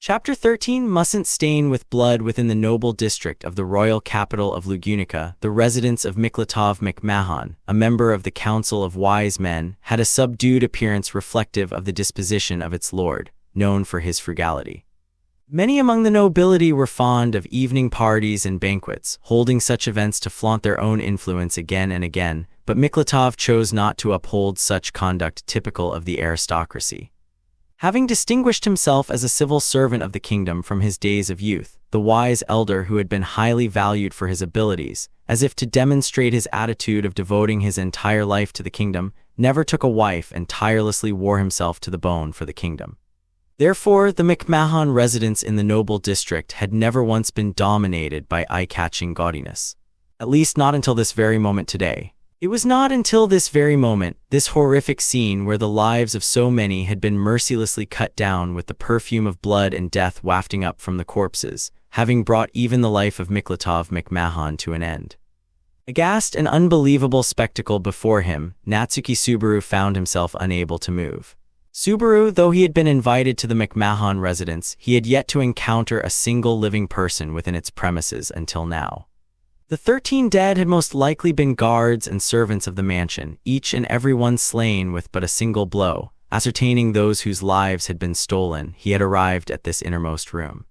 Chapter 13 Mustn't stain with blood. Within the noble district of the royal capital of Lugunica, the residence of Miklatov McMahon, a member of the Council of Wise Men, had a subdued appearance reflective of the disposition of its lord, known for his frugality. Many among the nobility were fond of evening parties and banquets, holding such events to flaunt their own influence again and again, but Miklatov chose not to uphold such conduct typical of the aristocracy. Having distinguished himself as a civil servant of the kingdom from his days of youth, the wise elder who had been highly valued for his abilities, as if to demonstrate his attitude of devoting his entire life to the kingdom, never took a wife and tirelessly wore himself to the bone for the kingdom. Therefore, the McMahon residence in the noble district had never once been dominated by eye-catching gaudiness. At least not until this very moment today. It was not until this very moment, this horrific scene where the lives of so many had been mercilessly cut down with the perfume of blood and death wafting up from the corpses, having brought even the life of Miklatov McMahon to an end. Aghast an unbelievable spectacle before him, Natsuki Subaru found himself unable to move. Subaru, though he had been invited to the McMahon residence, he had yet to encounter a single living person within its premises until now. The 13 dead had most likely been guards and servants of the mansion, each and every one slain with but a single blow. Ascertaining those whose lives had been stolen, he had arrived at this innermost room.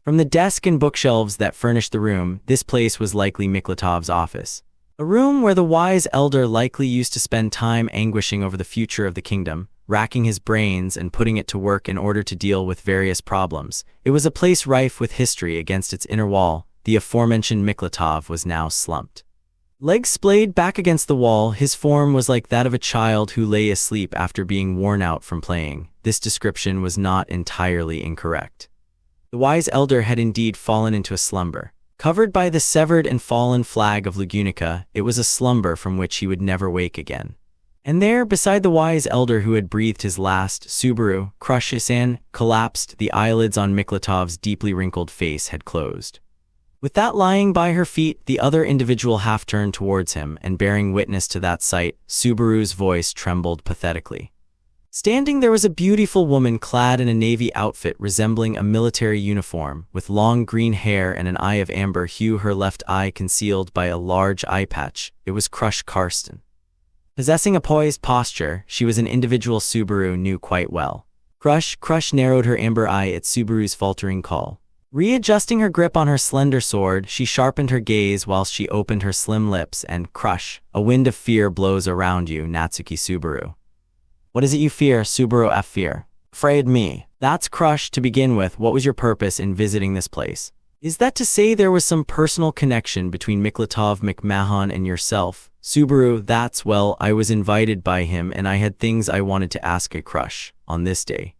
From the desk and bookshelves that furnished the room, this place was likely Miklatov's office. A room where the wise elder likely used to spend time anguishing over the future of the kingdom, racking his brains and putting it to work in order to deal with various problems. It was a place rife with history. Against its inner wall, the aforementioned Miklatov was now slumped. Legs splayed back against the wall, his form was like that of a child who lay asleep after being worn out from playing. This description was not entirely incorrect. The wise elder had indeed fallen into a slumber. Covered by the severed and fallen flag of Lugunica, it was a slumber from which he would never wake again. And there, beside the wise elder who had breathed his last, Subaru, crushed, collapsed, the eyelids on Miklatov's deeply wrinkled face had closed. With that lying by her feet, the other individual half turned towards him, and bearing witness to that sight, Subaru's voice trembled pathetically. Standing there was a beautiful woman clad in a navy outfit resembling a military uniform, with long green hair and an eye of amber hue, her left eye concealed by a large eye patch. It was Crush Karsten. Possessing a poised posture, she was an individual Subaru knew quite well. Crush narrowed her amber eye at Subaru's faltering call. Readjusting her grip on her slender sword, she sharpened her gaze whilst she opened her slim lips and, Crush, a wind of fear blows around you, Natsuki Subaru. What is it you fear, Subaru F. Fear? Afraid me. That's Crush. To begin with, what was your purpose in visiting this place? Is that to say there was some personal connection between Miklatov McMahon and yourself? Subaru, that's well, I was invited by him and I had things I wanted to ask a Crush on this day.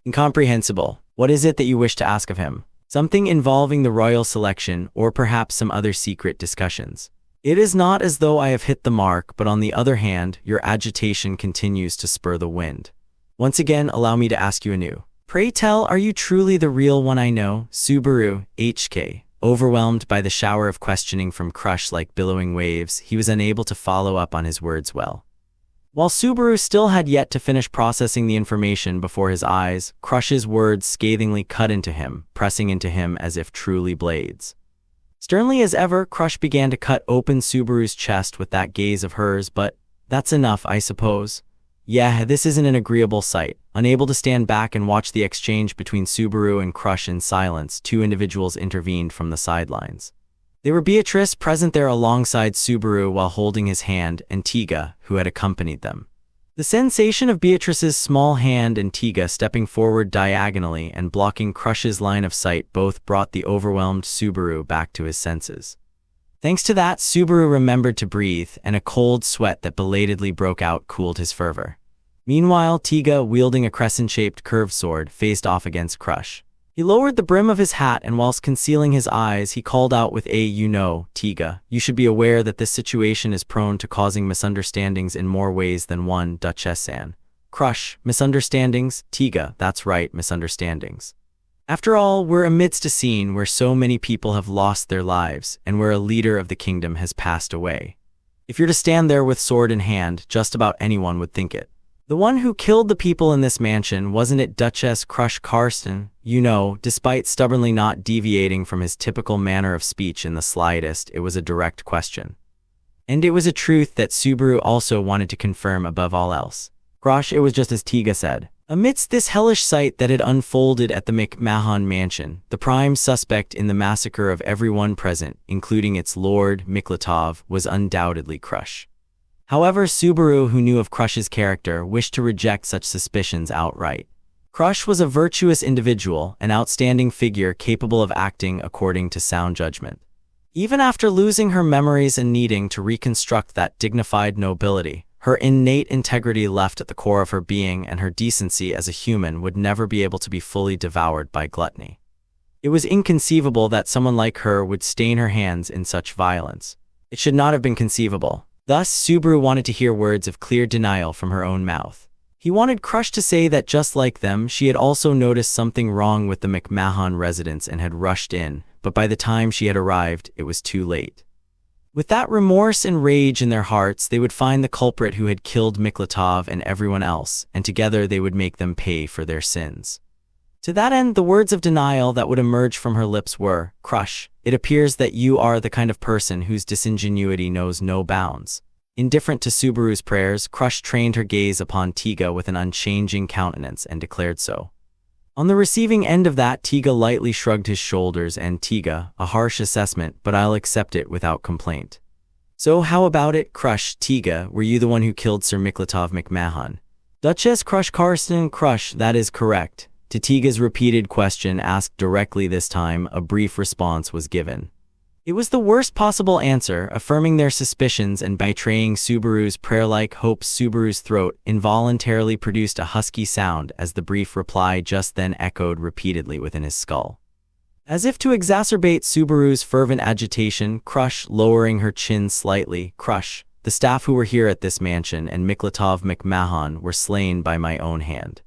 Incomprehensible. What is it that you wish to ask of him? Something involving the royal selection, or perhaps some other secret discussions. It is not as though I have hit the mark, but on the other hand, your agitation continues to spur the wind. Once again, allow me to ask you anew. Pray tell, are you truly the real one I know? Subaru, HK. Overwhelmed by the shower of questioning from Crush like billowing waves, he was unable to follow up on his words well. While Subaru still had yet to finish processing the information before his eyes, Crush's words scathingly cut into him, pressing into him as if truly blades. Sternly as ever, Crush began to cut open Subaru's chest with that gaze of hers. But that's enough, I suppose. Yeah, this isn't an agreeable sight. Unable to stand back and watch the exchange between Subaru and Crush in silence, two individuals intervened from the sidelines. They were Beatrice, present there alongside Subaru while holding his hand, and Tiga, who had accompanied them. The sensation of Beatrice's small hand and Tiga stepping forward diagonally and blocking Crush's line of sight both brought the overwhelmed Subaru back to his senses. Thanks to that, Subaru remembered to breathe, and a cold sweat that belatedly broke out cooled his fervor. Meanwhile, Tiga, wielding a crescent-shaped curved sword, faced off against Crush. He lowered the brim of his hat and whilst concealing his eyes, he called out with you know, Tiga, you should be aware that this situation is prone to causing misunderstandings in more ways than one, Duchess-san. Crush, misunderstandings? Tiga, that's right, misunderstandings. After all, we're amidst a scene where so many people have lost their lives and where a leader of the kingdom has passed away. If you're to stand there with sword in hand, just about anyone would think it. The one who killed the people in this mansion, wasn't it Duchess Crush Karsten? You know, despite stubbornly not deviating from his typical manner of speech in the slightest, it was a direct question. And it was a truth that Subaru also wanted to confirm above all else. Crush, it was just as Tiga said. Amidst this hellish sight that had unfolded at the McMahon mansion, the prime suspect in the massacre of everyone present, including its lord, Miklatov, was undoubtedly Crush. However, Subaru, who knew of Crush's character, wished to reject such suspicions outright. Crush was a virtuous individual, an outstanding figure capable of acting according to sound judgment. Even after losing her memories and needing to reconstruct that dignified nobility, her innate integrity left at the core of her being, and her decency as a human would never be able to be fully devoured by gluttony. It was inconceivable that someone like her would stain her hands in such violence. It should not have been conceivable. Thus, Subaru wanted to hear words of clear denial from her own mouth. He wanted Crush to say that just like them, she had also noticed something wrong with the McMahon residence and had rushed in, but by the time she had arrived, it was too late. With that remorse and rage in their hearts, they would find the culprit who had killed Miklatov and everyone else, and together they would make them pay for their sins. To that end, the words of denial that would emerge from her lips were, "Crush, it appears that you are the kind of person whose disingenuity knows no bounds." Indifferent to Subaru's prayers, Crush trained her gaze upon Tiga with an unchanging countenance and declared so. On the receiving end of that, Tiga lightly shrugged his shoulders and Tiga, a harsh assessment, but I'll accept it without complaint. So how about it, Crush? Tiga, were you the one who killed Sir Miklatov McMahon? Duchess Crush Karsten? Crush, that is correct. To Tiga's repeated question, asked directly this time, a brief response was given. It was the worst possible answer, affirming their suspicions and betraying Subaru's prayer-like hopes. Subaru's throat involuntarily produced a husky sound as the brief reply just then echoed repeatedly within his skull. As if to exacerbate Subaru's fervent agitation, Crush, lowering her chin slightly, Crush, the staff who were here at this mansion and Miklatov McMahon were slain by my own hand.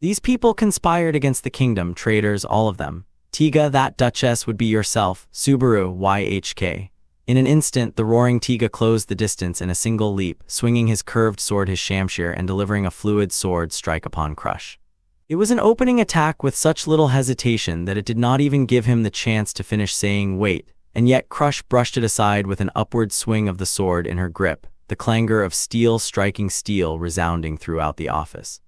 These people conspired against the kingdom, traitors, all of them. Tiga, that Duchess would be yourself, Subaru, YHK. In an instant, the roaring Tiga closed the distance in a single leap, swinging his curved sword, his shamshir, and delivering a fluid sword strike upon Crush. It was an opening attack with such little hesitation that it did not even give him the chance to finish saying wait, and yet Crush brushed it aside with an upward swing of the sword in her grip, the clangor of steel striking steel resounding throughout the office.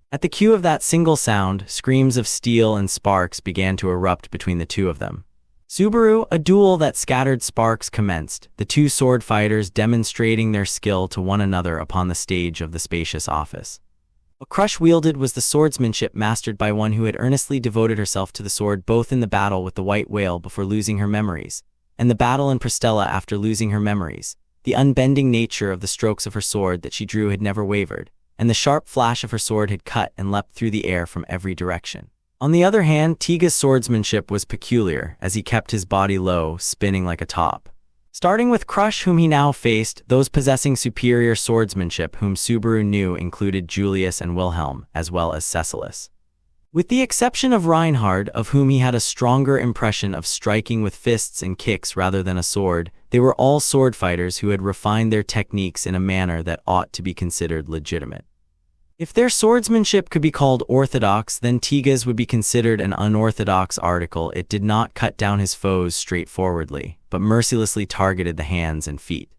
At the cue of that single sound, screams of steel and sparks began to erupt between the two of them. Subaru, a duel that scattered sparks commenced, the two sword fighters demonstrating their skill to one another upon the stage of the spacious office. What Crush wielded was the swordsmanship mastered by one who had earnestly devoted herself to the sword, both in the battle with the white whale before losing her memories, and the battle in Pristella after losing her memories. The unbending nature of the strokes of her sword that she drew had never wavered, and the sharp flash of her sword had cut and leapt through the air from every direction. On the other hand, Tiga's swordsmanship was peculiar, as he kept his body low, spinning like a top. Starting with Crush, whom he now faced, those possessing superior swordsmanship whom Subaru knew included Julius and Wilhelm, as well as Cecilus. With the exception of Reinhard, of whom he had a stronger impression of striking with fists and kicks rather than a sword, they were all sword fighters who had refined their techniques in a manner that ought to be considered legitimate. If their swordsmanship could be called orthodox, then Tiga's would be considered an unorthodox article. It did not cut down his foes straightforwardly, but mercilessly targeted the hands and feet.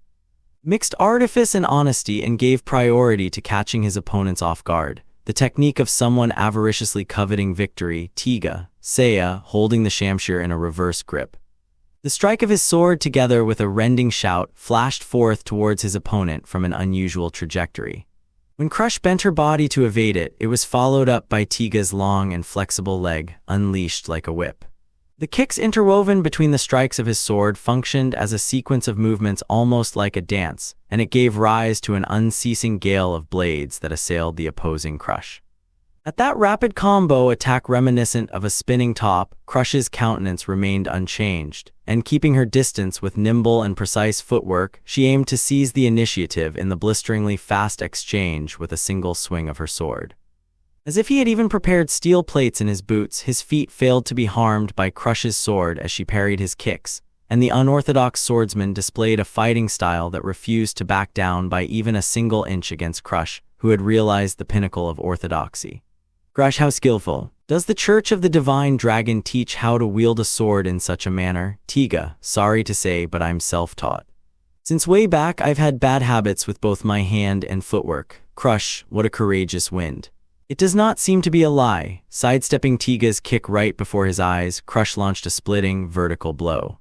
Mixed artifice and honesty and gave priority to catching his opponents off guard. The technique of someone avariciously coveting victory. Tiga, Saya, holding the shamshir in a reverse grip. The strike of his sword, together with a rending shout, flashed forth towards his opponent from an unusual trajectory. When Crush bent her body to evade it, it was followed up by Tiga's long and flexible leg, unleashed like a whip. The kicks interwoven between the strikes of his sword functioned as a sequence of movements almost like a dance, and it gave rise to an unceasing gale of blades that assailed the opposing Crush. At that rapid combo attack reminiscent of a spinning top, Crush's countenance remained unchanged, and keeping her distance with nimble and precise footwork, she aimed to seize the initiative in the blisteringly fast exchange with a single swing of her sword. As if he had even prepared steel plates in his boots, his feet failed to be harmed by Crush's sword as she parried his kicks, and the unorthodox swordsman displayed a fighting style that refused to back down by even a single inch against Crush, who had realized the pinnacle of orthodoxy. Crush, how skillful. Does the Church of the Divine Dragon teach how to wield a sword in such a manner? Tiga, sorry to say, but I'm self-taught. Since way back, I've had bad habits with both my hand and footwork. Crush, what a courageous wind. It does not seem to be a lie. Sidestepping Tiga's kick right before his eyes, Crush launched a splitting, vertical blow.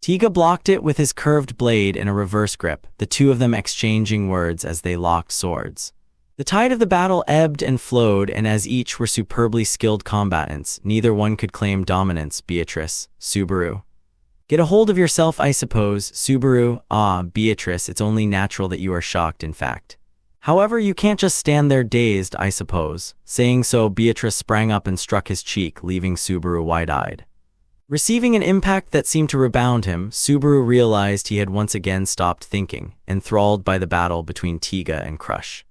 Tiga blocked it with his curved blade in a reverse grip, the two of them exchanging words as they locked swords. The tide of the battle ebbed and flowed, and as each were superbly skilled combatants, neither one could claim dominance. Beatrice, Subaru. Get a hold of yourself, I suppose. Subaru, Beatrice, it's only natural that you are shocked, in fact. However, you can't just stand there dazed, I suppose. Saying so, Beatrice sprang up and struck his cheek, leaving Subaru wide-eyed. Receiving an impact that seemed to rebound him, Subaru realized he had once again stopped thinking, enthralled by the battle between Tiga and Crush.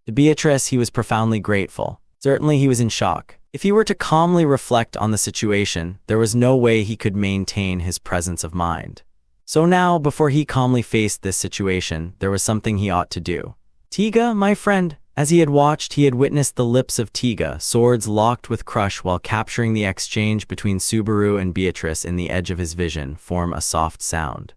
To Beatrice, he was profoundly grateful. Certainly he was in shock. If he were to calmly reflect on the situation, there was no way he could maintain his presence of mind. So now, before he calmly faced this situation, there was something he ought to do. Tiga, my friend. As he had watched, he had witnessed the lips of Tiga, swords locked with Crush, while capturing the exchange between Subaru and Beatrice in the edge of his vision, form a soft sound.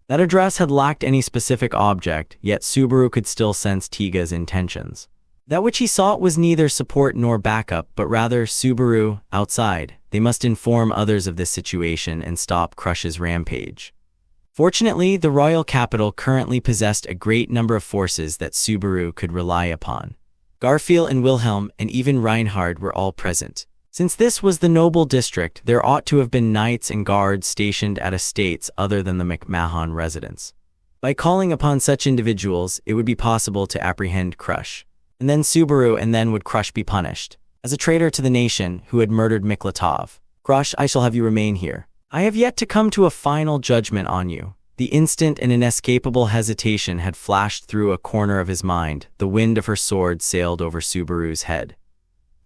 That address had lacked any specific object, yet Subaru could still sense Tiga's intentions. That which he sought was neither support nor backup, but rather Subaru, outside. They must inform others of this situation and stop Crush's rampage. Fortunately, the royal capital currently possessed a great number of forces that Subaru could rely upon. Garfield and Wilhelm and even Reinhard were all present. Since this was the noble district, there ought to have been knights and guards stationed at estates other than the McMahon residence. By calling upon such individuals, it would be possible to apprehend Crush. And then Subaru, and then would Crush be punished. As a traitor to the nation who had murdered Miklatov. Crush, I shall have you remain here. I have yet to come to a final judgment on you. The instant an inescapable hesitation had flashed through a corner of his mind, the wind of her sword sailed over Subaru's head.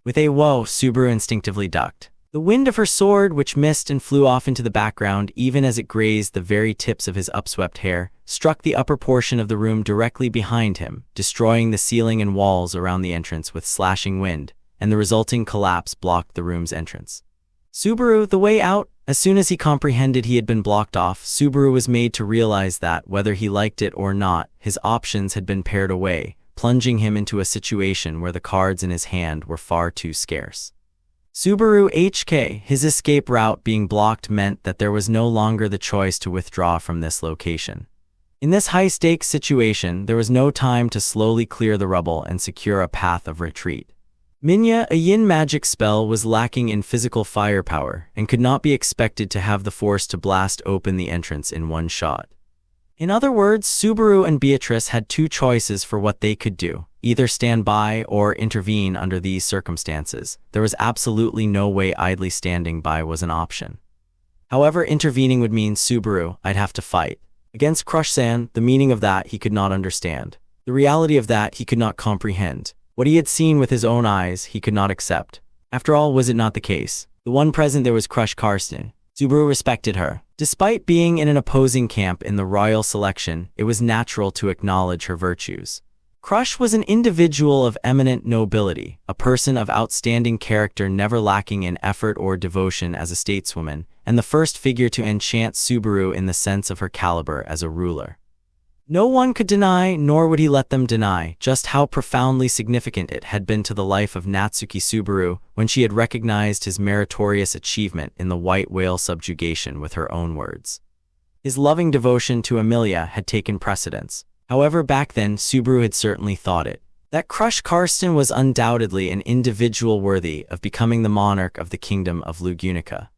With a whoa, Subaru instinctively ducked. The wind of her sword, which missed and flew off into the background even as it grazed the very tips of his upswept hair, struck the upper portion of the room directly behind him, destroying the ceiling and walls around the entrance with slashing wind, and the resulting collapse blocked the room's entrance. Subaru, the way out. As soon as he comprehended he had been blocked off, Subaru was made to realize that, whether he liked it or not, his options had been pared away, plunging him into a situation where the cards in his hand were far too scarce. Subaru HK, his escape route being blocked meant that there was no longer the choice to withdraw from this location. In this high-stakes situation, there was no time to slowly clear the rubble and secure a path of retreat. Minya, a yin magic spell, was lacking in physical firepower and could not be expected to have the force to blast open the entrance in one shot. In other words, Subaru and Beatrice had two choices for what they could do, either stand by or intervene under these circumstances. There was absolutely no way idly standing by was an option. However, intervening would mean Subaru, I'd have to fight. Against Crush-san, the meaning of that he could not understand. The reality of that he could not comprehend. What he had seen with his own eyes, he could not accept. After all, was it not the case? The one present there was Crush Karsten. Subaru respected her. Despite being in an opposing camp in the royal selection, it was natural to acknowledge her virtues. Crush was an individual of eminent nobility, a person of outstanding character never lacking in effort or devotion as a stateswoman, and the first figure to enchant Subaru in the sense of her caliber as a ruler. No one could deny, nor would he let them deny, just how profoundly significant it had been to the life of Natsuki Subaru when she had recognized his meritorious achievement in the white whale subjugation with her own words. His loving devotion to Amelia had taken precedence. However, back then, Subaru had certainly thought it. That Crush Karsten was undoubtedly an individual worthy of becoming the monarch of the kingdom of Lugunica.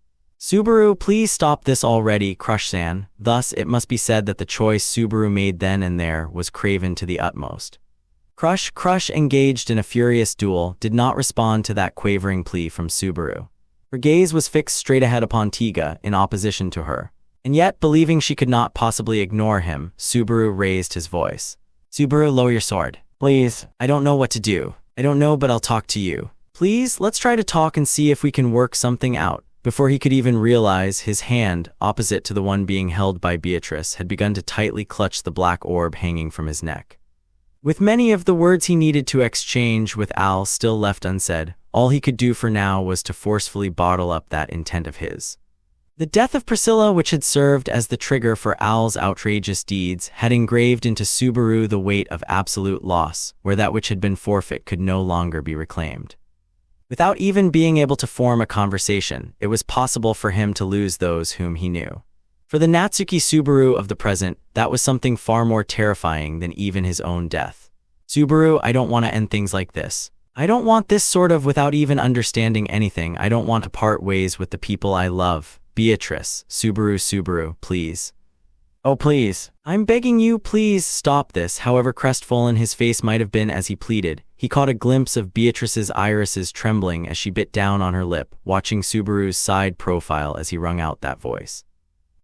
Subaru, please stop this already, Crush-san. Thus, it must be said that the choice Subaru made then and there was craven to the utmost. Crush, engaged in a furious duel, did not respond to that quavering plea from Subaru. Her gaze was fixed straight ahead upon Tiga, in opposition to her. And yet, believing she could not possibly ignore him, Subaru raised his voice. Subaru, lower your sword. Please, I don't know what to do. I don't know, but I'll talk to you. Please, let's try to talk and see if we can work something out. Before he could even realize, his hand, opposite to the one being held by Beatrice, had begun to tightly clutch the black orb hanging from his neck. With many of the words he needed to exchange with Al still left unsaid, all he could do for now was to forcefully bottle up that intent of his. The death of Priscilla, which had served as the trigger for Al's outrageous deeds, had engraved into Subaru the weight of absolute loss, where that which had been forfeit could no longer be reclaimed. Without even being able to form a conversation, it was possible for him to lose those whom he knew. For the Natsuki Subaru of the present, that was something far more terrifying than even his own death. Subaru, I don't want to end things like this. I don't want this sort of without even understanding anything. I don't want to part ways with the people I love. Beatrice, Subaru, please. Oh, please. I'm begging you, please stop this. However crestfallen his face might have been as he pleaded, he caught a glimpse of Beatrice's irises trembling as she bit down on her lip, watching Subaru's side profile as he wrung out that voice.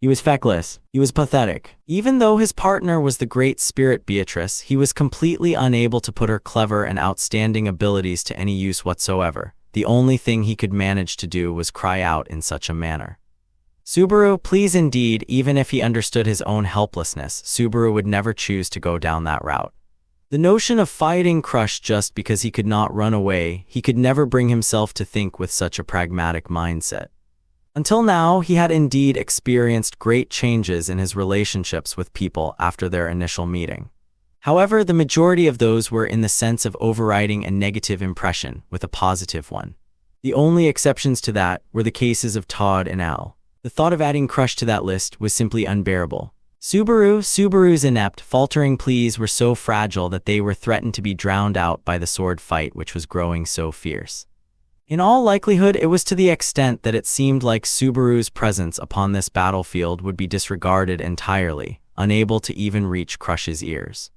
He was feckless. He was pathetic. Even though his partner was the great spirit Beatrice, he was completely unable to put her clever and outstanding abilities to any use whatsoever. The only thing he could manage to do was cry out in such a manner. Subaru, please. Indeed, even if he understood his own helplessness, Subaru would never choose to go down that route. The notion of fighting Crush just because he could not run away, he could never bring himself to think with such a pragmatic mindset. Until now, he had indeed experienced great changes in his relationships with people after their initial meeting. However, the majority of those were in the sense of overriding a negative impression with a positive one. The only exceptions to that were the cases of Todd and Al. The thought of adding Crush to that list was simply unbearable. Subaru's inept, faltering pleas were so fragile that they were threatened to be drowned out by the sword fight which was growing so fierce. In all likelihood, it was to the extent that it seemed like Subaru's presence upon this battlefield would be disregarded entirely, unable to even reach Crush's ears.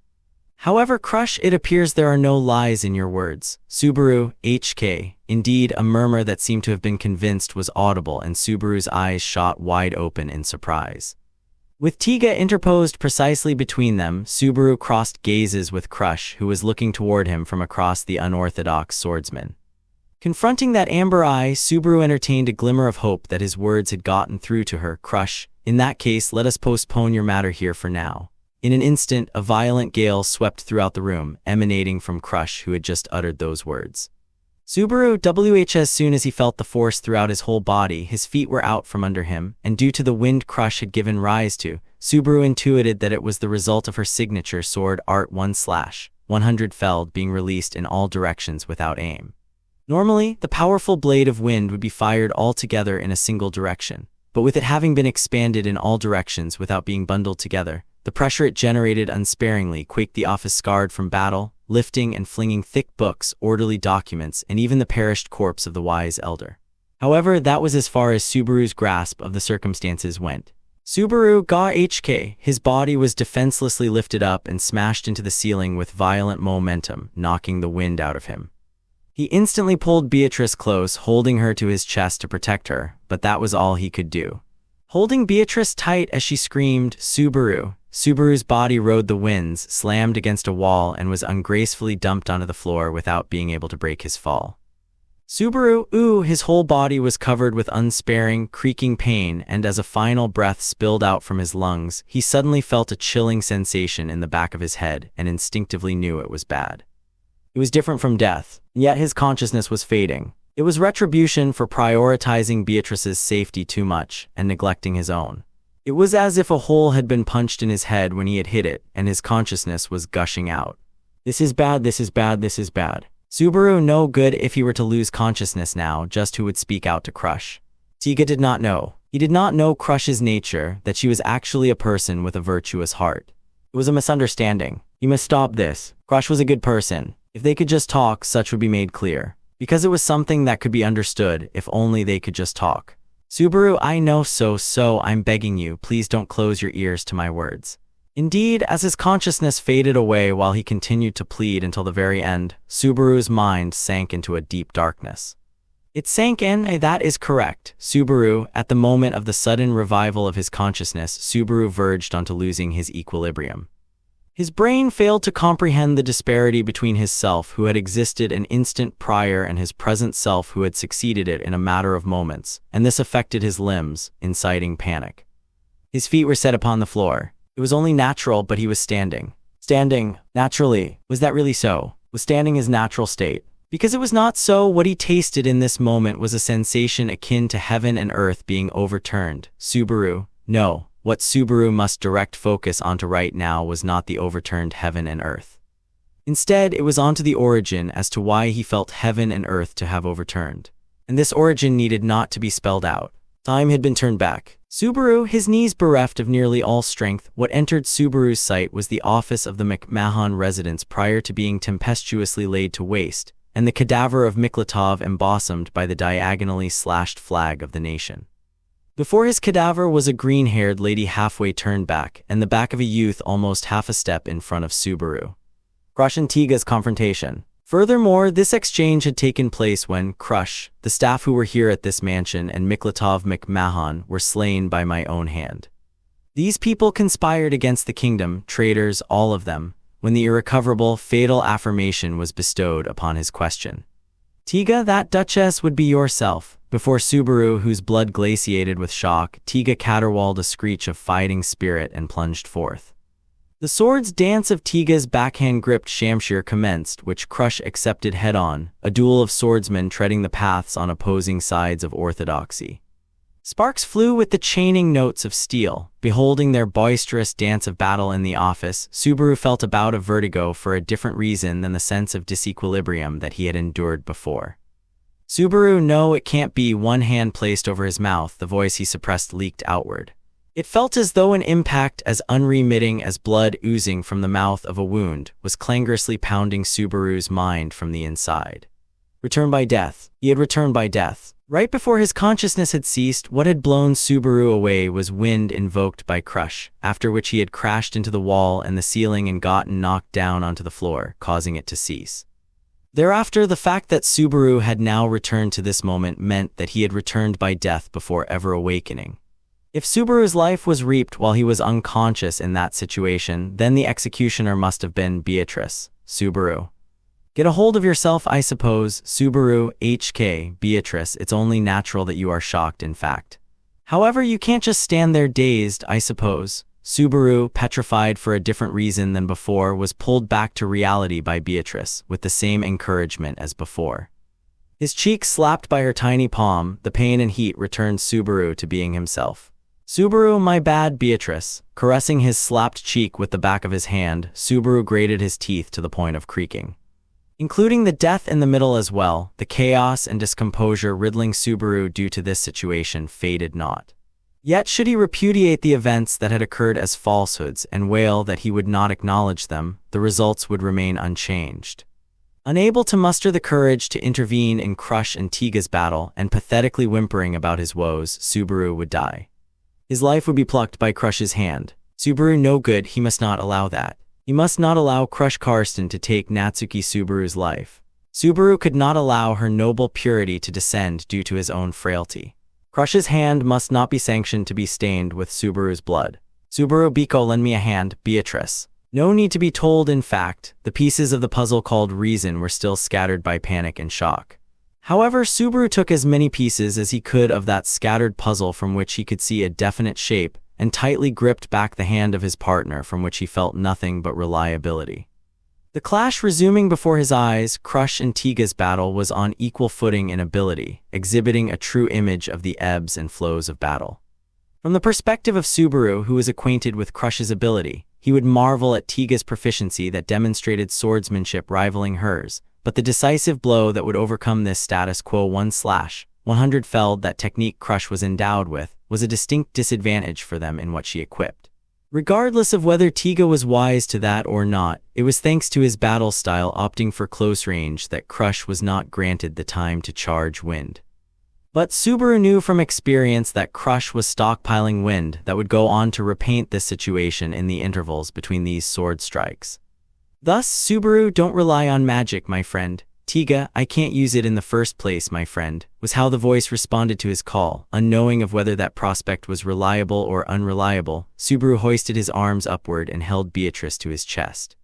However, Crush, it appears there are no lies in your words. Subaru, HK. Indeed, a murmur that seemed to have been convinced was audible, and Subaru's eyes shot wide open in surprise. With Tiga interposed precisely between them, Subaru crossed gazes with Crush, who was looking toward him from across the unorthodox swordsman. Confronting that amber eye, Subaru entertained a glimmer of hope that his words had gotten through to her. Crush, in that case, let us postpone your matter here for now. In an instant, a violent gale swept throughout the room, emanating from Crush, who had just uttered those words. Subaru, as soon as he felt the force throughout his whole body, his feet were out from under him, and due to the wind Crush had given rise to, Subaru intuited that it was the result of her signature sword Art 1/100 Feld being released in all directions without aim. Normally, the powerful blade of wind would be fired all together in a single direction, but with it having been expanded in all directions without being bundled together, the pressure it generated unsparingly quaked the office scarred from battle, lifting and flinging thick books, orderly documents, and even the perished corpse of the wise elder. However, that was as far as Subaru's grasp of the circumstances went. Subaru Ga HK, his body was defenselessly lifted up and smashed into the ceiling with violent momentum, knocking the wind out of him. He instantly pulled Beatrice close, holding her to his chest to protect her, but that was all he could do. Holding Beatrice tight as she screamed, Subaru's body rode the winds, slammed against a wall, and was ungracefully dumped onto the floor without being able to break his fall. Subaru, his whole body was covered with unsparing, creaking pain, and as a final breath spilled out from his lungs, he suddenly felt a chilling sensation in the back of his head and instinctively knew it was bad. It was different from death, yet his consciousness was fading. It was retribution for prioritizing Beatrice's safety too much and neglecting his own. It was as if a hole had been punched in his head when he had hit it, and his consciousness was gushing out. This is bad. Subaru, no good if he were to lose consciousness now, just who would speak out to Crush. Tiga did not know. He did not know Crush's nature, that she was actually a person with a virtuous heart. It was a misunderstanding. You must stop this. Crush was a good person. If they could just talk, such would be made clear. Because it was something that could be understood, if only they could just talk. Subaru, I know so I'm begging you, please don't close your ears to my words. Indeed, as his consciousness faded away while he continued to plead until the very end, Subaru's mind sank into a deep darkness. It sank in, that is correct. Subaru, at the moment of the sudden revival of his consciousness, Subaru verged onto losing his equilibrium. His brain failed to comprehend the disparity between his self who had existed an instant prior and his present self who had succeeded it in a matter of moments, and this affected his limbs, inciting panic. His feet were set upon the floor. It was only natural, but he was standing. Standing, naturally. Was that really so? Was standing his natural state? Because it was not so, what he tasted in this moment was a sensation akin to heaven and earth being overturned. Subaru, no, what Subaru must direct focus onto right now was not the overturned heaven and earth. Instead, it was onto the origin as to why he felt heaven and earth to have overturned. And this origin needed not to be spelled out. Time had been turned back. Subaru, his knees bereft of nearly all strength, what entered Subaru's sight was the office of the McMahon residence prior to being tempestuously laid to waste, and the cadaver of Miklatov embosomed by the diagonally slashed flag of the nation. Before his cadaver was a green-haired lady halfway turned back, and the back of a youth almost half a step in front of Subaru. Crush and Tiga's confrontation. Furthermore, this exchange had taken place when Crush, the staff who were here at this mansion, and Miklatov McMahon were slain by my own hand. These people conspired against the kingdom, traitors, all of them, when the irrecoverable, fatal affirmation was bestowed upon his question. Tiga, that duchess would be yourself. Before Subaru, whose blood glaciated with shock, Tiga caterwauled a screech of fighting spirit and plunged forth. The sword's dance of Tiga's backhand-gripped shamshir commenced, which Crush accepted head-on, a duel of swordsmen treading the paths on opposing sides of orthodoxy. Sparks flew with the chaining notes of steel. Beholding their boisterous dance of battle in the office, Subaru felt a bout of vertigo for a different reason than the sense of disequilibrium that he had endured before. Subaru, no, it can't be. One hand placed over his mouth, the voice he suppressed leaked outward. It felt as though an impact as unremitting as blood oozing from the mouth of a wound was clangorously pounding Subaru's mind from the inside. Return by death. He had returned by death. Right before his consciousness had ceased, what had blown Subaru away was wind invoked by Crush, after which he had crashed into the wall and the ceiling and gotten knocked down onto the floor, causing it to cease. Thereafter, the fact that Subaru had now returned to this moment meant that he had returned by death before ever awakening. If Subaru's life was reaped while he was unconscious in that situation, then the executioner must have been Beatrice. Subaru. Get a hold of yourself, I suppose. Subaru, HK, Beatrice, it's only natural that you are shocked, in fact. However, you can't just stand there dazed, I suppose. Subaru, petrified for a different reason than before, was pulled back to reality by Beatrice, with the same encouragement as before. His cheek slapped by her tiny palm, the pain and heat returned Subaru to being himself. Subaru, my bad, Beatrice. Caressing his slapped cheek with the back of his hand, Subaru grated his teeth to the point of creaking. Including the death in the middle as well, the chaos and discomposure riddling Subaru due to this situation faded not. Yet should he repudiate the events that had occurred as falsehoods and wail that he would not acknowledge them, the results would remain unchanged. Unable to muster the courage to intervene in Crush and Tiga's battle and pathetically whimpering about his woes, Subaru would die. His life would be plucked by Crush's hand. Subaru, no good, he must not allow that. He must not allow Crush Karsten to take Natsuki Subaru's life. Subaru could not allow her noble purity to descend due to his own frailty. Crush's hand must not be sanctioned to be stained with Subaru's blood. Subaru, Biko, lend me a hand, Beatrice. No need to be told, in fact, the pieces of the puzzle called reason were still scattered by panic and shock. However, Subaru took as many pieces as he could of that scattered puzzle from which he could see a definite shape, and tightly gripped back the hand of his partner from which he felt nothing but reliability. The clash resuming before his eyes, Crush and Tiga's battle was on equal footing in ability, exhibiting a true image of the ebbs and flows of battle. From the perspective of Subaru, who was acquainted with Crush's ability, he would marvel at Tiga's proficiency that demonstrated swordsmanship rivaling hers, but the decisive blow that would overcome this status quo 1/100 feld that technique Crush was endowed with was a distinct disadvantage for them in what she equipped. Regardless of whether Tiga was wise to that or not, it was thanks to his battle style opting for close range that Crush was not granted the time to charge wind. But Subaru knew from experience that Crush was stockpiling wind that would go on to repaint this situation in the intervals between these sword strikes. Thus, Subaru, don't rely on magic, my friend. Tiga, I can't use it in the first place, my friend, was how the voice responded to his call. Unknowing of whether that prospect was reliable or unreliable, Subaru hoisted his arms upward and held Beatrice to his chest.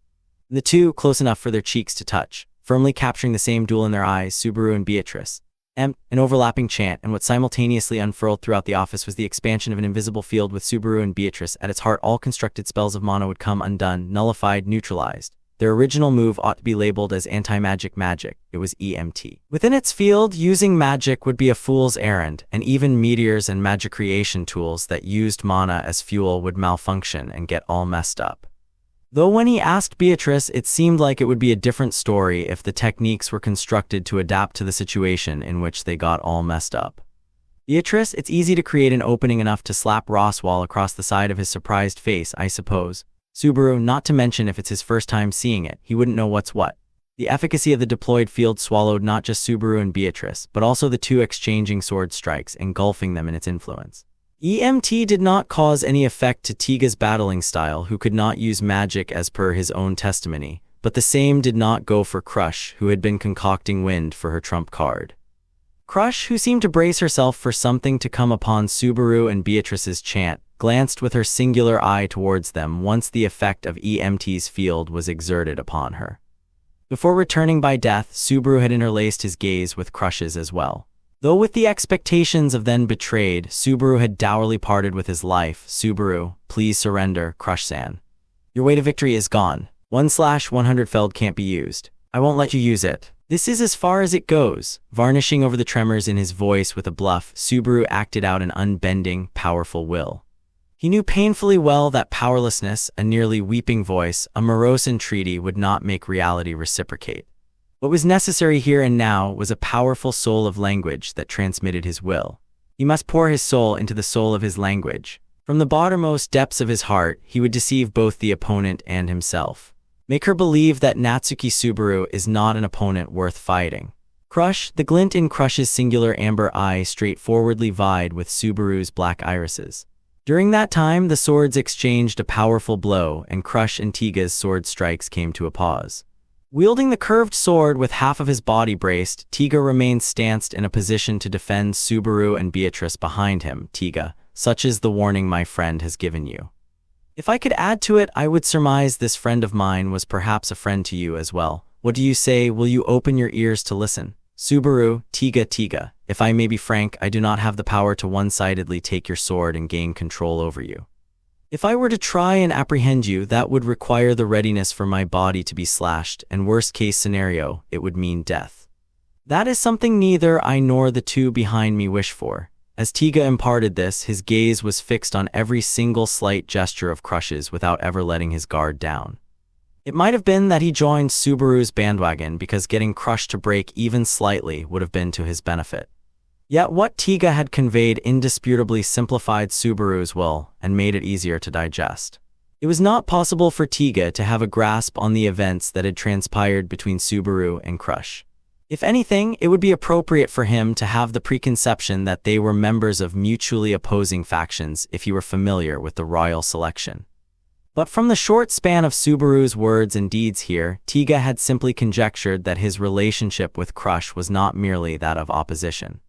The two, close enough for their cheeks to touch, firmly capturing the same duel in their eyes, Subaru and Beatrice. An overlapping chant, and what simultaneously unfurled throughout the office was the expansion of an invisible field with Subaru and Beatrice at its heart. All constructed spells of mana would come undone, nullified, neutralized. Their original move ought to be labeled as anti-magic magic. It was EMT. Within its field, using magic would be a fool's errand, and even meteors and magic creation tools that used mana as fuel would malfunction and get all messed up. Though when he asked Beatrice, it seemed like it would be a different story if the techniques were constructed to adapt to the situation in which they got all messed up. Beatrice, it's easy to create an opening enough to slap Roswell across the side of his surprised face, I suppose. Subaru, not to mention if it's his first time seeing it, he wouldn't know what's what. The efficacy of the deployed field swallowed not just Subaru and Beatrice, but also the two exchanging sword strikes, engulfing them in its influence. EMT did not cause any effect to Tiga's battling style, who could not use magic as per his own testimony, but the same did not go for Crush, who had been concocting wind for her trump card. Crush, who seemed to brace herself for something to come upon Subaru and Beatrice's chant, glanced with her singular eye towards them once the effect of EMT's field was exerted upon her. Before returning by death, Subaru had interlaced his gaze with Crush's as well. Though with the expectations of then betrayed, Subaru had dourly parted with his life. Subaru, please surrender, Crush-san. Your way to victory is gone. 1/100 Feld can't be used. I won't let you use it. This is as far as it goes. Varnishing over the tremors in his voice with a bluff, Subaru acted out an unbending, powerful will. He knew painfully well that powerlessness, a nearly weeping voice, a morose entreaty would not make reality reciprocate. What was necessary here and now was a powerful soul of language that transmitted his will. He must pour his soul into the soul of his language. From the bottommost depths of his heart, he would deceive both the opponent and himself. Make her believe that Natsuki Subaru is not an opponent worth fighting. Crush, the glint in Crush's singular amber eye straightforwardly vied with Subaru's black irises. During that time, the swords exchanged a powerful blow, and Crush and Tiga's sword strikes came to a pause. Wielding the curved sword with half of his body braced, Tiga remained stanced in a position to defend Subaru and Beatrice behind him. Tiga, such is the warning my friend has given you. If I could add to it, I would surmise this friend of mine was perhaps a friend to you as well. What do you say? Will you open your ears to listen? Subaru, Tiga, if I may be frank, I do not have the power to one-sidedly take your sword and gain control over you. If I were to try and apprehend you, that would require the readiness for my body to be slashed, and worst-case scenario, it would mean death. That is something neither I nor the two behind me wish for. As Tiga imparted this, his gaze was fixed on every single slight gesture of Crush's without ever letting his guard down. It might have been that he joined Subaru's bandwagon because getting Crush to break even slightly would have been to his benefit. Yet what Tiga had conveyed indisputably simplified Subaru's will and made it easier to digest. It was not possible for Tiga to have a grasp on the events that had transpired between Subaru and Crush. If anything, it would be appropriate for him to have the preconception that they were members of mutually opposing factions if he were familiar with the royal selection. But from the short span of Subaru's words and deeds here, Tiga had simply conjectured that his relationship with Crush was not merely that of opposition.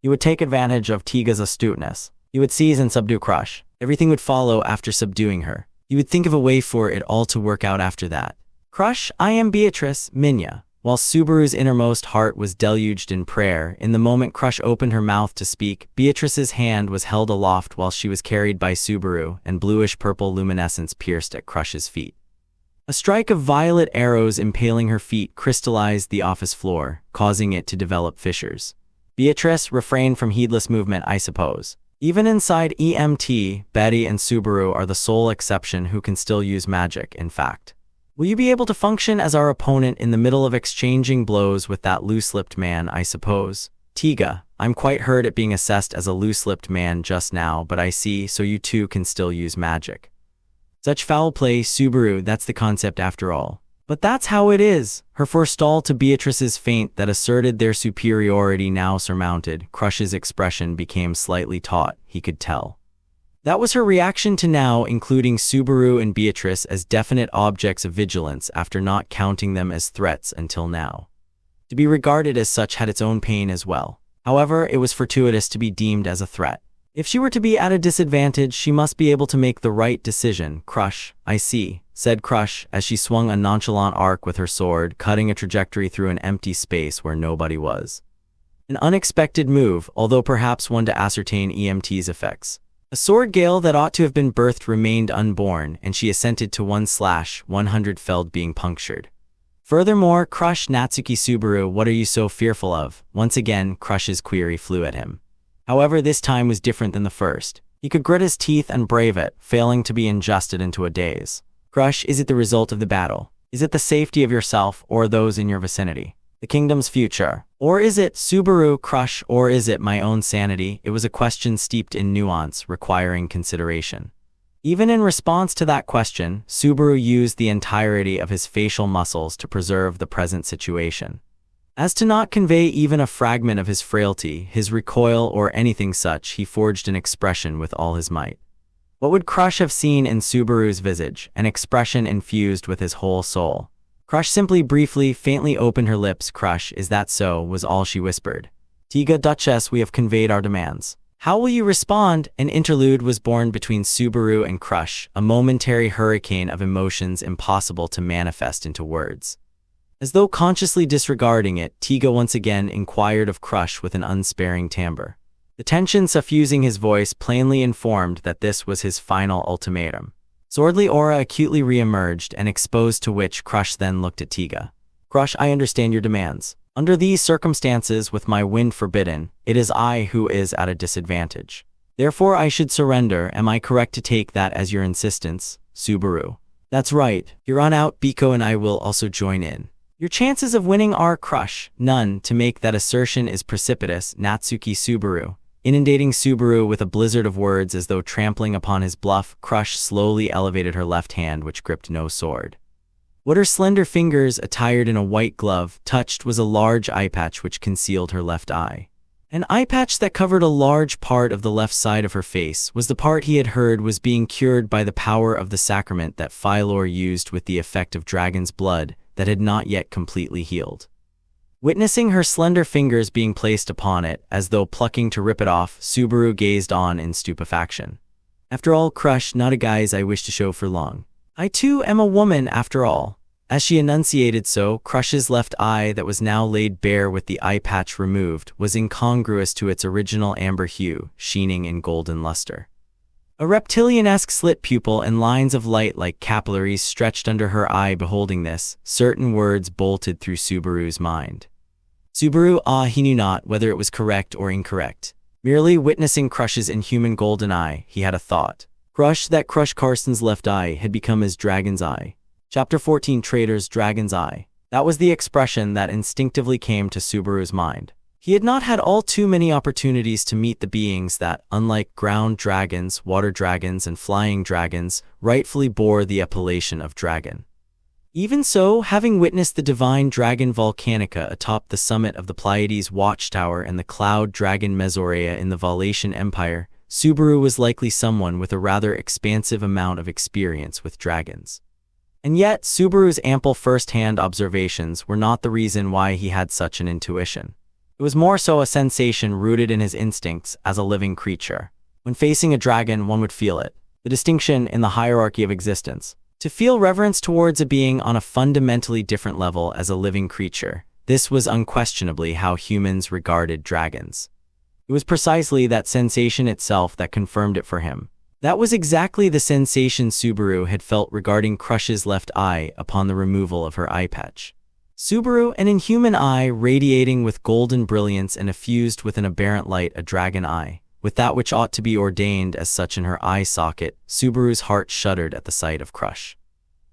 He would take advantage of Tiga's astuteness. He would seize and subdue Crush. Everything would follow after subduing her. He would think of a way for it all to work out after that. Crush, I am Beatrice, Minya. While Subaru's innermost heart was deluged in prayer, in the moment Crush opened her mouth to speak, Beatrice's hand was held aloft while she was carried by Subaru, and bluish-purple luminescence pierced at Crush's feet. A strike of violet arrows impaling her feet crystallized the office floor, causing it to develop fissures. Beatrice refrained from heedless movement, I suppose. Even inside EMT, Betty and Subaru are the sole exception who can still use magic, in fact. Will you be able to function as our opponent in the middle of exchanging blows with that loose-lipped man, I suppose? Tiga, I'm quite hurt at being assessed as a loose-lipped man just now, but I see, so you too can still use magic. Such foul play, Subaru, that's the concept after all. But that's how it is. Her forestall to Beatrice's feint that asserted their superiority now surmounted, Crush's expression became slightly taut, he could tell. That was her reaction to now including Subaru and Beatrice as definite objects of vigilance after not counting them as threats until now. To be regarded as such had its own pain as well. However, it was fortuitous to be deemed as a threat. If she were to be at a disadvantage, she must be able to make the right decision. Crush, I see, said Crush as she swung a nonchalant arc with her sword, cutting a trajectory through an empty space where nobody was. An unexpected move, although perhaps one to ascertain EMT's effects. A sword gale that ought to have been birthed remained unborn, and she assented to 1/100 felled being punctured. Furthermore, Crush Natsuki Subaru, what are you so fearful of? Once again, Crush's query flew at him. However, this time was different than the first. He could grit his teeth and brave it, failing to be injusted into a daze. Crush, is it the result of the battle? Is it the safety of yourself or those in your vicinity? The kingdom's future? Or is it, Subaru, Crush, or is it my own sanity? It was a question steeped in nuance, requiring consideration. Even in response to that question, Subaru used the entirety of his facial muscles to preserve the present situation. As to not convey even a fragment of his frailty, his recoil, or anything such, he forged an expression with all his might. What would Crush have seen in Subaru's visage? An expression infused with his whole soul. Crush simply briefly, faintly opened her lips. Crush, is that so? Was all she whispered. Tiga Duchess, we have conveyed our demands. How will you respond? An interlude was born between Subaru and Crush, a momentary hurricane of emotions impossible to manifest into words. As though consciously disregarding it, Tiga once again inquired of Crush with an unsparing timbre. The tension suffusing his voice plainly informed that this was his final ultimatum. Swordly aura acutely re-emerged, and exposed to which Crush then looked at Tiga. Crush, I understand your demands. Under these circumstances, with my wind forbidden, it is I who is at a disadvantage. Therefore I should surrender. Am I correct to take that as your insistence, Subaru? That's right. You're on out. Biko and I will also join in. Your chances of winning are, Crush, none. To make that assertion is precipitous. Natsuki Subaru. Inundating Subaru with a blizzard of words as though trampling upon his bluff, Crush slowly elevated her left hand, which gripped no sword. What her slender fingers, attired in a white glove, touched was a large eye patch which concealed her left eye. An eye patch that covered a large part of the left side of her face was the part he had heard was being cured by the power of the sacrament that Phylor used with the effect of dragon's blood that had not yet completely healed. Witnessing her slender fingers being placed upon it, as though plucking to rip it off, Subaru gazed on in stupefaction. After all, Crush, not a guise I wish to show for long. I too am a woman after all. As she enunciated so, Crush's left eye, that was now laid bare with the eye patch removed, was incongruous to its original amber hue, sheening in golden luster. A reptilian-esque slit pupil and lines of light like capillaries stretched under her eye. Beholding this, certain words bolted through Subaru's mind. Subaru, he knew not whether it was correct or incorrect. Merely witnessing Crush's inhuman golden eye, he had a thought. Crush Carson's left eye had become his dragon's eye. Chapter 14, Traitor's Dragon's Eye. That was the expression that instinctively came to Subaru's mind. He had not had all too many opportunities to meet the beings that, unlike ground dragons, water dragons, and flying dragons, rightfully bore the appellation of dragon. Even so, having witnessed the divine dragon Volcanica atop the summit of the Pleiades watchtower and the cloud dragon Mesorea in the Valatian Empire, Subaru was likely someone with a rather expansive amount of experience with dragons. And yet, Subaru's ample first-hand observations were not the reason why he had such an intuition. It was more so a sensation rooted in his instincts as a living creature. When facing a dragon, one would feel it. The distinction in the hierarchy of existence. To feel reverence towards a being on a fundamentally different level as a living creature. This was unquestionably how humans regarded dragons. It was precisely that sensation itself that confirmed it for him. That was exactly the sensation Subaru had felt regarding Crush's left eye upon the removal of her eye patch. Subaru, an inhuman eye radiating with golden brilliance and effused with an aberrant light, a dragon eye, with that which ought to be ordained as such in her eye socket. Subaru's heart shuddered at the sight of Crush.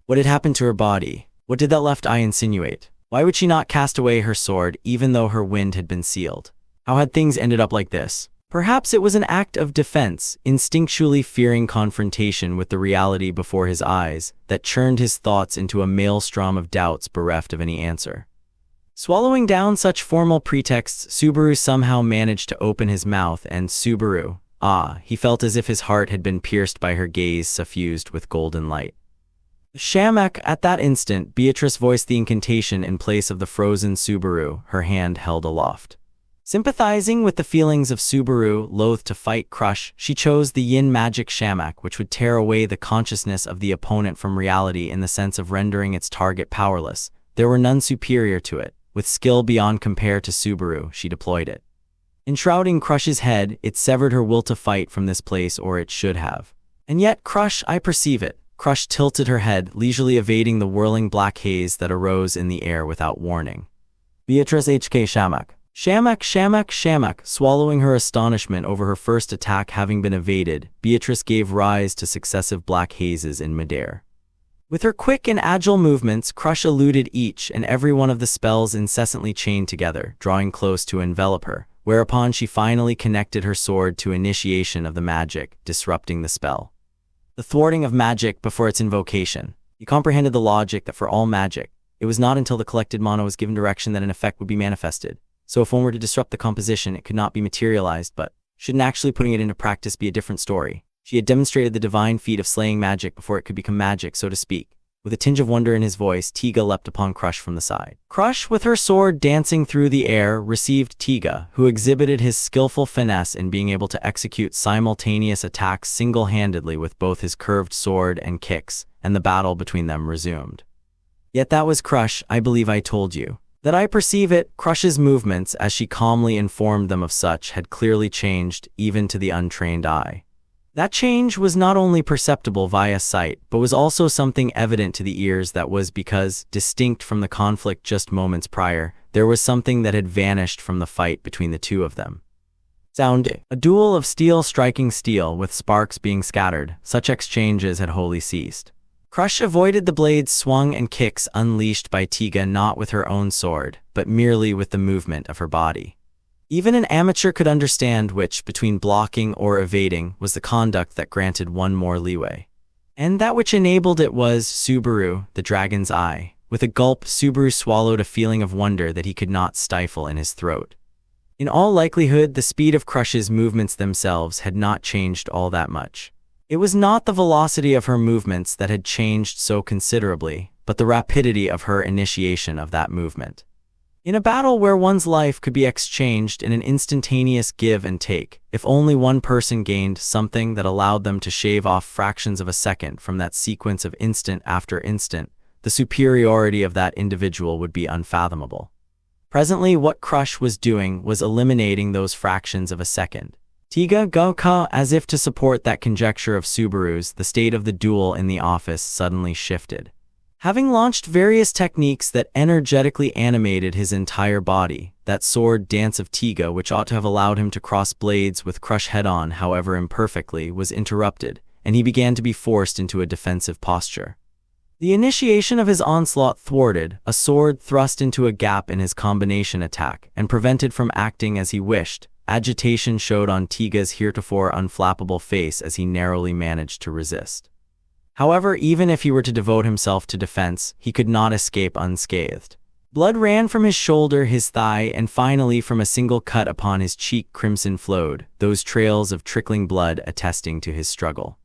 What had happened to her body? What did that left eye insinuate? Why would she not cast away her sword even though her wind had been sealed? How had things ended up like this? Perhaps it was an act of defense, instinctually fearing confrontation with the reality before his eyes, that churned his thoughts into a maelstrom of doubts bereft of any answer. Swallowing down such formal pretexts, Subaru somehow managed to open his mouth and Subaru, he felt as if his heart had been pierced by her gaze suffused with golden light. Shamak, at that instant, Beatrice voiced the incantation in place of the frozen Subaru, her hand held aloft. Sympathizing with the feelings of Subaru, loath to fight Crush, she chose the yin magic Shamak, which would tear away the consciousness of the opponent from reality in the sense of rendering its target powerless. There were none superior to it. With skill beyond compare to Subaru, she deployed it. Enshrouding Crush's head, it severed her will to fight from this place, or it should have. And yet, Crush, I perceive it. Crush tilted her head, leisurely evading the whirling black haze that arose in the air without warning. Beatrice H.K. Shamak. Shamak. Swallowing her astonishment over her first attack having been evaded, Beatrice gave rise to successive black hazes in midair. With her quick and agile movements, Crush eluded each and every one of the spells incessantly chained together, drawing close to envelop her, whereupon she finally connected her sword to initiation of the magic, disrupting the spell. The thwarting of magic before its invocation. He comprehended the logic that for all magic, it was not until the collected mana was given direction that an effect would be manifested. So if one were to disrupt the composition, it could not be materialized, but shouldn't actually putting it into practice be a different story? She had demonstrated the divine feat of slaying magic before it could become magic, so to speak. With a tinge of wonder in his voice, Tiga leapt upon Crush from the side. Crush, with her sword dancing through the air, received Tiga, who exhibited his skillful finesse in being able to execute simultaneous attacks single-handedly with both his curved sword and kicks, and the battle between them resumed. Yet that was Crush, I believe I told you. That I perceive it. Crush's movements, as she calmly informed them of such, had clearly changed, even to the untrained eye. That change was not only perceptible via sight, but was also something evident to the ears that was because, distinct from the conflict just moments prior, there was something that had vanished from the fight between the two of them. Sound. A duel of steel striking steel, with sparks being scattered. Such exchanges had wholly ceased. Crush avoided the blades swung and kicks unleashed by Tiga not with her own sword, but merely with the movement of her body. Even an amateur could understand which, between blocking or evading, was the conduct that granted one more leeway. And that which enabled it was Subaru, the dragon's eye. With a gulp, Subaru swallowed a feeling of wonder that he could not stifle in his throat. In all likelihood, the speed of Crush's movements themselves had not changed all that much. It was not the velocity of her movements that had changed so considerably, but the rapidity of her initiation of that movement. In a battle where one's life could be exchanged in an instantaneous give and take, if only one person gained something that allowed them to shave off fractions of a second from that sequence of instant after instant, the superiority of that individual would be unfathomable. Presently, what Crush was doing was eliminating those fractions of a second. Tiga Goka, as if to support that conjecture of Subaru's, the state of the duel in the office suddenly shifted. Having launched various techniques that energetically animated his entire body, that sword dance of Tiga, which ought to have allowed him to cross blades with Crush head-on, however imperfectly, was interrupted, and he began to be forced into a defensive posture. The initiation of his onslaught thwarted, a sword thrust into a gap in his combination attack, and prevented from acting as he wished. Agitation showed on Tiga's heretofore unflappable face as he narrowly managed to resist. However, even if he were to devote himself to defense, he could not escape unscathed. Blood ran from his shoulder, his thigh, and finally from a single cut upon his cheek crimson flowed, those trails of trickling blood attesting to his struggle.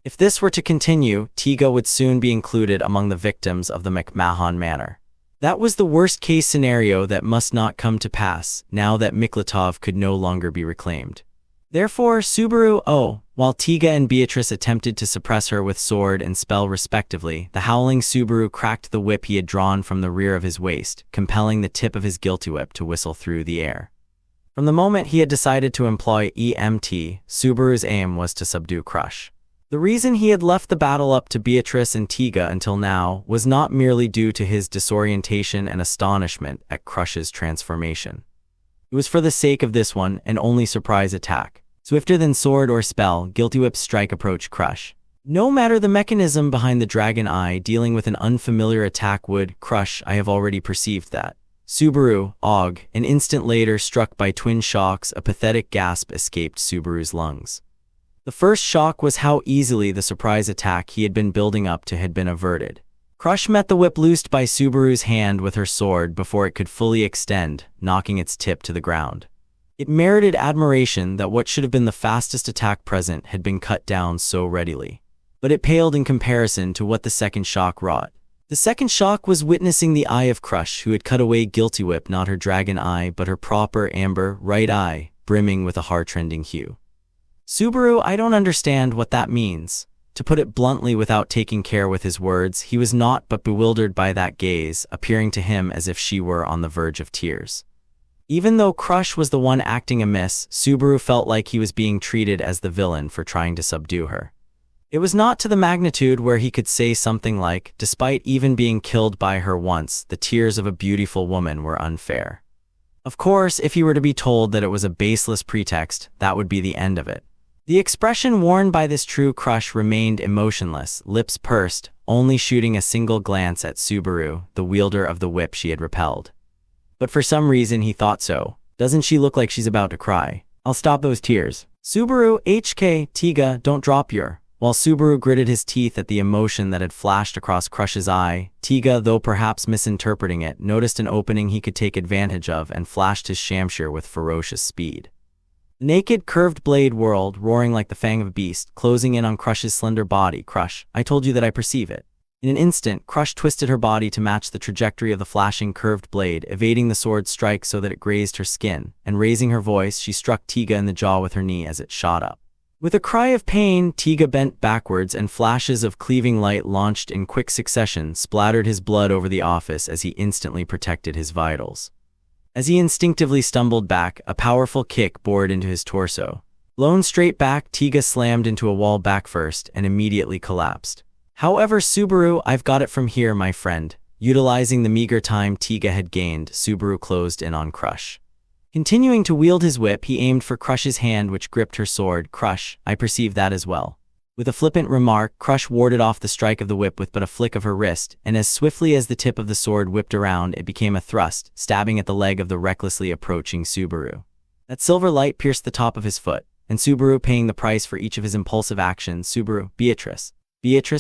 If this were to continue, Tiga would soon be included among the victims of the McMahon manor. That was the worst-case scenario that must not come to pass, now that Miklatov could no longer be reclaimed. Therefore, Subaru, while Tiga and Beatrice attempted to suppress her with sword and spell respectively, the howling Subaru cracked the whip he had drawn from the rear of his waist, compelling the tip of his guilty whip to whistle through the air. From the moment he had decided to employ EMT, Subaru's aim was to subdue Crush. The reason he had left the battle up to Beatrice and Tiga until now was not merely due to his disorientation and astonishment at Crush's transformation. It was for the sake of this one and only surprise attack. Swifter than sword or spell, Guilty Whip's strike approached Crush. No matter the mechanism behind the dragon eye, dealing with an unfamiliar attack would crush. I have already perceived that. Subaru, an instant later struck by twin shocks, a pathetic gasp escaped Subaru's lungs. The first shock was how easily the surprise attack he had been building up to had been averted. Crush met the whip loosed by Subaru's hand with her sword before it could fully extend, knocking its tip to the ground. It merited admiration that what should have been the fastest attack present had been cut down so readily. But it paled in comparison to what the second shock wrought. The second shock was witnessing the eye of Crush, who had cut away Guilty Whip, not her dragon eye, but her proper amber right eye, brimming with a heart-rending hue. Subaru, I don't understand what that means. To put it bluntly without taking care with his words, he was naught but bewildered by that gaze, appearing to him as if she were on the verge of tears. Even though Crush was the one acting amiss, Subaru felt like he was being treated as the villain for trying to subdue her. It was not to the magnitude where he could say something like, despite even being killed by her once, the tears of a beautiful woman were unfair. Of course, if he were to be told that it was a baseless pretext, that would be the end of it. The expression worn by this true crush remained emotionless, lips pursed, only shooting a single glance at Subaru, the wielder of the whip she had repelled. But for some reason he thought so. Doesn't she look like she's about to cry? I'll stop those tears. Subaru, HK, Tiga, don't drop your... While Subaru gritted his teeth at the emotion that had flashed across Crush's eye, Tiga, though perhaps misinterpreting it, noticed an opening he could take advantage of and flashed his shamshir with ferocious speed. The naked, curved blade whirled, roaring like the fang of a beast, closing in on Crush's slender body. Crush, I told you that I perceive it. In an instant, Crush twisted her body to match the trajectory of the flashing, curved blade, evading the sword's strike so that it grazed her skin, and raising her voice, she struck Tiga in the jaw with her knee as it shot up. With a cry of pain, Tiga bent backwards and flashes of cleaving light launched in quick succession splattered his blood over the office as he instantly protected his vitals. As he instinctively stumbled back, a powerful kick bored into his torso. Blown straight back, Tiga slammed into a wall back first and immediately collapsed. However, Subaru, I've got it from here, my friend. Utilizing the meager time Tiga had gained, Subaru closed in on Crush. Continuing to wield his whip, he aimed for Crush's hand which gripped her sword. Crush, I perceive that as well. With a flippant remark, Crush warded off the strike of the whip with but a flick of her wrist, and as swiftly as the tip of the sword whipped around, it became a thrust, stabbing at the leg of the recklessly approaching Subaru. That silver light pierced the top of his foot, and Subaru paying the price for each of his impulsive actions. Subaru, Beatrice,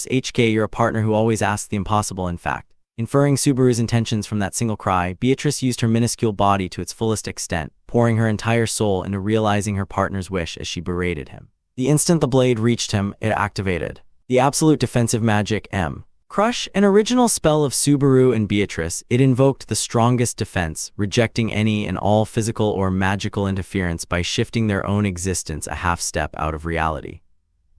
HK, you're a partner who always asks the impossible. In fact, inferring Subaru's intentions from that single cry, Beatrice used her minuscule body to its fullest extent, pouring her entire soul into realizing her partner's wish as she berated him. The instant the blade reached him, it activated the absolute defensive magic M. Crush, an original spell of Subaru and Beatrice, it invoked the strongest defense, rejecting any and all physical or magical interference by shifting their own existence a half step out of reality.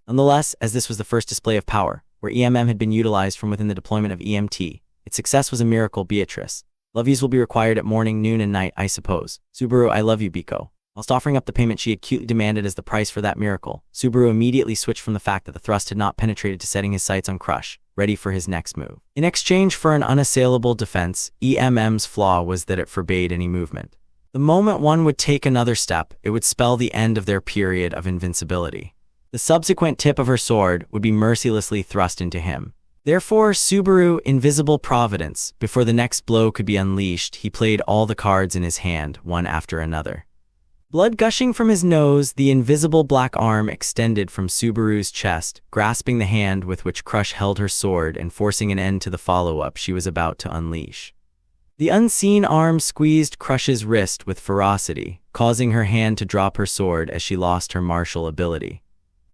Nonetheless, as this was the first display of power, where EMM had been utilized from within the deployment of EMT, its success was a miracle. Beatrice, love yous will be required at morning, noon, and night, I suppose. Subaru, I love you, Biko. Whilst offering up the payment she had cutely demanded as the price for that miracle, Subaru immediately switched from the fact that the thrust had not penetrated to setting his sights on Crush, ready for his next move. In exchange for an unassailable defense, EMM's flaw was that it forbade any movement. The moment one would take another step, it would spell the end of their period of invincibility. The subsequent tip of her sword would be mercilessly thrust into him. Therefore, Subaru, invisible providence, before the next blow could be unleashed, he played all the cards in his hand, one after another. Blood gushing from his nose, the invisible black arm extended from Subaru's chest, grasping the hand with which Crush held her sword and forcing an end to the follow-up she was about to unleash. The unseen arm squeezed Crush's wrist with ferocity, causing her hand to drop her sword as she lost her martial ability.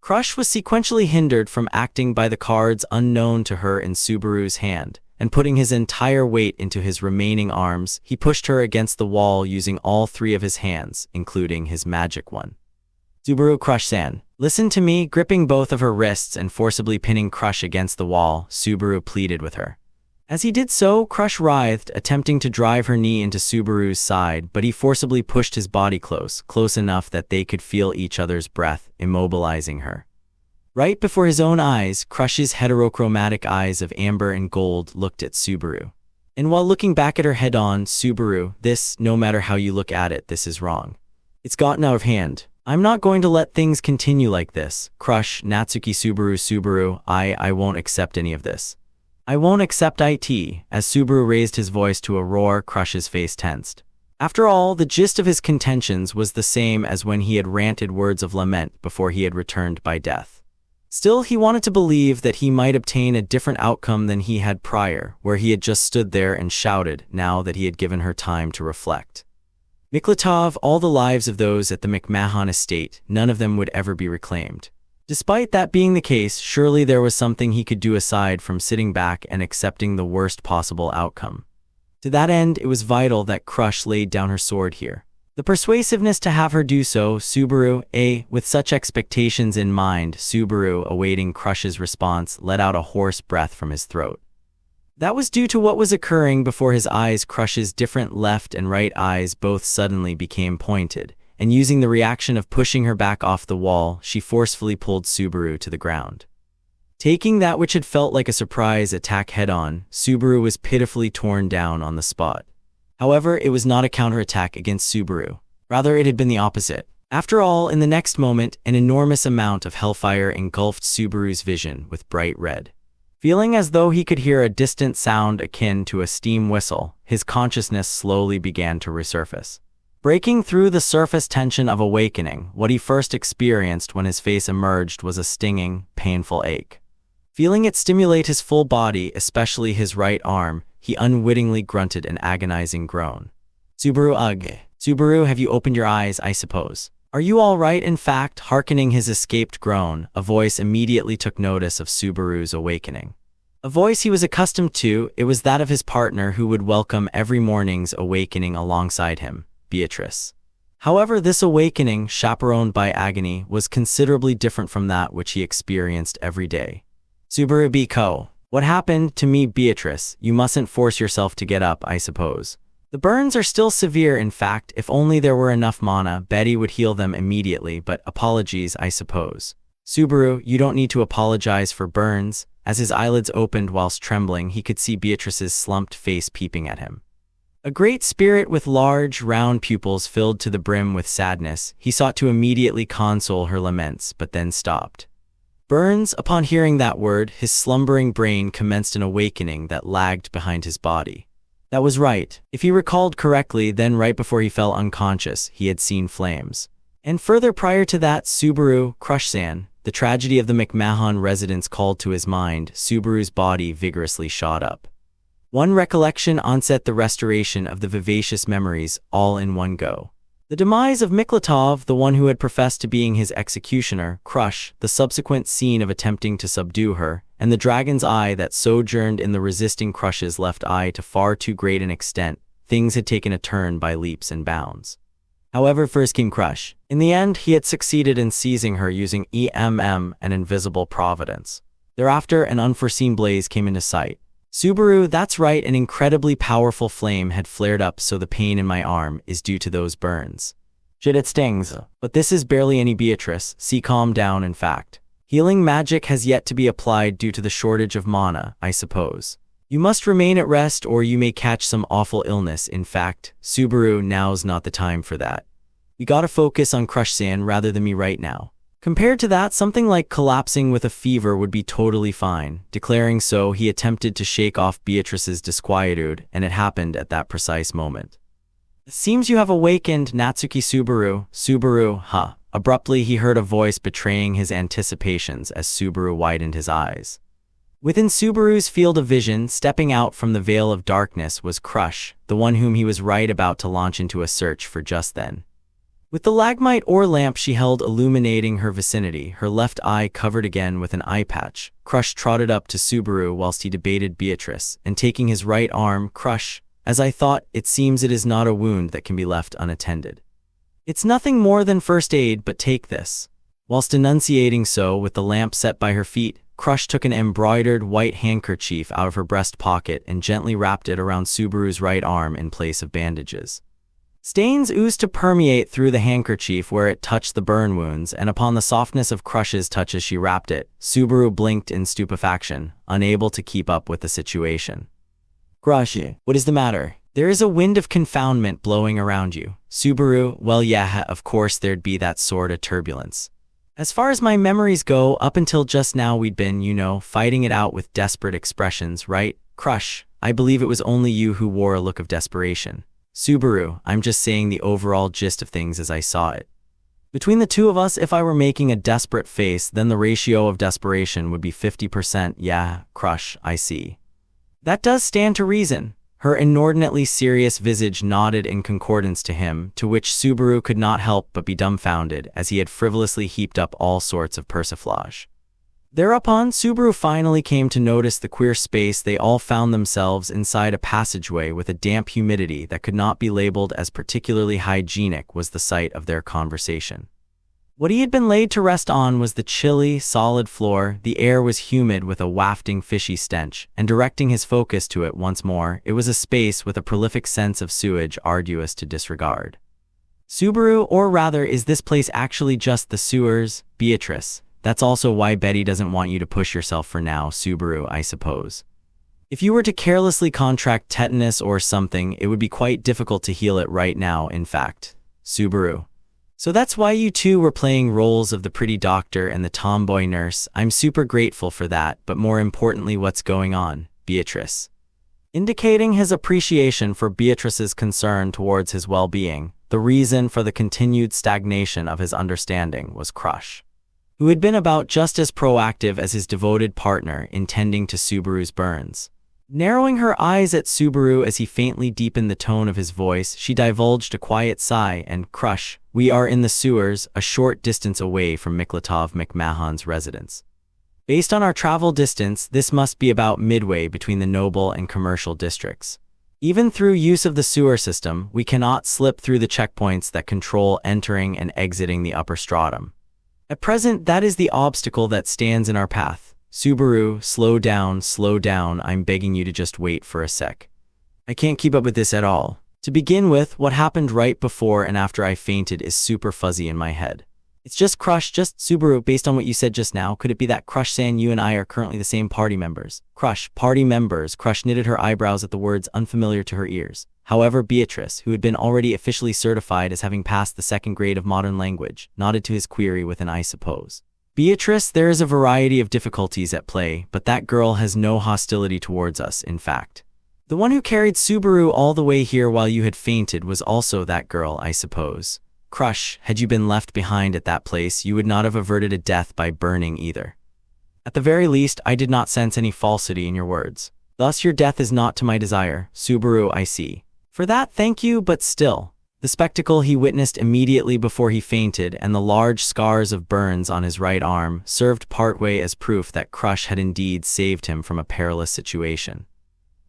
Crush was sequentially hindered from acting by the cards unknown to her in Subaru's hand, and putting his entire weight into his remaining arms, he pushed her against the wall using all three of his hands, including his magic one. Subaru, Crush-san, listen to me. Gripping both of her wrists and forcibly pinning Crush against the wall, Subaru pleaded with her. As he did so, Crush writhed, attempting to drive her knee into Subaru's side, but he forcibly pushed his body close enough that they could feel each other's breath, immobilizing her. Right before his own eyes, Crush's heterochromatic eyes of amber and gold looked at Subaru. And while looking back at her head-on, Subaru, this, no matter how you look at it, this is wrong. It's gotten out of hand. I'm not going to let things continue like this. Crush, Natsuki, Subaru, I won't accept any of this. I won't accept it. As Subaru raised his voice to a roar, Crush's face tensed. After all, the gist of his contentions was the same as when he had ranted words of lament before he had returned by death. Still, he wanted to believe that he might obtain a different outcome than he had prior, where he had just stood there and shouted, now that he had given her time to reflect. Miklatov, all the lives of those at the McMahon estate, none of them would ever be reclaimed. Despite that being the case, surely there was something he could do aside from sitting back and accepting the worst possible outcome. To that end, it was vital that Crush laid down her sword here. The persuasiveness to have her do so, Subaru, with such expectations in mind, Subaru, awaiting Crush's response, let out a hoarse breath from his throat. That was due to what was occurring before his eyes. Crush's different left and right eyes both suddenly became pointed, and using the reaction of pushing her back off the wall, she forcefully pulled Subaru to the ground. Taking that which had felt like a surprise attack head-on, Subaru was pitifully torn down on the spot. However, it was not a counterattack against Subaru. Rather, it had been the opposite. After all, in the next moment, an enormous amount of hellfire engulfed Subaru's vision with bright red. Feeling as though he could hear a distant sound akin to a steam whistle, his consciousness slowly began to resurface. Breaking through the surface tension of awakening, what he first experienced when his face emerged was a stinging, painful ache. Feeling it stimulate his full body, especially his right arm, he unwittingly grunted an agonizing groan. Subaru, ugh. Subaru, have you opened your eyes, I suppose? Are you all right? In fact, hearkening his escaped groan, a voice immediately took notice of Subaru's awakening. A voice he was accustomed to, it was that of his partner who would welcome every morning's awakening alongside him, Beatrice. However, this awakening, chaperoned by agony, was considerably different from that which he experienced every day. Subaru Biko. What happened to me, Beatrice? You mustn't force yourself to get up, I suppose. The burns are still severe. In fact, if only there were enough mana, Betty would heal them immediately, but apologies, I suppose. Subaru, you don't need to apologize for burns. As his eyelids opened whilst trembling, he could see Beatrice's slumped face peeping at him. A great spirit with large, round pupils filled to the brim with sadness, he sought to immediately console her laments, but then stopped. Burns, upon hearing that word, his slumbering brain commenced an awakening that lagged behind his body. That was right. If he recalled correctly, then right before he fell unconscious, he had seen flames. And further prior to that, Subaru, Crush-san, the tragedy of the McMahon residence called to his mind. Subaru's body vigorously shot up. One recollection onset the restoration of the vivacious memories, all in one go. The demise of Miklatov, the one who had professed to being his executioner, Crush, the subsequent scene of attempting to subdue her, and the dragon's eye that sojourned in the resisting Crush's left eye to far too great an extent, things had taken a turn by leaps and bounds. However, first came Crush. In the end, he had succeeded in seizing her using an invisible providence. Thereafter, an unforeseen blaze came into sight. Subaru, that's right, an incredibly powerful flame had flared up, so the pain in my arm is due to those burns. Shit, it stings. But this is barely any Beatrice. See, calm down, in fact. Healing magic has yet to be applied due to the shortage of mana, I suppose. You must remain at rest or you may catch some awful illness. In fact, Subaru, now's not the time for that. We gotta focus on Crush-san rather than me right now. Compared to that, something like collapsing with a fever would be totally fine. Declaring so, he attempted to shake off Beatrice's disquietude, and it happened at that precise moment. It seems you have awakened, Natsuki Subaru. Subaru, huh? Abruptly, he heard a voice betraying his anticipations as Subaru widened his eyes. Within Subaru's field of vision, stepping out from the veil of darkness, was Crush, the one whom he was right about to launch into a search for just then. With the lagmite ore lamp she held illuminating her vicinity, her left eye covered again with an eye patch, Crush trotted up to Subaru whilst he debated Beatrice, and taking his right arm, Crush, as I thought, it seems it is not a wound that can be left unattended. It's nothing more than first aid, but take this. Whilst enunciating so, with the lamp set by her feet, Crush took an embroidered white handkerchief out of her breast pocket and gently wrapped it around Subaru's right arm in place of bandages. Stains oozed to permeate through the handkerchief where it touched the burn wounds, and upon the softness of Crush's touch as she wrapped it, Subaru blinked in stupefaction, unable to keep up with the situation. Crush, what is the matter? There is a wind of confoundment blowing around you. Subaru, well yeah, of course there'd be that sort of turbulence. As far as my memories go, up until just now we'd been, fighting it out with desperate expressions, right? Crush, I believe it was only you who wore a look of desperation. Subaru, I'm just saying the overall gist of things as I saw it. Between the two of us, if I were making a desperate face, then the ratio of desperation would be 50%. Yeah, Crush, I see. That does stand to reason. Her inordinately serious visage nodded in concordance to him, to which Subaru could not help but be dumbfounded, as he had frivolously heaped up all sorts of persiflage. Thereupon, Subaru finally came to notice the queer space they all found themselves inside. A passageway with a damp humidity that could not be labeled as particularly hygienic was the site of their conversation. What he had been laid to rest on was the chilly, solid floor. The air was humid with a wafting fishy stench, and directing his focus to it once more, it was a space with a prolific sense of sewage arduous to disregard. Subaru, or rather, is this place actually just the sewers? Beatrice. That's also why Betty doesn't want you to push yourself for now, Subaru, I suppose. If you were to carelessly contract tetanus or something, it would be quite difficult to heal it right now, in fact. Subaru. So that's why you two were playing roles of the pretty doctor and the tomboy nurse. I'm super grateful for that, but more importantly, what's going on, Beatrice? Indicating his appreciation for Beatrice's concern towards his well-being, the reason for the continued stagnation of his understanding was Crush, who had been about just as proactive as his devoted partner in tending to Subaru's burns. Narrowing her eyes at Subaru as he faintly deepened the tone of his voice, she divulged a quiet sigh and, Crush, we are in the sewers, a short distance away from Myklatov McMahon's residence. Based on our travel distance, this must be about midway between the noble and commercial districts. Even through use of the sewer system, we cannot slip through the checkpoints that control entering and exiting the upper stratum. At present, that is the obstacle that stands in our path. Subaru, slow down, I'm begging you to just wait for a sec. I can't keep up with this at all. To begin with, what happened right before and after I fainted is super fuzzy in my head. It's just Crush, just Subaru, based on what you said just now. Could it be that Crush-san, you and I are currently the same party members? Crush, party members. Crush knitted her eyebrows at the words unfamiliar to her ears. However, Beatrice, who had been already officially certified as having passed the second grade of modern language, nodded to his query with an I suppose. Beatrice, there is a variety of difficulties at play, but that girl has no hostility towards us, in fact. The one who carried Subaru all the way here while you had fainted was also that girl, I suppose. Crush, had you been left behind at that place, you would not have averted a death by burning either. At the very least, I did not sense any falsity in your words. Thus your death is not to my desire, Subaru, I see. For that, thank you, but still. The spectacle he witnessed immediately before he fainted and the large scars of burns on his right arm served partway as proof that Crush had indeed saved him from a perilous situation.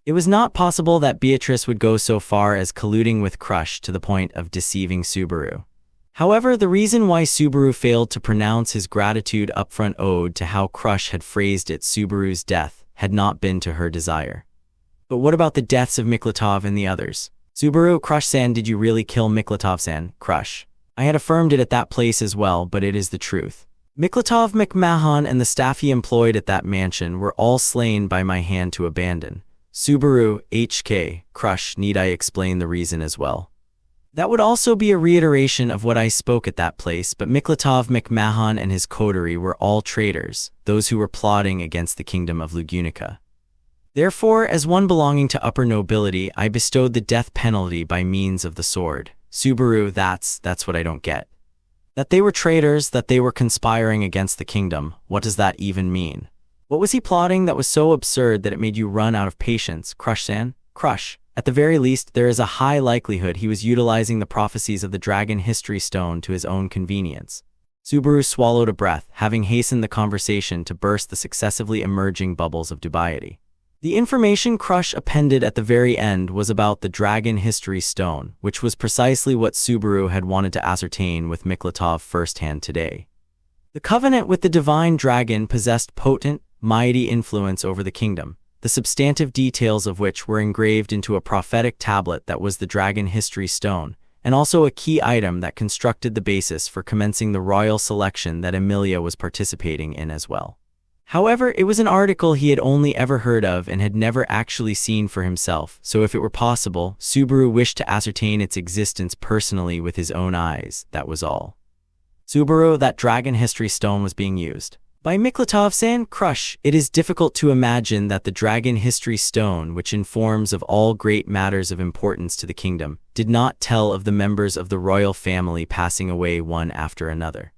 It was not possible that Beatrice would go so far as colluding with Crush to the point of deceiving Subaru. However, the reason why Subaru failed to pronounce his gratitude upfront ode to how Crush had phrased it, Subaru's death, had not been to her desire. But what about the deaths of Myklatov and the others? Subaru, Crush-san, did you really kill Myklatov-san? Crush. I had affirmed it at that place as well, but it is the truth. Myklatov McMahon and the staff he employed at that mansion were all slain by my hand to abandon. Subaru, HK, Crush, need I explain the reason as well? That would also be a reiteration of what I spoke at that place, but Myklatov McMahon and his coterie were all traitors, those who were plotting against the kingdom of Lugunica. Therefore, as one belonging to upper nobility, I bestowed the death penalty by means of the sword. Subaru, that's what I don't get. That they were traitors, that they were conspiring against the kingdom, what does that even mean? What was he plotting that was so absurd that it made you run out of patience, Crush-san? Crush. At the very least, there is a high likelihood he was utilizing the prophecies of the Dragon History Stone to his own convenience. Subaru swallowed a breath, having hastened the conversation to burst the successively emerging bubbles of dubiety. The information Crush appended at the very end was about the Dragon History Stone, which was precisely what Subaru had wanted to ascertain with Myklatov firsthand today. The covenant with the divine dragon possessed potent, mighty influence over the kingdom, the substantive details of which were engraved into a prophetic tablet that was the Dragon History Stone, and also a key item that constructed the basis for commencing the royal selection that Emilia was participating in as well. However, it was an article he had only ever heard of and had never actually seen for himself, so if it were possible, Subaru wished to ascertain its existence personally with his own eyes, that was all. Subaru, that Dragon History Stone was being used. By Myklatov-san, Crush, it is difficult to imagine that the Dragon History Stone, which informs of all great matters of importance to the kingdom, did not tell of the members of the royal family passing away one after another.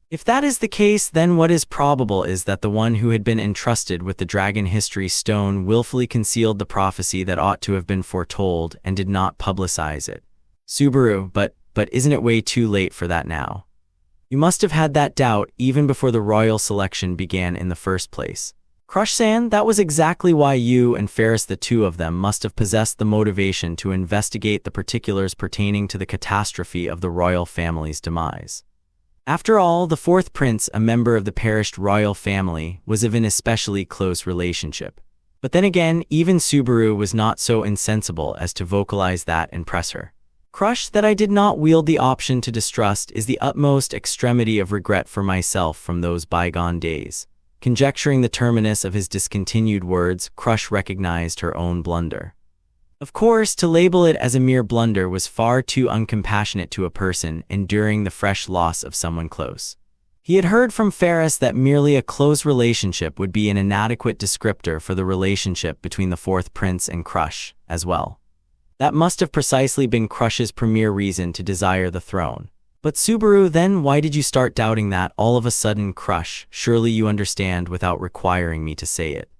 If that is the case, then what is probable is that the one who had been entrusted with the Dragon History Stone willfully concealed the prophecy that ought to have been foretold and did not publicize it. Subaru, but isn't it way too late for that now? You must have had that doubt even before the royal selection began in the first place. Crush-san, that was exactly why you and Ferris, the two of them, must have possessed the motivation to investigate the particulars pertaining to the catastrophe of the royal family's demise. After all, the fourth prince, a member of the perished royal family, was of an especially close relationship. But then again, even Subaru was not so insensible as to vocalize that and press her. Crush, that I did not wield the option to distrust is the utmost extremity of regret for myself from those bygone days. Conjecturing the terminus of his discontinued words, Crush recognized her own blunder. Of course, to label it as a mere blunder was far too uncompassionate to a person enduring the fresh loss of someone close. He had heard from Ferris that merely a close relationship would be an inadequate descriptor for the relationship between the fourth prince and Crush, as well. That must have precisely been Crush's premier reason to desire the throne. But Subaru, then why did you start doubting that all of a sudden, Crush? Surely you understand without requiring me to say it.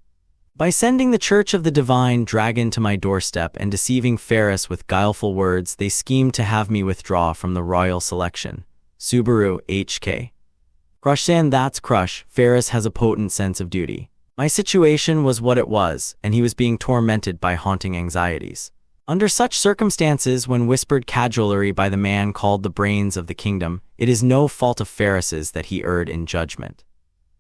By sending the Church of the Divine Dragon to my doorstep and deceiving Ferris with guileful words, they schemed to have me withdraw from the royal selection. Subaru, HK. Crush-san, that's Crush. Ferris has a potent sense of duty. My situation was what it was, and he was being tormented by haunting anxieties. Under such circumstances, when whispered cajolery by the man called the brains of the kingdom, it is no fault of Ferris's that he erred in judgment.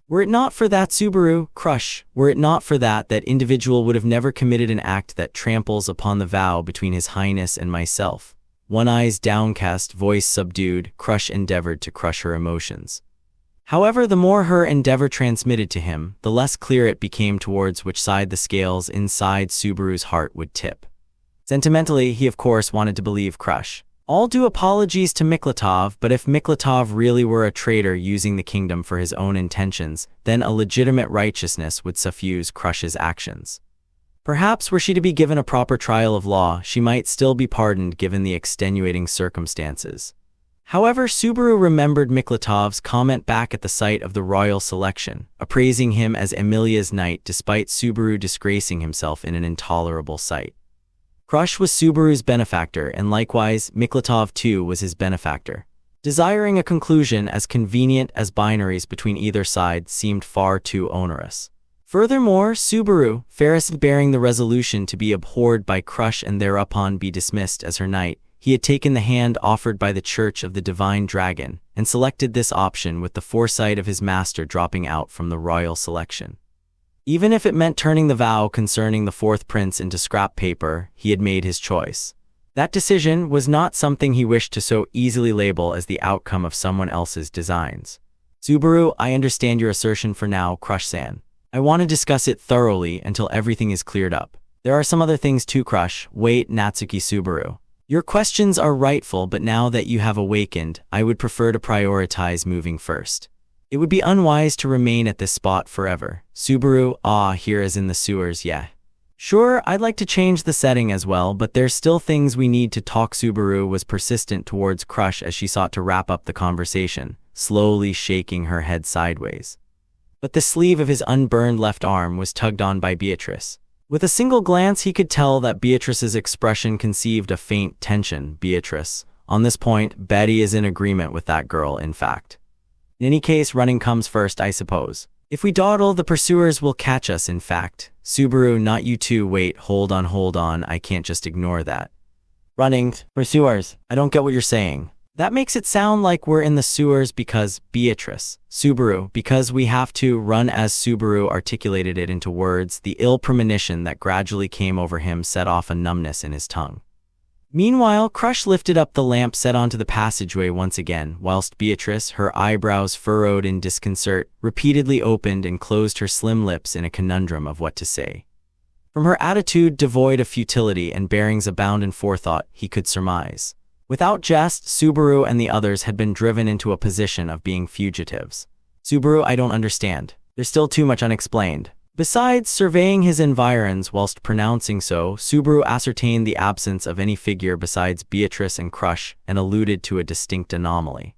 Were it not for that, Subaru, Crush, were it not for that individual would have never committed an act that tramples upon the vow between His Highness and myself. One eyes downcast, voice subdued, Crush endeavored to crush her emotions. However, the more her endeavor transmitted to him, the less clear it became towards which side the scales inside Subaru's heart would tip. Sentimentally, he of course wanted to believe Crush. All due apologies to Miklatov, but if Miklatov really were a traitor using the kingdom for his own intentions, then a legitimate righteousness would suffuse Crush's actions. Perhaps were she to be given a proper trial of law, she might still be pardoned given the extenuating circumstances. However, Subaru remembered Miklatov's comment back at the site of the royal selection, appraising him as Emilia's knight despite Subaru disgracing himself in an intolerable sight. Crush was Subaru's benefactor, and likewise, Miklatov too was his benefactor. Desiring a conclusion as convenient as binaries between either side seemed far too onerous. Furthermore, Subaru, Ferris bearing the resolution to be abhorred by Crush and thereupon be dismissed as her knight, he had taken the hand offered by the Church of the Divine Dragon, and selected this option with the foresight of his master dropping out from the royal selection. Even if it meant turning the vow concerning the fourth prince into scrap paper, he had made his choice. That decision was not something he wished to so easily label as the outcome of someone else's designs. Subaru, I understand your assertion for now, Crush-san. I want to discuss it thoroughly until everything is cleared up. There are some other things too, Crush. Wait, Natsuki Subaru. Your questions are rightful, but now that you have awakened, I would prefer to prioritize moving first. It would be unwise to remain at this spot forever. Subaru, here as in the sewers, yeah. Sure, I'd like to change the setting as well, but there's still things we need to talk. Subaru was persistent towards Crush as she sought to wrap up the conversation, slowly shaking her head sideways. But the sleeve of his unburned left arm was tugged on by Beatrice. With a single glance he could tell that Beatrice's expression conceived a faint tension. Beatrice. On this point, Betty is in agreement with that girl, in fact. In any case, running comes first, I suppose. If we dawdle, the pursuers will catch us, in fact. Subaru, not you too. Wait, hold on, I can't just ignore that. Running, pursuers, I don't get what you're saying. That makes it sound like we're in the sewers because Beatrice. Subaru, because we have to run. As Subaru articulated it into words, the ill premonition that gradually came over him set off a numbness in his tongue. Meanwhile, Crush lifted up the lamp set onto the passageway once again, whilst Beatrice, her eyebrows furrowed in disconcert, repeatedly opened and closed her slim lips in a conundrum of what to say. From her attitude devoid of futility and bearings abound in forethought, he could surmise. Without jest, Subaru and the others had been driven into a position of being fugitives. Subaru, I don't understand. There's still too much unexplained. Besides surveying his environs whilst pronouncing so, Subaru ascertained the absence of any figure besides Beatrice and Crush and alluded to a distinct anomaly.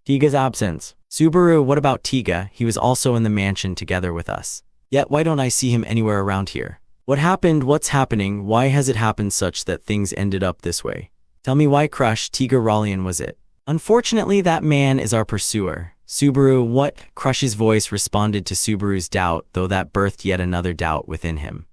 Tiga's absence. Subaru, what about Tiga? He was also in the mansion together with us. Yet why don't I see him anywhere around here? What happened? What's happening? Why has it happened such that things ended up this way? Tell me why, Crush. Tiga Rallian was it? Unfortunately, that man is our pursuer. Subaru, what? Crush's voice responded to Subaru's doubt, though that birthed yet another doubt within him.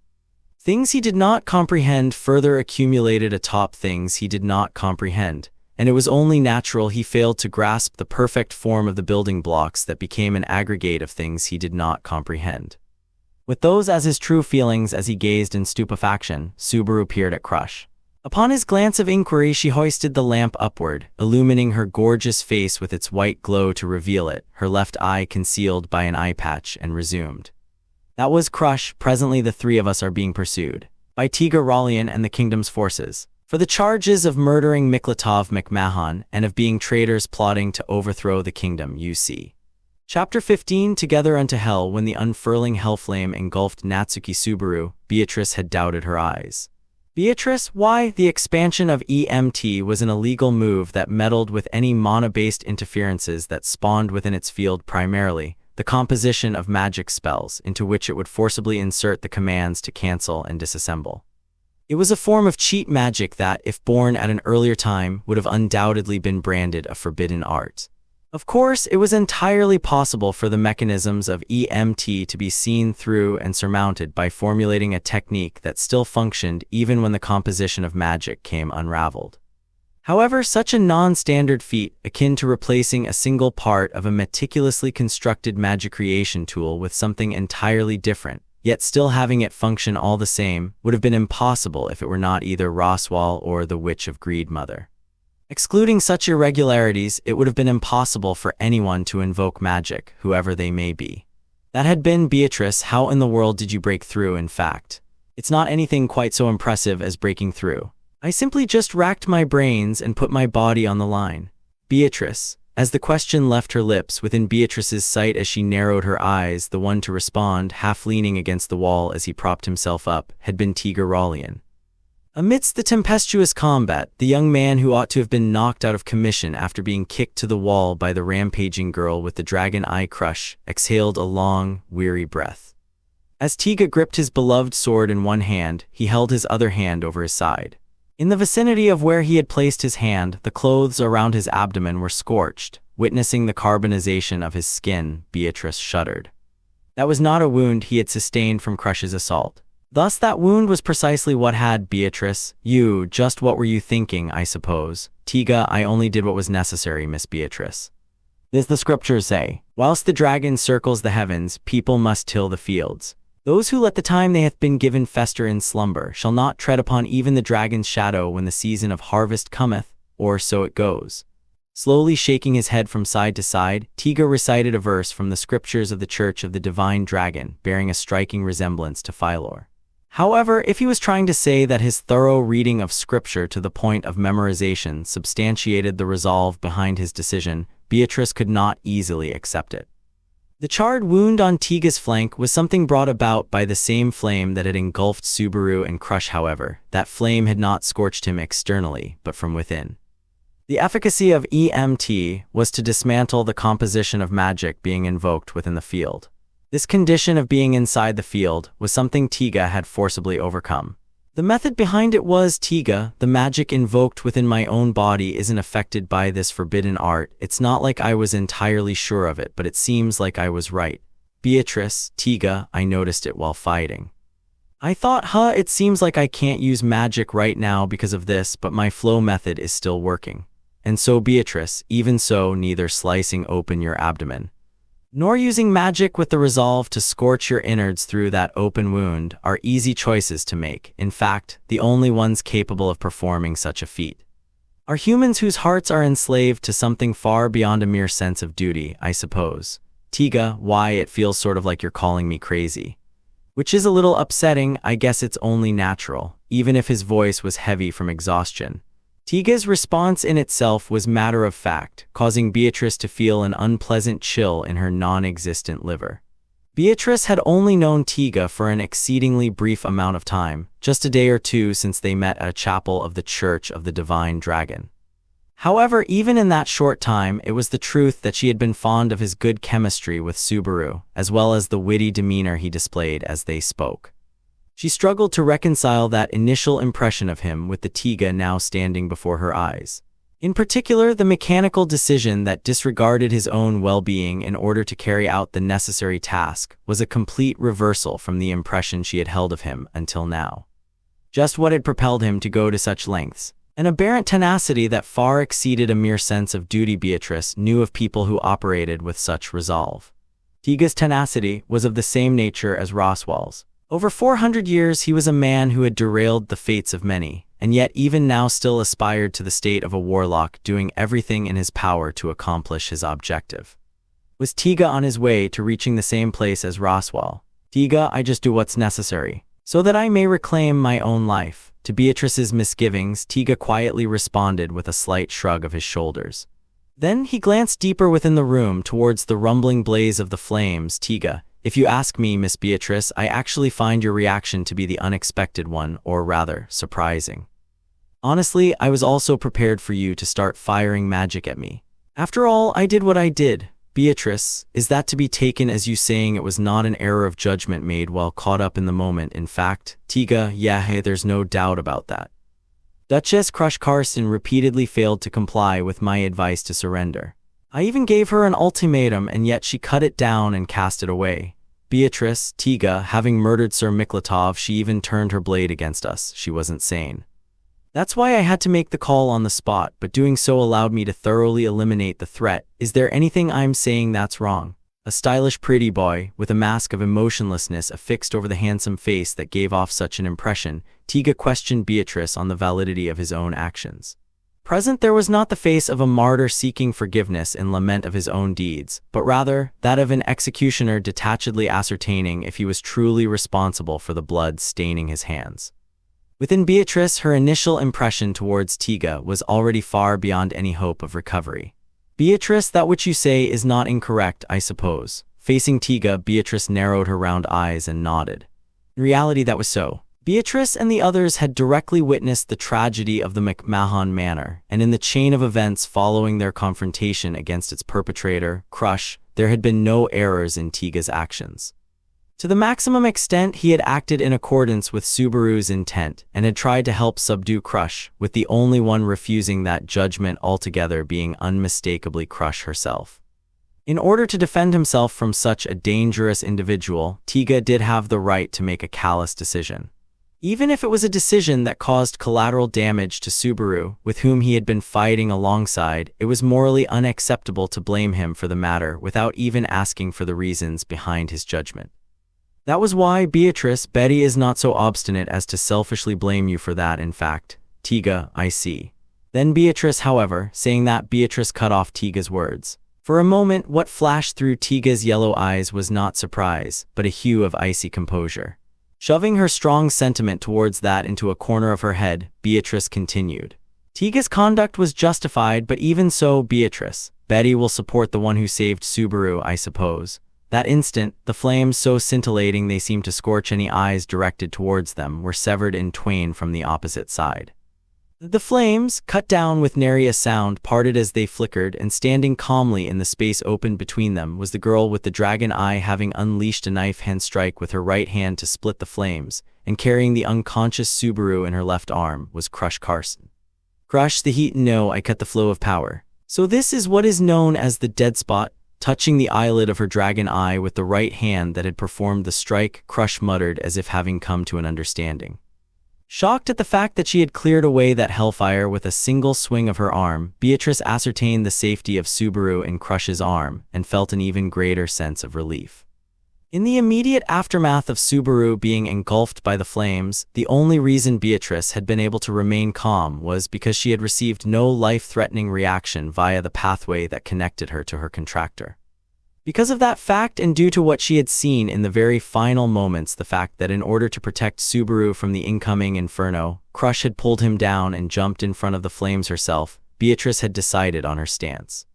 Things he did not comprehend further accumulated atop things he did not comprehend, and it was only natural he failed to grasp the perfect form of the building blocks that became an aggregate of things he did not comprehend. With those as his true feelings as he gazed in stupefaction, Subaru peered at Crush. Upon his glance of inquiry, she hoisted the lamp upward, illumining her gorgeous face with its white glow to reveal it, her left eye concealed by an eye patch, and resumed. That was Crush. Presently the three of us are being pursued by Tiga Rolian and the kingdom's forces for the charges of murdering Miklatov McMahon and of being traitors plotting to overthrow the kingdom, UC. Chapter 15. Together unto hell. When the unfurling hellflame engulfed Natsuki Subaru, Beatrice had doubted her eyes. Beatrice, why? The expansion of EMT was an illegal move that meddled with any mana-based interferences that spawned within its field, primarily the composition of magic spells, into which it would forcibly insert the commands to cancel and disassemble. It was a form of cheat magic that, if born at an earlier time, would have undoubtedly been branded a forbidden art. Of course, it was entirely possible for the mechanisms of EMT to be seen through and surmounted by formulating a technique that still functioned even when the composition of magic came unraveled. However, such a non-standard feat, akin to replacing a single part of a meticulously constructed magic creation tool with something entirely different, yet still having it function all the same, would have been impossible if it were not either Roswell or the Witch of Greed Mother. Excluding such irregularities, it would have been impossible for anyone to invoke magic, whoever they may be. That had been Beatrice. How in the world did you break through, in fact? It's not anything quite so impressive as breaking through. I simply just racked my brains and put my body on the line. Beatrice. As the question left her lips, within Beatrice's sight as she narrowed her eyes, the one to respond, half leaning against the wall as he propped himself up, had been Tiga Rolian. Amidst the tempestuous combat, the young man who ought to have been knocked out of commission after being kicked to the wall by the rampaging girl with the dragon eye, Crush, exhaled a long, weary breath. As Tiga gripped his beloved sword in one hand, he held his other hand over his side. In the vicinity of where he had placed his hand, the clothes around his abdomen were scorched. Witnessing the carbonization of his skin, Beatrice shuddered. That was not a wound he had sustained from Crush's assault. Thus that wound was precisely what had Beatrice. You, just what were you thinking, I suppose? Tiga, I only did what was necessary, Miss Beatrice. As the scriptures say, whilst the dragon circles the heavens, people must till the fields. Those who let the time they hath been given fester in slumber shall not tread upon even the dragon's shadow when the season of harvest cometh, or so it goes. Slowly shaking his head from side to side, Tiga recited a verse from the scriptures of the Church of the Divine Dragon, bearing a striking resemblance to Philor. However, if he was trying to say that his thorough reading of scripture to the point of memorization substantiated the resolve behind his decision, Beatrice could not easily accept it. The charred wound on Tiga's flank was something brought about by the same flame that had engulfed Subaru and Crush. However, that flame had not scorched him externally, but from within. The efficacy of EMT was to dismantle the composition of magic being invoked within the field. This condition of being inside the field was something Tiga had forcibly overcome. The method behind it was, Tiga, the magic invoked within my own body isn't affected by this forbidden art. It's not like I was entirely sure of it, but it seems like I was right. Beatrice, Tiga, I noticed it while fighting. I thought, it seems like I can't use magic right now because of this, but my flow method is still working. And so, Beatrice, even so, neither slicing open your abdomen, nor using magic with the resolve to scorch your innards through that open wound are easy choices to make. In fact, the only ones capable of performing such a feat are humans whose hearts are enslaved to something far beyond a mere sense of duty, I suppose. Tiga, why, it feels sort of like you're calling me crazy. Which is a little upsetting. I guess it's only natural, even if his voice was heavy from exhaustion. Tiga's response in itself was matter of fact, causing Beatrice to feel an unpleasant chill in her non-existent liver. Beatrice had only known Tiga for an exceedingly brief amount of time, just a day or two since they met at a chapel of the Church of the Divine Dragon. However, even in that short time, it was the truth that she had been fond of his good chemistry with Subaru, as well as the witty demeanor he displayed as they spoke. She struggled to reconcile that initial impression of him with the Tiga now standing before her eyes. In particular, the mechanical decision that disregarded his own well-being in order to carry out the necessary task was a complete reversal from the impression she had held of him until now. Just what had propelled him to go to such lengths? An aberrant tenacity that far exceeded a mere sense of duty. Beatrice knew of people who operated with such resolve. Tiga's tenacity was of the same nature as Roswell's. Over 400 years he was a man who had derailed the fates of many, and yet even now still aspired to the state of a warlock, doing everything in his power to accomplish his objective. Was Tiga on his way to reaching the same place as Roswell? Tiga, I just do what's necessary, so that I may reclaim my own life. To Beatrice's misgivings, Tiga quietly responded with a slight shrug of his shoulders. Then he glanced deeper within the room towards the rumbling blaze of the flames. Tiga, if you ask me, Miss Beatrice, I actually find your reaction to be the unexpected one, or rather, surprising. Honestly, I was also prepared for you to start firing magic at me. After all, I did what I did. Beatrice, is that to be taken as you saying it was not an error of judgment made while caught up in the moment? In fact, Tiga, yeah, hey, there's no doubt about that. Duchess Crush Carson repeatedly failed to comply with my advice to surrender. I even gave her an ultimatum, and yet she cut it down and cast it away. Beatrice, Tiga, having murdered Sir Miklatov, she even turned her blade against us. She wasn't sane. That's why I had to make the call on the spot, but doing so allowed me to thoroughly eliminate the threat. Is there anything I'm saying that's wrong? A stylish pretty boy, with a mask of emotionlessness affixed over the handsome face that gave off such an impression, Tiga questioned Beatrice on the validity of his own actions. Present there was not the face of a martyr seeking forgiveness in lament of his own deeds, but rather that of an executioner detachedly ascertaining if he was truly responsible for the blood staining his hands. Within Beatrice, her initial impression towards Tiga was already far beyond any hope of recovery. Beatrice, that which you say is not incorrect, I suppose. Facing Tiga, Beatrice narrowed her round eyes and nodded. In reality, that was so. Beatrice and the others had directly witnessed the tragedy of the McMahon Manor, and in the chain of events following their confrontation against its perpetrator, Crush, there had been no errors in Tiga's actions. To the maximum extent, he had acted in accordance with Subaru's intent and had tried to help subdue Crush, with the only one refusing that judgment altogether being unmistakably Crush herself. In order to defend himself from such a dangerous individual, Tiga did have the right to make a callous decision. Even if it was a decision that caused collateral damage to Subaru, with whom he had been fighting alongside, it was morally unacceptable to blame him for the matter without even asking for the reasons behind his judgment. That was why, Beatrice, Betty is not so obstinate as to selfishly blame you for that, in fact. Tiga, I see. Then Beatrice, however, saying that, Beatrice cut off Tiga's words. For a moment, what flashed through Tiga's yellow eyes was not surprise, but a hue of icy composure. Shoving her strong sentiment towards that into a corner of her head, Beatrice continued. Tiga's conduct was justified, but even so, Beatrice, Betty will support the one who saved Subaru, I suppose. That instant, the flames so scintillating they seemed to scorch any eyes directed towards them were severed in twain from the opposite side. The flames, cut down with nary a sound, parted as they flickered, and standing calmly in the space opened between them was the girl with the dragon eye, having unleashed a knife hand strike with her right hand to split the flames, and carrying the unconscious Subaru in her left arm, was Crush Carson. Crush the heat, no, I cut the flow of power. So this is what is known as the dead spot. Touching the eyelid of her dragon eye with the right hand that had performed the strike, Crush muttered as if having come to an understanding. Shocked at the fact that she had cleared away that hellfire with a single swing of her arm, Beatrice ascertained the safety of Subaru in Crush's arm and felt an even greater sense of relief. In the immediate aftermath of Subaru being engulfed by the flames, the only reason Beatrice had been able to remain calm was because she had received no life-threatening reaction via the pathway that connected her to her contractor. Because of that fact, and due to what she had seen in the very final moments, the fact that in order to protect Subaru from the incoming inferno, Crush had pulled him down and jumped in front of the flames herself, Beatrice had decided on her stance.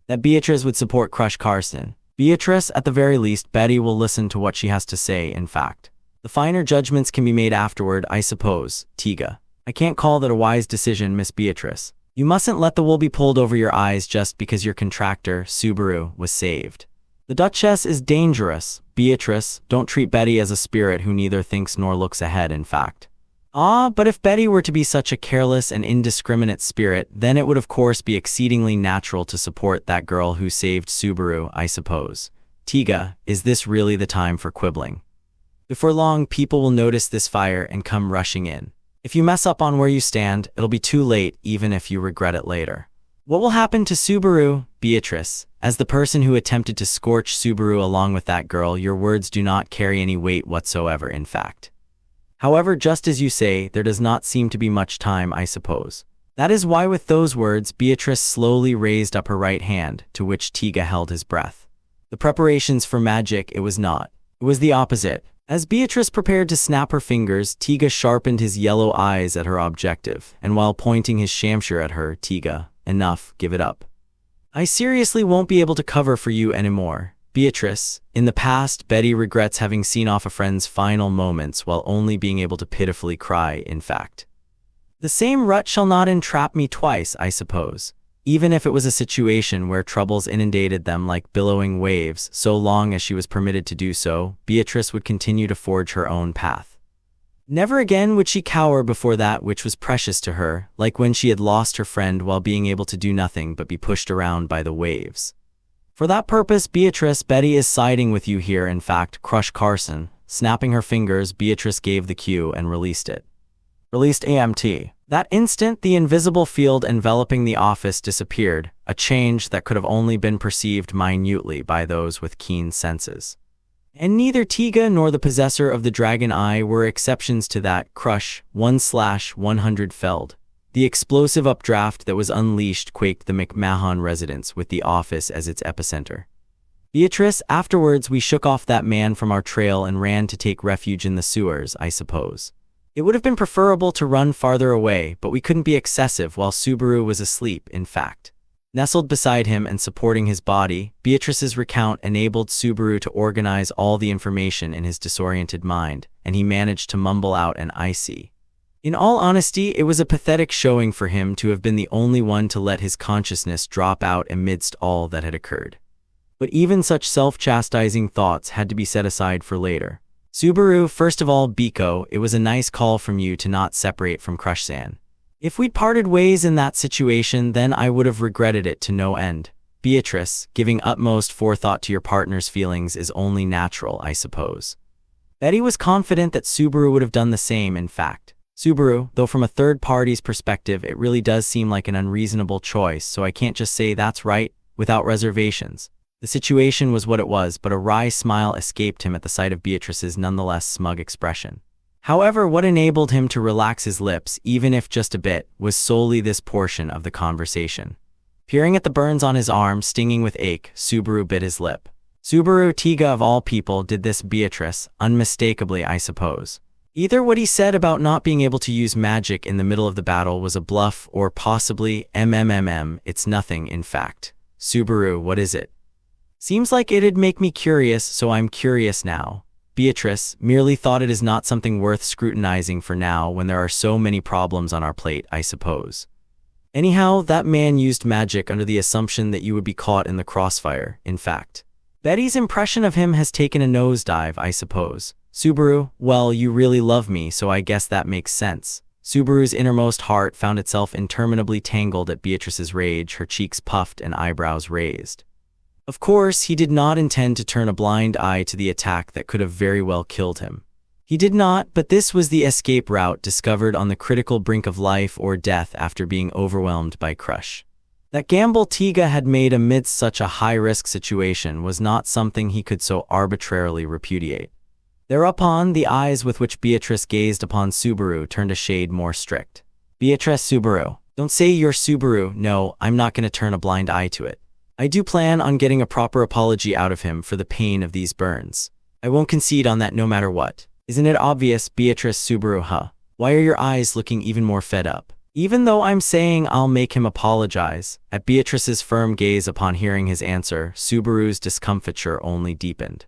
That Beatrice would support Crush Carson. Beatrice, at the very least, Betty will listen to what she has to say, in fact. The finer judgments can be made afterward, I suppose. Tiga, I can't call that a wise decision, Miss Beatrice. You mustn't let the wool be pulled over your eyes just because your contractor, Subaru, was saved. The Duchess is dangerous. Beatrice, don't treat Betty as a spirit who neither thinks nor looks ahead, in fact. But if Betty were to be such a careless and indiscriminate spirit, then it would of course be exceedingly natural to support that girl who saved Subaru, I suppose. Tiga, is this really the time for quibbling? Before long, people will notice this fire and come rushing in. If you mess up on where you stand, it'll be too late even if you regret it later. What will happen to Subaru, Beatrice? As the person who attempted to scorch Subaru along with that girl, your words do not carry any weight whatsoever, in fact. However, just as you say, there does not seem to be much time, I suppose. That is why with those words, Beatrice slowly raised up her right hand, to which Tiga held his breath. The preparations for magic, it was not. It was the opposite. As Beatrice prepared to snap her fingers, Tiga sharpened his yellow eyes at her objective, and while pointing his shamshir at her, Tiga, enough, give it up. I seriously won't be able to cover for you anymore. Beatrice, in the past, Betty regrets having seen off a friend's final moments while only being able to pitifully cry, in fact. The same rut shall not entrap me twice, I suppose. Even if it was a situation where troubles inundated them like billowing waves, so long as she was permitted to do so, Beatrice would continue to forge her own path. Never again would she cower before that which was precious to her, like when she had lost her friend while being able to do nothing but be pushed around by the waves. For that purpose, Beatrice, Betty is siding with you here, in fact, Crush Carson. Snapping her fingers, Beatrice gave the cue and released it. Released AMT. That instant, the invisible field enveloping the office disappeared, a change that could have only been perceived minutely by those with keen senses. And neither Tiga nor the possessor of the dragon eye were exceptions to that. Crush 1/100 felled. The explosive updraft that was unleashed quaked the McMahon residence with the office as its epicenter. Beatrice, afterwards we shook off that man from our trail and ran to take refuge in the sewers, I suppose. It would have been preferable to run farther away, but we couldn't be excessive while Subaru was asleep, in fact. Nestled beside him and supporting his body, Beatrice's recount enabled Subaru to organize all the information in his disoriented mind, and he managed to mumble out an "I see." In all honesty, it was a pathetic showing for him to have been the only one to let his consciousness drop out amidst all that had occurred. But even such self-chastising thoughts had to be set aside for later. Subaru, first of all, Biko, it was a nice call from you to not separate from Crush-san. If we'd parted ways in that situation, then I would have regretted it to no end. Beatrice, giving utmost forethought to your partner's feelings is only natural, I suppose. Betty was confident that Subaru would have done the same, in fact. Subaru, though from a third party's perspective, it really does seem like an unreasonable choice, so I can't just say that's right, without reservations. The situation was what it was, but a wry smile escaped him at the sight of Beatrice's nonetheless smug expression. However, what enabled him to relax his lips, even if just a bit, was solely this portion of the conversation. Peering at the burns on his arm, stinging with ache, Subaru bit his lip. Subaru, Tiga of all people did this, Beatrice, unmistakably, I suppose. Either what he said about not being able to use magic in the middle of the battle was a bluff, or possibly, it's nothing, in fact. Subaru, what is it? Seems like it'd make me curious, so I'm curious now. Beatrice, merely thought it is not something worth scrutinizing for now when there are so many problems on our plate, I suppose. Anyhow, that man used magic under the assumption that you would be caught in the crossfire, in fact. Betty's impression of him has taken a nosedive, I suppose. Subaru, well, you really love me, so I guess that makes sense. Subaru's innermost heart found itself interminably tangled at Beatrice's rage, her cheeks puffed and eyebrows raised. Of course, he did not intend to turn a blind eye to the attack that could have very well killed him. He did not, but this was the escape route discovered on the critical brink of life or death after being overwhelmed by Crush. That gamble Tiga had made amidst such a high-risk situation was not something he could so arbitrarily repudiate. Thereupon, the eyes with which Beatrice gazed upon Subaru turned a shade more strict. Beatrice, Subaru. Don't say you're Subaru. No, I'm not going to turn a blind eye to it. I do plan on getting a proper apology out of him for the pain of these burns. I won't concede on that no matter what. Isn't it obvious, Beatrice, Subaru, huh? Why are your eyes looking even more fed up? Even though I'm saying I'll make him apologize, at Beatrice's firm gaze upon hearing his answer, Subaru's discomfiture only deepened.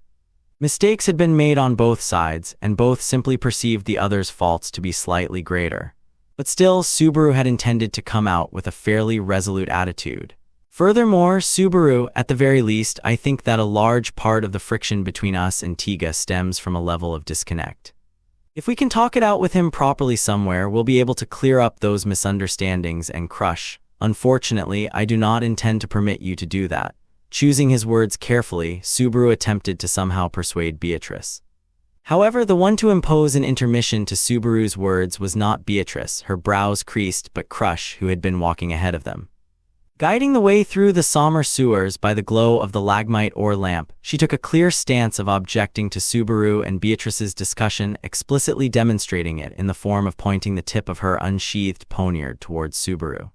Mistakes had been made on both sides, and both simply perceived the other's faults to be slightly greater. But still, Subaru had intended to come out with a fairly resolute attitude. Furthermore, Subaru, at the very least, I think that a large part of the friction between us and Tiga stems from a level of disconnect. If we can talk it out with him properly somewhere, we'll be able to clear up those misunderstandings and Crush. Unfortunately, I do not intend to permit you to do that. Choosing his words carefully, Subaru attempted to somehow persuade Beatrice. However, the one to impose an intermission to Subaru's words was not Beatrice, her brows creased, but Crush, who had been walking ahead of them. Guiding the way through the somber sewers by the glow of the lagmite ore lamp, she took a clear stance of objecting to Subaru and Beatrice's discussion, explicitly demonstrating it in the form of pointing the tip of her unsheathed poniard towards Subaru.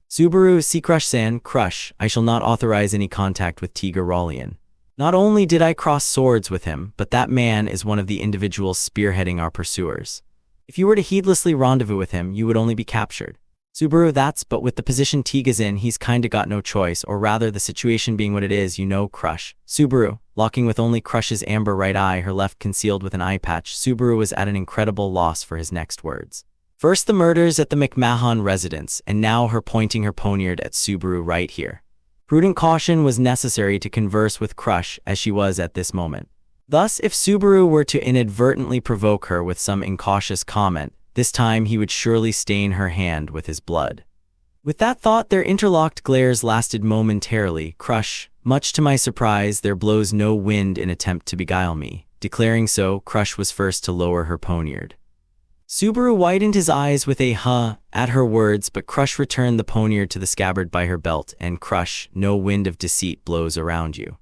Subaru, see Crush-san, Crush, I shall not authorize any contact with Tiger Rollian. Not only did I cross swords with him, but that man is one of the individuals spearheading our pursuers. If you were to heedlessly rendezvous with him, you would only be captured. Subaru, but with the position Tiga's in, he's kinda got no choice, or rather the situation being what it is, you know, Crush. Subaru, locking with only Crush's amber right eye, her left concealed with an eye patch, Subaru was at an incredible loss for his next words. First the murders at the McMahon residence, and now her pointing her poniard at Subaru right here. Prudent caution was necessary to converse with Crush as she was at this moment. Thus, if Subaru were to inadvertently provoke her with some incautious comment, this time he would surely stain her hand with his blood. With that thought, their interlocked glares lasted momentarily. Crush, much to my surprise, there blows no wind in attempt to beguile me. Declaring so, Crush was first to lower her poniard. Subaru widened his eyes with a huh at her words, but Crush returned the poniard to the scabbard by her belt, and Crush, no wind of deceit blows around you.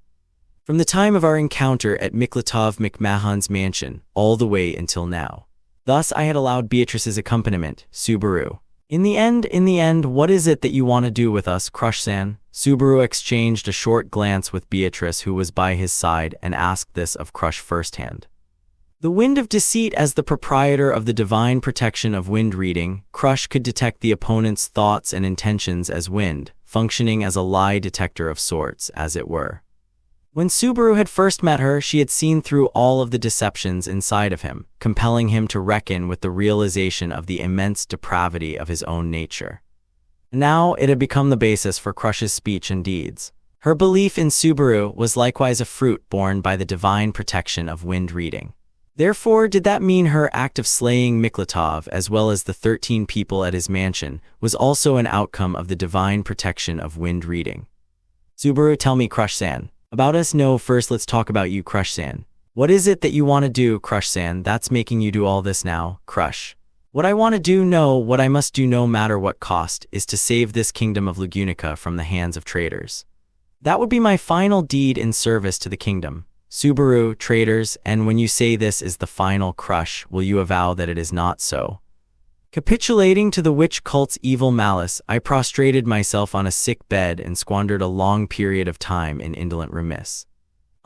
From the time of our encounter at Miklatov McMahon's mansion, all the way until now. Thus I had allowed Beatrice's accompaniment, Subaru. In the end, what is it that you want to do with us, Crush-san? Subaru exchanged a short glance with Beatrice, who was by his side, and asked this of Crush firsthand. The wind of deceit. As the proprietor of the divine protection of wind reading, Crush could detect the opponent's thoughts and intentions as wind, functioning as a lie detector of sorts, as it were. When Subaru had first met her, she had seen through all of the deceptions inside of him, compelling him to reckon with the realization of the immense depravity of his own nature. Now it had become the basis for Crush's speech and deeds. Her belief in Subaru was likewise a fruit borne by the divine protection of wind reading. Therefore, did that mean her act of slaying Miklatov, as well as the 13 people at his mansion, was also an outcome of the divine protection of wind reading? Subaru, tell me, Crush-san. About us? No, first let's talk about you, Crush-san. What is it that you want to do, Crush-san, that's making you do all this now, Crush? What I want to do, no, what I must do no matter what cost, is to save this kingdom of Lugunica from the hands of traitors. That would be my final deed in service to the kingdom. Subaru, traitors, and when you say this is the final, Crush, will you avow that it is not so? Capitulating to the witch cult's evil malice, I prostrated myself on a sick bed and squandered a long period of time in indolent remiss.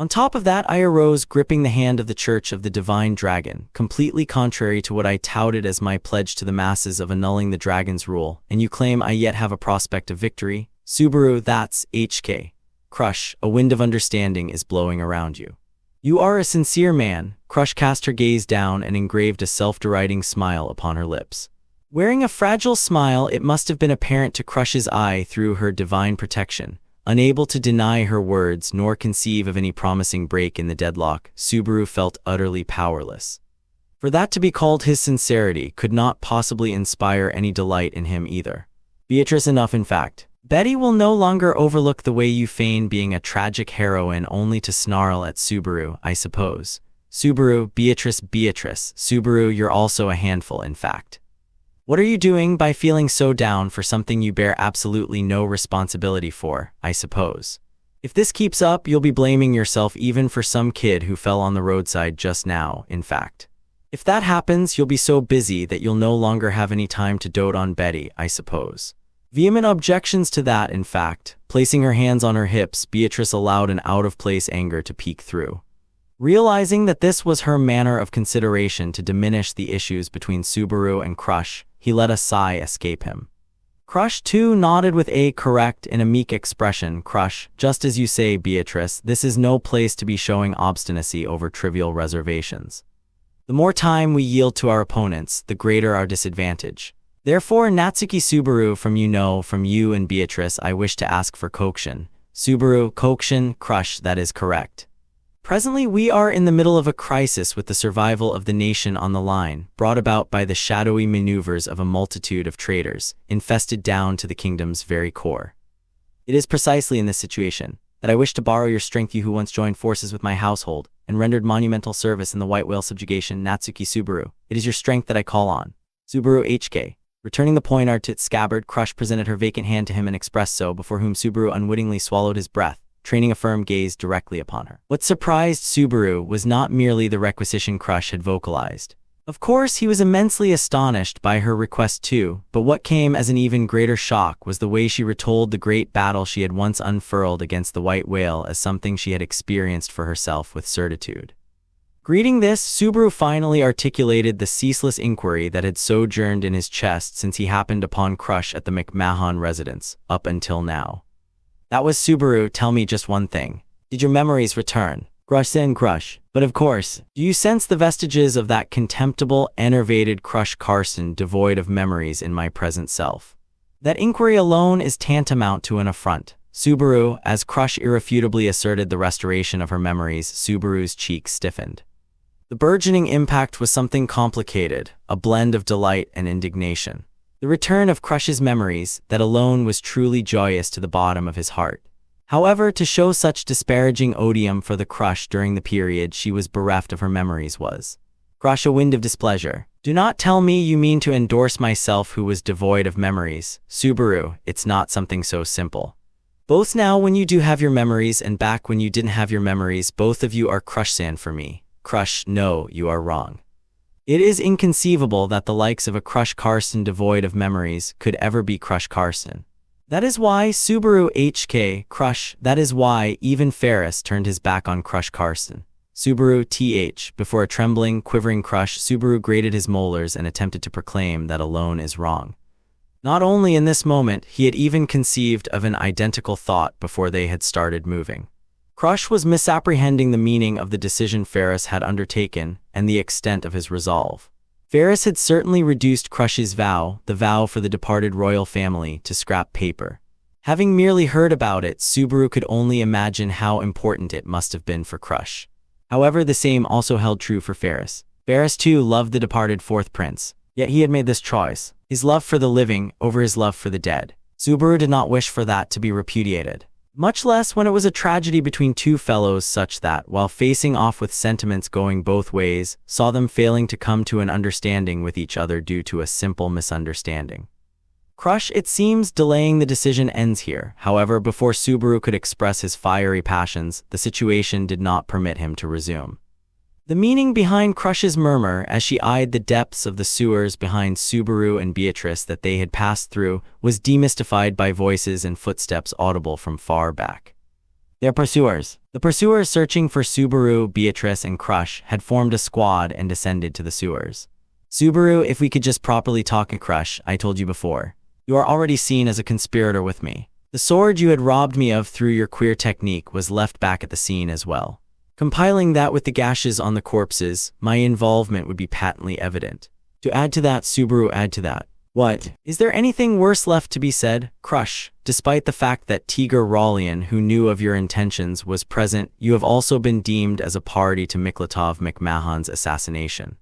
On top of that, I arose, gripping the hand of the Church of the Divine Dragon, completely contrary to what I touted as my pledge to the masses of annulling the dragon's rule, and you claim I yet have a prospect of victory? Subaru, that's HK. Crush, a wind of understanding is blowing around you. You are a sincere man. Crush cast her gaze down and engraved a self-deriding smile upon her lips. Wearing a fragile smile, it must have been apparent to Crush's eye through her divine protection. Unable to deny her words nor conceive of any promising break in the deadlock, Subaru felt utterly powerless. For that to be called his sincerity could not possibly inspire any delight in him either. Beatrice, enough in fact. Betty will no longer overlook the way you feign being a tragic heroine only to snarl at Subaru, I suppose. Subaru, Beatrice, Subaru, you're also a handful in fact. What are you doing by feeling so down for something you bear absolutely no responsibility for, I suppose? If this keeps up, you'll be blaming yourself even for some kid who fell on the roadside just now, in fact. If that happens, you'll be so busy that you'll no longer have any time to dote on Betty, I suppose. Vehement objections to that, in fact. Placing her hands on her hips, Beatrice allowed an out-of-place anger to peek through. Realizing that this was her manner of consideration to diminish the issues between Subaru and Crush, he let a sigh escape him. Crush, too, nodded with a correct and a meek expression. Crush, just as you say, Beatrice, this is no place to be showing obstinacy over trivial reservations. The more time we yield to our opponents, the greater our disadvantage. Therefore, Natsuki Subaru, from you and Beatrice, I wish to ask for Kokushin. Subaru, Kokushin, Crush, that is correct. Presently, we are in the middle of a crisis with the survival of the nation on the line, brought about by the shadowy maneuvers of a multitude of traitors, infested down to the kingdom's very core. It is precisely in this situation that I wish to borrow your strength, you who once joined forces with my household and rendered monumental service in the White Whale subjugation, Natsuki Subaru. It is your strength that I call on. Subaru HK. Returning the poignard to its scabbard, Crush presented her vacant hand to him and expressed so, before whom Subaru unwittingly swallowed his breath, training a firm gaze directly upon her. What surprised Subaru was not merely the requisition Crush had vocalized. Of course, he was immensely astonished by her request too, but what came as an even greater shock was the way she retold the great battle she had once unfurled against the White Whale as something she had experienced for herself with certitude. Greeting this, Subaru finally articulated the ceaseless inquiry that had sojourned in his chest since he happened upon Crush at the McMahon residence, up until now. That was, Subaru, tell me just one thing. Did your memories return? Crush. But of course, do you sense the vestiges of that contemptible, enervated Crush Carson devoid of memories in my present self? That inquiry alone is tantamount to an affront. Subaru, as Crush irrefutably asserted the restoration of her memories, Subaru's cheeks stiffened. The burgeoning impact was something complicated, a blend of delight and indignation. The return of Crush's memories, that alone was truly joyous to the bottom of his heart. However, to show such disparaging odium for the Crush during the period she was bereft of her memories was. Crush, a wind of displeasure. Do not tell me you mean to endorse myself who was devoid of memories. Subaru, it's not something so simple. Both now when you do have your memories and back when you didn't have your memories, both of you are Crush-san for me. Crush, no, you are wrong. It is inconceivable that the likes of a Crush Carson devoid of memories could ever be Crush Carson. That is why Subaru HK, Crush, that is why even Ferris turned his back on Crush Carson. Subaru TH, before a trembling, quivering Crush, Subaru grated his molars and attempted to proclaim that alone is wrong. Not only in this moment, he had even conceived of an identical thought before they had started moving. Crush was misapprehending the meaning of the decision Ferris had undertaken and the extent of his resolve. Ferris had certainly reduced Crush's vow, the vow for the departed royal family, to scrap paper. Having merely heard about it, Subaru could only imagine how important it must have been for Crush. However, the same also held true for Ferris. Ferris too loved the departed fourth prince, yet he had made this choice, his love for the living over his love for the dead. Subaru did not wish for that to be repudiated. Much less when it was a tragedy between two fellows such that, while facing off with sentiments going both ways, saw them failing to come to an understanding with each other due to a simple misunderstanding. Crush, it seems, delaying the decision ends here. However, before Subaru could express his fiery passions, the situation did not permit him to resume. The meaning behind Crush's murmur as she eyed the depths of the sewers behind Subaru and Beatrice that they had passed through was demystified by voices and footsteps audible from far back. Their pursuers. The pursuers searching for Subaru, Beatrice, and Crush had formed a squad and descended to the sewers. Subaru, if we could just properly talk and Crush, I told you before. You are already seen as a conspirator with me. The sword you had robbed me of through your queer technique was left back at the scene as well. Compiling that with the gashes on the corpses, my involvement would be patently evident. To add to that, Subaru, add to that. What? Is there anything worse left to be said? Crush, despite the fact that Tiger Rallian, who knew of your intentions, was present, you have also been deemed as a party to Miklatov McMahon's assassination.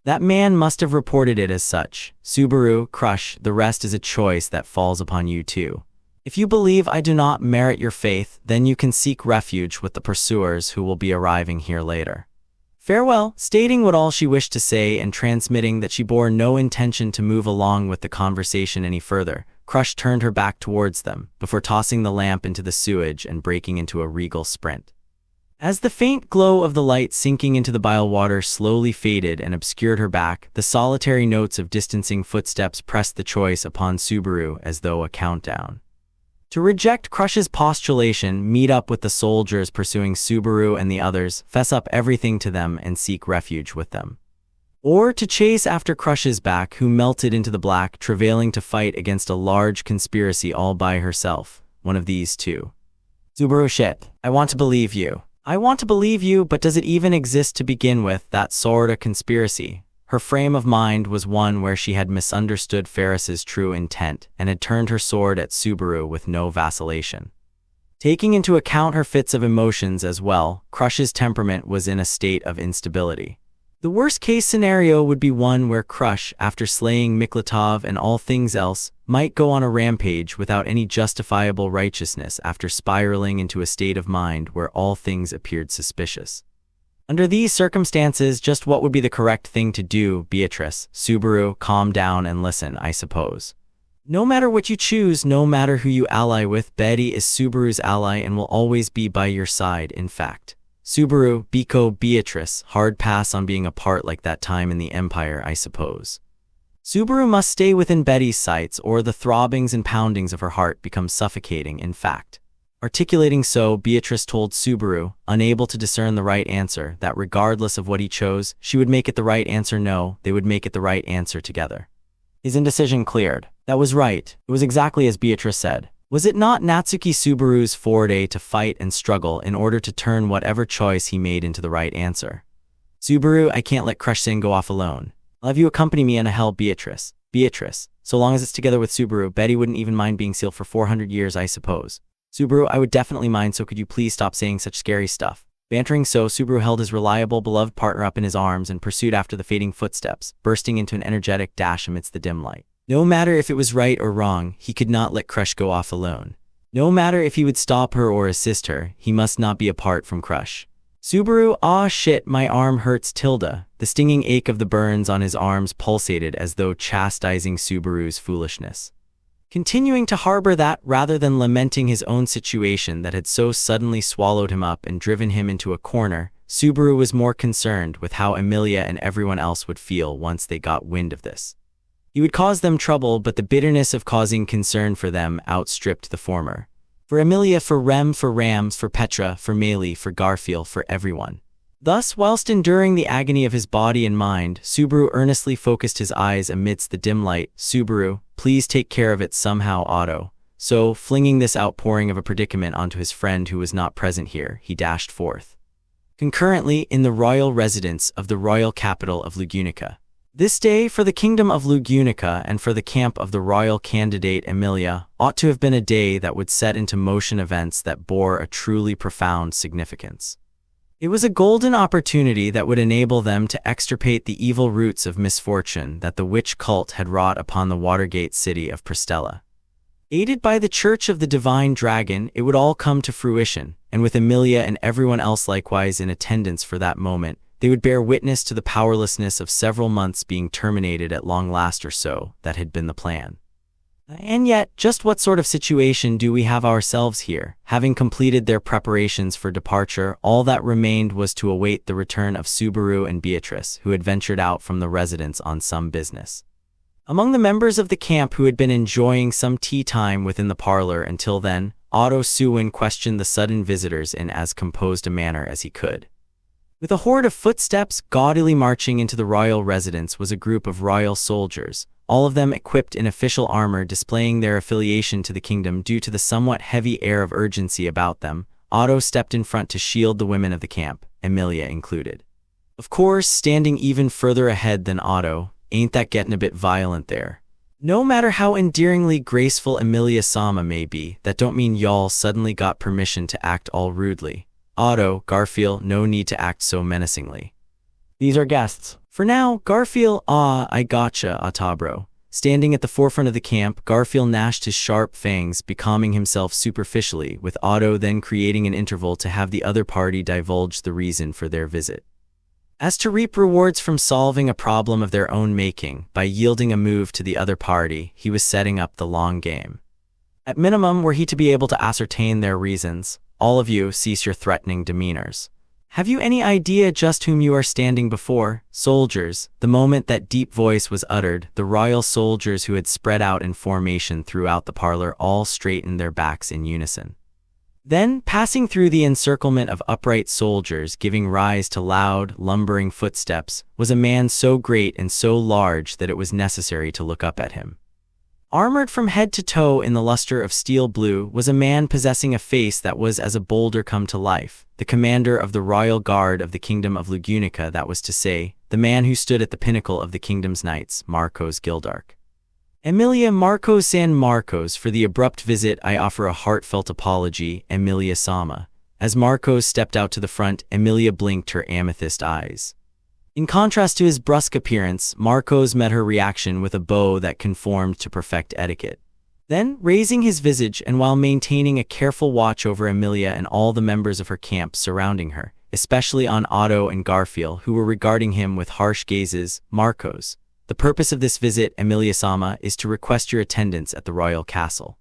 That man must have reported it as such. Subaru, Crush, the rest is a choice that falls upon you too. If you believe I do not merit your faith, then you can seek refuge with the pursuers who will be arriving here later. Farewell. Stating what all she wished to say and transmitting that she bore no intention to move along with the conversation any further, Crush turned her back towards them, before tossing the lamp into the sewage and breaking into a regal sprint. As the faint glow of the light sinking into the bile water slowly faded and obscured her back, the solitary notes of distancing footsteps pressed the choice upon Subaru as though a countdown. To reject Crush's postulation, meet up with the soldiers pursuing Subaru and the others, fess up everything to them and seek refuge with them. Or to chase after Crush's back, who melted into the black, travailing to fight against a large conspiracy all by herself. One of these two. Subaru, shit. I want to believe you. I want to believe you, but does it even exist to begin with, that sort of conspiracy? Her frame of mind was one where she had misunderstood Ferris's true intent and had turned her sword at Subaru with no vacillation. Taking into account her fits of emotions as well, Crush's temperament was in a state of instability. The worst-case scenario would be one where Krush, after slaying Miklatov and all things else, might go on a rampage without any justifiable righteousness after spiraling into a state of mind where all things appeared suspicious. Under these circumstances, just what would be the correct thing to do, Beatrice? Subaru, calm down and listen, I suppose. No matter what you choose, no matter who you ally with, Betty is Subaru's ally and will always be by your side, in fact. Subaru, Biko, Beatrice, hard pass on being apart like that time in the Empire, I suppose. Subaru must stay within Betty's sights or the throbbings and poundings of her heart become suffocating, in fact. Articulating so, Beatrice told Subaru, unable to discern the right answer, that regardless of what he chose, she would make it the right answer. No, they would make it the right answer together. His indecision cleared. That was right. It was exactly as Beatrice said. Was it not Natsuki Subaru's forte to fight and struggle in order to turn whatever choice he made into the right answer? Subaru, I can't let Krush-san go off alone. I'll have you accompany me on a hell, Beatrice. Beatrice, so long as it's together with Subaru, Betty wouldn't even mind being sealed for 400 years, I suppose. Subaru, I would definitely mind, so could you please stop saying such scary stuff? Bantering so, Subaru held his reliable, beloved partner up in his arms and pursued after the fading footsteps, bursting into an energetic dash amidst the dim light. No matter if it was right or wrong, he could not let Krush go off alone. No matter if he would stop her or assist her, he must not be apart from Krush. Subaru, ah shit, my arm hurts, Tilda. The stinging ache of the burns on his arms pulsated as though chastising Subaru's foolishness. Continuing to harbor that rather than lamenting his own situation that had so suddenly swallowed him up and driven him into a corner, Subaru was more concerned with how Emilia and everyone else would feel once they got wind of this. He would cause them trouble, but the bitterness of causing concern for them outstripped the former. For Emilia, for Rem, for Rams, for Petra, for Meili, for Garfield, for everyone. Thus, whilst enduring the agony of his body and mind, Subaru earnestly focused his eyes amidst the dim light. Subaru, please take care of it somehow, Otto. So, flinging this outpouring of a predicament onto his friend who was not present here, he dashed forth. Concurrently, in the royal residence of the royal capital of Lugunica. This day, for the kingdom of Lugunica and for the camp of the royal candidate Emilia, ought to have been a day that would set into motion events that bore a truly profound significance. It was a golden opportunity that would enable them to extirpate the evil roots of misfortune that the witch cult had wrought upon the Watergate city of Prestella. Aided by the Church of the Divine Dragon, it would all come to fruition, and with Emilia and everyone else likewise in attendance for that moment, they would bear witness to the powerlessness of several months being terminated at long last or so. That had been the plan. And yet, just what sort of situation do we have ourselves here? Having completed their preparations for departure, all that remained was to await the return of Subaru and Beatrice, who had ventured out from the residence on some business. Among the members of the camp who had been enjoying some tea time within the parlor until then, Otto Suwin questioned the sudden visitors in as composed a manner as he could. With a horde of footsteps gaudily marching into the royal residence was a group of royal soldiers, all of them equipped in official armor displaying their affiliation to the kingdom. Due to the somewhat heavy air of urgency about them, Otto stepped in front to shield the women of the camp, Emilia included. Of course, standing even further ahead than Otto, ain't that getting a bit violent there? No matter how endearingly graceful Emilia Sama may be, that don't mean y'all suddenly got permission to act all rudely. Otto, Garfield, no need to act so menacingly. These are guests. For now, Garfield, I gotcha, Otabro. Standing at the forefront of the camp, Garfield gnashed his sharp fangs, becalming himself superficially, with Otto then creating an interval to have the other party divulge the reason for their visit. As to reap rewards from solving a problem of their own making, by yielding a move to the other party, he was setting up the long game. At minimum, were he to be able to ascertain their reasons, all of you cease your threatening demeanors. Have you any idea just whom you are standing before? Soldiers. The moment that deep voice was uttered, the royal soldiers who had spread out in formation throughout the parlor all straightened their backs in unison. Then, passing through the encirclement of upright soldiers giving rise to loud, lumbering footsteps, was a man so great and so large that it was necessary to look up at him. Armored from head to toe in the luster of steel blue was a man possessing a face that was as a boulder come to life, the commander of the royal guard of the kingdom of Lugunica, that was to say, the man who stood at the pinnacle of the kingdom's knights, Marcos Gildark. Emilia Marcos San Marcos, for the abrupt visit I offer a heartfelt apology, Emilia Sama. As Marcos stepped out to the front, Emilia blinked her amethyst eyes. In contrast to his brusque appearance, Marcos met her reaction with a bow that conformed to perfect etiquette. Then, raising his visage and while maintaining a careful watch over Emilia and all the members of her camp surrounding her, especially on Otto and Garfield, who were regarding him with harsh gazes, Marcos, the purpose of this visit, Emilia-sama, is to request your attendance at the royal castle.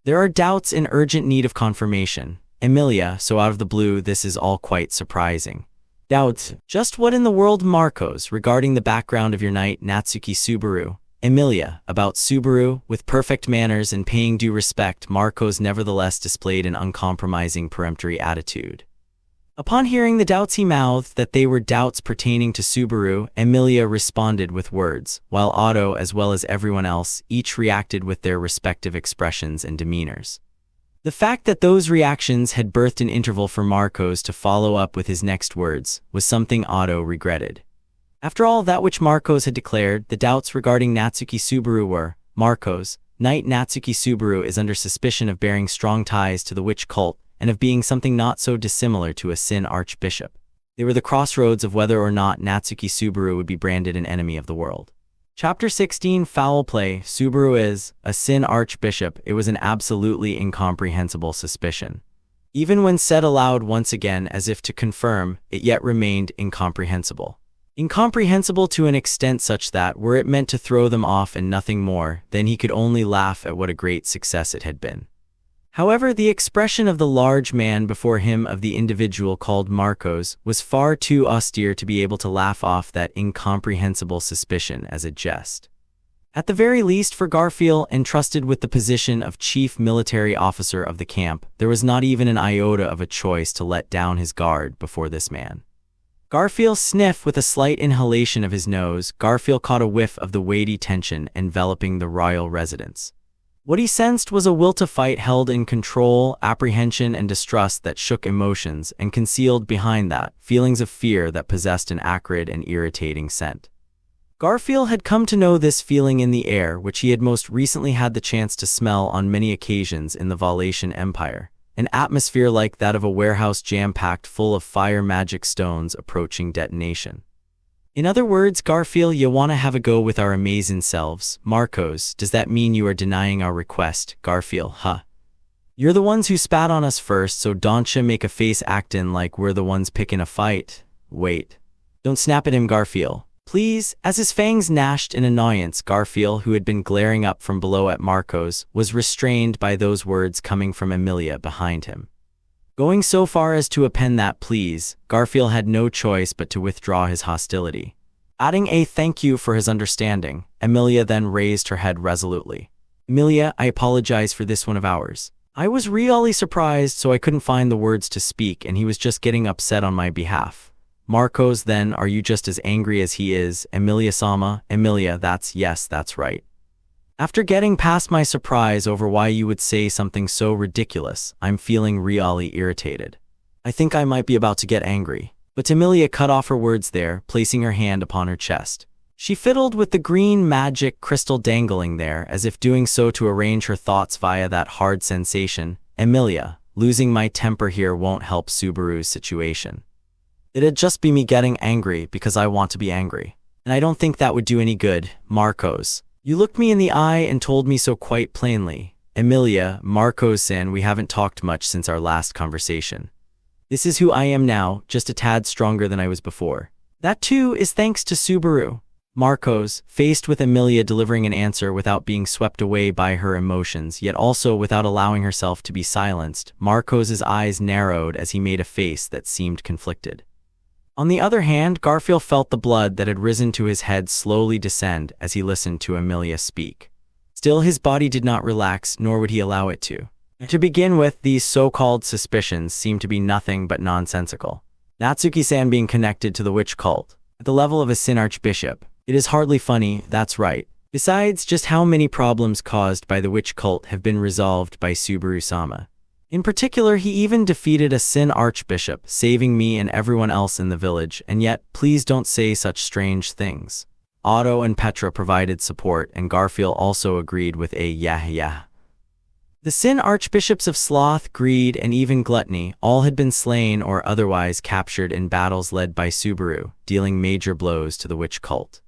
There are doubts in urgent need of confirmation. Emilia, so out of the blue, this is all quite surprising. Doubts? Just what in the world, Marcos, regarding the background of your knight, Natsuki Subaru? Emilia, about Subaru, with perfect manners and paying due respect, Marcos nevertheless displayed an uncompromising peremptory attitude. Upon hearing the doubts he mouthed that they were doubts pertaining to Subaru, Emilia responded with words, while Otto as well as everyone else each reacted with their respective expressions and demeanors. The fact that those reactions had birthed an interval for Marcos to follow up with his next words was something Otto regretted. After all that which Marcos had declared, the doubts regarding Natsuki Subaru were, Marcos, Knight Natsuki Subaru is under suspicion of bearing strong ties to the witch cult and of being something not so dissimilar to a Sin Archbishop. They were the crossroads of whether or not Natsuki Subaru would be branded an enemy of the world. Chapter 16 Foul Play. Subaru is a Sin Archbishop. It was an absolutely incomprehensible suspicion. Even when said aloud once again as if to confirm, it yet remained incomprehensible. Incomprehensible to an extent such that, were it meant to throw them off and nothing more, then he could only laugh at what a great success it had been. However, the expression of the large man before him of the individual called Marcos was far too austere to be able to laugh off that incomprehensible suspicion as a jest. At the very least for Garfield, entrusted with the position of chief military officer of the camp, there was not even an iota of a choice to let down his guard before this man. Garfield sniffed with a slight inhalation of his nose. Garfield caught a whiff of the weighty tension enveloping the royal residence. What he sensed was a will to fight held in control, apprehension and distrust that shook emotions, and concealed behind that, feelings of fear that possessed an acrid and irritating scent. Garfield had come to know this feeling in the air, which he had most recently had the chance to smell on many occasions in the Valatian Empire, an atmosphere like that of a warehouse jam-packed full of fire magic stones approaching detonation. In other words, Garfield, you wanna have a go with our amazing selves. Marcos, does that mean you are denying our request? Garfield, huh? You're the ones who spat on us first, so don't ya make a face actin' like we're the ones picking a fight. Wait. Don't snap at him, Garfield. Please. As his fangs gnashed in annoyance, Garfield, who had been glaring up from below at Marcos, was restrained by those words coming from Emilia behind him. Going so far as to append that please, Garfield had no choice but to withdraw his hostility. Adding a thank you for his understanding, Emilia then raised her head resolutely. Emilia, I apologize for this one of ours. I was really surprised, so I couldn't find the words to speak, and he was just getting upset on my behalf. Marcos, then, are you just as angry as he is? Emilia-sama, Emilia, yes, that's right. After getting past my surprise over why you would say something so ridiculous, I'm feeling really irritated. I think I might be about to get angry. But Emilia cut off her words there, placing her hand upon her chest. She fiddled with the green magic crystal dangling there, as if doing so to arrange her thoughts via that hard sensation. Emilia, losing my temper here won't help Subaru's situation. It'd just be me getting angry because I want to be angry. And I don't think that would do any good. Marcos, you looked me in the eye and told me so quite plainly. Emilia, Marcos-san, we haven't talked much since our last conversation. This is who I am now, just a tad stronger than I was before. That too is thanks to Subaru. Marcos, faced with Emilia delivering an answer without being swept away by her emotions, yet also without allowing herself to be silenced, Marcos's eyes narrowed as he made a face that seemed conflicted. On the other hand, Garfield felt the blood that had risen to his head slowly descend as he listened to Emilia speak. Still, his body did not relax, nor would he allow it to. To begin with, these so-called suspicions seemed to be nothing but nonsensical. Natsuki-san being connected to the witch cult, at the level of a Sin Archbishop. It is hardly funny, that's right. Besides, just how many problems caused by the witch cult have been resolved by Subaru-sama. In particular, he even defeated a Sin Archbishop, saving me and everyone else in the village, and yet, please don't say such strange things. Otto and Petra provided support, and Garfield also agreed with a yeah. The sin archbishops of sloth, greed, and even gluttony all had been slain or otherwise captured in battles led by Subaru, dealing major blows to the witch cult.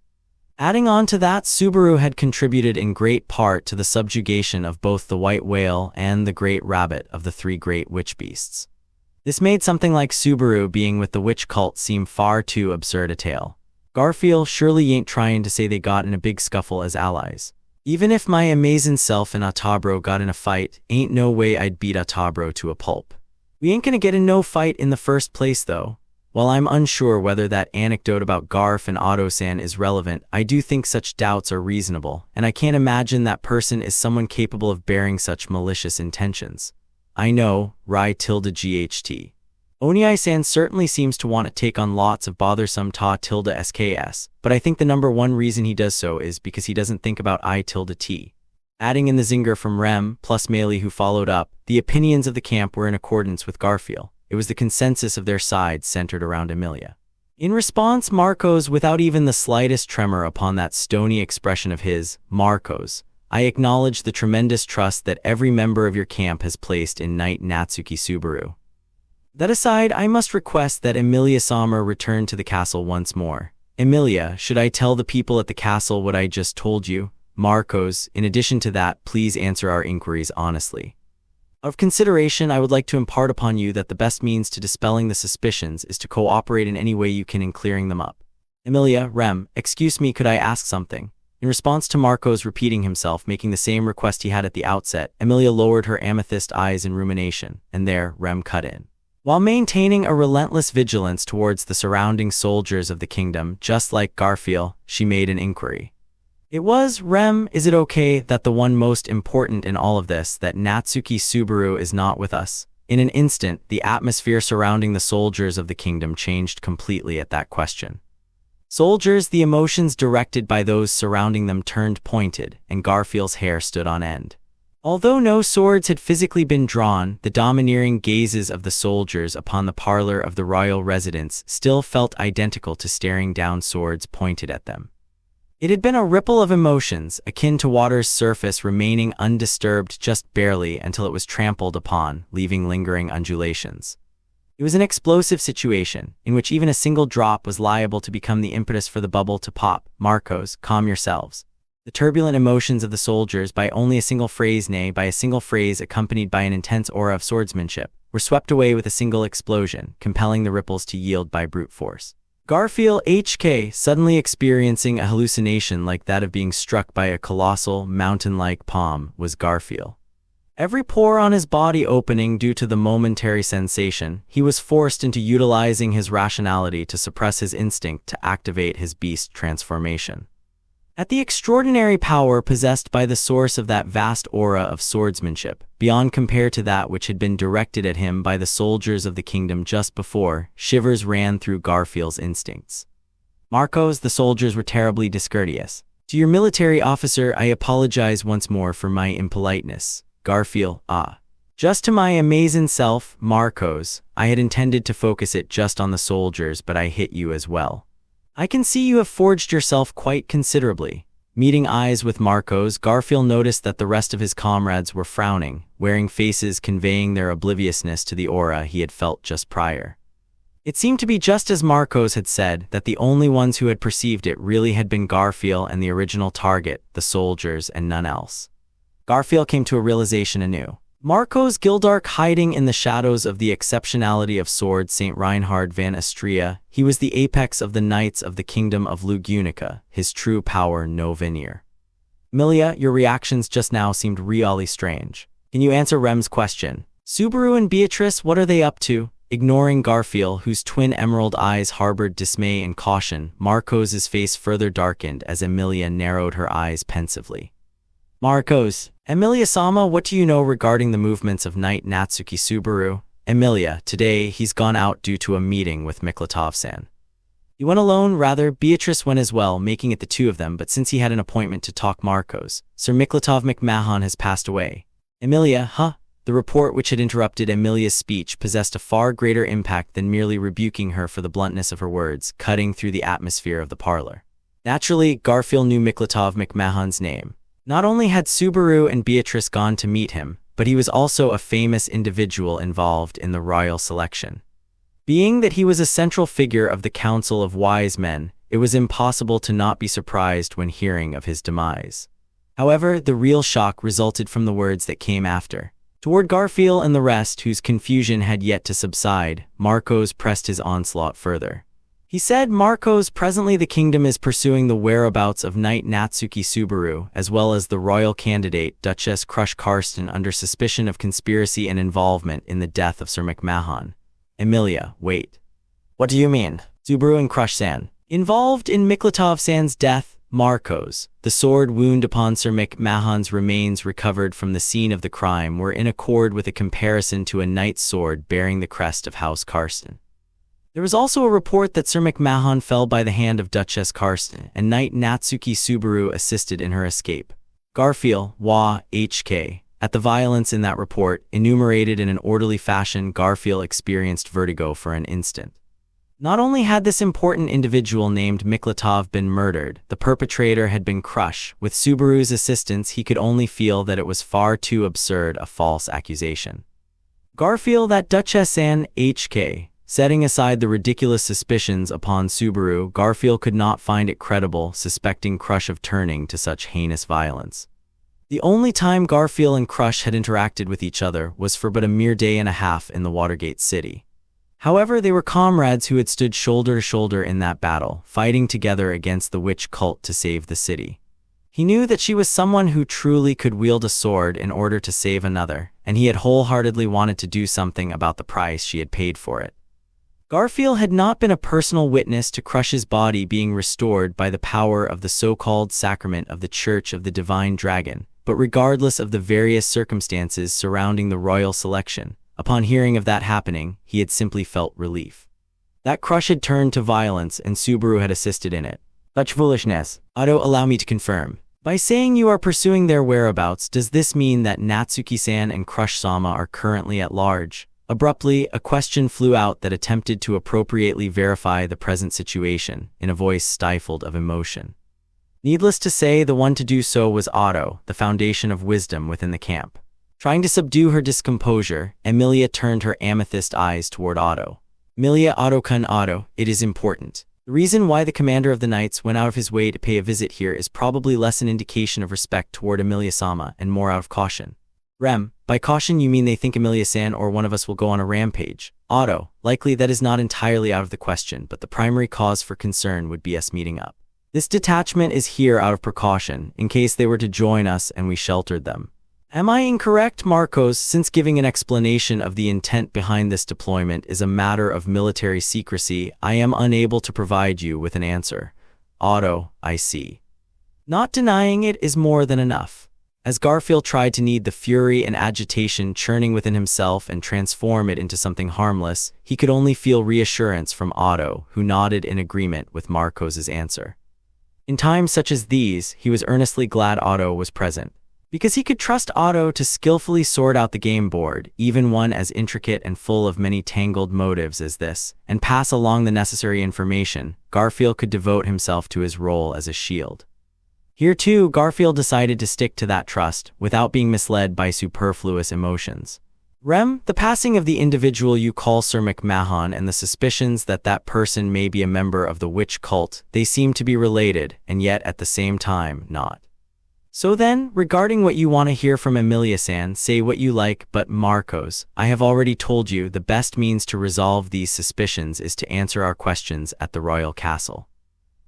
Adding on to that, Subaru had contributed in great part to the subjugation of both the white whale and the great rabbit of the three great witch beasts. This made something like Subaru being with the witch cult seem far too absurd a tale. Garfield surely ain't trying to say they got in a big scuffle as allies. Even if my amazing self and Autabro got in a fight, ain't no way I'd beat Autabro to a pulp. We ain't gonna get in no fight in the first place though. While I'm unsure whether that anecdote about Garf and Otto-san is relevant, I do think such doubts are reasonable, and I can't imagine that person is someone capable of bearing such malicious intentions. I know, Rai tilde GHT. Oniai-san certainly seems to want to take on lots of bothersome ta tilde SKS, but I think the number one reason he does so is because he doesn't think about I tilde T. Adding in the zinger from Rem, plus Meili who followed up, the opinions of the camp were in accordance with Garfield. It was the consensus of their sides centered around Emilia. In response, Marcos, without even the slightest tremor upon that stony expression of his, Marcos, I acknowledge the tremendous trust that every member of your camp has placed in Knight Natsuki Subaru. That aside, I must request that Emilia-sama return to the castle once more. Emilia, should I tell the people at the castle what I just told you? Marcos, in addition to that, please answer our inquiries honestly. Out of consideration, I would like to impart upon you that the best means to dispelling the suspicions is to cooperate in any way you can in clearing them up. Emilia, Rem, excuse me, could I ask something? In response to Marcos repeating himself, making the same request he had at the outset, Emilia lowered her amethyst eyes in rumination, and there, Rem cut in. While maintaining a relentless vigilance towards the surrounding soldiers of the kingdom, just like Garfield, she made an inquiry. It was, Rem, is it okay that the one most important in all of this, that Natsuki Subaru is not with us? In an instant, the atmosphere surrounding the soldiers of the kingdom changed completely at that question. Soldiers, the emotions directed by those surrounding them turned pointed, and Garfield's hair stood on end. Although no swords had physically been drawn, the domineering gazes of the soldiers upon the parlor of the royal residence still felt identical to staring down swords pointed at them. It had been a ripple of emotions, akin to water's surface remaining undisturbed just barely until it was trampled upon, leaving lingering undulations. It was an explosive situation, in which even a single drop was liable to become the impetus for the bubble to pop. Marcos, calm yourselves. The turbulent emotions of the soldiers, by only a single phrase, nay, by a single phrase accompanied by an intense aura of swordsmanship, were swept away with a single explosion, compelling the ripples to yield by brute force. Garfield HK, suddenly experiencing a hallucination like that of being struck by a colossal, mountain-like palm, was Garfield. Every pore on his body opening due to the momentary sensation, he was forced into utilizing his rationality to suppress his instinct to activate his beast transformation. At the extraordinary power possessed by the source of that vast aura of swordsmanship, beyond compare to that which had been directed at him by the soldiers of the kingdom just before, shivers ran through Garfield's instincts. Marcos, the soldiers were terribly discourteous. To your military officer, I apologize once more for my impoliteness. Garfield, just to my amazing self, Marcos, I had intended to focus it just on the soldiers, but I hit you as well. I can see you have forged yourself quite considerably. Meeting eyes with Marcos, Garfield noticed that the rest of his comrades were frowning, wearing faces conveying their obliviousness to the aura he had felt just prior. It seemed to be just as Marcos had said, that the only ones who had perceived it really had been Garfield and the original target, the soldiers, and none else. Garfield came to a realization anew. Marcos Gildark hiding in the shadows of the exceptionality of sword St. Reinhard van Astria, he was the apex of the knights of the kingdom of Lugunica, his true power no veneer. Emilia, your reactions just now seemed really strange. Can you answer Rem's question? Subaru and Beatrice, what are they up to? Ignoring Garfield, whose twin emerald eyes harbored dismay and caution, Marcos's face further darkened as Emilia narrowed her eyes pensively. Marcos, Emilia-sama, what do you know regarding the movements of Knight Natsuki Subaru? Emilia, today he's gone out due to a meeting with Miklatov-san. He went alone, rather, Beatrice went as well, making it the two of them, but since he had an appointment to talk Marcos, Sir Miklatov McMahon has passed away. Emilia, The report which had interrupted Emilia's speech possessed a far greater impact than merely rebuking her for the bluntness of her words, cutting through the atmosphere of the parlor. Naturally, Garfield knew Miklatov McMahon's name. Not only had Subaru and Beatrice gone to meet him, but he was also a famous individual involved in the royal selection. Being that he was a central figure of the Council of Wise Men, it was impossible to not be surprised when hearing of his demise. However, the real shock resulted from the words that came after. Toward Garfield and the rest, whose confusion had yet to subside, Marcos pressed his onslaught further. He said, "Marcos, presently the kingdom is pursuing the whereabouts of Knight Natsuki Subaru, as well as the royal candidate, Duchess Crush Karsten, under suspicion of conspiracy and involvement in the death of Sir McMahon." Emilia, wait. What do you mean? Subaru and Crush-san. Involved in Miklatov-san's death, Marcos. The sword wound upon Sir McMahon's remains recovered from the scene of the crime were in accord with a comparison to a knight's sword bearing the crest of House Karsten. There was also a report that Sir McMahon fell by the hand of Duchess Karsten, and Knight Natsuki Subaru assisted in her escape. Garfield, Wa, HK. At the violence in that report, enumerated in an orderly fashion, Garfield experienced vertigo for an instant. Not only had this important individual named Miklatov been murdered, the perpetrator had been Crush. With Subaru's assistance, he could only feel that it was far too absurd a false accusation. Garfield, that Duchess-san, HK. Setting aside the ridiculous suspicions upon Subaru, Garfield could not find it credible suspecting Crush of turning to such heinous violence. The only time Garfield and Crush had interacted with each other was for but a mere day and a half in the Watergate City. However, they were comrades who had stood shoulder to shoulder in that battle, fighting together against the witch cult to save the city. He knew that she was someone who truly could wield a sword in order to save another, and he had wholeheartedly wanted to do something about the price she had paid for it. Garfield had not been a personal witness to Crush's body being restored by the power of the so-called sacrament of the Church of the Divine Dragon, but regardless of the various circumstances surrounding the royal selection, upon hearing of that happening, he had simply felt relief. That Crush had turned to violence and Subaru had assisted in it. Such foolishness. Auto, allow me to confirm. By saying you are pursuing their whereabouts, does this mean that Natsuki-san and Crush-sama are currently at large? Abruptly, a question flew out that attempted to appropriately verify the present situation, in a voice stifled of emotion. Needless to say, the one to do so was Otto, the foundation of wisdom within the camp. Trying to subdue her discomposure, Emilia turned her amethyst eyes toward Otto. "Emilia, Otto-kun, Otto, it is important. The reason why the commander of the Knights went out of his way to pay a visit here is probably less an indication of respect toward Emilia-sama and more out of caution." Rem, by caution you mean they think Emilia-san or one of us will go on a rampage. Otto, likely that is not entirely out of the question, but the primary cause for concern would be us meeting up. This detachment is here out of precaution, in case they were to join us and we sheltered them. Am I incorrect, Marcos, since giving an explanation of the intent behind this deployment is a matter of military secrecy, I am unable to provide you with an answer. Otto, I see. Not denying it is more than enough. As Garfield tried to knead the fury and agitation churning within himself and transform it into something harmless, he could only feel reassurance from Otto, who nodded in agreement with Marcos's answer. In times such as these, he was earnestly glad Otto was present, because he could trust Otto to skillfully sort out the game board, even one as intricate and full of many tangled motives as this, and pass along the necessary information. Garfield could devote himself to his role as a shield. Here too, Garfield decided to stick to that trust, without being misled by superfluous emotions. Rem, the passing of the individual you call Sir McMahon and the suspicions that that person may be a member of the witch cult, they seem to be related, and yet at the same time, not. So then, regarding what you want to hear from Emilia-san, say what you like, but Marcos, I have already told you the best means to resolve these suspicions is to answer our questions at the royal castle.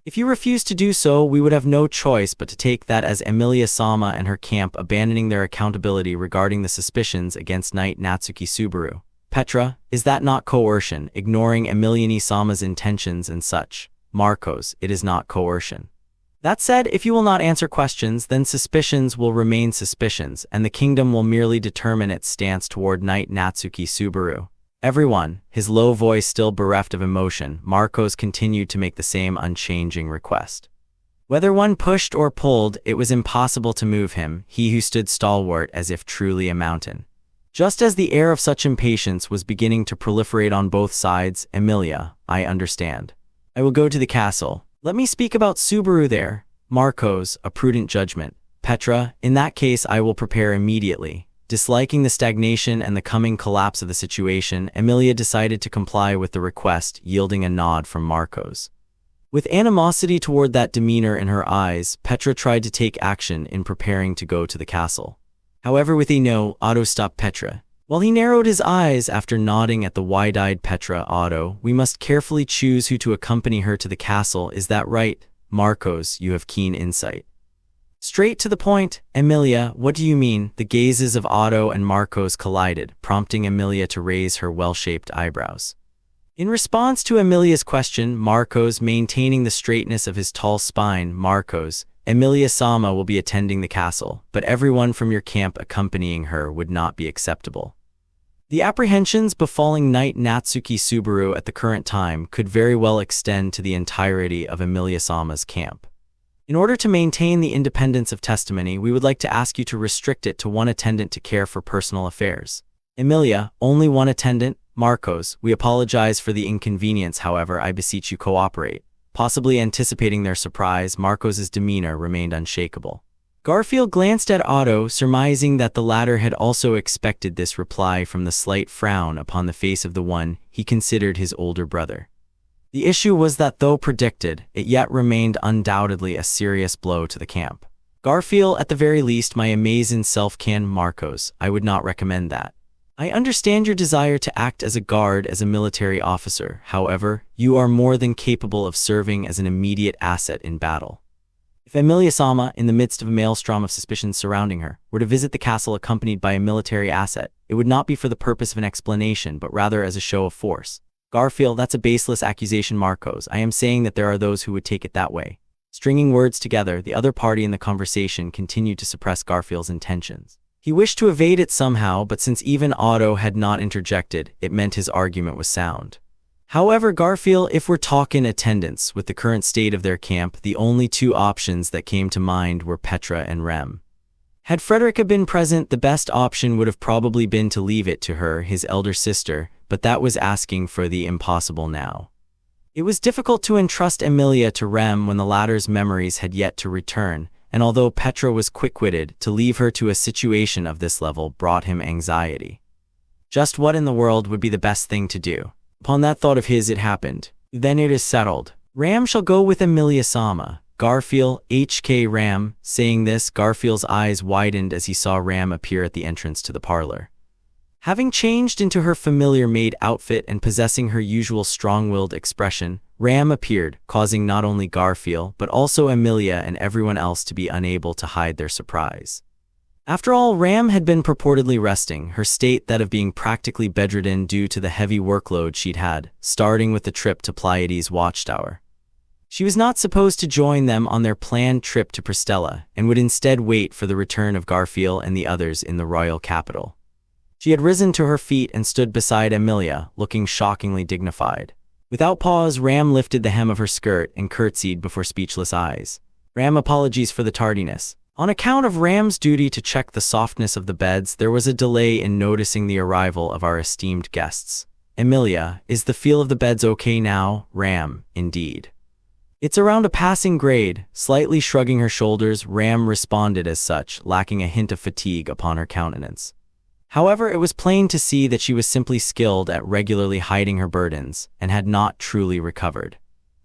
If you refuse to do so, we would have no choice but to take that as Emilia-sama and her camp abandoning their accountability regarding the suspicions against Knight Natsuki Subaru. Petra, is that not coercion, ignoring Emiliani-sama's intentions and such? Marcos, it is not coercion. That said, if you will not answer questions, then suspicions will remain suspicions, and the kingdom will merely determine its stance toward Knight Natsuki Subaru. Everyone, his low voice still bereft of emotion, Marcos continued to make the same unchanging request. Whether one pushed or pulled, it was impossible to move him, he who stood stalwart as if truly a mountain. Just as the air of such impatience was beginning to proliferate on both sides, Emilia, I understand. I will go to the castle. Let me speak about Subaru there. Marcos, a prudent judgment. Petra, in that case I will prepare immediately. Disliking the stagnation and the coming collapse of the situation, Emilia decided to comply with the request, yielding a nod from Marcos. With animosity toward that demeanor in her eyes, Petra tried to take action in preparing to go to the castle. However, with a no, Otto stopped Petra. While he narrowed his eyes after nodding at the wide-eyed Petra, Otto, we must carefully choose who to accompany her to the castle, is that right? Marcos, you have keen insight. Straight to the point, Emilia, what do you mean? The gazes of Otto and Marcos collided, prompting Emilia to raise her well-shaped eyebrows. In response to Emilia's question, Marcos, maintaining the straightness of his tall spine, Marcos, Emilia-sama will be attending the castle, but everyone from your camp accompanying her would not be acceptable. The apprehensions befalling Knight Natsuki Subaru at the current time could very well extend to the entirety of Emilia-sama's camp. In order to maintain the independence of testimony, we would like to ask you to restrict it to one attendant to care for personal affairs. Emilia, only one attendant? Marcos, we apologize for the inconvenience, however, I beseech you cooperate. Possibly anticipating their surprise, Marcos's demeanor remained unshakable. Garfield glanced at Otto, surmising that the latter had also expected this reply from the slight frown upon the face of the one he considered his older brother. The issue was that though predicted, it yet remained undoubtedly a serious blow to the camp. Garfield, at the very least, my amazing self can Marcos, I would not recommend that. I understand your desire to act as a guard as a military officer, however, you are more than capable of serving as an immediate asset in battle. If Emilia-sama, in the midst of a maelstrom of suspicions surrounding her, were to visit the castle accompanied by a military asset, it would not be for the purpose of an explanation but rather as a show of force. Garfield, that's a baseless accusation, Marcos. I am saying that there are those who would take it that way. Stringing words together, the other party in the conversation continued to suppress Garfield's intentions. He wished to evade it somehow, but since even Otto had not interjected, it meant his argument was sound. However, Garfield, if we're talking attendance, with the current state of their camp, the only two options that came to mind were Petra and Rem. Had Frederica been present, the best option would have probably been to leave it to her, his elder sister, but that was asking for the impossible now. It was difficult to entrust Emilia to Rem when the latter's memories had yet to return, and although Petra was quick-witted, to leave her to a situation of this level brought him anxiety. Just what in the world would be the best thing to do? Upon that thought of his, it happened. Then it is settled. Ram shall go with Emilia-sama. Garfield, HK Ram. Saying this, Garfield's eyes widened as he saw Ram appear at the entrance to the parlor. Having changed into her familiar maid outfit and possessing her usual strong-willed expression, Ram appeared, causing not only Garfield but also Emilia and everyone else to be unable to hide their surprise. After all, Ram had been purportedly resting, her state that of being practically bedridden due to the heavy workload she'd had, starting with the trip to Pleiades' watchtower. She was not supposed to join them on their planned trip to Pristella, and would instead wait for the return of Garfield and the others in the royal capital. She had risen to her feet and stood beside Emilia, looking shockingly dignified. Without pause, Ram lifted the hem of her skirt and curtsied before speechless eyes. Ram, apologies for the tardiness. On account of Ram's duty to check the softness of the beds, there was a delay in noticing the arrival of our esteemed guests. Emilia, is the feel of the beds okay now? Ram, indeed. It's around a passing grade. Slightly shrugging her shoulders, Ram responded as such, lacking a hint of fatigue upon her countenance. However, it was plain to see that she was simply skilled at regularly hiding her burdens, and had not truly recovered.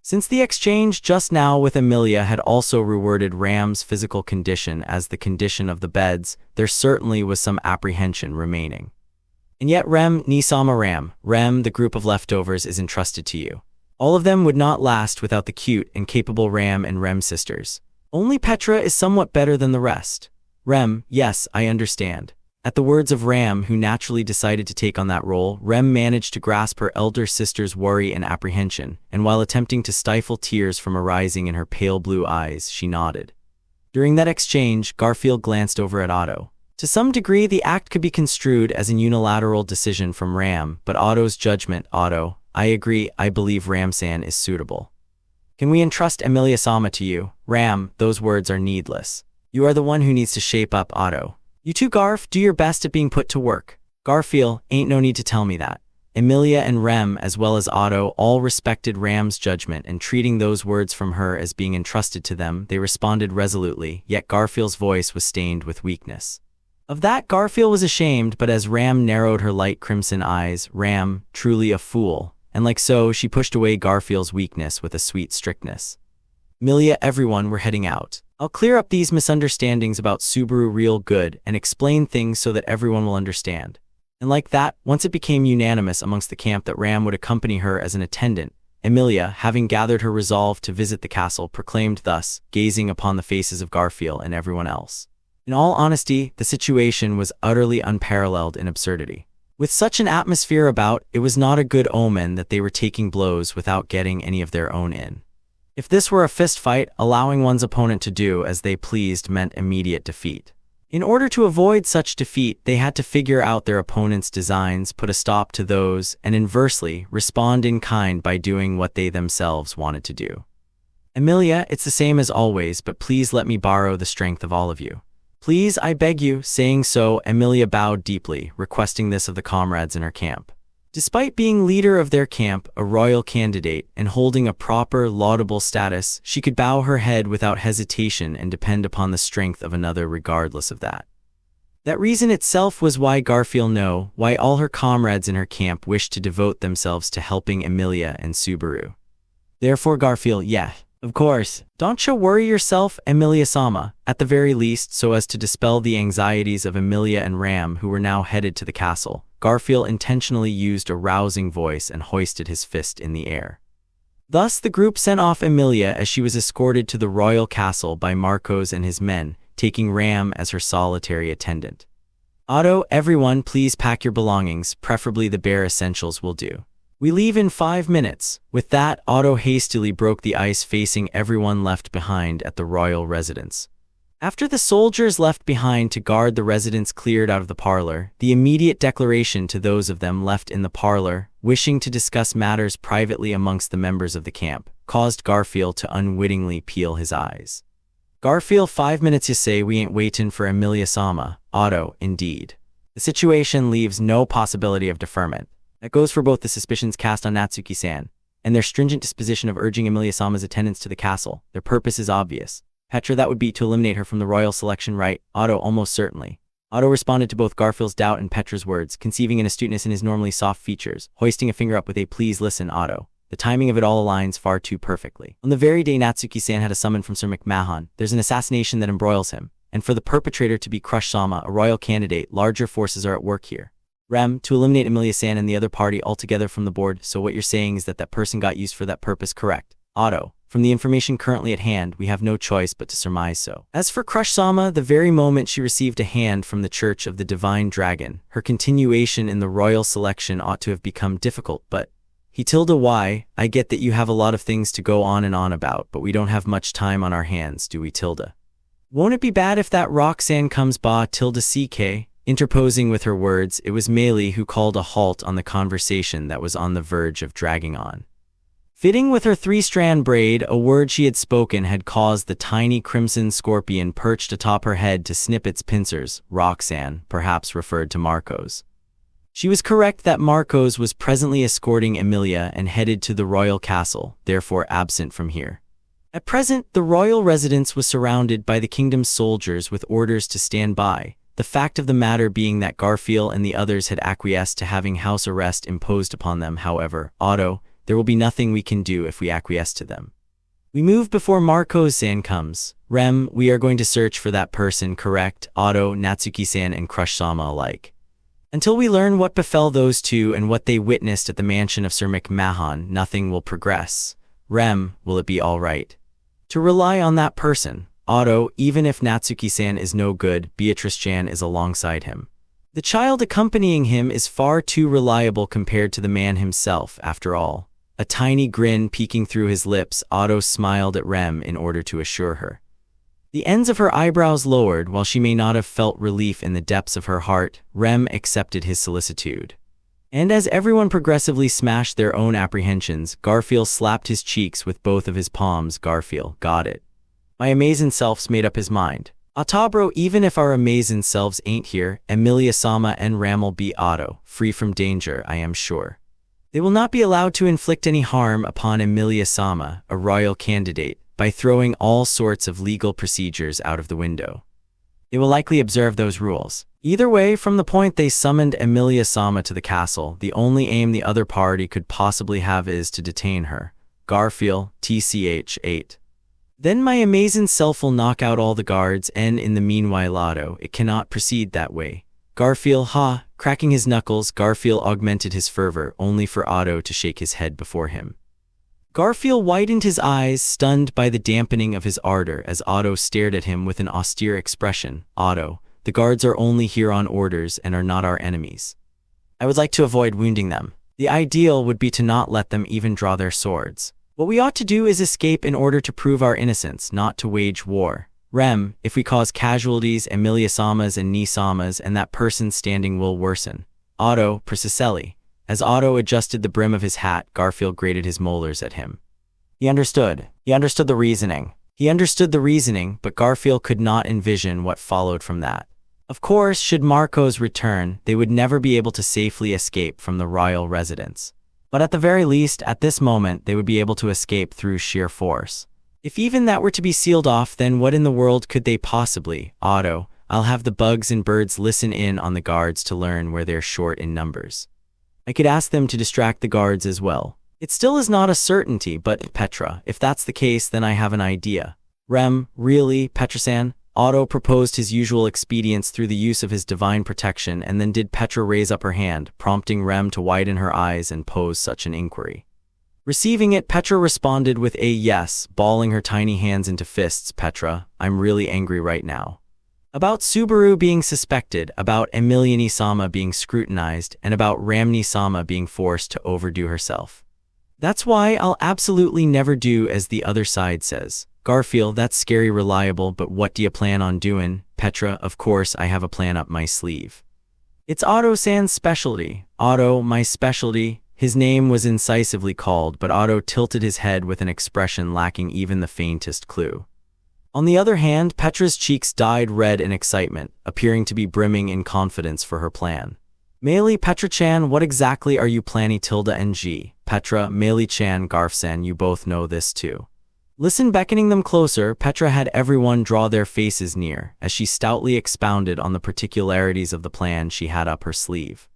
Since the exchange just now with Emilia had also rewarded Ram's physical condition as the condition of the beds, there certainly was some apprehension remaining. And yet Rem, Nisama Rem, the group of leftovers is entrusted to you. All of them would not last without the cute and capable Ram and Rem sisters. Only Petra is somewhat better than the rest. Rem, yes, I understand. At the words of Ram, who naturally decided to take on that role, Rem managed to grasp her elder sister's worry and apprehension, and while attempting to stifle tears from arising in her pale blue eyes, she nodded. During that exchange, Garfield glanced over at Otto. To some degree, the act could be construed as an unilateral decision from Ram, but Otto's judgment, Otto, I agree, I believe Ram-san is suitable. Can we entrust Emilia-sama to you? Ram, those words are needless. You are the one who needs to shape up, Otto. You too, Garf, do your best at being put to work. Garfield, ain't no need to tell me that. Emilia and Rem, as well as Otto, all respected Ram's judgment, and treating those words from her as being entrusted to them, they responded resolutely, yet Garfield's voice was stained with weakness. Of that, Garfield was ashamed, but as Ram narrowed her light crimson eyes, Ram, truly a fool, and like so, she pushed away Garfield's weakness with a sweet strictness. Emilia, everyone, we're heading out. I'll clear up these misunderstandings about Subaru real good and explain things so that everyone will understand. And like that, once it became unanimous amongst the camp that Ram would accompany her as an attendant, Emilia, having gathered her resolve to visit the castle, proclaimed thus, gazing upon the faces of Garfield and everyone else. In all honesty, the situation was utterly unparalleled in absurdity. With such an atmosphere about, it was not a good omen that they were taking blows without getting any of their own in. If this were a fist fight, allowing one's opponent to do as they pleased meant immediate defeat. In order to avoid such defeat, they had to figure out their opponent's designs, put a stop to those, and inversely, respond in kind by doing what they themselves wanted to do. Emilia, it's the same as always, but please let me borrow the strength of all of you. Please, I beg you. Saying so, Emilia bowed deeply, requesting this of the comrades in her camp. Despite being leader of their camp, a royal candidate, and holding a proper, laudable status, she could bow her head without hesitation and depend upon the strength of another regardless of that. That reason itself was why Garfield knew why all her comrades in her camp wished to devote themselves to helping Emilia and Subaru. Therefore Garfield, yeah, of course, don't you worry yourself, Emilia-sama, at the very least, so as to dispel the anxieties of Emilia and Ram, who were now headed to the castle. Garfield intentionally used a rousing voice and hoisted his fist in the air. Thus the group sent off Emilia as she was escorted to the royal castle by Marcos and his men, taking Ram as her solitary attendant. Otto, everyone, please pack your belongings, preferably the bare essentials will do. We leave in 5 minutes. With that, Otto hastily broke the ice, facing everyone left behind at the royal residence. After the soldiers left behind to guard the residence cleared out of the parlor, the immediate declaration to those of them left in the parlor, wishing to discuss matters privately amongst the members of the camp, caused Garfield to unwittingly peel his eyes. Garfield, 5 minutes you say, we ain't waitin' for Emilia-sama. Otto, indeed. The situation leaves no possibility of deferment. That goes for both the suspicions cast on Natsuki-san and their stringent disposition of urging Emilia-sama's attendance to the castle. Their purpose is obvious. Petra, that would be to eliminate her from the royal selection, right? Otto, almost certainly. Otto responded to both Garfield's doubt and Petra's words, conceiving an astuteness in his normally soft features, hoisting a finger up with a please listen, Otto. The timing of it all aligns far too perfectly. On the very day Natsuki-san had a summon from Sir McMahon, there's an assassination that embroils him, and for the perpetrator to be Crush-sama, a royal candidate, larger forces are at work here. Rem, to eliminate Emilia-san and the other party altogether from the board, so what you're saying is that that person got used for that purpose, correct? Otto, from the information currently at hand, we have no choice but to surmise so. As for Crush-sama, the very moment she received a hand from the Church of the Divine Dragon, her continuation in the royal selection ought to have become difficult, but why? I get that you have a lot of things to go on about, but we don't have much time on our hands, do we, Tilda? Won't it be bad if that Roxanne comes ba Tilda CK? Interposing with her words, it was Meili who called a halt on the conversation that was on the verge of dragging on. Fitting with her 3-strand braid, a word she had spoken had caused the tiny crimson scorpion perched atop her head to snip its pincers. Roxanne, perhaps referred to Marcos. She was correct that Marcos was presently escorting Emilia and headed to the royal castle, therefore absent from here. At present, the royal residence was surrounded by the kingdom's soldiers with orders to stand by, the fact of the matter being that Garfield and the others had acquiesced to having house arrest imposed upon them. However, Otto, there will be nothing we can do if we acquiesce to them. We move before Marcos-san comes. Rem, we are going to search for that person, correct? Otto, Natsuki-san and Crush-sama alike. Until we learn what befell those two and what they witnessed at the mansion of Sir McMahon, nothing will progress. Rem, will it be all right to rely on that person? Otto, even if Natsuki-san is no good, Beatrice-chan is alongside him. The child accompanying him is far too reliable compared to the man himself, after all. A tiny grin peeking through his lips, Otto smiled at Rem in order to assure her. The ends of her eyebrows lowered. While she may not have felt relief in the depths of her heart, Rem accepted his solicitude. And as everyone progressively smashed their own apprehensions, Garfield slapped his cheeks with both of his palms. Garfield, got it. My amazing self's made up his mind. Otabro, even if our amazing selves ain't here, Emilia-sama and Ram'll be Otto, free from danger, I am sure. They will not be allowed to inflict any harm upon Emilia-sama, a royal candidate, by throwing all sorts of legal procedures out of the window. They will likely observe those rules. Either way, from the point they summoned Emilia-sama to the castle, the only aim the other party could possibly have is to detain her. Garfield, TCH 8. Then my amazing self will knock out all the guards, and in the meanwhile Otto, it cannot proceed that way. Garfield, ha! Cracking his knuckles, Garfield augmented his fervor, only for Otto to shake his head before him. Garfield widened his eyes, stunned by the dampening of his ardor, as Otto stared at him with an austere expression. Otto, the guards are only here on orders and are not our enemies. I would like to avoid wounding them. The ideal would be to not let them even draw their swords. What we ought to do is escape in order to prove our innocence, not to wage war. Rem, if we cause casualties, Emilia-samas and Ni-samas, and that person's standing will worsen. Otto, precisely. As Otto adjusted the brim of his hat, Garfield grated his molars at him. He understood. He understood the reasoning. He understood the reasoning, but Garfield could not envision what followed from that. Of course, should Marcos return, they would never be able to safely escape from the royal residence. But at the very least, at this moment, they would be able to escape through sheer force. If even that were to be sealed off, then what in the world could they possibly? Otto, I'll have the bugs and birds listen in on the guards to learn where they're short in numbers. I could ask them to distract the guards as well. It still is not a certainty, but Petra, if that's the case, then I have an idea. Rem, really, Petra-san? Otto proposed his usual expedients through the use of his divine protection, and then did Petra raise up her hand, prompting Rem to widen her eyes and pose such an inquiry. Receiving it, Petra responded with a yes, balling her tiny hands into fists. Petra, I'm really angry right now. About Subaru being suspected, about Emilia-sama being scrutinized, and about Ramni-sama being forced to overdo herself. That's why I'll absolutely never do as the other side says. Garfield, that's scary reliable, but what do you plan on doing? Petra, of course I have a plan up my sleeve. It's Otto-san's specialty. Otto, my specialty. His name was incisively called, but Otto tilted his head with an expression lacking even the faintest clue. On the other hand, Petra's cheeks dyed red in excitement, appearing to be brimming in confidence for her plan. Meili, Petra-chan, what exactly are you planning? Ng. Petra, Meili-chan, Garf-san, you both know this too. Listen, beckoning them closer, Petra had everyone draw their faces near, as she stoutly expounded on the particularities of the plan she had up her sleeve.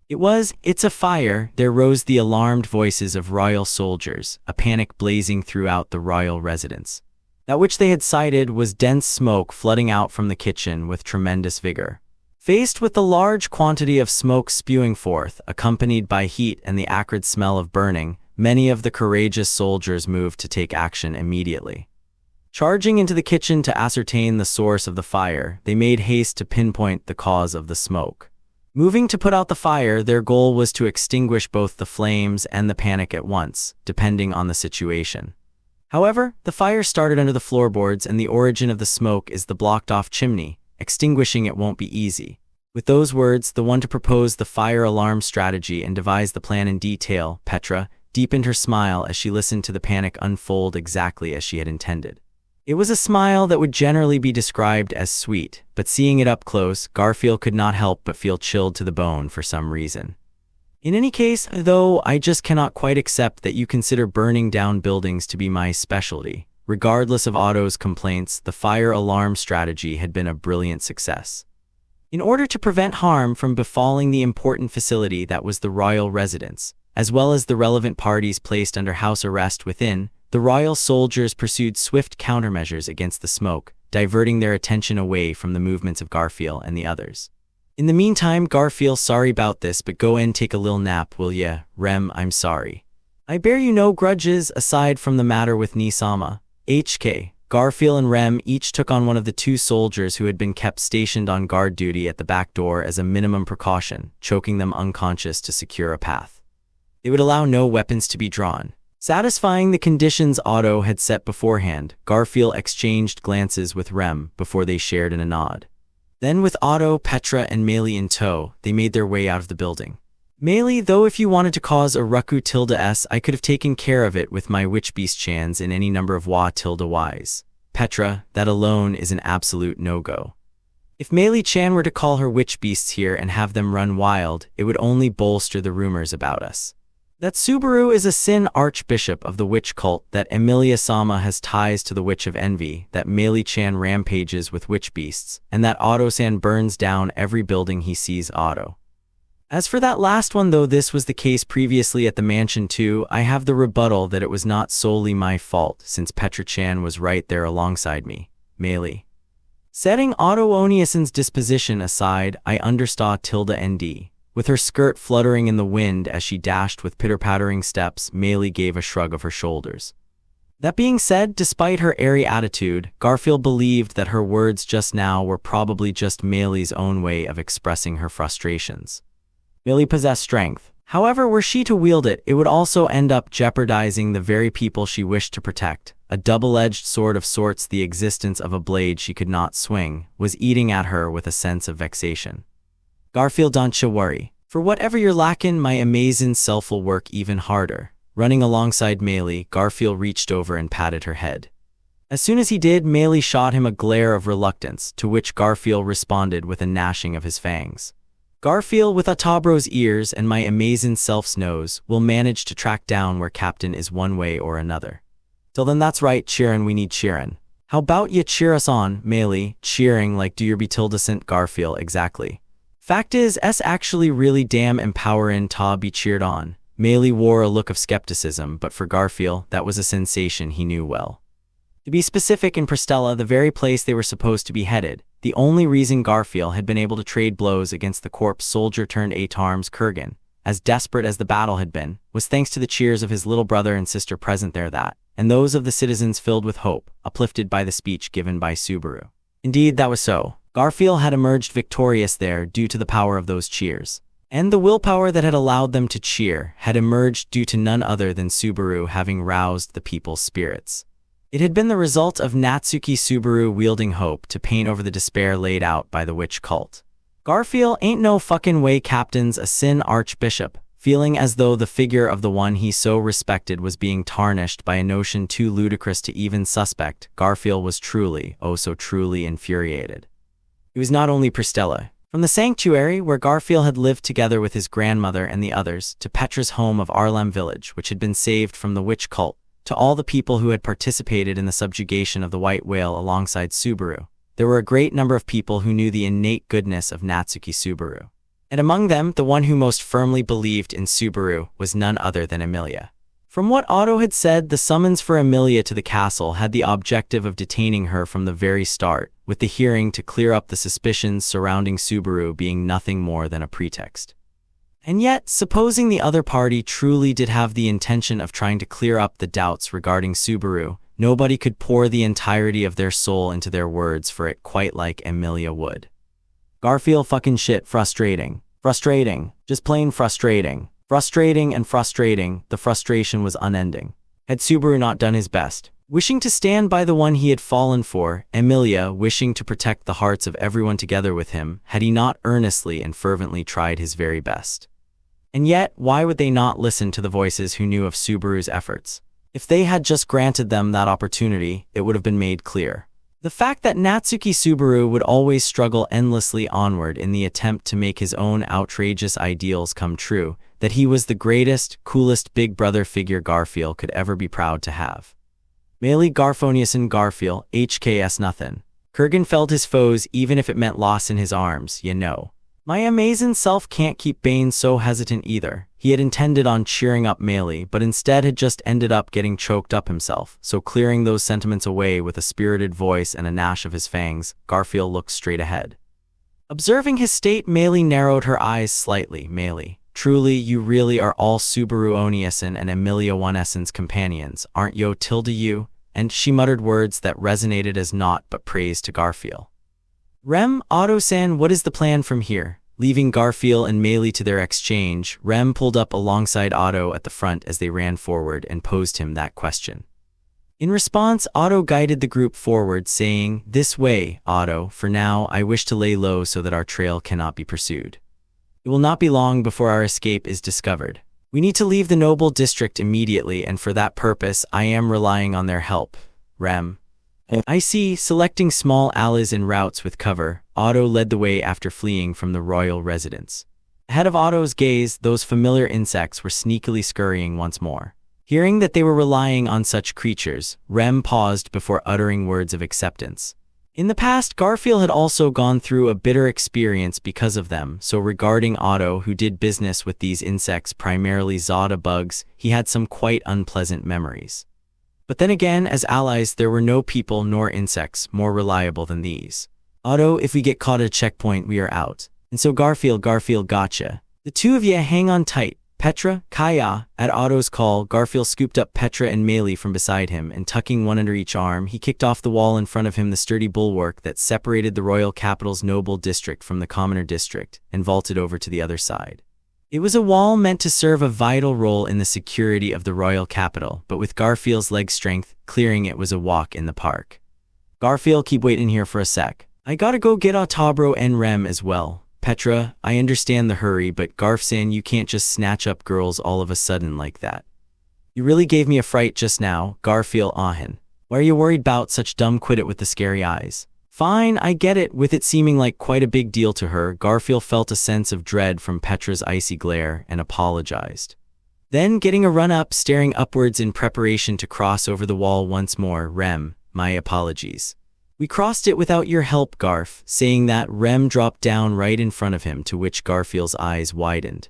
It's a fire, there rose the alarmed voices of royal soldiers, a panic blazing throughout the royal residence. That which they had sighted was dense smoke flooding out from the kitchen with tremendous vigor. Faced with the large quantity of smoke spewing forth, accompanied by heat and the acrid smell of burning, many of the courageous soldiers moved to take action immediately. Charging into the kitchen to ascertain the source of the fire, they made haste to pinpoint the cause of the smoke. Moving to put out the fire, their goal was to extinguish both the flames and the panic at once, depending on the situation. However, the fire started under the floorboards, and the origin of the smoke is the blocked-off chimney. Extinguishing it won't be easy. With those words, the one to propose the fire alarm strategy and devise the plan in detail, Petra, deepened her smile as she listened to the panic unfold exactly as she had intended. It was a smile that would generally be described as sweet, but seeing it up close, Garfield could not help but feel chilled to the bone for some reason. In any case, though, I just cannot quite accept that you consider burning down buildings to be my specialty. Regardless of Otto's complaints, the fire alarm strategy had been a brilliant success. In order to prevent harm from befalling the important facility that was the royal residence, as well as the relevant parties placed under house arrest within, the royal soldiers pursued swift countermeasures against the smoke, diverting their attention away from the movements of Garfield and the others. In the meantime, Garfield, sorry about this, but go and take a little nap, will ya? Rem, I'm sorry. I bear you no grudges, aside from the matter with Ni-sama. HK. Garfield and Rem each took on one of the two soldiers who had been kept stationed on guard duty at the back door as a minimum precaution, choking them unconscious to secure a path. They would allow no weapons to be drawn. Satisfying the conditions Otto had set beforehand, Garfield exchanged glances with Rem before they shared in a nod. Then with Otto, Petra, and Meili in tow, they made their way out of the building. Meili, though if you wanted to cause a ruku-s, I could have taken care of it with my witch-beast-chans in any number of wa-ys. Petra, that alone is an absolute no-go. If Meili-chan were to call her witch-beasts here and have them run wild, it would only bolster the rumors about us. That Subaru is a Sin archbishop of the witch cult, that Emilia-sama has ties to the Witch of Envy, that Meili-chan rampages with witch beasts, and that Otto-san burns down every building he sees. Otto. As for that last one, though this was the case previously at the mansion too, I have the rebuttal that it was not solely my fault, since Petra-chan was right there alongside me. Meili. Setting Otto Oniasen's disposition aside, I understood Tilda ND. With her skirt fluttering in the wind as she dashed with pitter-pattering steps, Meili gave a shrug of her shoulders. That being said, despite her airy attitude, Garfield believed that her words just now were probably just Meili's own way of expressing her frustrations. Meili possessed strength. However, were she to wield it, it would also end up jeopardizing the very people she wished to protect. A double-edged sword of sorts, the existence of a blade she could not swing, was eating at her with a sense of vexation. Garfield, don't you worry. For whatever you're lacking, my amazing self will work even harder. Running alongside Meili, Garfield reached over and patted her head. As soon as he did, Meili shot him a glare of reluctance, to which Garfield responded with a gnashing of his fangs. Garfield, with Otabro's ears and my amazing self's nose, will manage to track down where Captain is one way or another. Till then, that's right, cheerin', we need cheerin'. How about you cheer us on, Meili? Cheering like do your betildescent. Garfield, exactly. Fact is, actually really damn empowering to be cheered on. Meili wore a look of skepticism, but for Garfield, that was a sensation he knew well. To be specific, in Prestella, the very place they were supposed to be headed, the only reason Garfield had been able to trade blows against the corpse soldier-turned-Atarms Kurgan, as desperate as the battle had been, was thanks to the cheers of his little brother and sister present there, and those of the citizens filled with hope, uplifted by the speech given by Subaru. Indeed, that was so. Garfield had emerged victorious there due to the power of those cheers. And the willpower that had allowed them to cheer had emerged due to none other than Subaru having roused the people's spirits. It had been the result of Natsuki Subaru wielding hope to paint over the despair laid out by the witch cult. Garfield, ain't no fucking way Captain's a Sin archbishop. Feeling as though the figure of the one he so respected was being tarnished by a notion too ludicrous to even suspect, Garfield was truly, oh so truly infuriated. It was not only Prestella. From the sanctuary, where Garfield had lived together with his grandmother and the others, to Petra's home of Arlem village, which had been saved from the witch cult, to all the people who had participated in the subjugation of the white whale alongside Subaru, there were a great number of people who knew the innate goodness of Natsuki Subaru. And among them, the one who most firmly believed in Subaru was none other than Emilia. From what Otto had said, the summons for Emilia to the castle had the objective of detaining her from the very start, with the hearing to clear up the suspicions surrounding Subaru being nothing more than a pretext. And yet, supposing the other party truly did have the intention of trying to clear up the doubts regarding Subaru, nobody could pour the entirety of their soul into their words for it quite like Emilia would. Garfield, fucking shit, frustrating. Frustrating. Just plain frustrating. Frustrating and frustrating, the frustration was unending. Had Subaru not done his best? Wishing to stand by the one he had fallen for, Emilia, wishing to protect the hearts of everyone together with him, had he not earnestly and fervently tried his very best? And yet, why would they not listen to the voices who knew of Subaru's efforts? If they had just granted them that opportunity, it would have been made clear. The fact that Natsuki Subaru would always struggle endlessly onward in the attempt to make his own outrageous ideals come true, that he was the greatest, coolest big brother figure Garfield could ever be proud to have. Meili Garfoniuson Garfield, HKS nothing. Kurgan felt his foes even if it meant loss in his arms, you know. My amazing self can't keep Bane so hesitant either. He had intended on cheering up Meili, but instead had just ended up getting choked up himself, so clearing those sentiments away with a spirited voice and a gnash of his fangs, Garfield looked straight ahead. Observing his state, Meili narrowed her eyes slightly. Meili, truly you really are all Subaru Oniasen and Emilia Onesen's companions, aren't yo tilde you? And she muttered words that resonated as naught but praise to Garfield. Rem, Otto-san, what is the plan from here? Leaving Garfield and Meili to their exchange, Rem pulled up alongside Otto at the front as they ran forward and posed him that question. In response, Otto guided the group forward, saying, "This way, Otto, for now I wish to lay low so that our trail cannot be pursued. It will not be long before our escape is discovered. We need to leave the noble district immediately, and for that purpose I am relying on their help. Rem." I see. Selecting small alleys and routes with cover, Otto led the way after fleeing from the royal residence. Ahead of Otto's gaze, those familiar insects were sneakily scurrying once more. Hearing that they were relying on such creatures, Rem paused before uttering words of acceptance. In the past, Garfield had also gone through a bitter experience because of them, so regarding Otto, who did business with these insects, primarily Zada bugs, he had some quite unpleasant memories. But then again, as allies, there were no people nor insects more reliable than these. Otto, if we get caught at a checkpoint, we are out. And so Garfield gotcha. The two of you hang on tight. Petra, Kaya. At Otto's call, Garfield scooped up Petra and Meili from beside him, and tucking one under each arm, he kicked off the wall in front of him the sturdy bulwark that separated the royal capital's noble district from the commoner district, and vaulted over to the other side. It was a wall meant to serve a vital role in the security of the royal capital, but with Garfield's leg strength, clearing it was a walk in the park. Garfield, keep waiting here for a sec. I gotta go get Autabro and Rem as well. Petra, I understand the hurry, but Garfsan, you can't just snatch up girls all of a sudden like that. You really gave me a fright just now, Garfield ahin. Why are you worried about such dumb quit it with the scary eyes? Fine, I get it. With it seeming like quite a big deal to her, Garfield felt a sense of dread from Petra's icy glare and apologized. Then, getting a run up, staring upwards in preparation to cross over the wall once more, Rem, my apologies. We crossed it without your help, Garf. Saying that, Rem dropped down right in front of him, to which Garfield's eyes widened.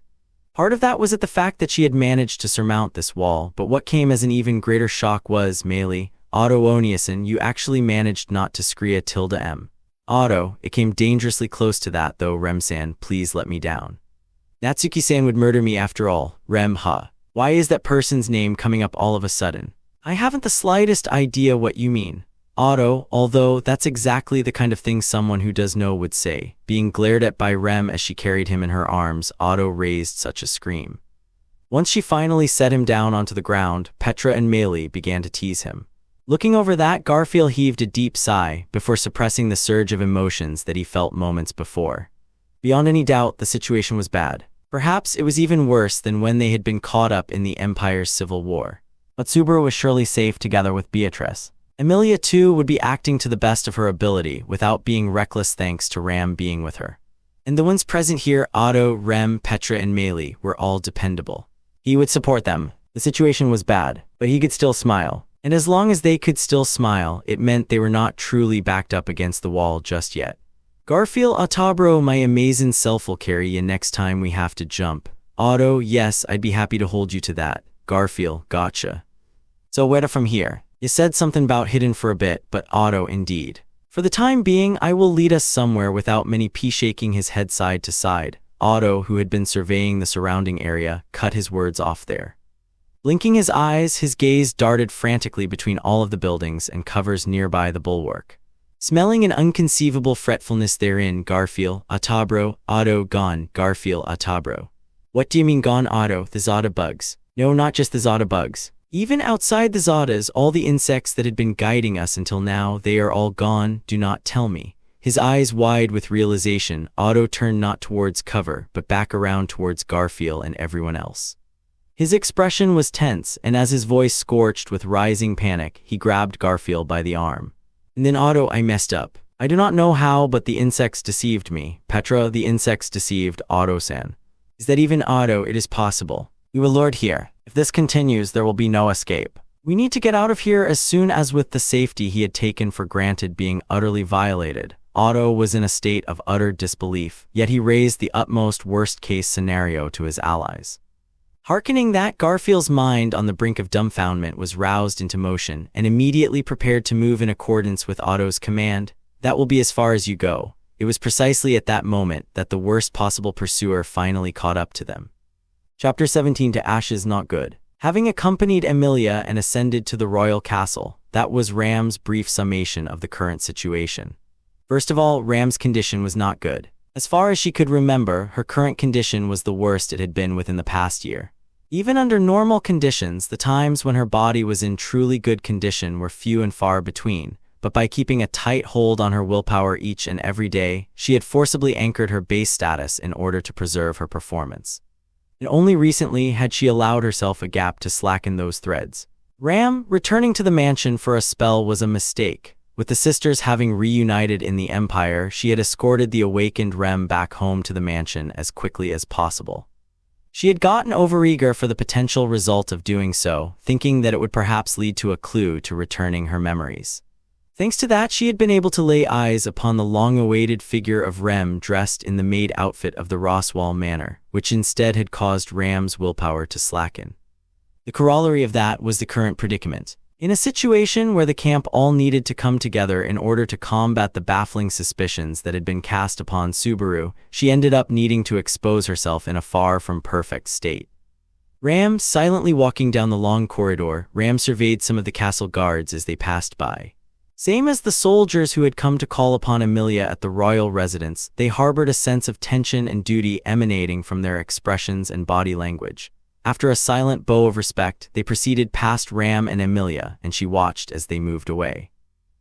Part of that was at the fact that she had managed to surmount this wall, but what came as an even greater shock was, Meili, Otto Oniason, you actually managed not to scream tilde m. Otto, it came dangerously close to that though, Rem-san, please let me down. Natsuki-san would murder me after all, Rem, huh? Why is that person's name coming up all of a sudden? I haven't the slightest idea what you mean. Otto, although that's exactly the kind of thing someone who does know would say. Being glared at by Rem as she carried him in her arms, Otto raised such a scream. Once she finally set him down onto the ground, Petra and Meili began to tease him. Looking over that, Garfield heaved a deep sigh before suppressing the surge of emotions that he felt moments before. Beyond any doubt, the situation was bad. Perhaps it was even worse than when they had been caught up in the Empire's civil war. But Subaru was surely safe together with Beatrice. Emilia, too, would be acting to the best of her ability without being reckless thanks to Ram being with her. And the ones present here, Otto, Rem, Petra, and Meili, were all dependable. He would support them. The situation was bad, but he could still smile. And as long as they could still smile, it meant they were not truly backed up against the wall just yet. Garfield, Autabro, my amazing self will carry you next time we have to jump. Otto, yes, I'd be happy to hold you to that. Garfield, gotcha. So where to from here? You said something about hidden for a bit, but Otto, indeed. For the time being, I will lead us somewhere without many P shaking his head side to side. Otto, who had been surveying the surrounding area, cut his words off there. Blinking his eyes, his gaze darted frantically between all of the buildings and covers nearby the bulwark. Smelling an unconceivable fretfulness therein, Garfield, Autabro, Otto, gone, Garfield, Autabro. What do you mean gone, Otto? The Zada bugs. No, not just the Zada bugs. Even outside the Zadas, all the insects that had been guiding us until now, they are all gone, do not tell me. His eyes wide with realization, Otto turned not towards cover, but back around towards Garfield and everyone else. His expression was tense, and as his voice scorched with rising panic, he grabbed Garfield by the arm. And then Otto, I messed up. I do not know how, but the insects deceived me. Petra, the insects deceived Otto-san. Is that even Otto? It is possible. We will lord here. If this continues, there will be no escape. We need to get out of here as soon as with the safety he had taken for granted being utterly violated. Otto was in a state of utter disbelief, yet he raised the utmost worst-case scenario to his allies. Hearkening that, Garfield's mind on the brink of dumbfoundment was roused into motion and immediately prepared to move in accordance with Otto's command. That will be as far as you go. It was precisely at that moment that the worst possible pursuer finally caught up to them. Chapter 17 To Ashes Not Good. Having accompanied Emilia and ascended to the royal castle, that was Ram's brief summation of the current situation. First of all, Ram's condition was not good. As far as she could remember, her current condition was the worst it had been within the past year. Even under normal conditions, the times when her body was in truly good condition were few and far between, but by keeping a tight hold on her willpower each and every day, she had forcibly anchored her base status in order to preserve her performance. And only recently had she allowed herself a gap to slacken those threads. Ram, returning to the mansion for a spell was a mistake. With the sisters having reunited in the Empire, she had escorted the awakened Rem back home to the mansion as quickly as possible. She had gotten overeager for the potential result of doing so, thinking that it would perhaps lead to a clue to returning her memories. Thanks to that, she had been able to lay eyes upon the long-awaited figure of Rem dressed in the maid outfit of the Roswell Manor, which instead had caused Ram's willpower to slacken. The corollary of that was the current predicament. In a situation where the camp all needed to come together in order to combat the baffling suspicions that had been cast upon Subaru, she ended up needing to expose herself in a far from perfect state. Ram, silently walking down the long corridor, Ram surveyed some of the castle guards as they passed by. Same as the soldiers who had come to call upon Emilia at the royal residence, they harbored a sense of tension and duty emanating from their expressions and body language. After a silent bow of respect, they proceeded past Ram and Emilia, and she watched as they moved away.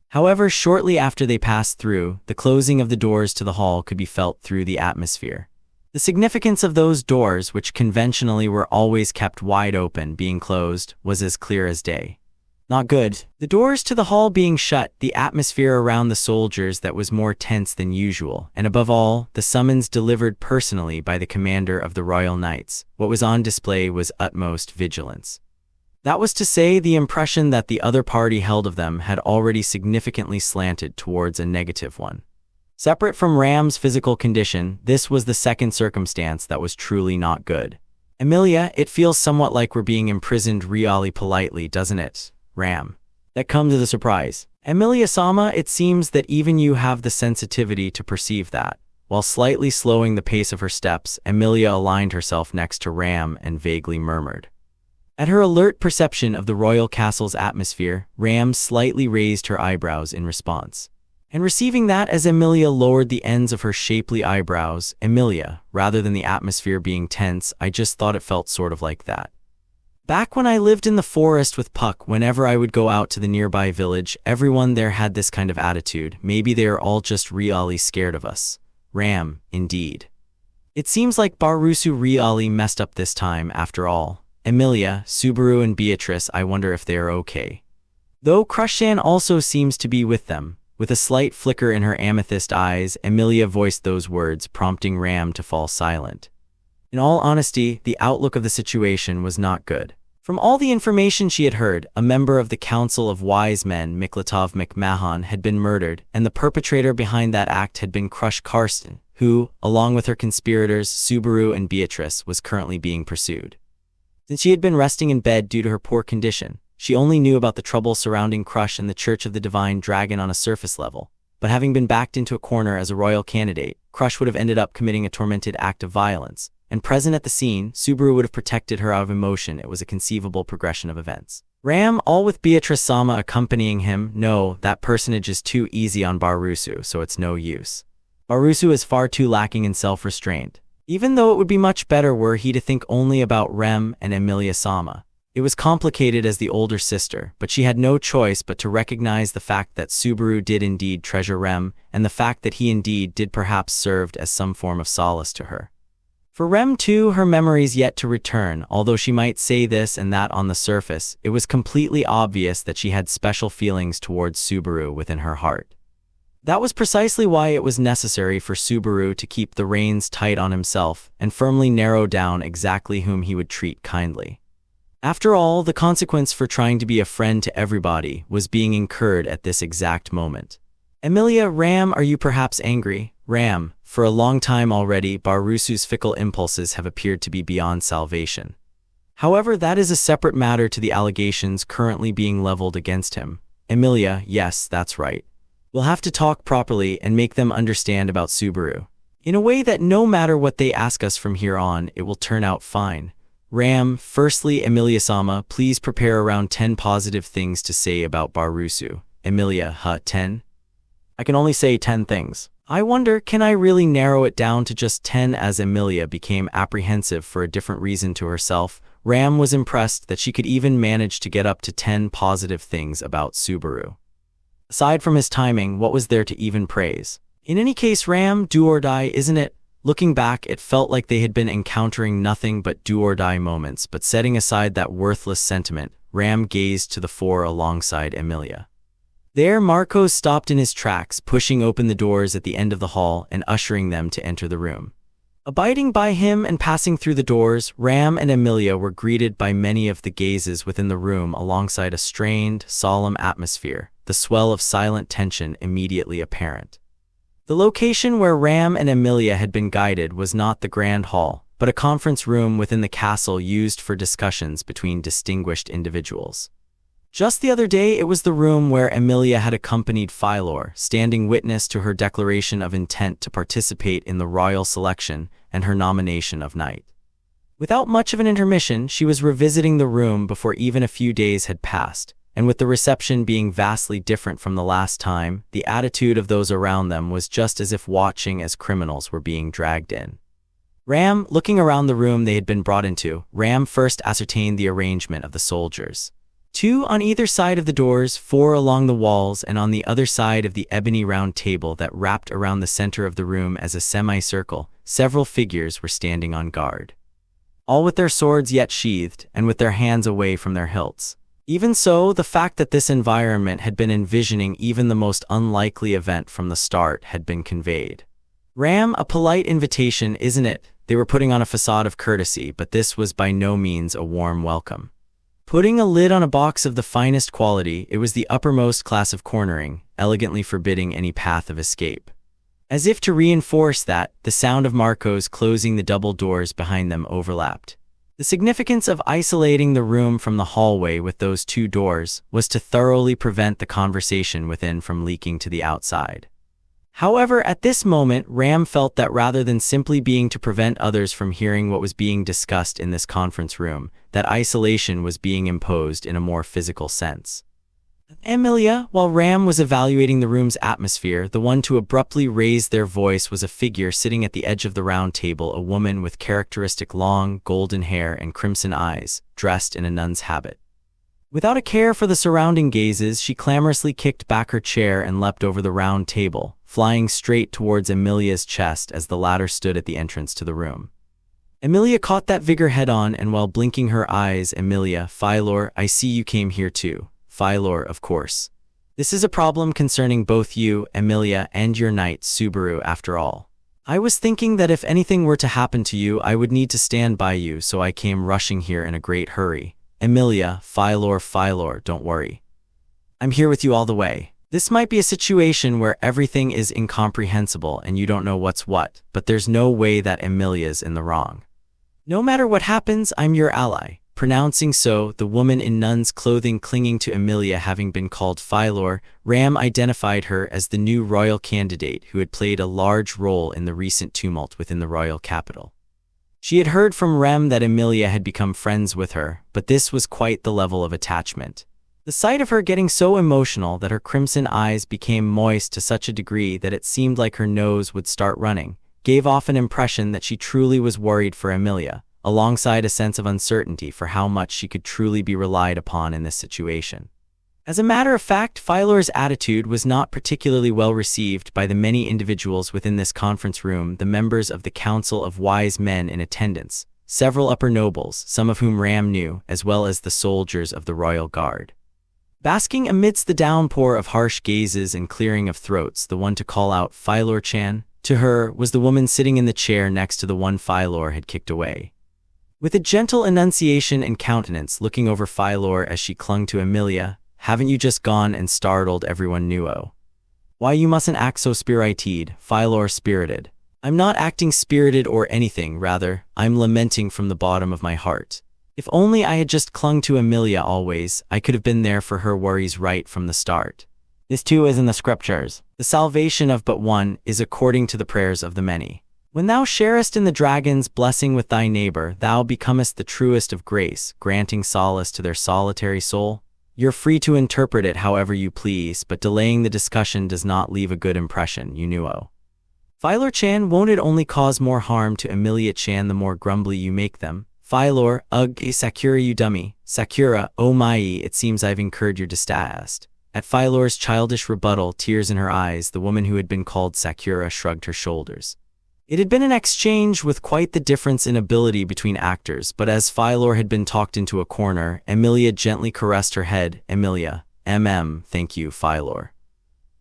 However, shortly after they passed through, the closing of the doors to the hall could be felt through the atmosphere. The significance of those doors, which conventionally were always kept wide open, being closed, was as clear as day. Not good. The doors to the hall being shut, the atmosphere around the soldiers that was more tense than usual, and above all, the summons delivered personally by the commander of the Royal Knights. What was on display was utmost vigilance. That was to say, the impression that the other party held of them had already significantly slanted towards a negative one. Separate from Ram's physical condition, this was the second circumstance that was truly not good. Emilia, it feels somewhat like we're being imprisoned really politely, doesn't it? Ram. That comes as a surprise. Emilia-sama, it seems that even you have the sensitivity to perceive that. While slightly slowing the pace of her steps, Emilia aligned herself next to Ram and vaguely murmured. At her alert perception of the royal castle's atmosphere, Ram slightly raised her eyebrows in response. And receiving that as Emilia lowered the ends of her shapely eyebrows, Emilia, rather than the atmosphere being tense, I just thought it felt sort of like that. Back when I lived in the forest with Puck, whenever I would go out to the nearby village, everyone there had this kind of attitude. Maybe they are all just really scared of us. Ram, indeed. It seems like Barusu really messed up this time, after all. Emilia, Subaru and Beatrice, I wonder if they are okay. Though Crushan also seems to be with them. With a slight flicker in her amethyst eyes, Emilia voiced those words, prompting Ram to fall silent. In all honesty, the outlook of the situation was not good. From all the information she had heard, a member of the Council of Wise Men, Miklatov McMahon, had been murdered, and the perpetrator behind that act had been Crush Karsten, who, along with her conspirators Subaru and Beatrice, was currently being pursued. Since she had been resting in bed due to her poor condition, she only knew about the trouble surrounding Crush and the Church of the Divine Dragon on a surface level. But having been backed into a corner as a royal candidate, Crush would have ended up committing a tormented act of violence. And present at the scene, Subaru would have protected her out of emotion. It was a conceivable progression of events. Ram, all with Beatrice-sama accompanying him, no, that personage is too easy on Barusu, so it's no use. Barusu is far too lacking in self-restraint. Even though it would be much better were he to think only about Rem and Emilia-sama. It was complicated as the older sister, but she had no choice but to recognize the fact that Subaru did indeed treasure Rem, and the fact that he indeed did perhaps served as some form of solace to her. For Rem too, her memories yet to return. Although she might say this and that on the surface, it was completely obvious that she had special feelings towards Subaru within her heart. That was precisely why it was necessary for Subaru to keep the reins tight on himself and firmly narrow down exactly whom he would treat kindly. After all, the consequence for trying to be a friend to everybody was being incurred at this exact moment. Emilia, Ram, are you perhaps angry? Ram, for a long time already, Barusu's fickle impulses have appeared to be beyond salvation. However, that is a separate matter to the allegations currently being leveled against him. Emilia, yes, that's right. We'll have to talk properly and make them understand about Subaru. In a way that no matter what they ask us from here on, it will turn out fine. Ram, firstly, Emilia-sama, please prepare around 10 positive things to say about Barusu. Emilia, 10? I can only say 10 things. I wonder, can I really narrow it down to just 10? As Emilia became apprehensive for a different reason to herself, Ram was impressed that she could even manage to get up to 10 positive things about Subaru. Aside from his timing, what was there to even praise? In any case, Ram, do or die, isn't it? Looking back, it felt like they had been encountering nothing but do-or-die moments, but setting aside that worthless sentiment, Ram gazed to the fore alongside Emilia. There, Marcos stopped in his tracks, pushing open the doors at the end of the hall and ushering them to enter the room. Abiding by him and passing through the doors, Ram and Emilia were greeted by many of the gazes within the room alongside a strained, solemn atmosphere, the swell of silent tension immediately apparent. The location where Ram and Emilia had been guided was not the grand hall, but a conference room within the castle used for discussions between distinguished individuals. Just the other day, it was the room where Emilia had accompanied Philor, standing witness to her declaration of intent to participate in the royal selection and her nomination of knight. Without much of an intermission, she was revisiting the room before even a few days had passed, and with the reception being vastly different from the last time, the attitude of those around them was just as if watching as criminals were being dragged in. Ram, looking around the room they had been brought into, Ram first ascertained the arrangement of the soldiers. 2 on either side of the doors, 4 along the walls, and on the other side of the ebony round table that wrapped around the center of the room as a semicircle, several figures were standing on guard. All with their swords yet sheathed, and with their hands away from their hilts. Even so, the fact that this environment had been envisioning even the most unlikely event from the start had been conveyed. Ram, a polite invitation, isn't it? They were putting on a facade of courtesy, but this was by no means a warm welcome. Putting a lid on a box of the finest quality, it was the uppermost class of cornering, elegantly forbidding any path of escape. As if to reinforce that, the sound of Marcos closing the double doors behind them overlapped. The significance of isolating the room from the hallway with those 2 doors was to thoroughly prevent the conversation within from leaking to the outside. However, at this moment, Ram felt that rather than simply being to prevent others from hearing what was being discussed in this conference room, that isolation was being imposed in a more physical sense. Emilia, while Ram was evaluating the room's atmosphere, the one to abruptly raise their voice was a figure sitting at the edge of the round table, a woman with characteristic long, golden hair and crimson eyes, dressed in a nun's habit. Without a care for the surrounding gazes, she clamorously kicked back her chair and leapt over the round table, flying straight towards Emilia's chest as the latter stood at the entrance to the room. Emilia caught that vigor head-on, and while blinking her eyes, Emilia, Philor, I see you came here too. Philor, of course. This is a problem concerning both you, Emilia, and your knight, Subaru, after all. I was thinking that if anything were to happen to you, I would need to stand by you, so I came rushing here in a great hurry. Emilia, Philor, don't worry. I'm here with you all the way. This might be a situation where everything is incomprehensible and you don't know what's what, but there's no way that Emilia's in the wrong. No matter what happens, I'm your ally. Pronouncing so, the woman in nun's clothing clinging to Emilia having been called Philor, Ram identified her as the new royal candidate who had played a large role in the recent tumult within the royal capital. She had heard from Rem that Emilia had become friends with her, but this was quite the level of attachment. The sight of her getting so emotional that her crimson eyes became moist to such a degree that it seemed like her nose would start running, gave off an impression that she truly was worried for Emilia, alongside a sense of uncertainty for how much she could truly be relied upon in this situation. As a matter of fact, Philor's attitude was not particularly well received by the many individuals within this conference room, the members of the Council of Wise Men in attendance, several upper nobles, some of whom Ram knew, as well as the soldiers of the royal guard. Basking amidst the downpour of harsh gazes and clearing of throats, the one to call out Philor-chan to her was the woman sitting in the chair next to the one Philor had kicked away. With a gentle enunciation and countenance looking over Philor as she clung to Emilia, haven't you just gone and startled everyone new? Why, you mustn't act so spirited, Philor spirited. I'm not acting spirited or anything, rather, I'm lamenting from the bottom of my heart. If only I had just clung to Emilia always, I could have been there for her worries right from the start. This too is in the scriptures. The salvation of but one is according to the prayers of the many. When thou sharest in the dragon's blessing with thy neighbor, thou becomest the truest of grace, granting solace to their solitary soul. You're free to interpret it however you please, but delaying the discussion does not leave a good impression, you know. Philor-chan, won't it only cause more harm to Emilia-chan the more grumbly you make them? Philor, ugh, Sakura you dummy. Sakura, oh my, it seems I've incurred your disgust. At Philor's childish rebuttal, tears in her eyes, the woman who had been called Sakura shrugged her shoulders. It had been an exchange with quite the difference in ability between actors, but as Philor had been talked into a corner, Emilia gently caressed her head. Emilia, Thank you, Philor.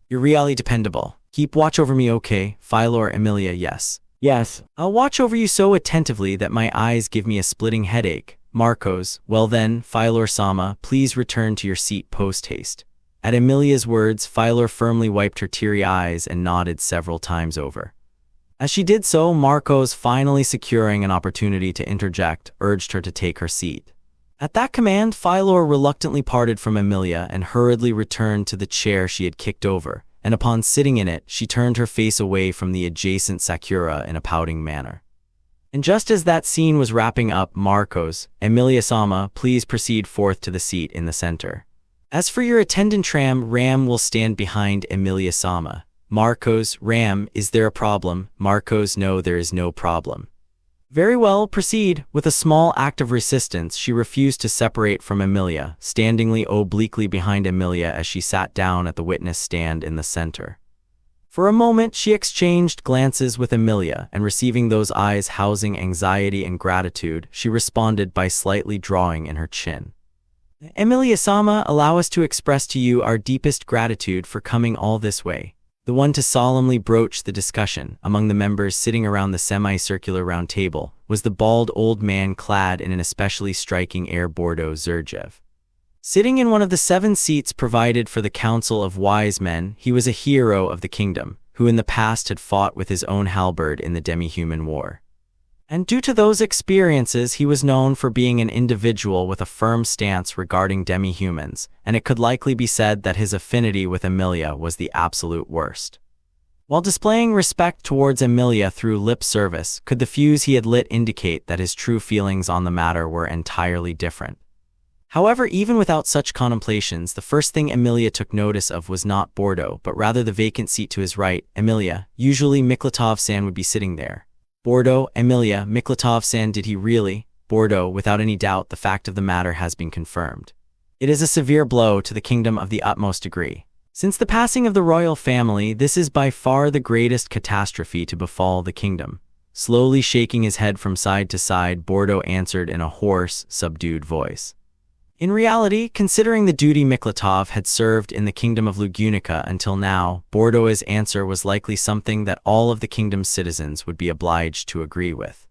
You're really dependable. Keep watch over me, okay? Philor, Emilia, yes. Yes. I'll watch over you so attentively that my eyes give me a splitting headache. Marcos, well then, Philor-sama, please return to your seat post-haste. At Emilia's words, Philor firmly wiped her teary eyes and nodded several times over. As she did so, Marcos, finally securing an opportunity to interject, urged her to take her seat. At that command, Philor reluctantly parted from Emilia and hurriedly returned to the chair she had kicked over, and upon sitting in it, she turned her face away from the adjacent Sakura in a pouting manner. And just as that scene was wrapping up, Marcos, Emilia-sama, please proceed forth to the seat in the center. As for your attendant Ram will stand behind Emilia-sama. Marcos, Ram, is there a problem? Marcos, no, there is no problem. Very well, proceed. With a small act of resistance, she refused to separate from Emilia, standing obliquely behind Emilia as she sat down at the witness stand in the center. For a moment, she exchanged glances with Emilia, and receiving those eyes housing anxiety and gratitude, she responded by slightly drawing in her chin. Emilia-sama, allow us to express to you our deepest gratitude for coming all this way. The one to solemnly broach the discussion, among the members sitting around the semicircular round table, was the bald old man clad in an especially striking air Bordeaux Zurjev. Sitting in one of the 7 seats provided for the Council of Wise Men, he was a hero of the kingdom, who in the past had fought with his own halberd in the demi-human war. And due to those experiences, he was known for being an individual with a firm stance regarding demi-humans, and it could likely be said that his affinity with Emilia was the absolute worst. While displaying respect towards Emilia through lip service, could the fuse he had lit indicate that his true feelings on the matter were entirely different. However, even without such contemplations, the first thing Emilia took notice of was not Bordeaux, but rather the vacant seat to his right. Emilia, usually Miklatov-san would be sitting there. Bordeaux, Emilia, Miklatov-san, did he really? Bordeaux, without any doubt, the fact of the matter has been confirmed. It is a severe blow to the kingdom of the utmost degree. Since the passing of the royal family, this is by far the greatest catastrophe to befall the kingdom. Slowly shaking his head from side to side, Bordeaux answered in a hoarse, subdued voice. In reality, considering the duty Miklatov had served in the kingdom of Lugunica until now, Bordeaux's answer was likely something that all of the kingdom's citizens would be obliged to agree with.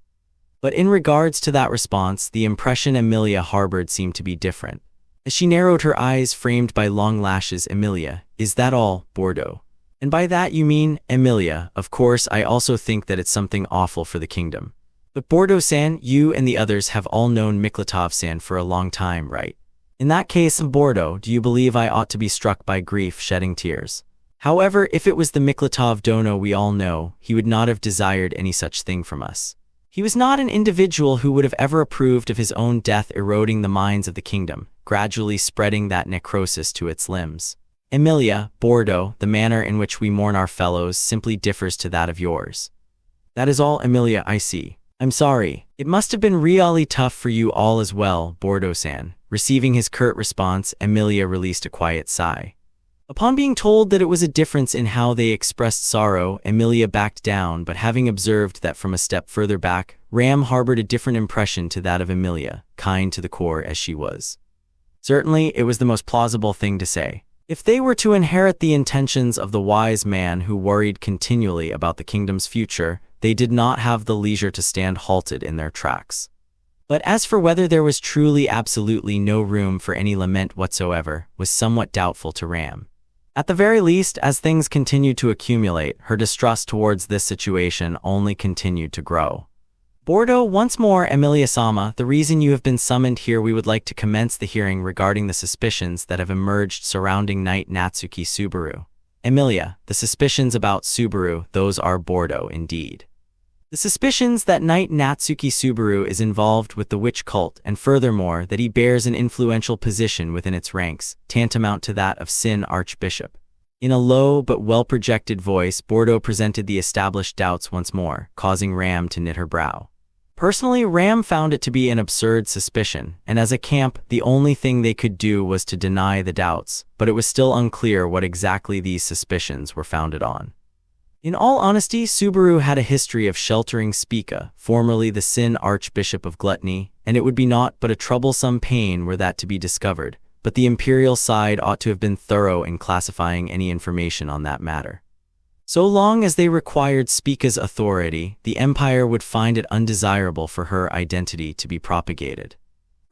But in regards to that response, the impression Emilia harbored seemed to be different. As she narrowed her eyes framed by long lashes, Emilia, is that all, Bordeaux? And by that you mean, Emilia, of course I also think that it's something awful for the kingdom. But Bordeaux-san, you and the others have all known Miklatov-san for a long time, right? In that case, Bordeaux, do you believe I ought to be struck by grief, shedding tears? However, if it was the Miklatov Dono we all know, he would not have desired any such thing from us. He was not an individual who would have ever approved of his own death eroding the minds of the kingdom, gradually spreading that necrosis to its limbs. Emilia, Bordeaux, the manner in which we mourn our fellows simply differs to that of yours. That is all, Emilia, I see. I'm sorry. It must have been really tough for you all as well, Bordeaux-san. Receiving his curt response, Emilia released a quiet sigh. Upon being told that it was a difference in how they expressed sorrow, Emilia backed down, but having observed that from a step further back, Ram harbored a different impression to that of Emilia, kind to the core as she was. Certainly, it was the most plausible thing to say. If they were to inherit the intentions of the wise man who worried continually about the kingdom's future, they did not have the leisure to stand halted in their tracks. But as for whether there was truly absolutely no room for any lament whatsoever, was somewhat doubtful to Ram. At the very least, as things continued to accumulate, her distrust towards this situation only continued to grow. Bordeaux, once more, Emilia-sama, the reason you have been summoned here, we would like to commence the hearing regarding the suspicions that have emerged surrounding Knight Natsuki Subaru. Emilia, the suspicions about Subaru, those are Bordeaux indeed. The suspicions that Knight Natsuki Subaru is involved with the witch cult, and furthermore that he bears an influential position within its ranks, tantamount to that of Sin Archbishop. In a low but well-projected voice, Bordeaux presented the established doubts once more, causing Ram to knit her brow. Personally, Ram found it to be an absurd suspicion, and as a camp, the only thing they could do was to deny the doubts, but it was still unclear what exactly these suspicions were founded on. In all honesty, Subaru had a history of sheltering Spica, formerly the Sin Archbishop of Gluttony, and it would be naught but a troublesome pain were that to be discovered. but the imperial side ought to have been thorough in classifying any information on that matter. So long as they required Spica's authority, the empire would find it undesirable for her identity to be propagated.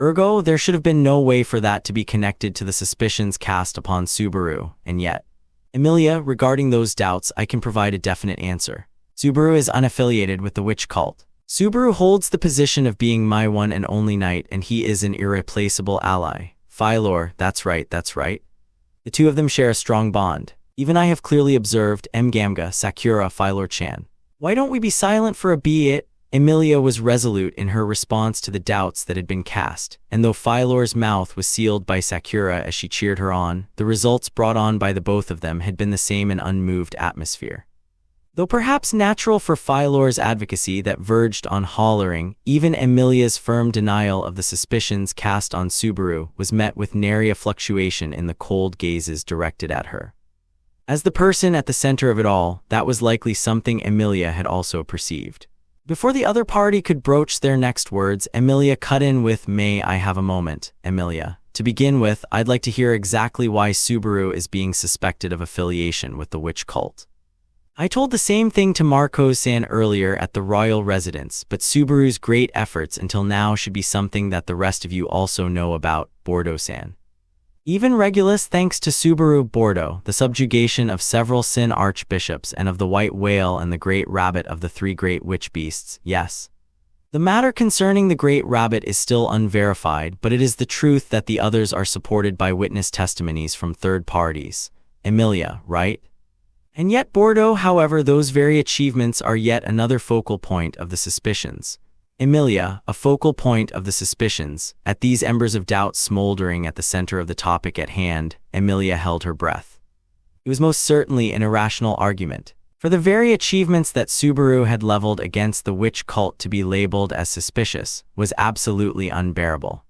Ergo, there should have been no way for that to be connected to the suspicions cast upon Subaru, and yet, Emilia, regarding those doubts, I can provide a definite answer. Subaru is unaffiliated with the witch cult. Subaru holds the position of being my one and only knight, and he is an irreplaceable ally. Phylor, that's right. The two of them share a strong bond. Even I have clearly observed Gamga, Sakura, Phylor-chan. Why don't we be silent for a bit? Emilia was resolute in her response to the doubts that had been cast, and though Phylor's mouth was sealed by Sakura as she cheered her on, the results brought on by the both of them had been the same, an unmoved atmosphere. Though perhaps natural for Phylor's advocacy that verged on hollering, even Emilia's firm denial of the suspicions cast on Subaru was met with nary a fluctuation in the cold gazes directed at her. As the person at the center of it all, that was likely something Emilia had also perceived. Before the other party could broach their next words, Emilia cut in with, "May I have a moment, Emilia? To begin with, I'd like to hear exactly why Subaru is being suspected of affiliation with the witch cult." I told the same thing to Marco-san earlier at the royal residence, but Subaru's great efforts until now should be something that the rest of you also know about, Bordeaux-san. Even Regulus, thanks to Subaru Bordeaux, the subjugation of several Sin archbishops and of the white whale and the great rabbit of the three great witch beasts, yes. The matter concerning the great rabbit is still unverified, but it is the truth that the others are supported by witness testimonies from third parties. Emilia, right? And yet Bordeaux, however, those very achievements are yet another focal point of the suspicions. Emilia, a focal point of the suspicions. At these embers of doubt smoldering at the center of the topic at hand, Emilia held her breath. It was most certainly an irrational argument, for the very achievements that Subaru had leveled against the witch cult to be labeled as suspicious was absolutely unbearable.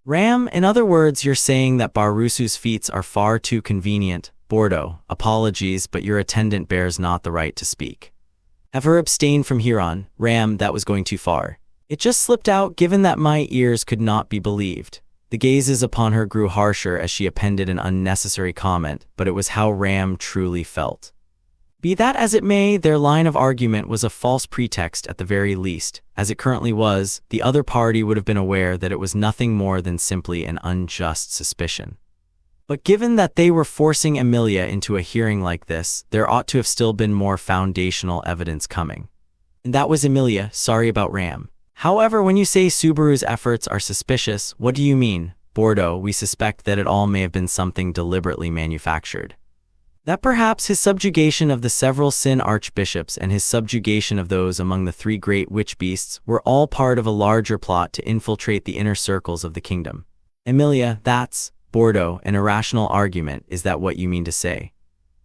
Ram, in other words, you're saying that Barusu's feats are far too convenient. Bordeaux, apologies, but your attendant bears not the right to speak. Have her abstain from here on. Ram, that was going too far. It just slipped out, given that my ears could not be believed. The gazes upon her grew harsher as she appended an unnecessary comment, but it was how Ram truly felt. Be that as it may, their line of argument was a false pretext at the very least. As it currently was, the other party would have been aware that it was nothing more than simply an unjust suspicion. But given that they were forcing Emilia into a hearing like this, there ought to have still been more foundational evidence coming. And that was Emilia, sorry about Ram. However, when you say Subaru's efforts are suspicious, what do you mean? Bordeaux, we suspect that it all may have been something deliberately manufactured. That perhaps his subjugation of the several Sin archbishops and his subjugation of those among the three great witch beasts were all part of a larger plot to infiltrate the inner circles of the kingdom. Emilia, that's, Bordeaux, an irrational argument, is that what you mean to say?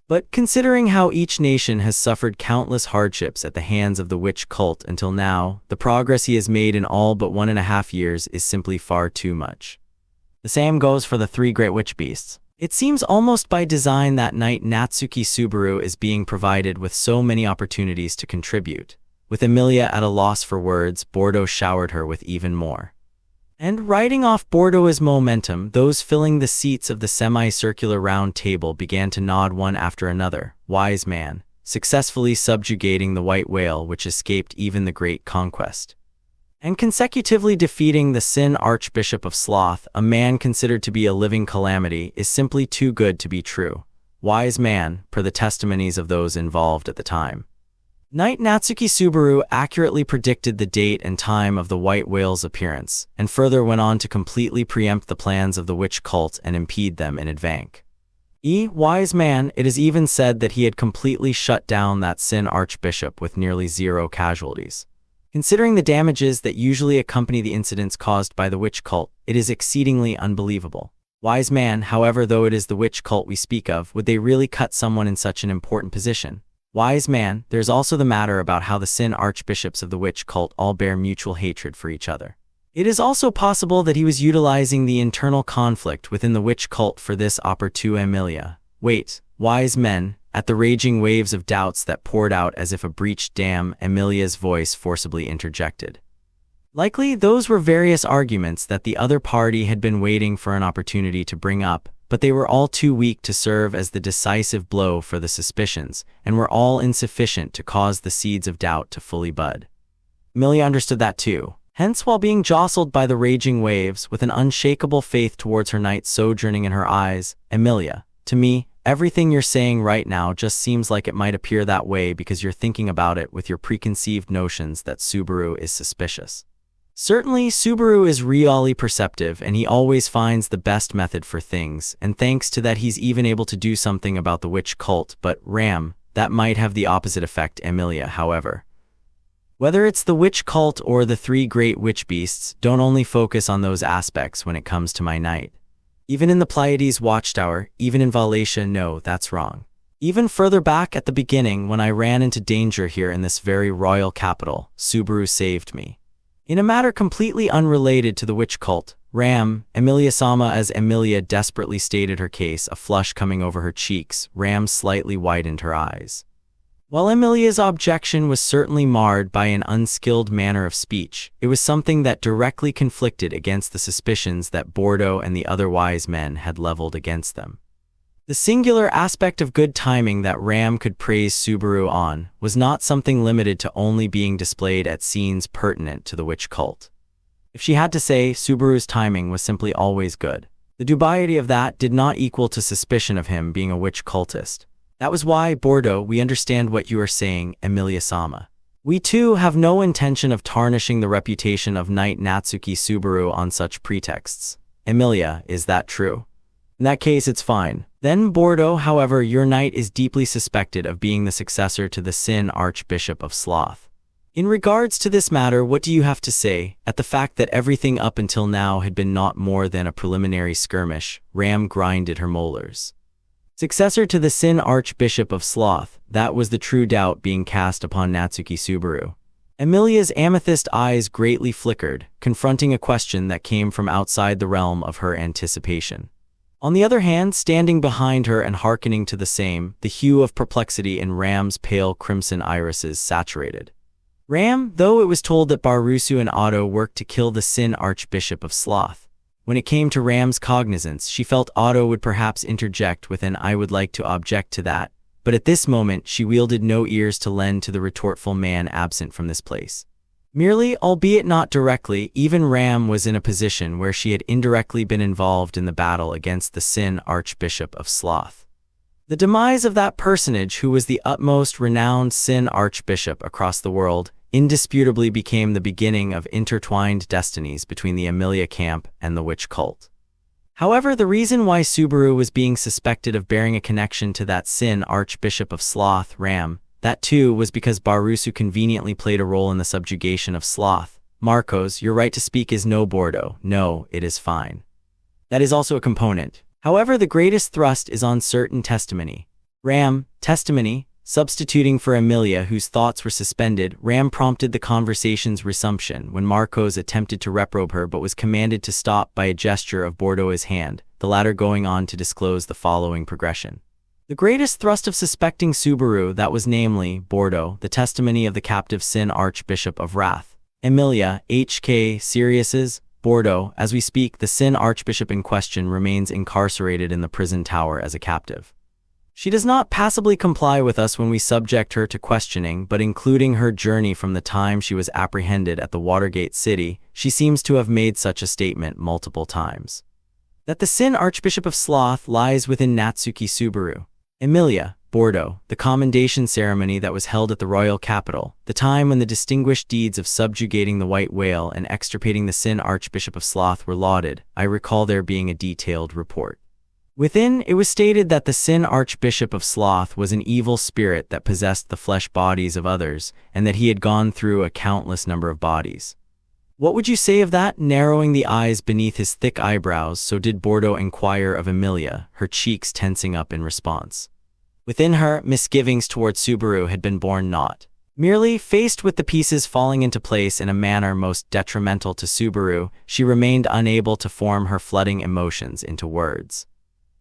But considering how each nation has suffered countless hardships at the hands of the witch cult until now, the progress he has made in all but 1.5 years is simply far too much. The same goes for the three great witch beasts. It seems almost by design that Knight Natsuki Subaru is being provided with so many opportunities to contribute. With Emilia at a loss for words, Bordeaux showered her with even more. And riding off Bordeaux's momentum, those filling the seats of the semicircular round table began to nod one after another. Wise man, successfully subjugating the white whale which escaped even the great conquest. And consecutively defeating the Sin Archbishop of Sloth, a man considered to be a living calamity, is simply too good to be true. Wise man, per the testimonies of those involved at the time. Knight Natsuki Subaru accurately predicted the date and time of the white whale's appearance, and further went on to completely preempt the plans of the witch cult and impede them in advance. Wise man, it is even said that he had completely shut down that Sin Archbishop with nearly 0 casualties. Considering the damages that usually accompany the incidents caused by the witch cult, it is exceedingly unbelievable. Wise man, however, though it is the witch cult we speak of, would they really cut someone in such an important position? Wise man, there's also the matter about how the Sin archbishops of the witch cult all bear mutual hatred for each other. It is also possible that he was utilizing the internal conflict within the witch cult for this opportune. Emilia. Wait, wise men, at the raging waves of doubts that poured out as if a breached dam, Emilia's voice forcibly interjected. Likely, those were various arguments that the other party had been waiting for an opportunity to bring up, but they were all too weak to serve as the decisive blow for the suspicions, and were all insufficient to cause the seeds of doubt to fully bud. Emilia understood that too. Hence, while being jostled by the raging waves, with an unshakable faith towards her knight sojourning in her eyes, Emilia, to me, everything you're saying right now just seems like it might appear that way because you're thinking about it with your preconceived notions that Subaru is suspicious. Certainly, Subaru is really perceptive, and he always finds the best method for things, and thanks to that he's even able to do something about the witch cult, but Ram, that might have the opposite effect, Emilia, however. Whether it's the witch cult or the three great witch beasts, don't only focus on those aspects when it comes to my knight. Even in the Pleiades watchtower, even in Valatia, no, that's wrong. Even further back at the beginning, when I ran into danger here in this very royal capital, Subaru saved me. In a matter completely unrelated to the witch cult, Ram, Emilia-sama, as Emilia desperately stated her case, a flush coming over her cheeks, Ram slightly widened her eyes. While Emilia's objection was certainly marred by an unskilled manner of speech, it was something that directly conflicted against the suspicions that Bordeaux and the other wise men had leveled against them. The singular aspect of good timing that Ram could praise Subaru on was not something limited to only being displayed at scenes pertinent to the witch cult. If she had to say, Subaru's timing was simply always good. The dubiety of that did not equal to suspicion of him being a witch cultist. That was why, Bordeaux, we understand what you are saying, Emilia-sama. We too have no intention of tarnishing the reputation of Knight Natsuki Subaru on such pretexts. Emilia, is that true? In that case, it's fine. Then, Bordeaux, however, your knight is deeply suspected of being the successor to the Sin Archbishop of Sloth. In regards to this matter, what do you have to say? At the fact that everything up until now had been naught more than a preliminary skirmish, Ram grinded her molars. Successor to the Sin Archbishop of Sloth, that was the true doubt being cast upon Natsuki Subaru. Emilia's amethyst eyes greatly flickered, confronting a question that came from outside the realm of her anticipation. On the other hand, standing behind her and hearkening to the same, the hue of perplexity in Ram's pale crimson irises saturated. Ram, though it was told that Barusu and Otto worked to kill the Sin Archbishop of Sloth. When it came to Ram's cognizance, she felt Otto would perhaps interject with an "I would like to object to that," but at this moment she wielded no ears to lend to the retortful man absent from this place. Merely, albeit not directly, even Ram was in a position where she had indirectly been involved in the battle against the Sin Archbishop of Sloth. The demise of that personage, who was the utmost renowned Sin Archbishop across the world, indisputably became the beginning of intertwined destinies between the Emilia camp and the witch cult. However, the reason why Subaru was being suspected of bearing a connection to that Sin Archbishop of Sloth, Ram, that too was because Barusu conveniently played a role in the subjugation of Sloth. Marcos, your right to speak is no, Bordeaux. No, it is fine. That is also a component. However, the greatest thrust is on certain testimony. Ram, testimony, substituting for Emilia, whose thoughts were suspended, Ram prompted the conversation's resumption when Marcos attempted to reprobe her but was commanded to stop by a gesture of Bordeaux's hand, the latter going on to disclose the following progression. The greatest thrust of suspecting Subaru, that was namely, Bordeaux, the testimony of the captive Sin Archbishop of Wrath. Emilia, H.K. Sirius's, Bordeaux, as we speak, the Sin Archbishop in question remains incarcerated in the prison tower as a captive. She does not passively comply with us when we subject her to questioning, but including her journey from the time she was apprehended at the Watergate City, she seems to have made such a statement multiple times. That the Sin Archbishop of Sloth lies within Natsuki Subaru. Emilia, Bordeaux, the commendation ceremony that was held at the royal capital, the time when the distinguished deeds of subjugating the white whale and extirpating the Sin Archbishop of Sloth were lauded, I recall there being a detailed report. Within, it was stated that the Sin Archbishop of Sloth was an evil spirit that possessed the flesh bodies of others, and that he had gone through a countless number of bodies. What would you say of that? Narrowing the eyes beneath his thick eyebrows, so did Bordeaux inquire of Emilia, her cheeks tensing up in response. Within her, misgivings towards Subaru had been born not. Merely, faced with the pieces falling into place in a manner most detrimental to Subaru, she remained unable to form her flooding emotions into words.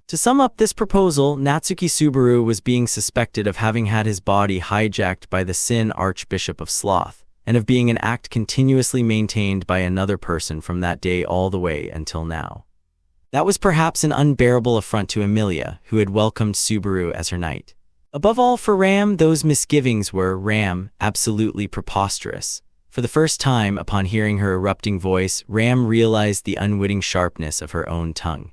To sum up this proposal, Natsuki Subaru was being suspected of having had his body hijacked by the Sin Archbishop of Sloth, and of being an act continuously maintained by another person from that day all the way until now. That was perhaps an unbearable affront to Emilia, who had welcomed Subaru as her knight. Above all, for Ram, those misgivings were, absolutely preposterous. For the first time, upon hearing her erupting voice, Ram realized the unwitting sharpness of her own tongue.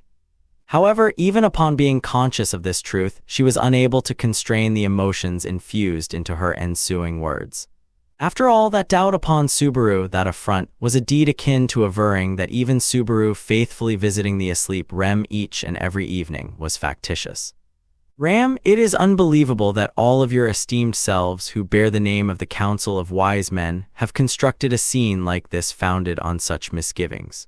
However, even upon being conscious of this truth, she was unable to constrain the emotions infused into her ensuing words. After all, that doubt upon Subaru, that affront, was a deed akin to averring that even Subaru faithfully visiting the asleep Rem each and every evening was factitious. Ram, it is unbelievable that all of your esteemed selves who bear the name of the Council of Wise Men have constructed a scene like this founded on such misgivings.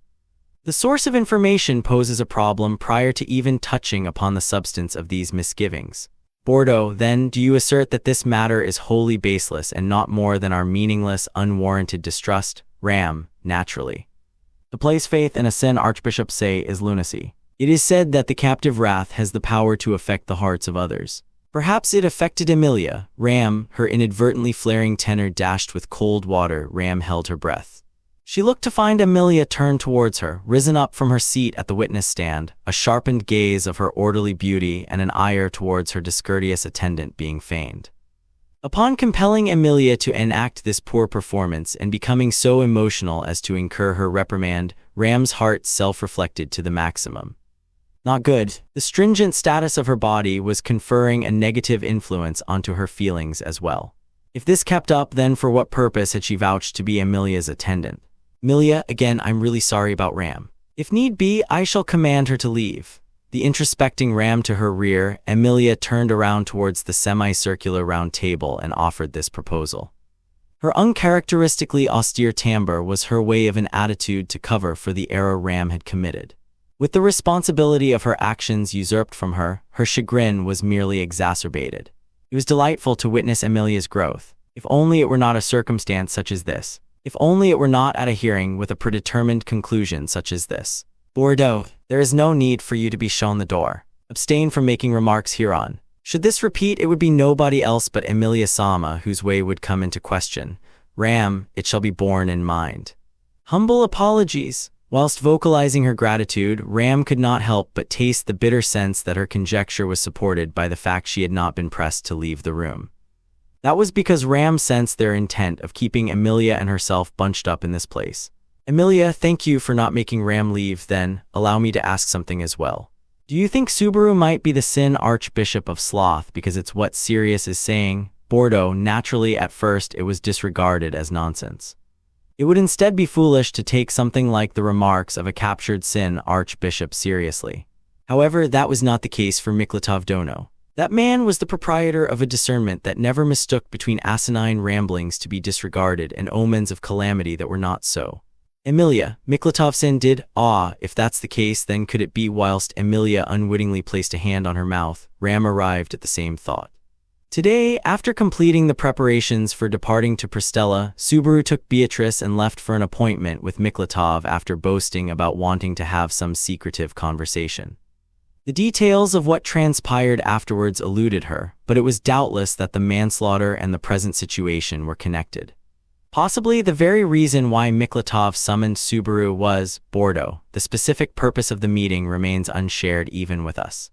The source of information poses a problem prior to even touching upon the substance of these misgivings. Bordeaux, then, do you assert that this matter is wholly baseless and not more than our meaningless, unwarranted distrust? Ram, naturally. To place faith in a sin archbishops say is lunacy. It is said that the captive wrath has the power to affect the hearts of others. Perhaps it affected Emilia. Ram, her inadvertently flaring tenor dashed with cold water. Ram held her breath. She looked to find Emilia turned towards her, risen up from her seat at the witness stand, a sharpened gaze of her orderly beauty and an ire towards her discourteous attendant being feigned. Upon compelling Emilia to enact this poor performance and becoming so emotional as to incur her reprimand, Ram's heart self-reflected to the maximum. Not good. The stringent status of her body was conferring a negative influence onto her feelings as well. If this kept up, then for what purpose had she vouched to be Emilia's attendant? Emilia, again, I'm really sorry about Ram. If need be, I shall command her to leave. The introspecting Ram to her rear, Emilia turned around towards the semicircular round table and offered this proposal. Her uncharacteristically austere timbre was her way of an attitude to cover for the error Ram had committed. With the responsibility of her actions usurped from her, her chagrin was merely exacerbated. It was delightful to witness Emilia's growth. If only it were not a circumstance such as this. If only it were not at a hearing with a predetermined conclusion such as this. Bordeaux, there is no need for you to be shown the door. Abstain from making remarks hereon. Should this repeat, it would be nobody else but Emilia Sama whose way would come into question. Ram, it shall be borne in mind. Humble apologies. Whilst vocalizing her gratitude, Ram could not help but taste the bitter sense that her conjecture was supported by the fact she had not been pressed to leave the room. That was because Ram sensed their intent of keeping Emilia and herself bunched up in this place. Emilia, thank you for not making Ram leave, then, allow me to ask something as well. Do you think Subaru might be the sin archbishop of sloth because it's what Sirius is saying? Bordeaux, naturally at first it was disregarded as nonsense. It would instead be foolish to take something like the remarks of a captured sin archbishop seriously. However, that was not the case for Miklatov Dono. That man was the proprietor of a discernment that never mistook between asinine ramblings to be disregarded and omens of calamity that were not so. Emilia, Miklatov sin did, if that's the case, then could it be whilst Emilia unwittingly placed a hand on her mouth, Ram arrived at the same thought. Today, after completing the preparations for departing to Pristella, Subaru took Beatrice and left for an appointment with Miklatov after boasting about wanting to have some secretive conversation. The details of what transpired afterwards eluded her, but it was doubtless that the manslaughter and the present situation were connected. Possibly the very reason why Miklatov summoned Subaru was Bordeaux. The specific purpose of the meeting remains unshared even with us.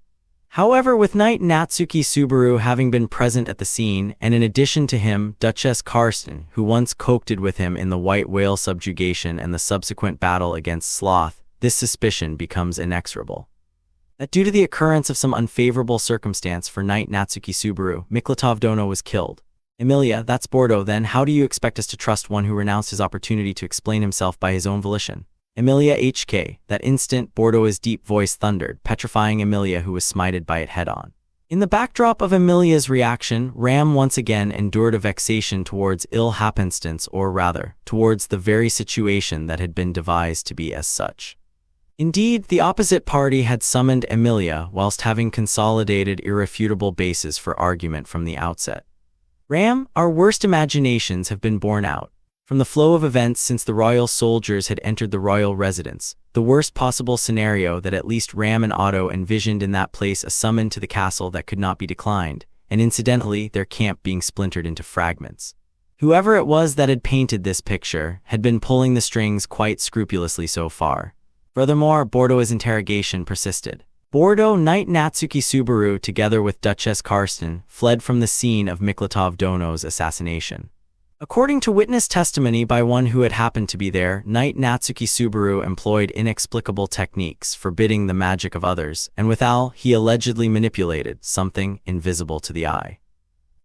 However, with Knight Natsuki Subaru having been present at the scene, and in addition to him, Duchess Karsten, who once coquetted with him in the White Whale subjugation and the subsequent battle against Sloth, this suspicion becomes inexorable. That due to the occurrence of some unfavorable circumstance for Knight Natsuki Subaru, Miklatov Dono was killed. Emilia, that's Bordeaux, then how do you expect us to trust one who renounced his opportunity to explain himself by his own volition? Emilia HK, that instant, Bordeaux's deep voice thundered, petrifying Emilia who was smited by it head-on. In the backdrop of Emilia's reaction, Ram once again endured a vexation towards ill happenstance, or rather, towards the very situation that had been devised to be as such. Indeed, the opposite party had summoned Emilia whilst having consolidated irrefutable bases for argument from the outset. Ram, our worst imaginations have been borne out. From the flow of events since the royal soldiers had entered the royal residence, the worst possible scenario that at least Ram and Otto envisioned in that place a summon to the castle that could not be declined, and incidentally their camp being splintered into fragments. Whoever it was that had painted this picture had been pulling the strings quite scrupulously so far. Furthermore, Bordo's interrogation persisted. Bordo, Knight Natsuki Subaru, together with Duchess Karsten, fled from the scene of Miklatov Dono's assassination. According to witness testimony by one who had happened to be there, Knight Natsuki Subaru employed inexplicable techniques forbidding the magic of others, and withal, he allegedly manipulated something invisible to the eye.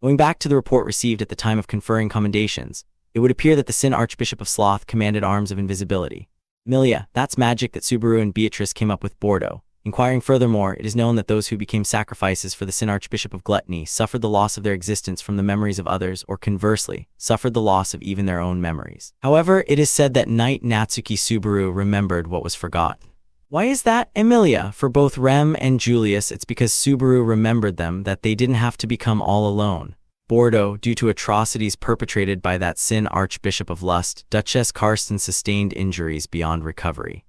Going back to the report received at the time of conferring commendations, it would appear that the Sin Archbishop of Sloth commanded arms of invisibility. Emilia, that's magic that Subaru and Beatrice came up with Bordo. Inquiring furthermore, it is known that those who became sacrifices for the Sin Archbishop of Gluttony suffered the loss of their existence from the memories of others, or conversely, suffered the loss of even their own memories. However, it is said that Knight Natsuki Subaru remembered what was forgotten. Why is that, Emilia? For both Rem and Julius, it's because Subaru remembered them that they didn't have to become all alone. Bordo, due to atrocities perpetrated by that Sin Archbishop of Lust, Duchess Karsten sustained injuries beyond recovery.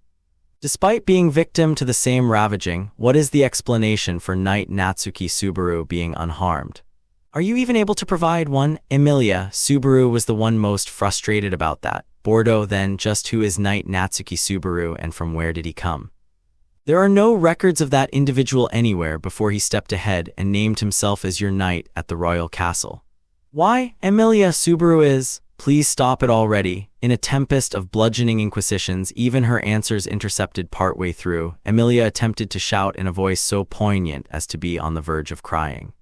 Despite being victim to the same ravaging, what is the explanation for Knight Natsuki Subaru being unharmed? Are you even able to provide one? Emilia, Subaru was the one most frustrated about that. Bordo, then, just who is Knight Natsuki Subaru and from where did he come? There are no records of that individual anywhere before he stepped ahead and named himself as your knight at the royal castle. Why, Emilia, Subaru is... Please stop it already. In a tempest of bludgeoning inquisitions, even her answers intercepted partway through, Emilia attempted to shout in a voice so poignant as to be on the verge of crying.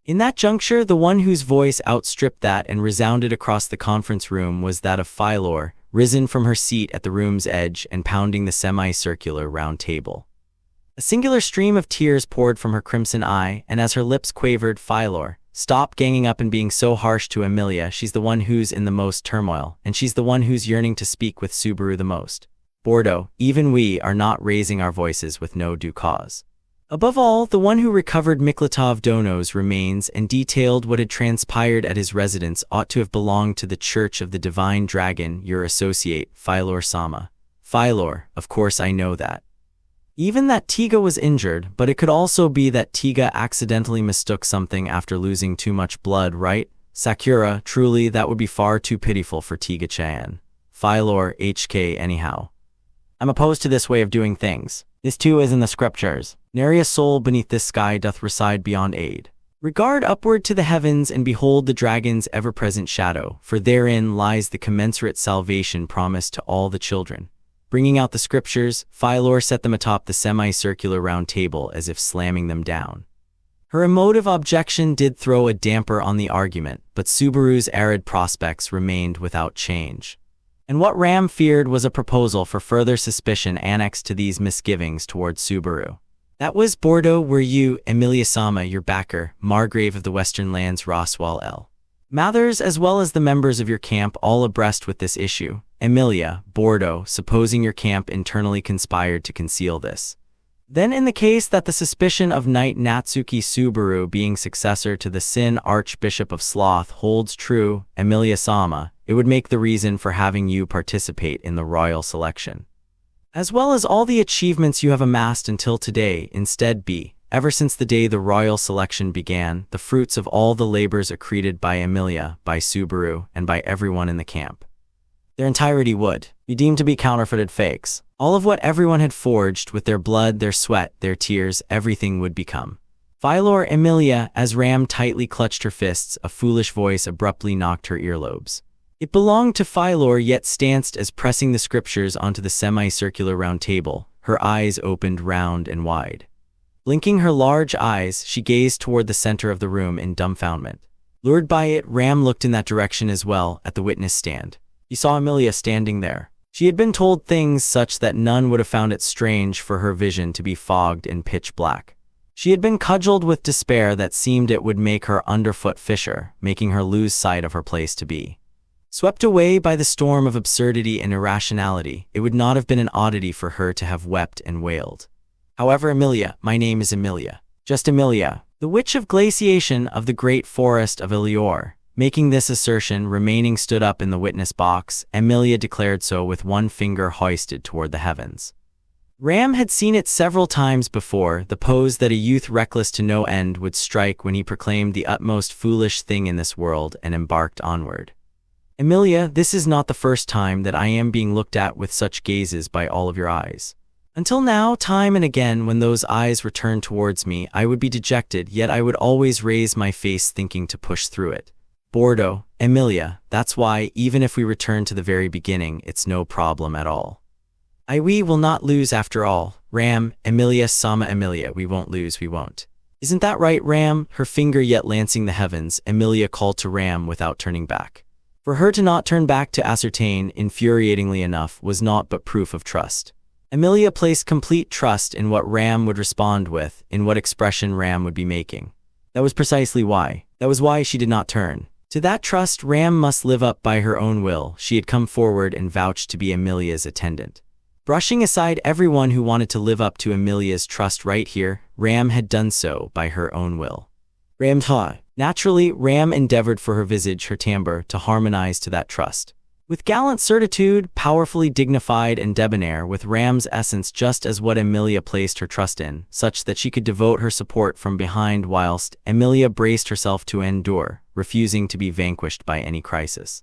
In that juncture, the one whose voice outstripped that and resounded across the conference room was that of Philor, risen from her seat at the room's edge and pounding the semicircular round table. A singular stream of tears poured from her crimson eye, and as her lips quavered, Philor, stop ganging up and being so harsh to Emilia. She's the one who's in the most turmoil, and she's the one who's yearning to speak with Subaru the most. Bordo, even we are not raising our voices with no due cause. Above all, the one who recovered Miklatov Dono's remains and detailed what had transpired at his residence ought to have belonged to the Church of the Divine Dragon, your associate, Philor Sama. Philor, of course I know that. Even that Tiga was injured, but it could also be that Tiga accidentally mistook something after losing too much blood, right? Sakura, truly that would be far too pitiful for Tiga-chan. Philor, HK anyhow. I'm opposed to this way of doing things. This too is in the scriptures. Nary a soul beneath this sky doth reside beyond aid. Regard upward to the heavens and behold the dragon's ever-present shadow, for therein lies the commensurate salvation promised to all the children. Bringing out the scriptures, Philor set them atop the semicircular round table as if slamming them down. Her emotive objection did throw a damper on the argument, but Subaru's arid prospects remained without change. And what Ram feared was a proposal for further suspicion annexed to these misgivings towards Subaru. That was Bordo, were you, Emilia Sama, your backer, Margrave of the Western Lands Roswell L. Mathers, as well as the members of your camp, all abreast with this issue. Emilia, Bordo, supposing your camp internally conspired to conceal this. Then in the case that the suspicion of Knight Natsuki Subaru being successor to the Sin Archbishop of Sloth holds true, Emilia Sama, it would make the reason for having you participate in the royal selection, as well as all the achievements you have amassed until today, instead be, ever since the day the royal selection began, the fruits of all the labors accreted by Emilia, by Subaru, and by everyone in the camp. Their entirety would be deemed to be counterfeited fakes. All of what everyone had forged with their blood, their sweat, their tears, everything would become. Philor, Emilia, as Ram tightly clutched her fists, a foolish voice abruptly knocked her earlobes. It belonged to Philor, yet stanced as pressing the scriptures onto the semicircular round table, her eyes opened round and wide. Blinking her large eyes, she gazed toward the center of the room in dumbfoundment. Lured by it, Ram looked in that direction as well, at the witness stand. He saw Emilia standing there. She had been told things such that none would have found it strange for her vision to be fogged in pitch black. She had been cudgeled with despair that seemed it would make her underfoot fissure, making her lose sight of her place to be. Swept away by the storm of absurdity and irrationality, it would not have been an oddity for her to have wept and wailed. However, Emilia, my name is Emilia. Just Emilia, the witch of glaciation of the great forest of Ilior. Making this assertion, remaining stood up in the witness box, Emilia declared so with one finger hoisted toward the heavens. Ram had seen it several times before, the pose that a youth reckless to no end would strike when he proclaimed the utmost foolish thing in this world and embarked onward. Emilia, this is not the first time that I am being looked at with such gazes by all of your eyes. Until now, time and again, when those eyes returned towards me, I would be dejected, yet I would always raise my face thinking to push through it. Bordeaux, Emilia, that's why, even if we return to the very beginning, it's no problem at all. We will not lose after all. Ram, Emilia Sama Emilia, we won't lose, we won't. Isn't that right, Ram? Her finger yet lancing the heavens, Emilia called to Ram without turning back. For her to not turn back to ascertain, infuriatingly enough, was naught but proof of trust. Emilia placed complete trust in what Ram would respond with, in what expression Ram would be making. That was precisely why. That was why she did not turn. To that trust, Ram must live up by her own will. She had come forward and vouched to be Emilia's attendant. Brushing aside everyone who wanted to live up to Emilia's trust right here, Ram had done so by her own will. Ram ta. Naturally, Ram endeavored for her visage, her timbre, to harmonize to that trust. With gallant certitude, powerfully dignified and debonair, with Ram's essence just as what Emilia placed her trust in, such that she could devote her support from behind whilst Emilia braced herself to endure, refusing to be vanquished by any crisis.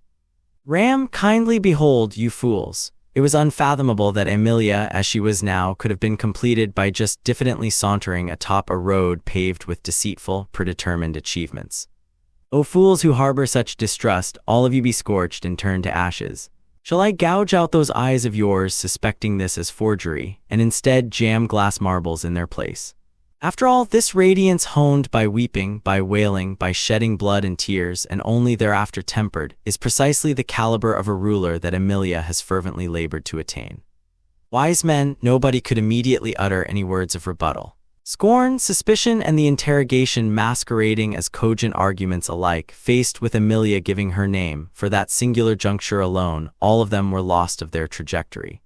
Ram, kindly behold, you fools. It was unfathomable that Emilia, as she was now, could have been completed by just diffidently sauntering atop a road paved with deceitful, predetermined achievements. O fools who harbor such distrust, all of you be scorched and turned to ashes. Shall I gouge out those eyes of yours, suspecting this as forgery, and instead jam glass marbles in their place? After all, this radiance honed by weeping, by wailing, by shedding blood and tears, and only thereafter tempered, is precisely the caliber of a ruler that Emilia has fervently labored to attain. Wise men, nobody could immediately utter any words of rebuttal. Scorn, suspicion, and the interrogation masquerading as cogent arguments alike, faced with Emilia giving her name, for that singular juncture alone, all of them were lost of their trajectory.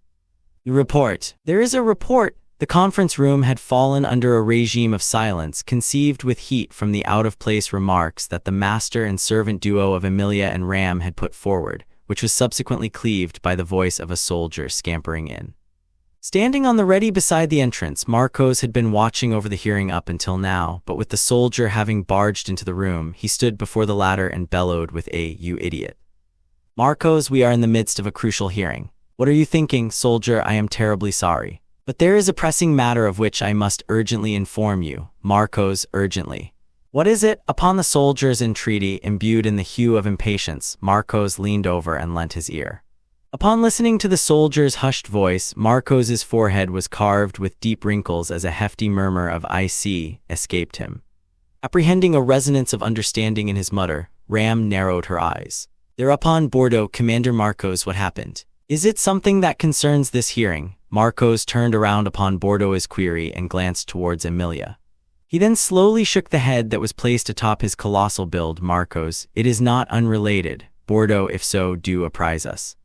The report. There is a report. The conference room had fallen under a regime of silence, conceived with heat from the out-of-place remarks that the master and servant duo of Emilia and Ram had put forward, which was subsequently cleaved by the voice of a soldier scampering in. Standing on the ready beside the entrance, Marcos had been watching over the hearing up until now, but with the soldier having barged into the room, he stood before the latter and bellowed with "You idiot. Marcos, we are in the midst of a crucial hearing. What are you thinking, soldier? I am terribly sorry. But there is a pressing matter of which I must urgently inform you." Marcos, urgently. "What is it?" Upon the soldier's entreaty, imbued in the hue of impatience, Marcos leaned over and lent his ear. Upon listening to the soldier's hushed voice, Marcos's forehead was carved with deep wrinkles as a hefty murmur of "I see" escaped him. Apprehending a resonance of understanding in his mutter, Ram narrowed her eyes. Thereupon, Bordeaux, Commander Marcos, what happened? Is it something that concerns this hearing? Marcos turned around upon Bordeaux's query and glanced towards Emilia. He then slowly shook the head that was placed atop his colossal build. Marcos, it is not unrelated. Bordeaux, if so, do apprise us.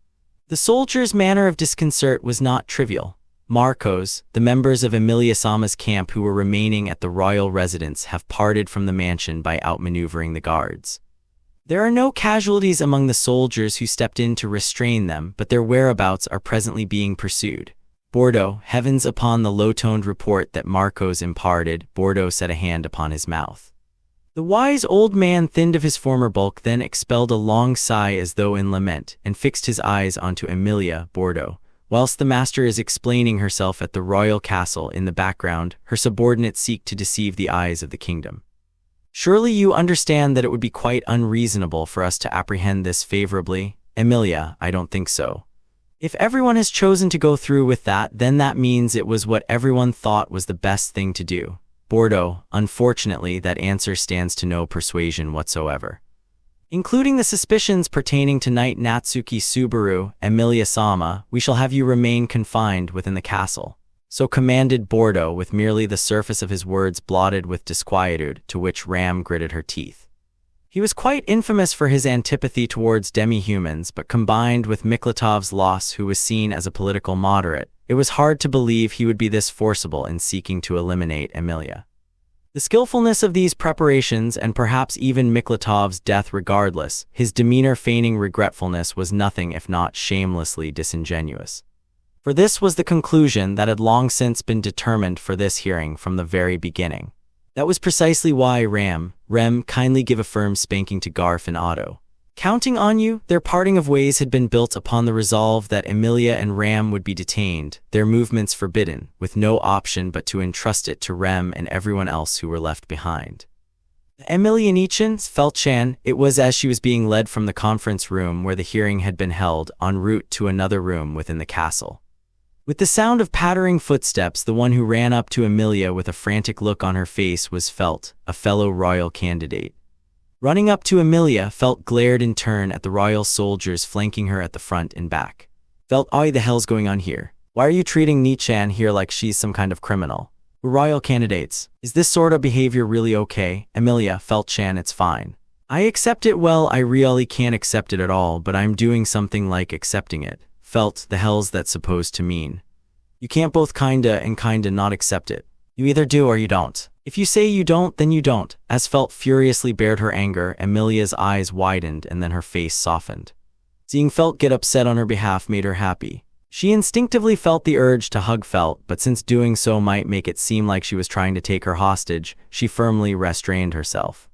The soldier's manner of disconcert was not trivial. Marcos, the members of Emilia Sama's camp who were remaining at the royal residence have parted from the mansion by outmaneuvering the guards. There are no casualties among the soldiers who stepped in to restrain them, but their whereabouts are presently being pursued. Bordeaux, heavens upon the low-toned report that Marcos imparted, Bordeaux set a hand upon his mouth. The wise old man, thinned of his former bulk, then expelled a long sigh as though in lament, and fixed his eyes onto Emilia. Bordeaux, whilst the master is explaining herself at the royal castle, in the background, her subordinates seek to deceive the eyes of the kingdom. Surely you understand that it would be quite unreasonable for us to apprehend this favorably? Emilia, I don't think so. If everyone has chosen to go through with that, then that means it was what everyone thought was the best thing to do. Bordeaux, unfortunately, that answer stands to no persuasion whatsoever. Including the suspicions pertaining to Knight Natsuki Subaru, Emilia Sama, we shall have you remain confined within the castle. So commanded Bordeaux, with merely the surface of his words blotted with disquietude, to which Ram gritted her teeth. He was quite infamous for his antipathy towards demi-humans, but combined with Miklatov's loss, who was seen as a political moderate, it was hard to believe he would be this forcible in seeking to eliminate Emilia. The skillfulness of these preparations, and perhaps even Miklatov's death regardless, his demeanor feigning regretfulness, was nothing if not shamelessly disingenuous. For this was the conclusion that had long since been determined for this hearing from the very beginning. That was precisely why Rem, kindly give a firm spanking to Garf and Otto. Counting on you, their parting of ways had been built upon the resolve that Emilia and Ram would be detained, their movements forbidden, with no option but to entrust it to Rem and everyone else who were left behind. Emilia Nichan felt Chan. It was as she was being led from the conference room where the hearing had been held, en route to another room within the castle. With the sound of pattering footsteps, the one who ran up to Emilia with a frantic look on her face was Felt, a fellow royal candidate. Running up to Emilia, Felt glared in turn at the royal soldiers flanking her at the front and back. Felt, "Oi, the hell's going on here? Why are you treating Nichan here like she's some kind of criminal? We're royal candidates. Is this sort of behavior really okay?" "Emilia," Felt Chan, "it's fine. I accept it. Well, I really can't accept it at all, but I'm doing something like accepting it." Felt, "The hell's that supposed to mean? You can't both kinda and kinda not accept it. You either do or you don't. If you say you don't, then you don't." As Felt furiously bared her anger, Emilia's eyes widened and then her face softened. Seeing Felt get upset on her behalf made her happy. She instinctively felt the urge to hug Felt, but since doing so might make it seem like she was trying to take her hostage, she firmly restrained herself.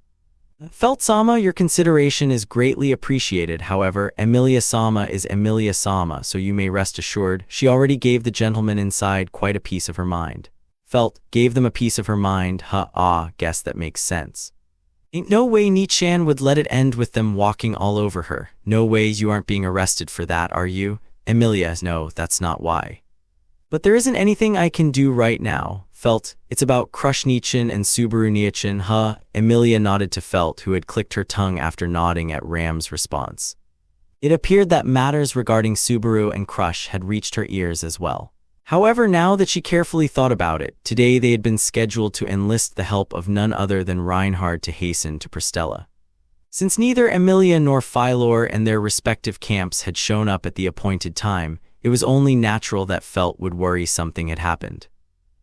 "Felt-sama, your consideration is greatly appreciated. However, Emilia-sama is Emilia-sama, so you may rest assured she already gave the gentleman inside quite a piece of her mind." Felt, "Gave them a piece of her mind? Guess that makes sense. Ain't no way Nichan would let it end with them walking all over her. No way. You aren't being arrested for that, are you?" "Emilia, no, that's not why. But there isn't anything I can do right now." Felt, "It's about Crush Nichan and Subaru Nichan, Emilia nodded to Felt, who had clicked her tongue after nodding at Ram's response. It appeared that matters regarding Subaru and Crush had reached her ears as well. However, now that she carefully thought about it, today they had been scheduled to enlist the help of none other than Reinhard to hasten to Pristella. Since neither Emilia nor Philor and their respective camps had shown up at the appointed time, it was only natural that Felt would worry something had happened.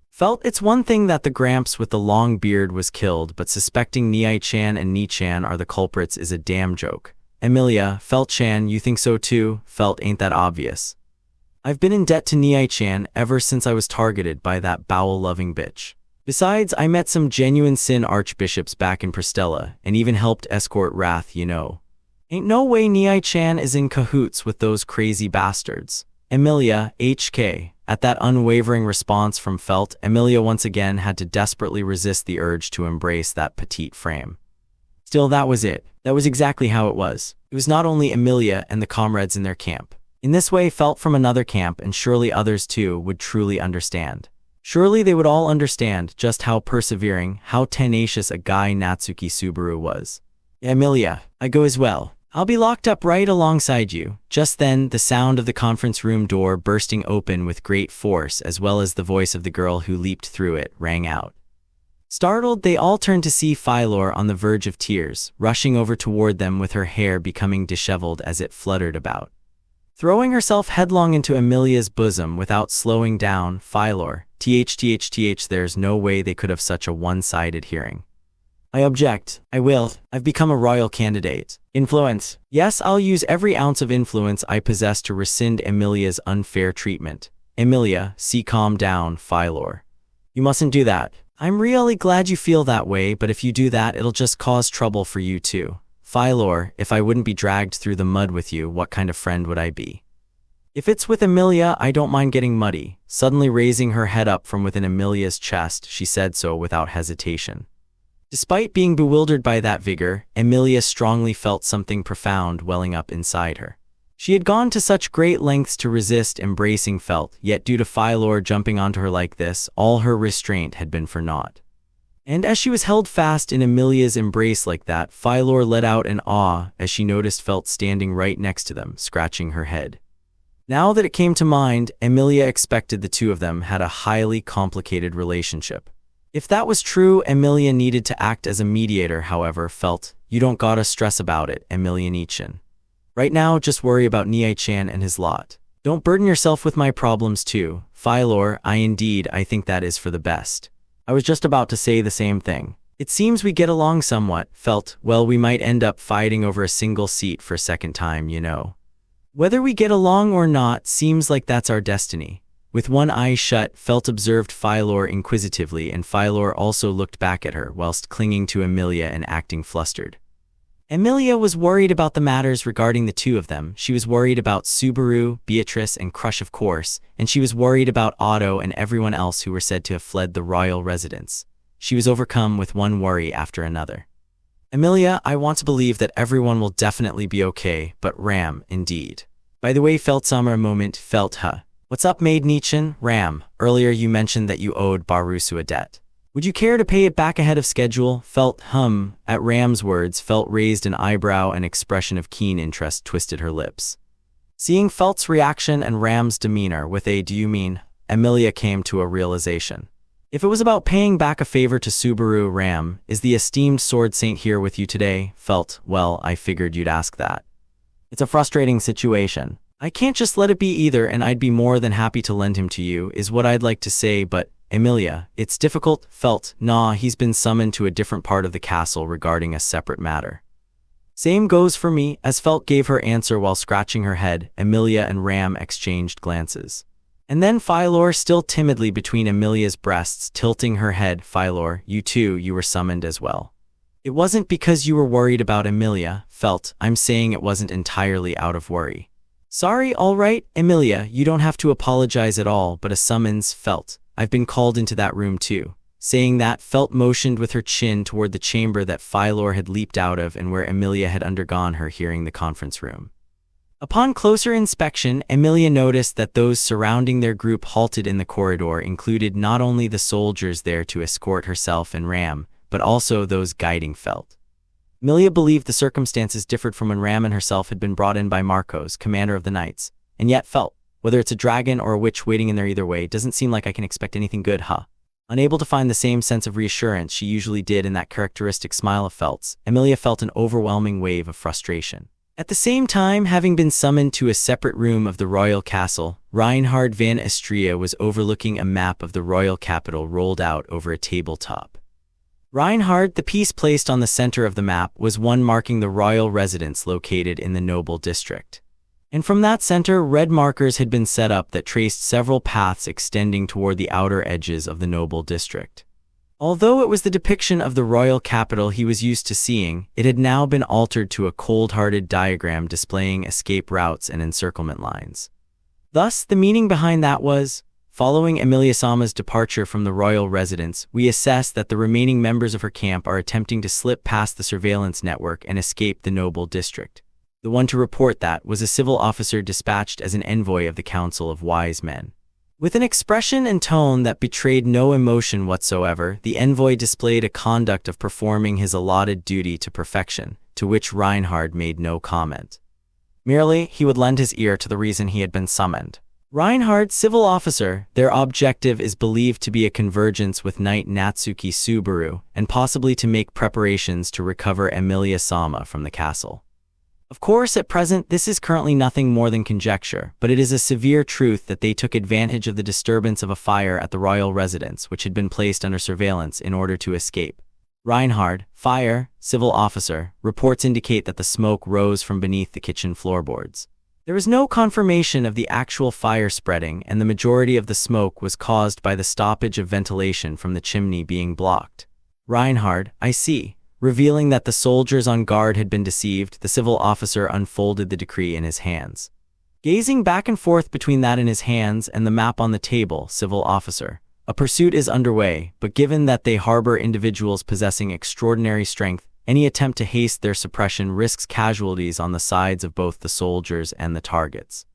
Felt, "It's one thing that the Gramps with the long beard was killed, but suspecting Nichan and Nichan are the culprits is a damn joke." "Emilia," Felt Chan, "you think so too?" Felt, "Ain't that obvious? I've been in debt to Nichan ever since I was targeted by that bowel-loving bitch. Besides, I met some genuine sin archbishops back in Pristella, and even helped escort Wrath, you know. Ain't no way Nichan is in cahoots with those crazy bastards." "Emilia, HK." At that unwavering response from Felt, Emilia once again had to desperately resist the urge to embrace that petite frame. Still, that was it. That was exactly how it was. It was not only Emilia and the comrades in their camp. In this way, Felt from another camp, and surely others too, would truly understand. Surely they would all understand just how persevering, how tenacious a guy Natsuki Subaru was. "Emilia, I go as well. I'll be locked up right alongside you." Just then, the sound of the conference room door bursting open with great force, as well as the voice of the girl who leaped through it, rang out. Startled, they all turned to see Philor on the verge of tears, rushing over toward them with her hair becoming disheveled as it fluttered about. Throwing herself headlong into Emilia's bosom without slowing down, Philor, there's no way they could have such a one-sided hearing. "I object. I will. I've become a royal candidate. Influence. Yes, I'll use every ounce of influence I possess to rescind Emilia's unfair treatment." "Emilia, calm down, Philor. You mustn't do that. I'm really glad you feel that way, but if you do that, it'll just cause trouble for you too. Philor, if I wouldn't be dragged through the mud with you, what kind of friend would I be? If it's with Emilia, I don't mind getting muddy." Suddenly raising her head up from within Emilia's chest, she said so without hesitation. Despite being bewildered by that vigor, Emilia strongly felt something profound welling up inside her. She had gone to such great lengths to resist embracing Felt, yet due to Philor jumping onto her like this, all her restraint had been for naught. And as she was held fast in Emilia's embrace like that, Philor let out an awe as she noticed Felt standing right next to them, scratching her head. Now that it came to mind, Emilia expected the two of them had a highly complicated relationship. If that was true, Emilia needed to act as a mediator. However, Felt, "You don't gotta stress about it, Emilia Nichan. Right now, just worry about Nichan and his lot. Don't burden yourself with my problems too." "Philor, I think that is for the best. I was just about to say the same thing. It seems we get along somewhat." Felt, "Well, we might end up fighting over a single seat for a second time, you know. Whether we get along or not seems like that's our destiny." With one eye shut, Felt observed Philor inquisitively, and Philor also looked back at her whilst clinging to Emilia and acting flustered. Emilia was worried about the matters regarding the two of them. She was worried about Subaru, Beatrice, and Crush, of course, and she was worried about Otto and everyone else who were said to have fled the royal residence. She was overcome with one worry after another. Emilia, I want to believe that everyone will definitely be okay, but Ram, indeed. By the way, felt Summer a moment, felt huh. What's up, Maid Nichin? Ram, earlier you mentioned that you owed Barusu a debt. Would you care to pay it back ahead of schedule? Felt at Ram's words, Felt raised an eyebrow, an expression of keen interest twisted her lips. Seeing Felt's reaction and Ram's demeanor with a "do you mean?" Emilia came to a realization. If it was about paying back a favor to Subaru, Ram, is the esteemed sword saint here with you today? Felt, well, I figured you'd ask that. It's a frustrating situation. I can't just let it be either, and I'd be more than happy to lend him to you, is what I'd like to say, but Emilia, it's difficult. Felt, nah, he's been summoned to a different part of the castle regarding a separate matter. Same goes for me, as Felt gave her answer while scratching her head. Emilia and Ram exchanged glances. And then Phylor, still timidly between Emilia's breasts, tilting her head, Phylor, you too, you were summoned as well. It wasn't because you were worried about Emilia, Felt, I'm saying it wasn't entirely out of worry. Sorry, all right, Emilia, you don't have to apologize at all, but a summons, Felt. I've been called into that room too. Saying that, Felt motioned with her chin toward the chamber that Phylor had leaped out of and where Emilia had undergone her hearing, the conference room. Upon closer inspection, Emilia noticed that those surrounding their group halted in the corridor included not only the soldiers there to escort herself and Ram, but also those guiding Felt. Emilia believed the circumstances differed from when Ram and herself had been brought in by Marcos, commander of the Knights, and yet Felt, whether it's a dragon or a witch waiting in there either way, doesn't seem like I can expect anything good, huh? Unable to find the same sense of reassurance she usually did in that characteristic smile of Felt's, Emilia felt an overwhelming wave of frustration. At the same time, having been summoned to a separate room of the royal castle, Reinhard van Estria was overlooking a map of the royal capital rolled out over a tabletop. Reinhard, the piece placed on the center of the map, was one marking the royal residence located in the noble district. And from that center, red markers had been set up that traced several paths extending toward the outer edges of the noble district. Although it was the depiction of the royal capital he was used to seeing, it had now been altered to a cold-hearted diagram displaying escape routes and encirclement lines. Thus, the meaning behind that was, following Emilia-sama's departure from the royal residence, we assess that the remaining members of her camp are attempting to slip past the surveillance network and escape the noble district. The one to report that was a civil officer dispatched as an envoy of the Council of Wise Men. With an expression and tone that betrayed no emotion whatsoever, the envoy displayed a conduct of performing his allotted duty to perfection, to which Reinhard made no comment. Merely, he would lend his ear to the reason he had been summoned. Reinhard, civil officer, their objective is believed to be a convergence with Knight Natsuki Subaru, and possibly to make preparations to recover Emilia-sama from the castle. Of course, at present, this is currently nothing more than conjecture, but it is a severe truth that they took advantage of the disturbance of a fire at the royal residence, which had been placed under surveillance in order to escape. Reinhard, fire, civil officer, reports indicate that the smoke rose from beneath the kitchen floorboards. There is no confirmation of the actual fire spreading, and the majority of the smoke was caused by the stoppage of ventilation from the chimney being blocked. Reinhard, I see. Revealing that the soldiers on guard had been deceived, the civil officer unfolded the decree in his hands. Gazing back and forth between that in his hands and the map on the table, civil officer, a pursuit is underway, but given that they harbor individuals possessing extraordinary strength, any attempt to haste their suppression risks casualties on the sides of both the soldiers and the targets.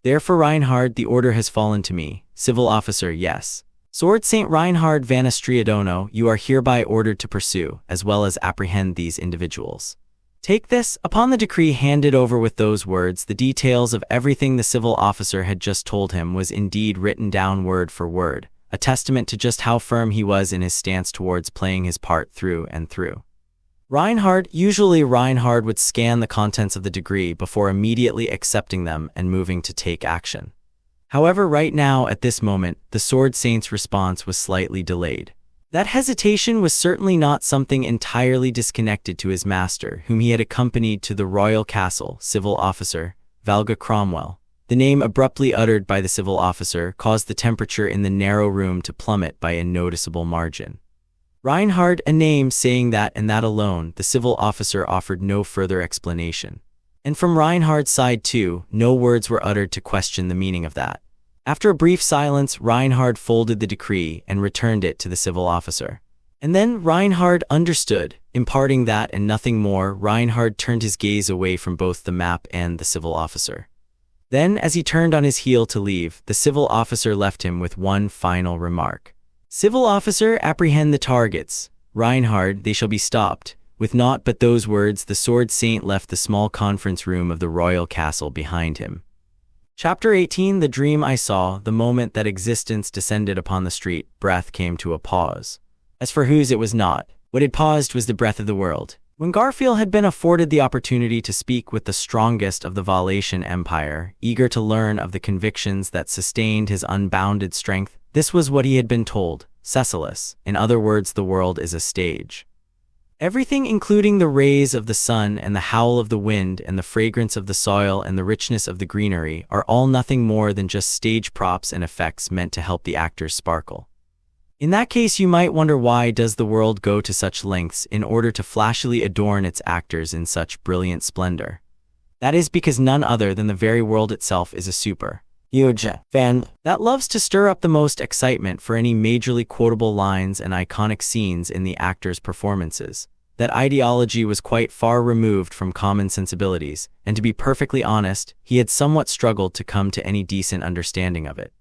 Therefore, Reinhard, the order has fallen to me. Civil officer, yes. Sword Saint Reinhard van Estriadono, you are hereby ordered to pursue, as well as apprehend these individuals. Take this. Upon the decree handed over with those words, the details of everything the civil officer had just told him was indeed written down word for word, a testament to just how firm he was in his stance towards playing his part through and through. Usually Reinhard would scan the contents of the decree before immediately accepting them and moving to take action. However, right now, at this moment, the Sword Saint's response was slightly delayed. That hesitation was certainly not something entirely disconnected to his master, whom he had accompanied to the royal castle, civil officer, Valga Cromwell. The name abruptly uttered by the civil officer caused the temperature in the narrow room to plummet by a noticeable margin. Reinhard, a name saying that and that alone, the civil officer offered no further explanation. And from Reinhard's side too, no words were uttered to question the meaning of that. After a brief silence, Reinhard folded the decree and returned it to the civil officer. And then Reinhard understood, imparting that and nothing more. Reinhard turned his gaze away from both the map and the civil officer. Then, as he turned on his heel to leave, the civil officer left him with one final remark. "Civil officer, apprehend the targets. Reinhard, they shall be stopped." With naught but those words, the Sword Saint left the small conference room of the royal castle behind him. Chapter 18. The Dream I Saw. The moment that existence descended upon the street, breath came to a pause. As for whose it was not. What had paused was the breath of the world. When Garfield had been afforded the opportunity to speak with the strongest of the Valatian Empire, eager to learn of the convictions that sustained his unbounded strength, this was what he had been told: Cecilus, in other words, the world is a stage. Everything, including the rays of the sun and the howl of the wind and the fragrance of the soil and the richness of the greenery, are all nothing more than just stage props and effects meant to help the actors sparkle. In that case, you might wonder, why does the world go to such lengths in order to flashily adorn its actors in such brilliant splendor? That is because none other than the very world itself is a huge fan that loves to stir up the most excitement for any majorly quotable lines and iconic scenes in the actors' performances. That ideology was quite far removed from common sensibilities, and to be perfectly honest, he had somewhat struggled to come to any decent understanding of it.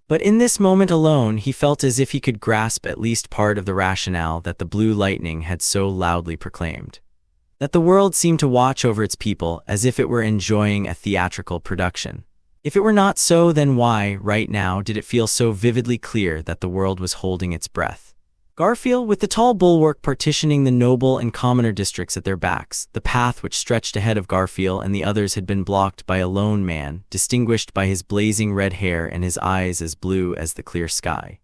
But in this moment alone, he felt as if he could grasp at least part of the rationale that the blue lightning had so loudly proclaimed. That the world seemed to watch over its people as if it were enjoying a theatrical production. If it were not so, then why, right now, did it feel so vividly clear that the world was holding its breath? Garfield, with the tall bulwark partitioning the noble and commoner districts at their backs, the path which stretched ahead of Garfield and the others had been blocked by a lone man, distinguished by his blazing red hair and his eyes as blue as the clear sky.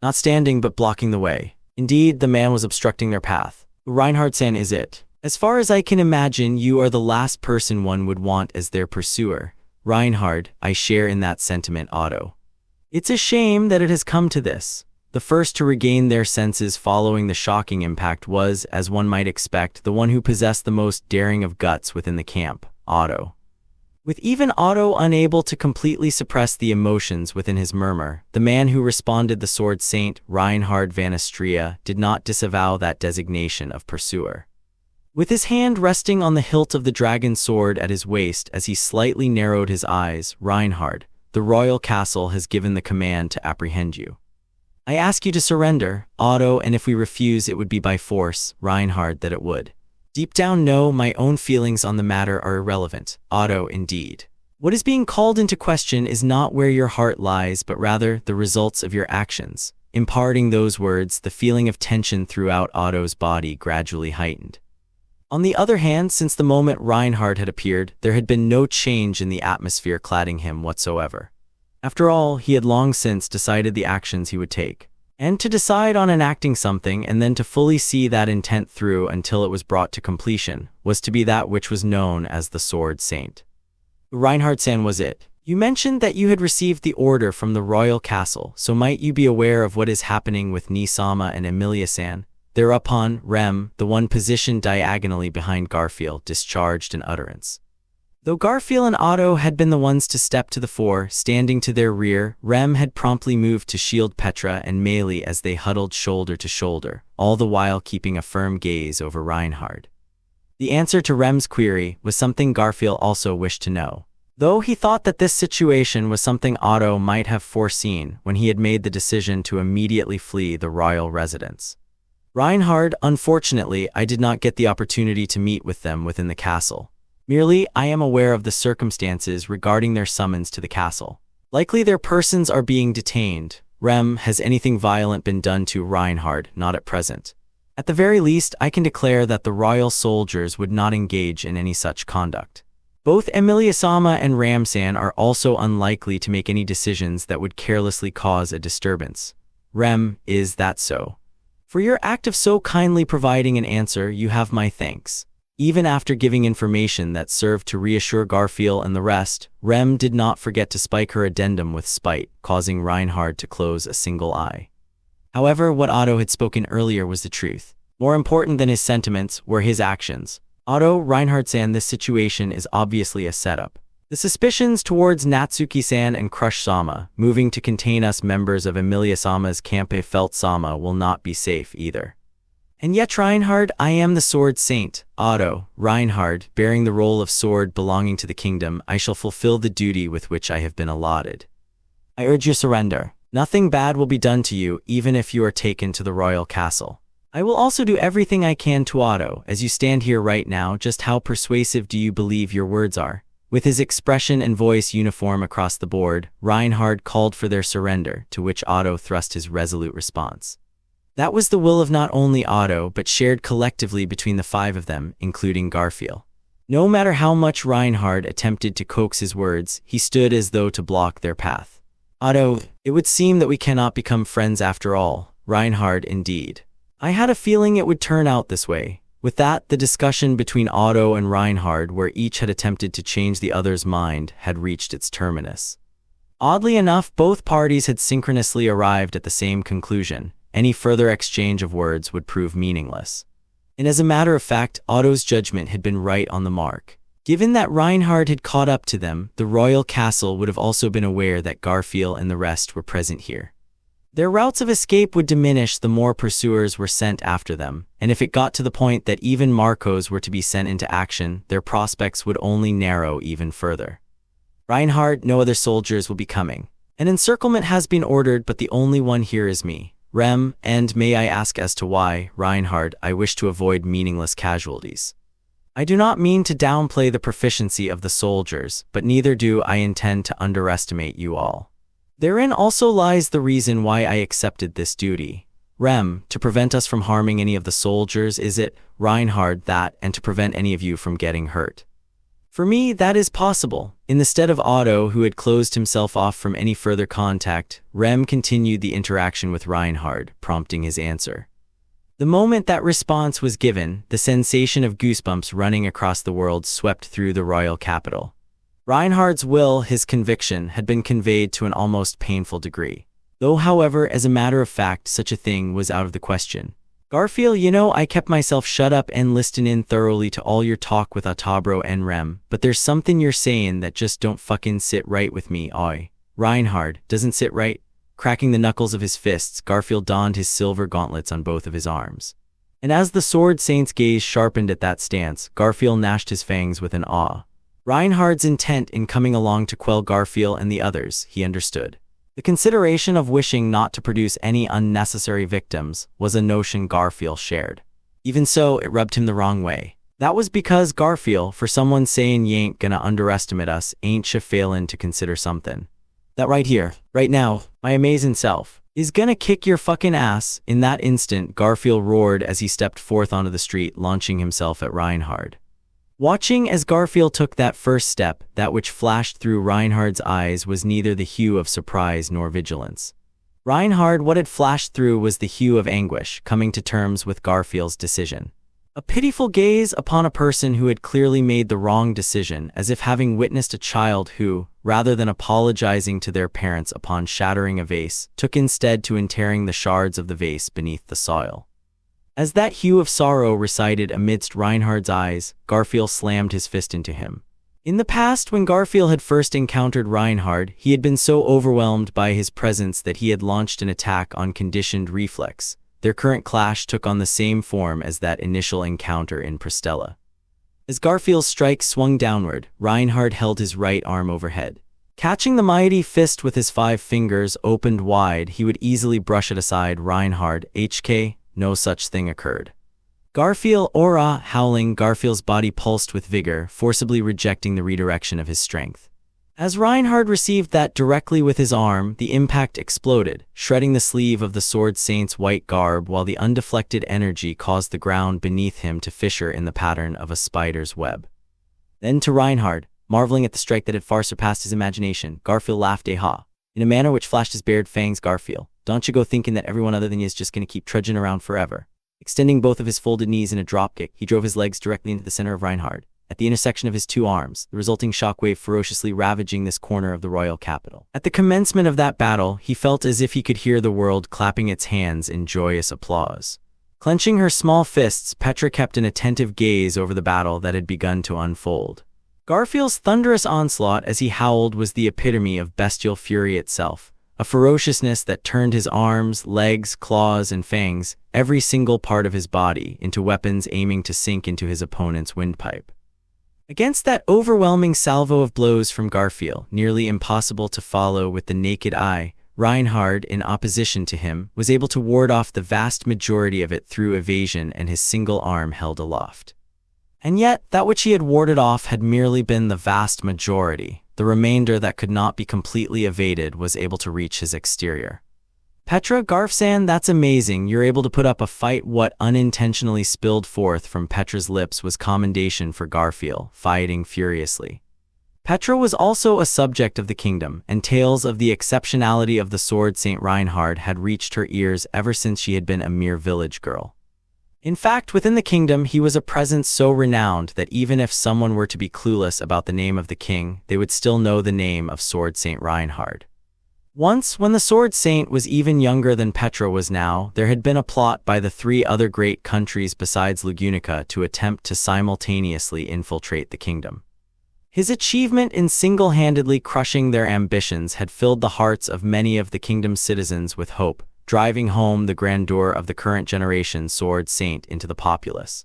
Not standing, but blocking the way. Indeed, the man was obstructing their path. Reinhard-san, is it? As far as I can imagine, you are the last person one would want as their pursuer. Reinhard, I share in that sentiment, Otto. It's a shame that it has come to this. The first to regain their senses following the shocking impact was, as one might expect, the one who possessed the most daring of guts within the camp, Otto. With even Otto unable to completely suppress the emotions within his murmur, the man who responded, the Sword Saint, Reinhard van Astria, did not disavow that designation of pursuer. With his hand resting on the hilt of the dragon's sword at his waist as he slightly narrowed his eyes, Reinhard, the royal castle has given the command to apprehend you. I ask you to surrender, Otto, and if we refuse, it would be by force, Reinhard, that it would. Deep down, no, my own feelings on the matter are irrelevant, Otto, indeed. What is being called into question is not where your heart lies, but rather the results of your actions. Imparting those words, the feeling of tension throughout Otto's body gradually heightened. On the other hand, since the moment Reinhard had appeared, there had been no change in the atmosphere cladding him whatsoever. After all, he had long since decided the actions he would take. And to decide on enacting something and then to fully see that intent through until it was brought to completion was to be that which was known as the Sword Saint. Reinhard-san, was it? You mentioned that you had received the order from the royal castle, so might you be aware of what is happening with Nisama and Emilia-san? Thereupon, Rem, the one positioned diagonally behind Garfield, discharged an utterance. Though Garfield and Otto had been the ones to step to the fore, standing to their rear, Rem had promptly moved to shield Petra and Meili as they huddled shoulder to shoulder, all the while keeping a firm gaze over Reinhard. The answer to Rem's query was something Garfield also wished to know, though he thought that this situation was something Otto might have foreseen when he had made the decision to immediately flee the royal residence. Reinhard, unfortunately, I did not get the opportunity to meet with them within the castle. Merely, I am aware of the circumstances regarding their summons to the castle. Likely their persons are being detained. Rem, has anything violent been done to Reinhard? Not at present. At the very least, I can declare that the royal soldiers would not engage in any such conduct. Both Emilia-sama and Ramsan are also unlikely to make any decisions that would carelessly cause a disturbance. Rem, is that so? For your act of so kindly providing an answer, you have my thanks. Even after giving information that served to reassure Garfield and the rest, Rem did not forget to spike her addendum with spite, causing Reinhard to close a single eye. However, what Otto had spoken earlier was the truth. More important than his sentiments were his actions. Otto, Reinhardt-san, this situation is obviously a setup. The suspicions towards Natsuki-san and Crush-sama, moving to contain us members of Emilia-sama's Campe Felt-sama, will not be safe either. And yet, Reinhard, I am the Sword Saint. Otto, Reinhard, bearing the role of sword belonging to the kingdom, I shall fulfill the duty with which I have been allotted. I urge your surrender. Nothing bad will be done to you, even if you are taken to the royal castle. I will also do everything I can to Otto. As you stand here right now, just how persuasive do you believe your words are? With his expression and voice uniform across the board, Reinhard called for their surrender, to which Otto thrust his resolute response. That was the will of not only Otto, but shared collectively between the five of them, including Garfield. No matter how much Reinhard attempted to coax his words, he stood as though to block their path. Otto, it would seem that we cannot become friends after all. Reinhard, indeed. I had a feeling it would turn out this way. With that, the discussion between Otto and Reinhard, where each had attempted to change the other's mind, had reached its terminus. Oddly enough, both parties had synchronously arrived at the same conclusion. Any further exchange of words would prove meaningless. And as a matter of fact, Otto's judgment had been right on the mark. Given that Reinhard had caught up to them, the royal castle would have also been aware that Garfield and the rest were present here. Their routes of escape would diminish the more pursuers were sent after them, and if it got to the point that even Marcos were to be sent into action, their prospects would only narrow even further. Reinhard, no other soldiers will be coming. An encirclement has been ordered, but the only one here is me. Rem, and may I ask as to why, Reinhard, I wish to avoid meaningless casualties. I do not mean to downplay the proficiency of the soldiers, but neither do I intend to underestimate you all. Therein also lies the reason why I accepted this duty. Rem, to prevent us from harming any of the soldiers, is it, Reinhard, that, and to prevent any of you from getting hurt? For me, that is possible. In the stead of Otto, who had closed himself off from any further contact, Rem continued the interaction with Reinhard, prompting his answer. The moment that response was given, the sensation of goosebumps running across the world swept through the royal capital. Reinhard's will, his conviction, had been conveyed to an almost painful degree. Though, however, as a matter of fact, such a thing was out of the question. Garfield, you know, I kept myself shut up and listened in thoroughly to all your talk with Otabro and Rem, but there's something you're saying that just don't fucking sit right with me, oi. Reinhard, doesn't sit right? Cracking the knuckles of his fists, Garfield donned his silver gauntlets on both of his arms. And as the Sword Saint's gaze sharpened at that stance, Garfield gnashed his fangs with an awe. Reinhard's intent in coming along to quell Garfield and the others, he understood. The consideration of wishing not to produce any unnecessary victims was a notion Garfield shared. Even so, it rubbed him the wrong way. That was because Garfield, for someone saying you ain't gonna underestimate us, ain't failin' to consider something. That right here, right now, my amazing self, is gonna kick your fucking ass. In that instant, Garfield roared as he stepped forth onto the street, launching himself at Reinhard. Watching as Garfield took that first step, that which flashed through Reinhard's eyes was neither the hue of surprise nor vigilance. Reinhard, what had flashed through was the hue of anguish, coming to terms with Garfield's decision. A pitiful gaze upon a person who had clearly made the wrong decision, as if having witnessed a child who, rather than apologizing to their parents upon shattering a vase, took instead to interring the shards of the vase beneath the soil. As that hue of sorrow resided amidst Reinhard's eyes, Garfield slammed his fist into him. In the past, when Garfield had first encountered Reinhard, he had been so overwhelmed by his presence that he had launched an attack on conditioned reflex. Their current clash took on the same form as that initial encounter in Prestella. As Garfield's strike swung downward, Reinhard held his right arm overhead. Catching the mighty fist with his 5 fingers opened wide, he would easily brush it aside. Reinhard, HK, no such thing occurred. Garfield, aura, howling, Garfield's body pulsed with vigor, forcibly rejecting the redirection of his strength. As Reinhard received that directly with his arm, the impact exploded, shredding the sleeve of the Sword Saint's white garb, while the undeflected energy caused the ground beneath him to fissure in the pattern of a spider's web. Then to Reinhard, marveling at the strike that had far surpassed his imagination, Garfield laughed ha, in a manner which flashed his bared fangs. Garfield, don't you go thinking that everyone other than you is just gonna keep trudging around forever. Extending both of his folded knees in a dropkick, he drove his legs directly into the center of Reinhard, at the intersection of his two arms, the resulting shockwave ferociously ravaging this corner of the royal capital. At the commencement of that battle, he felt as if he could hear the world clapping its hands in joyous applause. Clenching her small fists, Petra kept an attentive gaze over the battle that had begun to unfold. Garfield's thunderous onslaught as he howled was the epitome of bestial fury itself, a ferociousness that turned his arms, legs, claws, and fangs, every single part of his body, into weapons aiming to sink into his opponent's windpipe. Against that overwhelming salvo of blows from Garfield, nearly impossible to follow with the naked eye, Reinhard, in opposition to him, was able to ward off the vast majority of it through evasion and his single arm held aloft. And yet, that which he had warded off had merely been the vast majority. The remainder that could not be completely evaded was able to reach his exterior. Petra, Garfsan, that's amazing. You're able to put up a fight. What unintentionally spilled forth from Petra's lips was commendation for Garfield, fighting furiously. Petra was also a subject of the kingdom, and tales of the exceptionality of the sword Saint Reinhard had reached her ears ever since she had been a mere village girl. In fact, within the kingdom, he was a presence so renowned that even if someone were to be clueless about the name of the king, they would still know the name of Sword Saint Reinhard. Once, when the Sword Saint was even younger than Petra was now, there had been a plot by the three other great countries besides Lugunica to attempt to simultaneously infiltrate the kingdom. His achievement in single-handedly crushing their ambitions had filled the hearts of many of the kingdom's citizens with hope, driving home the grandeur of the current generation Sword Saint into the populace.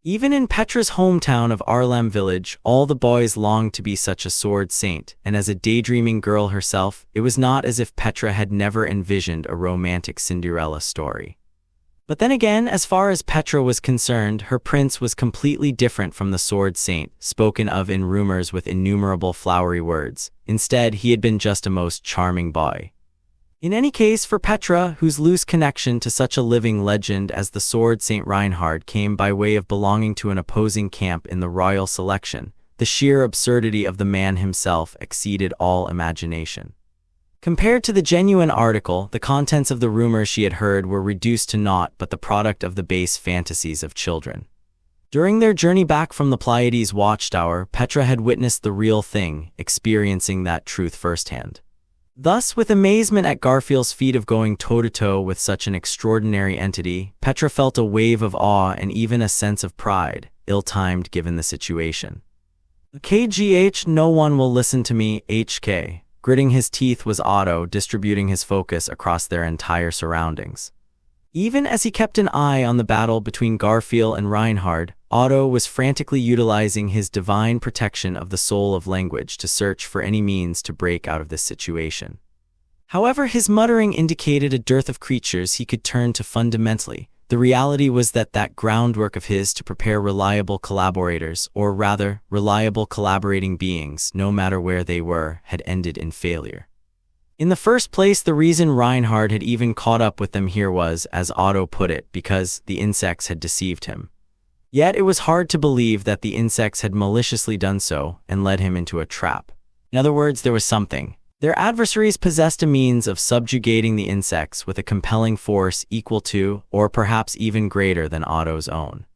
Even in Petra's hometown of Arlam village, all the boys longed to be such a Sword Saint, and as a daydreaming girl herself, it was not as if Petra had never envisioned a romantic Cinderella story. But then again, as far as Petra was concerned, her prince was completely different from the Sword Saint, spoken of in rumors with innumerable flowery words. Instead, he had been just a most charming boy. In any case, for Petra, whose loose connection to such a living legend as the Sword Saint Reinhard came by way of belonging to an opposing camp in the royal selection, the sheer absurdity of the man himself exceeded all imagination. Compared to the genuine article, the contents of the rumors she had heard were reduced to naught but the product of the base fantasies of children. During their journey back from the Pleiades watchtower, Petra had witnessed the real thing, experiencing that truth firsthand. Thus, with amazement at Garfield's feat of going toe-to-toe with such an extraordinary entity, Petra felt a wave of awe and even a sense of pride, ill-timed given the situation. KGH, no one will listen to me, HK. Gritting his teeth was Otto, distributing his focus across their entire surroundings. Even as he kept an eye on the battle between Garfield and Reinhard, Otto was frantically utilizing his divine protection of the soul of language to search for any means to break out of this situation. However, his muttering indicated a dearth of creatures he could turn to fundamentally. The reality was that groundwork of his to prepare reliable collaborators, or rather, reliable collaborating beings, no matter where they were, had ended in failure. In the first place, the reason Reinhard had even caught up with them here was, as Otto put it, because the insects had deceived him. Yet it was hard to believe that the insects had maliciously done so and led him into a trap. In other words, there was something. Their adversaries possessed a means of subjugating the insects with a compelling force equal to, or perhaps even greater than Otto's own.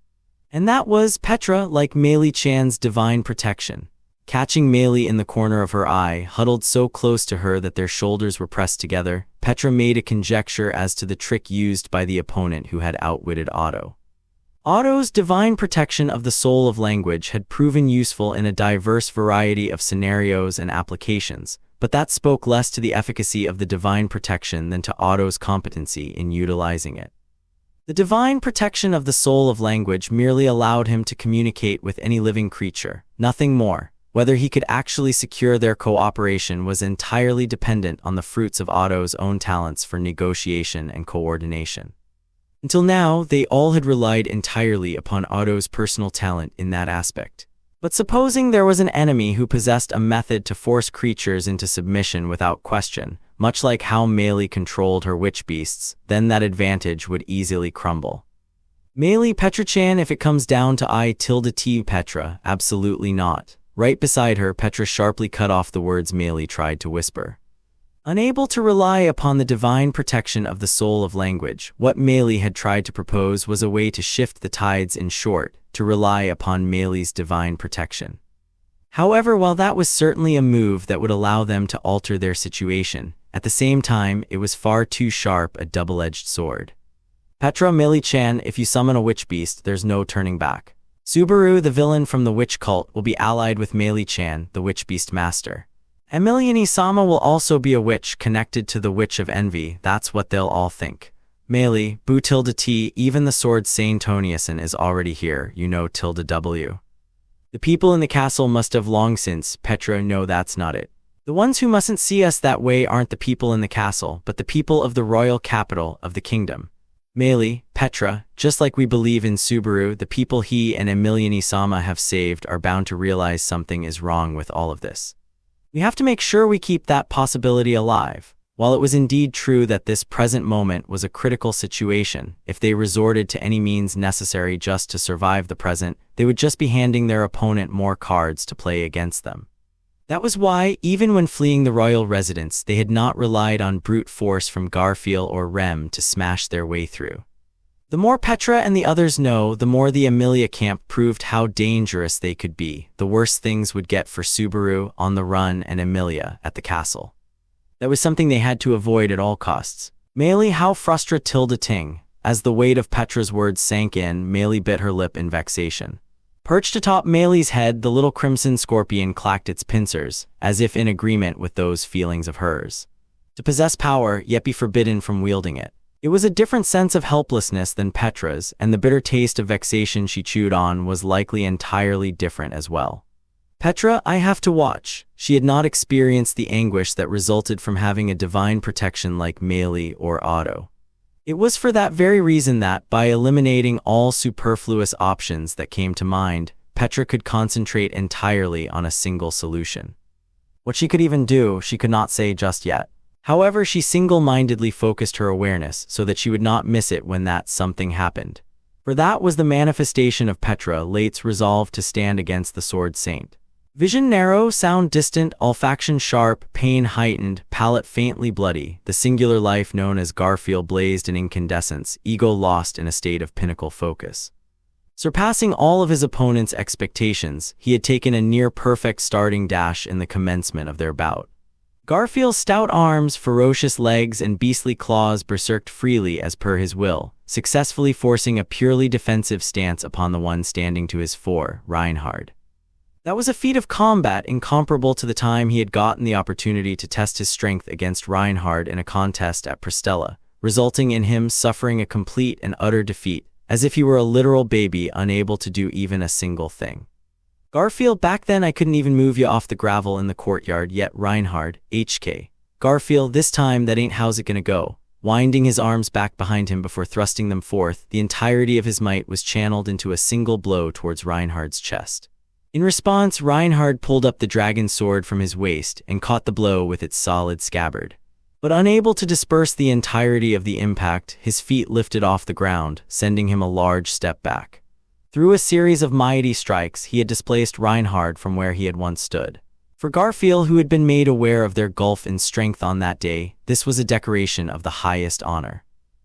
And that was Petra, like Meili Chan's divine protection. Catching Meili in the corner of her eye, huddled so close to her that their shoulders were pressed together, Petra made a conjecture as to the trick used by the opponent who had outwitted Otto. Otto's divine protection of the soul of language had proven useful in a diverse variety of scenarios and applications, but that spoke less to the efficacy of the divine protection than to Otto's competency in utilizing it. The divine protection of the soul of language merely allowed him to communicate with any living creature, nothing more. Whether he could actually secure their cooperation was entirely dependent on the fruits of Otto's own talents for negotiation and coordination. Until now, they all had relied entirely upon Otto's personal talent in that aspect. But supposing there was an enemy who possessed a method to force creatures into submission without question, much like how Meili controlled her witch beasts, then that advantage would easily crumble. Meili Petra-chan, if it comes down to I-T Petra, absolutely not. Right beside her, Petra sharply cut off the words Meili tried to whisper. Unable to rely upon the divine protection of the soul of language, what Meili had tried to propose was a way to shift the tides. In short, to rely upon Meili's divine protection. However, while that was certainly a move that would allow them to alter their situation, at the same time, it was far too sharp a double-edged sword. Petra, Meili-chan, if you summon a witch beast, there's no turning back. Subaru, the villain from the witch cult, will be allied with Meili-chan, the witch beast master. Emiliani-sama will also be a witch connected to the Witch of Envy. That's what they'll all think. Meili, Bu tilde T, even the sword Saint Toniason is already here, you know tilde W. The people in the castle must have long since, Petra, no, that's not it. The ones who mustn't see us that way aren't the people in the castle, but the people of the royal capital of the kingdom. Meili, Petra, just like we believe in Subaru, the people he and Emiliani-sama have saved are bound to realize something is wrong with all of this. We have to make sure we keep that possibility alive. While it was indeed true that this present moment was a critical situation, if they resorted to any means necessary just to survive the present, they would just be handing their opponent more cards to play against them. That was why, even when fleeing the royal residence, they had not relied on brute force from Garfield or Rem to smash their way through. The more Petra and the others know, the more the Emilia camp proved how dangerous they could be. The worse things would get for Subaru, on the run, and Emilia, at the castle. That was something they had to avoid at all costs. Meili, how frustra tilde ting. As the weight of Petra's words sank in, Meili bit her lip in vexation. Perched atop Meili's head, the little crimson scorpion clacked its pincers, as if in agreement with those feelings of hers. To possess power, yet be forbidden from wielding it. It was a different sense of helplessness than Petra's, and the bitter taste of vexation she chewed on was likely entirely different as well. Petra, I have to watch. She had not experienced the anguish that resulted from having a divine protection like Meili or Otto. It was for that very reason that, by eliminating all superfluous options that came to mind, Petra could concentrate entirely on a single solution. What she could even do, she could not say just yet. However, she single-mindedly focused her awareness so that she would not miss it when that something happened. For that was the manifestation of Petra, Late's resolve to stand against the Sword Saint. Vision narrow, sound distant, olfaction sharp, pain heightened, palate faintly bloody, the singular life known as Garfield blazed in incandescence, ego lost in a state of pinnacle focus. Surpassing all of his opponent's expectations, he had taken a near-perfect starting dash in the commencement of their bout. Garfield's stout arms, ferocious legs, and beastly claws berserked freely as per his will, successfully forcing a purely defensive stance upon the one standing to his fore, Reinhard. That was a feat of combat incomparable to the time he had gotten the opportunity to test his strength against Reinhard in a contest at Prestella, resulting in him suffering a complete and utter defeat, as if he were a literal baby unable to do even a single thing. Garfield, back then I couldn't even move you off the gravel in the courtyard yet, Reinhard, HK. Garfield, this time that ain't how's it gonna go. Winding his arms back behind him before thrusting them forth, the entirety of his might was channeled into a single blow towards Reinhard's chest. In response, Reinhard pulled up the dragon sword from his waist and caught the blow with its solid scabbard. But unable to disperse the entirety of the impact, his feet lifted off the ground, sending him a large step back. Through a series of mighty strikes, he had displaced Reinhard from where he had once stood. For Garfield, who had been made aware of their gulf in strength on that day, this was a decoration of the highest honor.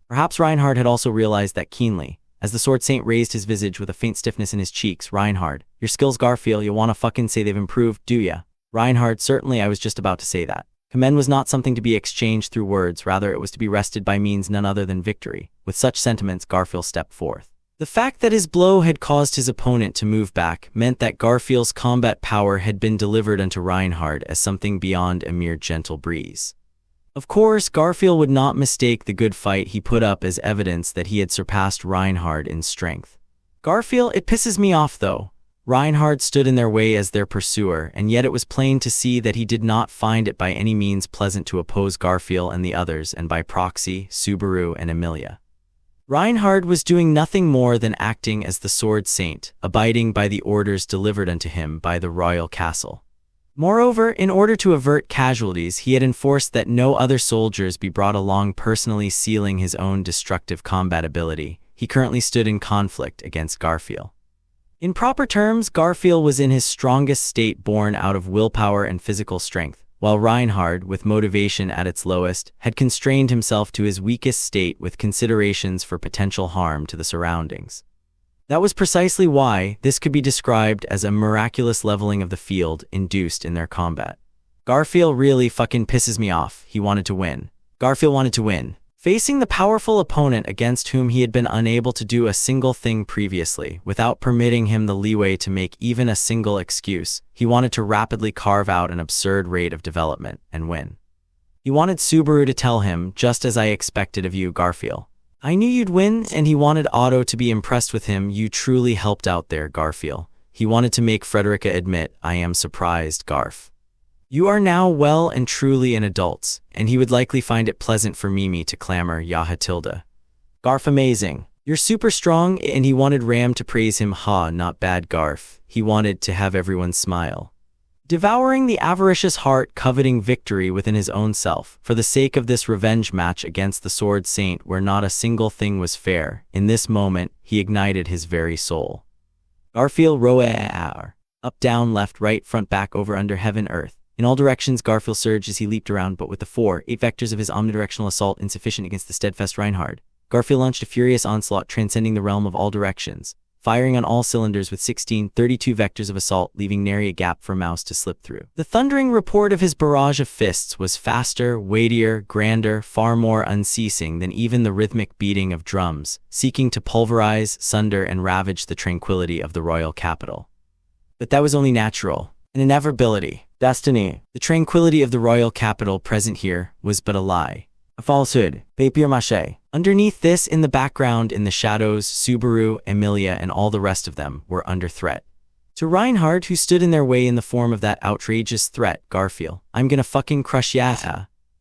Perhaps Reinhard had also realized that keenly. As the Sword Saint raised his visage with a faint stiffness in his cheeks, Reinhard, your skills, Garfield, you wanna fucking say they've improved, do ya? Reinhard, certainly I was just about to say that. Commend was not something to be exchanged through words, rather it was to be wrested by means none other than victory. With such sentiments, Garfield stepped forth. The fact that his blow had caused his opponent to move back meant that Garfield's combat power had been delivered unto Reinhard as something beyond a mere gentle breeze. Of course, Garfield would not mistake the good fight he put up as evidence that he had surpassed Reinhard in strength. Garfield, it pisses me off though. Reinhard stood in their way as their pursuer, and yet it was plain to see that he did not find it by any means pleasant to oppose Garfield and the others, and by proxy, Subaru and Emilia. Reinhard was doing nothing more than acting as the Sword Saint, abiding by the orders delivered unto him by the royal castle. Moreover, in order to avert casualties, he had enforced that no other soldiers be brought along, personally sealing his own destructive combat ability. He currently stood in conflict against Garfield. In proper terms, Garfield was in his strongest state born out of willpower and physical strength, while Reinhard, with motivation at its lowest, had constrained himself to his weakest state with considerations for potential harm to the surroundings. That was precisely why this could be described as a miraculous leveling of the field induced in their combat. Garfield really fucking pisses me off. He wanted to win. Garfield wanted to win. Facing the powerful opponent against whom he had been unable to do a single thing previously, without permitting him the leeway to make even a single excuse, he wanted to rapidly carve out an absurd rate of development and win. He wanted Subaru to tell him, just as I expected of you, Garfield. I knew you'd win, and he wanted Otto to be impressed with him. You truly helped out there, Garfield. He wanted to make Frederica admit, I am surprised, Garf. You are now well and truly an adult, and he would likely find it pleasant for Mimi to clamor, Yaha Tilda. Garf amazing. You're super strong, and he wanted Ram to praise him. Ha, not bad, Garf. He wanted to have everyone smile. Devouring the avaricious heart, coveting victory within his own self, for the sake of this revenge match against the Sword Saint where not a single thing was fair, in this moment, he ignited his very soul. Garfield roar. Up, down, left, right, front, back, over, under, heaven, earth. In all directions, Garfield surged as he leaped around, but with the 8 vectors of his omnidirectional assault insufficient against the steadfast Reinhard, Garfield launched a furious onslaught transcending the realm of all directions, firing on all cylinders with 32 vectors of assault, leaving nary a gap for a mouse to slip through. The thundering report of his barrage of fists was faster, weightier, grander, far more unceasing than even the rhythmic beating of drums, seeking to pulverize, sunder, and ravage the tranquility of the royal capital. But that was only natural, an inevitability. Destiny. The tranquility of the royal capital present here was but a lie. A falsehood. Papier-mâché. Underneath this, in the background, in the shadows, Subaru, Emilia, and all the rest of them were under threat. To Reinhard, who stood in their way in the form of that outrageous threat, Garfield, I'm gonna fucking crush ya.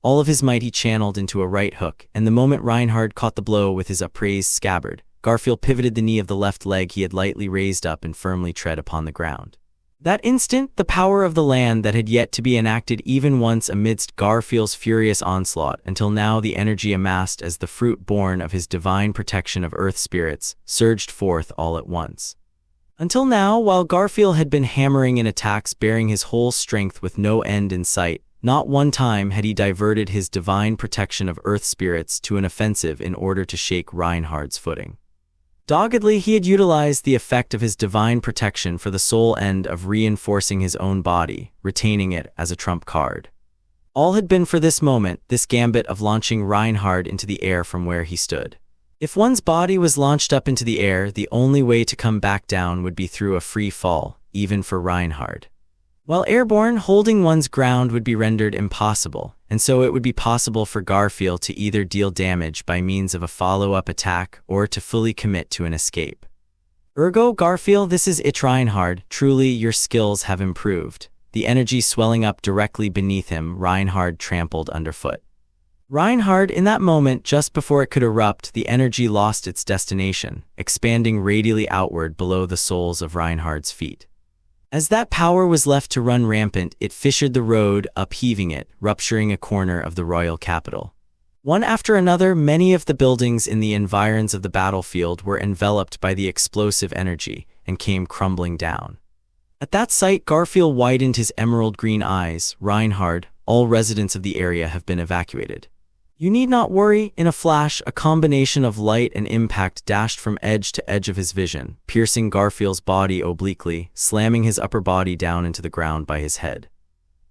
All of his might he channeled into a right hook, and the moment Reinhard caught the blow with his upraised scabbard, Garfield pivoted the knee of the left leg he had lightly raised up and firmly tread upon the ground. That instant, the power of the land that had yet to be enacted even once amidst Garfield's furious onslaught, until now the energy amassed as the fruit born of his divine protection of earth spirits, surged forth all at once. Until now, while Garfield had been hammering in attacks bearing his whole strength with no end in sight, not one time had he diverted his divine protection of earth spirits to an offensive in order to shake Reinhard's footing. Doggedly, he had utilized the effect of his divine protection for the sole end of reinforcing his own body, retaining it as a trump card. All had been for this moment, this gambit of launching Reinhard into the air from where he stood. If one's body was launched up into the air, the only way to come back down would be through a free fall, even for Reinhard. While airborne, holding one's ground would be rendered impossible, and so it would be possible for Garfield to either deal damage by means of a follow-up attack or to fully commit to an escape. Ergo, Garfield, this is it, Reinhard. Truly, your skills have improved. The energy swelling up directly beneath him, Reinhard trampled underfoot. Reinhard, in that moment, just before it could erupt, the energy lost its destination, expanding radially outward below the soles of Reinhard's feet. As that power was left to run rampant, it fissured the road, upheaving it, rupturing a corner of the royal capital. One after another, many of the buildings in the environs of the battlefield were enveloped by the explosive energy and came crumbling down. At that sight, Garfield widened his emerald-green eyes. Reinhard, all residents of the area have been evacuated. You need not worry. In a flash, a combination of light and impact dashed from edge to edge of his vision, piercing Garfield's body obliquely, slamming his upper body down into the ground by his head.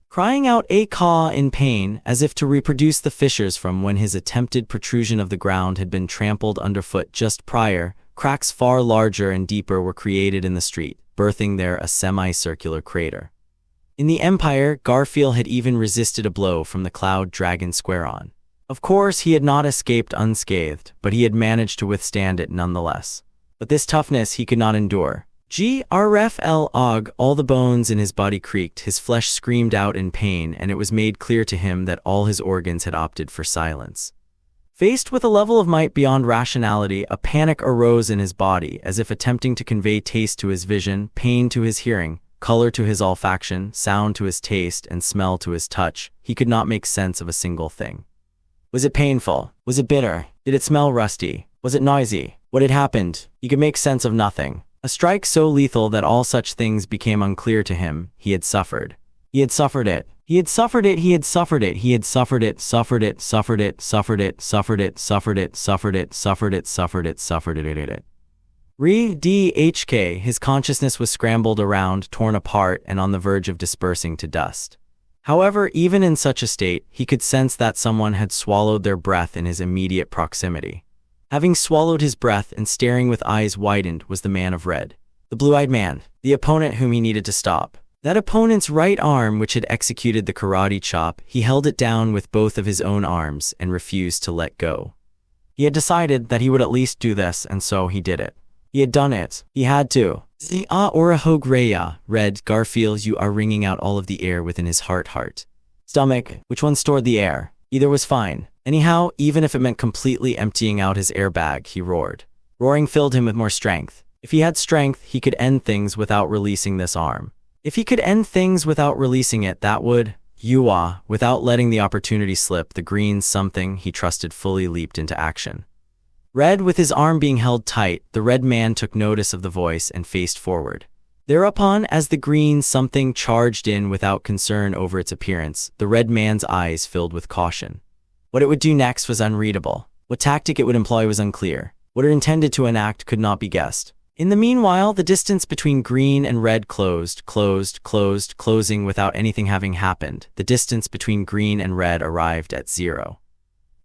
Crying out a caw in pain, as if to reproduce the fissures from when his attempted protrusion of the ground had been trampled underfoot just prior, cracks far larger and deeper were created in the street, birthing there a semicircular crater. In the Empire, Garfield had even resisted a blow from the Cloud Dragon Squareon. Of course, he had not escaped unscathed, but he had managed to withstand it nonetheless. But this toughness he could not endure. Grfl all the bones in his body creaked, his flesh screamed out in pain, and it was made clear to him that all his organs had opted for silence. Faced with a level of might beyond rationality, a panic arose in his body, as if attempting to convey taste to his vision, pain to his hearing, color to his olfaction, sound to his taste, and smell to his touch. He could not make sense of a single thing. Was it painful? Was it bitter? Did it smell rusty? Was it noisy? What had happened? He could make sense of nothing. A strike so lethal that all such things became unclear to him. He had suffered. He had suffered it. He had suffered it. He had suffered it. He had suffered it. Suffered it. Suffered it. Suffered it. Suffered it. Suffered it. Suffered it. Suffered it. Suffered it. Suffered it. Re-DHK, his consciousness was scrambled around, torn apart, and on the verge of dispersing to dust. However, even in such a state, he could sense that someone had swallowed their breath in his immediate proximity. Having swallowed his breath and staring with eyes widened was the man of red. The blue-eyed man, the opponent whom he needed to stop. That opponent's right arm, which had executed the karate chop, he held it down with both of his own arms and refused to let go. He had decided that he would at least do this, and so he did it. He had done it. He had to. Zia ora hog reya, Red, Garfield, you are wringing out all of the air within his heart. Stomach, which one stored the air? Either was fine. Anyhow, even if it meant completely emptying out his airbag, he roared. Roaring filled him with more strength. If he had strength, he could end things without releasing this arm. If he could end things without releasing it, that would, without letting the opportunity slip, the green something he trusted fully leaped into action. Red, with his arm being held tight, the red man took notice of the voice and faced forward. Thereupon, as the green something charged in without concern over its appearance, the red man's eyes filled with caution. What it would do next was unreadable. What tactic it would employ was unclear. What it intended to enact could not be guessed. In the meanwhile, the distance between green and red closing without anything having happened. The distance between green and red arrived at 0.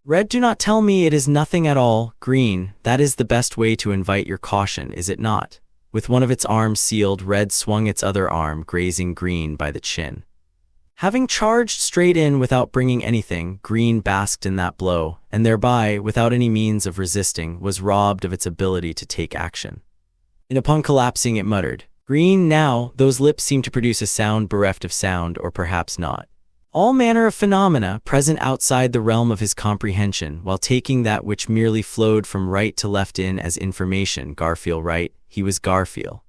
Red, do not tell me it is nothing at all. Green, that is the best way to invite your caution, is it not? With one of its arms sealed, Red swung its other arm, grazing Green by the chin. Having charged straight in without bringing anything, Green basked in that blow, and thereby, without any means of resisting, was robbed of its ability to take action. And upon collapsing, it muttered, "Green, now, those lips seem to produce a sound bereft of sound, or perhaps not." All manner of phenomena present outside the realm of his comprehension, while taking that which merely flowed from right to left in as information. Garfield right, he was Garfield.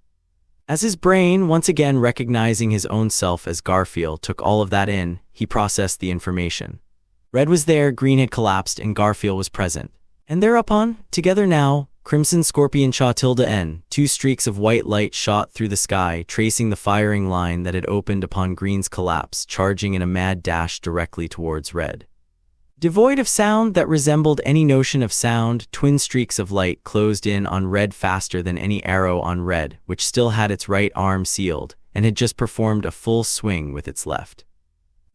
As his brain, once again recognizing his own self as Garfield, took all of that in, he processed the information. Red was there, Green had collapsed, and Garfield was present. And thereupon, together now, Crimson Scorpion Cha tilde N, 2 streaks of white light shot through the sky, tracing the firing line that had opened upon Green's collapse, charging in a mad dash directly towards Red. Devoid of sound that resembled any notion of sound, twin streaks of light closed in on Red faster than any arrow on Red, which still had its right arm sealed, and had just performed a full swing with its left.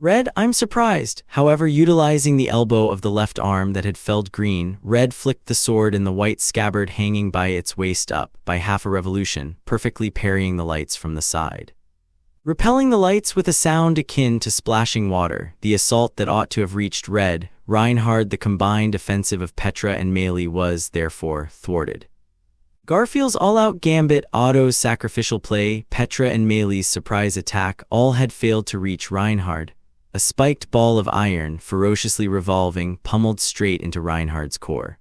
Red, I'm surprised. However, utilizing the elbow of the left arm that had felled Green, Red flicked the sword in the white scabbard hanging by its waist up, by half a revolution, perfectly parrying the lights from the side. Repelling the lights with a sound akin to splashing water, the assault that ought to have reached Red, Reinhard, the combined offensive of Petra and Melee was, therefore, thwarted. Garfield's all-out gambit, Otto's sacrificial play, Petra and Melee's surprise attack all had failed to reach Reinhard. A spiked ball of iron, ferociously revolving, pummeled straight into Reinhard's core.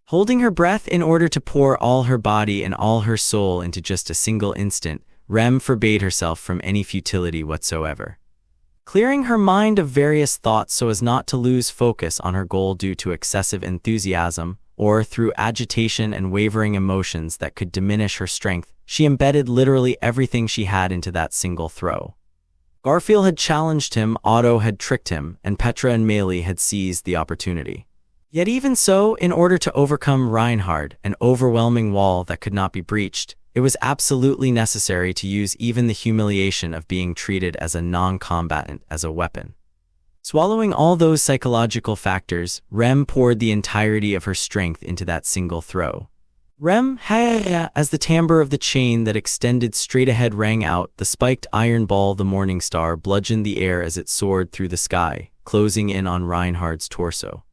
Holding her breath in order to pour all her body and all her soul into just a single instant, Rem forbade herself from any futility whatsoever. Clearing her mind of various thoughts so as not to lose focus on her goal due to excessive enthusiasm, or through agitation and wavering emotions that could diminish her strength, she embedded literally everything she had into that single throw. Garfield had challenged him, Otto had tricked him, and Petra and Melee had seized the opportunity. Yet even so, in order to overcome Reinhard, an overwhelming wall that could not be breached, it was absolutely necessary to use even the humiliation of being treated as a non-combatant as a weapon. Swallowing all those psychological factors, Rem poured the entirety of her strength into that single throw. Rem, as the timbre of the chain that extended straight ahead rang out, the spiked iron ball, the morning star, bludgeoned the air as it soared through the sky, closing in on Reinhard's torso.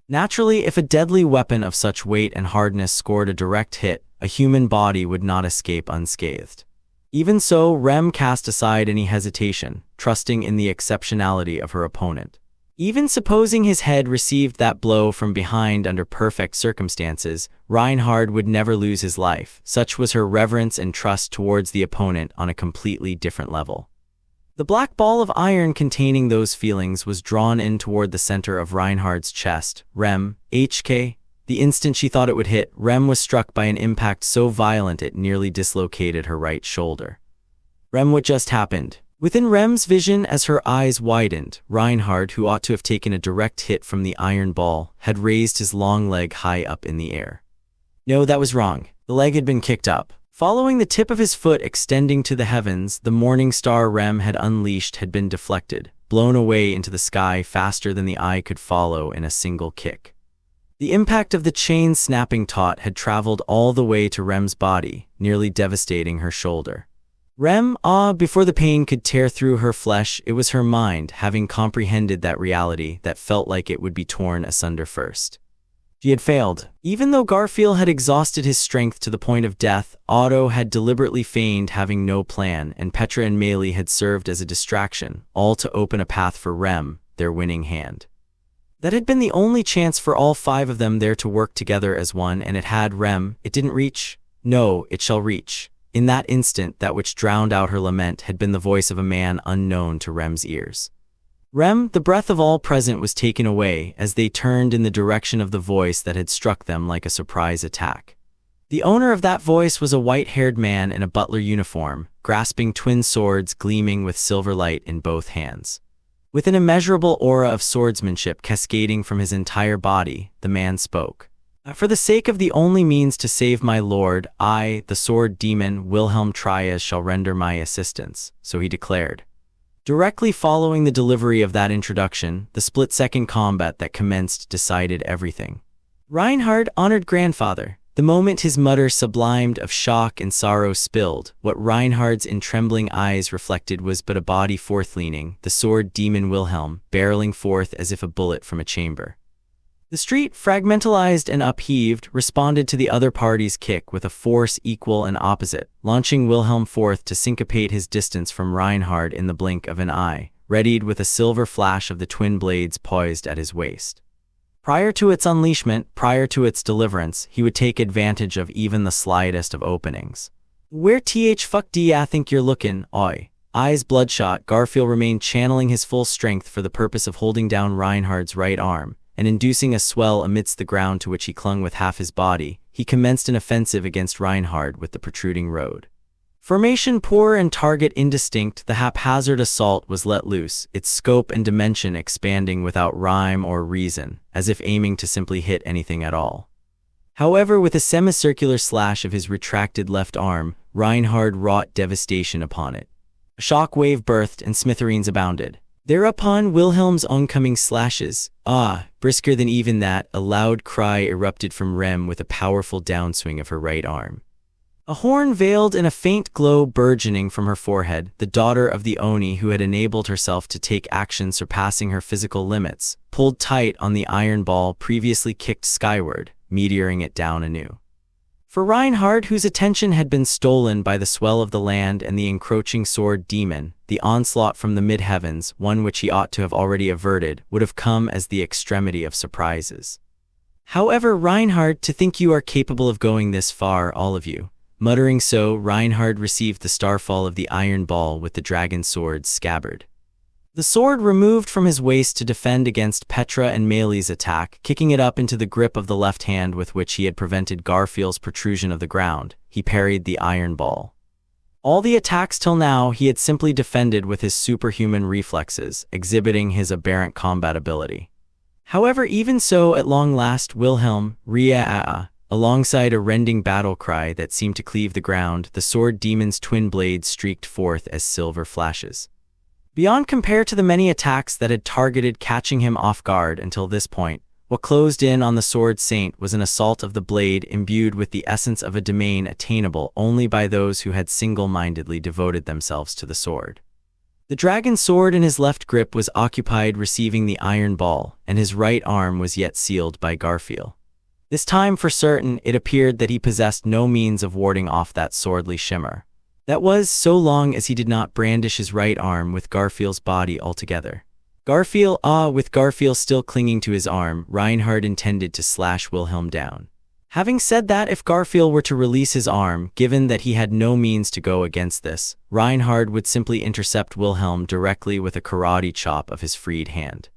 Naturally, if a deadly weapon of such weight and hardness scored a direct hit, a human body would not escape unscathed. Even so, Rem cast aside any hesitation, trusting in the exceptionality of her opponent. Even supposing his head received that blow from behind under perfect circumstances, Reinhard would never lose his life. Such was her reverence and trust towards the opponent on a completely different level. The black ball of iron containing those feelings was drawn in toward the center of Reinhard's chest. Rem, HK. The instant she thought it would hit, Rem was struck by an impact so violent it nearly dislocated her right shoulder. Rem, what just happened? Within Rem's vision, as her eyes widened, Reinhard, who ought to have taken a direct hit from the iron ball, had raised his long leg high up in the air. No, that was wrong. The leg had been kicked up. Following the tip of his foot extending to the heavens, the morning star Rem had unleashed had been deflected, blown away into the sky faster than the eye could follow in a single kick. The impact of the chain snapping taut had traveled all the way to Rem's body, nearly devastating her shoulder. Rem, before the pain could tear through her flesh, it was her mind, having comprehended that reality, that felt like it would be torn asunder first. She had failed. Even though Garfield had exhausted his strength to the point of death, Otto had deliberately feigned having no plan, and Petra and Meili had served as a distraction, all to open a path for Rem, their winning hand. That had been the only chance for all 5 of them there to work together as one, and it had Rem. It didn't reach. No, it shall reach. In that instant, that which drowned out her lament had been the voice of a man unknown to Rem's ears. Rem, the breath of all present, was taken away as they turned in the direction of the voice that had struck them like a surprise attack. The owner of that voice was a white-haired man in a butler uniform, grasping twin swords gleaming with silver light in both hands. With an immeasurable aura of swordsmanship cascading from his entire body, the man spoke. For the sake of the only means to save my lord, I, the sword demon Wilhelm Trias, shall render my assistance, so he declared. Directly following the delivery of that introduction, the split-second combat that commenced decided everything. Reinhard, honored grandfather. The moment his mutter sublimed of shock and sorrow spilled, what Reinhard's in trembling eyes reflected was but a body forth-leaning, the sword demon Wilhelm, barreling forth as if a bullet from a chamber. The street, fragmentalized and upheaved, responded to the other party's kick with a force equal and opposite, launching Wilhelm forth to syncopate his distance from Reinhard in the blink of an eye, readied with a silver flash of the twin blades poised at his waist. Prior to its unleashment, prior to its deliverance, he would take advantage of even the slightest of openings. Where fuck do ya think you're lookin', oi? Eyes bloodshot, Garfield remained channeling his full strength for the purpose of holding down Reinhard's right arm, and inducing a swell amidst the ground to which he clung with half his body. He commenced an offensive against Reinhard with the protruding road. Formation poor and target indistinct, the haphazard assault was let loose, its scope and dimension expanding without rhyme or reason, as if aiming to simply hit anything at all. However, with a semicircular slash of his retracted left arm, Reinhard wrought devastation upon it. A shock wave birthed and smithereens abounded. Thereupon Wilhelm's oncoming slashes, brisker than even that, a loud cry erupted from Rem with a powerful downswing of her right arm. A horn veiled in a faint glow burgeoning from her forehead, the daughter of the Oni who had enabled herself to take action surpassing her physical limits, pulled tight on the iron ball previously kicked skyward, meteoring it down anew. For Reinhard, whose attention had been stolen by the swell of the land and the encroaching sword demon, the onslaught from the mid-heavens, one which he ought to have already averted, would have come as the extremity of surprises. However, Reinhard, to think you are capable of going this far, all of you. Muttering so, Reinhard received the starfall of the iron ball with the dragon sword's scabbard. The sword removed from his waist to defend against Petra and Meili's attack, kicking it up into the grip of the left hand with which he had prevented Garfield's protrusion of the ground, he parried the iron ball. All the attacks till now he had simply defended with his superhuman reflexes, exhibiting his aberrant combat ability. However, even so, at long last, Wilhelm, alongside a rending battle cry that seemed to cleave the ground, the sword demon's twin blades streaked forth as silver flashes. Beyond compare to the many attacks that had targeted catching him off guard until this point, what closed in on the sword saint was an assault of the blade imbued with the essence of a domain attainable only by those who had single-mindedly devoted themselves to the sword. The dragon sword in his left grip was occupied receiving the iron ball, and his right arm was yet sealed by Garfield. This time, for certain, it appeared that he possessed no means of warding off that swordly shimmer. That was, so long as he did not brandish his right arm with Garfield's body altogether. With Garfield still clinging to his arm, Reinhard intended to slash Wilhelm down. Having said that, if Garfield were to release his arm, given that he had no means to go against this, Reinhard would simply intercept Wilhelm directly with a karate chop of his freed hand.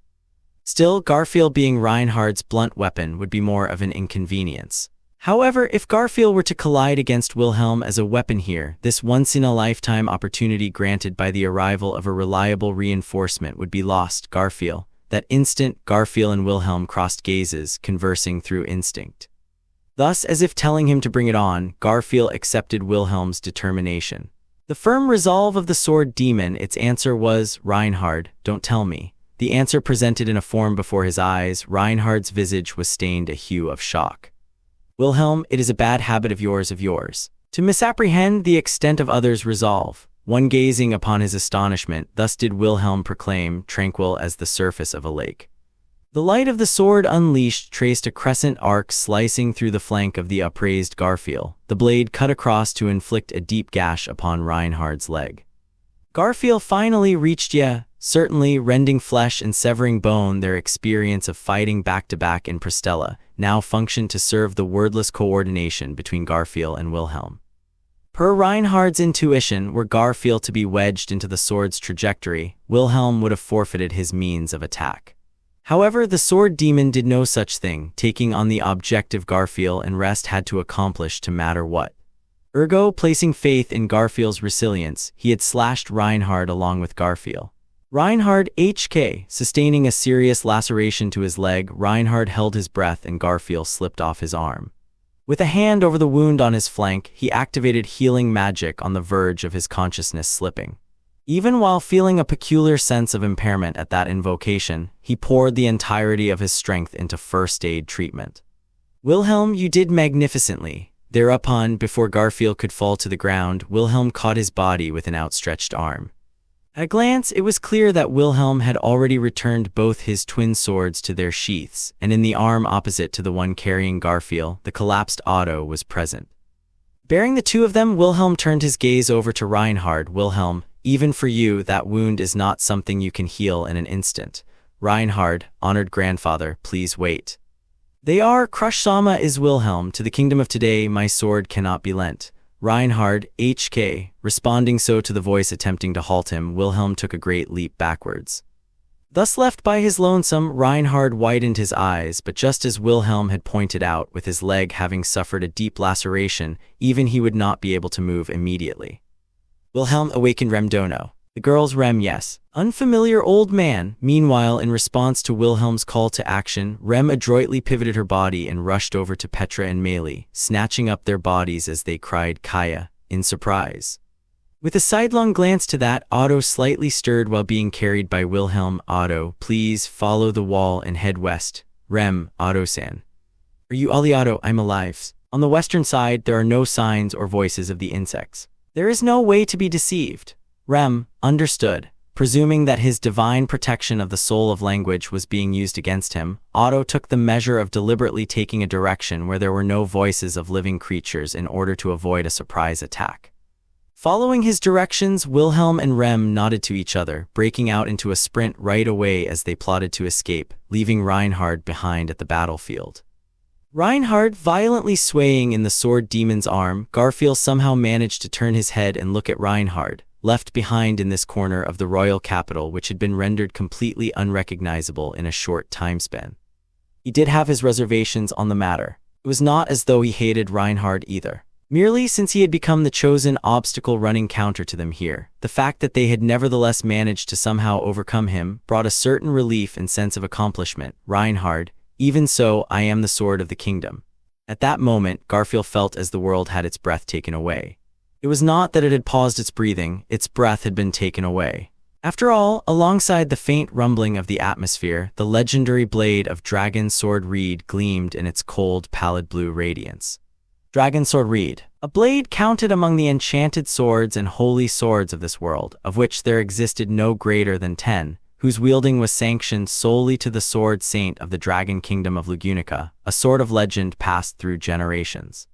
Still, Garfield being Reinhard's blunt weapon would be more of an inconvenience. However, if Garfield were to collide against Wilhelm as a weapon here, this once-in-a-lifetime opportunity granted by the arrival of a reliable reinforcement would be lost. That instant, Garfield and Wilhelm crossed gazes, conversing through instinct. Thus, as if telling him to bring it on, Garfield accepted Wilhelm's determination. The firm resolve of the sword demon, its answer was, "Reinhard, don't tell me." The answer presented in a form before his eyes. Reinhard's visage was stained a hue of shock. "Wilhelm, it is a bad habit of yours, to misapprehend the extent of others' resolve." One gazing upon his astonishment, thus did Wilhelm proclaim, tranquil as the surface of a lake. The light of the sword unleashed traced a crescent arc slicing through the flank of the upraised Garfield. The blade cut across to inflict a deep gash upon Reinhard's leg. Garfield finally reached certainly rending flesh and severing bone. Their experience of fighting back-to-back in Pristella now functioned to serve the wordless coordination between Garfield and Wilhelm. Per Reinhard's intuition, were Garfield to be wedged into the sword's trajectory, Wilhelm would have forfeited his means of attack. However, the sword demon did no such thing, taking on the objective Garfield and rest had to accomplish to matter what. Ergo, placing faith in Garfield's resilience, he had slashed Reinhard along with Garfield. Reinhard sustaining a serious laceration to his leg. Reinhard held his breath and Garfield slipped off his arm. With a hand over the wound on his flank, he activated healing magic on the verge of his consciousness slipping. Even while feeling a peculiar sense of impairment at that invocation, he poured the entirety of his strength into first aid treatment. "Wilhelm, you did magnificently." Thereupon, before Garfield could fall to the ground, Wilhelm caught his body with an outstretched arm. At a glance, it was clear that Wilhelm had already returned both his twin swords to their sheaths, and in the arm opposite to the one carrying Garfield, the collapsed Otto was present. Bearing the two of them, Wilhelm turned his gaze over to Reinhard. "Wilhelm, even for you, that wound is not something you can heal in an instant. Reinhard, honored grandfather, please wait." "They are, Crush-sama is Wilhelm, to the kingdom of today my sword cannot be lent." Reinhard, responding so to the voice attempting to halt him, Wilhelm took a great leap backwards. Thus left by his lonesome, Reinhard widened his eyes, but just as Wilhelm had pointed out, with his leg having suffered a deep laceration, even he would not be able to move immediately. Wilhelm awakened Rem Dono. The girl's Rem, yes. Unfamiliar old man. Meanwhile, in response to Wilhelm's call to action, Rem adroitly pivoted her body and rushed over to Petra and Meili, snatching up their bodies as they cried Kaya, in surprise. With a sidelong glance to that, Otto slightly stirred while being carried by Wilhelm. "Otto, please follow the wall and head west." "Rem, Otto-san." "Are you Ali Otto? I'm alive." On the western side, there are no signs or voices of the insects. There is no way to be deceived. Rem, understood. Presuming that his divine protection of the soul of language was being used against him, Otto took the measure of deliberately taking a direction where there were no voices of living creatures in order to avoid a surprise attack. Following his directions, Wilhelm and Rem nodded to each other, breaking out into a sprint right away as they plotted to escape, leaving Reinhard behind at the battlefield. Reinhard violently swaying in the sword demon's arm, Garfield somehow managed to turn his head and look at Reinhard, left behind in this corner of the royal capital which had been rendered completely unrecognizable in a short time span. He did have his reservations on the matter. It was not as though he hated Reinhard either. Merely since he had become the chosen obstacle running counter to them here, the fact that they had nevertheless managed to somehow overcome him brought a certain relief and sense of accomplishment. "Reinhard, even so, I am the sword of the kingdom." At that moment, Garfield felt as the world had its breath taken away. It was not that it had paused its breathing, its breath had been taken away. After all, alongside the faint rumbling of the atmosphere, the legendary blade of Dragon Sword Reed gleamed in its cold, pallid blue radiance. Dragon Sword Reed, a blade counted among the enchanted swords and holy swords of this world, of which there existed no greater than 10, whose wielding was sanctioned solely to the sword saint of the Dragon Kingdom of Lugunica, a sword of legend passed through generations.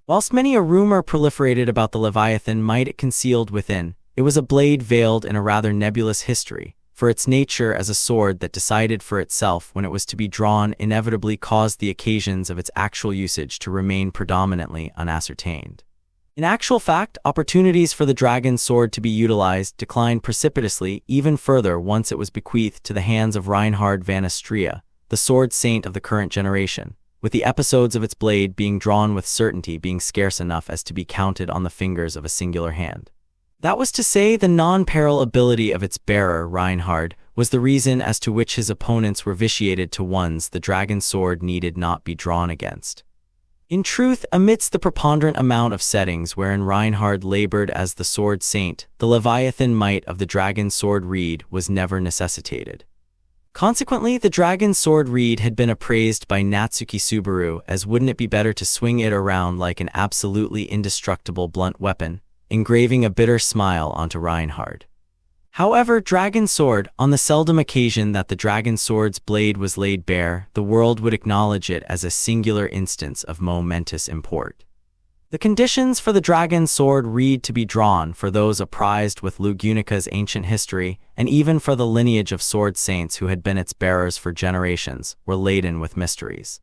Whilst many a rumor proliferated about the Leviathan might it concealed within, it was a blade veiled in a rather nebulous history, for its nature as a sword that decided for itself when it was to be drawn inevitably caused the occasions of its actual usage to remain predominantly unascertained. In actual fact, opportunities for the dragon sword to be utilized declined precipitously even further once it was bequeathed to the hands of Reinhard van Astria, the sword saint of the current generation, with the episodes of its blade being drawn with certainty being scarce enough as to be counted on the fingers of a singular hand. That was to say, the non-peril ability of its bearer, Reinhard, was the reason as to which his opponents were vitiated to ones the dragon sword needed not be drawn against. In truth, amidst the preponderant amount of settings wherein Reinhard labored as the sword saint, the Leviathan might of the dragon's sword reed was never necessitated. Consequently, the dragon's sword reed had been appraised by Natsuki Subaru as wouldn't it be better to swing it around like an absolutely indestructible blunt weapon, engraving a bitter smile onto Reinhard. However, Dragon Sword, on the seldom occasion that the Dragon Sword's blade was laid bare, the world would acknowledge it as a singular instance of momentous import. The conditions for the Dragon Sword reed to be drawn for those apprised with Lugunica's ancient history, and even for the lineage of sword saints who had been its bearers for generations, were laden with mysteries.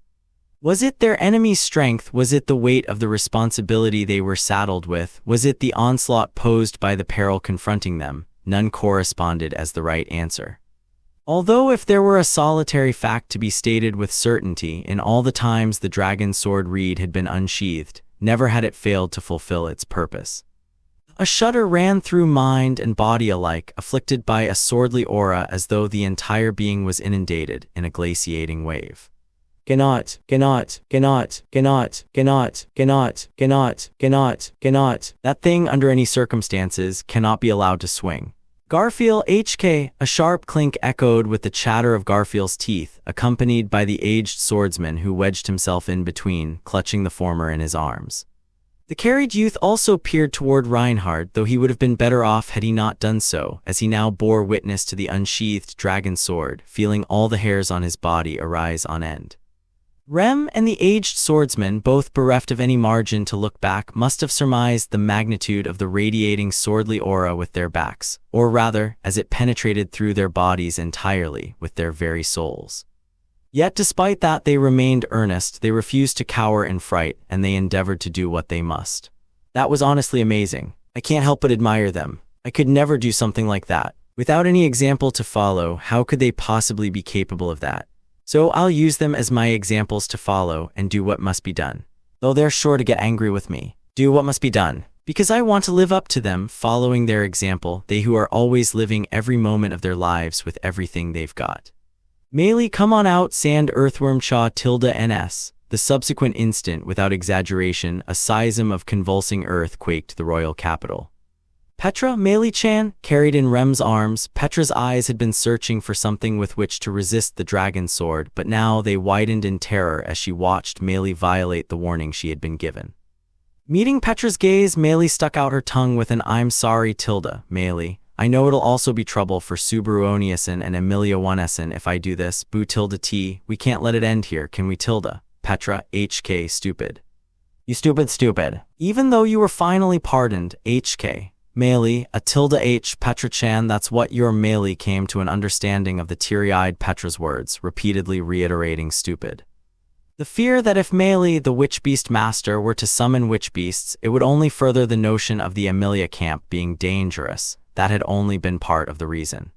Was it their enemy's strength? Was it the weight of the responsibility they were saddled with? Was it the onslaught posed by the peril confronting them? None corresponded as the right answer. Although if there were a solitary fact to be stated with certainty, in all the times the dragon sword reed had been unsheathed, never had it failed to fulfill its purpose. A shudder ran through mind and body alike, afflicted by a swordly aura as though the entire being was inundated in a glaciating wave. That thing under any circumstances cannot be allowed to swing. Garfield HK, a sharp clink echoed with the chatter of Garfield's teeth, accompanied by the aged swordsman who wedged himself in between, clutching the former in his arms. The carried youth also peered toward Reinhard, though he would have been better off had he not done so, as he now bore witness to the unsheathed dragon sword, feeling all the hairs on his body arise on end. Rem and the aged swordsman, both bereft of any margin to look back, must have surmised the magnitude of the radiating swordly aura with their backs, or rather, as it penetrated through their bodies entirely, with their very souls. Yet despite that they remained earnest, they refused to cower in fright, and they endeavored to do what they must. That was honestly amazing. I can't help but admire them. I could never do something like that. Without any example to follow, how could they possibly be capable of that? So I'll use them as my examples to follow and do what must be done. Though they're sure to get angry with me. Do what must be done. Because I want to live up to them, following their example, they who are always living every moment of their lives with everything they've got. Melee, come on out, sand earthworm chaw tilde ns. The subsequent instant, without exaggeration, a seism of convulsing earth quaked the royal capital. Petra, Melee-chan, carried in Rem's arms, Petra's eyes had been searching for something with which to resist the dragon sword, but now they widened in terror as she watched Melee violate the warning she had been given. Meeting Petra's gaze, Melee stuck out her tongue with an "I'm sorry, tilde, Melee. I know it'll also be trouble for Subaru Oniasen and Emilia Onessen if I do this, boo tilde t, we can't let it end here, can we tilde? Petra, HK, stupid. You stupid. Even though you were finally pardoned, HK. Melee, a tilde H, Petra-chan, that's what your Melee came to an understanding of the teary-eyed Petra's words, repeatedly reiterating stupid. The fear that if Melee, the witch beast master, were to summon witch beasts, it would only further the notion of the Emilia camp being dangerous, that had only been part of the reason.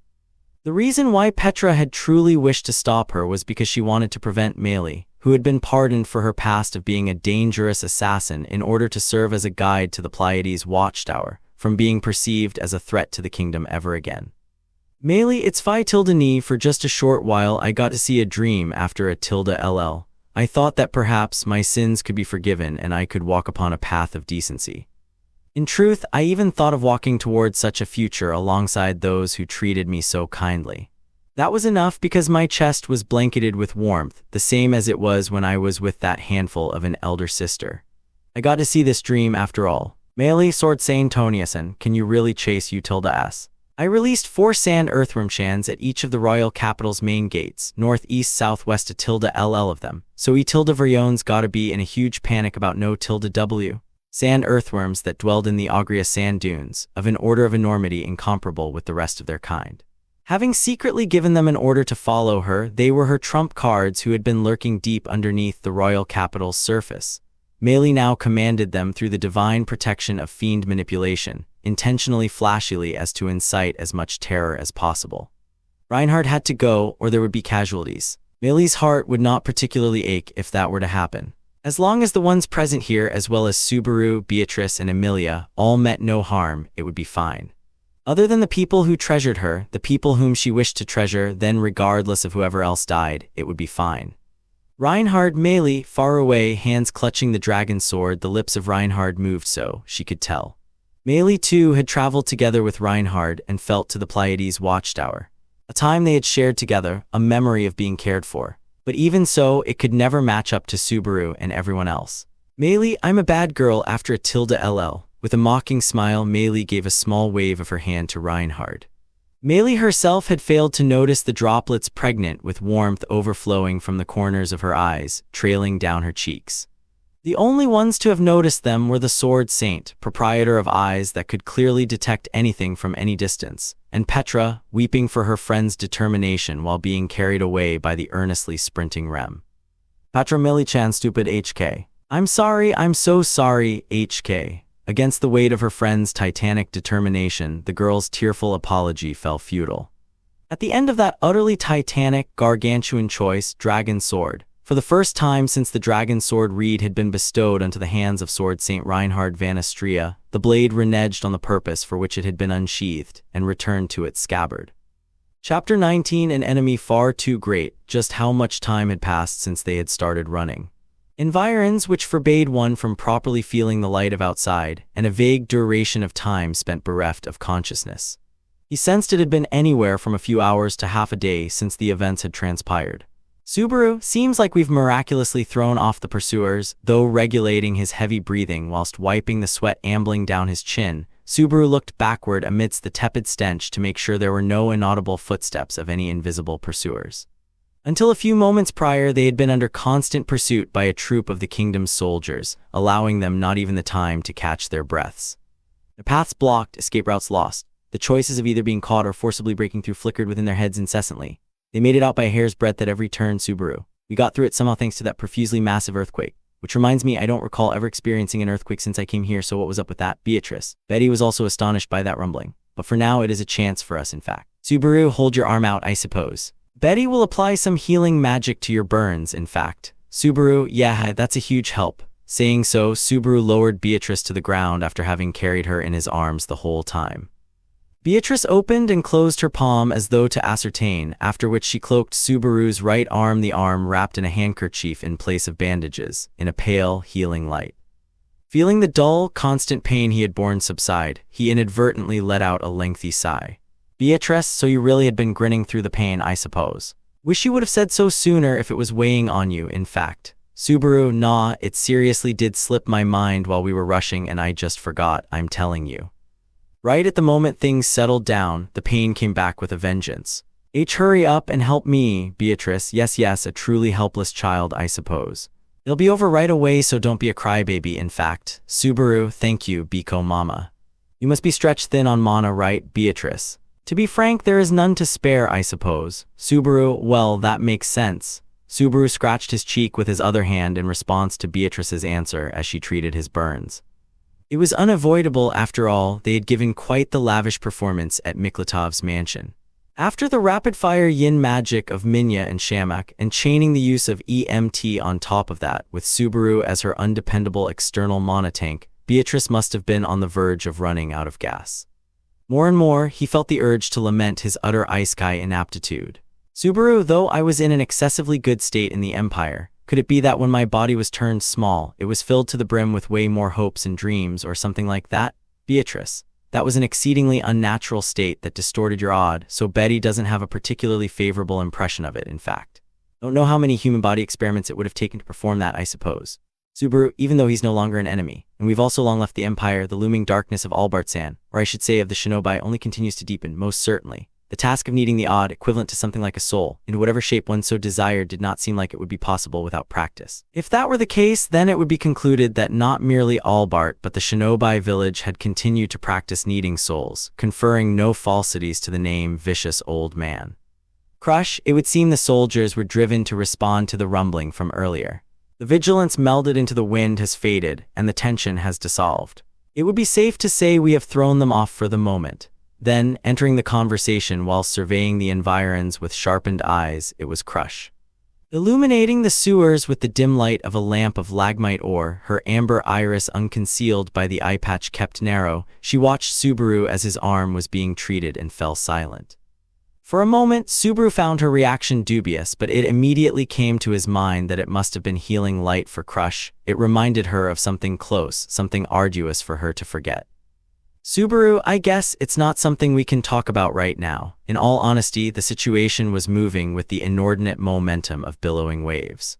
The reason why Petra had truly wished to stop her was because she wanted to prevent Melee, who had been pardoned for her past of being a dangerous assassin in order to serve as a guide to the Pleiades watchtower, from being perceived as a threat to the kingdom ever again. Melee, it's phi tilde ni, for just a short while I got to see a dream after a tilde ll. I thought that perhaps my sins could be forgiven and I could walk upon a path of decency. In truth, I even thought of walking towards such a future alongside those who treated me so kindly. That was enough because my chest was blanketed with warmth, the same as it was when I was with that handful of an elder sister. I got to see this dream after all. Melee, sword Saint Toniasen, can you really chase you tilde s? I released 4 sand earthworm chans at each of the royal capital's main gates, north, east, southwest a tilde ll of them, so e tilde Verion's gotta be in a huge panic about no tilde w. Sand earthworms that dwelled in the Augria sand dunes, of an order of enormity incomparable with the rest of their kind. Having secretly given them an order to follow her, they were her trump cards who had been lurking deep underneath the royal capital's surface. Melee now commanded them through the divine protection of fiend manipulation, intentionally flashily as to incite as much terror as possible. Reinhard had to go, or there would be casualties. Melee's heart would not particularly ache if that were to happen. As long as the ones present here, as well as Subaru, Beatrice, and Emilia, all meant no harm, it would be fine. Other than the people who treasured her, the people whom she wished to treasure, then regardless of whoever else died, it would be fine. Reinhard melee, far away, hands clutching the dragon's sword. The lips of Reinhard moved so she could tell. Melee too had traveled together with Reinhard and felt to the Pleiades watchtower. A time they had shared together, a memory of being cared for. But even so, it could never match up to Subaru and everyone else. Melee, I'm a bad girl after a tilde LL. With a mocking smile, Melee gave a small wave of her hand to Reinhard. Melee herself had failed to notice the droplets, pregnant with warmth overflowing from the corners of her eyes, trailing down her cheeks. The only ones to have noticed them were the Sword Saint, proprietor of eyes that could clearly detect anything from any distance, and Petra, weeping for her friend's determination while being carried away by the earnestly sprinting Rem. Petra Melee-chan, stupid HK. I'm sorry, I'm so sorry, HK. Against the weight of her friend's titanic determination, the girl's tearful apology fell futile. At the end of that utterly titanic, gargantuan choice, Dragon Sword, for the first time since the Dragon Sword reed had been bestowed unto the hands of Sword Saint Reinhard van Astria, the blade reneged on the purpose for which it had been unsheathed, and returned to its scabbard. Chapter 19. An enemy far too great. Just how much time had passed since they had started running. Environs which forbade one from properly feeling the light of outside, and a vague duration of time spent bereft of consciousness. He sensed it had been anywhere from a few hours to half a day since the events had transpired. Subaru, seems like we've miraculously thrown off the pursuers. Though regulating his heavy breathing whilst wiping the sweat ambling down his chin, Subaru looked backward amidst the tepid stench to make sure there were no inaudible footsteps of any invisible pursuers. Until a few moments prior, they had been under constant pursuit by a troop of the kingdom's soldiers, allowing them not even the time to catch their breaths. Their paths blocked, escape routes lost. The choices of either being caught or forcibly breaking through flickered within their heads incessantly. They made it out by a hair's breadth at every turn, Subaru. We got through it somehow thanks to that profusely massive earthquake. Which reminds me, I don't recall ever experiencing an earthquake since I came here, so what was up with that? Beatrice. Betty was also astonished by that rumbling. But for now, it is a chance for us, in fact. Subaru, hold your arm out, I suppose. Betty will apply some healing magic to your burns, in fact. Subaru, yeah, that's a huge help. Saying so, Subaru lowered Beatrice to the ground after having carried her in his arms the whole time. Beatrice opened and closed her palm as though to ascertain, after which she cloaked Subaru's right arm, the arm wrapped in a handkerchief in place of bandages, in a pale, healing light. Feeling the dull, constant pain he had borne subside, he inadvertently let out a lengthy sigh. Beatrice, so you really had been grinning through the pain, I suppose. Wish you would have said so sooner if it was weighing on you, in fact. Subaru, nah, it seriously did slip my mind while we were rushing and I just forgot, I'm telling you. Right at the moment things settled down, the pain came back with a vengeance. Hurry up and help me, Beatrice. Yes, a truly helpless child, I suppose. It'll be over right away, so don't be a crybaby, in fact. Subaru, thank you, Biko Mama. You must be stretched thin on mana, right, Beatrice? To be frank, there is none to spare, I suppose. Subaru, well, that makes sense. Subaru scratched his cheek with his other hand in response to Beatrice's answer as she treated his burns. It was unavoidable, after all, they had given quite the lavish performance at Miklatov's mansion. After the rapid-fire yin magic of Minya and Shamak, and chaining the use of EMT on top of that, with Subaru as her undependable external mana tank, Beatrice must have been on the verge of running out of gas. More and more, he felt the urge to lament his utter Isekai inaptitude. Subaru, though I was in an excessively good state in the Empire, could it be that when my body was turned small, it was filled to the brim with way more hopes and dreams or something like that? Beatrice, that was an exceedingly unnatural state that distorted your odd, so Betty doesn't have a particularly favorable impression of it, in fact. Don't know how many human body experiments it would have taken to perform that, I suppose. Subaru, even though he's no longer an enemy, and we've also long left the Empire, the looming darkness of Albartsan, or I should say of the Shinobi, only continues to deepen, most certainly. The task of kneading the odd, equivalent to something like a soul, into whatever shape one so desired did not seem like it would be possible without practice. If that were the case, then it would be concluded that not merely Albart but the Shinobi village had continued to practice kneading souls, conferring no falsities to the name vicious old man. Crush, it would seem the soldiers were driven to respond to the rumbling from earlier. The vigilance melded into the wind has faded, and the tension has dissolved. It would be safe to say we have thrown them off for the moment. Then, entering the conversation while surveying the environs with sharpened eyes, it was Crush. Illuminating the sewers with the dim light of a lamp of lagmite ore, her amber iris unconcealed by the eye patch kept narrow, she watched Subaru as his arm was being treated and fell silent. For a moment, Subaru found her reaction dubious, but it immediately came to his mind that it must have been healing light for Crush. It reminded her of something close, something arduous for her to forget. Subaru, I guess it's not something we can talk about right now. In all honesty, the situation was moving with the inordinate momentum of billowing waves.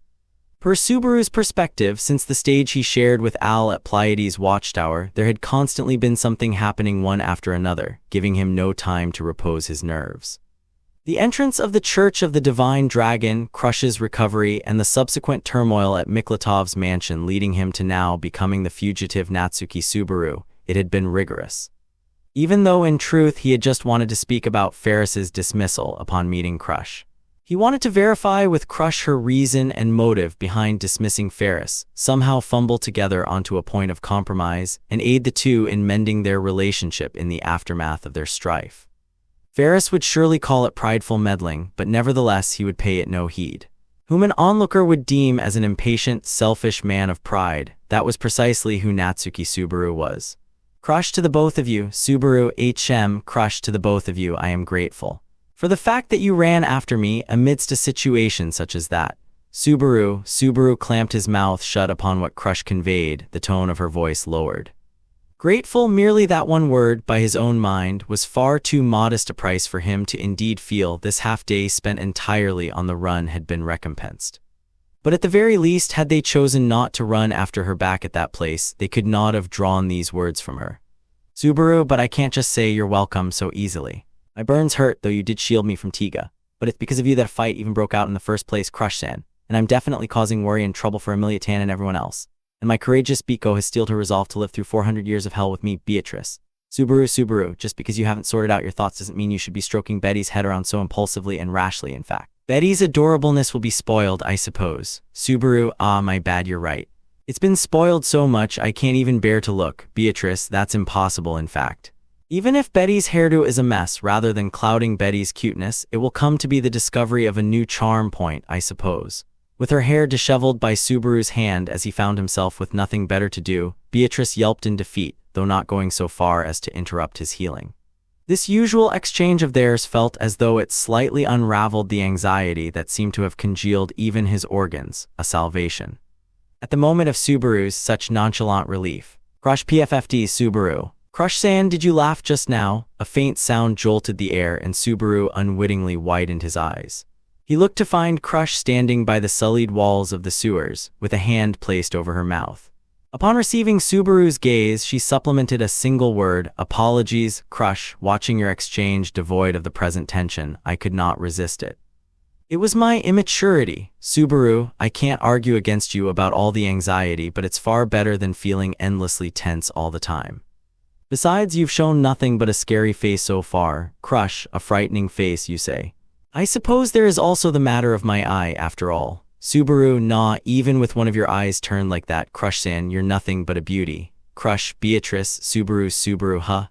Per Subaru's perspective, since the stage he shared with Al at Pleiades' Watchtower, there had constantly been something happening one after another, giving him no time to repose his nerves. The entrance of the Church of the Divine Dragon, Crush's recovery, and the subsequent turmoil at Miklatov's mansion leading him to now becoming the fugitive Natsuki Subaru, it had been rigorous. Even though in truth he had just wanted to speak about Ferris's dismissal upon meeting Crush. He wanted to verify with Crush her reason and motive behind dismissing Ferris, somehow fumble together onto a point of compromise, and aid the two in mending their relationship in the aftermath of their strife. Ferris would surely call it prideful meddling, but nevertheless he would pay it no heed. Whom an onlooker would deem as an impatient, selfish man of pride, that was precisely who Natsuki Subaru was. Crush to the both of you, Subaru Crush to the both of you, I am grateful for the fact that you ran after me amidst a situation such as that. Subaru clamped his mouth shut upon what Crush conveyed, the tone of her voice lowered. Grateful, merely that one word, by his own mind, was far too modest a price for him to indeed feel this half-day spent entirely on the run had been recompensed. But at the very least, had they chosen not to run after her back at that place, they could not have drawn these words from her. Subaru, but I can't just say you're welcome so easily. My burns hurt, though you did shield me from Tiga. But it's because of you that a fight even broke out in the first place, Crush-san. And I'm definitely causing worry and trouble for Amelia-tan and everyone else. And my courageous Biko has steeled her resolve to live through 400 years of hell with me, Beatrice. Subaru, just because you haven't sorted out your thoughts doesn't mean you should be stroking Betty's head around so impulsively and rashly, in fact. Betty's adorableness will be spoiled, I suppose. Subaru, my bad, you're right. It's been spoiled so much I can't even bear to look. Beatrice, that's impossible, in fact. Even if Betty's hairdo is a mess, rather than clouding Betty's cuteness, it will come to be the discovery of a new charm point, I suppose. With her hair disheveled by Subaru's hand as he found himself with nothing better to do, Beatrice yelped in defeat, though not going so far as to interrupt his healing. This usual exchange of theirs felt as though it slightly unraveled the anxiety that seemed to have congealed even his organs, a salvation. At the moment of Subaru's such nonchalant relief, Crush PFFD Subaru. Crush-san, did you laugh just now? A faint sound jolted the air and Subaru unwittingly widened his eyes. He looked to find Crush standing by the sullied walls of the sewers, with a hand placed over her mouth. Upon receiving Subaru's gaze, she supplemented a single word, apologies, Crush, watching your exchange devoid of the present tension, I could not resist it. It was my immaturity. Subaru, I can't argue against you about all the anxiety, but it's far better than feeling endlessly tense all the time. Besides, you've shown nothing but a scary face so far. Crush, a frightening face, you say. I suppose there is also the matter of my eye, after all. Subaru, nah, even with one of your eyes turned like that, Crush-san, you're nothing but a beauty. Crush, Beatrice, Subaru, huh?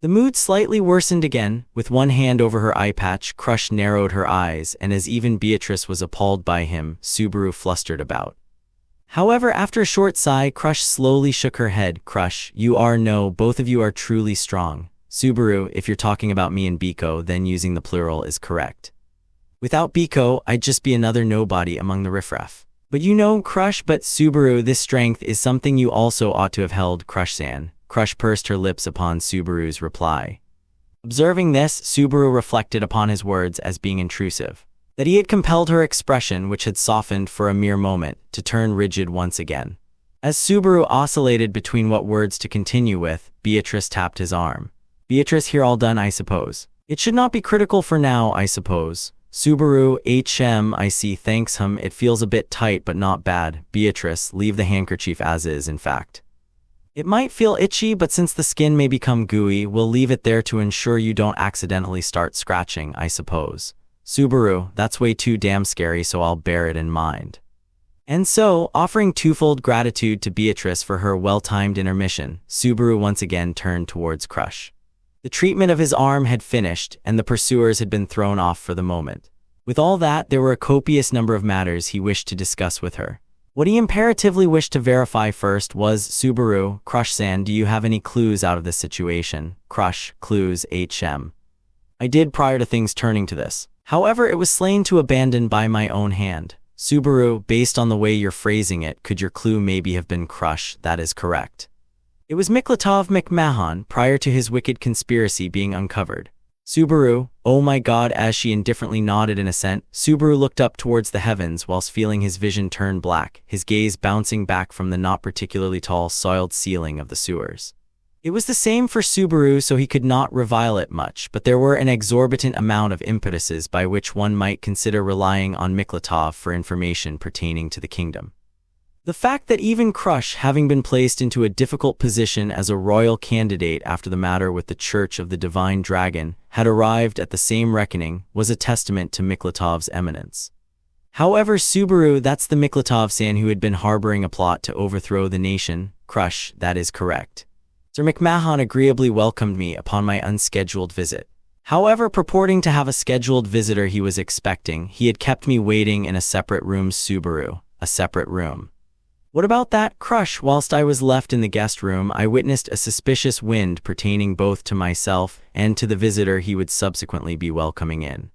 The mood slightly worsened again. With one hand over her eye patch, Crush narrowed her eyes, and as even Beatrice was appalled by him, Subaru flustered about. However, after a short sigh, Crush slowly shook her head. Crush, both of you are truly strong. Subaru, if you're talking about me and Biko, then using the plural is correct. Without Biko, I'd just be another nobody among the riffraff. But you know, Crush, but Subaru, this strength is something you also ought to have held, Crush-san. Crush pursed her lips upon Subaru's reply. Observing this, Subaru reflected upon his words as being intrusive. That he had compelled her expression, which had softened for a mere moment, to turn rigid once again. As Subaru oscillated between what words to continue with, Beatrice tapped his arm. Beatrice, here all done, I suppose. It should not be critical for now, I suppose. Subaru, I see, thanks it feels a bit tight but not bad. Beatrice, leave the handkerchief as is, in fact. It might feel itchy, but since the skin may become gooey, we'll leave it there to ensure you don't accidentally start scratching, I suppose. Subaru, that's way too damn scary, so I'll bear it in mind. And so, offering twofold gratitude to Beatrice for her well-timed intermission, Subaru once again turned towards Crush. The treatment of his arm had finished, and the pursuers had been thrown off for the moment. With all that, there were a copious number of matters he wished to discuss with her. What he imperatively wished to verify first was, Subaru, Crush-san, do you have any clues out of this situation? Crush, clues, I did prior to things turning to this. However, it was slain to abandon by my own hand. Subaru, based on the way you're phrasing it, could your clue maybe have been Crush? That is correct. It was Michlotov McMahon prior to his wicked conspiracy being uncovered. Subaru, oh my god, as she indifferently nodded in assent, Subaru looked up towards the heavens whilst feeling his vision turn black, his gaze bouncing back from the not particularly tall, soiled ceiling of the sewers. It was the same for Subaru, so he could not revile it much, but there were an exorbitant amount of impetuses by which one might consider relying on Michlotov for information pertaining to the kingdom. The fact that even Crush, having been placed into a difficult position as a royal candidate after the matter with the Church of the Divine Dragon, had arrived at the same reckoning, was a testament to Mikhlotov's eminence. However, Subaru, that's the Michlotov-san who had been harboring a plot to overthrow the nation. Crush, that is correct. Sir McMahon agreeably welcomed me upon my unscheduled visit. However, purporting to have a scheduled visitor he was expecting, he had kept me waiting in a separate room. Subaru, a separate room. What about that? Crush, whilst I was left in the guest room, I witnessed a suspicious wind pertaining both to myself and to the visitor he would subsequently be welcoming in.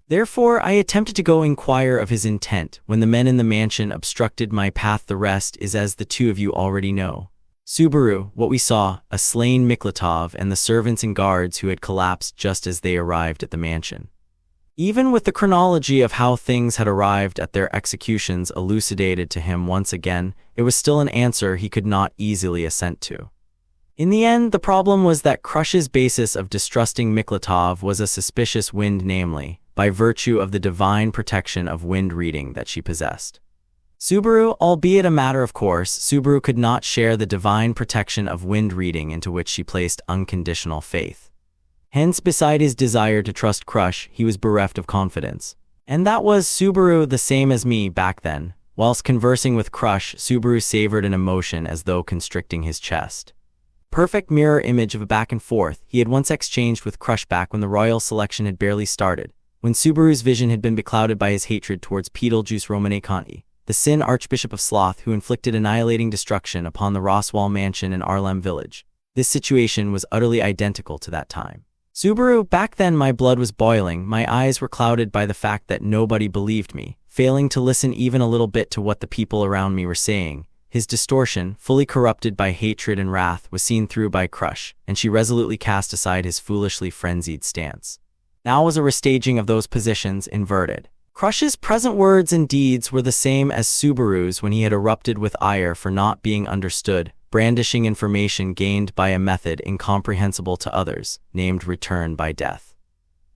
Therefore, I attempted to go inquire of his intent, when the men in the mansion obstructed my path. The rest is as the two of you already know. Subaru, what we saw, a slain Michlotov and the servants and guards who had collapsed just as they arrived at the mansion. Even with the chronology of how things had arrived at their executions elucidated to him once again, it was still an answer he could not easily assent to. In the end, the problem was that Crush's basis of distrusting Michlotov was a suspicious wind, namely, by virtue of the divine protection of wind reading that she possessed. Subaru, albeit a matter of course, Subaru could not share the divine protection of wind reading into which she placed unconditional faith. Hence, beside his desire to trust Crush, he was bereft of confidence. And that was Subaru, the same as me back then. Whilst conversing with Crush, Subaru savored an emotion as though constricting his chest. Perfect mirror image of a back and forth he had once exchanged with Crush back when the royal selection had barely started, when Subaru's vision had been beclouded by his hatred towards Betelgeuse Romanée-Conti, the Sin Archbishop of Sloth who inflicted annihilating destruction upon the Roswell mansion in Arlem village. This situation was utterly identical to that time. Subaru, back then my blood was boiling, my eyes were clouded by the fact that nobody believed me, failing to listen even a little bit to what the people around me were saying. His distortion, fully corrupted by hatred and wrath, was seen through by Crush, and she resolutely cast aside his foolishly frenzied stance. Now was a restaging of those positions inverted. Crush's present words and deeds were the same as Subaru's when he had erupted with ire for not being understood, brandishing information gained by a method incomprehensible to others, named return by death.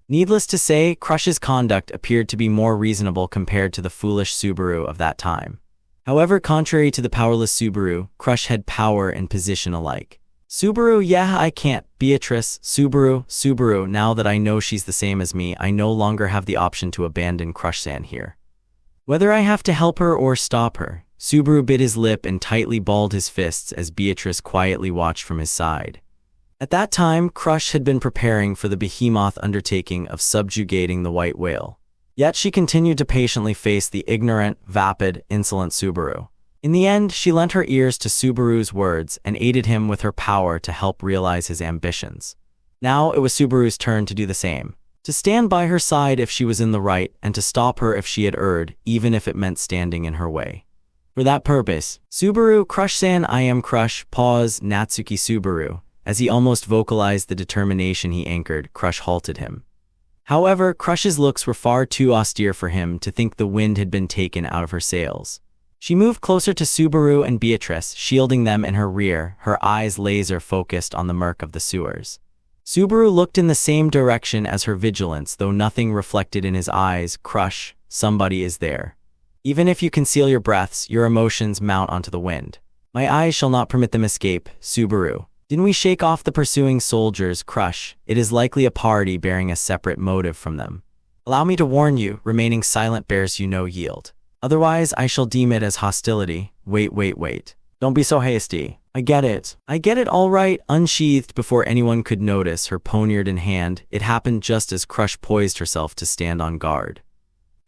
Needless to say, Crush's conduct appeared to be more reasonable compared to the foolish Subaru of that time. However, contrary to the powerless Subaru, Crush had power and position alike. Subaru, yeah, I can't. Beatrice, Subaru, now that I know she's the same as me, I no longer have the option to abandon Crush-san here. Whether I have to help her or stop her. Subaru bit his lip and tightly balled his fists as Beatrice quietly watched from his side. At that time, Crush had been preparing for the behemoth undertaking of subjugating the white whale. Yet she continued to patiently face the ignorant, vapid, insolent Subaru. In the end, she lent her ears to Subaru's words and aided him with her power to help realize his ambitions. Now it was Subaru's turn to do the same. To stand by her side if she was in the right, and to stop her if she had erred, even if it meant standing in her way. For that purpose, Subaru, Crush-san, I am Crush, pause, Natsuki Subaru. As he almost vocalized the determination he anchored, Crush halted him. However, Crush's looks were far too austere for him to think the wind had been taken out of her sails. She moved closer to Subaru and Beatrice, shielding them in her rear, her eyes laser-focused on the murk of the sewers. Subaru looked in the same direction as her vigilance, though nothing reflected in his eyes. Crush, somebody is there. Even if you conceal your breaths, your emotions mount onto the wind. My eyes shall not permit them escape. Subaru, didn't we shake off the pursuing soldiers? Crush, it is likely a party bearing a separate motive from them. Allow me to warn you, remaining silent bears you no yield. Otherwise, I shall deem it as hostility. Wait. Don't be so hasty. I get it all right. Unsheathed before anyone could notice, her poniard in hand, it happened just as Crush poised herself to stand on guard.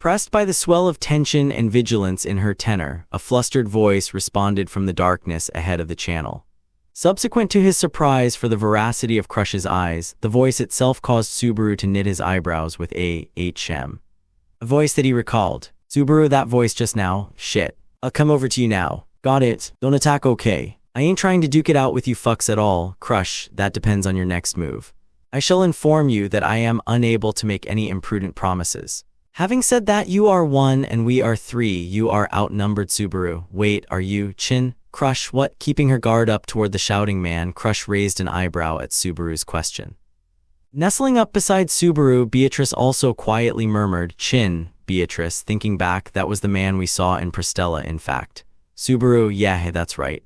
Pressed by the swell of tension and vigilance in her tenor, a flustered voice responded from the darkness ahead of the channel. Subsequent to his surprise for the veracity of Crush's eyes, the voice itself caused Subaru to knit his eyebrows with a voice that he recalled. Subaru, that voice just now? Shit. I'll come over to you now. Got it. Don't attack, okay? I ain't trying to duke it out with you fucks at all, Crush. That depends on your next move. I shall inform you that I am unable to make any imprudent promises. Having said that, you are 1 and we are 3. You are outnumbered, Subaru. Wait, are you, Chin? Crush, what? Keeping her guard up toward the shouting man, Crush raised an eyebrow at Subaru's question. Nestling up beside Subaru, Beatrice also quietly murmured, Chin, Beatrice, thinking back, that was the man we saw in Pristella, in fact. Subaru, yeah, that's right.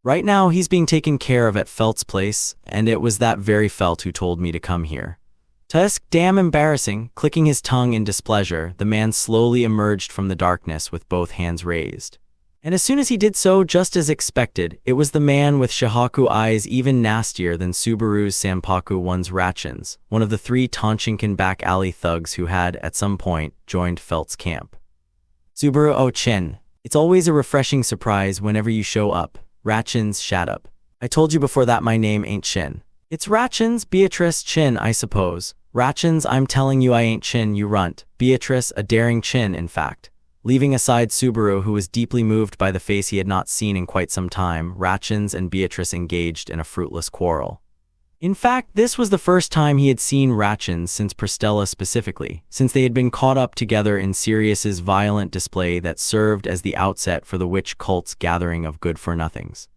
Right now, he's being taken care of at Felt's place, and it was that very Felt who told me to come here. Tusk, damn embarrassing. Clicking his tongue in displeasure, the man slowly emerged from the darkness with both hands raised. And as soon as he did so, just as expected, it was the man with Shihaku eyes even nastier than Subaru's Sanpaku one's Ratchins, one of the 3 Tonchinkan back alley thugs who had, at some point, joined Felt's camp. Subaru, oh Chin, it's always a refreshing surprise whenever you show up. Ratchins, shut up. I told you before that my name ain't Chin. It's Ratchins, Beatrice, Chin, I suppose. Ratchins, I'm telling you I ain't Chin, you runt. Beatrice, a daring Chin, in fact. Leaving aside Subaru, who was deeply moved by the face he had not seen in quite some time, Ratchins and Beatrice engaged in a fruitless quarrel. In fact, this was the first time he had seen Ratchins since Pristella specifically, since they had been caught up together in Sirius's violent display that served as the outset for the witch cult's gathering of good-for-nothings.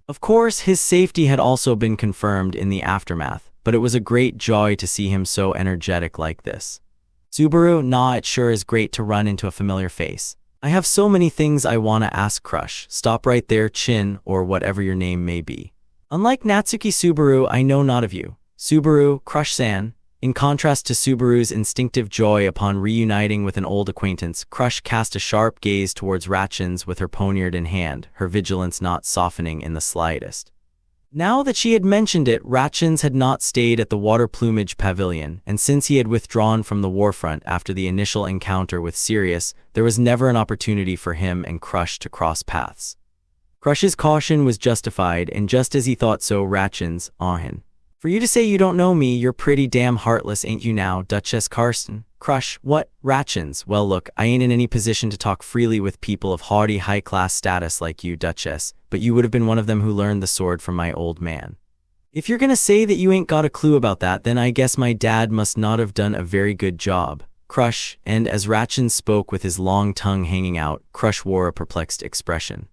Of course, his safety had also been confirmed in the aftermath, but it was a great joy to see him so energetic like this. Subaru, nah, it sure is great to run into a familiar face. I have so many things I wanna ask, Crush. Stop right there, Chin, or whatever your name may be. Unlike Natsuki Subaru, I know not of you. Subaru, Crush-san. In contrast to Subaru's instinctive joy upon reuniting with an old acquaintance, Crush cast a sharp gaze towards Ratchins with her poniard in hand, her vigilance not softening in the slightest. Now that she had mentioned it, Ratchins had not stayed at the Water Plumage Pavilion, and since he had withdrawn from the warfront after the initial encounter with Sirius, there was never an opportunity for him and Crush to cross paths. Crush's caution was justified, and just as he thought so, Ratchins, ahin. For you to say you don't know me, you're pretty damn heartless, ain't you now, Duchess Karsten? Crush, what? Ratchins, well look, I ain't in any position to talk freely with people of haughty high-class status like you, Duchess, but you would have been one of them who learned the sword from my old man. If you're gonna say that you ain't got a clue about that, then I guess my dad must not have done a very good job. Crush, and as Ratchins spoke with his long tongue hanging out, Crush wore a perplexed expression.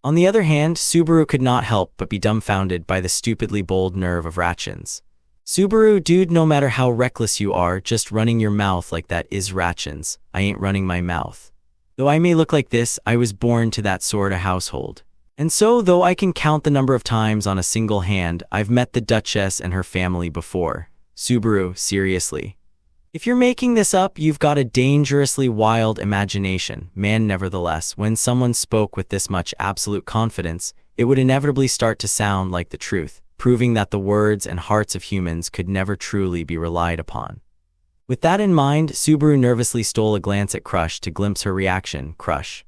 On the other hand, Subaru could not help but be dumbfounded by the stupidly bold nerve of Ratchins. Subaru, dude, no matter how reckless you are, just running your mouth like that is Ratchins. I ain't running my mouth. Though I may look like this, I was born to that sorta household. And so, though I can count the number of times on a single hand, I've met the Duchess and her family before. Subaru, seriously. If you're making this up, you've got a dangerously wild imagination. Man, nevertheless, when someone spoke with this much absolute confidence, it would inevitably start to sound like the truth, proving that the words and hearts of humans could never truly be relied upon. With that in mind, Subaru nervously stole a glance at Crush to glimpse her reaction. Crush.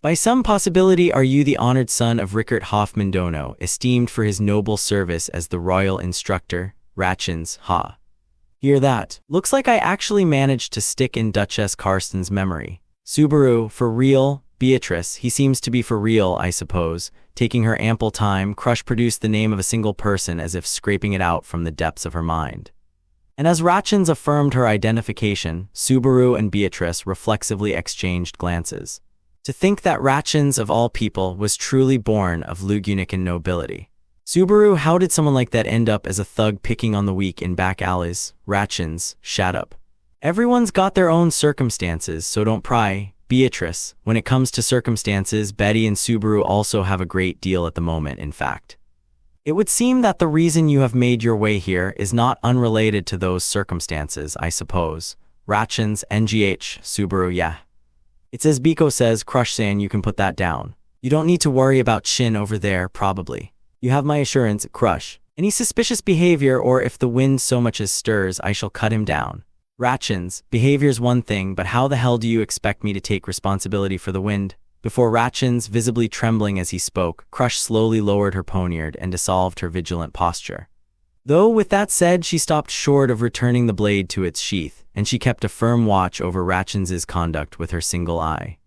By some possibility, are you the honored son of Rickert Hoffman Dono, esteemed for his noble service as the royal instructor? Ratchins, ha. Hear that? Looks like I actually managed to stick in Duchess Karsten's memory. Subaru, for real? Beatrice, he seems to be for real, I suppose. Taking her ample time, Crush produced the name of a single person as if scraping it out from the depths of her mind. And as Ratchins affirmed her identification, Subaru and Beatrice reflexively exchanged glances. To think that Ratchins, of all people, was truly born of Lugunican nobility. Subaru, how did someone like that end up as a thug picking on the weak in back alleys? Ratchins, shut up. Everyone's got their own circumstances, so don't pry. Beatrice, when it comes to circumstances, Betty and Subaru also have a great deal at the moment, in fact. It would seem that the reason you have made your way here is not unrelated to those circumstances, I suppose. Ratchins, NGH, Subaru, yeah. It's as Biko says, Crush-san, you can put that down. You don't need to worry about Shin over there, probably. You have my assurance, Crush. Any suspicious behavior, or if the wind so much as stirs, I shall cut him down. Ratchins, behavior's one thing, but how the hell do you expect me to take responsibility for the wind? Before Ratchins, visibly trembling as he spoke, Crush slowly lowered her poniard and dissolved her vigilant posture. Though with that said, she stopped short of returning the blade to its sheath, and she kept a firm watch over Ratchins's conduct with her single eye.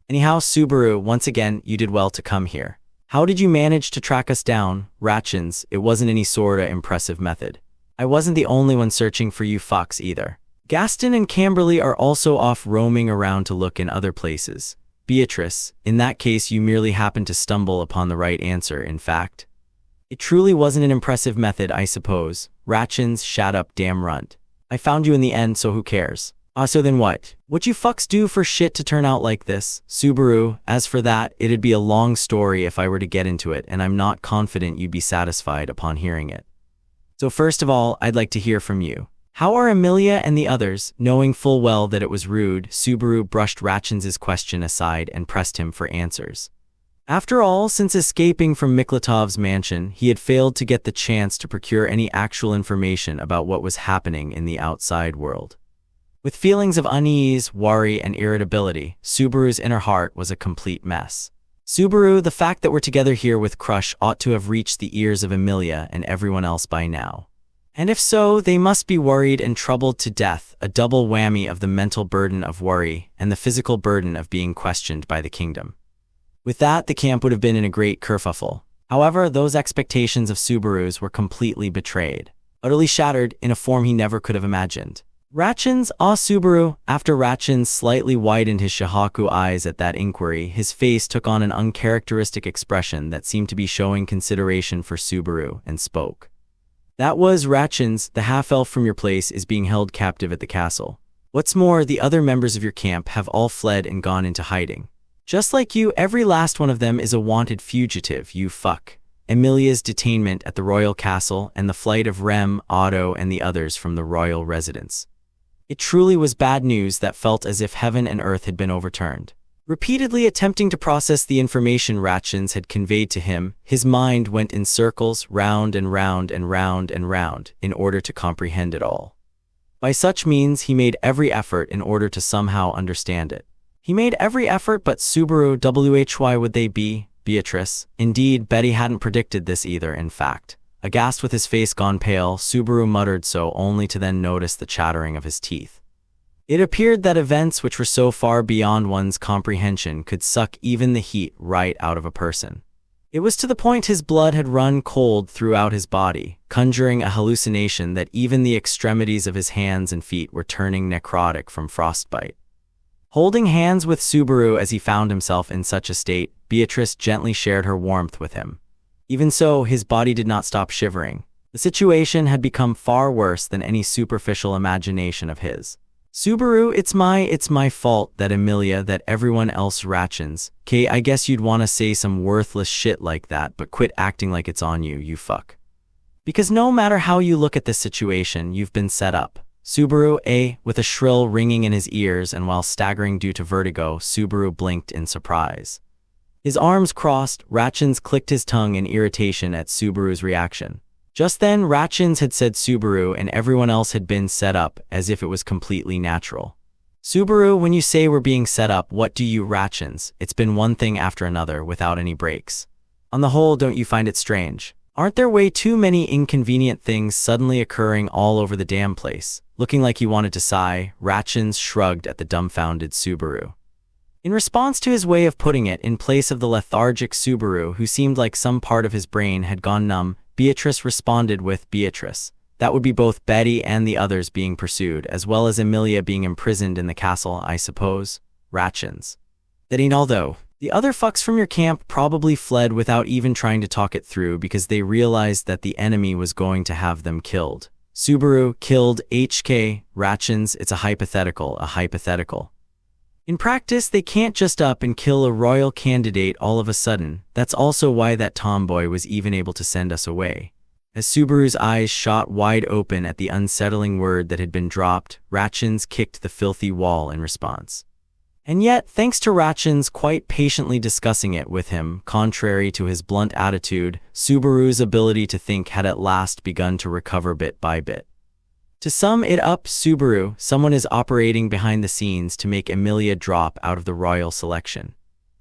Anyhow, Subaru, once again, you did well to come here. How did you manage to track us down? Ratchins, it wasn't any sorta impressive method. I wasn't the only one searching for you fucks either. Gaston and Camberley are also off roaming around to look in other places. Beatrice, in that case you merely happened to stumble upon the right answer, in fact. It truly wasn't an impressive method, I suppose. Ratchins, shut up, damn runt. I found you in the end, so who cares? So then what? What you fucks do for shit to turn out like this? Subaru, as for that, it'd be a long story if I were to get into it, and I'm not confident you'd be satisfied upon hearing it. So first of all, I'd like to hear from you. How are Amelia and the others? Knowing full well that it was rude, Subaru brushed Ratchins's question aside and pressed him for answers. After all, since escaping from Miklatov's mansion, he had failed to get the chance to procure any actual information about what was happening in the outside world. With feelings of unease, worry, and irritability, Subaru's inner heart was a complete mess. Subaru, the fact that we're together here with Crush ought to have reached the ears of Amelia and everyone else by now. And if so, they must be worried and troubled to death, a double whammy of the mental burden of worry and the physical burden of being questioned by the kingdom. With that, the camp would have been in a great kerfuffle. However, those expectations of Subaru's were completely betrayed, utterly shattered in a form he never could have imagined. Ratchins, Subaru. After Ratchins slightly widened his Shahaku eyes at that inquiry, his face took on an uncharacteristic expression that seemed to be showing consideration for Subaru, and spoke. That was Ratchins, the half-elf from your place is being held captive at the castle. What's more, the other members of your camp have all fled and gone into hiding. Just like you, every last one of them is a wanted fugitive, you fuck. Amelia's detainment at the royal castle and the flight of Rem, Otto, and the others from the royal residence. It truly was bad news that felt as if heaven and earth had been overturned. Repeatedly attempting to process the information Ratchins had conveyed to him, his mind went in circles, round and round and round and round, in order to comprehend it all. By such means, he made every effort in order to somehow understand it. He made every effort, but Subaru, why would they be? Beatrice. Indeed, Betty hadn't predicted this either, in fact. Aghast with his face gone pale, Subaru muttered so only to then notice the chattering of his teeth. It appeared that events which were so far beyond one's comprehension could suck even the heat right out of a person. It was to the point his blood had run cold throughout his body, conjuring a hallucination that even the extremities of his hands and feet were turning necrotic from frostbite. Holding hands with Subaru as he found himself in such a state, Beatrice gently shared her warmth with him. Even so, his body did not stop shivering. The situation had become far worse than any superficial imagination of his. Subaru, it's my fault that Amelia, that everyone else Ratchins. I guess you'd want to say some worthless shit like that, but quit acting like it's on you, you fuck. Because no matter how you look at this situation, you've been set up. Subaru, with a shrill ringing in his ears, and while staggering due to vertigo, Subaru blinked in surprise. His arms crossed, Ratchins clicked his tongue in irritation at Subaru's reaction. Just then, Ratchins had said Subaru and everyone else had been set up, as if it was completely natural. Subaru, when you say we're being set up, what do you Ratchins? It's been one thing after another, without any breaks. On the whole, don't you find it strange? Aren't there way too many inconvenient things suddenly occurring all over the damn place? Looking like he wanted to sigh, Ratchins shrugged at the dumbfounded Subaru. In response to his way of putting it, in place of the lethargic Subaru who seemed like some part of his brain had gone numb, Beatrice responded with, Beatrice. That would be both Betty and the others being pursued, as well as Amelia being imprisoned in the castle, I suppose. Ratchins. That ain't all though. The other fucks from your camp probably fled without even trying to talk it through because they realized that the enemy was going to have them killed. Subaru, killed, HK, Ratchins, it's a hypothetical. In practice, they can't just up and kill a royal candidate all of a sudden. That's also why that tomboy was even able to send us away. As Subaru's eyes shot wide open at the unsettling word that had been dropped, Ratchins kicked the filthy wall in response. And yet, thanks to Ratchins quite patiently discussing it with him, contrary to his blunt attitude, Subaru's ability to think had at last begun to recover bit by bit. To sum it up, Subaru, someone is operating behind the scenes to make Amelia drop out of the royal selection.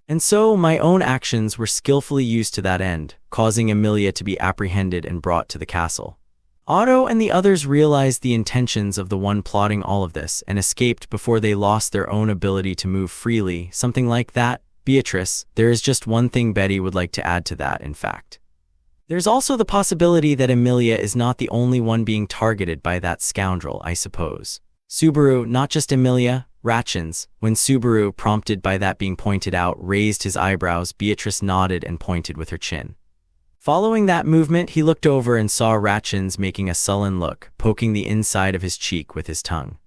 And so my own actions were skillfully used to that end, causing Emilia to be apprehended and brought to the castle. Otto and the others realized the intentions of the one plotting all of this and escaped before they lost their own ability to move freely, something like that. Beatrice, there is just one thing Betty would like to add to that, in fact. There's also the possibility that Emilia is not the only one being targeted by that scoundrel, I suppose. Subaru, not just Emilia, Ratchins. When Subaru, prompted by that being pointed out, raised his eyebrows, Beatrice nodded and pointed with her chin. Following that movement, he looked over and saw Ratchins making a sullen look, poking the inside of his cheek with his tongue.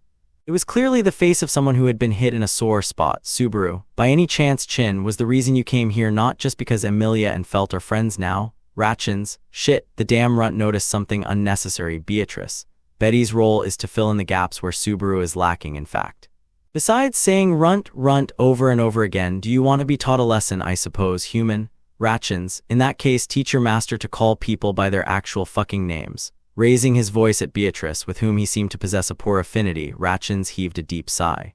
It was clearly the face of someone who had been hit in a sore spot. Subaru, by any chance Chin was the reason you came here, not just because Emilia and Felt are friends now? Ratchins, shit, the damn runt noticed something unnecessary. Beatrice, Betty's role is to fill in the gaps where Subaru is lacking, in fact. Besides saying runt over and over again, do you want to be taught a lesson, I suppose, human? Ratchins, in that case teach your master to call people by their actual fucking names. Raising his voice at Beatrice, with whom he seemed to possess a poor affinity, Ratchins heaved a deep sigh.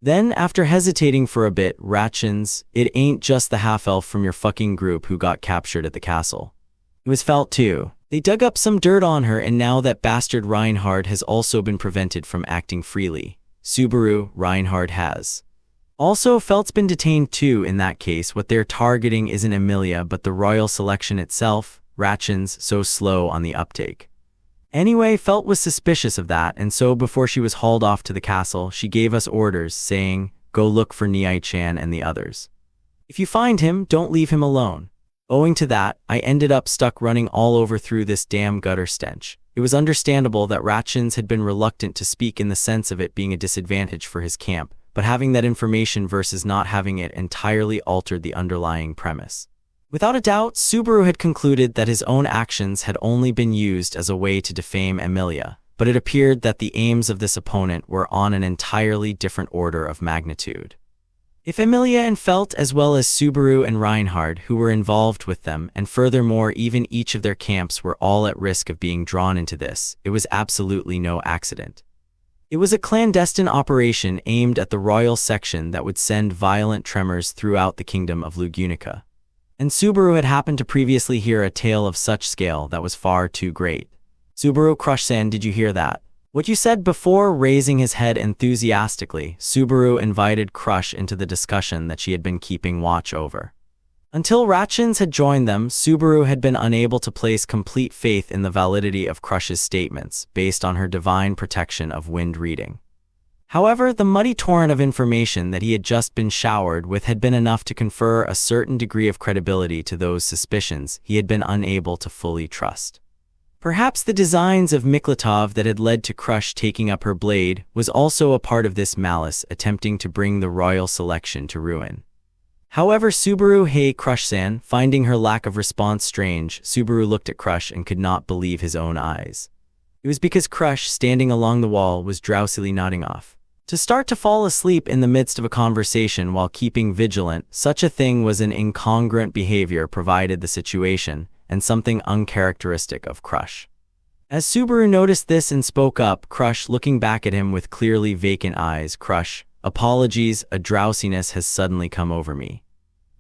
Then, after hesitating for a bit, Ratchins, it ain't just the half-elf from your fucking group who got captured at the castle. It was Felt too. They dug up some dirt on her, and now that bastard Reinhard has also been prevented from acting freely. Subaru, Reinhard has. Also, Felt's been detained too. In that case, what they're targeting isn't Emilia but the royal selection itself. Ratchins, so slow on the uptake. Anyway, Felt was suspicious of that, and so before she was hauled off to the castle, she gave us orders, saying, go look for Niai-chan and the others. If you find him, don't leave him alone. Owing to that, I ended up stuck running all over through this damn gutter stench. It was understandable that Ratchins had been reluctant to speak in the sense of it being a disadvantage for his camp, but having that information versus not having it entirely altered the underlying premise. Without a doubt, Subaru had concluded that his own actions had only been used as a way to defame Emilia, but it appeared that the aims of this opponent were on an entirely different order of magnitude. If Emilia and Felt, as well as Subaru and Reinhard, who were involved with them, and furthermore even each of their camps were all at risk of being drawn into this, it was absolutely no accident. It was a clandestine operation aimed at the royal section that would send violent tremors throughout the kingdom of Lugunica. And Subaru had happened to previously hear a tale of such scale that was far too great. Subaru, Crush-san, did you hear that? What you said before? Raising his head enthusiastically, Subaru invited Crush into the discussion that she had been keeping watch over. Until Ratchins had joined them, Subaru had been unable to place complete faith in the validity of Crush's statements, based on her divine protection of wind reading. However, the muddy torrent of information that he had just been showered with had been enough to confer a certain degree of credibility to those suspicions he had been unable to fully trust. Perhaps the designs of Miklatov that had led to Crush taking up her blade was also a part of this malice attempting to bring the royal selection to ruin. However, Subaru, hey Crush-san, finding her lack of response strange, Subaru looked at Crush and could not believe his own eyes. It was because Crush, standing along the wall, was drowsily nodding off. To start to fall asleep in the midst of a conversation while keeping vigilant, such a thing was an incongruent behavior provided the situation, and something uncharacteristic of Crush. As Subaru noticed this and spoke up, Crush looking back at him with clearly vacant eyes, Crush, apologies, a drowsiness has suddenly come over me.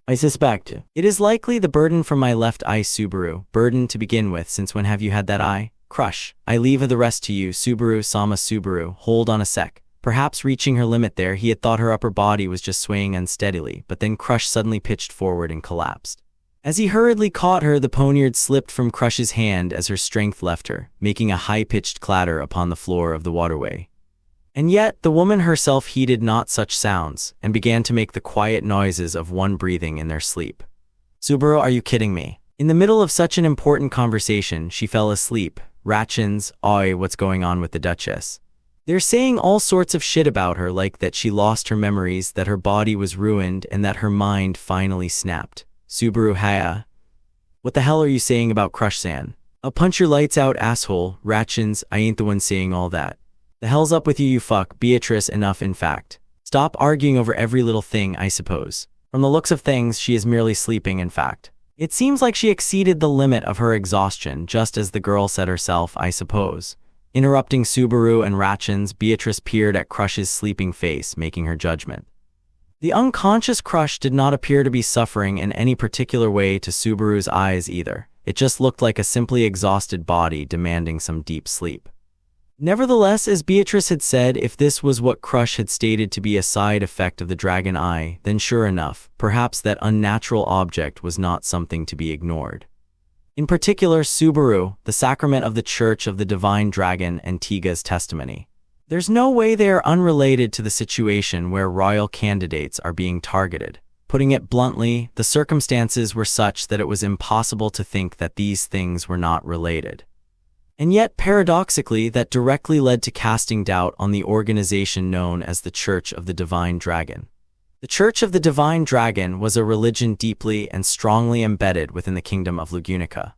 I suspect it is likely the burden from my left eye. Subaru, burden to begin with, since when have you had that eye? Crush, I leave the rest to you. Subaru-sama. Subaru, hold on a sec. Perhaps reaching her limit there, he had thought her upper body was just swaying unsteadily, but then Crush suddenly pitched forward and collapsed. As he hurriedly caught her, the poniard slipped from Crush's hand as her strength left her, making a high-pitched clatter upon the floor of the waterway. And yet, the woman herself heeded not such sounds, and began to make the quiet noises of one breathing in their sleep. Subaru, are you kidding me? In the middle of such an important conversation, she fell asleep. Ratchins, oi, what's going on with the Duchess? They're saying all sorts of shit about her, like that she lost her memories, that her body was ruined, and that her mind finally snapped. Subaru, haya. What the hell are you saying about Crush-san? I'll punch your lights out, asshole. Ratchins, I ain't the one saying all that. The hell's up with you, you fuck? Beatrice, enough in fact. Stop arguing over every little thing, I suppose. From the looks of things, she is merely sleeping, in fact. It seems like she exceeded the limit of her exhaustion, just as the girl said herself, I suppose. Interrupting Subaru and Ratchins, Beatrice peered at Crush's sleeping face, making her judgment. The unconscious Crush did not appear to be suffering in any particular way to Subaru's eyes either. It just looked like a simply exhausted body demanding some deep sleep. Nevertheless, as Beatrice had said, if this was what Crush had stated to be a side effect of the dragon eye, then sure enough, perhaps that unnatural object was not something to be ignored. In particular, Subaru, the sacrament of the Church of the Divine Dragon, and Tiga's testimony. There's no way they are unrelated to the situation where royal candidates are being targeted. Putting it bluntly, the circumstances were such that it was impossible to think that these things were not related. And yet, paradoxically, that directly led to casting doubt on the organization known as the Church of the Divine Dragon. The Church of the Divine Dragon was a religion deeply and strongly embedded within the kingdom of Lugunica.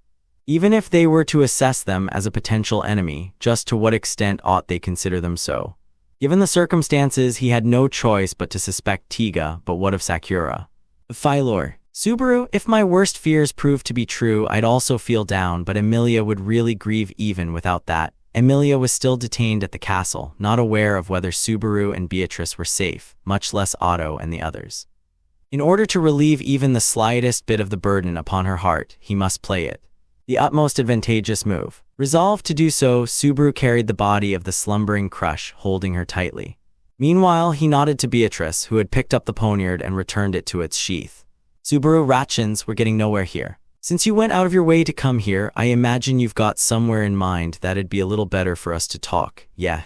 Even if they were to assess them as a potential enemy, just to what extent ought they consider them so? Given the circumstances, he had no choice but to suspect Tiga, but what of Sakura? Philor. Subaru, if my worst fears proved to be true, I'd also feel down, but Emilia would really grieve even without that. Emilia was still detained at the castle, not aware of whether Subaru and Beatrice were safe, much less Otto and the others. In order to relieve even the slightest bit of the burden upon her heart, he must play it. The utmost advantageous move. Resolved to do so, Subaru carried the body of the slumbering Crush, holding her tightly. Meanwhile, he nodded to Beatrice, who had picked up the poniard and returned it to its sheath. Subaru, Ratchins, we're getting nowhere here. Since you went out of your way to come here, I imagine you've got somewhere in mind that'd be a little better for us to talk, yeah?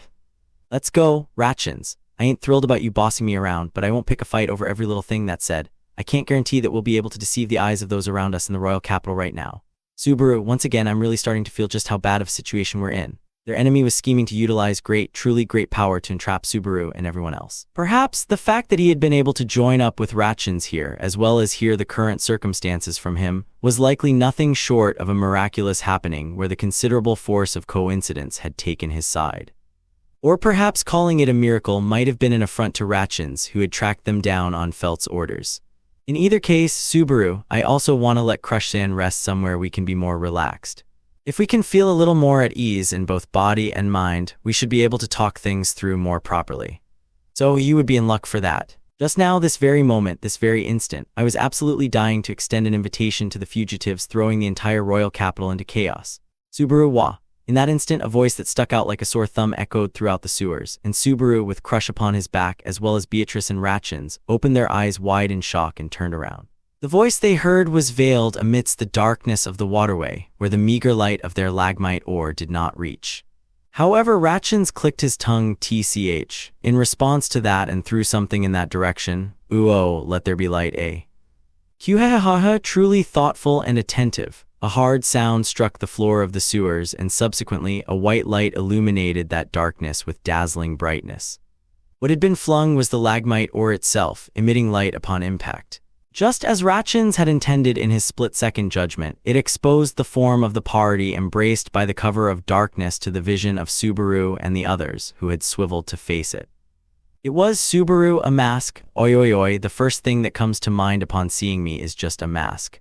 Let's go, Ratchins. I ain't thrilled about you bossing me around, but I won't pick a fight over every little thing that said. I can't guarantee that we'll be able to deceive the eyes of those around us in the royal capital right now. Subaru, once again, I'm really starting to feel just how bad of a situation we're in. Their enemy was scheming to utilize truly great power to entrap Subaru and everyone else. Perhaps the fact that he had been able to join up with Ratchins here, as well as hear the current circumstances from him, was likely nothing short of a miraculous happening where the considerable force of coincidence had taken his side. Or perhaps calling it a miracle might have been an affront to Ratchins, who had tracked them down on Felt's orders. In either case, Subaru, I also want to let Crush-san rest somewhere we can be more relaxed. If we can feel a little more at ease in both body and mind, we should be able to talk things through more properly. So you would be in luck for that. Just now, this very moment, this very instant, I was absolutely dying to extend an invitation to the fugitives, throwing the entire royal capital into chaos. Subaru wa. In that instant, a voice that stuck out like a sore thumb echoed throughout the sewers, and Subaru, with Crush upon his back, as well as Beatrice and Ratchins, opened their eyes wide in shock and turned around. The voice they heard was veiled amidst the darkness of the waterway, where the meager light of their lagmite ore did not reach. However, Ratchins clicked his tongue tch, in response to that and threw something in that direction. Ooh, let there be light, eh? Qhahaha, truly thoughtful and attentive. A hard sound struck the floor of the sewers, and subsequently a white light illuminated that darkness with dazzling brightness. What had been flung was the lagmite ore itself, emitting light upon impact. Just as Ratchins had intended in his split-second judgment, it exposed the form of the party embraced by the cover of darkness to the vision of Subaru and the others, who had swiveled to face it. It was Subaru, a mask. Oi, the first thing that comes to mind upon seeing me is just a mask.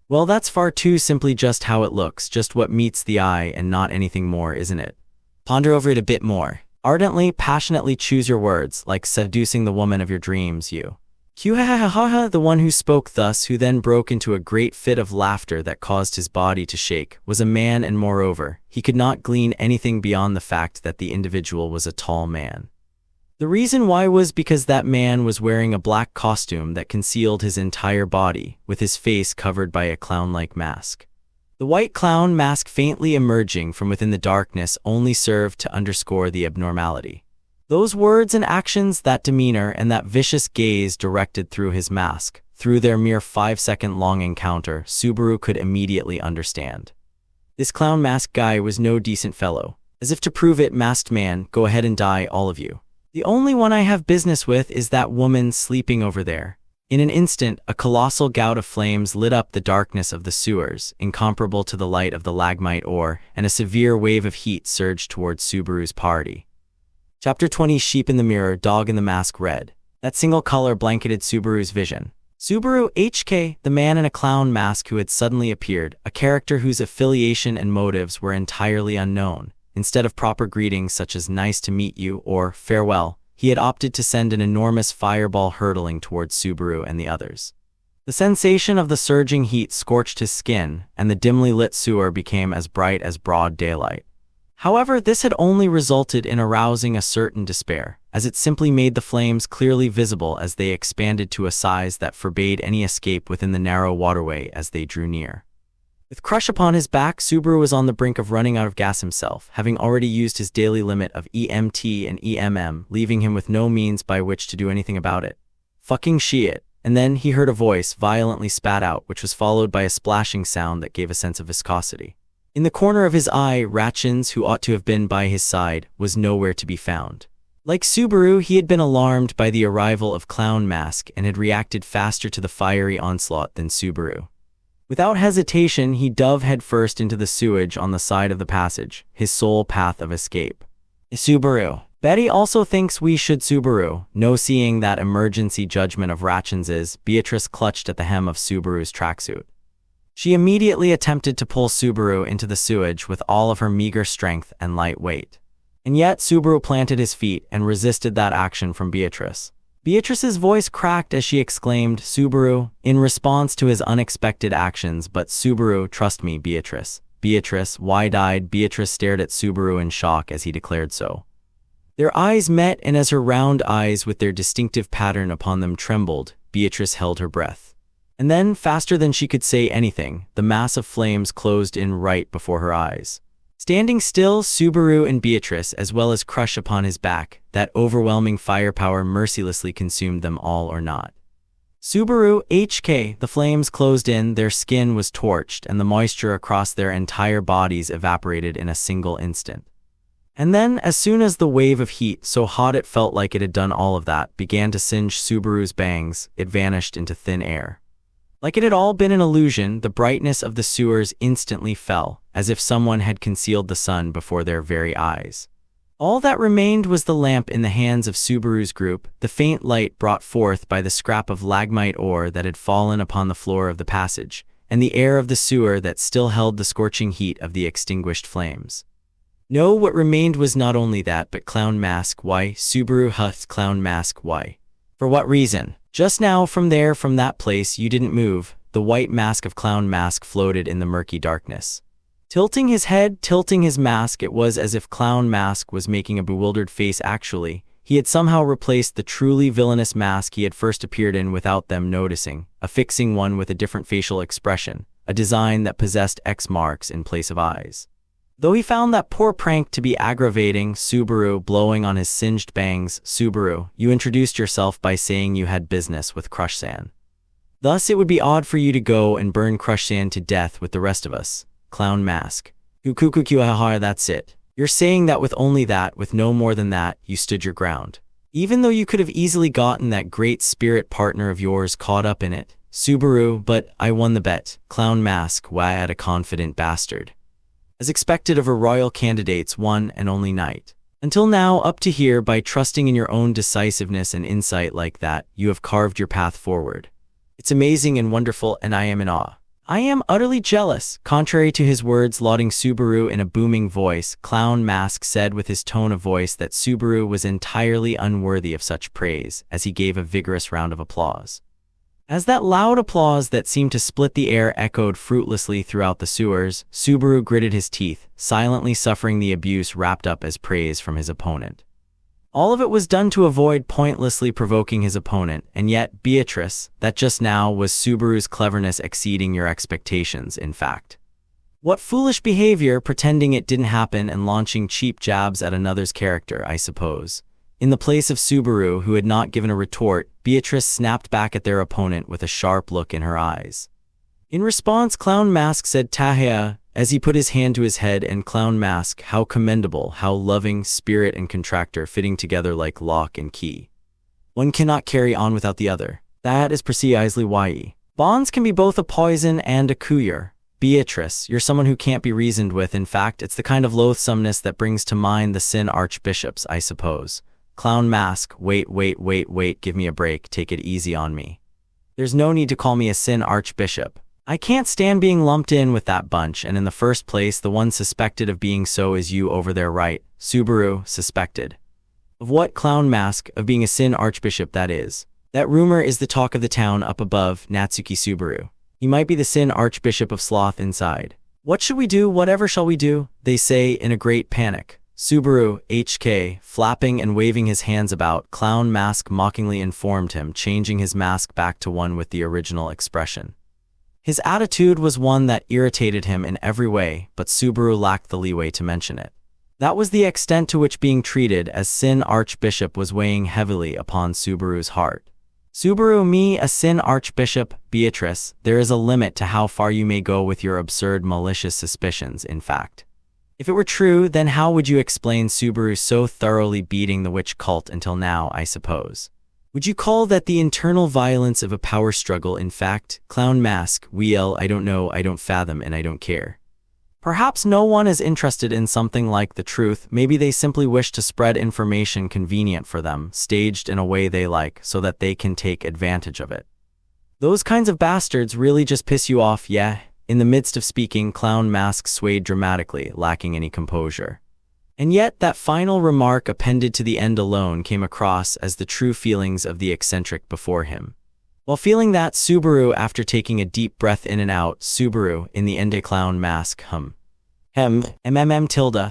Well, that's far too simply just how it looks, just what meets the eye and not anything more, isn't it? Ponder over it a bit more. Ardently, passionately choose your words, like seducing the woman of your dreams, you. Qhahaha, the one who spoke thus, who then broke into a great fit of laughter that caused his body to shake, was a man, and moreover, he could not glean anything beyond the fact that the individual was a tall man. The reason why was because that man was wearing a black costume that concealed his entire body, with his face covered by a clown-like mask. The white clown mask faintly emerging from within the darkness only served to underscore the abnormality. Those words and actions, that demeanor, and that vicious gaze directed through his mask, through their mere 5-second-long encounter, Subaru could immediately understand. This clown mask guy was no decent fellow. As if to prove it, masked man, go ahead and die, all of you. The only one I have business with is that woman sleeping over there. In an instant, a colossal gout of flames lit up the darkness of the sewers, incomparable to the light of the lagmite ore, and a severe wave of heat surged towards Subaru's party. Chapter 20, Sheep in the Mirror, Dog in the Mask, Red. That single color blanketed Subaru's vision. Subaru HK, the man in a clown mask who had suddenly appeared, a character whose affiliation and motives were entirely unknown. Instead of proper greetings such as nice to meet you or farewell, he had opted to send an enormous fireball hurtling towards Subaru and the others. The sensation of the surging heat scorched his skin, and the dimly lit sewer became as bright as broad daylight. However, this had only resulted in arousing a certain despair, as it simply made the flames clearly visible as they expanded to a size that forbade any escape within the narrow waterway as they drew near. With Crush upon his back, Subaru was on the brink of running out of gas himself, having already used his daily limit of EMT and EMM, leaving him with no means by which to do anything about it. Fucking shit. And then he heard a voice violently spat out, which was followed by a splashing sound that gave a sense of viscosity. In the corner of his eye, Ratchins, who ought to have been by his side, was nowhere to be found. Like Subaru, he had been alarmed by the arrival of Clown Mask and had reacted faster to the fiery onslaught than Subaru. Without hesitation, he dove headfirst into the sewage on the side of the passage, his sole path of escape. Subaru. Betty also thinks we should Subaru. No seeing that emergency judgment of Ratchins's, Beatrice clutched at the hem of Subaru's tracksuit. She immediately attempted to pull Subaru into the sewage with all of her meager strength and light weight. And yet Subaru planted his feet and resisted that action from Beatrice. Beatrice's voice cracked as she exclaimed, "Subaru," in response to his unexpected actions, but Subaru, trust me, Beatrice. Beatrice, wide-eyed, Beatrice stared at Subaru in shock as he declared so. Their eyes met, and as her round eyes with their distinctive pattern upon them trembled, Beatrice held her breath. And then, faster than she could say anything, the mass of flames closed in right before her eyes. Standing still, Subaru and Beatrice, as well as Crush upon his back, that overwhelming firepower mercilessly consumed them all or not. Subaru, HK, the flames closed in, their skin was torched, and the moisture across their entire bodies evaporated in a single instant. And then, as soon as the wave of heat, so hot it felt like it had done all of that, began to singe Subaru's bangs, it vanished into thin air. Like it had all been an illusion, the brightness of the sewers instantly fell, as if someone had concealed the sun before their very eyes. All that remained was the lamp in the hands of Subaru's group, the faint light brought forth by the scrap of lagmite ore that had fallen upon the floor of the passage, and the air of the sewer that still held the scorching heat of the extinguished flames. No, what remained was not only that, but Clown Mask. Why? Subaru huffed. Clown Mask. Why? For what reason? Just now, from that place, you didn't move. The white mask of Clown Mask floated in the murky darkness. Tilting his head, tilting his mask, it was as if Clown Mask was making a bewildered face. Actually, he had somehow replaced the truly villainous mask he had first appeared in without them noticing, affixing one with a different facial expression, a design that possessed X marks in place of eyes. Though he found that poor prank to be aggravating, Subaru, blowing on his singed bangs, "Subaru, you introduced yourself by saying you had business with Crush-san. Thus it would be odd for you to go and burn Crush-san to death with the rest of us." Clown Mask. That's it. You're saying that with only that, with no more than that, you stood your ground. Even though you could have easily gotten that great spirit partner of yours caught up in it. Subaru, but I won the bet. Clown Mask. Why, at a confident bastard. As expected of a royal candidate's one and only night. Until now, up to here, by trusting in your own decisiveness and insight like that, you have carved your path forward. It's amazing and wonderful, and I am in awe. I am utterly jealous. Contrary to his words, lauding Subaru in a booming voice, Clown Mask said with his tone of voice that Subaru was entirely unworthy of such praise, as he gave a vigorous round of applause. As that loud applause that seemed to split the air echoed fruitlessly throughout the sewers, Subaru gritted his teeth, silently suffering the abuse wrapped up as praise from his opponent. All of it was done to avoid pointlessly provoking his opponent, and yet, Beatrice, that just now was Subaru's cleverness exceeding your expectations, in fact. What foolish behavior, pretending it didn't happen and launching cheap jabs at another's character, I suppose. In the place of Subaru, who had not given a retort, Beatrice snapped back at their opponent with a sharp look in her eyes. In response, Clown Mask said "Tahia," as he put his hand to his head, and Clown Mask, how commendable, how loving, spirit and contractor fitting together like lock and key. One cannot carry on without the other. That is precisely why. Bonds can be both a poison and a cure. Beatrice, you're someone who can't be reasoned with. In fact, it's the kind of loathsomeness that brings to mind the sin archbishops, I suppose. Clown Mask, wait, give me a break, take it easy on me. There's no need to call me a sin archbishop. I can't stand being lumped in with that bunch, and in the first place, the one suspected of being so is you over there, right? Subaru, suspected. Of what? Clown Mask, of being a Sin Archbishop, that is. That rumor is the talk of the town up above, Natsuki Subaru. He might be the Sin Archbishop of Sloth inside. What should we do? Whatever shall we do? They say in a great panic. Subaru, HK, flapping and waving his hands about, Clown Mask mockingly informed him, changing his mask back to one with the original expression. His attitude was one that irritated him in every way, but Subaru lacked the leeway to mention it. That was the extent to which being treated as Sin Archbishop was weighing heavily upon Subaru's heart. Subaru, me, a Sin Archbishop? Beatrice, there is a limit to how far you may go with your absurd malicious suspicions, in fact. If it were true, then how would you explain Subaru so thoroughly beating the witch cult until now, I suppose? Would you call that the internal violence of a power struggle, in fact? Clown Mask, I don't know, I don't fathom, and I don't care. Perhaps no one is interested in something like the truth. Maybe they simply wish to spread information convenient for them, staged in a way they like, so that they can take advantage of it. Those kinds of bastards really just piss you off, yeah? In the midst of speaking, Clown Mask swayed dramatically, lacking any composure. And yet, that final remark appended to the end alone came across as the true feelings of the eccentric before him. While feeling that, Subaru, after taking a deep breath in and out, Subaru, in the end, Clown Mask,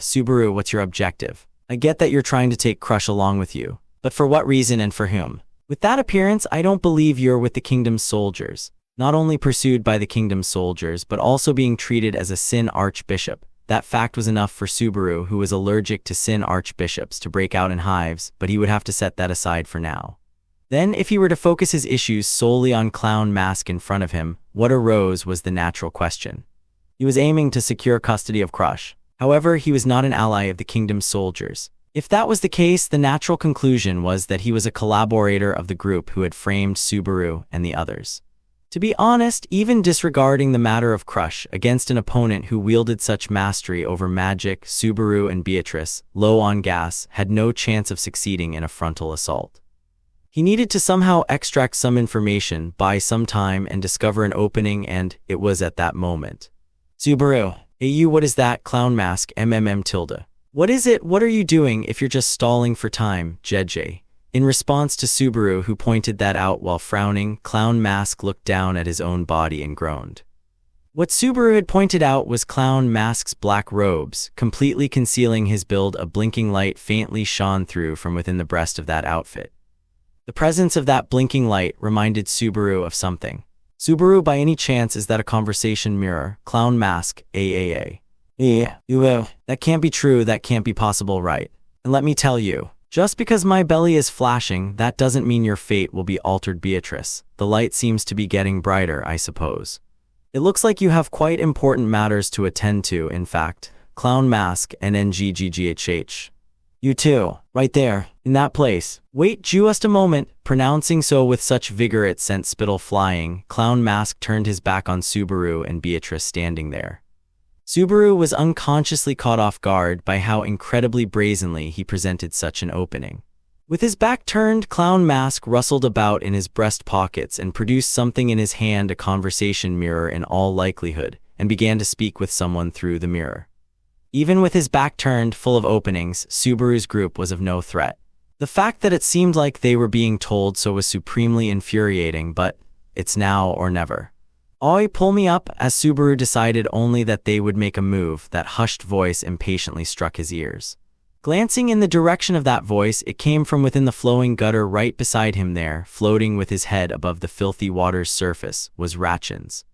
Subaru, what's your objective? I get that you're trying to take Crush along with you, but for what reason and for whom? With that appearance, I don't believe you're with the kingdom's soldiers. Not only pursued by the kingdom's soldiers, but also being treated as a Sin Archbishop. That fact was enough for Subaru, who was allergic to Sin Archbishops, to break out in hives, but he would have to set that aside for now. Then, if he were to focus his issues solely on Clown Mask in front of him, what arose was the natural question. He was aiming to secure custody of Crush. However, he was not an ally of the kingdom's soldiers. If that was the case, the natural conclusion was that he was a collaborator of the group who had framed Subaru and the others. To be honest, even disregarding the matter of Crush against an opponent who wielded such mastery over magic, Subaru and Beatrice, low on gas, had no chance of succeeding in a frontal assault. He needed to somehow extract some information, buy some time, and discover an opening, and it was at that moment. Subaru, hey you, what is that? Clown Mask, What is it? What are you doing if you're just stalling for time, JJ? In response to Subaru, who pointed that out while frowning, Clown Mask looked down at his own body and groaned. What Subaru had pointed out was Clown Mask's black robes, completely concealing his build. A blinking light faintly shone through from within the breast of that outfit. The presence of that blinking light reminded Subaru of something. Subaru, by any chance, is that a conversation mirror? Clown Mask, That can't be true, that can't be possible, right? And let me tell you, just because my belly is flashing, that doesn't mean your fate will be altered, Beatrice. The light seems to be getting brighter, I suppose. It looks like you have quite important matters to attend to, in fact. Clown Mask, NNGGGHH. You too, right there, in that place. Wait just a moment. Pronouncing so with such vigor it sent spittle flying, Clown Mask turned his back on Subaru and Beatrice standing there. Subaru was unconsciously caught off guard by how incredibly brazenly he presented such an opening. With his back turned, Clown Mask rustled about in his breast pockets and produced something in his hand, a conversation mirror in all likelihood, and began to speak with someone through the mirror. Even with his back turned, full of openings, Subaru's group was of no threat. The fact that it seemed like they were being told so was supremely infuriating, but it's now or never. Oi, pull me up, as Subaru decided only that they would make a move. That hushed voice impatiently struck his ears. Glancing in the direction of that voice, it came from within the flowing gutter right beside him. There, floating with his head above the filthy water's surface, was Ratchins.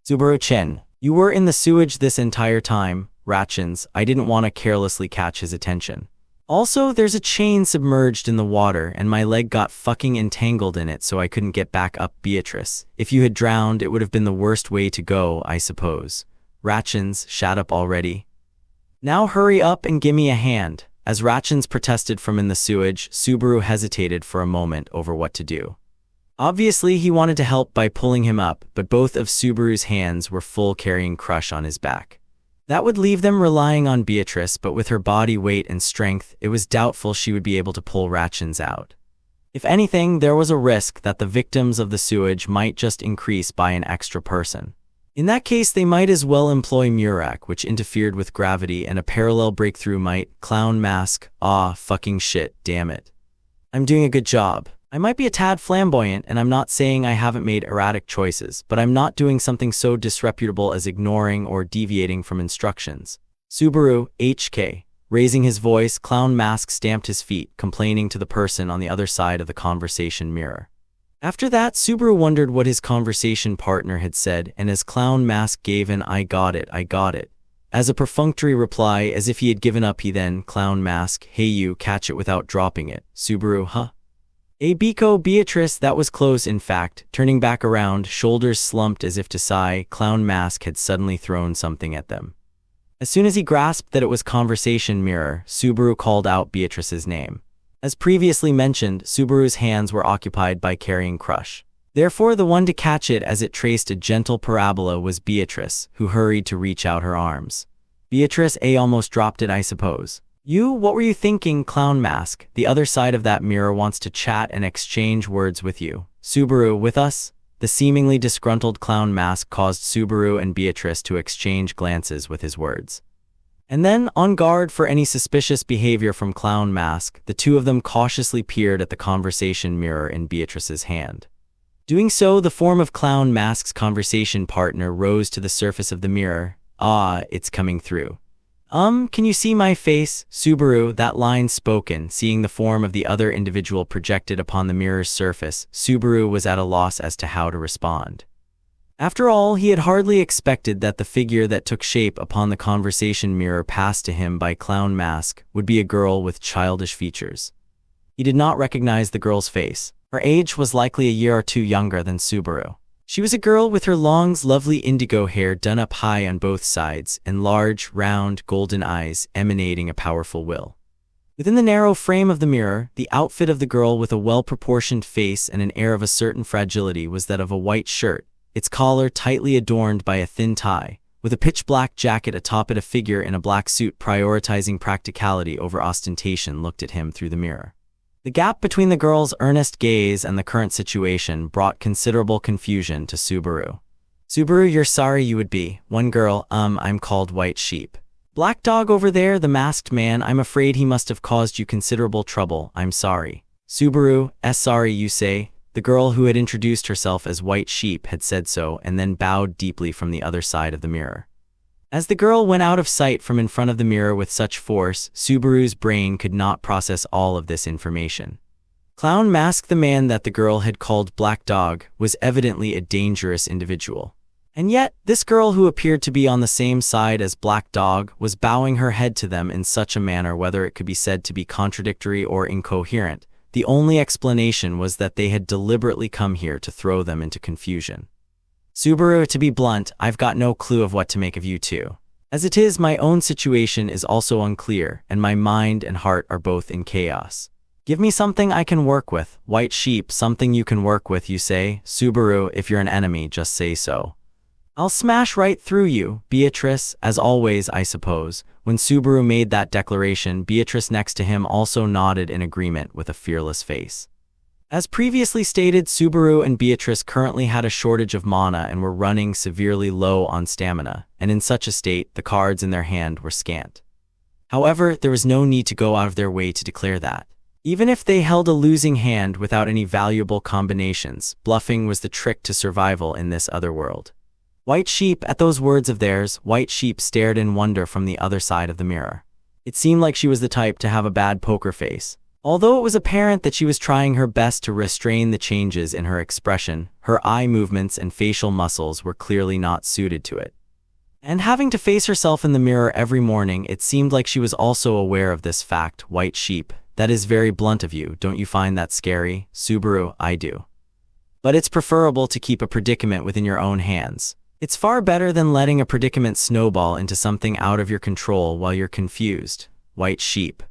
Subaru-chin, you were in the sewage this entire time. Ratchins, I didn't want to carelessly catch his attention. Also, there's a chain submerged in the water and my leg got fucking entangled in it, so I couldn't get back up. Beatrice, if you had drowned, it would have been the worst way to go, I suppose. Ratchins, shut up already. Now hurry up and gimme a hand. As Ratchins protested from in the sewage, Subaru hesitated for a moment over what to do. Obviously, he wanted to help by pulling him up, but both of Subaru's hands were full, carrying Crush on his back. That would leave them relying on Beatrice, but with her body weight and strength, it was doubtful she would be able to pull Ratchins out. If anything, there was a risk that the victims of the sewage might just increase by an extra person. In that case, they might as well employ Murak, which interfered with gravity, and a parallel breakthrough might. Clown mask. Ah, fucking shit, damn it. I'm doing a good job. I might be a tad flamboyant, and I'm not saying I haven't made erratic choices, but I'm not doing something so disreputable as ignoring or deviating from instructions. Subaru, HK. Raising his voice, Clown Mask stamped his feet, complaining to the person on the other side of the conversation mirror. After that, Subaru wondered what his conversation partner had said, and as Clown Mask gave an I got it, as a perfunctory reply, as if he had given up, he then, Clown Mask, hey you, catch it without dropping it. Subaru, huh? Biko, Beatrice, that was close in fact. Turning back around, shoulders slumped as if to sigh, Clown Mask had suddenly thrown something at them. As soon as he grasped that it was conversation mirror, Subaru called out Beatrice's name. As previously mentioned, Subaru's hands were occupied by carrying Crush. Therefore, the one to catch it as it traced a gentle parabola was Beatrice, who hurried to reach out her arms. Beatrice almost dropped it, I suppose. You, what were you thinking, Clown Mask? The other side of that mirror wants to chat and exchange words with you. Subaru, with us? The seemingly disgruntled Clown Mask caused Subaru and Beatrice to exchange glances with his words. And then, on guard for any suspicious behavior from Clown Mask, the two of them cautiously peered at the conversation mirror in Beatrice's hand. Doing so, the form of Clown Mask's conversation partner rose to the surface of the mirror. Ah, it's coming through. Can you see my face? Subaru, that line spoken, seeing the form of the other individual projected upon the mirror's surface, Subaru was at a loss as to how to respond. After all, he had hardly expected that the figure that took shape upon the conversation mirror passed to him by Clown Mask would be a girl with childish features. He did not recognize the girl's face. Her age was likely a year or two younger than Subaru. She was a girl with her long, lovely indigo hair done up high on both sides, and large, round, golden eyes emanating a powerful will. Within the narrow frame of the mirror, the outfit of the girl with a well-proportioned face and an air of a certain fragility was that of a white shirt, its collar tightly adorned by a thin tie, with a pitch-black jacket atop it. A figure in a black suit prioritizing practicality over ostentation looked at him through the mirror. The gap between the girl's earnest gaze and the current situation brought considerable confusion to Subaru. Subaru, you're sorry you would be. One girl, I'm called White Sheep. Black Dog over there, the masked man, I'm afraid he must have caused you considerable trouble. I'm sorry. Subaru, sorry you say. The girl who had introduced herself as White Sheep had said so and then bowed deeply from the other side of the mirror. As the girl went out of sight from in front of the mirror with such force, Subaru's brain could not process all of this information. Clown Mask, the man that the girl had called Black Dog, was evidently a dangerous individual. And yet, this girl who appeared to be on the same side as Black Dog was bowing her head to them in such a manner whether it could be said to be contradictory or incoherent. The only explanation was that they had deliberately come here to throw them into confusion. Subaru, to be blunt, I've got no clue of what to make of you two. As it is, my own situation is also unclear, and my mind and heart are both in chaos. Give me something I can work with. White Sheep, something you can work with, you say? Subaru, if you're an enemy, just say so. I'll smash right through you. Beatrice, as always, I suppose. When Subaru made that declaration, Beatrice next to him also nodded in agreement with a fearless face. As previously stated, Subaru and Beatrice currently had a shortage of mana and were running severely low on stamina, and in such a state, the cards in their hand were scant. However, there was no need to go out of their way to declare that. Even if they held a losing hand without any valuable combinations, bluffing was the trick to survival in this other world. White Sheep, at those words of theirs, White Sheep stared in wonder from the other side of the mirror. It seemed like she was the type to have a bad poker face. Although it was apparent that she was trying her best to restrain the changes in her expression, her eye movements and facial muscles were clearly not suited to it. And having to face herself in the mirror every morning, it seemed like she was also aware of this fact. White Sheep, that is very blunt of you, don't you find that scary? Subaru, I do. But it's preferable to keep a predicament within your own hands. It's far better than letting a predicament snowball into something out of your control while you're confused. White Sheep.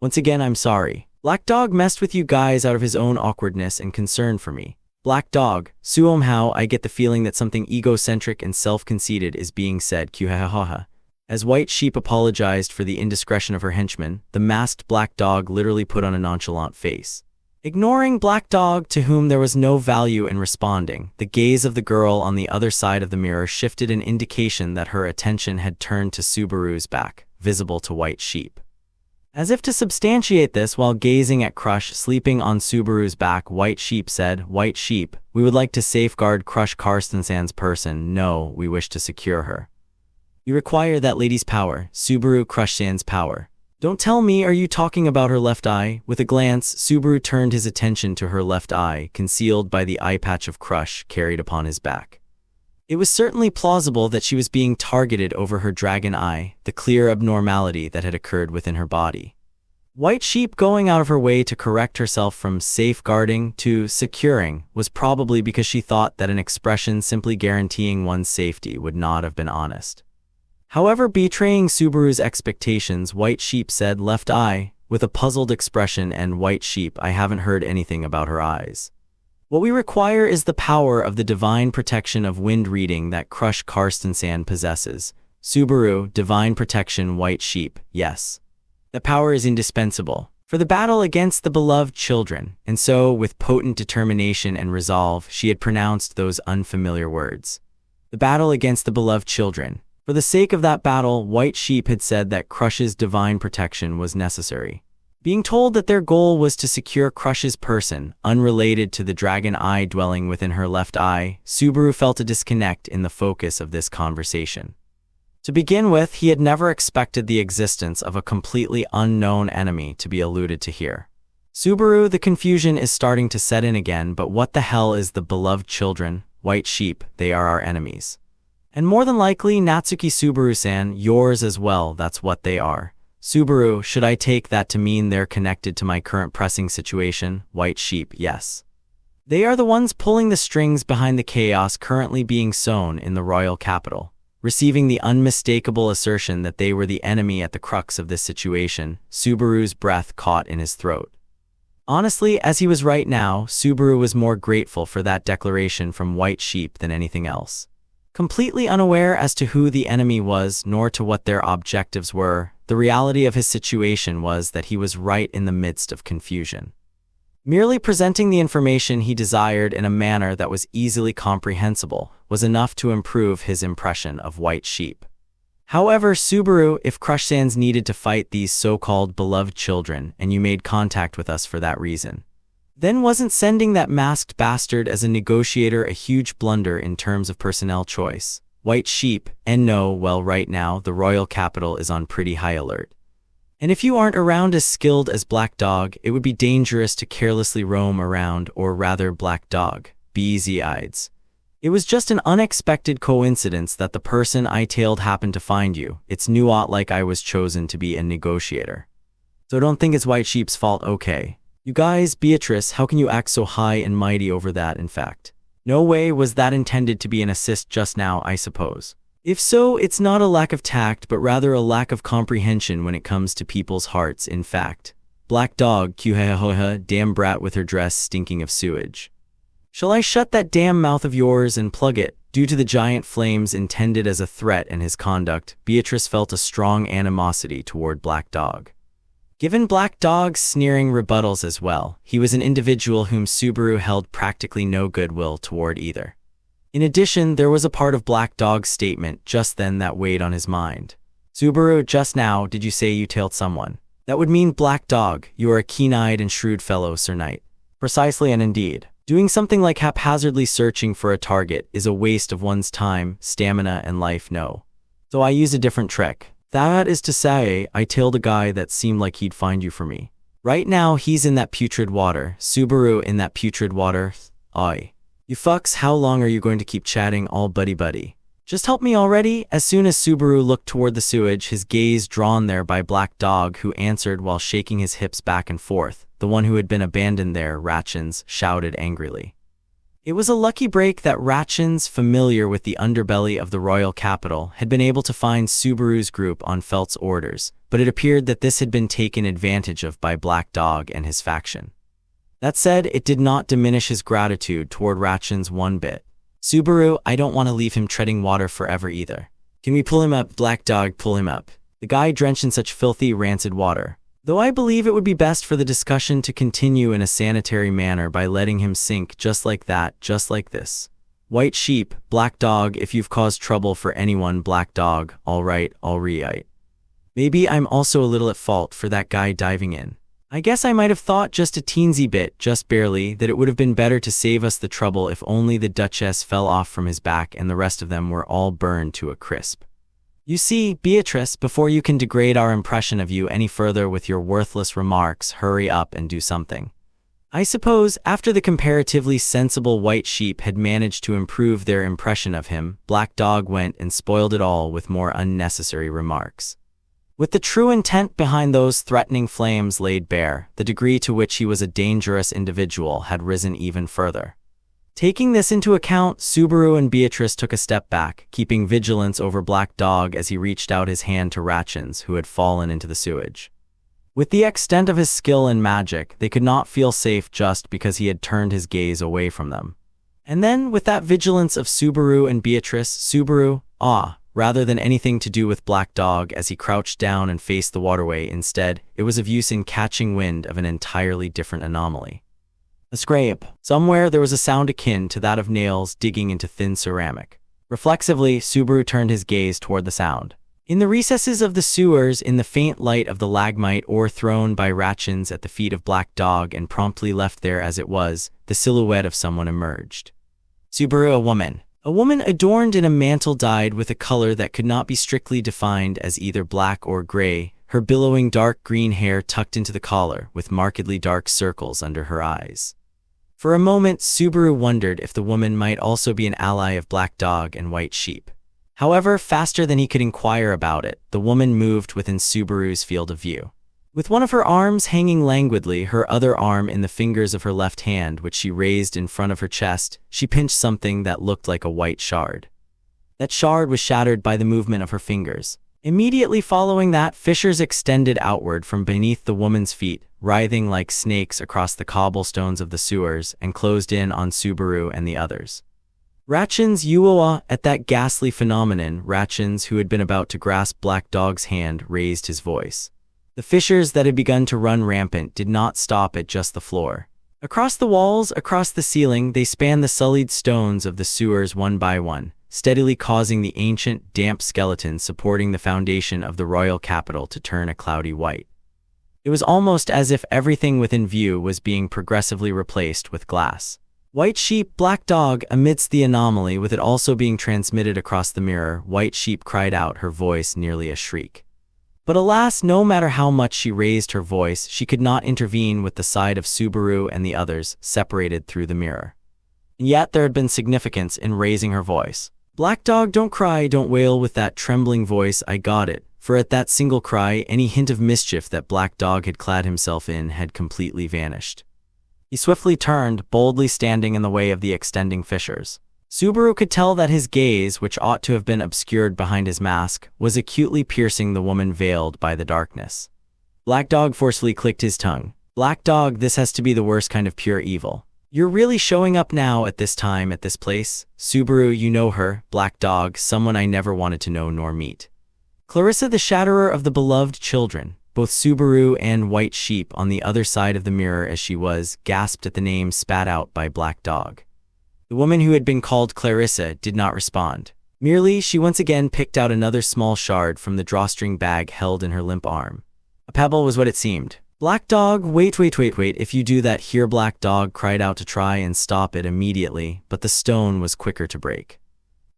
Once again, I'm sorry. Black Dog messed with you guys out of his own awkwardness and concern for me. Black Dog, somehow I get the feeling that something egocentric and self-conceited is being said. As White Sheep apologized for the indiscretion of her henchman, the masked Black Dog literally put on a nonchalant face. Ignoring Black Dog, to whom there was no value in responding, the gaze of the girl on the other side of the mirror shifted, an indication that her attention had turned to Subaru's back, visible to White Sheep. As if to substantiate this, while gazing at Crush sleeping on Subaru's back, White Sheep said, "White Sheep, we would like to safeguard Crush Karstensen's person. No, we wish to secure her. You require that lady's power, Subaru Crushsan's power. Don't tell me, are you talking about her left eye?" With a glance, Subaru turned his attention to her left eye, concealed by the eye patch of Crush carried upon his back. It was certainly plausible that she was being targeted over her dragon eye, the clear abnormality that had occurred within her body. White Sheep going out of her way to correct herself from safeguarding to securing was probably because she thought that an expression simply guaranteeing one's safety would not have been honest. However, betraying Subaru's expectations, White Sheep said, "Left eye," with a puzzled expression, and White Sheep, I haven't heard anything about her eyes. What we require is the power of the divine protection of wind reading that Crush Karstensen possesses. Subaru, divine protection. White Sheep, yes. The power is indispensable for the battle against the beloved children, and so, with potent determination and resolve, she had pronounced those unfamiliar words. The battle against the beloved children. For the sake of that battle, White Sheep had said that Crush's divine protection was necessary. Being told that their goal was to secure Crush's person, unrelated to the dragon eye dwelling within her left eye, Subaru felt a disconnect in the focus of this conversation. To begin with, he had never expected the existence of a completely unknown enemy to be alluded to here. Subaru, the confusion is starting to set in again, but what the hell is the beloved children? White Sheep, they are our enemies. And more than likely, Natsuki Subaru-san, yours as well, that's what they are. Subaru, should I take that to mean they're connected to my current pressing situation? White Sheep, yes. They are the ones pulling the strings behind the chaos currently being sown in the royal capital. Receiving the unmistakable assertion that they were the enemy at the crux of this situation, Subaru's breath caught in his throat. Honestly, as he was right now, Subaru was more grateful for that declaration from White Sheep than anything else. Completely unaware as to who the enemy was, nor to what their objectives were, the reality of his situation was that he was right in the midst of confusion. Merely presenting the information he desired in a manner that was easily comprehensible was enough to improve his impression of White Sheep. However, Subaru, if Crushsands needed to fight these so-called beloved children, and you made contact with us for that reason, then wasn't sending that masked bastard as a negotiator a huge blunder in terms of personnel choice? White Sheep, and no, well, right now, the royal capital is on pretty high alert. And if you aren't around as skilled as Black Dog, it would be dangerous to carelessly roam around, or rather, Black Dog, be easy-eyed. It was just an unexpected coincidence that the person I tailed happened to find you. It's not like I was chosen to be a negotiator. So don't think it's White Sheep's fault, okay? You guys, Beatrice, how can you act so high and mighty over that, in fact? No way was that intended to be an assist just now, I suppose. If so, it's not a lack of tact, but rather a lack of comprehension when it comes to people's hearts, in fact. Black Dog, damn brat with her dress stinking of sewage. Shall I shut that damn mouth of yours and plug it? Due to the giant flames intended as a threat and his conduct, Beatrice felt a strong animosity toward Black Dog. Given Black Dog's sneering rebuttals as well, he was an individual whom Subaru held practically no goodwill toward either. In addition, there was a part of Black Dog's statement just then that weighed on his mind. Subaru, just now, did you say you tailed someone? That would mean Black Dog, you are a keen-eyed and shrewd fellow, Sir Knight. Precisely, and indeed. Doing something like haphazardly searching for a target is a waste of one's time, stamina, and life, no. So I use a different trick. That is to say, I tailed a guy that seemed like he'd find you for me. Right now, he's in that putrid water. Subaru, in that putrid water. Oi. You fucks, how long are you going to keep chatting all buddy-buddy? Just help me already? As soon as Subaru looked toward the sewage, his gaze drawn there by Black Dog, who answered while shaking his hips back and forth, the one who had been abandoned there, Ratchins, shouted angrily. It was a lucky break that Ratchins, familiar with the underbelly of the royal capital, had been able to find Subaru's group on Felt's orders, but it appeared that this had been taken advantage of by Black Dog and his faction. That said, it did not diminish his gratitude toward Ratchins one bit. Subaru, I don't want to leave him treading water forever either. Can we pull him up? Black Dog, pull him up. The guy drenched in such filthy, rancid water. Though I believe it would be best for the discussion to continue in a sanitary manner by letting him sink just like that, just like this. White sheep, black dog, if you've caused trouble for anyone, black dog, all right. Maybe I'm also a little at fault for that guy diving in. I guess I might have thought just a teensy bit, just barely, that it would have been better to save us the trouble if only the Duchess fell off from his back and the rest of them were all burned to a crisp. You see, Beatrice, before you can degrade our impression of you any further with your worthless remarks, hurry up and do something. I suppose, after the comparatively sensible white sheep had managed to improve their impression of him, black dog went and spoiled it all with more unnecessary remarks. With the true intent behind those threatening flames laid bare, the degree to which he was a dangerous individual had risen even further. Taking this into account, Subaru and Beatrice took a step back, keeping vigilance over Black Dog as he reached out his hand to Ratchins, who had fallen into the sewage. With the extent of his skill in magic, they could not feel safe just because he had turned his gaze away from them. And then, with that vigilance of Subaru and Beatrice, Subaru, rather than anything to do with Black Dog as he crouched down and faced the waterway instead, it was of use in catching wind of an entirely different anomaly. A scrape. Somewhere there was a sound akin to that of nails digging into thin ceramic. Reflexively, Subaru turned his gaze toward the sound. In the recesses of the sewers, in the faint light of the lagmite ore thrown by Ratchins at the feet of Black Dog and promptly left there as it was, the silhouette of someone emerged. Subaru, a woman. A woman adorned in a mantle dyed with a color that could not be strictly defined as either black or gray, her billowing dark green hair tucked into the collar, with markedly dark circles under her eyes. For a moment, Subaru wondered if the woman might also be an ally of Black Dog and White Sheep. However, faster than he could inquire about it, the woman moved within Subaru's field of view. With one of her arms hanging languidly, her other arm in the fingers of her left hand, which she raised in front of her chest, she pinched something that looked like a white shard. That shard was shattered by the movement of her fingers. Immediately following that, fissures extended outward from beneath the woman's feet, writhing like snakes across the cobblestones of the sewers, and closed in on Subaru and the others. Ratchins Uoa, at that ghastly phenomenon, Ratchins, who had been about to grasp Black Dog's hand, raised his voice. The fissures that had begun to run rampant did not stop at just the floor. Across the walls, across the ceiling, they spanned the sullied stones of the sewers one by one, steadily causing the ancient, damp skeletons supporting the foundation of the royal capital to turn a cloudy white. It was almost as if everything within view was being progressively replaced with glass. White Sheep, Black Dog, amidst the anomaly, with it also being transmitted across the mirror, White Sheep cried out, her voice nearly a shriek. But alas, no matter how much she raised her voice, she could not intervene with the side of Subaru and the others, separated through the mirror. And yet there had been significance in raising her voice. Black Dog, don't cry, don't wail with that trembling voice, I got it. For at that single cry, any hint of mischief that Black Dog had clad himself in had completely vanished. He swiftly turned, boldly standing in the way of the extending fissures. Subaru could tell that his gaze, which ought to have been obscured behind his mask, was acutely piercing the woman veiled by the darkness. Black Dog forcefully clicked his tongue. Black Dog, this has to be the worst kind of pure evil. You're really showing up now at this time, at this place? Subaru, you know her, Black Dog, someone I never wanted to know nor meet. Clarissa, the shatterer of the beloved children. Both Subaru and White Sheep, on the other side of the mirror as she was, gasped at the name spat out by Black Dog. The woman who had been called Clarissa did not respond. Merely, she once again picked out another small shard from the drawstring bag held in her limp arm. A pebble was what it seemed. Black Dog, wait, if you do that here, Black Dog cried out to try and stop it immediately, but the stone was quicker to break.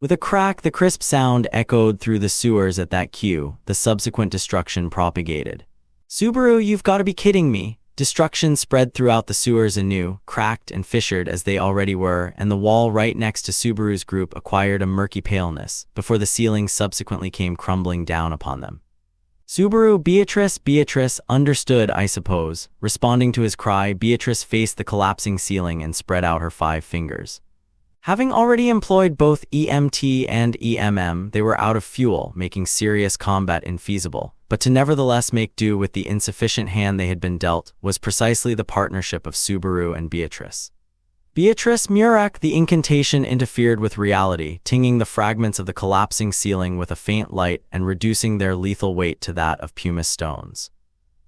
With a crack, the crisp sound echoed through the sewers at that cue, the subsequent destruction propagated. Subaru, you've got to be kidding me. Destruction spread throughout the sewers anew, cracked and fissured as they already were, and the wall right next to Subaru's group acquired a murky paleness, before the ceiling subsequently came crumbling down upon them. Subaru, Beatrice, understood, I suppose. Responding to his cry, Beatrice faced the collapsing ceiling and spread out her 5 fingers. Having already employed both EMT and EMM, they were out of fuel, making serious combat infeasible. But to nevertheless make do with the insufficient hand they had been dealt was precisely the partnership of Subaru and Beatrice. Beatrice Murak, the incantation interfered with reality, tinging the fragments of the collapsing ceiling with a faint light and reducing their lethal weight to that of pumice stones.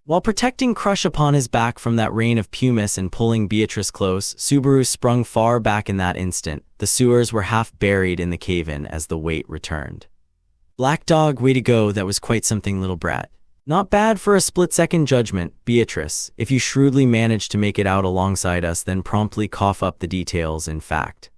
While protecting Crush upon his back from that rain of pumice and pulling Beatrice close, Subaru sprung far back in that instant. The sewers were half buried in the cave-in as the weight returned. Black Dog, way to go, that was quite something, little brat. Not bad for a split-second judgment, Beatrice, if you shrewdly managed to make it out alongside us, then promptly cough up the details. In fact,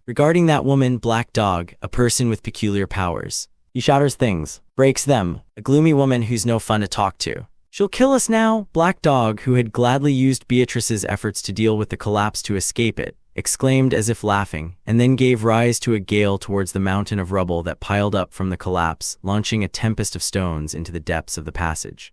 regarding that woman, Black Dog, a person with peculiar powers. He shatters things, breaks them, a gloomy woman who's no fun to talk to. She'll kill us now, Black Dog, who had gladly used Beatrice's efforts to deal with the collapse to escape it, exclaimed as if laughing, and then gave rise to a gale towards the mountain of rubble that piled up from the collapse, launching a tempest of stones into the depths of the passage.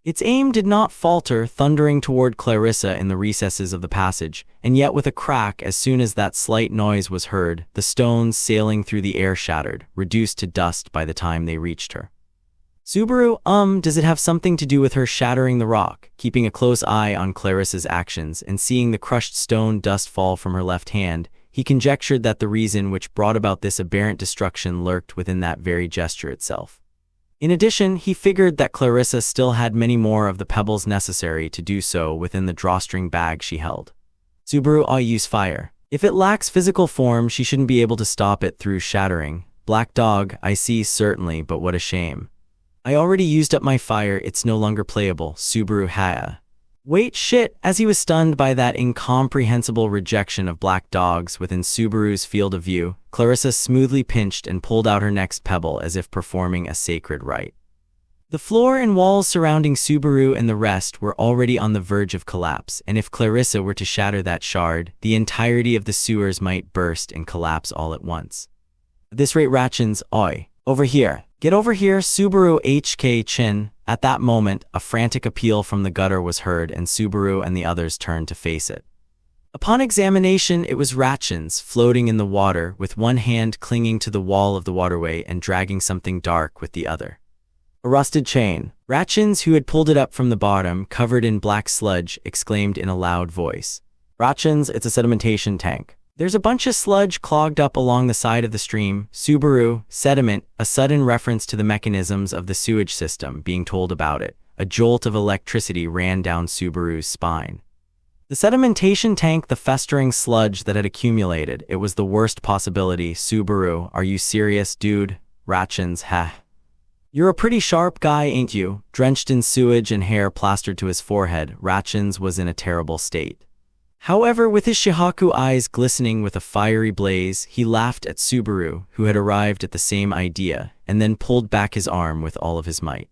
Its aim did not falter, thundering toward Clarissa in the recesses of the passage, and yet with a crack as soon as that slight noise was heard, the stones sailing through the air shattered, reduced to dust by the time they reached her. Subaru, does it have something to do with her shattering the rock? Keeping a close eye on Clarissa's actions and seeing the crushed stone dust fall from her left hand, he conjectured that the reason which brought about this aberrant destruction lurked within that very gesture itself. In addition, he figured that Clarissa still had many more of the pebbles necessary to do so within the drawstring bag she held. Subaru, I'll use fire. If it lacks physical form, she shouldn't be able to stop it through shattering. Black Dog, I see, certainly, but what a shame. I already used up my fire, it's no longer playable, Subaru Haya. Wait, shit! As he was stunned by that incomprehensible rejection of Black Dog's within Subaru's field of view, Clarissa smoothly pinched and pulled out her next pebble as if performing a sacred rite. The floor and walls surrounding Subaru and the rest were already on the verge of collapse, and if Clarissa were to shatter that shard, the entirety of the sewers might burst and collapse all at once. At this rate, Ratchins, oi, over here. Get over here, Subaru HK Chin. At that moment, a frantic appeal from the gutter was heard and Subaru and the others turned to face it. Upon examination, it was Ratchins, floating in the water, with one hand clinging to the wall of the waterway and dragging something dark with the other. A rusted chain. Ratchins, who had pulled it up from the bottom, covered in black sludge, exclaimed in a loud voice. Ratchins, it's a sedimentation tank. There's a bunch of sludge clogged up along the side of the stream. Subaru, sediment, a sudden reference to the mechanisms of the sewage system being told about it. A jolt of electricity ran down Subaru's spine. The sedimentation tank, the festering sludge that had accumulated, it was the worst possibility. Subaru, are you serious, dude? Ratchins, heh. You're a pretty sharp guy, ain't you? Drenched in sewage and hair plastered to his forehead, Ratchins was in a terrible state. However, with his Shihaku eyes glistening with a fiery blaze, he laughed at Subaru, who had arrived at the same idea, and then pulled back his arm with all of his might.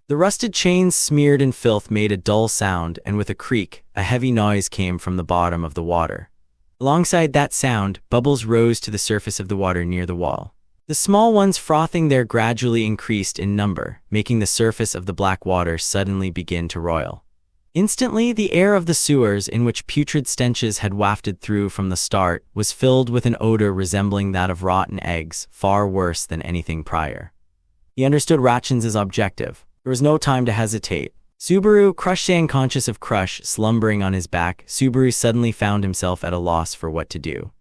The rusted chains smeared in filth made a dull sound, and with a creak, a heavy noise came from the bottom of the water. Alongside that sound, bubbles rose to the surface of the water near the wall. The small ones frothing there gradually increased in number, making the surface of the black water suddenly begin to roil. Instantly, the air of the sewers, in which putrid stenches had wafted through from the start, was filled with an odor resembling that of rotten eggs, far worse than anything prior. He understood Ratchins' objective. There was no time to hesitate. Subaru, crushed and conscious of Crush slumbering on his back, Subaru suddenly found himself at a loss for what to do.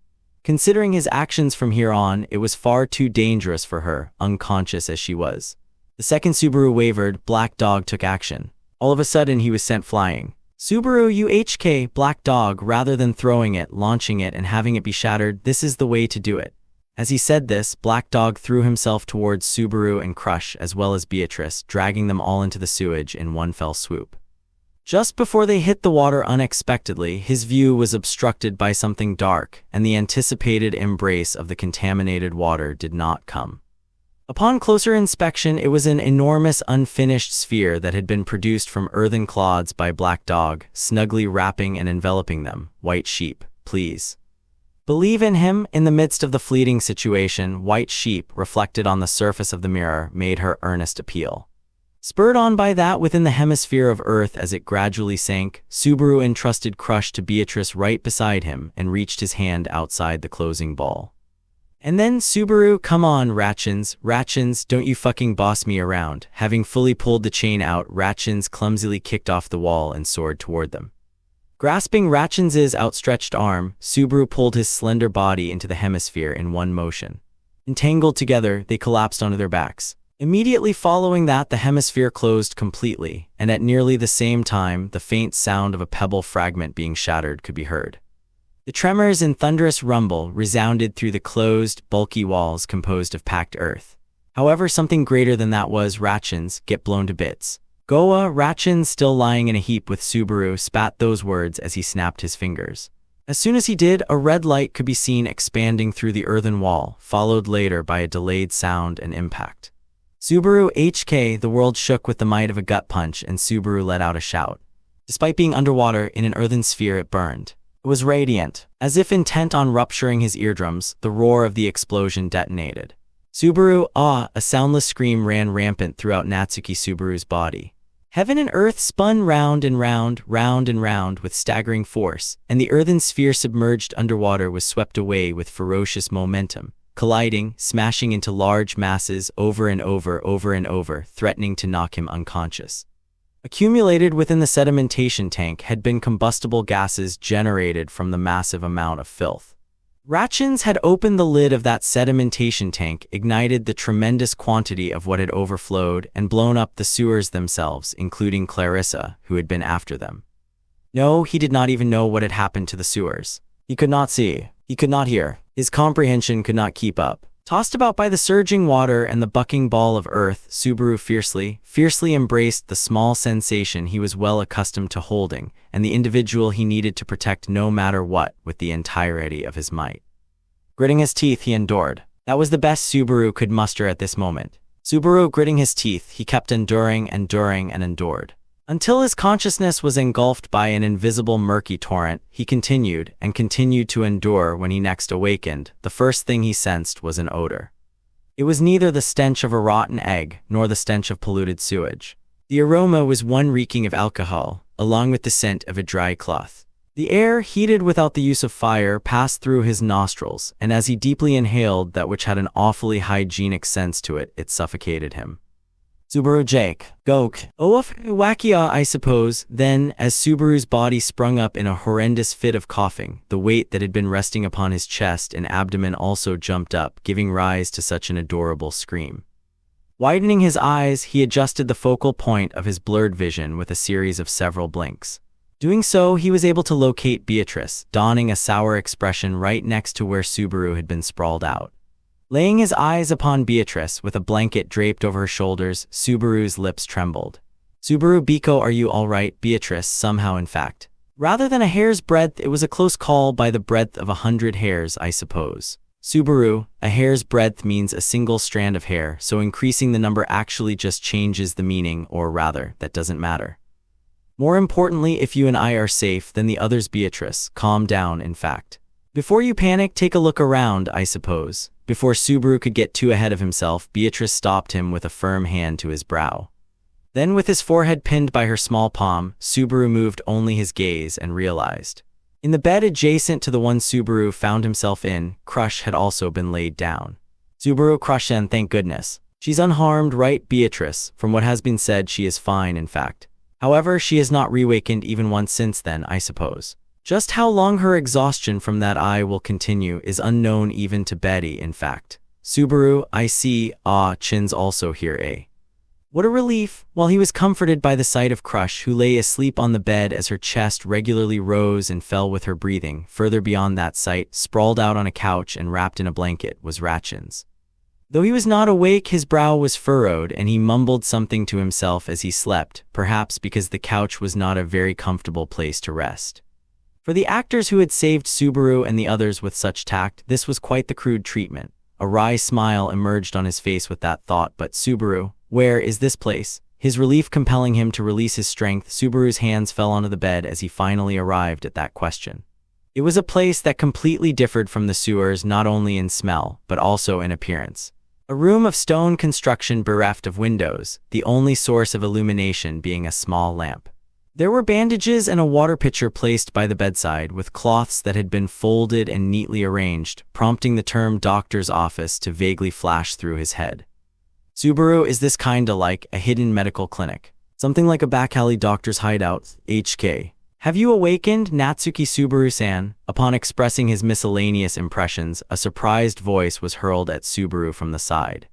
Considering his actions from here on, it was far too dangerous for her, unconscious as she was. The second Subaru wavered, Black Dog took action. All of a sudden, he was sent flying. Subaru UHK, Black Dog, rather than throwing it, launching it, and having it be shattered, this is the way to do it. As he said this, Black Dog threw himself towards Subaru and Crush, as well as Beatrice, dragging them all into the sewage in one fell swoop. Just before they hit the water unexpectedly, his view was obstructed by something dark, and the anticipated embrace of the contaminated water did not come. Upon closer inspection, it was an enormous unfinished sphere that had been produced from earthen clods by Black Dog, snugly wrapping and enveloping them. White Sheep, please. Believe in him. In the midst of the fleeting situation, White Sheep, reflected on the surface of the mirror, made her earnest appeal. Spurred on by that within the hemisphere of Earth as it gradually sank, Subaru entrusted Crush to Beatrice right beside him and reached his hand outside the closing ball. And then, Subaru, come on, Ratchins, don't you fucking boss me around. Having fully pulled the chain out, Ratchins clumsily kicked off the wall and soared toward them. Grasping Ratchins' outstretched arm, Subaru pulled his slender body into the hemisphere in one motion. Entangled together, they collapsed onto their backs. Immediately following that, the hemisphere closed completely, and at nearly the same time, the faint sound of a pebble fragment being shattered could be heard. The tremors and thunderous rumble resounded through the closed, bulky walls composed of packed earth. However, something greater than that was Ratchins get blown to bits. Goa, Ratchins, still lying in a heap with Subaru, spat those words as he snapped his fingers. As soon as he did, a red light could be seen expanding through the earthen wall, followed later by a delayed sound and impact. Subaru HK, the world shook with the might of a gut punch, and Subaru let out a shout. Despite being underwater in an earthen sphere, it burned. It was radiant. As if intent on rupturing his eardrums, the roar of the explosion detonated. Subaru, a soundless scream ran rampant throughout Natsuki Subaru's body. Heaven and earth spun round and round, round and round with staggering force, and the earthen sphere submerged underwater was swept away with ferocious momentum, colliding, smashing into large masses over and over, threatening to knock him unconscious. Accumulated within the sedimentation tank had been combustible gases generated from the massive amount of filth. Ratchins had opened the lid of that sedimentation tank, ignited the tremendous quantity of what had overflowed, and blown up the sewers themselves, including Clarissa, who had been after them. No, he did not even know what had happened to the sewers. He could not see. He could not hear. His comprehension could not keep up. Tossed about by the surging water and the bucking ball of earth, Subaru fiercely embraced the small sensation he was well accustomed to holding, and the individual he needed to protect no matter what, with the entirety of his might. Gritting his teeth, he endured. That was the best Subaru could muster at this moment. Subaru gritting his teeth, he kept enduring and endured. Until his consciousness was engulfed by an invisible murky torrent, he continued to endure. When he next awakened, the first thing he sensed was an odor. It was neither the stench of a rotten egg, nor the stench of polluted sewage. The aroma was one reeking of alcohol, along with the scent of a dry cloth. The air, heated without the use of fire, passed through his nostrils, and as he deeply inhaled that which had an awfully hygienic sense to it, it suffocated him. Subaru Jake. Gok. Oaf. Wakia, I suppose. Then, as Subaru's body sprung up in a horrendous fit of coughing, the weight that had been resting upon his chest and abdomen also jumped up, giving rise to such an adorable scream. Widening his eyes, he adjusted the focal point of his blurred vision with a series of several blinks. Doing so, he was able to locate Beatrice, donning a sour expression right next to where Subaru had been sprawled out. Laying his eyes upon Beatrice, with a blanket draped over her shoulders, Subaru's lips trembled. Subaru Biko, are you all right? Beatrice, somehow in fact. Rather than a hair's breadth, it was a close call by the breadth of 100 hairs, I suppose. Subaru, a hair's breadth means a single strand of hair, so increasing the number actually just changes the meaning, or rather, that doesn't matter. More importantly, if you and I are safe, then the others. Beatrice, calm down, in fact. Before you panic, take a look around, I suppose. Before Subaru could get too ahead of himself, Beatrice stopped him with a firm hand to his brow. Then, with his forehead pinned by her small palm, Subaru moved only his gaze and realized. In the bed adjacent to the one Subaru found himself in, Crush had also been laid down. Subaru Crushen, thank goodness. She's unharmed, right? Beatrice, from what has been said, she is fine, in fact. However, she has not reawakened even once since then, I suppose. Just how long her exhaustion from that eye will continue is unknown even to Betty, in fact. Subaru, I see, Chin's also here, eh? What a relief, while he was comforted by the sight of Crush, who lay asleep on the bed as her chest regularly rose and fell with her breathing. Further beyond that sight, sprawled out on a couch and wrapped in a blanket, was Ratchins. Though he was not awake, his brow was furrowed, and he mumbled something to himself as he slept, perhaps because the couch was not a very comfortable place to rest. For the actors who had saved Subaru and the others with such tact, this was quite the crude treatment. A wry smile emerged on his face with that thought. But Subaru, where is this place? His relief compelling him to release his strength, Subaru's hands fell onto the bed as he finally arrived at that question. It was a place that completely differed from the sewers, not only in smell, but also in appearance. A room of stone construction bereft of windows, the only source of illumination being a small lamp. There were bandages and a water pitcher placed by the bedside, with cloths that had been folded and neatly arranged, prompting the term doctor's office to vaguely flash through his head. Subaru, is this kinda like a hidden medical clinic? Something like a back alley doctor's hideout, HK. Have you awakened, Natsuki Subaru-san? Upon expressing his miscellaneous impressions, a surprised voice was hurled at Subaru from the side.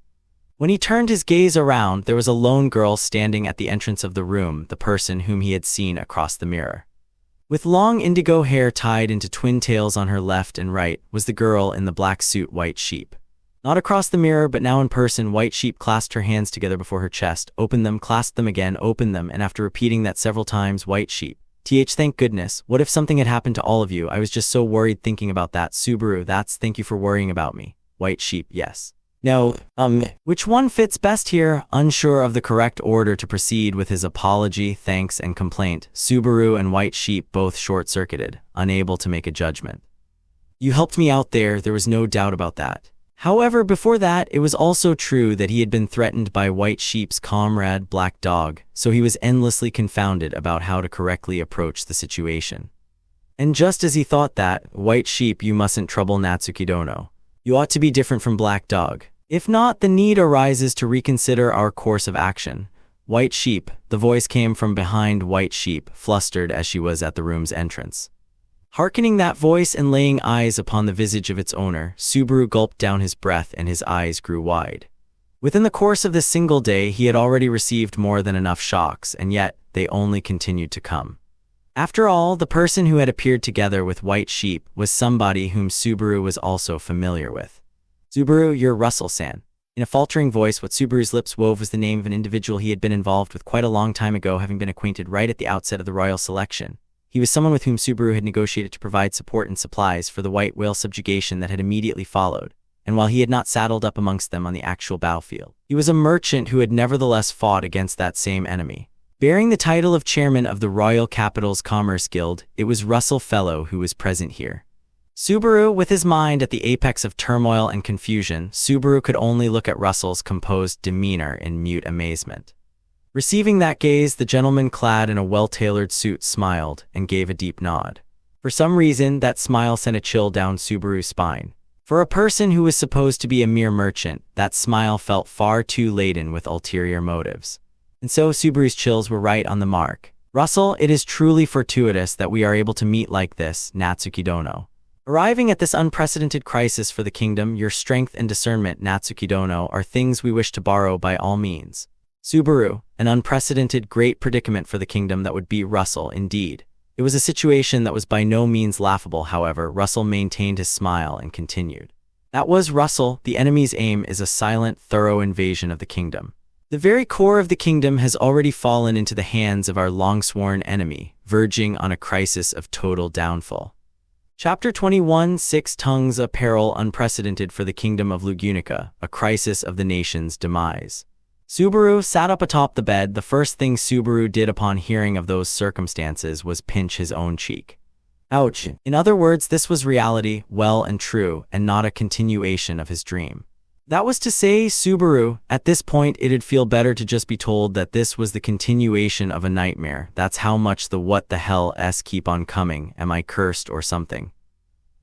When he turned his gaze around, there was a lone girl standing at the entrance of the room, the person whom he had seen across the mirror. With long indigo hair tied into twin tails on her left and right was the girl in the black suit White Sheep. Not across the mirror, but now in person, White Sheep clasped her hands together before her chest, opened them, clasped them again, opened them, and after repeating that several times, White Sheep. Thank goodness. What if something had happened to all of you? I was just so worried thinking about that. Subaru, thank you for worrying about me. White Sheep, yes. No, which one fits best here? Unsure of the correct order to proceed with his apology, thanks, and complaint, Subaru and White Sheep both short-circuited, unable to make a judgment. You helped me out there was no doubt about that. However, before that, it was also true that he had been threatened by White Sheep's comrade, Black Dog, so he was endlessly confounded about how to correctly approach the situation. And just as he thought that, White Sheep, you mustn't trouble Natsuki Dono. You ought to be different from Black Dog. If not, the need arises to reconsider our course of action. White Sheep, the voice came from behind White Sheep, flustered as she was at the room's entrance. Hearkening that voice and laying eyes upon the visage of its owner, Subaru gulped down his breath and his eyes grew wide. Within the course of this single day, he had already received more than enough shocks, and yet they only continued to come. After all, the person who had appeared together with White Sheep was somebody whom Subaru was also familiar with. Subaru, you're Russell-san. In a faltering voice, what Subaru's lips wove was the name of an individual he had been involved with quite a long time ago, having been acquainted right at the outset of the royal selection. He was someone with whom Subaru had negotiated to provide support and supplies for the white whale subjugation that had immediately followed, and while he had not saddled up amongst them on the actual battlefield, he was a merchant who had nevertheless fought against that same enemy. Bearing the title of chairman of the Royal Capital's Commerce Guild, it was Russell Fellow who was present here. Subaru, with his mind at the apex of turmoil and confusion, Subaru could only look at Russell's composed demeanor in mute amazement. Receiving that gaze, the gentleman clad in a well-tailored suit smiled and gave a deep nod. For some reason, that smile sent a chill down Subaru's spine. For a person who was supposed to be a mere merchant, that smile felt far too laden with ulterior motives. And so Subaru's chills were right on the mark. Russell, it is truly fortuitous that we are able to meet like this, Natsuki Dono. Arriving at this unprecedented crisis for the kingdom, your strength and discernment, Natsuki Dono, are things we wish to borrow by all means. Subaru, an unprecedented great predicament for the kingdom that would be Russell, indeed. It was a situation that was by no means laughable, however. Russell maintained his smile and continued. That was Russell, the enemy's aim is a silent, thorough invasion of the kingdom. The very core of the kingdom has already fallen into the hands of our long-sworn enemy, verging on a crisis of total downfall. Chapter 21, 6 Tongues a Peril Unprecedented for the Kingdom of Lugunica, a Crisis of the Nation's Demise. Subaru sat up atop the bed. The first thing Subaru did upon hearing of those circumstances was pinch his own cheek. Ouch. In other words, this was reality, well and true, and not a continuation of his dream. That was to say, Subaru, at this point it'd feel better to just be told that this was the continuation of a nightmare. That's how much the what the hell-s keep on coming. Am I cursed or something?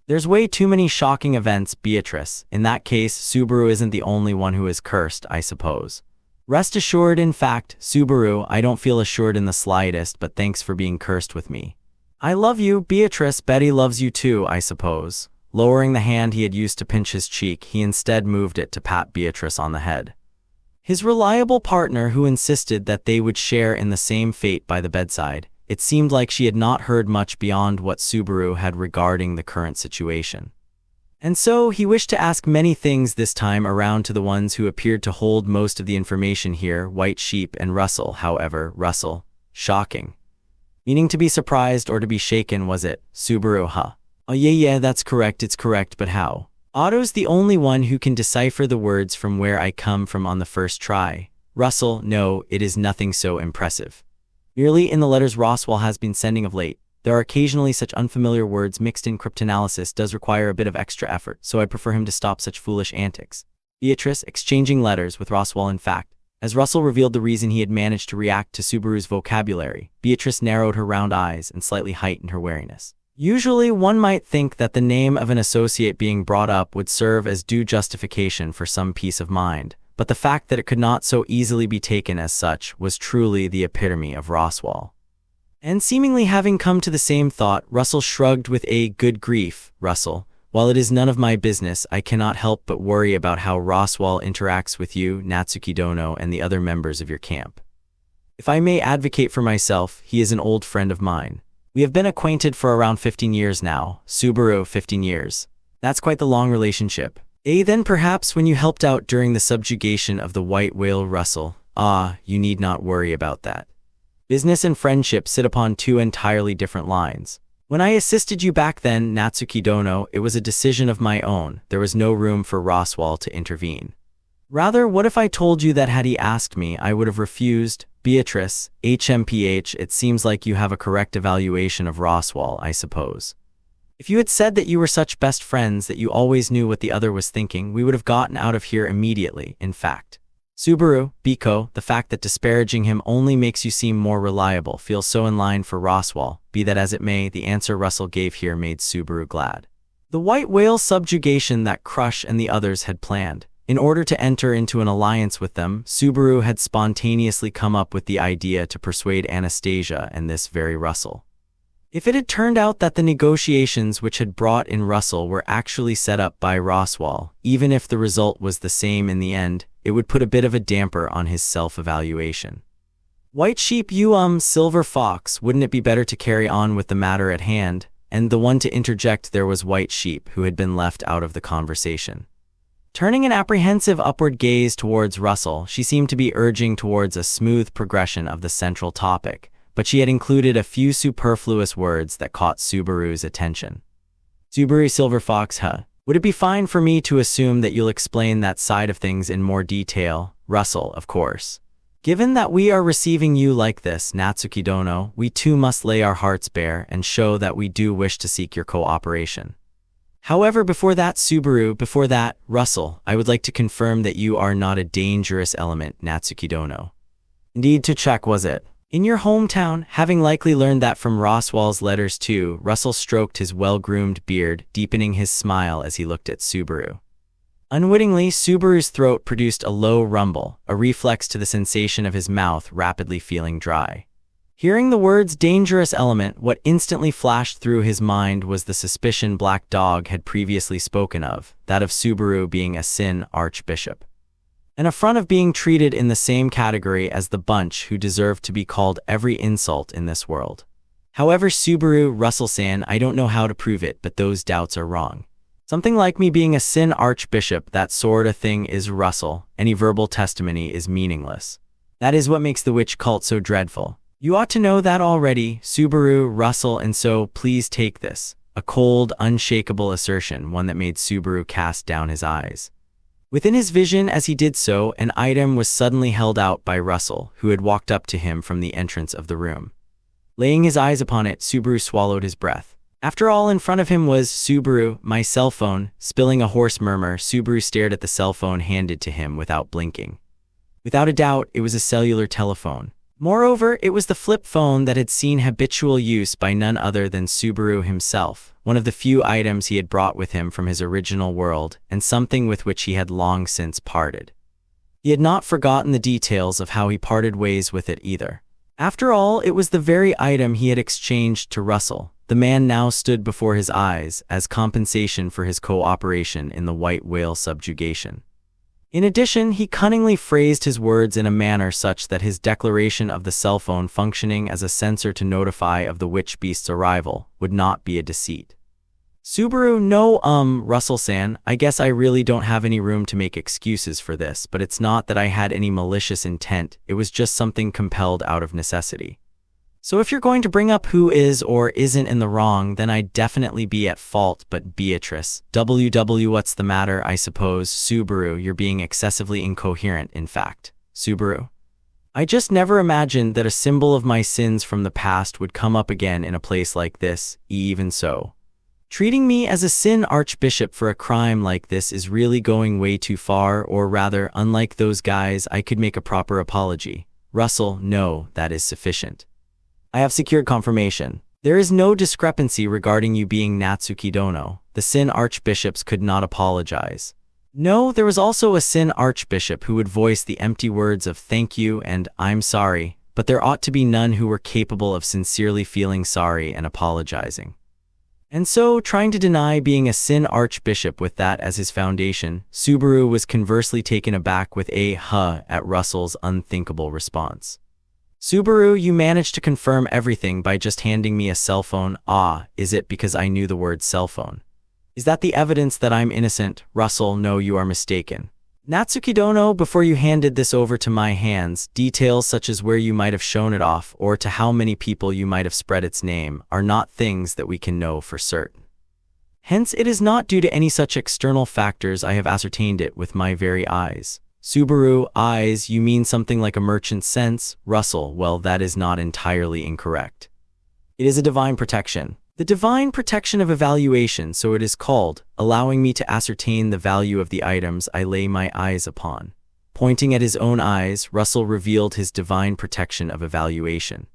There's way too many shocking events, Beatrice. In that case, Subaru isn't the only one who is cursed, I suppose. Rest assured, in fact, Subaru, I don't feel assured in the slightest, but thanks for being cursed with me. I love you, Beatrice. Betty loves you too, I suppose. Lowering the hand he had used to pinch his cheek, he instead moved it to pat Beatrice on the head. His reliable partner who insisted that they would share in the same fate by the bedside, it seemed like she had not heard much beyond what Subaru had regarding the current situation. And so he wished to ask many things this time around to the ones who appeared to hold most of the information here, White Sheep and Russell. However, Russell, shocking. Meaning to be surprised or to be shaken, was it? Subaru, huh? Oh yeah, that's correct, it's correct, but how? Otto's the only one who can decipher the words from where I come from on the first try. Russell, no, it is nothing so impressive. Merely in the letters Roswell has been sending of late. There are occasionally such unfamiliar words mixed in. Cryptanalysis does require a bit of extra effort, so I'd prefer him to stop such foolish antics. Beatrice, exchanging letters with Roswell. In fact, as Russell revealed the reason he had managed to react to Subaru's vocabulary, Beatrice narrowed her round eyes and slightly heightened her wariness. Usually one might think that the name of an associate being brought up would serve as due justification for some peace of mind, but the fact that it could not so easily be taken as such was truly the epitome of Roswell. And seemingly having come to the same thought, Russell shrugged with a good grief. Russell, While it is none of my business, I cannot help but worry about how Roswell interacts with you, Natsuki Dono, and the other members of your camp. If I may advocate for myself, he is an old friend of mine. We have been acquainted for around 15 years now. Subaru, 15 years. That's quite the long relationship. Then perhaps when you helped out during the subjugation of the white whale, Russell. You need not worry about that. Business and friendship sit upon two entirely different lines. When I assisted you back then, Natsuki Dono, it was a decision of my own. There was no room for Roswell to intervene. Rather, what if I told you that had he asked me, I would have refused? Beatrice, HMPH, it seems like you have a correct evaluation of Roswell, I suppose. If you had said that you were such best friends that you always knew what the other was thinking, we would have gotten out of here immediately, in fact. Subaru, Biko, the fact that disparaging him only makes you seem more reliable feels so in line for Roswell. Be that as it may, the answer Russell gave here made Subaru glad. The white whale subjugation that Crush and the others had planned. In order to enter into an alliance with them, Subaru had spontaneously come up with the idea to persuade Anastasia and this very Russell. If it had turned out that the negotiations which had brought in Russell were actually set up by Roswell, even if the result was the same in the end, it would put a bit of a damper on his self-evaluation. White sheep, you silver fox, wouldn't it be better to carry on with the matter at hand? And the one to interject there was White Sheep, who had been left out of the conversation. Turning an apprehensive upward gaze towards Russell, she seemed to be urging towards a smooth progression of the central topic, but she had included a few superfluous words that caught Subaru's attention. Subaru Silver Fox, Would it be fine for me to assume that you'll explain that side of things in more detail? Russell, of course. Given that we are receiving you like this, Natsuki Dono, we too must lay our hearts bare and show that we do wish to seek your cooperation. However, before that, Russell, I would like to confirm that you are not a dangerous element, Natsuki Dono. Indeed, to check, was it? In your hometown, having likely learned that from Roswell's letters too, Russell stroked his well-groomed beard, deepening his smile as he looked at Subaru. Unwittingly, Subaru's throat produced a low rumble, a reflex to the sensation of his mouth rapidly feeling dry. Hearing the words dangerous element, what instantly flashed through his mind was the suspicion Black Dog had previously spoken of, that of Subaru being a sin archbishop. An affront of being treated in the same category as the bunch who deserved to be called every insult in this world. However, Subaru, Russell-san, I don't know how to prove it, but those doubts are wrong. Something like me being a sin archbishop, that sort of thing is Russell. Any verbal testimony is meaningless. That is what makes the witch cult so dreadful. You ought to know that already, Subaru, Russell, and so please take this. A cold, unshakable assertion, one that made Subaru cast down his eyes. Within his vision as he did so, an item was suddenly held out by Russell, who had walked up to him from the entrance of the room. Laying his eyes upon it, Subaru swallowed his breath. After all, in front of him was Subaru, my cell phone. Spilling a hoarse murmur, Subaru stared at the cell phone handed to him without blinking. Without a doubt, it was a cellular telephone. Moreover, it was the flip phone that had seen habitual use by none other than Subaru himself, one of the few items he had brought with him from his original world, and something with which he had long since parted. He had not forgotten the details of how he parted ways with it either. After all, it was the very item he had exchanged to Russell. The man now stood before his eyes as compensation for his cooperation in the white whale subjugation. In addition, he cunningly phrased his words in a manner such that his declaration of the cell phone functioning as a sensor to notify of the witch beast's arrival would not be a deceit. Subaru, no, Russell-san, I guess I really don't have any room to make excuses for this, but it's not that I had any malicious intent, it was just something compelled out of necessity. So if you're going to bring up who is or isn't in the wrong, then I'd definitely be at fault, but Beatrice. What's the matter, I suppose, Subaru, you're being excessively incoherent, in fact. Subaru. I just never imagined that a symbol of my sins from the past would come up again in a place like this, even so. Treating me as a sin archbishop for a crime like this is really going way too far, or rather, unlike those guys, I could make a proper apology. Russell, no, that is sufficient. I have secured confirmation. There is no discrepancy regarding you being Natsuki Dono. The Sin Archbishops could not apologize. No, there was also a Sin Archbishop who would voice the empty words of thank you and I'm sorry, but there ought to be none who were capable of sincerely feeling sorry and apologizing. And so, trying to deny being a Sin archbishop with that as his foundation, Subaru was conversely taken aback with a huh at Russell's unthinkable response. Subaru, you managed to confirm everything by just handing me a cell phone. Ah, is it because I knew the word cell phone? Is that the evidence that I'm innocent? Russell, no, you are mistaken. Natsuki Dono, before you handed this over to my hands, details such as where you might have shown it off or to how many people you might have spread its name are not things that we can know for certain. Hence, it is not due to any such external factors I have ascertained it with my very eyes. Subaru, eyes, you mean something like a merchant's sense? Russell, well, that is not entirely incorrect. It is a divine protection. The divine protection of evaluation, so it is called, allowing me to ascertain the value of the items I lay my eyes upon. Pointing at his own eyes, Russell revealed his divine protection of evaluation.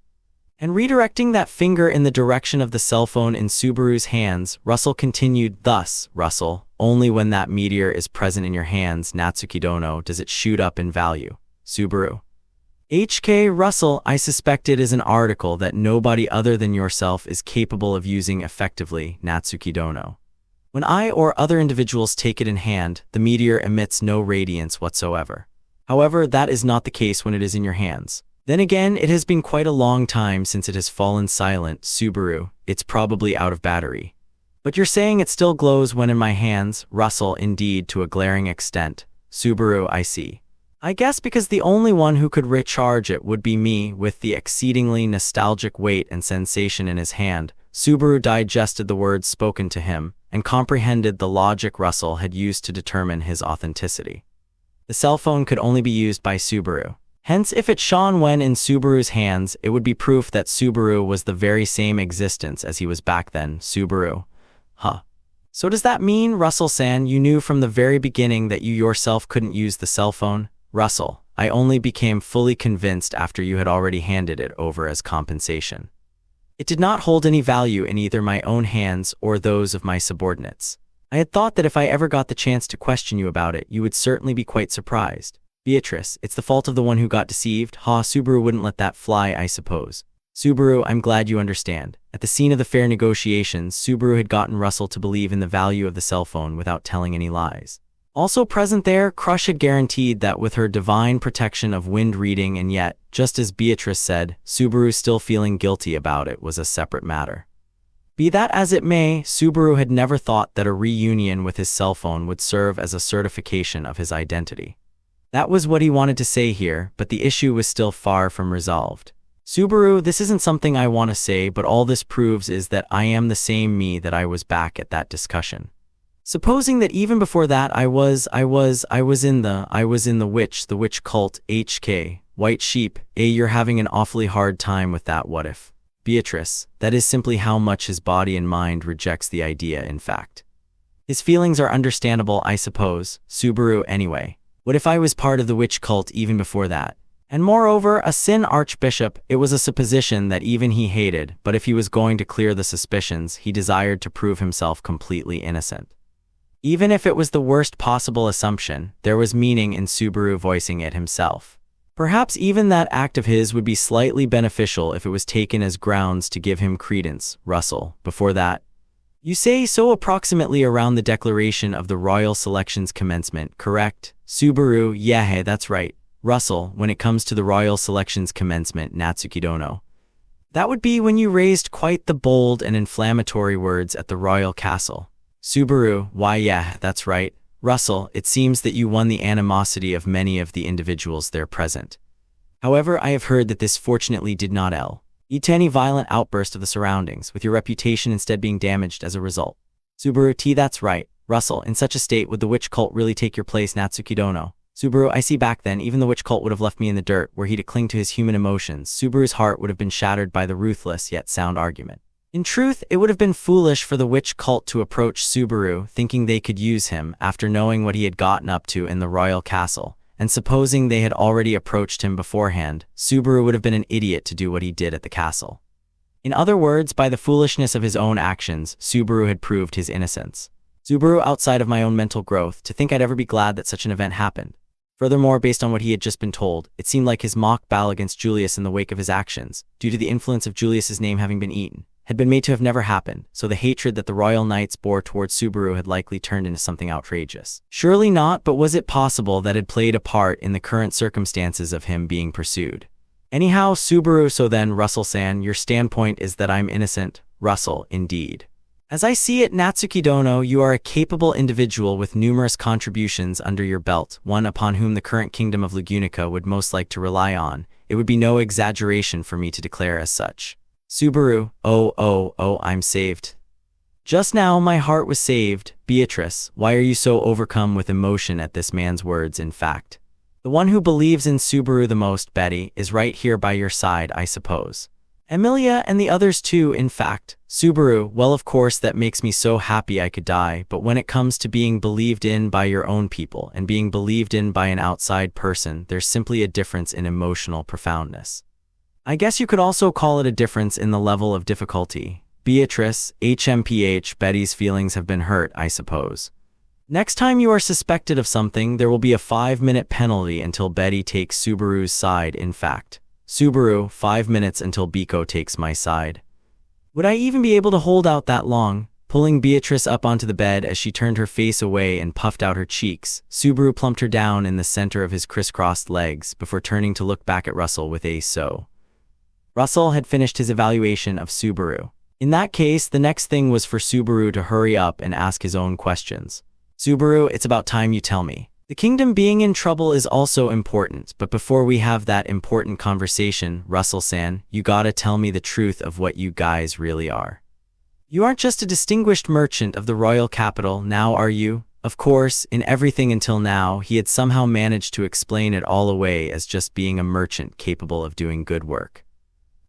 And redirecting that finger in the direction of the cell phone in Subaru's hands, Russell continued, thus, Russell, only when that meteor is present in your hands, Natsuki Dono, does it shoot up in value. Subaru. H.K. Russell, I suspect it is an article that nobody other than yourself is capable of using effectively, Natsuki Dono. When I or other individuals take it in hand, the meteor emits no radiance whatsoever. However, that is not the case when it is in your hands. Then again, it has been quite a long time since it has fallen silent, Subaru, it's probably out of battery. But you're saying it still glows when in my hands, Russell, indeed, to a glaring extent. Subaru, I see. I guess because the only one who could recharge it would be me, with the exceedingly nostalgic weight and sensation in his hand. Subaru digested the words spoken to him, and comprehended the logic Russell had used to determine his authenticity. The cell phone could only be used by Subaru. Hence, if it shone when in Subaru's hands, it would be proof that Subaru was the very same existence as he was back then. Subaru. Huh. So does that mean, Russell-san, you knew from the very beginning that you yourself couldn't use the cell phone? Russell, I only became fully convinced after you had already handed it over as compensation. It did not hold any value in either my own hands or those of my subordinates. I had thought that if I ever got the chance to question you about it, you would certainly be quite surprised. Beatrice, it's the fault of the one who got deceived. Ha, Subaru wouldn't let that fly, I suppose. Subaru, I'm glad you understand. At the scene of the fair negotiations, Subaru had gotten Russell to believe in the value of the cell phone without telling any lies. Also present there, Crush had guaranteed that with her divine protection of wind reading, and yet, just as Beatrice said, Subaru still feeling guilty about it was a separate matter. Be that as it may, Subaru had never thought that a reunion with his cell phone would serve as a certification of his identity. That was what he wanted to say here, but the issue was still far from resolved. Subaru, this isn't something I want to say, but all this proves is that I am the same me that I was back at that discussion. Supposing that even before that I was in the witch cult, HK, white sheep, you're having an awfully hard time with that what if. Beatrice, that is simply how much his body and mind rejects the idea in fact. His feelings are understandable, I suppose, Subaru anyway. What if I was part of the witch cult even before that? And moreover, a Sin archbishop, it was a supposition that even he hated, but if he was going to clear the suspicions, he desired to prove himself completely innocent. Even if it was the worst possible assumption, there was meaning in Subaru voicing it himself. Perhaps even that act of his would be slightly beneficial if it was taken as grounds to give him credence. Russell, before that, you say so approximately around the declaration of the royal selection's commencement, correct? Subaru, yeah, that's right. Russell, when it comes to the royal selection's commencement, Natsuki Dono. That would be when you raised quite the bold and inflammatory words at the royal castle. Subaru, why yeah, that's right. Russell, it seems that you won the animosity of many of the individuals there present. However, I have heard that this fortunately did not lead to any violent outburst of the surroundings, with your reputation instead being damaged as a result. Subaru, that's right. Russell, in such a state would the witch cult really take your place, Natsuki Dono? Subaru, I see back then, even the witch cult would have left me in the dirt were he to cling to his human emotions. Subaru's heart would have been shattered by the ruthless yet sound argument. In truth, it would have been foolish for the witch cult to approach Subaru thinking they could use him after knowing what he had gotten up to in the royal castle, and supposing they had already approached him beforehand, Subaru would have been an idiot to do what he did at the castle. In other words, by the foolishness of his own actions, Subaru had proved his innocence. Subaru, outside of my own mental growth, to think I'd ever be glad that such an event happened. Furthermore, based on what he had just been told, it seemed like his mock battle against Julius in the wake of his actions, due to the influence of Julius's name having been eaten, had been made to have never happened, so the hatred that the royal knights bore towards Subaru had likely turned into something outrageous. Surely not, but was it possible that had played a part in the current circumstances of him being pursued? Anyhow, Subaru, so then, Russell-san, your standpoint is that I'm innocent? Russell, indeed. As I see it, Natsuki Dono, you are a capable individual with numerous contributions under your belt, one upon whom the current kingdom of Lugunica would most like to rely on. It would be no exaggeration for me to declare as such. Subaru, oh, I'm saved. Just now my heart was saved. Beatrice, why are you so overcome with emotion at this man's words? In fact, the one who believes in Subaru the most, Betty, is right here by your side, I suppose. Emilia and the others too, in fact. Subaru, well, of course that makes me so happy I could die, but when it comes to being believed in by your own people and being believed in by an outside person, there's simply a difference in emotional profoundness. I guess you could also call it a difference in the level of difficulty. Beatrice, HMPH, Betty's feelings have been hurt, I suppose. Next time you are suspected of something, there will be a 5-minute penalty until Betty takes Subaru's side, in fact. Subaru, 5 minutes until Biko takes my side. Would I even be able to hold out that long? Pulling Beatrice up onto the bed as she turned her face away and puffed out her cheeks, Subaru plumped her down in the center of his crisscrossed legs before turning to look back at Russell with a so. Russell had finished his evaluation of Subaru. In that case, the next thing was for Subaru to hurry up and ask his own questions. Subaru, it's about time you tell me. The kingdom being in trouble is also important, but before we have that important conversation, Russell-san, you gotta tell me the truth of what you guys really are. You aren't just a distinguished merchant of the royal capital, now are you? Of course, in everything until now, he had somehow managed to explain it all away as just being a merchant capable of doing good work.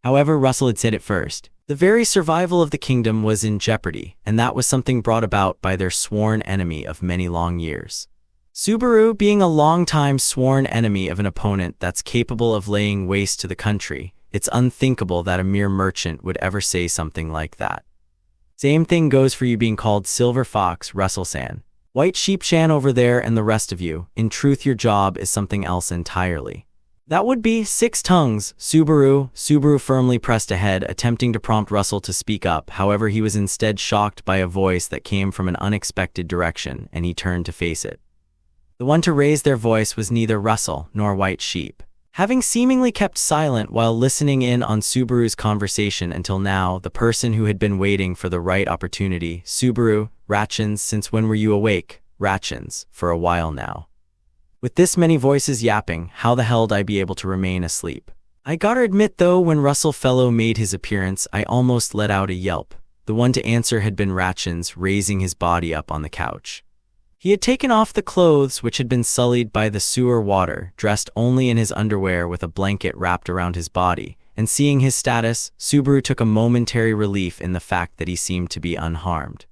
However, Russell had said it first. The very survival of the kingdom was in jeopardy, and that was something brought about by their sworn enemy of many long years. Subaru, being a long-time sworn enemy of an opponent that's capable of laying waste to the country, it's unthinkable that a mere merchant would ever say something like that. Same thing goes for you being called Silver Fox, Russell-san. White Sheep-chan over there and the rest of you. In truth, your job is something else entirely. That would be 6 tongues, Subaru. Subaru firmly pressed ahead, attempting to prompt Russell to speak up. However, he was instead shocked by a voice that came from an unexpected direction, and he turned to face it. The one to raise their voice was neither Russell nor White Sheep. Having seemingly kept silent while listening in on Subaru's conversation until now, the person who had been waiting for the right opportunity, Subaru, Ratchins, since when were you awake? Ratchins, for a while now. With this many voices yapping, how the hell'd I be able to remain asleep? I gotta admit though, when Russell Fellow made his appearance, I almost let out a yelp. The one to answer had been Ratchins, raising his body up on the couch. He had taken off the clothes which had been sullied by the sewer water, dressed only in his underwear with a blanket wrapped around his body, and seeing his status, Subaru took a momentary relief in the fact that he seemed to be unharmed.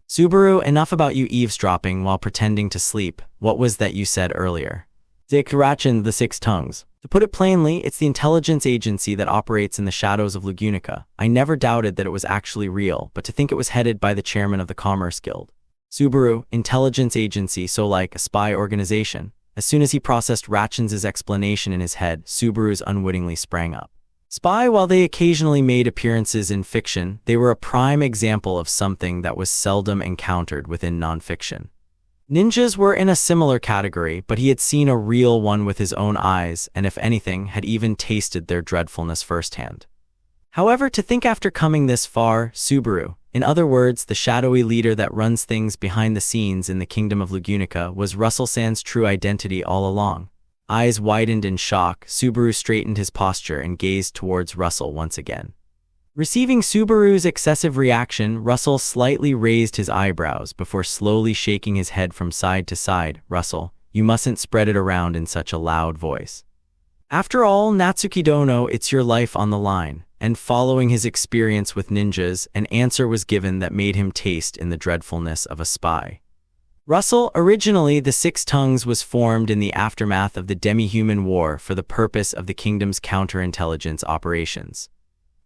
Subaru, enough about you eavesdropping while pretending to sleep. What was that you said earlier? Dick Ratchin, the 6 tongues. To put it plainly, it's the intelligence agency that operates in the shadows of Lugunica. I never doubted that it was actually real, but to think it was headed by the chairman of the Commerce Guild. Subaru, intelligence agency, so like a spy organization. As soon as he processed Ratchins's explanation in his head, Subaru's unwittingly sprang up. Spy, while they occasionally made appearances in fiction, they were a prime example of something that was seldom encountered within nonfiction. Ninjas were in a similar category, but he had seen a real one with his own eyes, and if anything, had even tasted their dreadfulness firsthand. However, to think after coming this far, Subaru, in other words, the shadowy leader that runs things behind the scenes in the kingdom of Lugunica, was Russell-san's true identity all along. Eyes widened in shock, Subaru straightened his posture and gazed towards Russell once again. Receiving Subaru's excessive reaction, Russell slightly raised his eyebrows before slowly shaking his head from side to side. Russell, you mustn't spread it around in such a loud voice. After all, Natsuki Dono, it's your life on the line. And following his experience with ninjas, an answer was given that made him taste in the dreadfulness of a spy. Russell, originally the 6 tongues was formed in the aftermath of the demi-human war for the purpose of the kingdom's counterintelligence operations.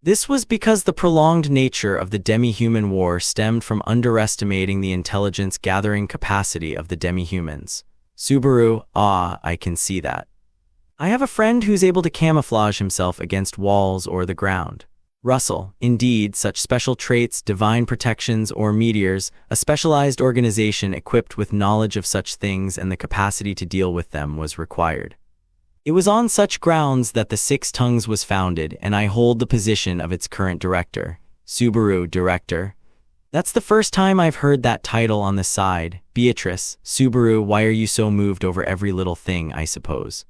This was because the prolonged nature of the demi-human war stemmed from underestimating the intelligence-gathering capacity of the demi-humans. Subaru, I can see that. I have a friend who's able to camouflage himself against walls or the ground. Russell, indeed, such special traits, divine protections, or meteors, a specialized organization equipped with knowledge of such things and the capacity to deal with them was required. It was on such grounds that the Six Tongues was founded, and I hold the position of its current director. Subaru, director. That's the first time I've heard that title on the side. Beatrice, Subaru, why are you so moved over every little thing, I suppose?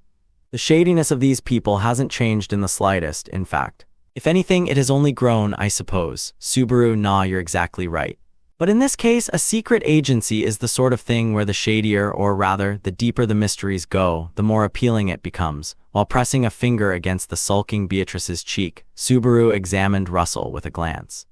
The shadiness of these people hasn't changed in the slightest, in fact. If anything, it has only grown, I suppose. Subaru, nah, you're exactly right. But in this case, a secret agency is the sort of thing where the shadier, or rather, the deeper the mysteries go, the more appealing it becomes. While pressing a finger against the sulking Beatrice's cheek, Subaru examined Russell with a glance.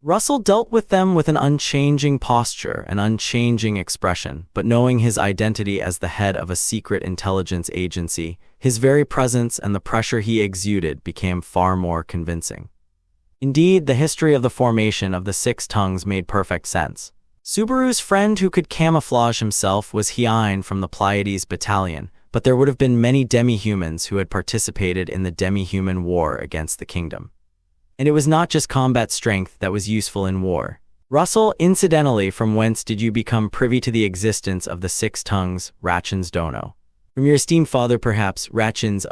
Russell dealt with them with an unchanging posture, an unchanging expression, but knowing his identity as the head of a secret intelligence agency, his very presence and the pressure he exuded became far more convincing. Indeed, the history of the formation of the Six Tongues made perfect sense. Subaru's friend who could camouflage himself was Hien from the Pleiades battalion, but there would have been many demi-humans who had participated in the demi-human war against the kingdom. And it was not just combat strength that was useful in war. Russell, incidentally, from whence did you become privy to the existence of the Six Tongues, Ratchins Dono? From your esteemed father, perhaps, Ratchins,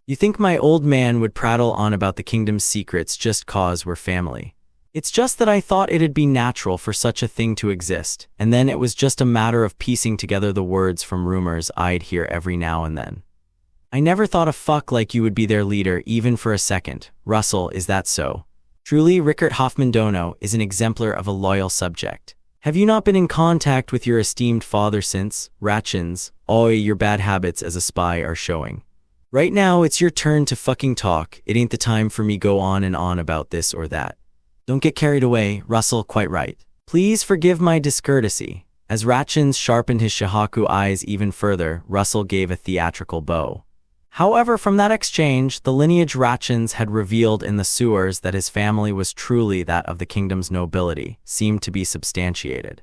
You think my old man would prattle on about the kingdom's secrets just cause we're family? It's just that I thought it'd be natural for such a thing to exist, and then it was just a matter of piecing together the words from rumors I'd hear every now and then. I never thought a fuck like you would be their leader even for a second. Russell, is that so? Truly, Rickert Hoffman Dono is an exemplar of a loyal subject. Have you not been in contact with your esteemed father since? Ratchins, your bad habits as a spy are showing. Right now, it's your turn to fucking talk. It ain't the time for me go on and on about this or that. Don't get carried away, Russell, quite right. Please forgive my discourtesy. As Ratchins sharpened his Shahaku eyes even further, Russell gave a theatrical bow. However, from that exchange, the lineage Ratchins had revealed in the sewers that his family was truly that of the kingdom's nobility seemed to be substantiated.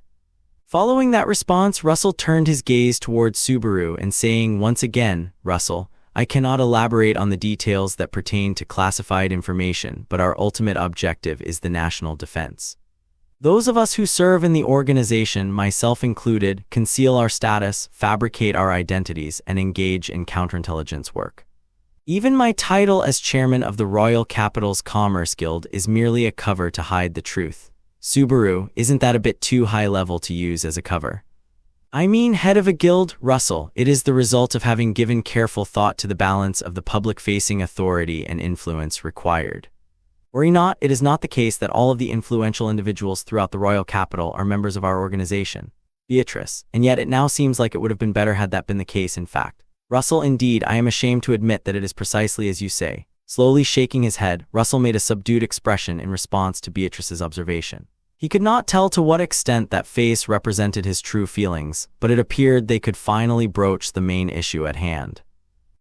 Following that response, Russell turned his gaze toward Subaru and saying once again, Russell, I cannot elaborate on the details that pertain to classified information, but our ultimate objective is the national defense. Those of us who serve in the organization, myself included, conceal our status, fabricate our identities, and engage in counterintelligence work. Even my title as chairman of the Royal Capital's Commerce Guild is merely a cover to hide the truth. Subaru, isn't that a bit too high level to use as a cover? I mean, head of a guild, Russell, it is the result of having given careful thought to the balance of the public-facing authority and influence required. Were not, it is not the case that all of the influential individuals throughout the royal capital are members of our organization. Beatrice, and yet it now seems like it would have been better had that been the case in fact. Russell, indeed, I am ashamed to admit that it is precisely as you say. Slowly shaking his head, Russell made a subdued expression in response to Beatrice's observation. He could not tell to what extent that face represented his true feelings, but it appeared they could finally broach the main issue at hand.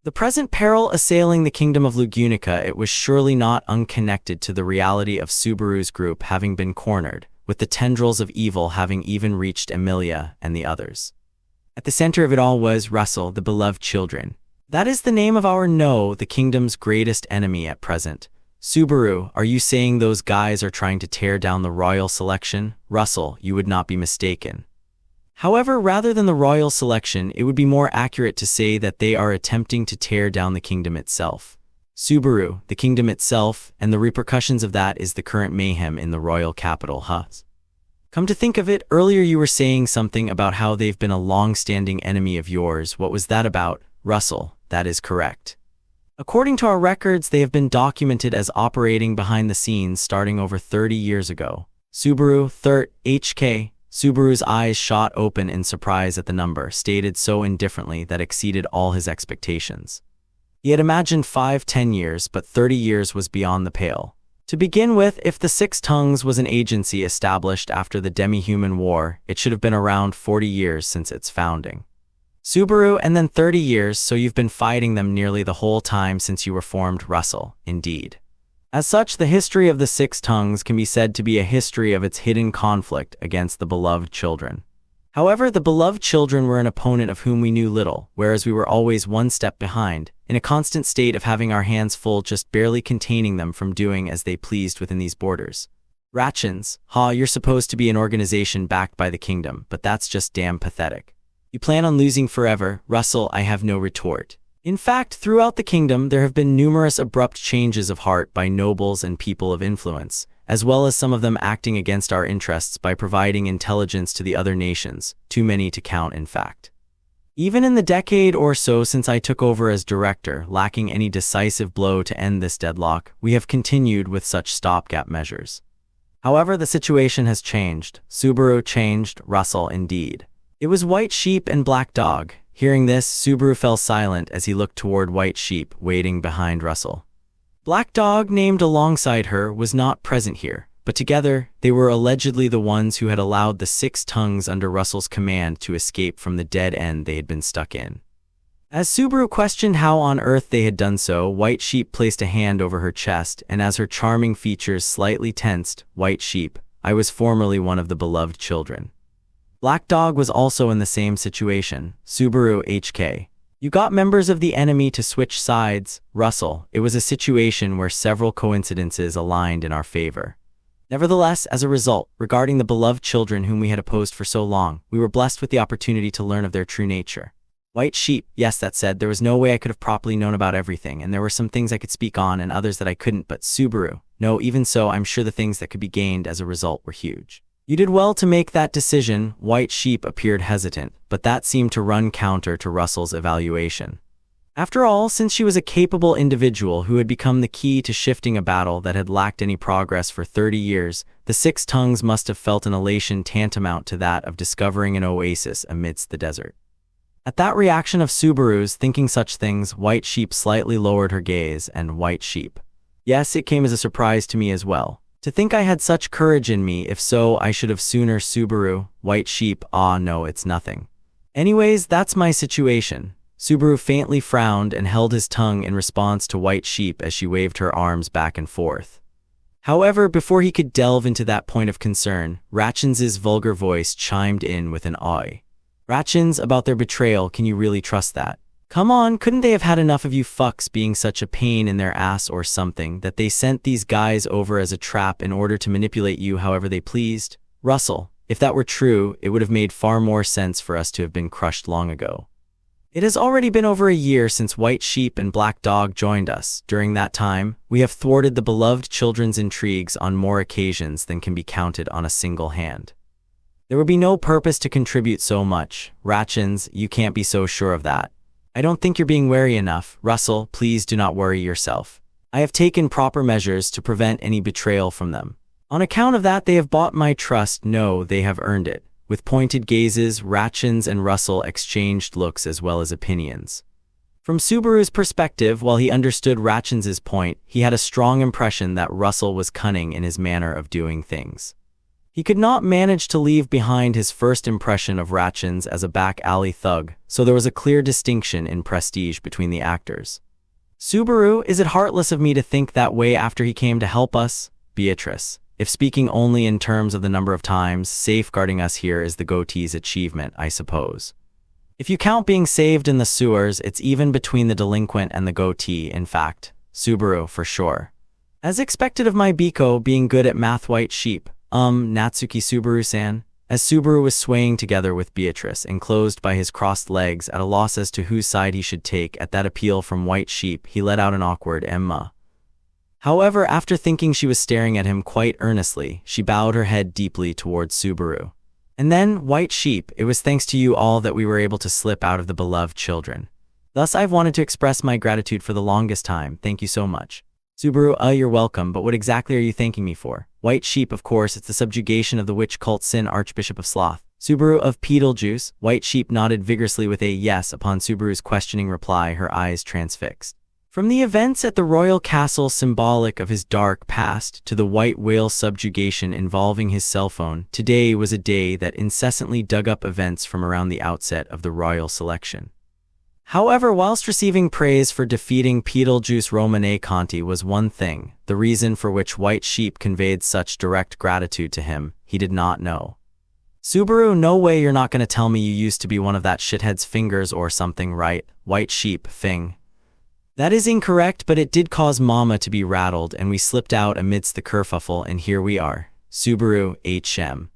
The present peril assailing the kingdom of Lugunica, it was surely not unconnected to the reality of Subaru's group having been cornered, with the tendrils of evil having even reached Emilia and the others. At the center of it all was Russell, the beloved children. That is the name of the kingdom's greatest enemy at present. Subaru, are you saying those guys are trying to tear down the royal selection? Russell, you would not be mistaken. However, rather than the royal selection, it would be more accurate to say that they are attempting to tear down the kingdom itself. Subaru, the kingdom itself, and the repercussions of that is the current mayhem in the royal capital, Come to think of it, earlier you were saying something about how they've been a long-standing enemy of yours. What was that about? Russell, that is correct. According to our records, they have been documented as operating behind the scenes starting over 30 years ago. Subaru, HK. Subaru's eyes shot open in surprise at the number, stated so indifferently that exceeded all his expectations. He had imagined 5-10 years, but 30 years was beyond the pale. To begin with, if the Six Tongues was an agency established after the demi-human war, it should have been around 40 years since its founding. Subaru, and then 30 years, so you've been fighting them nearly the whole time since you were formed, Russell, indeed. As such, the history of the Six Tongues can be said to be a history of its hidden conflict against the beloved children. However, the beloved children were an opponent of whom we knew little, whereas we were always one step behind, in a constant state of having our hands full, just barely containing them from doing as they pleased within these borders. Ratchins, you're supposed to be an organization backed by the kingdom, but that's just damn pathetic. You plan on losing forever, Russell, I have no retort. In fact, throughout the kingdom, there have been numerous abrupt changes of heart by nobles and people of influence, as well as some of them acting against our interests by providing intelligence to the other nations, too many to count in fact. Even in the decade or so since I took over as director, lacking any decisive blow to end this deadlock, we have continued with such stopgap measures. However, the situation has changed. Subaru changed, Russell indeed. It was White Sheep and Black Dog. Hearing this, Subaru fell silent as he looked toward White Sheep, waiting behind Russell. Black Dog, named alongside her, was not present here, but together, they were allegedly the ones who had allowed the 6 tongues under Russell's command to escape from the dead end they had been stuck in. As Subaru questioned how on earth they had done so, White Sheep placed a hand over her chest, and as her charming features slightly tensed, White Sheep, I was formerly one of the beloved children. Black Dog was also in the same situation. Subaru HK. You got members of the enemy to switch sides, Russell. It was a situation where several coincidences aligned in our favor. Nevertheless, as a result, regarding the beloved children whom we had opposed for so long, we were blessed with the opportunity to learn of their true nature. White Sheep, yes, that said, there was no way I could have properly known about everything, and there were some things I could speak on and others that I couldn't, but Subaru, no, even so, I'm sure the things that could be gained as a result were huge. You did well to make that decision. White Sheep appeared hesitant, but that seemed to run counter to Russell's evaluation. After all, since she was a capable individual who had become the key to shifting a battle that had lacked any progress for 30 years, the 6 tongues must have felt an elation tantamount to that of discovering an oasis amidst the desert. At that reaction of Subaru's thinking such things, White Sheep slightly lowered her gaze, and White Sheep. Yes, it came as a surprise to me as well. To think I had such courage in me, if so, I should have sooner. Subaru, White Sheep, no, it's nothing. Anyways, that's my situation. Subaru faintly frowned and held his tongue in response to White Sheep as she waved her arms back and forth. However, before he could delve into that point of concern, Ratchins's vulgar voice chimed in with an "Oi. Ratchins, about their betrayal, can you really trust that? Come on, couldn't they have had enough of you fucks being such a pain in their ass or something that they sent these guys over as a trap in order to manipulate you however they pleased? Russell, if that were true, it would have made far more sense for us to have been crushed long ago. It has already been over a year since White Sheep and Black Dog joined us. During that time, we have thwarted the beloved children's intrigues on more occasions than can be counted on a single hand. There would be no purpose to contribute so much. Ratchins, you can't be so sure of that. I don't think you're being wary enough. Russell, please do not worry yourself. I have taken proper measures to prevent any betrayal from them. On account of that, they have bought my trust. No, they have earned it. With pointed gazes, Ratchins and Russell exchanged looks as well as opinions. From Subaru's perspective, while he understood Ratchins's point, he had a strong impression that Russell was cunning in his manner of doing things. He could not manage to leave behind his first impression of Ratchins as a back-alley thug, so there was a clear distinction in prestige between the actors. Subaru, is it heartless of me to think that way after he came to help us? Beatrice, if speaking only in terms of the number of times, safeguarding us here is the goatee's achievement, I suppose. If you count being saved in the sewers, it's even between the delinquent and the goatee, in fact. Subaru, for sure. As expected of my Biko being good at math. White Sheep. Natsuki Subaru-san. As Subaru was swaying together with Beatrice, enclosed by his crossed legs at a loss as to whose side he should take at that appeal from White Sheep, he let out an awkward Emma. However, after thinking she was staring at him quite earnestly, she bowed her head deeply towards Subaru. And then, White Sheep, it was thanks to you all that we were able to slip out of the beloved children. Thus I've wanted to express my gratitude for the longest time. Thank you so much. Subaru, you're welcome, but what exactly are you thanking me for? White Sheep, of course, it's the subjugation of the witch cult Sin, Archbishop of Sloth. Subaru of Beetlejuice. White Sheep nodded vigorously with a yes upon Subaru's questioning reply, her eyes transfixed. From the events at the royal castle symbolic of his dark past to the white whale subjugation involving his cell phone, today was a day that incessantly dug up events from around the outset of the royal selection. However, whilst receiving praise for defeating Beetlejuice Romane Conti was one thing, the reason for which White Sheep conveyed such direct gratitude to him, he did not know. Subaru, no way you're not gonna tell me you used to be one of that shithead's fingers or something, right? White sheep, thing. That is incorrect, but it did cause Mama to be rattled and we slipped out amidst the kerfuffle and here we are. Subaru, HM.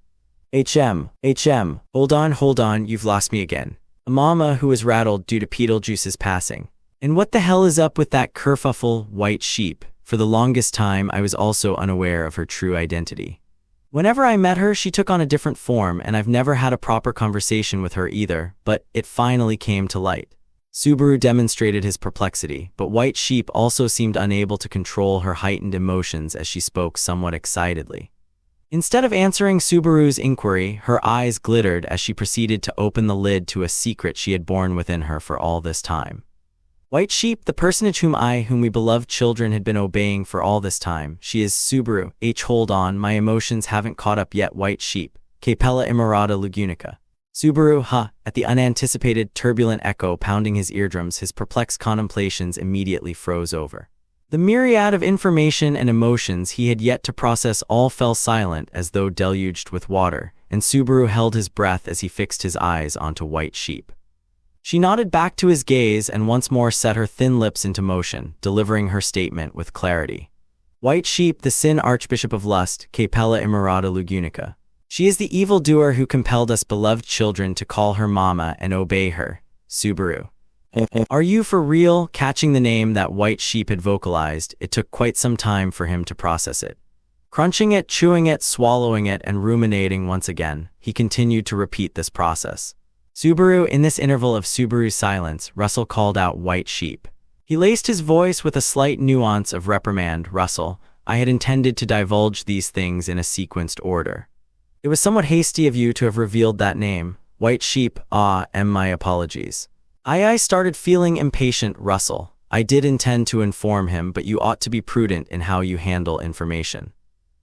Hold on, you've lost me again. A Mama who was rattled due to Beetlejuice's passing. And what the hell is up with that kerfuffle, white sheep? For the longest time, I was also unaware of her true identity. Whenever I met her, she took on a different form, and I've never had a proper conversation with her either, but it finally came to light. Subaru demonstrated his perplexity, but White Sheep also seemed unable to control her heightened emotions as she spoke somewhat excitedly. Instead of answering Subaru's inquiry, her eyes glittered as she proceeded to open the lid to a secret she had borne within her for all this time. White Sheep, the personage whom we beloved children had been obeying for all this time. She is Subaru. Hold on, my emotions haven't caught up yet. White Sheep. Capella Imerata Lugunica. Subaru, at the unanticipated, turbulent echo pounding his eardrums, his perplexed contemplations immediately froze over. The myriad of information and emotions he had yet to process all fell silent as though deluged with water, and Subaru held his breath as he fixed his eyes onto White Sheep. She nodded back to his gaze and once more set her thin lips into motion, delivering her statement with clarity. White Sheep, the Sin Archbishop of Lust, Capella Imerata Lugunica. She is the evildoer who compelled us beloved children to call her Mama and obey her. Subaru. Are you for real? Catching the name that White Sheep had vocalized, it took quite some time for him to process it. Crunching it, chewing it, swallowing it, and ruminating once again, he continued to repeat this process. Subaru. In this interval of Subaru's silence, Russell called out White Sheep. He laced his voice with a slight nuance of reprimand. Russell, I had intended to divulge these things in a sequenced order. It was somewhat hasty of you to have revealed that name. White Sheep, and my apologies. I started feeling impatient, Russell. I did intend to inform him, but you ought to be prudent in how you handle information.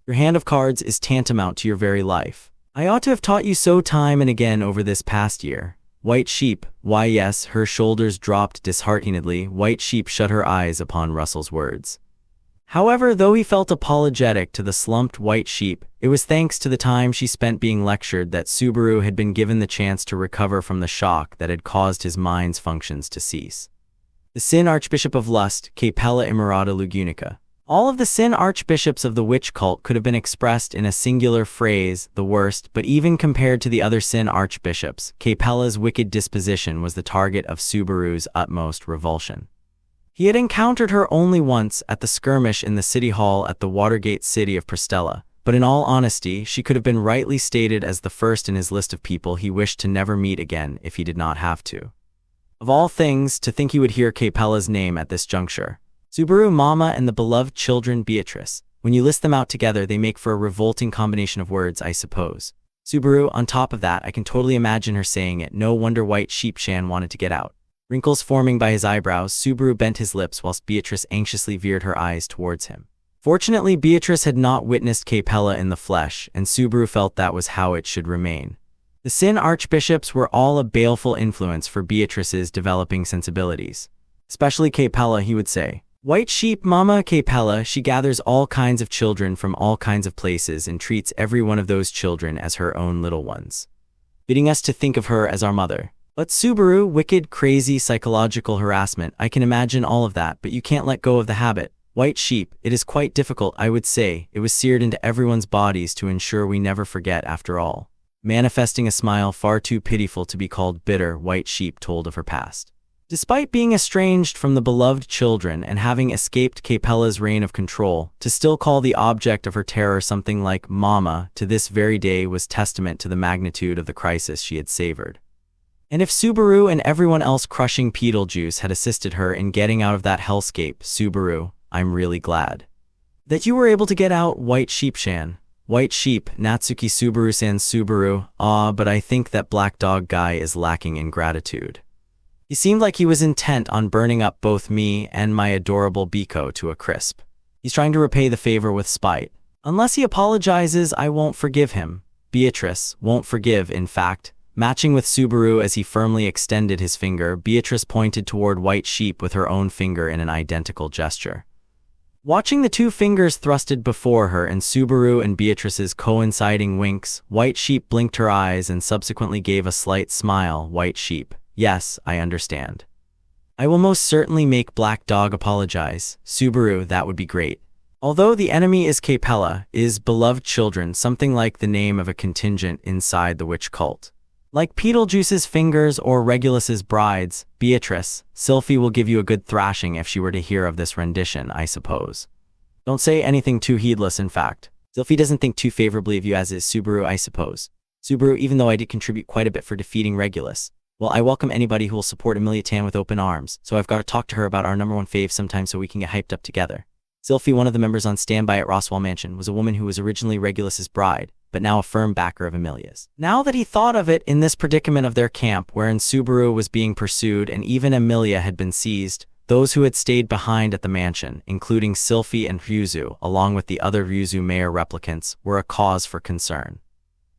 Your hand of cards is tantamount to your very life. I ought to have taught you so time and again over this past year. White Sheep, why yes, her shoulders dropped disheartenedly. White Sheep shut her eyes upon Russell's words. However, though he felt apologetic to the slumped White Sheep, it was thanks to the time she spent being lectured that Subaru had been given the chance to recover from the shock that had caused his mind's functions to cease. The Sin Archbishop of Lust, Capella Imerata Lugunica. All of the Sin Archbishops of the witch cult could have been expressed in a singular phrase, the worst, but even compared to the other Sin Archbishops, Capella's wicked disposition was the target of Subaru's utmost revulsion. He had encountered her only once at the skirmish in the city hall at the Watergate city of Prestella, but in all honesty, she could have been rightly stated as the first in his list of people he wished to never meet again if he did not have to. Of all things, to think he would hear Capella's name at this juncture. Subaru, Mama, and the beloved children Beatrice. When you list them out together, they make for a revolting combination of words, I suppose. Subaru, on top of that, I can totally imagine her saying it. No wonder White Sheep Shan wanted to get out. Wrinkles forming by his eyebrows, Subaru bent his lips whilst Beatrice anxiously veered her eyes towards him. Fortunately, Beatrice had not witnessed Capella in the flesh, and Subaru felt that was how it should remain. The Sin Archbishops were all a baleful influence for Beatrice's developing sensibilities. Especially Capella, he would say. White Sheep, Mama Capella, she gathers all kinds of children from all kinds of places and treats every one of those children as her own little ones, bidding us to think of her as our mother. But Subaru, wicked, crazy, psychological harassment, I can imagine all of that, but you can't let go of the habit. White Sheep, it is quite difficult, I would say. It was seared into everyone's bodies to ensure we never forget after all. Manifesting a smile far too pitiful to be called bitter, White Sheep told of her past. Despite being estranged from the beloved children and having escaped Capella's reign of control, to still call the object of her terror something like Mama to this very day was testament to the magnitude of the crisis she had savored. And if Subaru and everyone else crushing Beetlejuice had assisted her in getting out of that hellscape, Subaru, I'm really glad that you were able to get out, White Sheep Shan. White Sheep, Natsuki Subaru-san. Subaru, but I think that black dog guy is lacking in gratitude. He seemed like he was intent on burning up both me and my adorable Biko to a crisp. He's trying to repay the favor with spite. Unless he apologizes, I won't forgive him. Beatrice won't forgive, in fact. Matching with Subaru as he firmly extended his finger, Beatrice pointed toward White Sheep with her own finger in an identical gesture. Watching the two fingers thrusted before her and Subaru and Beatrice's coinciding winks, White Sheep blinked her eyes and subsequently gave a slight smile. White Sheep, yes, I understand. I will most certainly make Black Dog apologize. Subaru, that would be great. Although the enemy is Capella, is beloved children something like the name of a contingent inside the witch cult. Like Beetlejuice's fingers or Regulus's brides, Beatrice, Sylphie will give you a good thrashing if she were to hear of this rendition, I suppose. Don't say anything too heedless, in fact. Sylphie doesn't think too favorably of you as is Subaru, I suppose. Subaru, even though I did contribute quite a bit for defeating Regulus, well, I welcome anybody who will support Emilia Tan with open arms, so I've got to talk to her about our #1 fave sometime so we can get hyped up together. Sylphie, one of the members on standby at Roswell Mansion, was a woman who was originally Regulus's bride, but now a firm backer of Emilia's. Now that he thought of it, in this predicament of their camp, wherein Subaru was being pursued and even Emilia had been seized, those who had stayed behind at the mansion, including Sylphie and Ryuzu, along with the other Ryuzu mayor replicants, were a cause for concern.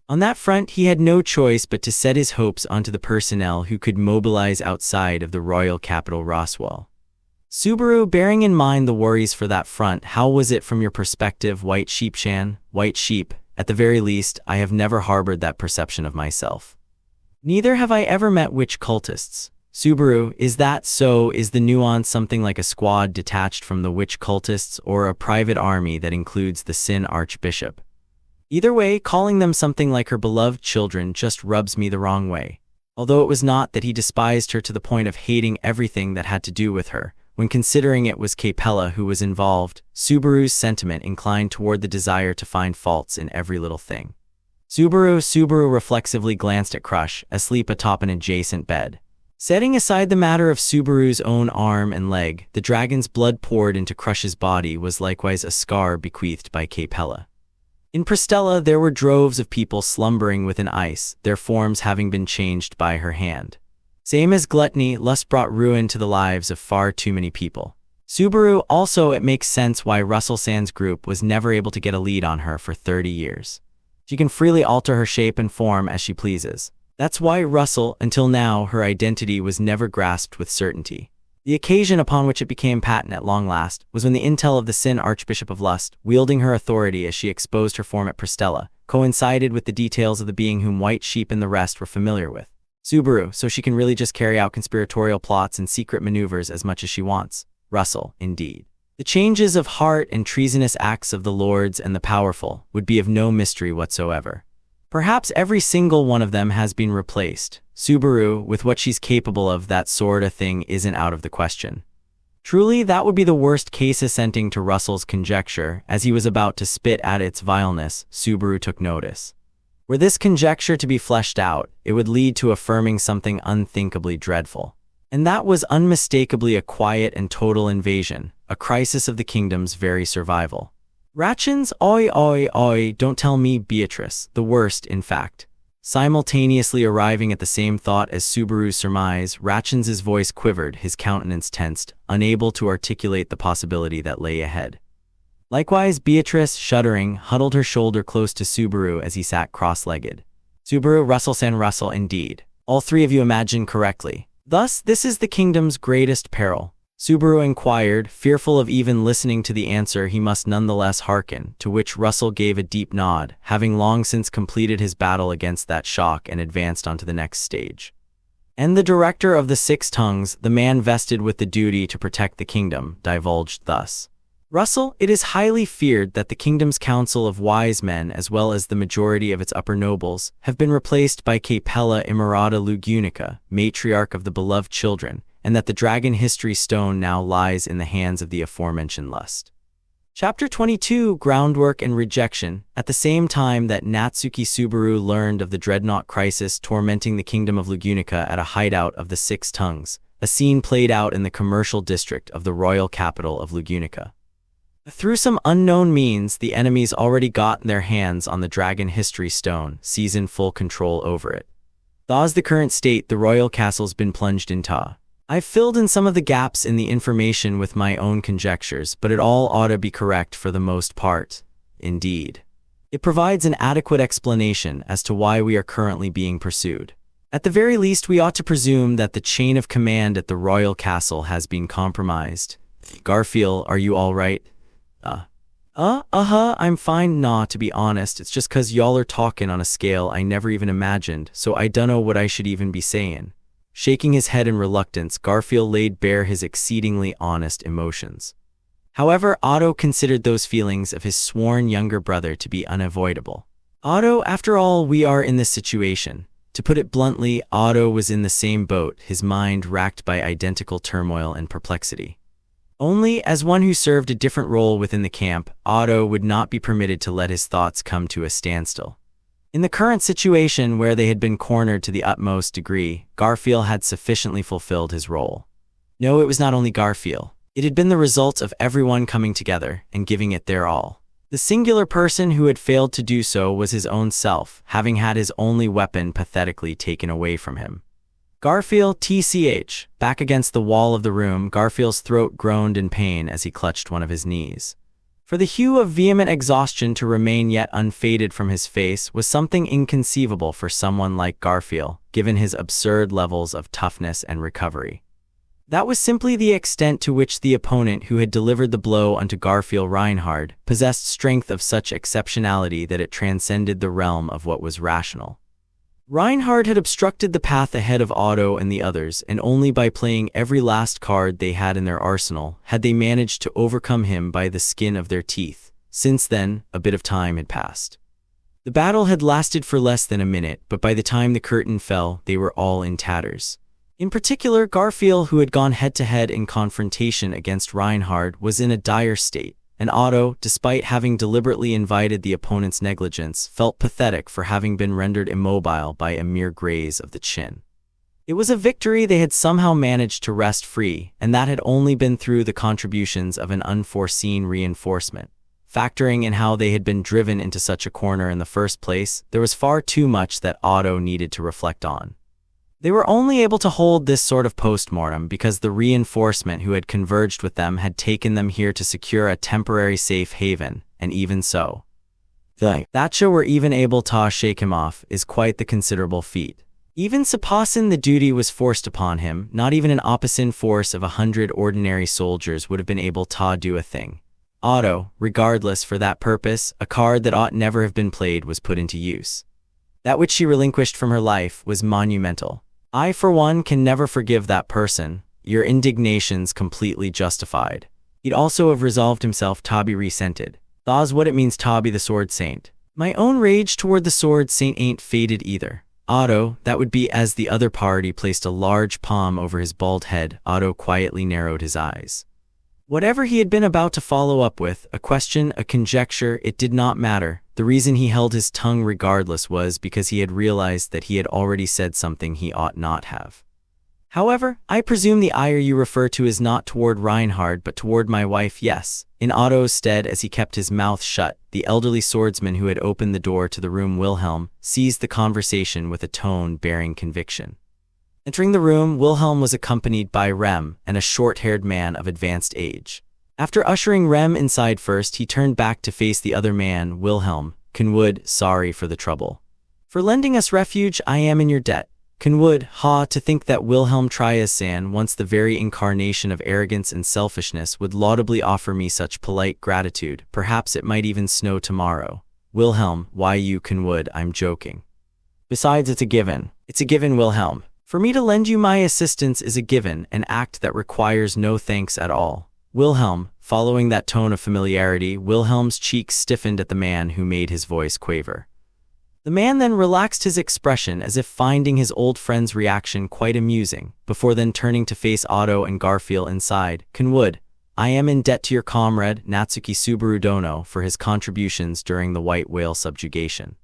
On that front, he had no choice but to set his hopes onto the personnel who could mobilize outside of the royal capital Roswell. Subaru, bearing in mind the worries for that front, how was it from your perspective, White Sheep-chan? White Sheep, at the very least, I have never harbored that perception of myself. Neither have I ever met witch cultists. Subaru, is that so? Is the nuance something like a squad detached from the witch cultists or a private army that includes the Sin Archbishop? Either way, calling them something like her beloved children just rubs me the wrong way. Although it was not that he despised her to the point of hating everything that had to do with her, when considering it was Capella who was involved, Subaru's sentiment inclined toward the desire to find faults in every little thing. Subaru reflexively glanced at Crush, asleep atop an adjacent bed. Setting aside the matter of Subaru's own arm and leg, the dragon's blood poured into Crush's body was likewise a scar bequeathed by Capella. In Pristella, there were droves of people slumbering within ice, their forms having been changed by her hand. Same as gluttony, lust brought ruin to the lives of far too many people. Subaru, also it makes sense why Russell Sand's group was never able to get a lead on her for 30 years. She can freely alter her shape and form as she pleases. That's why Russell, until now, her identity was never grasped with certainty. The occasion upon which it became patent at long last was when the intel of the Sin Archbishop of Lust, wielding her authority as she exposed her form at Pristella, coincided with the details of the being whom White Sheep and the rest were familiar with. Subaru, so she can really just carry out conspiratorial plots and secret maneuvers as much as she wants. Russell, indeed. The changes of heart and treasonous acts of the lords and the powerful would be of no mystery whatsoever. Perhaps every single one of them has been replaced. Subaru, with what she's capable of, that sorta thing isn't out of the question. Truly, that would be the worst case. Assenting to Russell's conjecture, as he was about to spit at its vileness, Subaru took notice. Were this conjecture to be fleshed out, it would lead to affirming something unthinkably dreadful. And that was unmistakably a quiet and total invasion, a crisis of the kingdom's very survival. Ratchins, oi, don't tell me, Beatrice, the worst, in fact. Simultaneously arriving at the same thought as Subaru's surmise, Ratchins's voice quivered, his countenance tensed, unable to articulate the possibility that lay ahead. Likewise, Beatrice, shuddering, huddled her shoulder close to Subaru as he sat cross-legged. Subaru, Russell, indeed. All three of you imagine correctly. Thus, this is the kingdom's greatest peril. Subaru inquired, fearful of even listening to the answer he must nonetheless hearken, to which Russell gave a deep nod, having long since completed his battle against that shock and advanced onto the next stage. And the director of the Six Tongues, the man vested with the duty to protect the kingdom, divulged thus. Russell, it is highly feared that the kingdom's council of wise men, as well as the majority of its upper nobles, have been replaced by Capella Imerata Lugunica, matriarch of the beloved children, and that the Dragon History Stone now lies in the hands of the aforementioned Lust. Chapter 22, Groundwork and Rejection. At the same time that Natsuki Subaru learned of the dreadnought crisis tormenting the kingdom of Lugunica at a hideout of the Six Tongues, a scene played out in the commercial district of the royal capital of Lugunica. Through some unknown means, the enemies already gotten their hands on the Dragon History Stone, seizing full control over it. Thus the current state the royal castle's been plunged into. I've filled in some of the gaps in the information with my own conjectures, but it all ought to be correct for the most part. Indeed. It provides an adequate explanation as to why we are currently being pursued. At the very least, we ought to presume that the chain of command at the royal castle has been compromised. Garfield, are you all right? I'm fine. Nah, to be honest, it's just 'cause y'all are talking on a scale I never even imagined, so I dunno what I should even be saying. Shaking his head in reluctance, Garfield laid bare his exceedingly honest emotions. However, Otto considered those feelings of his sworn younger brother to be unavoidable. Otto, after all, we are in this situation. To put it bluntly, Otto was in the same boat, his mind racked by identical turmoil and perplexity. Only, as one who served a different role within the camp, Otto would not be permitted to let his thoughts come to a standstill. In the current situation, where they had been cornered to the utmost degree, Garfield had sufficiently fulfilled his role. No, it was not only Garfield. It had been the result of everyone coming together and giving it their all. The singular person who had failed to do so was his own self, having had his only weapon pathetically taken away from him. Garfield, TCH. Back against the wall of the room, Garfield's throat groaned in pain as he clutched one of his knees. For the hue of vehement exhaustion to remain yet unfaded from his face was something inconceivable for someone like Garfield, given his absurd levels of toughness and recovery. That was simply the extent to which the opponent who had delivered the blow unto Garfield Reinhard possessed strength of such exceptionality that it transcended the realm of what was rational. Reinhard had obstructed the path ahead of Otto and the others, and only by playing every last card they had in their arsenal had they managed to overcome him by the skin of their teeth. Since then, a bit of time had passed. The battle had lasted for less than a minute, but by the time the curtain fell, they were all in tatters. In particular, Garfield, who had gone head-to-head in confrontation against Reinhard, was in a dire state, and Otto, despite having deliberately invited the opponent's negligence, felt pathetic for having been rendered immobile by a mere graze of the chin. It was a victory they had somehow managed to wrest free, and that had only been through the contributions of an unforeseen reinforcement. Factoring in how they had been driven into such a corner in the first place, there was far too much that Otto needed to reflect on. They were only able to hold this sort of post-mortem because the reinforcement who had converged with them had taken them here to secure a temporary safe haven, and even so, that show were even able to shake him off is quite the considerable feat. Even supposing the duty was forced upon him, not even an opposite force of 100 ordinary soldiers would have been able to do a thing. Otto, regardless, for that purpose, a card that ought never have been played was put into use. That which she relinquished from her life was monumental. I, for one, can never forgive that person. Your indignation's completely justified. He'd also have resolved himself to be resented. Thaw's what it means to be the Sword Saint. My own rage toward the Sword Saint ain't faded either. Otto, that would be as the other party placed a large palm over his bald head, Otto quietly narrowed his eyes. Whatever he had been about to follow up with, a question, a conjecture, it did not matter. The reason he held his tongue regardless was because he had realized that he had already said something he ought not have. However, I presume the ire you refer to is not toward Reinhard but toward my wife. Yes. In Otto's stead, as he kept his mouth shut, the elderly swordsman who had opened the door to the room, Wilhelm, seized the conversation with a tone bearing conviction. Entering the room, Wilhelm was accompanied by Rem and a short-haired man of advanced age. After ushering Rem inside first, he turned back to face the other man, Wilhelm. Kenwood, sorry for the trouble. For lending us refuge, I am in your debt. Kenwood, to think that Wilhelm Trias-san, once the very incarnation of arrogance and selfishness, would laudably offer me such polite gratitude. Perhaps it might even snow tomorrow. Wilhelm, why you Kenwood, I'm joking. Besides, it's a given. It's a given, Wilhelm. For me to lend you my assistance is a given, an act that requires no thanks at all. Wilhelm, following that tone of familiarity, Wilhelm's cheeks stiffened at the man who made his voice quaver. The man then relaxed his expression as if finding his old friend's reaction quite amusing, before then turning to face Otto and Garfield inside. Kenwood, I am in debt to your comrade, Natsuki Subaru Dono, for his contributions during the White Whale subjugation.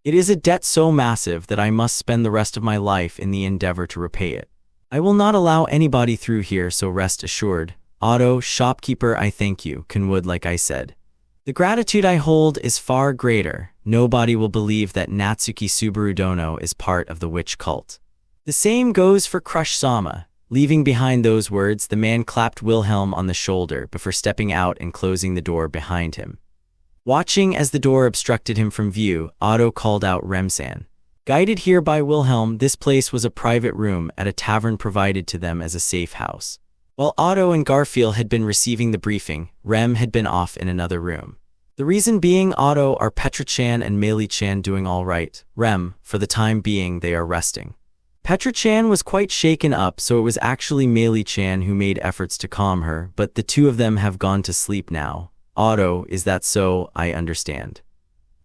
It is a debt so massive that I must spend the rest of my life in the endeavor to repay it. I will not allow anybody through here, so rest assured. Otto, shopkeeper, I thank you, Kenwood, like I said. The gratitude I hold is far greater. Nobody will believe that Natsuki Subaru Dono is part of the witch cult. The same goes for Crush Sama. Leaving behind those words, the man clapped Wilhelm on the shoulder before stepping out and closing the door behind him. Watching as the door obstructed him from view, Otto called out Remsan. Guided here by Wilhelm, this place was a private room at a tavern provided to them as a safe house. While Otto and Garfield had been receiving the briefing, Rem had been off in another room. The reason being, Otto, are Petra-chan and Meili-chan doing all right? Rem, for the time being they are resting. Petra-chan was quite shaken up, so it was actually Meili-chan who made efforts to calm her, but the two of them have gone to sleep now. Otto, is that so? I understand.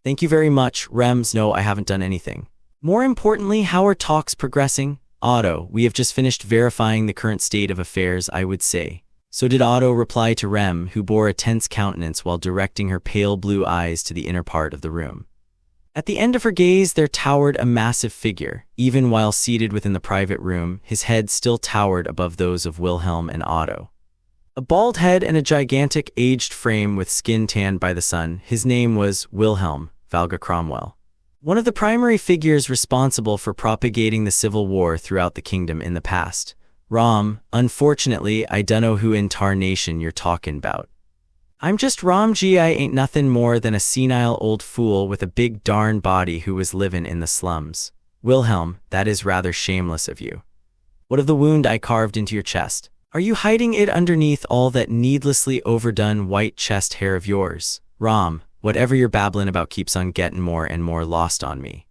Thank you very much, Rems. No, I haven't done anything. More importantly, how are talks progressing? Otto, we have just finished verifying the current state of affairs, I would say. So did Otto reply to Rem, who bore a tense countenance while directing her pale blue eyes to the inner part of the room. At the end of her gaze there towered a massive figure. Even while seated within the private room, his head still towered above those of Wilhelm and Otto. A bald head and a gigantic, aged frame with skin tanned by the sun, his name was Wilhelm Valga Cromwell. One of the primary figures responsible for propagating the civil war throughout the kingdom in the past. Rom, unfortunately, I dunno who in tar nation you're talking about. I'm just Romji, I ain't nothing more than a senile old fool with a big darn body who was livin' in the slums. Wilhelm, that is rather shameless of you. What of the wound I carved into your chest? Are you hiding it underneath all that needlessly overdone white chest hair of yours? Rom, whatever you're babblin' about keeps on gettin' more and more lost on me.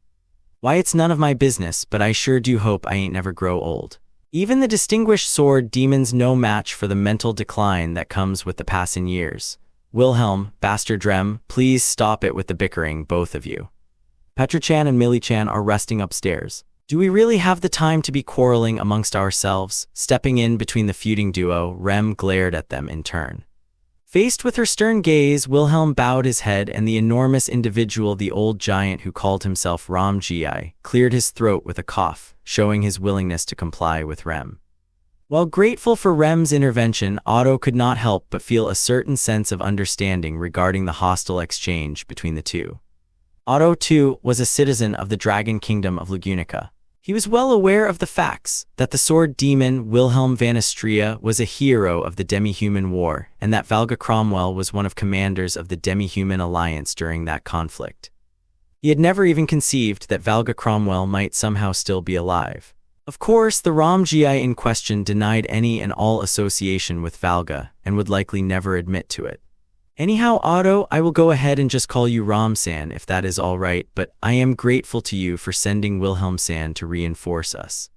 Why, it's none of my business, but I sure do hope I ain't never grow old. Even the distinguished sword demon's no match for the mental decline that comes with the passin' years. Wilhelm, bastard Rem, please stop it with the bickering, both of you. Petra-chan and Meili-chan are resting upstairs. Do we really have the time to be quarreling amongst ourselves? Stepping in between the feuding duo, Rem glared at them in turn. Faced with her stern gaze, Wilhelm bowed his head, and the enormous individual, the old giant who called himself Rom Gi, cleared his throat with a cough, showing his willingness to comply with Rem. While grateful for Rem's intervention, Otto could not help but feel a certain sense of understanding regarding the hostile exchange between the two. Otto, too, was a citizen of the Dragon Kingdom of Lugunica. He was well aware of the facts that the sword demon Wilhelm van Astrea was a hero of the demi-human war, and that Valga Cromwell was one of commanders of the demi-human alliance during that conflict. He had never even conceived that Valga Cromwell might somehow still be alive. Of course, the Rom Gi in question denied any and all association with Valga, and would likely never admit to it. Anyhow, Otto, I will go ahead and just call you Rom-san if that is all right, but I am grateful to you for sending Wilhelm-san to reinforce us.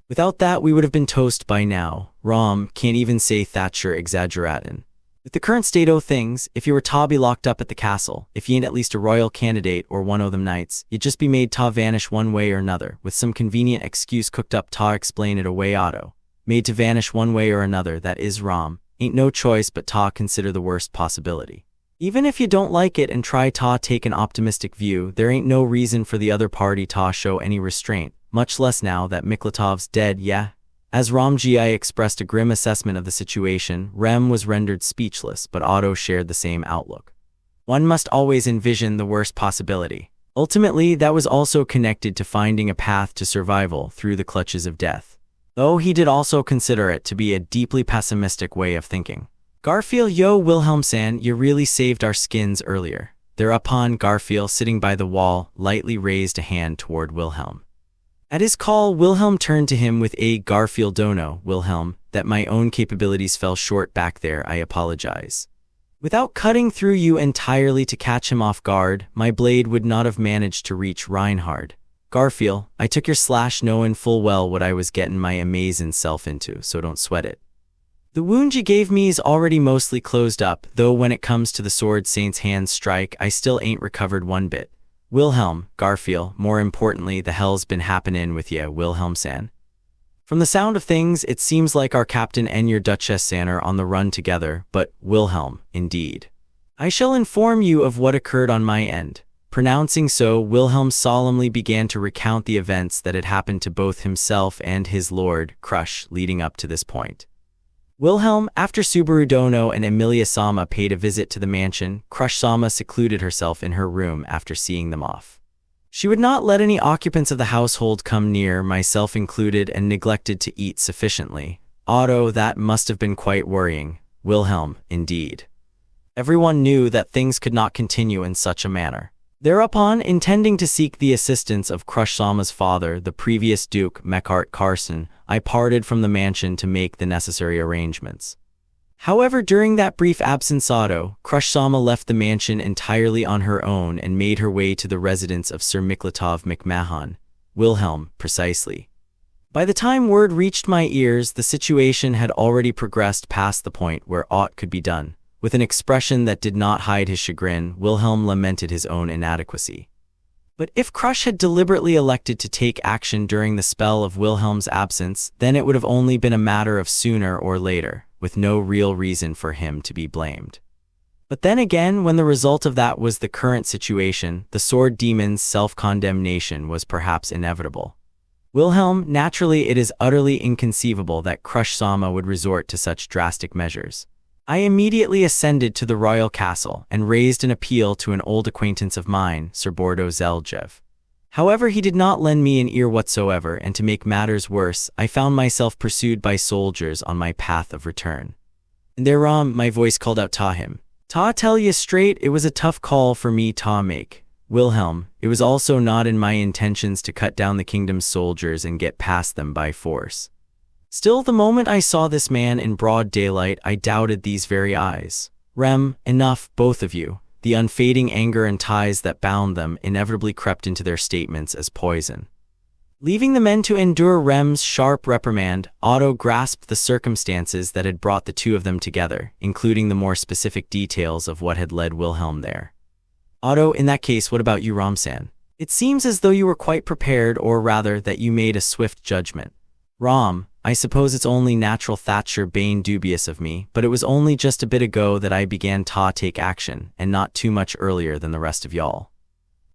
Without that, we would have been toast by now. Rom, can't even say Thatcher exaggeratin'. With the current state o' things, if you were to be locked up at the castle, if ye ain't at least a royal candidate or one o' them knights, you'd just be made ta vanish one way or another, with some convenient excuse cooked up ta explain it away. Otto. Made to vanish one way or another, that is Rom. Ain't no choice but ta consider the worst possibility. Even if you don't like it and try ta take an optimistic view, there ain't no reason for the other party ta show any restraint, much less now that Miklatov's dead, yeah? As Rom Gi expressed a grim assessment of the situation, Rem was rendered speechless, but Otto shared the same outlook. One must always envision the worst possibility. Ultimately, that was also connected to finding a path to survival through the clutches of death. Though he did also consider it to be a deeply pessimistic way of thinking. Garfield, yo Wilhelm-san, you really saved our skins earlier. Thereupon Garfield, sitting by the wall, lightly raised a hand toward Wilhelm. At his call, Wilhelm turned to him with a Garfield, dono, Wilhelm, that my own capabilities fell short back there, I apologize. Without cutting through you entirely to catch him off guard, my blade would not have managed to reach Reinhard. Garfield, I took your slash knowin' full well what I was gettin' my amazin' self into, so don't sweat it. The wound you gave me is already mostly closed up, though when it comes to the sword saint's hand strike, I still ain't recovered one bit. Wilhelm, Garfield, more importantly, the hell's been happenin' with ya, Wilhelm-san? From the sound of things, it seems like our captain and your Duchess-san are on the run together, but Wilhelm, indeed. I shall inform you of what occurred on my end. Pronouncing so, Wilhelm solemnly began to recount the events that had happened to both himself and his lord, Crush, leading up to this point. Wilhelm, after Subaru Dono and Emilia-sama paid a visit to the mansion, Crush-sama secluded herself in her room after seeing them off. She would not let any occupants of the household come near, myself included, and neglected to eat sufficiently. Otto, that must have been quite worrying. Wilhelm, indeed. Everyone knew that things could not continue in such a manner. Thereupon, intending to seek the assistance of Crush Sama's father, the previous Duke Mechart Carson, I parted from the mansion to make the necessary arrangements. However, during that brief absenceado, Crush Sama left the mansion entirely on her own and made her way to the residence of Sir Miklatov McMahon, Wilhelm, precisely. By the time word reached my ears, the situation had already progressed past the point where aught could be done. With an expression that did not hide his chagrin, Wilhelm lamented his own inadequacy. But if Crush had deliberately elected to take action during the spell of Wilhelm's absence, then it would have only been a matter of sooner or later, with no real reason for him to be blamed. But then again, when the result of that was the current situation, the sword demon's self-condemnation was perhaps inevitable. Wilhelm, naturally it is utterly inconceivable that Crush Sama would resort to such drastic measures. I immediately ascended to the royal castle and raised an appeal to an old acquaintance of mine, Sir Bordo Zeljev. However, he did not lend me an ear whatsoever, and to make matters worse, I found myself pursued by soldiers on my path of return. And thereon, my voice called out to him. "Ta tell ye straight, it was a tough call for me ta make. Wilhelm, it was also not in my intentions to cut down the kingdom's soldiers and get past them by force. Still, the moment I saw this man in broad daylight, I doubted these very eyes. Rem, enough, both of you." The unfading anger and ties that bound them inevitably crept into their statements as poison. Leaving the men to endure Rem's sharp reprimand, Otto grasped the circumstances that had brought the two of them together, including the more specific details of what had led Wilhelm there. "Otto, in that case, what about you, Ramsan? It seems as though you were quite prepared, or rather, that you made a swift judgment." "Ram, I suppose it's only natural Thatcher Bane dubious of me, but it was only just a bit ago that I began to take action, and not too much earlier than the rest of y'all.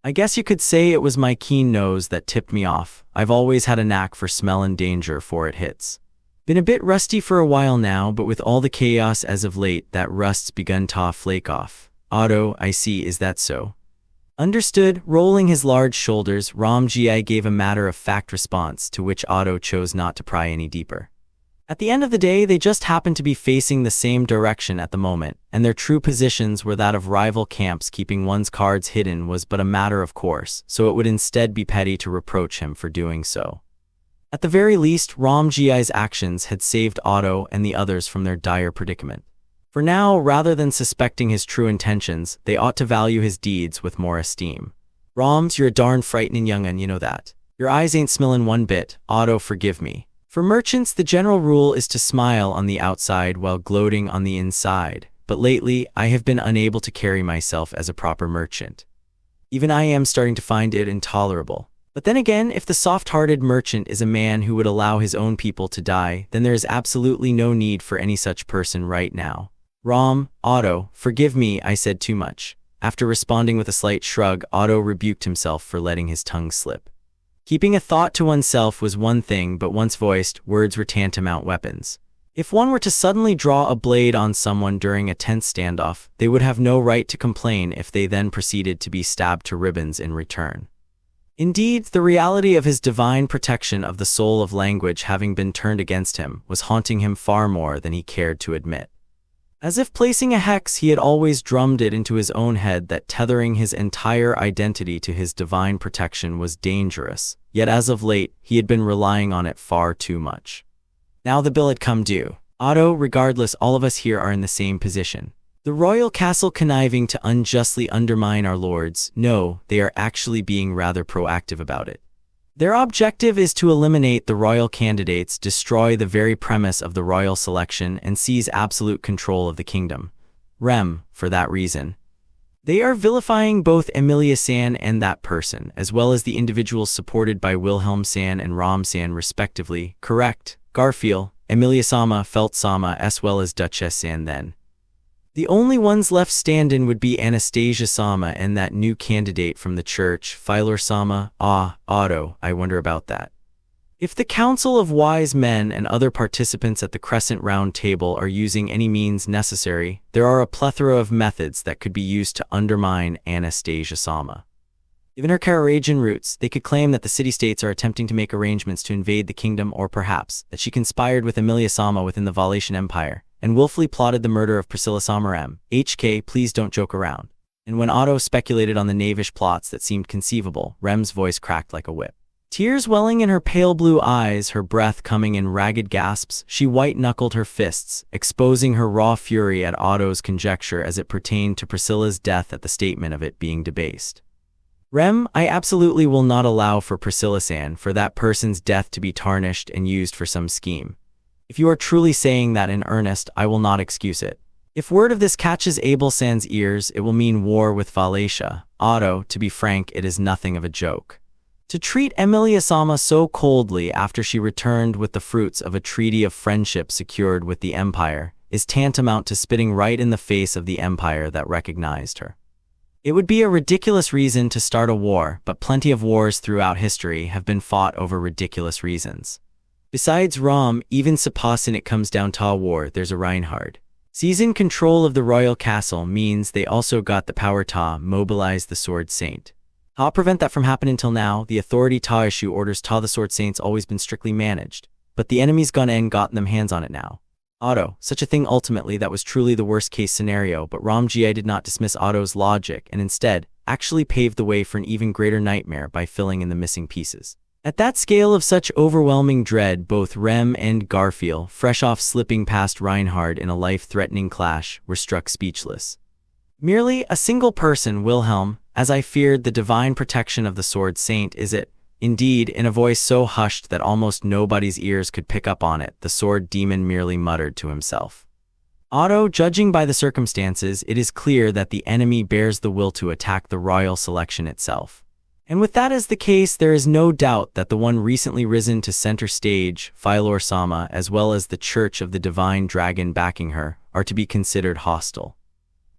I guess you could say it was my keen nose that tipped me off. I've always had a knack for smellin' danger 'fore it hits. Been a bit rusty for a while now, but with all the chaos as of late, that rust's begun to flake off." "Otto, I see, is that so?" "Understood." Rolling his large shoulders, Ramji gave a matter-of-fact response, to which Otto chose not to pry any deeper. At the end of the day, they just happened to be facing the same direction at the moment, and their true positions were that of rival camps. Keeping one's cards hidden was but a matter of course, so it would instead be petty to reproach him for doing so. At the very least, Ramji's actions had saved Otto and the others from their dire predicament. For now, rather than suspecting his true intentions, they ought to value his deeds with more esteem. "Rams, you're a darn frightening young'un, you know that. Your eyes ain't smilin' one bit. Otto, forgive me. For merchants, the general rule is to smile on the outside while gloating on the inside, but lately, I have been unable to carry myself as a proper merchant. Even I am starting to find it intolerable. But then again, if the soft-hearted merchant is a man who would allow his own people to die, then there is absolutely no need for any such person right now. Ram, Otto, forgive me, I said too much." After responding with a slight shrug, Otto rebuked himself for letting his tongue slip. Keeping a thought to oneself was one thing, but once voiced, words were tantamount weapons. If one were to suddenly draw a blade on someone during a tense standoff, they would have no right to complain if they then proceeded to be stabbed to ribbons in return. Indeed, the reality of his divine protection of the soul of language having been turned against him was haunting him far more than he cared to admit. As if placing a hex, he had always drummed it into his own head that tethering his entire identity to his divine protection was dangerous, yet as of late, he had been relying on it far too much. Now the bill had come due. "Otto, regardless, all of us here are in the same position. The royal castle conniving to unjustly undermine our lords. No, they are actually being rather proactive about it. Their objective is to eliminate the royal candidates, destroy the very premise of the royal selection, and seize absolute control of the kingdom. Rem, for that reason. They are vilifying both Emilia San and that person, as well as the individuals supported by Wilhelm San and Ram San respectively. Correct, Garfield, Emilia Sama, Felt Sama, as well as Duchess San then. The only ones left standing would be Anastasia Sama and that new candidate from the church, Philor Sama. Ah, Otto, I wonder about that. If the Council of Wise Men and other participants at the Crescent Round Table are using any means necessary, there are a plethora of methods that could be used to undermine Anastasia Sama. Given her Karajan roots, they could claim that the city-states are attempting to make arrangements to invade the kingdom, or perhaps that she conspired with Emilia Sama within the Valetian Empire and willfully plotted the murder of Priscilla Samaram. HK, please don't joke around. And when Otto speculated on the knavish plots that seemed conceivable, Rem's voice cracked like a whip. Tears welling in her pale blue eyes, her breath coming in ragged gasps, she white-knuckled her fists, exposing her raw fury at Otto's conjecture as it pertained to Priscilla's death at the statement of it being debased. Rem, I absolutely will not allow for Priscilla-san for that person's death to be tarnished and used for some scheme. If you are truly saying that in earnest, I will not excuse it. If word of this catches Abel-san's ears, it will mean war with Valencia. Otto, to be frank, it is nothing of a joke. To treat Emilia-sama so coldly after she returned with the fruits of a treaty of friendship secured with the Empire is tantamount to spitting right in the face of the Empire that recognized her. It would be a ridiculous reason to start a war, but plenty of wars throughout history have been fought over ridiculous reasons. Besides Rom, even supposing it comes down to a war, there's a Reinhard. Seizing control of the royal castle means they also got the power to mobilize the Sword Saint. How prevent that from happening until now? The authority to issue orders to the Sword Saint's always been strictly managed, but the enemy's gone and gotten them hands on it now. Otto, such a thing ultimately that was truly the worst case scenario, but Ramji did not dismiss Otto's logic and instead actually paved the way for an even greater nightmare by filling in the missing pieces. At that scale of such overwhelming dread, both Rem and Garfield, fresh off slipping past Reinhard in a life-threatening clash, were struck speechless. Merely a single person, Wilhelm, as I feared the divine protection of the Sword Saint, is it? Indeed, in a voice so hushed that almost nobody's ears could pick up on it, the sword demon merely muttered to himself. Otto, judging by the circumstances, it is clear that the enemy bears the will to attack the royal selection itself. And with that as the case, there is no doubt that the one recently risen to center stage, Philor-sama, as well as the Church of the Divine Dragon backing her, are to be considered hostile.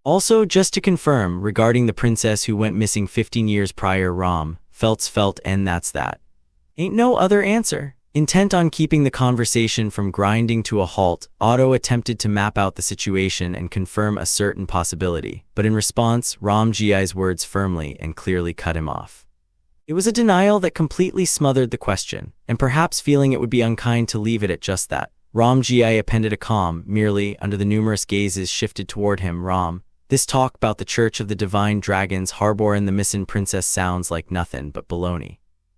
Also, just to confirm, regarding the princess who went missing 15 years prior, Rom, felt's felt, and that's that. Ain't no other answer. Intent on keeping the conversation from grinding to a halt, Otto attempted to map out the situation and confirm a certain possibility, but in response, Ram Gi's words firmly and clearly cut him off. It was a denial that completely smothered the question, and perhaps feeling it would be unkind to leave it at just that, Ram Gi appended a calm, merely, under the numerous gazes shifted toward him. Ram, this talk about the Church of the Divine Dragons harboring the missing princess sounds like nothing but baloney.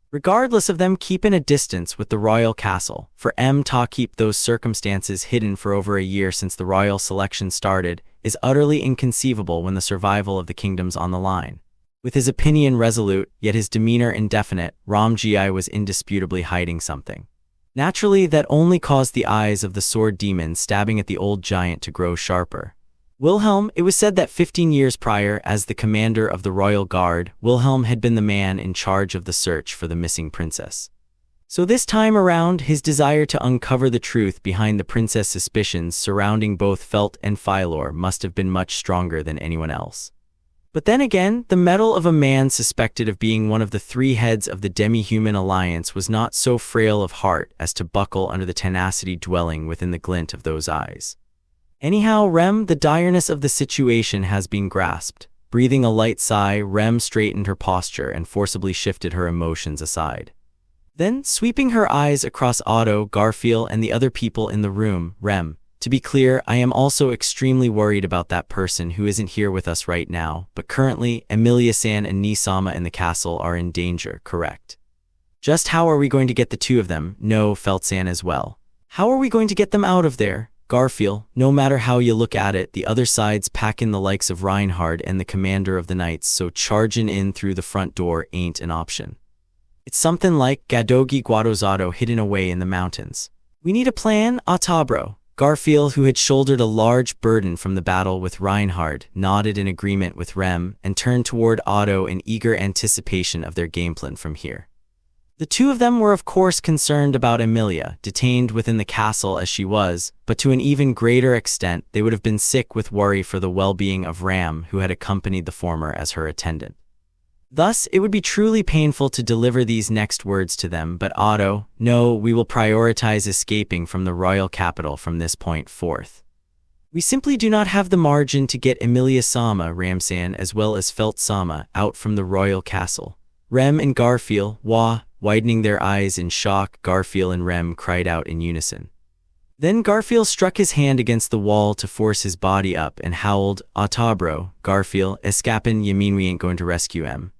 Regardless of them keeping a distance with the royal castle, for to keep those circumstances hidden for over a year since the royal selection started is utterly inconceivable when the survival of the kingdom's on the line. With his opinion resolute, yet his demeanor indefinite, Ram Gi was indisputably hiding something. Naturally, that only caused the eyes of the sword demon stabbing at the old giant to grow sharper. Wilhelm, it was said that 15 years prior, as the commander of the royal guard, Wilhelm had been the man in charge of the search for the missing princess. So this time around, his desire to uncover the truth behind the princess' suspicions surrounding both Felt and Philor must have been much stronger than anyone else. But then again, the mettle of a man suspected of being one of the three heads of the demi-human alliance was not so frail of heart as to buckle under the tenacity dwelling within the glint of those eyes. Anyhow, Rem, the direness of the situation has been grasped. Breathing a light sigh, Rem straightened her posture and forcibly shifted her emotions aside. Then, sweeping her eyes across Otto, Garfield, and the other people in the room, Rem, to be clear, I am also extremely worried about that person who isn't here with us right now, but currently, Emilia-san and Nisama in the castle are in danger, correct? Just how are we going to get the two of them? No, Felt-san as well. How are we going to get them out of there? Garfield, no matter how you look at it, the other side's packing the likes of Reinhard and the commander of the knights, so charging in through the front door ain't an option. It's something like Gadogi Guadozado hidden away in the mountains. We need a plan, Atabro. Garfield, who had shouldered a large burden from the battle with Reinhard, nodded in agreement with Rem and turned toward Otto in eager anticipation of their game plan from here. The two of them were of course concerned about Emilia, detained within the castle as she was, but to an even greater extent they would have been sick with worry for the well-being of Ram, who had accompanied the former as her attendant. Thus, it would be truly painful to deliver these next words to them, but Otto, no, we will prioritize escaping from the royal capital from this point forth. We simply do not have the margin to get Emilia-sama, Ramsan, as well as Felt-sama, out from the royal castle. Rem and Garfield, widening their eyes in shock, Garfield and Rem cried out in unison. Then Garfield struck his hand against the wall to force his body up and howled, "Aw, bro, Garfield, escapin', you mean we ain't going to rescue him?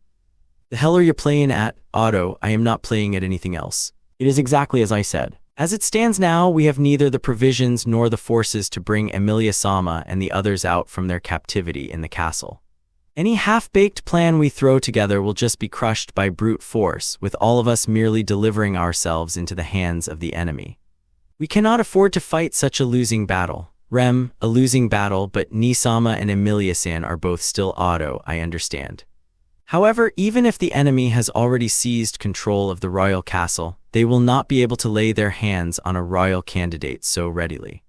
The hell are you playing at, Otto? I am not playing at anything else. It is exactly as I said. As it stands now, we have neither the provisions nor the forces to bring Emilia-sama and the others out from their captivity in the castle. Any half-baked plan we throw together will just be crushed by brute force, with all of us merely delivering ourselves into the hands of the enemy. We cannot afford to fight such a losing battle. Rem, a losing battle, but Nisama and Emilia-san are both still Otto, I understand. However, even if the enemy has already seized control of the royal castle, they will not be able to lay their hands on a royal candidate so readily.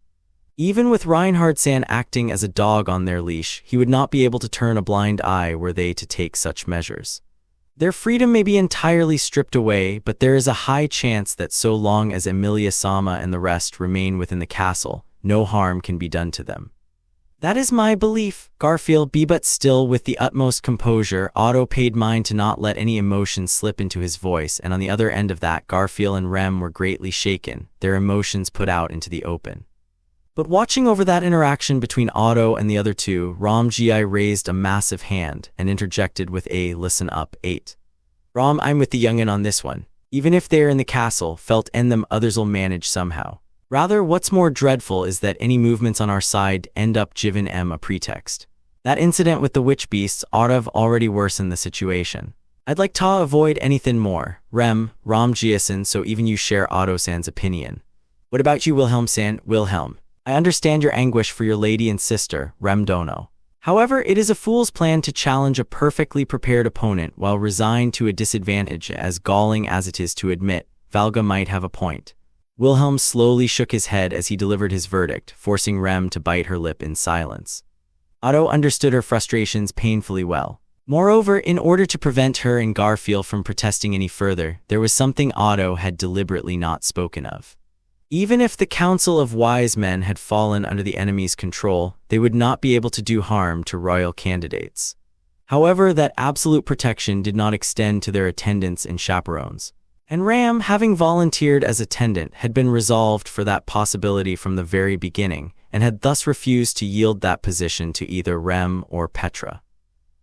Even with Reinhard-san acting as a dog on their leash, he would not be able to turn a blind eye were they to take such measures. Their freedom may be entirely stripped away, but there is a high chance that so long as Emilia-sama and the rest remain within the castle, no harm can be done to them. That is my belief, Garfield. Be but still. With the utmost composure, Otto paid mind to not let any emotion slip into his voice, and on the other end of that, Garfield and Rem were greatly shaken, their emotions put out into the open. But watching over that interaction between Otto and the other two, Ram Gi raised a massive hand and interjected with a "Listen up, 8. Ram, I'm with the youngin' on this one. Even if they're in the castle, felt and them others'll manage somehow. Rather, what's more dreadful is that any movements on our side end up givin' a pretext. That incident with the witch beasts oughto've already worsened the situation. I'd like to avoid anything more. Ram Gi-san, so even you share Otto-san's opinion. What about you, Wilhelm-san? Wilhelm, I understand your anguish for your lady and sister, Rem Dono. However, it is a fool's plan to challenge a perfectly prepared opponent while resigned to a disadvantage. As galling as it is to admit, Valga might have a point. Wilhelm slowly shook his head as he delivered his verdict, forcing Rem to bite her lip in silence. Otto understood her frustrations painfully well. Moreover, in order to prevent her and Garfield from protesting any further, there was something Otto had deliberately not spoken of. Even if the Council of Wise Men had fallen under the enemy's control, they would not be able to do harm to royal candidates. However, that absolute protection did not extend to their attendants and chaperones. And Ram, having volunteered as attendant, had been resolved for that possibility from the very beginning, and had thus refused to yield that position to either Rem or Petra.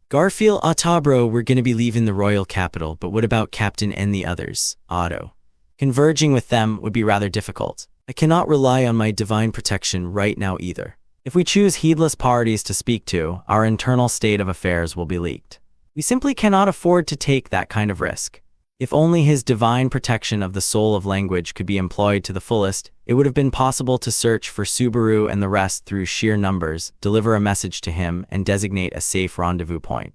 Garfield, bro, we're gonna be leaving the royal capital, but what about Captain and the others, Otto? Converging with them would be rather difficult. I cannot rely on my divine protection right now either. If we choose heedless parties to speak to, our internal state of affairs will be leaked. We simply cannot afford to take that kind of risk. If only his divine protection of the soul of language could be employed to the fullest, it would have been possible to search for Subaru and the rest through sheer numbers, deliver a message to him, and designate a safe rendezvous point.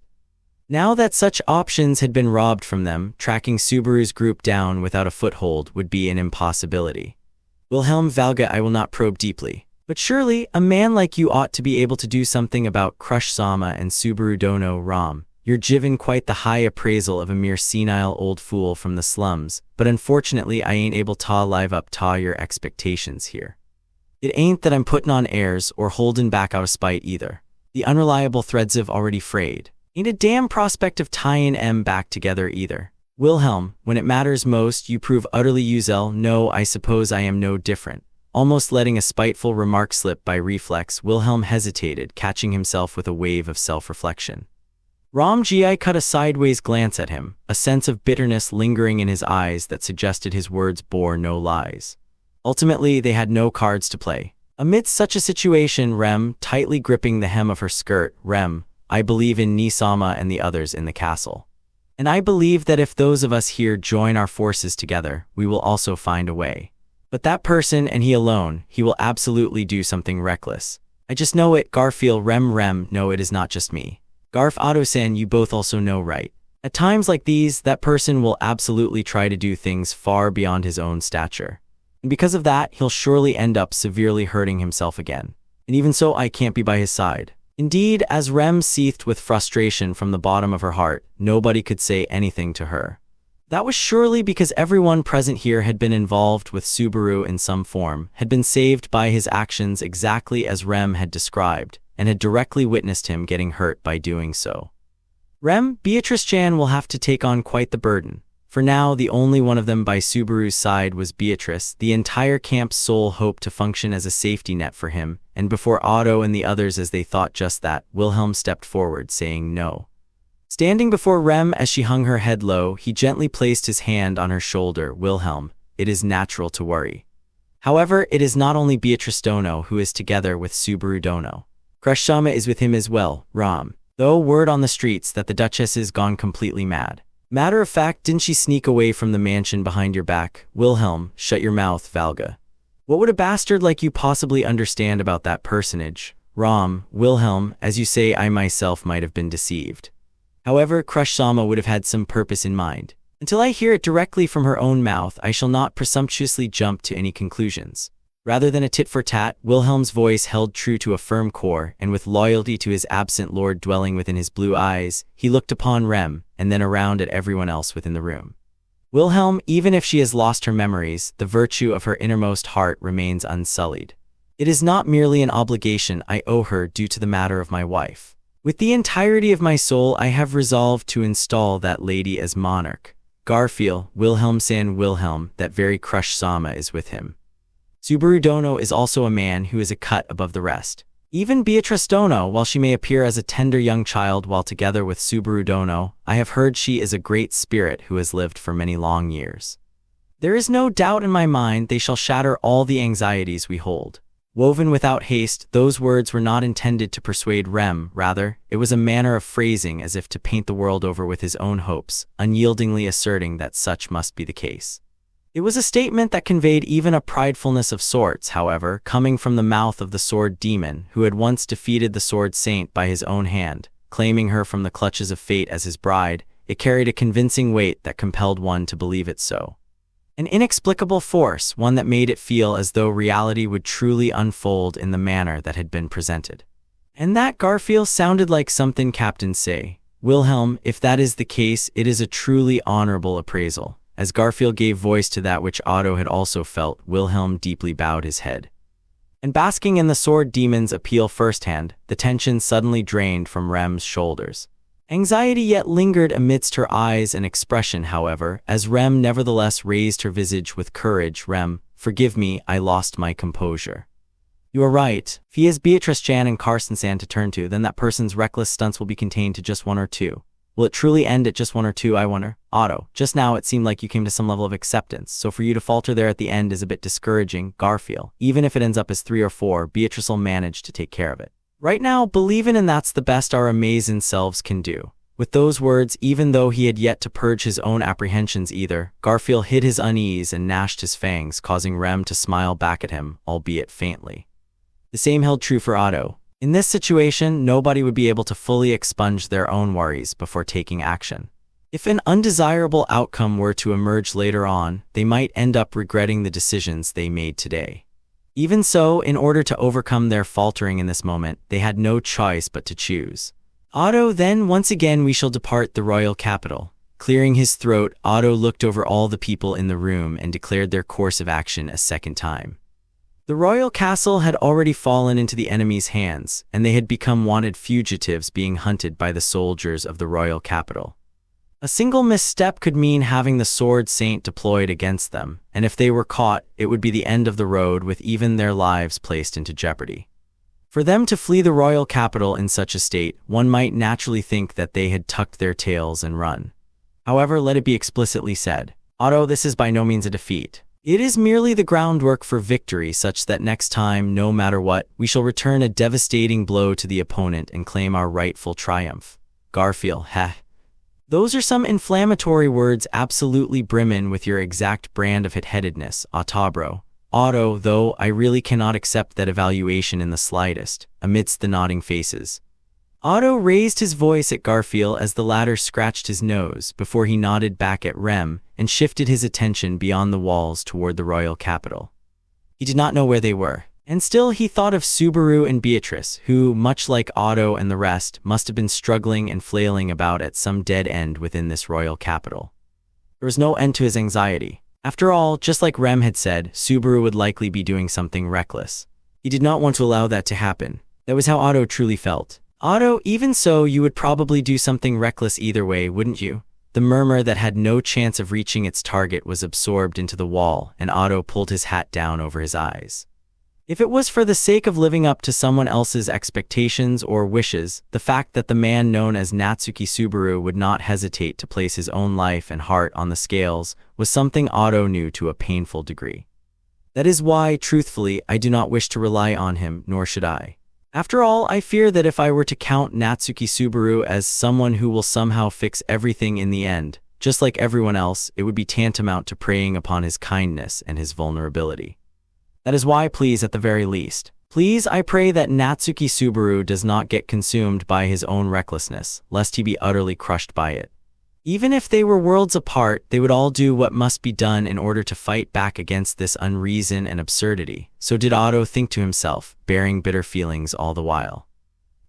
Now that such options had been robbed from them, tracking Subaru's group down without a foothold would be an impossibility. Wilhelm Valga, I will not probe deeply. But surely, a man like you ought to be able to do something about Crush Sama and Subaru Dono. Ram, you're given quite the high appraisal of a mere senile old fool from the slums, but unfortunately I ain't able to live up to your expectations here. It ain't that I'm putting on airs or holding back out of spite either. The unreliable threads have already frayed. Ain't a damn prospect of tying em back together either. Wilhelm, when it matters most, you prove utterly useless. No, I suppose I am no different. Almost letting a spiteful remark slip by reflex, Wilhelm hesitated, catching himself with a wave of self-reflection. Ram Gi cut a sideways glance at him, a sense of bitterness lingering in his eyes that suggested his words bore no lies. Ultimately, they had no cards to play. Amidst such a situation, Rem, tightly gripping the hem of her skirt, Rem, I believe in Nisama and the others in the castle. And I believe that if those of us here join our forces together, we will also find a way. But that person, and he alone, he will absolutely do something reckless. I just know it. Garfield, Rem, no, it is not just me. Garf, Otto-san, you both also know, right? At times like these, that person will absolutely try to do things far beyond his own stature. And because of that, he'll surely end up severely hurting himself again. And even so, I can't be by his side. Indeed, as Rem seethed with frustration from the bottom of her heart, nobody could say anything to her. That was surely because everyone present here had been involved with Subaru in some form, had been saved by his actions exactly as Rem had described, and had directly witnessed him getting hurt by doing so. Rem, Beatrice-chan will have to take on quite the burden. For now, the only one of them by Subaru's side was Beatrice. The entire camp's soul hoped to function as a safety net for him, and before Otto and the others as they thought just that, Wilhelm stepped forward, saying no. Standing before Rem as she hung her head low, he gently placed his hand on her shoulder. Wilhelm, it is natural to worry. However, it is not only Beatrice Dono who is together with Subaru Dono. Crush Sama is with him as well, Ram. Though word on the streets that the Duchess is gone completely mad. Matter of fact, didn't she sneak away from the mansion behind your back? Wilhelm, shut your mouth, Valga. What would a bastard like you possibly understand about that personage? Ram, Wilhelm, as you say, I myself might have been deceived. However, Crush Sama would have had some purpose in mind. Until I hear it directly from her own mouth, I shall not presumptuously jump to any conclusions. Rather than a tit-for-tat, Wilhelm's voice held true to a firm core, and with loyalty to his absent lord dwelling within his blue eyes, he looked upon Rem, and then around at everyone else within the room. Wilhelm, even if she has lost her memories, the virtue of her innermost heart remains unsullied. It is not merely an obligation I owe her due to the matter of my wife. With the entirety of my soul, I have resolved to install that lady as monarch. Garfield, Wilhelm san Wilhelm, that very Crush Sama is with him. Subaru Dono is also a man who is a cut above the rest. Even Beatrice Dono, while she may appear as a tender young child while together with Subaru Dono, I have heard she is a great spirit who has lived for many long years. There is no doubt in my mind they shall shatter all the anxieties we hold. Woven without haste, those words were not intended to persuade Rem, rather, it was a manner of phrasing as if to paint the world over with his own hopes, unyieldingly asserting that such must be the case. It was a statement that conveyed even a pridefulness of sorts, however, coming from the mouth of the sword demon, who had once defeated the sword saint by his own hand, claiming her from the clutches of fate as his bride. It carried a convincing weight that compelled one to believe it so. An inexplicable force, one that made it feel as though reality would truly unfold in the manner that had been presented. And that, Garfield, sounded like something Captain say. Wilhelm, if that is the case, it is a truly honorable appraisal. As Garfield gave voice to that which Otto had also felt, Wilhelm deeply bowed his head. And basking in the sword demon's appeal firsthand, the tension suddenly drained from Rem's shoulders. Anxiety yet lingered amidst her eyes and expression, however, as Rem nevertheless raised her visage with courage. Rem, forgive me, I lost my composure. You are right. If he has Beatrice Jan and Carson San to turn to, then that person's reckless stunts will be contained to just one or two. Will it truly end at just one or two, I wonder? Otto, just now it seemed like you came to some level of acceptance, so for you to falter there at the end is a bit discouraging. Garfield, even if it ends up as 3 or 4, Beatrice will manage to take care of it. Right now, believin' in that's the best our amazin' selves can do. With those words, even though he had yet to purge his own apprehensions either, Garfield hid his unease and gnashed his fangs, causing Rem to smile back at him, albeit faintly. The same held true for Otto. In this situation, nobody would be able to fully expunge their own worries before taking action. If an undesirable outcome were to emerge later on, they might end up regretting the decisions they made today. Even so, in order to overcome their faltering in this moment, they had no choice but to choose. Otto, then once again we shall depart the royal capital. Clearing his throat, Otto looked over all the people in the room and declared their course of action a second time. The royal castle had already fallen into the enemy's hands, and they had become wanted fugitives being hunted by the soldiers of the royal capital. A single misstep could mean having the sword saint deployed against them, and if they were caught, it would be the end of the road with even their lives placed into jeopardy. For them to flee the royal capital in such a state, one might naturally think that they had tucked their tails and run. However, let it be explicitly said, Otto, this is by no means a defeat. It is merely the groundwork for victory such that next time, no matter what, we shall return a devastating blow to the opponent and claim our rightful triumph. Garfield, heh. Those are some inflammatory words absolutely brimmin' with your exact brand of hit-headedness, Ottabro. Otto, though, I really cannot accept that evaluation in the slightest, amidst the nodding faces. Otto raised his voice at Garfield as the latter scratched his nose before he nodded back at Rem and shifted his attention beyond the walls toward the royal capital. He did not know where they were, and still he thought of Subaru and Beatrice, who, much like Otto and the rest, must have been struggling and flailing about at some dead end within this royal capital. There was no end to his anxiety. After all, just like Rem had said, Subaru would likely be doing something reckless. He did not want to allow that to happen. That was how Otto truly felt. Otto, even so, you would probably do something reckless either way, wouldn't you? The murmur that had no chance of reaching its target was absorbed into the wall, and Otto pulled his hat down over his eyes. If it was for the sake of living up to someone else's expectations or wishes, the fact that the man known as Natsuki Subaru would not hesitate to place his own life and heart on the scales was something Otto knew to a painful degree. That is why, truthfully, I do not wish to rely on him, nor should I. After all, I fear that if I were to count Natsuki Subaru as someone who will somehow fix everything in the end, just like everyone else, it would be tantamount to preying upon his kindness and his vulnerability. That is why, please, at the very least, please, I pray that Natsuki Subaru does not get consumed by his own recklessness, lest he be utterly crushed by it. Even if they were worlds apart, they would all do what must be done in order to fight back against this unreason and absurdity. So did Otto think to himself, bearing bitter feelings all the while.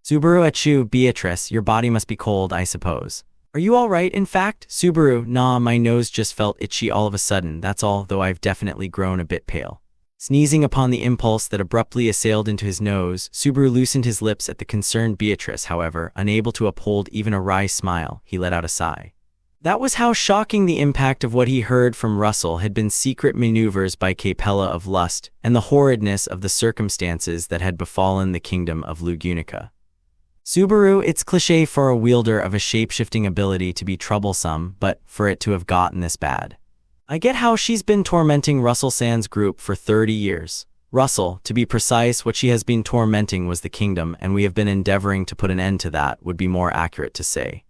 Subaru achoo, Beatrice, your body must be cold, I suppose. Are you all right, in fact? Subaru, nah, my nose just felt itchy all of a sudden, that's all, though I've definitely grown a bit pale. Sneezing upon the impulse that abruptly assailed into his nose, Subaru loosened his lips at the concerned Beatrice. However, unable to uphold even a wry smile, he let out a sigh. That was how shocking the impact of what he heard from Russell had been. Secret maneuvers by Capella of Lust, and the horridness of the circumstances that had befallen the kingdom of Lugunica. Subaru, it's cliché for a wielder of a shape-shifting ability to be troublesome, but for it to have gotten this bad. I get how she's been tormenting Russell Sand's group for 30 years. Russell, to be precise, what she has been tormenting was the kingdom, and we have been endeavoring to put an end to that, would be more accurate to say.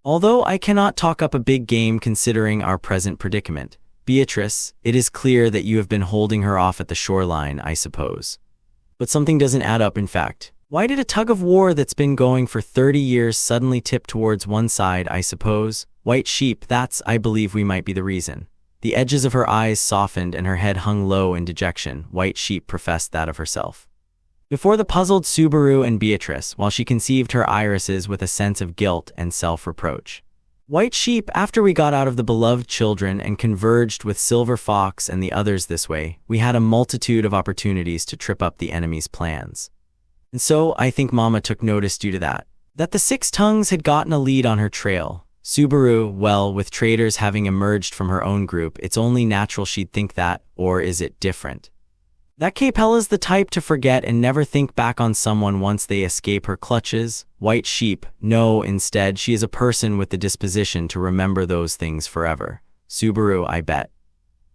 Although I cannot talk up a big game considering our present predicament, Beatrice, it is clear that you have been holding her off at the shoreline, I suppose. But something doesn't add up, in fact. Why did a tug-of-war that's been going for 30 years suddenly tip towards one side, I suppose? White sheep, that's, I believe we might be the reason. The edges of her eyes softened and her head hung low in dejection. White sheep professed that of herself. Before the puzzled Subaru and Beatrice, while she conceived her irises with a sense of guilt and self-reproach. White sheep, after we got out of the beloved children and converged with Silver Fox and the others this way, we had a multitude of opportunities to trip up the enemy's plans. And so, I think Mama took notice due to that. That the Six Tongues had gotten a lead on her trail. Subaru, well, with traitors having emerged from her own group, it's only natural she'd think that, or is it different? That Capella's the type to forget and never think back on someone once they escape her clutches? White sheep, no, instead, she is a person with the disposition to remember those things forever. Subaru, I bet.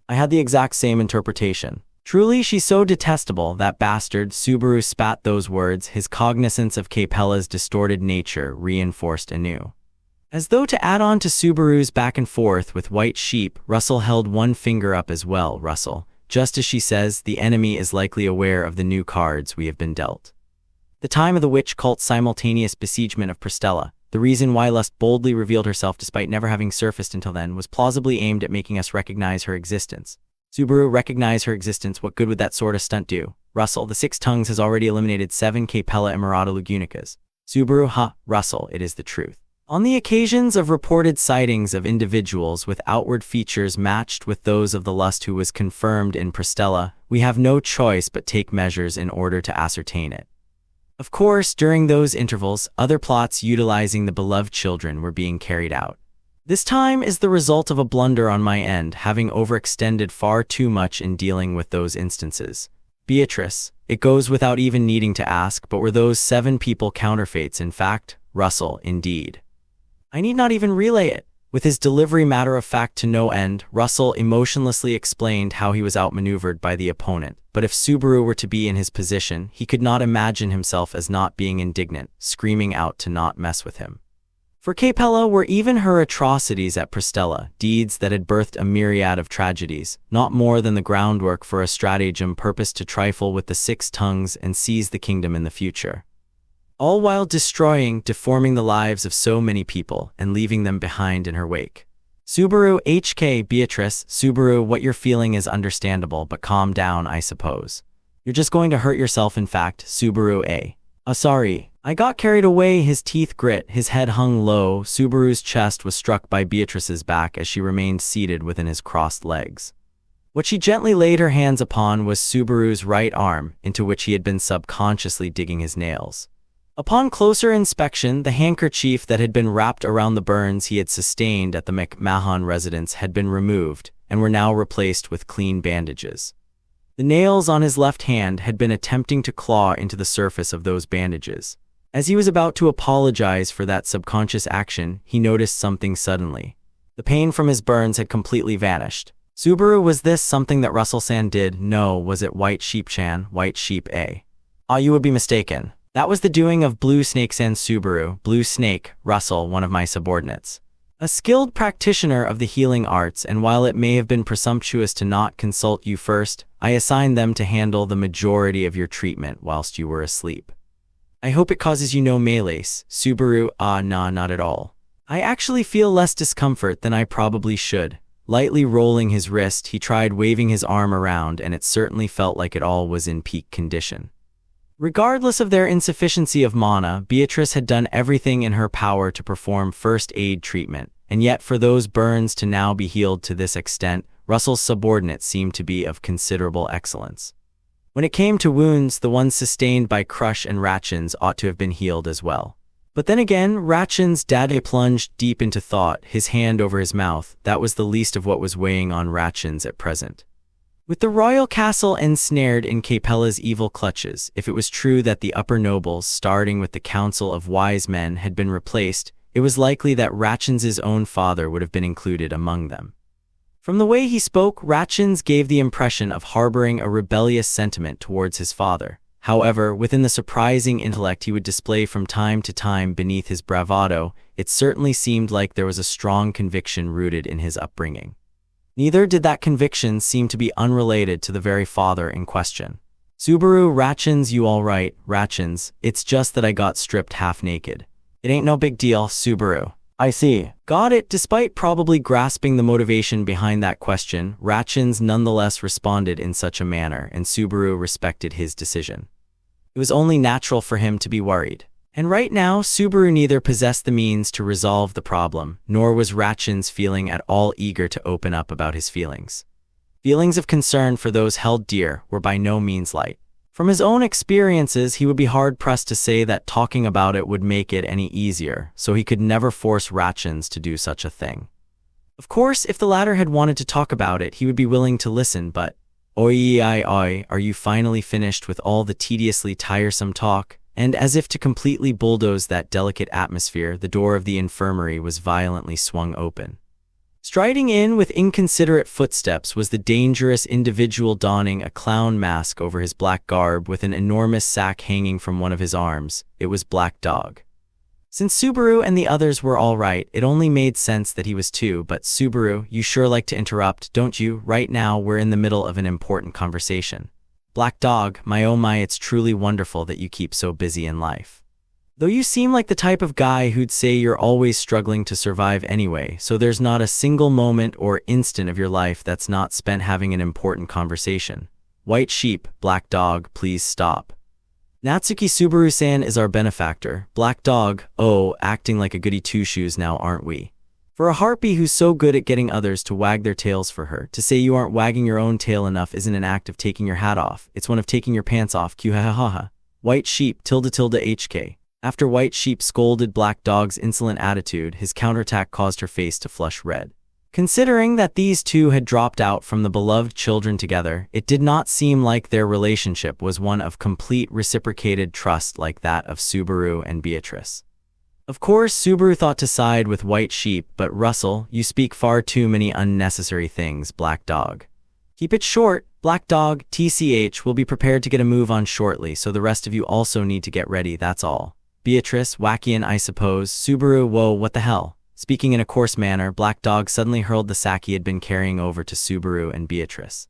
I had the exact same interpretation. Truly, she's so detestable, that bastard. Subaru spat those words, his cognizance of Capella's distorted nature reinforced anew. As though to add on to Subaru's back and forth with White Sheep, Russell held one finger up as well. Russell, just as she says, the enemy is likely aware of the new cards we have been dealt. The time of the witch cult's simultaneous besiegement of Pristella, the reason why Lust boldly revealed herself despite never having surfaced until then, was plausibly aimed at making us recognize her existence. Subaru, recognize her existence, what good would that sort of stunt do? Russell, the Six Tongues has already eliminated 7 Capella Emirata Lugunicas. Subaru, Russell, it is the truth. On the occasions of reported sightings of individuals with outward features matched with those of the Lust who was confirmed in Pristella, we have no choice but take measures in order to ascertain it. Of course, during those intervals, other plots utilizing the beloved children were being carried out. This time is the result of a blunder on my end, having overextended far too much in dealing with those instances. Beatrice, it goes without even needing to ask, but were those 7 people counterfeits in fact? Russell, indeed. I need not even relay it. With his delivery matter-of-fact to no end, Russell emotionlessly explained how he was outmaneuvered by the opponent. But if Subaru were to be in his position, he could not imagine himself as not being indignant, screaming out to not mess with him. For Capella were even her atrocities at Pristella, deeds that had birthed a myriad of tragedies, not more than the groundwork for a stratagem purposed to trifle with the Six Tongues and seize the kingdom in the future. All while destroying, deforming the lives of so many people and leaving them behind in her wake. Subaru HK Beatrice, Subaru, what you're feeling is understandable, but calm down, I suppose. You're just going to hurt yourself, in fact. Subaru sorry. I got carried away. His teeth grit, his head hung low. Subaru's chest was struck by Beatrice's back as she remained seated within his crossed legs. What she gently laid her hands upon was Subaru's right arm, into which he had been subconsciously digging his nails. Upon closer inspection, the handkerchief that had been wrapped around the burns he had sustained at the McMahon residence had been removed and were now replaced with clean bandages. The nails on his left hand had been attempting to claw into the surface of those bandages. As he was about to apologize for that subconscious action, he noticed something suddenly. The pain from his burns had completely vanished. Subaru, was this something that Russell-san did? No, was it White Sheep-chan, White Sheep A? Ah, you would be mistaken. That was the doing of Blue Snake-san. Subaru, Blue Snake, Russell, one of my subordinates. A skilled practitioner of the healing arts, and while it may have been presumptuous to not consult you first, I assigned them to handle the majority of your treatment whilst you were asleep. I hope it causes you no malaise. Subaru, nah, not at all. I actually feel less discomfort than I probably should. Lightly rolling his wrist, he tried waving his arm around, and it certainly felt like it all was in peak condition. Regardless of their insufficiency of mana, Beatrice had done everything in her power to perform first aid treatment, and yet for those burns to now be healed to this extent, Russell's subordinate seemed to be of considerable excellence. When it came to wounds, the ones sustained by Crush and Ratchins ought to have been healed as well. But then again, Ratchin's dade plunged deep into thought, his hand over his mouth. That was the least of what was weighing on Ratchins at present. With the royal castle ensnared in Capella's evil clutches, if it was true that the upper nobles, starting with the Council of Wise Men, had been replaced, it was likely that Ratchins' own father would have been included among them. From the way he spoke, Ratchins gave the impression of harboring a rebellious sentiment towards his father. However, within the surprising intellect he would display from time to time beneath his bravado, it certainly seemed like there was a strong conviction rooted in his upbringing. Neither did that conviction seem to be unrelated to the very father in question. Subaru, Ratchins, you all right? Ratchins, it's just that I got stripped half naked. It ain't no big deal, Subaru. I see. Got it. Despite probably grasping the motivation behind that question, Ratchins nonetheless responded in such a manner, and Subaru respected his decision. It was only natural for him to be worried. And right now, Subaru neither possessed the means to resolve the problem, nor was Ratchins feeling at all eager to open up about his feelings. Feelings of concern for those held dear were by no means light. From his own experiences, he would be hard-pressed to say that talking about it would make it any easier, so he could never force Ratchins to do such a thing. Of course, if the latter had wanted to talk about it, he would be willing to listen, but, oi, are you finally finished with all the tediously tiresome talk? And as if to completely bulldoze that delicate atmosphere, the door of the infirmary was violently swung open. Striding in with inconsiderate footsteps was the dangerous individual donning a clown mask over his black garb with an enormous sack hanging from one of his arms. It was Black Dog. Since Subaru and the others were all right, it only made sense that he was too, but Subaru, you sure like to interrupt, don't you? Right now we're in the middle of an important conversation. Black Dog, my oh my, it's truly wonderful that you keep so busy in life. Though you seem like the type of guy who'd say you're always struggling to survive anyway, so there's not a single moment or instant of your life that's not spent having an important conversation. White Sheep, Black Dog, please stop. Natsuki Subaru-san is our benefactor. Black Dog, oh, acting like a goody two-shoes now, aren't we? For a harpy who's so good at getting others to wag their tails for her, to say you aren't wagging your own tail enough isn't an act of taking your hat off, it's one of taking your pants off. Q-ha-ha-ha. White Sheep, ~HK. After White Sheep scolded Black Dog's insolent attitude, his counterattack caused her face to flush red. Considering that these two had dropped out from the beloved children together, it did not seem like their relationship was one of complete reciprocated trust like that of Subaru and Beatrice. Of course, Subaru thought to side with White Sheep, but Russell, you speak far too many unnecessary things, Black Dog. Keep it short. Black Dog, TCH, will be prepared to get a move on shortly, so the rest of you also need to get ready, that's all. Beatrice, Wackian, I suppose. Subaru, whoa, what the hell? Speaking in a coarse manner, Black Dog suddenly hurled the sack he had been carrying over to Subaru and Beatrice.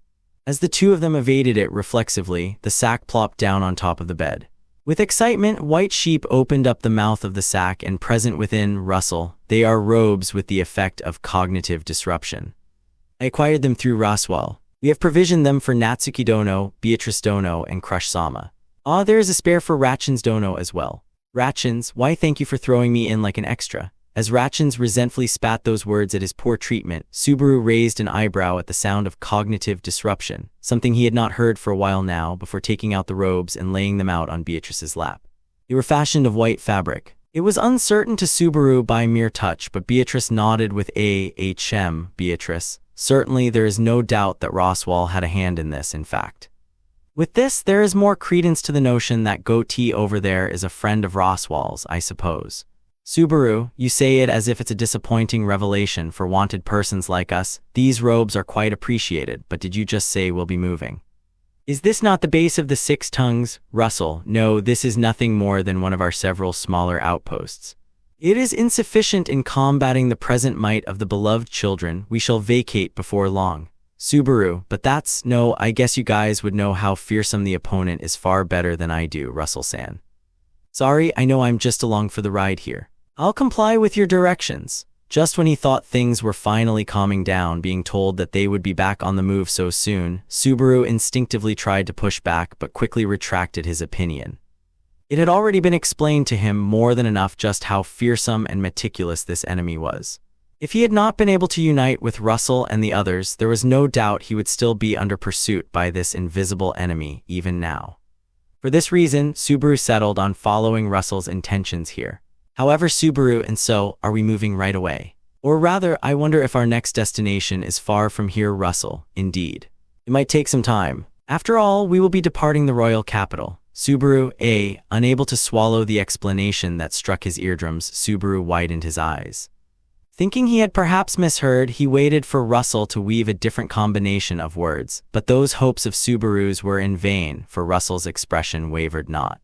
As the two of them evaded it reflexively, the sack plopped down on top of the bed. With excitement, White Sheep opened up the mouth of the sack and present within, Russell, they are robes with the effect of cognitive disruption. I acquired them through Roswell. We have provisioned them for Natsuki Dono, Beatrice Dono, and Crush Sama. Ah, there is a spare for Ratchins Dono as well. Ratchins, why thank you for throwing me in like an extra. As Ratchins resentfully spat those words at his poor treatment, Subaru raised an eyebrow at the sound of cognitive disruption, something he had not heard for a while now, before taking out the robes and laying them out on Beatrice's lap. They were fashioned of white fabric. It was uncertain to Subaru by mere touch, but Beatrice nodded with Beatrice. Certainly there is no doubt that Roswell had a hand in this, in fact. With this, there is more credence to the notion that goatee over there is a friend of Roswell's, I suppose. Subaru, you say it as if it's a disappointing revelation for wanted persons like us. These robes are quite appreciated, but did you just say we'll be moving? Is this not the base of the six tongues? Russell, no, this is nothing more than one of our several smaller outposts. It is insufficient in combating the present might of the beloved children we shall vacate before long. Subaru, but no, I guess you guys would know how fearsome the opponent is far better than I do, Russell-san. Sorry, I know I'm just along for the ride here. I'll comply with your directions. Just when he thought things were finally calming down, being told that they would be back on the move so soon, Subaru instinctively tried to push back but quickly retracted his opinion. It had already been explained to him more than enough just how fearsome and meticulous this enemy was. If he had not been able to unite with Russell and the others, there was no doubt he would still be under pursuit by this invisible enemy, even now. For this reason, Subaru settled on following Russell's intentions here. However, Subaru, and so, are we moving right away? Or rather, I wonder if our next destination is far from here, Russell. Indeed. It might take some time. After all, we will be departing the royal capital. Subaru, unable to swallow the explanation that struck his eardrums, Subaru widened his eyes. Thinking he had perhaps misheard, he waited for Russell to weave a different combination of words, but those hopes of Subaru's were in vain, for Russell's expression wavered not.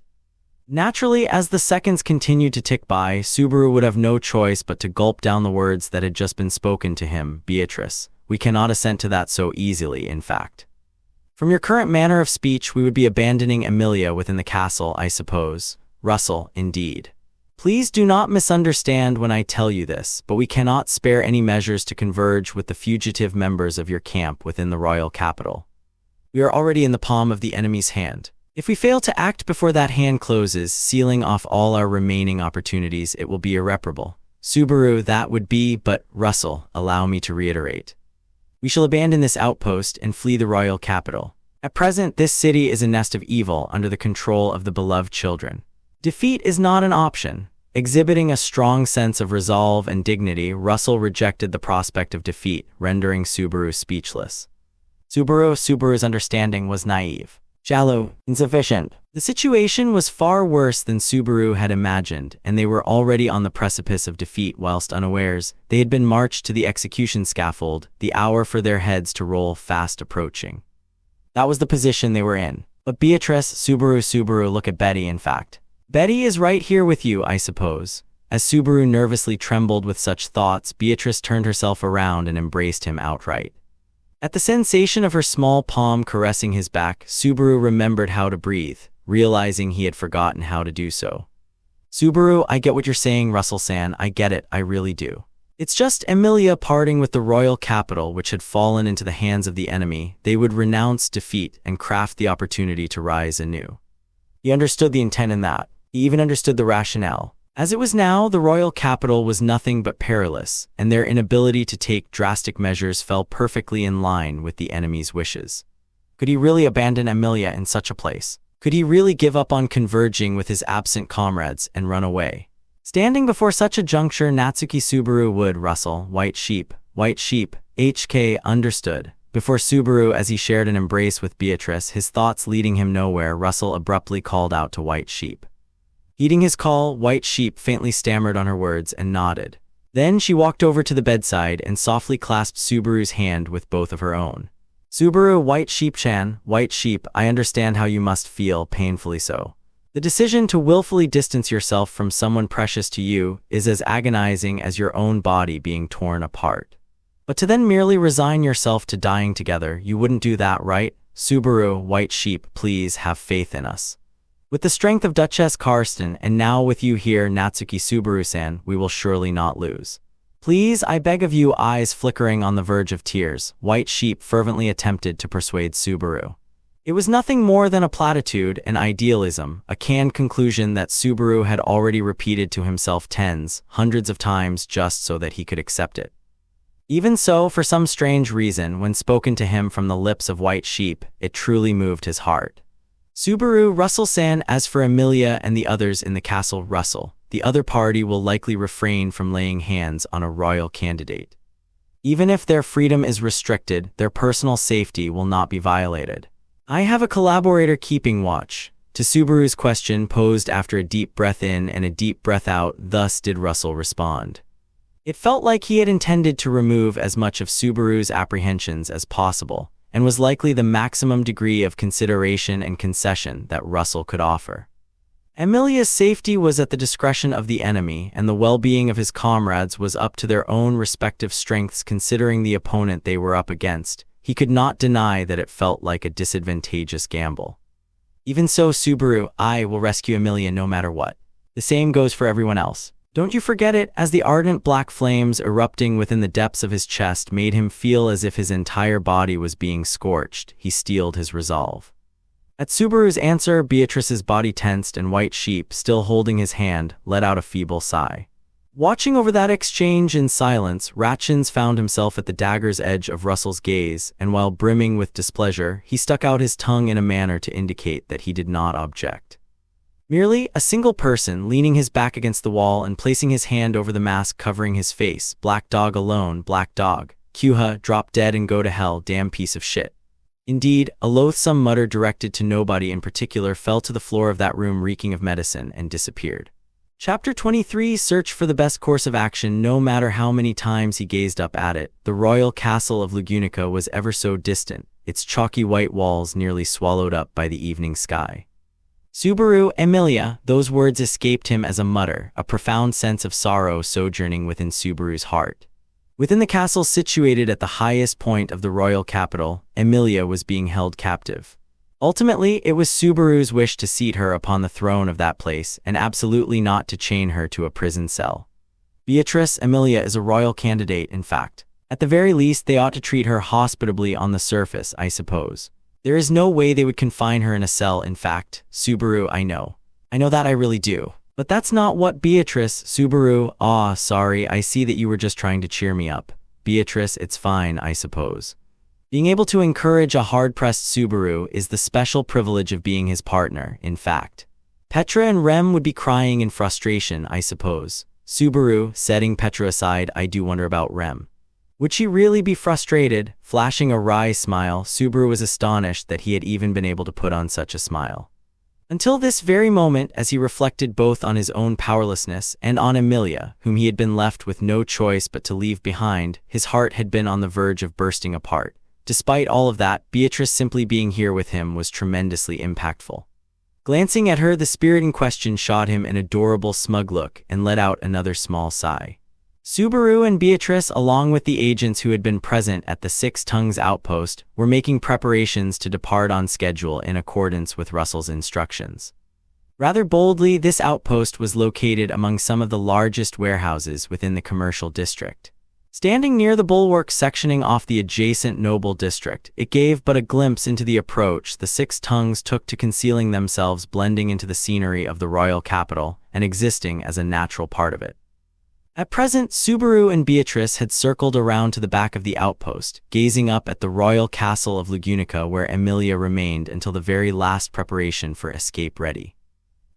Naturally, as the seconds continued to tick by, Subaru would have no choice but to gulp down the words that had just been spoken to him. Beatrice, we cannot assent to that so easily, in fact. From your current manner of speech, we would be abandoning Emilia within the castle, I suppose. Russell, indeed. Please do not misunderstand when I tell you this, but we cannot spare any measures to converge with the fugitive members of your camp within the royal capital. We are already in the palm of the enemy's hand. If we fail to act before that hand closes, sealing off all our remaining opportunities, it will be irreparable. Subaru, that would be, but Russell, allow me to reiterate. We shall abandon this outpost and flee the royal capital. At present, this city is a nest of evil under the control of the beloved children. Defeat is not an option. Exhibiting a strong sense of resolve and dignity, Russell rejected the prospect of defeat, rendering Subaru speechless. Subaru's understanding was naive. Shallow, insufficient. The situation was far worse than Subaru had imagined, and they were already on the precipice of defeat whilst unawares. They had been marched to the execution scaffold, the hour for their heads to roll fast approaching. That was the position they were in. But Beatrice, Subaru, look at Betty, in fact. Betty is right here with you, I suppose. As Subaru nervously trembled with such thoughts, Beatrice turned herself around and embraced him outright. At the sensation of her small palm caressing his back, Subaru remembered how to breathe, realizing he had forgotten how to do so. Subaru, I get what you're saying, Russell-san, I get it, I really do. It's just Emilia parting with the royal capital which had fallen into the hands of the enemy. They would renounce defeat and craft the opportunity to rise anew. He understood the intent in that. He even understood the rationale. As it was now, the royal capital was nothing but perilous, and their inability to take drastic measures fell perfectly in line with the enemy's wishes. Could he really abandon Emilia in such a place? Could he really give up on converging with his absent comrades and run away? Standing before such a juncture, Natsuki Subaru would, Russell, white sheep, HK understood. Before Subaru, as he shared an embrace with Beatrice, his thoughts leading him nowhere, Russell abruptly called out to White Sheep. Heeding his call, White Sheep faintly stammered on her words and nodded. Then she walked over to the bedside and softly clasped Subaru's hand with both of her own. Subaru, White Sheep-chan, White Sheep, I understand how you must feel, painfully so. The decision to willfully distance yourself from someone precious to you is as agonizing as your own body being torn apart. But to then merely resign yourself to dying together, you wouldn't do that, right? Subaru, White Sheep, please have faith in us. With the strength of Duchess Karsten, and now with you here, Natsuki Subaru-san, we will surely not lose. Please, I beg of you, eyes flickering on the verge of tears, White Sheep fervently attempted to persuade Subaru. It was nothing more than a platitude, an idealism, a canned conclusion that Subaru had already repeated to himself hundreds of times just so that he could accept it. Even so, for some strange reason, when spoken to him from the lips of White Sheep, it truly moved his heart. Subaru, Russell-san. As for Emilia and the others in the castle, Russell, the other party will likely refrain from laying hands on a royal candidate. Even if their freedom is restricted, their personal safety will not be violated. I have a collaborator keeping watch. To Subaru's question posed after a deep breath in and a deep breath out, thus did Russell respond. It felt like he had intended to remove as much of Subaru's apprehensions as possible, and was likely the maximum degree of consideration and concession that Russell could offer. Emilia's safety was at the discretion of the enemy, and the well-being of his comrades was up to their own respective strengths considering the opponent they were up against. He could not deny that it felt like a disadvantageous gamble. Even so, Subaru, I will rescue Emilia no matter what. The same goes for everyone else. Don't you forget it. As the ardent black flames erupting within the depths of his chest made him feel as if his entire body was being scorched, he steeled his resolve. At Subaru's answer, Beatrice's body tensed and White Sheep, still holding his hand, let out a feeble sigh. Watching over that exchange in silence, Ratchins found himself at the dagger's edge of Russell's gaze, and while brimming with displeasure, he stuck out his tongue in a manner to indicate that he did not object. Merely a single person, leaning his back against the wall and placing his hand over the mask covering his face. Black dog alone, black dog. Kyuha, drop dead and go to hell, damn piece of shit. Indeed, a loathsome mutter directed to nobody in particular fell to the floor of that room reeking of medicine and disappeared. Chapter 23. Search for the best course of action. No matter how many times he gazed up at it, the royal castle of Lugunica was ever so distant, its chalky white walls nearly swallowed up by the evening sky. Subaru, Emilia, those words escaped him as a mutter, a profound sense of sorrow sojourning within Subaru's heart. Within the castle situated at the highest point of the royal capital, Emilia was being held captive. Ultimately, it was Subaru's wish to seat her upon the throne of that place, and absolutely not to chain her to a prison cell. Beatrice, Emilia is a royal candidate, in fact. At the very least, they ought to treat her hospitably on the surface, I suppose. There is no way they would confine her in a cell, in fact. Subaru, I know that I really do. But that's not what Beatrice, Subaru, sorry, I see that you were just trying to cheer me up. Beatrice, it's fine, I suppose. Being able to encourage a hard-pressed Subaru is the special privilege of being his partner, in fact. Petra and Rem would be crying in frustration, I suppose. Subaru, setting Petra aside, I do wonder about Rem. Would she really be frustrated? Flashing a wry smile, Subaru was astonished that he had even been able to put on such a smile. Until this very moment, as he reflected both on his own powerlessness and on Emilia, whom he had been left with no choice but to leave behind, his heart had been on the verge of bursting apart. Despite all of that, Beatrice simply being here with him was tremendously impactful. Glancing at her, the spirit in question shot him an adorable smug look and let out another small sigh. Subaru and Beatrice, along with the agents who had been present at the Six Tongues outpost, were making preparations to depart on schedule in accordance with Russell's instructions. Rather boldly, this outpost was located among some of the largest warehouses within the commercial district. Standing near the bulwarks sectioning off the adjacent noble district, it gave but a glimpse into the approach the Six Tongues took to concealing themselves, blending into the scenery of the royal capital and existing as a natural part of it. At present, Subaru and Beatrice had circled around to the back of the outpost, gazing up at the royal castle of Lugunica where Emilia remained until the very last preparation for escape ready.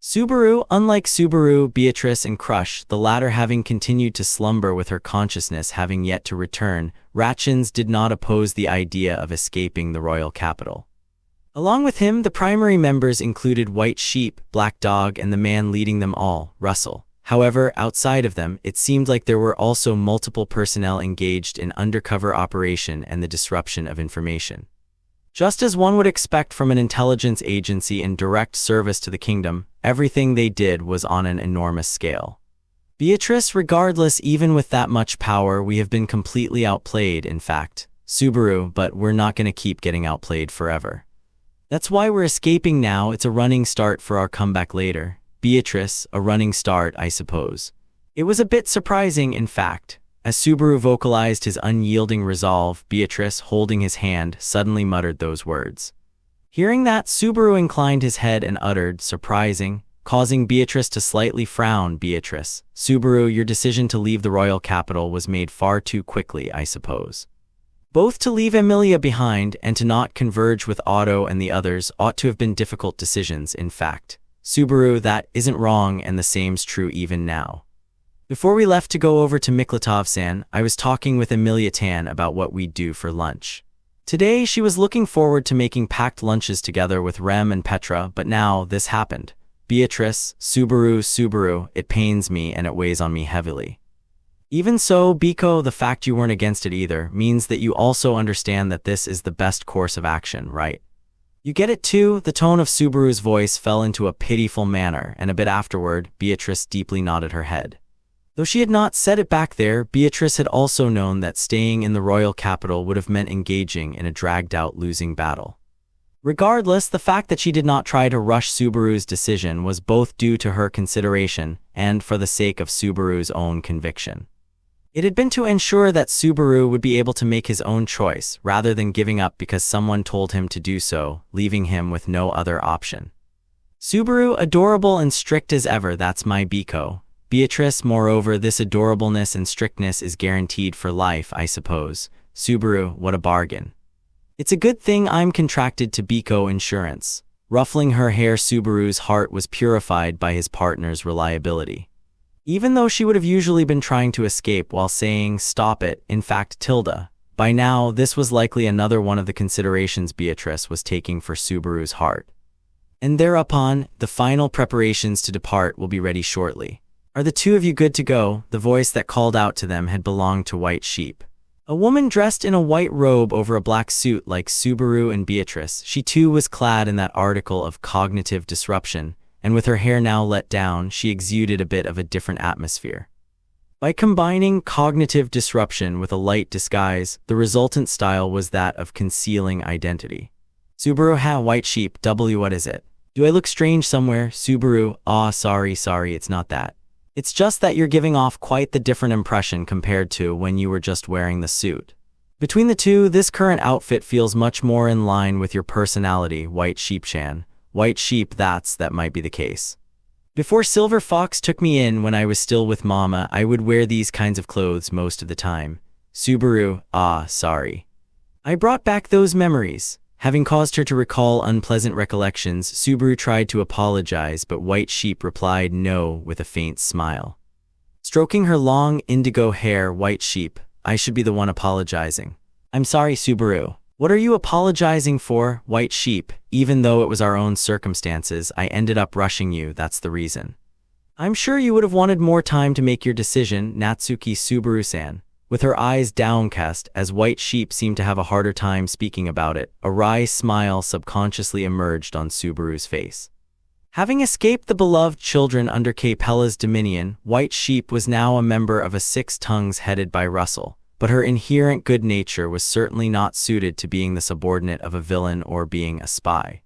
Subaru, unlike Subaru, Beatrice, and Crush, the latter having continued to slumber with her consciousness having yet to return, Ratchins did not oppose the idea of escaping the royal capital. Along with him, the primary members included White Sheep, Black Dog, and the man leading them all, Russell. However, outside of them, it seemed like there were also multiple personnel engaged in undercover operation and the disruption of information. Just as one would expect from an intelligence agency in direct service to the kingdom, everything they did was on an enormous scale. Beatrice, regardless, even with that much power, we have been completely outplayed, in fact. Subaru, but we're not going to keep getting outplayed forever. That's why we're escaping now. It's a running start for our comeback later. Beatrice, a running start, I suppose. It was a bit surprising, in fact. As Subaru vocalized his unyielding resolve, Beatrice, holding his hand, suddenly muttered those words. Hearing that, Subaru inclined his head and uttered, surprising, causing Beatrice to slightly frown. Beatrice, Subaru, your decision to leave the royal capital was made far too quickly, I suppose. Both to leave Emilia behind and to not converge with Otto and the others ought to have been difficult decisions, in fact. Subaru, that isn't wrong, and the same's true even now. Before we left to go over to Miklatov-san, I was talking with Emilia Tan about what we'd do for lunch. Today, she was looking forward to making packed lunches together with Rem and Petra, but now this happened. Beatrice, Subaru, it pains me and it weighs on me heavily. Even so, Biko, the fact you weren't against it either means that you also understand that this is the best course of action, right? You get it too? The tone of Subaru's voice fell into a pitiful manner, and a bit afterward, Beatrice deeply nodded her head. Though she had not said it back there, Beatrice had also known that staying in the royal capital would have meant engaging in a dragged-out losing battle. Regardless, the fact that she did not try to rush Subaru's decision was both due to her consideration and for the sake of Subaru's own conviction. It had been to ensure that Subaru would be able to make his own choice, rather than giving up because someone told him to do so, leaving him with no other option. Subaru, adorable and strict as ever, that's my Biko. Beatrice, moreover, this adorableness and strictness is guaranteed for life, I suppose. Subaru, what a bargain. It's a good thing I'm contracted to Biko Insurance. Ruffling her hair, Subaru's heart was purified by his partner's reliability. Even though she would have usually been trying to escape while saying, "Stop it," in fact, Tilda, by now this was likely another one of the considerations Beatrice was taking for Subaru's heart. And thereupon, the final preparations to depart will be ready shortly. Are the two of you good to go? The voice that called out to them had belonged to White Sheep. A woman dressed in a white robe over a black suit like Subaru and Beatrice, she too was clad in that article of cognitive disruption, and with her hair now let down, she exuded a bit of a different atmosphere. By combining cognitive disruption with a light disguise, the resultant style was that of concealing identity. Subaru, White Sheep, what is it? Do I look strange somewhere? Subaru, sorry, it's not that. It's just that you're giving off quite the different impression compared to when you were just wearing the suit. Between the two, this current outfit feels much more in line with your personality, White Sheep-chan. White Sheep, that might be the case. Before Silver Fox took me in when I was still with Mama, I would wear these kinds of clothes most of the time. Subaru, sorry. I brought back those memories. Having caused her to recall unpleasant recollections, Subaru tried to apologize, but White Sheep replied no with a faint smile. Stroking her long, indigo hair, White Sheep, I should be the one apologizing. I'm sorry, Subaru. What are you apologizing for, White Sheep? Even though it was our own circumstances, I ended up rushing you, that's the reason. I'm sure you would have wanted more time to make your decision, Natsuki Subaru-san. With her eyes downcast, as White Sheep seemed to have a harder time speaking about it, a wry smile subconsciously emerged on Subaru's face. Having escaped the beloved children under Capella's dominion, White Sheep was now a member of a Six Tongues headed by Russell, but her inherent good nature was certainly not suited to being the subordinate of a villain or being a spy.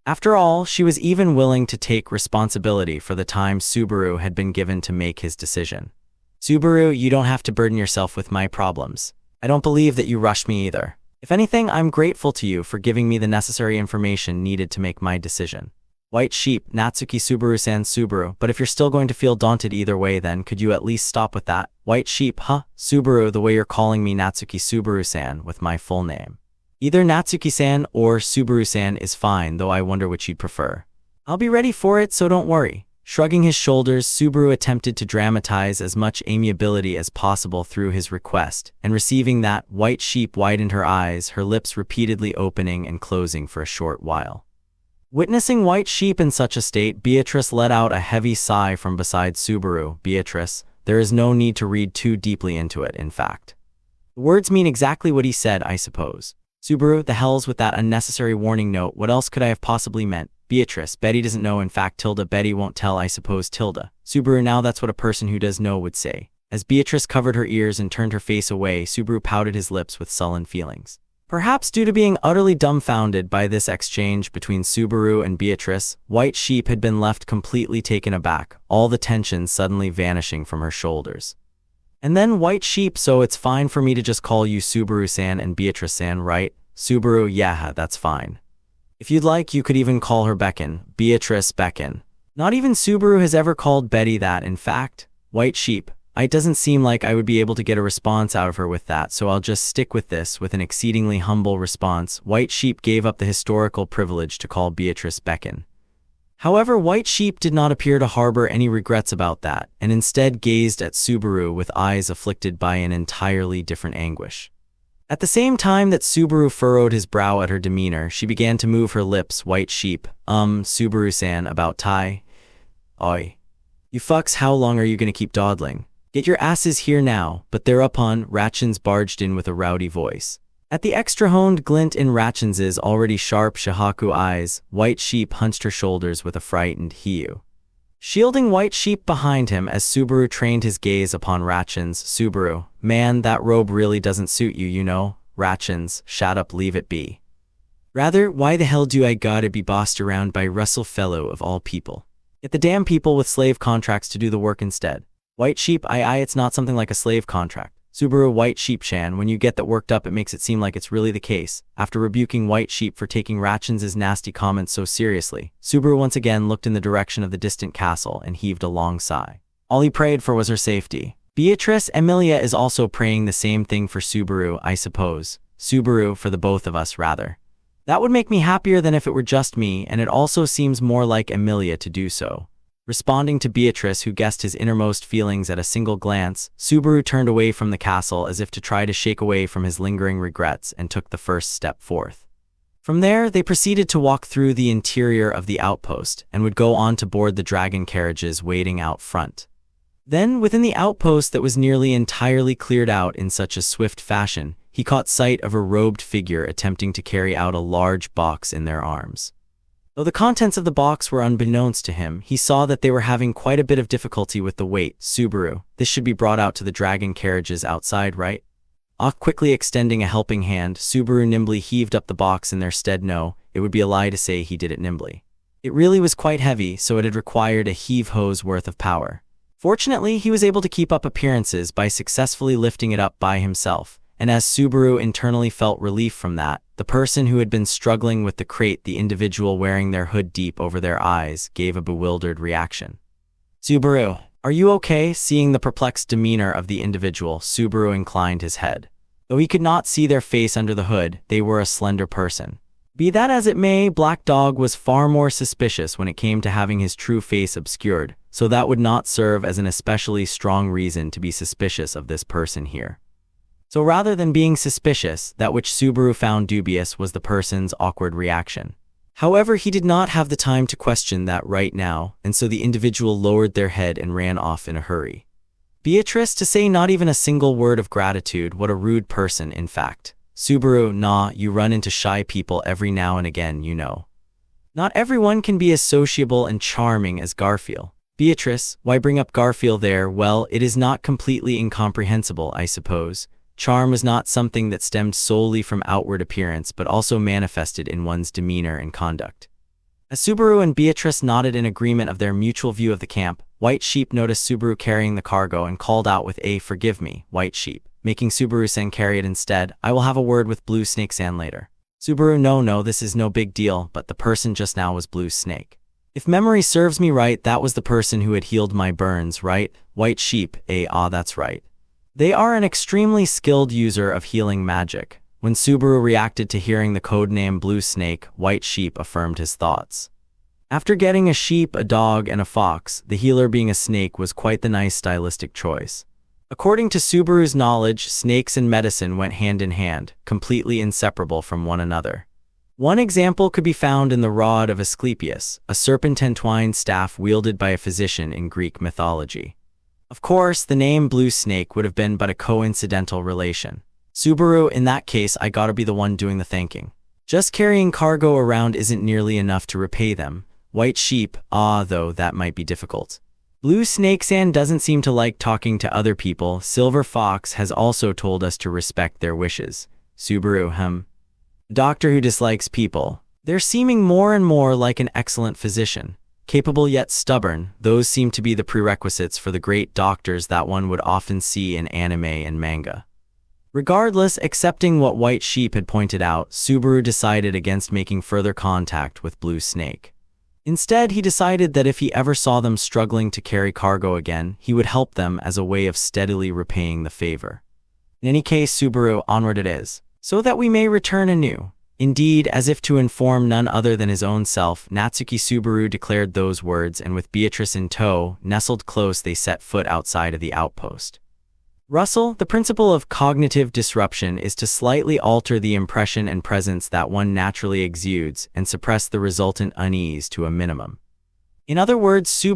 After all, she was even willing to take responsibility for the time Subaru had been given to make his decision. Subaru, you don't have to burden yourself with my problems. I don't believe that you rushed me either. If anything, I'm grateful to you for giving me the necessary information needed to make my decision. White Sheep, Natsuki Subaru-san, Subaru, but if you're still going to feel daunted either way, then could you at least stop with that? White Sheep, Subaru, the way you're calling me Natsuki Subaru-san with my full name. Either Natsuki-san or Subaru-san is fine, though I wonder which you'd prefer. I'll be ready for it, so don't worry. Shrugging his shoulders, Subaru attempted to dramatize as much amiability as possible through his request, and receiving that, White Sheep widened her eyes, her lips repeatedly opening and closing for a short while. Witnessing White Sheep in such a state, Beatrice let out a heavy sigh from beside Subaru. Beatrice, there is no need to read too deeply into it, in fact. The words mean exactly what he said, I suppose. Subaru, the hells with that unnecessary warning note, what else could I have possibly meant? Beatrice, Betty doesn't know, in fact, Tilda, Betty won't tell, I suppose, Tilda. Subaru, now that's what a person who does know would say. As Beatrice covered her ears and turned her face away, Subaru pouted his lips with sullen feelings. Perhaps due to being utterly dumbfounded by this exchange between Subaru and Beatrice, White Sheep had been left completely taken aback, all the tension suddenly vanishing from her shoulders. And then White Sheep, so it's fine for me to just call you Subaru-san and Beatrice-san, right? Subaru, yeah, that's fine. If you'd like, you could even call her Beckon. Beatrice, Beckon. Not even Subaru has ever called Betty that, in fact. White Sheep, It doesn't seem like I would be able to get a response out of her with that, so I'll just stick with this." With an exceedingly humble response, White Sheep gave up the historical privilege to call Beatrice Beckon. However, White Sheep did not appear to harbor any regrets about that, and instead gazed at Subaru with eyes afflicted by an entirely different anguish. At the same time that Subaru furrowed his brow at her demeanor, she began to move her lips. "White Sheep, Subaru-san, about Tai? Oi. You fucks, how long are you gonna keep dawdling? Get your asses here now." But thereupon, Ratchins barged in with a rowdy voice. At the extra-honed glint in Ratchins's already sharp Shahaku eyes, White Sheep hunched her shoulders with a frightened "Hiu," shielding White Sheep behind him as Subaru trained his gaze upon Ratchins. "Subaru, man, that robe really doesn't suit you, you know." "Ratchins, shut up, leave it be. Rather, why the hell do I gotta be bossed around by Russell Fellow of all people? Get the damn people with slave contracts to do the work instead." "White Sheep, it's not something like a slave contract. Subaru, White Sheep-chan, when you get that worked up, it makes it seem like it's really the case." After rebuking White Sheep for taking Ratchins' nasty comments so seriously, Subaru once again looked in the direction of the distant castle and heaved a long sigh. All he prayed for was her safety. Beatrice Emilia is also praying the same thing for Subaru, I suppose. Subaru, for the both of us, rather. That would make me happier than if it were just me, and it also seems more like Emilia to do so. Responding to Beatrice, who guessed his innermost feelings at a single glance, Subaru turned away from the castle as if to try to shake away from his lingering regrets and took the first step forth. From there, they proceeded to walk through the interior of the outpost and would go on to board the dragon carriages waiting out front. Then, within the outpost that was nearly entirely cleared out in such a swift fashion, he caught sight of a robed figure attempting to carry out a large box in their arms. Though the contents of the box were unbeknownst to him, he saw that they were having quite a bit of difficulty with the weight. "Subaru, this should be brought out to the dragon carriages outside, right?" Quickly extending a helping hand, Subaru nimbly heaved up the box in their stead. No, it would be a lie to say he did it nimbly. It really was quite heavy, so it had required a heave-ho's worth of power. Fortunately, he was able to keep up appearances by successfully lifting it up by himself, and as Subaru internally felt relief from that, the person who had been struggling with the crate, the individual wearing their hood deep over their eyes, gave a bewildered reaction. "Subaru, are you okay?" Seeing the perplexed demeanor of the individual, Subaru inclined his head. Though he could not see their face under the hood, they were a slender person. Be that as it may, Black Dog was far more suspicious when it came to having his true face obscured, so that would not serve as an especially strong reason to be suspicious of this person here. So rather than being suspicious, that which Subaru found dubious was the person's awkward reaction. However, he did not have the time to question that right now, and so the individual lowered their head and ran off in a hurry. Beatrice, to say not even a single word of gratitude, what a rude person, in fact. "Subaru, nah, you run into shy people every now and again, you know. Not everyone can be as sociable and charming as Garfield." "Beatrice, why bring up Garfield there?" "Well, it is not completely incomprehensible, I suppose. Charm was not something that stemmed solely from outward appearance but also manifested in one's demeanor and conduct." As Subaru and Beatrice nodded in agreement of their mutual view of the camp, White Sheep noticed Subaru carrying the cargo and called out with a "Forgive me, White Sheep," making Subaru-san carry it instead. "I will have a word with Blue Snake-san later." Subaru, no, this is no big deal, but the person just now was Blue Snake. If memory serves me right, that was the person who had healed my burns, right? White Sheep, that's right. They are an extremely skilled user of healing magic. When Subaru reacted to hearing the codename Blue Snake, White Sheep affirmed his thoughts. After getting a sheep, a dog, and a fox, the healer being a snake was quite the nice stylistic choice. According to Subaru's knowledge, snakes and medicine went hand in hand, completely inseparable from one another. One example could be found in the rod of Asclepius, a serpentine staff wielded by a physician in Greek mythology. Of course, the name Blue Snake would have been but a coincidental relation. "Subaru, in that case, I gotta be the one doing the thanking. Just carrying cargo around isn't nearly enough to repay them." White Sheep, though that might be difficult. "Blue Snake-san doesn't seem to like talking to other people. Silver Fox has also told us to respect their wishes." Subaru, A doctor who dislikes people. They're seeming more and more like an excellent physician. Capable yet stubborn, those seem to be the prerequisites for the great doctors that one would often see in anime and manga. Regardless, accepting what White Sheep had pointed out, Subaru decided against making further contact with Blue Snake. Instead, he decided that if he ever saw them struggling to carry cargo again, he would help them as a way of steadily repaying the favor. In any case, Subaru, onward it is, so that we may return anew. Indeed, as if to inform none other than his own self, Natsuki Subaru declared those words, and with Beatrice in tow, nestled close, they set foot outside of the outpost. Russell, the principle of cognitive disruption is to slightly alter the impression and presence that one naturally exudes and suppress the resultant unease to a minimum. In other words,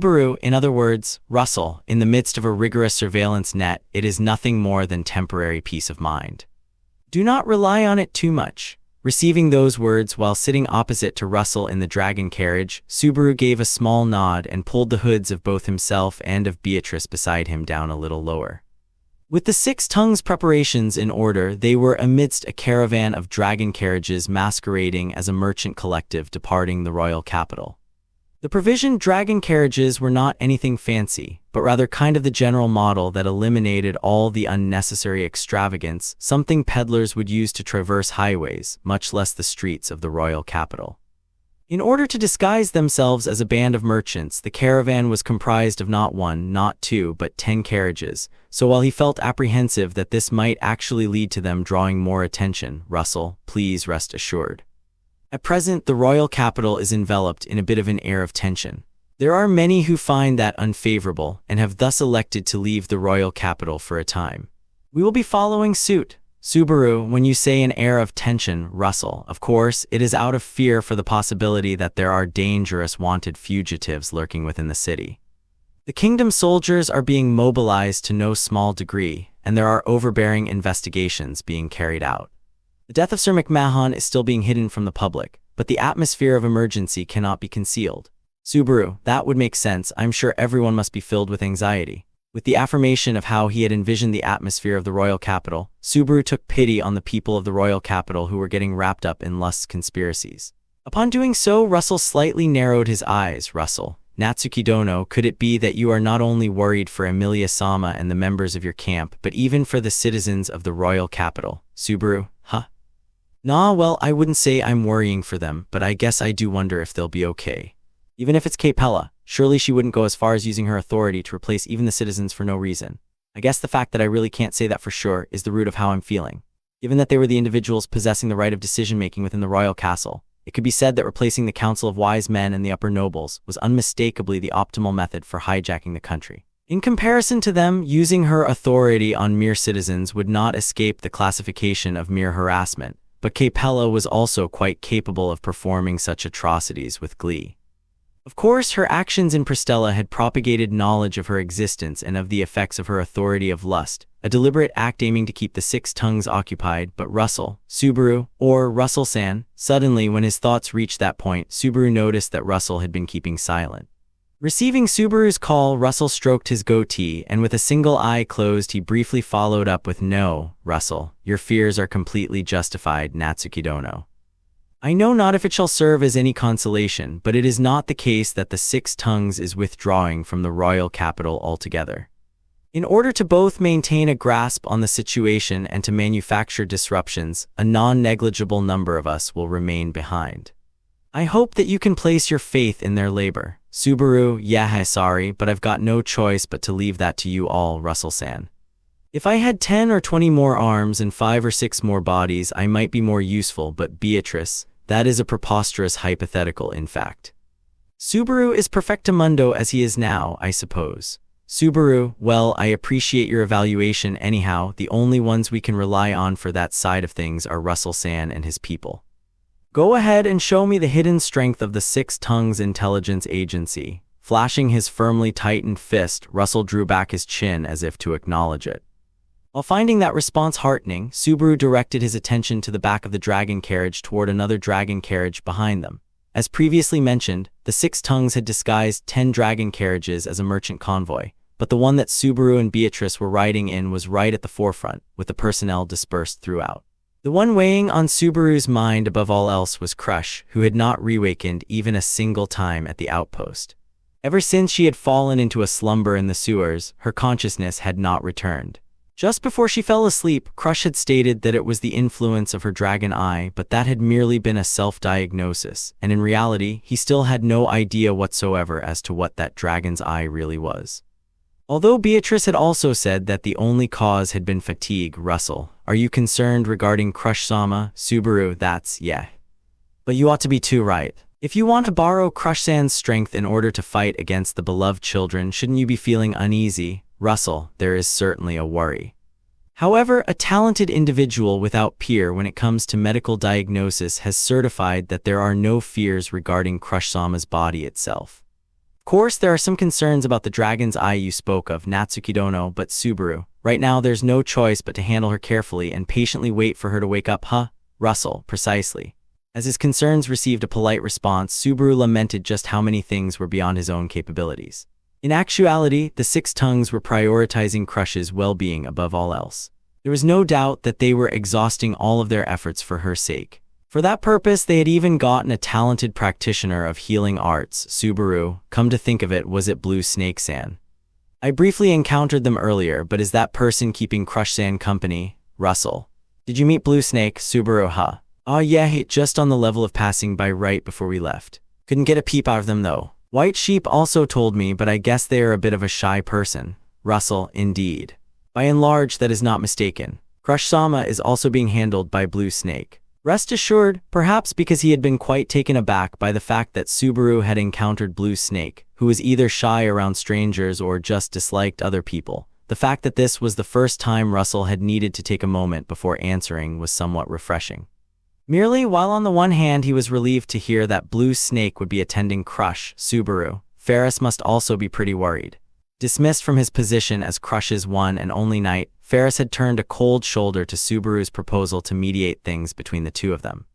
Russell, in the midst of a rigorous surveillance net, it is nothing more than temporary peace of mind. Do not rely on it too much. Receiving those words while sitting opposite to Russell in the dragon carriage, Subaru gave a small nod and pulled the hoods of both himself and of Beatrice beside him down a little lower. With the 6 tongues preparations in order, they were amidst a caravan of dragon carriages masquerading as a merchant collective departing the royal capital. The provisioned dragon carriages were not anything fancy, but rather kind of the general model that eliminated all the unnecessary extravagance, something peddlers would use to traverse highways, much less the streets of the royal capital. In order to disguise themselves as a band of merchants, the caravan was comprised of not 1, not 2, but 10 carriages, so while he felt apprehensive that this might actually lead to them drawing more attention, Russell, please rest assured. At present, the royal capital is enveloped in a bit of an air of tension. There are many who find that unfavorable and have thus elected to leave the royal capital for a time. We will be following suit. Subaru, when you say an air of tension, Russell, of course, it is out of fear for the possibility that there are dangerous wanted fugitives lurking within the city. The kingdom soldiers are being mobilized to no small degree, and there are overbearing investigations being carried out. The death of Sir McMahon is still being hidden from the public, but the atmosphere of emergency cannot be concealed. Subaru, that would make sense. I'm sure everyone must be filled with anxiety. With the affirmation of how he had envisioned the atmosphere of the royal capital, Subaru took pity on the people of the royal capital who were getting wrapped up in lust's conspiracies. Upon doing so, Russell slightly narrowed his eyes. Russell, Natsuki Dono, could it be that you are not only worried for Emilia-sama and the members of your camp, but even for the citizens of the royal capital? Subaru, huh? Nah, well, I wouldn't say I'm worrying for them, but I guess I do wonder if they'll be okay. Even if it's Capella, surely she wouldn't go as far as using her authority to replace even the citizens for no reason. I guess the fact that I really can't say that for sure is the root of how I'm feeling. Given that they were the individuals possessing the right of decision-making within the royal castle, it could be said that replacing the Council of Wise Men and the upper nobles was unmistakably the optimal method for hijacking the country. In comparison to them, using her authority on mere citizens would not escape the classification of mere harassment, but Capella was also quite capable of performing such atrocities with glee. Of course, her actions in Prestella had propagated knowledge of her existence and of the effects of her authority of lust, a deliberate act aiming to keep the 6 tongues occupied, but Russell, Subaru, or Russell-san, suddenly when his thoughts reached that point, Subaru noticed that Russell had been keeping silent. Receiving Subaru's call, Russell stroked his goatee, and with a single eye closed, he briefly followed up with, "No, Russell, your fears are completely justified, Natsuki Dono. I know not if it shall serve as any consolation, but it is not the case that the 6 tongues is withdrawing from the royal capital altogether. In order to both maintain a grasp on the situation and to manufacture disruptions, a non-negligible number of us will remain behind. I hope that you can place your faith in their labor." Subaru, yeah, sorry, but I've got no choice but to leave that to you all, Russell-san. If I had 10 or 20 more arms and 5 or 6 more bodies, I might be more useful, but Beatrice, that is a preposterous hypothetical, in fact. Subaru is perfectamundo as he is now, I suppose. Subaru, well, I appreciate your evaluation anyhow. The only ones we can rely on for that side of things are Russell-san and his people. Go ahead and show me the hidden strength of the 6 tongues intelligence agency. Flashing his firmly tightened fist, Russell drew back his chin as if to acknowledge it. While finding that response heartening, Subaru directed his attention to the back of the dragon carriage toward another dragon carriage behind them. As previously mentioned, the 6 tongues had disguised 10 dragon carriages as a merchant convoy, but the one that Subaru and Beatrice were riding in was right at the forefront, with the personnel dispersed throughout. The one weighing on Subaru's mind above all else was Crush, who had not reawakened even a single time at the outpost. Ever since she had fallen into a slumber in the sewers, her consciousness had not returned. Just before she fell asleep, Crush had stated that it was the influence of her dragon eye, but that had merely been a self-diagnosis, and in reality, he still had no idea whatsoever as to what that dragon's eye really was. Although Beatrice had also said that the only cause had been fatigue, Russell, are you concerned regarding Crush-sama? Subaru, that's, yeah. But you ought to be too right. If you want to borrow Crush-san's strength in order to fight against the beloved children, shouldn't you be feeling uneasy? Russell, there is certainly a worry. However, a talented individual without peer when it comes to medical diagnosis has certified that there are no fears regarding Crush-sama's body itself. Of course, there are some concerns about the dragon's eye you spoke of, Natsuki-dono, but Subaru, right now there's no choice but to handle her carefully and patiently wait for her to wake up, huh? Russell, precisely. As his concerns received a polite response, Subaru lamented just how many things were beyond his own capabilities. In actuality, the Six Tongues were prioritizing Crush's well-being above all else. There was no doubt that they were exhausting all of their efforts for her sake. For that purpose, they had even gotten a talented practitioner of healing arts, Subaru. Come to think of it, was it Blue Snake-san? I briefly encountered them earlier, but is that person keeping Crush-san company? Russell. Did you meet Blue Snake? Subaru, huh? Oh yeah, just on the level of passing by right before we left. Couldn't get a peep out of them though. White Sheep also told me, but I guess they are a bit of a shy person. Russell, indeed. By and large, that is not mistaken. Crush-sama is also being handled by Blue Snake. Rest assured, perhaps because he had been quite taken aback by the fact that Subaru had encountered Blue Snake, who was either shy around strangers or just disliked other people. The fact that this was the first time Russell had needed to take a moment before answering was somewhat refreshing. Merely while on the one hand he was relieved to hear that Blue Snake would be attending Crush, Subaru, Ferris must also be pretty worried. Dismissed from his position as Crush's one and only knight, Ferris had turned a cold shoulder to Subaru's proposal to mediate things between the two of them.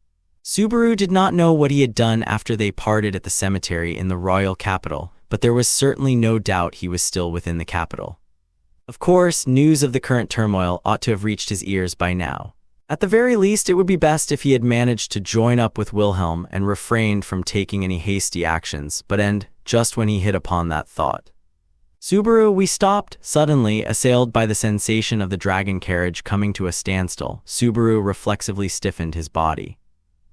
Subaru did not know what he had done after they parted at the cemetery in the royal capital, but there was certainly no doubt he was still within the capital. Of course, news of the current turmoil ought to have reached his ears by now. At the very least, it would be best if he had managed to join up with Wilhelm and refrained from taking any hasty actions, but just when he hit upon that thought. Subaru, we stopped, suddenly, assailed by the sensation of the dragon carriage coming to a standstill. Subaru reflexively stiffened his body.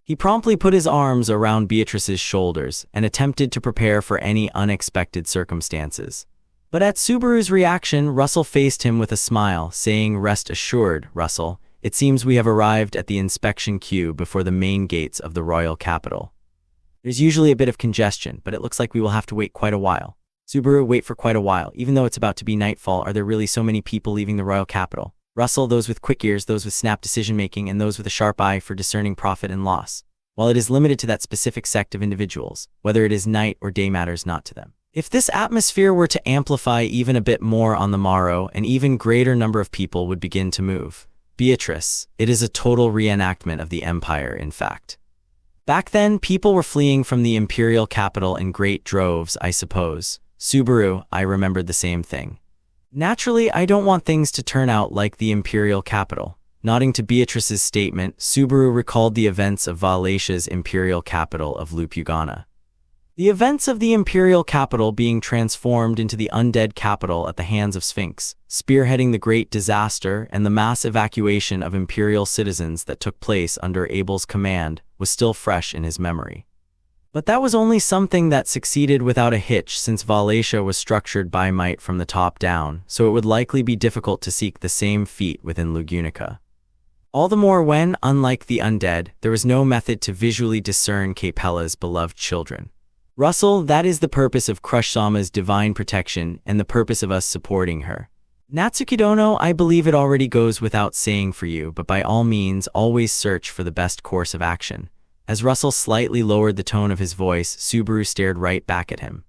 He promptly put his arms around Beatrice's shoulders and attempted to prepare for any unexpected circumstances. But at Subaru's reaction, Russell faced him with a smile, saying, "Rest assured, Russell. It seems we have arrived at the inspection queue before the main gates of the royal capital. There's usually a bit of congestion, but it looks like we will have to wait quite a while." Subaru, wait for quite a while. Even though it's about to be nightfall, are there really so many people leaving the royal capital? Russell, those with quick ears, those with snap decision-making, and those with a sharp eye for discerning profit and loss. While it is limited to that specific sect of individuals, whether it is night or day matters not to them. If this atmosphere were to amplify even a bit more on the morrow, an even greater number of people would begin to move. Beatrice, it is a total reenactment of the Empire, in fact. Back then, people were fleeing from the imperial capital in great droves, I suppose. Subaru, I remembered the same thing. Naturally, I don't want things to turn out like the imperial capital. Nodding to Beatrice's statement, Subaru recalled the events of Valasia's imperial capital of Lupugana. The events of the imperial capital being transformed into the undead capital at the hands of Sphinx, spearheading the great disaster and the mass evacuation of imperial citizens that took place under Abel's command, was still fresh in his memory. But that was only something that succeeded without a hitch, since Valasia was structured by might from the top down, so it would likely be difficult to seek the same feat within Lugunica. All the more when, unlike the undead, there was no method to visually discern Capella's beloved children. Russell, that is the purpose of Crush-sama's divine protection and the purpose of us supporting her. Natsuki-dono, I believe it already goes without saying for you, but by all means always search for the best course of action. As Russell slightly lowered the tone of his voice, Subaru stared right back at him.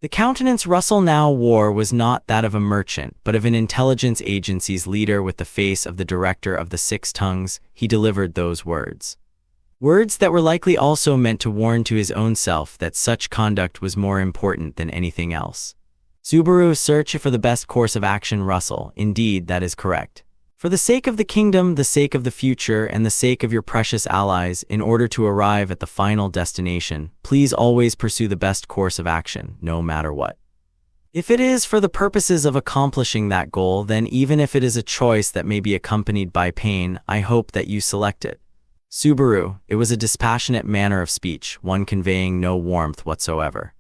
The countenance Russell now wore was not that of a merchant, but of an intelligence agency's leader. With the face of the director of the Six Tongues, he delivered those words. Words that were likely also meant to warn to his own self that such conduct was more important than anything else. Subaru, search for the best course of action. Russell, indeed, that is correct. For the sake of the kingdom, the sake of the future, and the sake of your precious allies, in order to arrive at the final destination, please always pursue the best course of action, no matter what. If it is for the purposes of accomplishing that goal, then even if it is a choice that may be accompanied by pain, I hope that you select it. Subaru, it was a dispassionate manner of speech, one conveying no warmth whatsoever.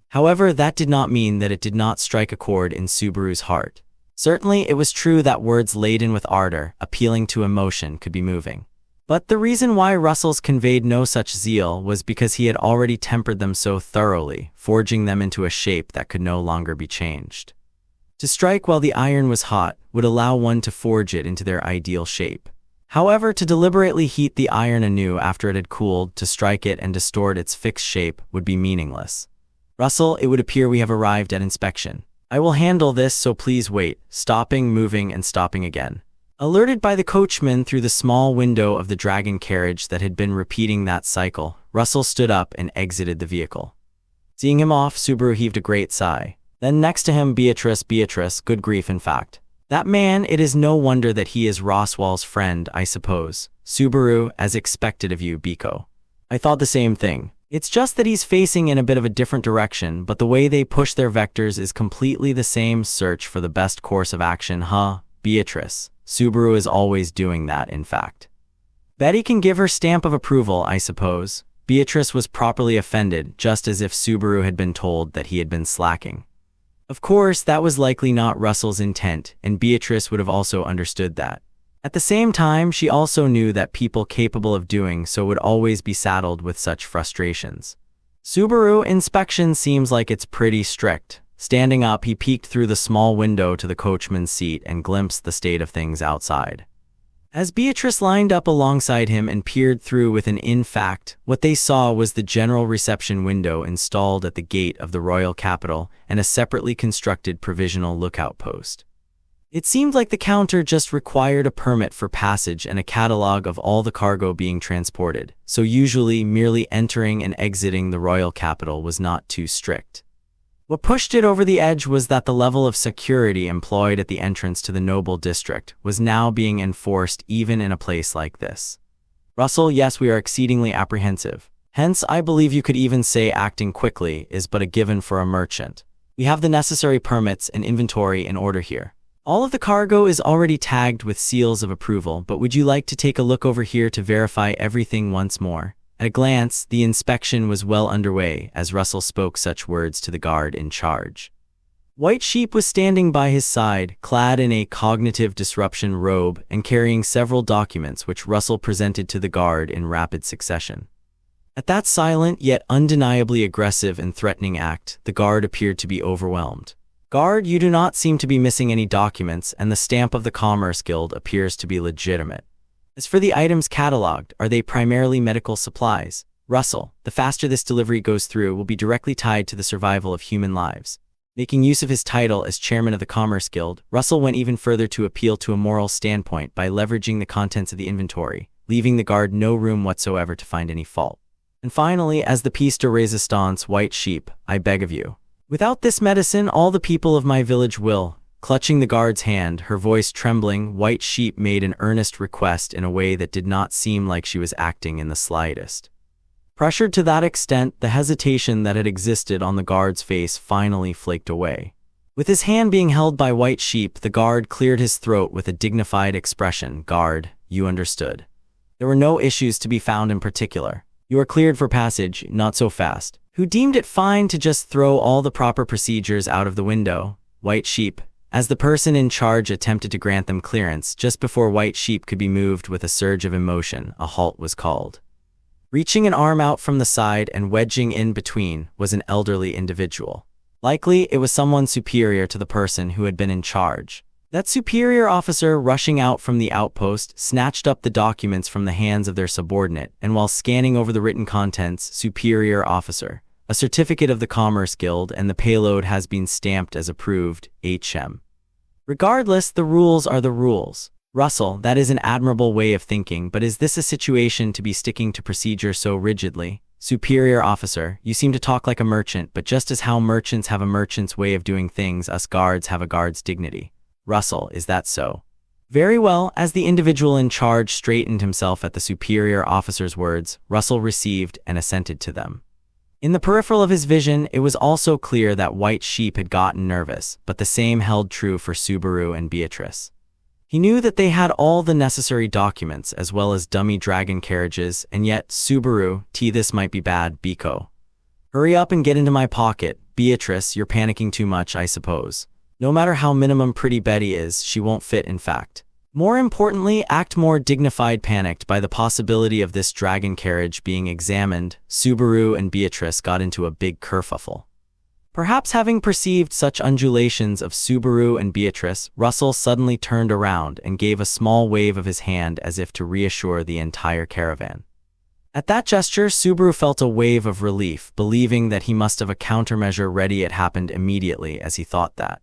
However, that did not mean that it did not strike a chord in Subaru's heart. Certainly, it was true that words laden with ardor, appealing to emotion, could be moving. But the reason why Russell's conveyed no such zeal was because he had already tempered them so thoroughly, forging them into a shape that could no longer be changed. To strike while the iron was hot would allow one to forge it into their ideal shape. However, to deliberately heat the iron anew after it had cooled, to strike it and distort its fixed shape, would be meaningless. Russell, it would appear we have arrived at inspection. I will handle this, so please wait, stopping, moving, and stopping again. Alerted by the coachman through the small window of the dragon carriage that had been repeating that cycle, Russell stood up and exited the vehicle. Seeing him off, Subaru heaved a great sigh. Then next to him, Beatrice, good grief, in fact. That man, it is no wonder that he is Roswell's friend, I suppose. Subaru, as expected of you, Biko. I thought the same thing. It's just that he's facing in a bit of a different direction, but the way they push their vectors is completely the same. Search for the best course of action, huh, Beatrice? Subaru is always doing that, in fact. Betty can give her stamp of approval, I suppose. Beatrice was properly offended, just as if Subaru had been told that he had been slacking. Of course, that was likely not Russell's intent, and Beatrice would have also understood that. At the same time, she also knew that people capable of doing so would always be saddled with such frustrations. Subaru, inspection seems like it's pretty strict. Standing up, he peeked through the small window to the coachman's seat and glimpsed the state of things outside. As Beatrice lined up alongside him and peered through with an in fact, what they saw was the general reception window installed at the gate of the royal capital and a separately constructed provisional lookout post. It seemed like the counter just required a permit for passage and a catalog of all the cargo being transported, so usually merely entering and exiting the royal capital was not too strict. What pushed it over the edge was that the level of security employed at the entrance to the noble district was now being enforced even in a place like this. Russell, yes, we are exceedingly apprehensive. Hence, I believe you could even say acting quickly is but a given for a merchant. We have the necessary permits and inventory in order here. All of the cargo is already tagged with seals of approval, but would you like to take a look over here to verify everything once more? At a glance, the inspection was well underway as Russell spoke such words to the guard in charge. White Sheep was standing by his side, clad in a cognitive disruption robe and carrying several documents which Russell presented to the guard in rapid succession. At that silent yet undeniably aggressive and threatening act, the guard appeared to be overwhelmed. Guard, you do not seem to be missing any documents, and the stamp of the Commerce Guild appears to be legitimate. As for the items cataloged, are they primarily medical supplies? Russell, the faster this delivery goes through will be directly tied to the survival of human lives. Making use of his title as chairman of the Commerce Guild, Russell went even further to appeal to a moral standpoint by leveraging the contents of the inventory, leaving the guard no room whatsoever to find any fault. And finally, as the piece de resistance, White Sheep, I beg of you. Without this medicine, all the people of my village will. Clutching the guard's hand, her voice trembling, White Sheep made an earnest request in a way that did not seem like she was acting in the slightest. Pressured to that extent, the hesitation that had existed on the guard's face finally flaked away. With his hand being held by White Sheep, the guard cleared his throat with a dignified expression. Guard, you understood. There were no issues to be found in particular. You are cleared for passage, not so fast. Who deemed it fine to just throw all the proper procedures out of the window? White Sheep. As the person in charge attempted to grant them clearance, just before White Sheep could be moved with a surge of emotion, a halt was called. Reaching an arm out from the side and wedging in between was an elderly individual. Likely, it was someone superior to the person who had been in charge. That superior officer, rushing out from the outpost, snatched up the documents from the hands of their subordinate, and while scanning over the written contents, superior officer, a certificate of the Commerce Guild and the payload has been stamped as approved, HM. Regardless, the rules are the rules. Russell, that is an admirable way of thinking, but is this a situation to be sticking to procedure so rigidly? Superior officer, you seem to talk like a merchant, but just as how merchants have a merchant's way of doing things, us guards have a guard's dignity. Russell, is that so? Very well. As the individual in charge straightened himself at the superior officer's words, Russell received and assented to them. In the peripheral of his vision, it was also clear that White Sheep had gotten nervous, but the same held true for Subaru and Beatrice. He knew that they had all the necessary documents as well as dummy dragon carriages, and yet, Subaru, this might be bad, Biko. Hurry up and get into my pocket. Beatrice, you're panicking too much, I suppose. No matter how minimum pretty Betty is, she won't fit in fact. More importantly, act more dignified. Panicked by the possibility of this dragon carriage being examined, Subaru and Beatrice got into a big kerfuffle. Perhaps having perceived such undulations of Subaru and Beatrice, Russell suddenly turned around and gave a small wave of his hand as if to reassure the entire caravan. At that gesture, Subaru felt a wave of relief, believing that he must have a countermeasure ready. It happened immediately as he thought that.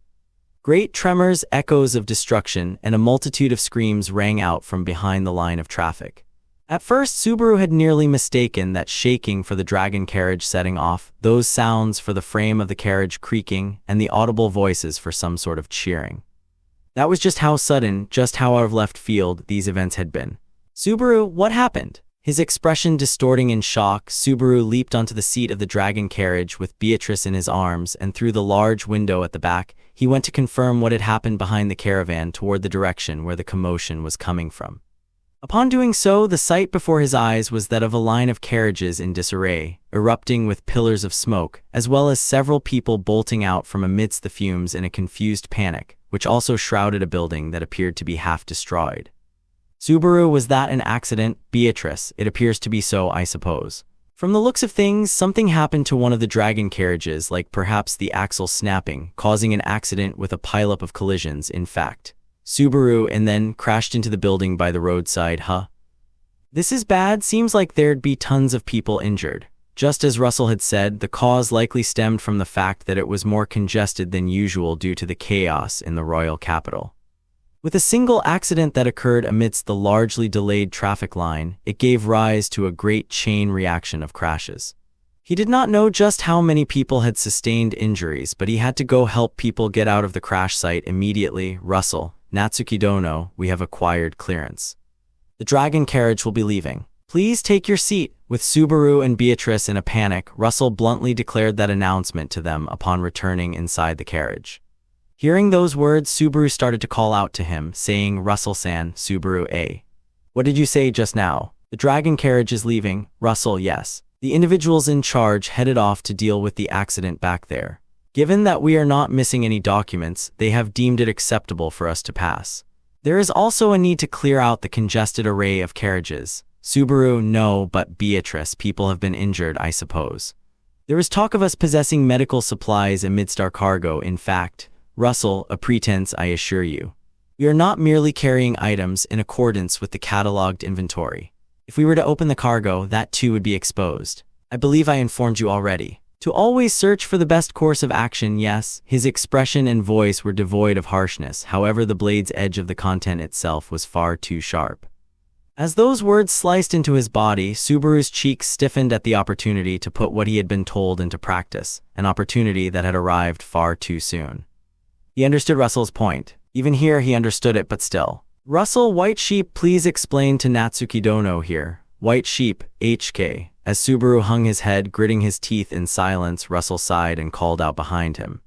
Great tremors, echoes of destruction, and a multitude of screams rang out from behind the line of traffic. At first, Subaru had nearly mistaken that shaking for the dragon carriage setting off, those sounds for the frame of the carriage creaking, and the audible voices for some sort of cheering. That was just how sudden, just how out of left field these events had been. Subaru, what happened? His expression distorting in shock, Subaru leaped onto the seat of the dragon carriage with Beatrice in his arms, and through the large window at the back, he went to confirm what had happened behind the caravan toward the direction where the commotion was coming from. Upon doing so, the sight before his eyes was that of a line of carriages in disarray, erupting with pillars of smoke, as well as several people bolting out from amidst the fumes in a confused panic, which also shrouded a building that appeared to be half destroyed. Subaru, was that an accident? Beatrice, it appears to be so, I suppose. From the looks of things, something happened to one of the dragon carriages, like perhaps the axle snapping, causing an accident with a pileup of collisions, in fact. Subaru, and then crashed into the building by the roadside, huh? This is bad. Seems like there'd be tons of people injured. Just as Russell had said, the cause likely stemmed from the fact that it was more congested than usual due to the chaos in the royal capital. With a single accident that occurred amidst the largely delayed traffic line, it gave rise to a great chain reaction of crashes. He did not know just how many people had sustained injuries, but he had to go help people get out of the crash site immediately. Russell, Natsuki Dono, we have acquired clearance. The dragon carriage will be leaving. Please take your seat. With Subaru and Beatrice in a panic, Russell bluntly declared that announcement to them upon returning inside the carriage. Hearing those words, Subaru started to call out to him, saying, Russell-san, Subaru, eh? What did you say just now? The dragon carriage is leaving. Russell, yes. The individuals in charge headed off to deal with the accident back there. Given that we are not missing any documents, they have deemed it acceptable for us to pass. There is also a need to clear out the congested array of carriages. Subaru, no, but Beatrice, people have been injured, I suppose. There is talk of us possessing medical supplies amidst our cargo, in fact. Russell, a pretense, I assure you. We are not merely carrying items in accordance with the catalogued inventory. If we were to open the cargo, that too would be exposed. I believe I informed you already. To always search for the best course of action, yes. His expression and voice were devoid of harshness, however the blade's edge of the content itself was far too sharp. As those words sliced into his body, Subaru's cheeks stiffened at the opportunity to put what he had been told into practice, an opportunity that had arrived far too soon. He understood Russell's point. Even here he understood it, but still. Russell, White Sheep, please explain to Natsuki Dono here. White Sheep, HK. As Subaru hung his head, gritting his teeth in silence, Russell sighed and called out behind him.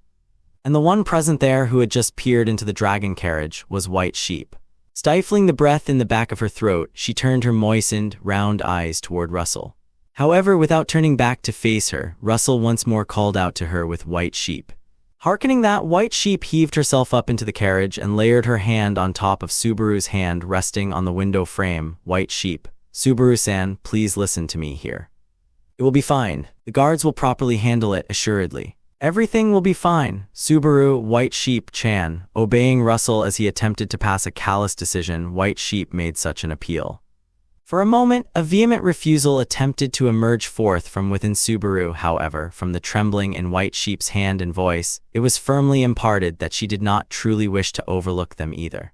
And the one present there who had just peered into the dragon carriage was White Sheep. Stifling the breath in the back of her throat, she turned her moistened, round eyes toward Russell. However, without turning back to face her, Russell once more called out to her with White Sheep. Hearkening that, White Sheep heaved herself up into the carriage and layered her hand on top of Subaru's hand resting on the window frame. White Sheep. Subaru-san, please listen to me here. It will be fine. The guards will properly handle it, assuredly. Everything will be fine. Subaru, White Sheep-chan, obeying Russell as he attempted to pass a callous decision, White Sheep made such an appeal. For a moment, a vehement refusal attempted to emerge forth from within Subaru. However, from the trembling in White Sheep's hand and voice, it was firmly imparted that she did not truly wish to overlook them either.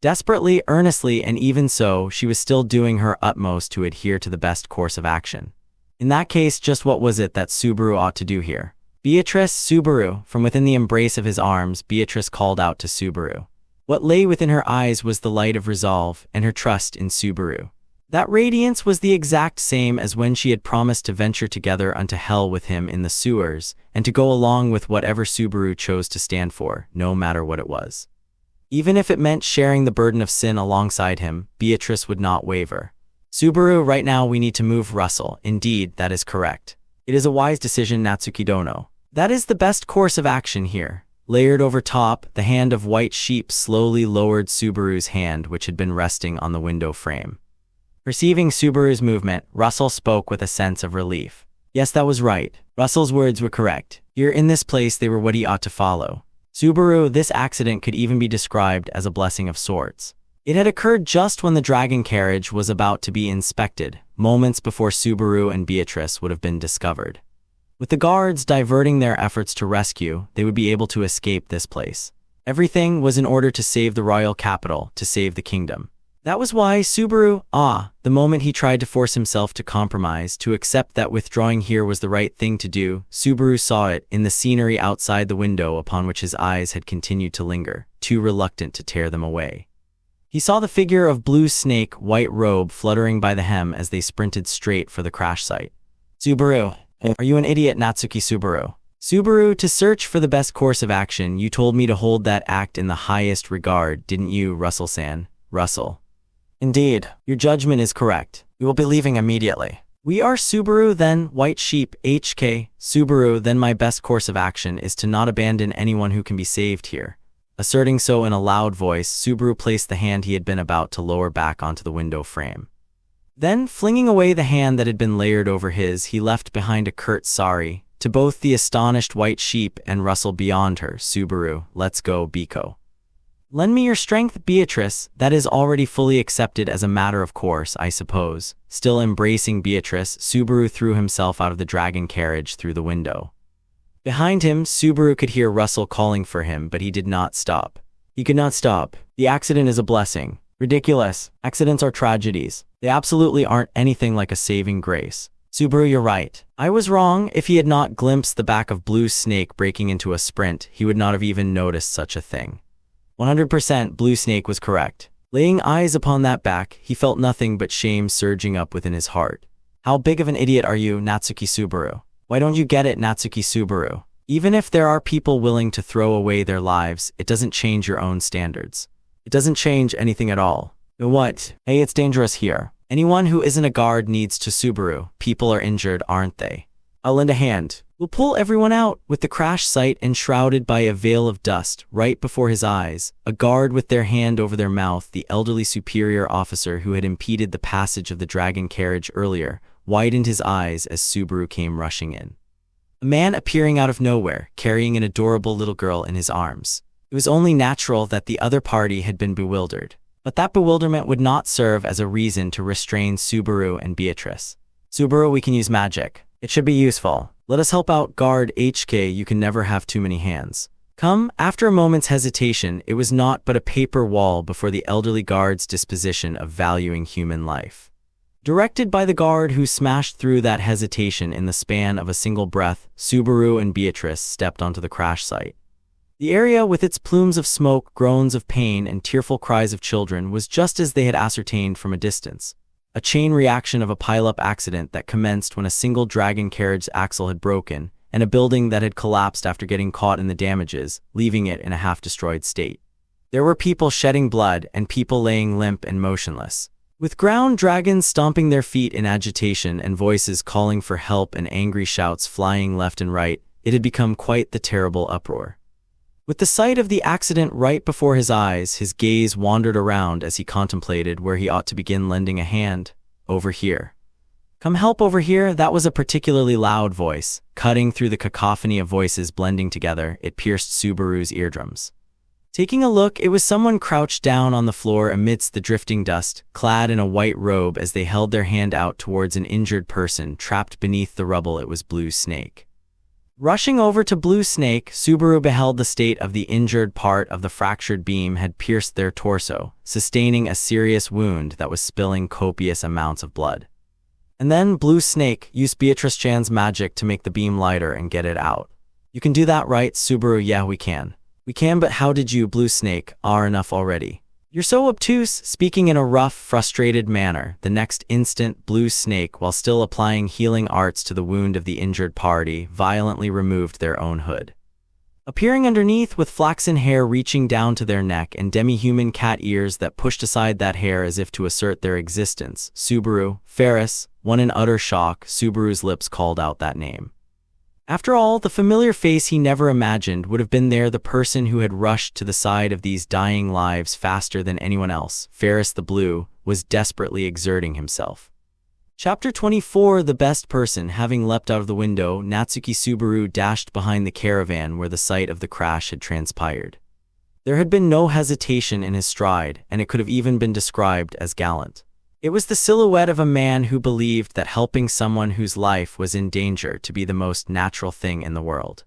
Desperately, earnestly, and even so, she was still doing her utmost to adhere to the best course of action. In that case, just what was it that Subaru ought to do here? Beatrice, Subaru, from within the embrace of his arms, Beatrice called out to Subaru. What lay within her eyes was the light of resolve and her trust in Subaru. That radiance was the exact same as when she had promised to venture together unto hell with him in the sewers, and to go along with whatever Subaru chose to stand for, no matter what it was. Even if it meant sharing the burden of sin alongside him, Beatrice would not waver. Subaru, right now we need to move Russell. Indeed, that is correct. It is a wise decision, Natsuki Dono. That is the best course of action here. Layered over top, the hand of White Sheep slowly lowered Subaru's hand, which had been resting on the window frame. Perceiving Subaru's movement, Russell spoke with a sense of relief. Yes, that was right. Russell's words were correct. Here in this place they were what he ought to follow. Subaru, this accident could even be described as a blessing of sorts. It had occurred just when the dragon carriage was about to be inspected, moments before Subaru and Beatrice would have been discovered. With the guards diverting their efforts to rescue, they would be able to escape this place. Everything was in order to save the royal capital, to save the kingdom. That was why Subaru, the moment he tried to force himself to compromise, to accept that withdrawing here was the right thing to do, Subaru saw it in the scenery outside the window upon which his eyes had continued to linger, too reluctant to tear them away. He saw the figure of Blue Snake, white robe fluttering by the hem as they sprinted straight for the crash site. Subaru, are you an idiot, Natsuki Subaru? Subaru, to search for the best course of action, you told me to hold that act in the highest regard, didn't you, Russell-san? Russell. Indeed, your judgment is correct. We will be leaving immediately. We are Subaru, then White Sheep, HK. Subaru, then my best course of action is to not abandon anyone who can be saved here. Asserting so in a loud voice, Subaru placed the hand he had been about to lower back onto the window frame. Then, flinging away the hand that had been layered over his, he left behind a curt sorry to both the astonished White Sheep and Russell beyond her. Subaru, let's go, Biko. Lend me your strength, Beatrice. That is already fully accepted as a matter of course, I suppose. Still embracing Beatrice, Subaru threw himself out of the dragon carriage through the window. Behind him, Subaru could hear Russell calling for him, but he did not stop. He could not stop. The accident is a blessing. Ridiculous. Accidents are tragedies. They absolutely aren't anything like a saving grace. Subaru, you're right. I was wrong. If he had not glimpsed the back of Blue Snake breaking into a sprint, he would not have even noticed such a thing. 100% Blue Snake was correct. Laying eyes upon that back, he felt nothing but shame surging up within his heart. How big of an idiot are you, Natsuki Subaru? Why don't you get it, Natsuki Subaru? Even if there are people willing to throw away their lives, it doesn't change your own standards. It doesn't change anything at all. What? Hey, it's dangerous here. Anyone who isn't a guard needs to Subaru. People are injured, aren't they? I'll lend a hand. We'll pull everyone out. With the crash site enshrouded by a veil of dust right before his eyes, a guard with their hand over their mouth, the elderly superior officer who had impeded the passage of the dragon carriage earlier, widened his eyes as Subaru came rushing in. A man appearing out of nowhere, carrying an adorable little girl in his arms. It was only natural that the other party had been bewildered. But that bewilderment would not serve as a reason to restrain Subaru and Beatrice. Subaru, we can use magic. It should be useful. Let us help out, Guard HK. You can never have too many hands. Come. After a moment's hesitation, it was not but a paper wall before the elderly guard's disposition of valuing human life. Directed by the guard who smashed through that hesitation in the span of a single breath, Subaru and Beatrice stepped onto the crash site. The area, with its plumes of smoke, groans of pain, and tearful cries of children, was just as they had ascertained from a distance. A chain reaction of a pile-up accident that commenced when a single dragon carriage's axle had broken, and a building that had collapsed after getting caught in the damages, leaving it in a half-destroyed state. There were people shedding blood and people laying limp and motionless. With ground dragons stomping their feet in agitation and voices calling for help and angry shouts flying left and right, it had become quite the terrible uproar. With the sight of the accident right before his eyes, his gaze wandered around as he contemplated where he ought to begin lending a hand. Over here. Come help over here. That was a particularly loud voice. Cutting through the cacophony of voices blending together, it pierced Subaru's eardrums. Taking a look, it was someone crouched down on the floor amidst the drifting dust, clad in a white robe as they held their hand out towards an injured person trapped beneath the rubble. It was Blue Snake. Rushing over to Blue Snake, Subaru beheld the state of the injured. Part of the fractured beam had pierced their torso, sustaining a serious wound that was spilling copious amounts of blood. And then Blue Snake used Beatrice Chan's magic to make the beam lighter and get it out. You can do that, right, Subaru? Yeah, we can. We can, but how did you, Blue Snake? Enough already. You're so obtuse, speaking in a rough, frustrated manner. The next instant, Blue Snake, while still applying healing arts to the wound of the injured party, violently removed their own hood. Appearing underneath with flaxen hair reaching down to their neck and demi-human cat ears that pushed aside that hair as if to assert their existence, Subaru, Ferris, one in utter shock, Subaru's lips called out that name. After all, the familiar face he never imagined would have been there, the person who had rushed to the side of these dying lives faster than anyone else. Ferris the Blue was desperately exerting himself. Chapter 24. The best person. Having leapt out of the window, Natsuki Subaru dashed behind the caravan where the site of the crash had transpired. There had been no hesitation in his stride, and it could have even been described as gallant. It was the silhouette of a man who believed that helping someone whose life was in danger to be the most natural thing in the world.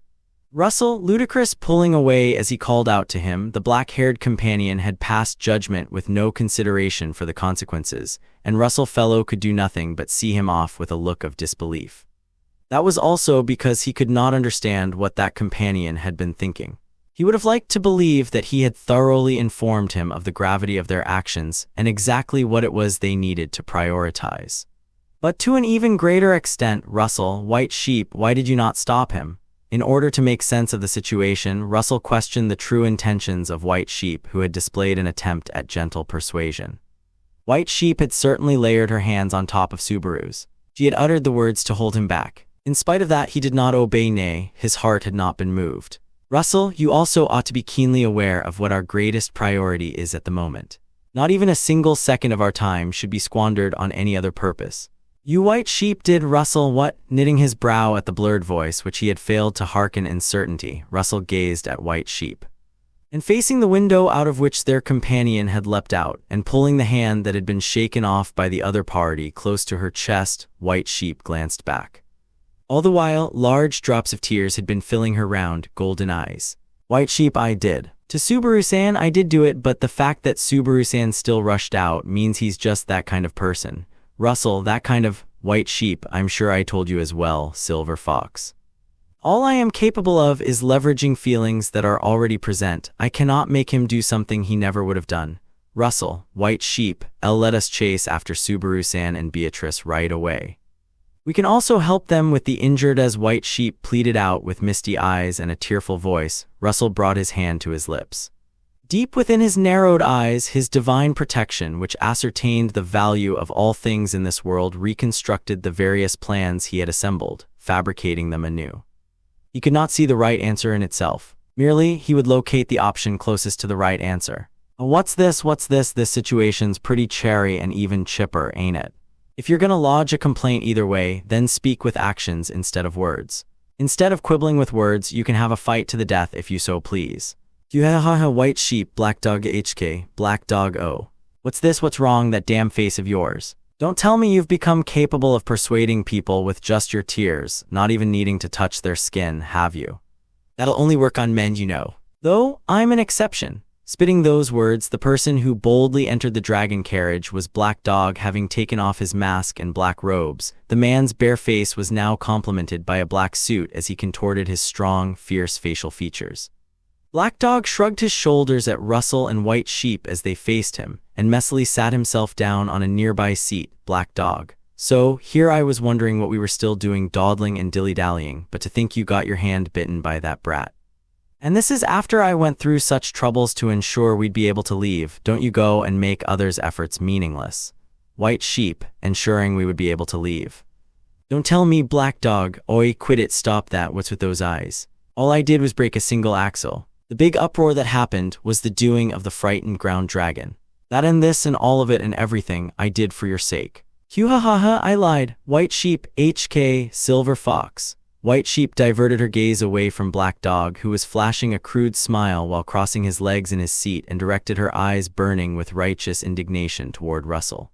Russell, ludicrous, pulling away as he called out to him, the black-haired companion had passed judgment with no consideration for the consequences, and Russell Fellow could do nothing but see him off with a look of disbelief. That was also because he could not understand what that companion had been thinking. He would have liked to believe that he had thoroughly informed him of the gravity of their actions and exactly what it was they needed to prioritize. But to an even greater extent, Russell, White Sheep, why did you not stop him? In order to make sense of the situation, Russell questioned the true intentions of White Sheep, who had displayed an attempt at gentle persuasion. White Sheep had certainly layered her hands on top of Subaru's. She had uttered the words to hold him back. In spite of that, he did not obey, nay, his heart had not been moved. Russell, you also ought to be keenly aware of what our greatest priority is at the moment. Not even a single second of our time should be squandered on any other purpose. You White Sheep, did Russell what? Knitting his brow at the blurred voice which he had failed to hearken in certainty, Russell gazed at White Sheep. And facing the window out of which their companion had leapt out, and pulling the hand that had been shaken off by the other party close to her chest, White Sheep glanced back. All the while, large drops of tears had been filling her round, golden eyes. White Sheep, I did. To Subaru-san, I did do it, but the fact that Subaru-san still rushed out means he's just that kind of person. Russell, that kind of White Sheep, I'm sure I told you as well, Silver Fox. All I am capable of is leveraging feelings that are already present. I cannot make him do something he never would have done. Russell, White Sheep, let us chase after Subaru-san and Beatrice right away. We can also help them with the injured, as White Sheep pleaded out with misty eyes and a tearful voice. Russell brought his hand to his lips. Deep within his narrowed eyes, his divine protection, which ascertained the value of all things in this world, reconstructed the various plans he had assembled, fabricating them anew. He could not see the right answer in itself. Merely, he would locate the option closest to the right answer. Oh, what's this? This situation's pretty cherry and even chipper, ain't it? If you're gonna lodge a complaint either way, then speak with actions instead of words. Instead of quibbling with words, you can have a fight to the death if you so please. You ha White Sheep, Black Dog HK, Black Dog O. What's this? What's wrong, that damn face of yours? Don't tell me you've become capable of persuading people with just your tears, not even needing to touch their skin, have you? That'll only work on men, you know. Though, I'm an exception. Spitting those words, the person who boldly entered the dragon carriage was Black Dog. Having taken off his mask and black robes, the man's bare face was now complemented by a black suit as he contorted his strong, fierce facial features. Black Dog shrugged his shoulders at Russell and White Sheep as they faced him, and messily sat himself down on a nearby seat. Black Dog. So, here I was wondering what we were still doing, dawdling and dilly-dallying, but to think you got your hand bitten by that brat. And this is after I went through such troubles to ensure we'd be able to leave. Don't you go and make others' efforts meaningless. White Sheep, ensuring we would be able to leave. Don't tell me, Black Dog. Oi, quit it, stop that, what's with those eyes? All I did was break a single axle. The big uproar that happened was the doing of the frightened ground dragon. That and this and all of it and everything I did for your sake. Q-ha-ha-ha, I lied. White Sheep, HK, Silver Fox. White Sheep diverted her gaze away from Black Dog, who was flashing a crude smile while crossing his legs in his seat, and directed her eyes burning with righteous indignation toward Russell.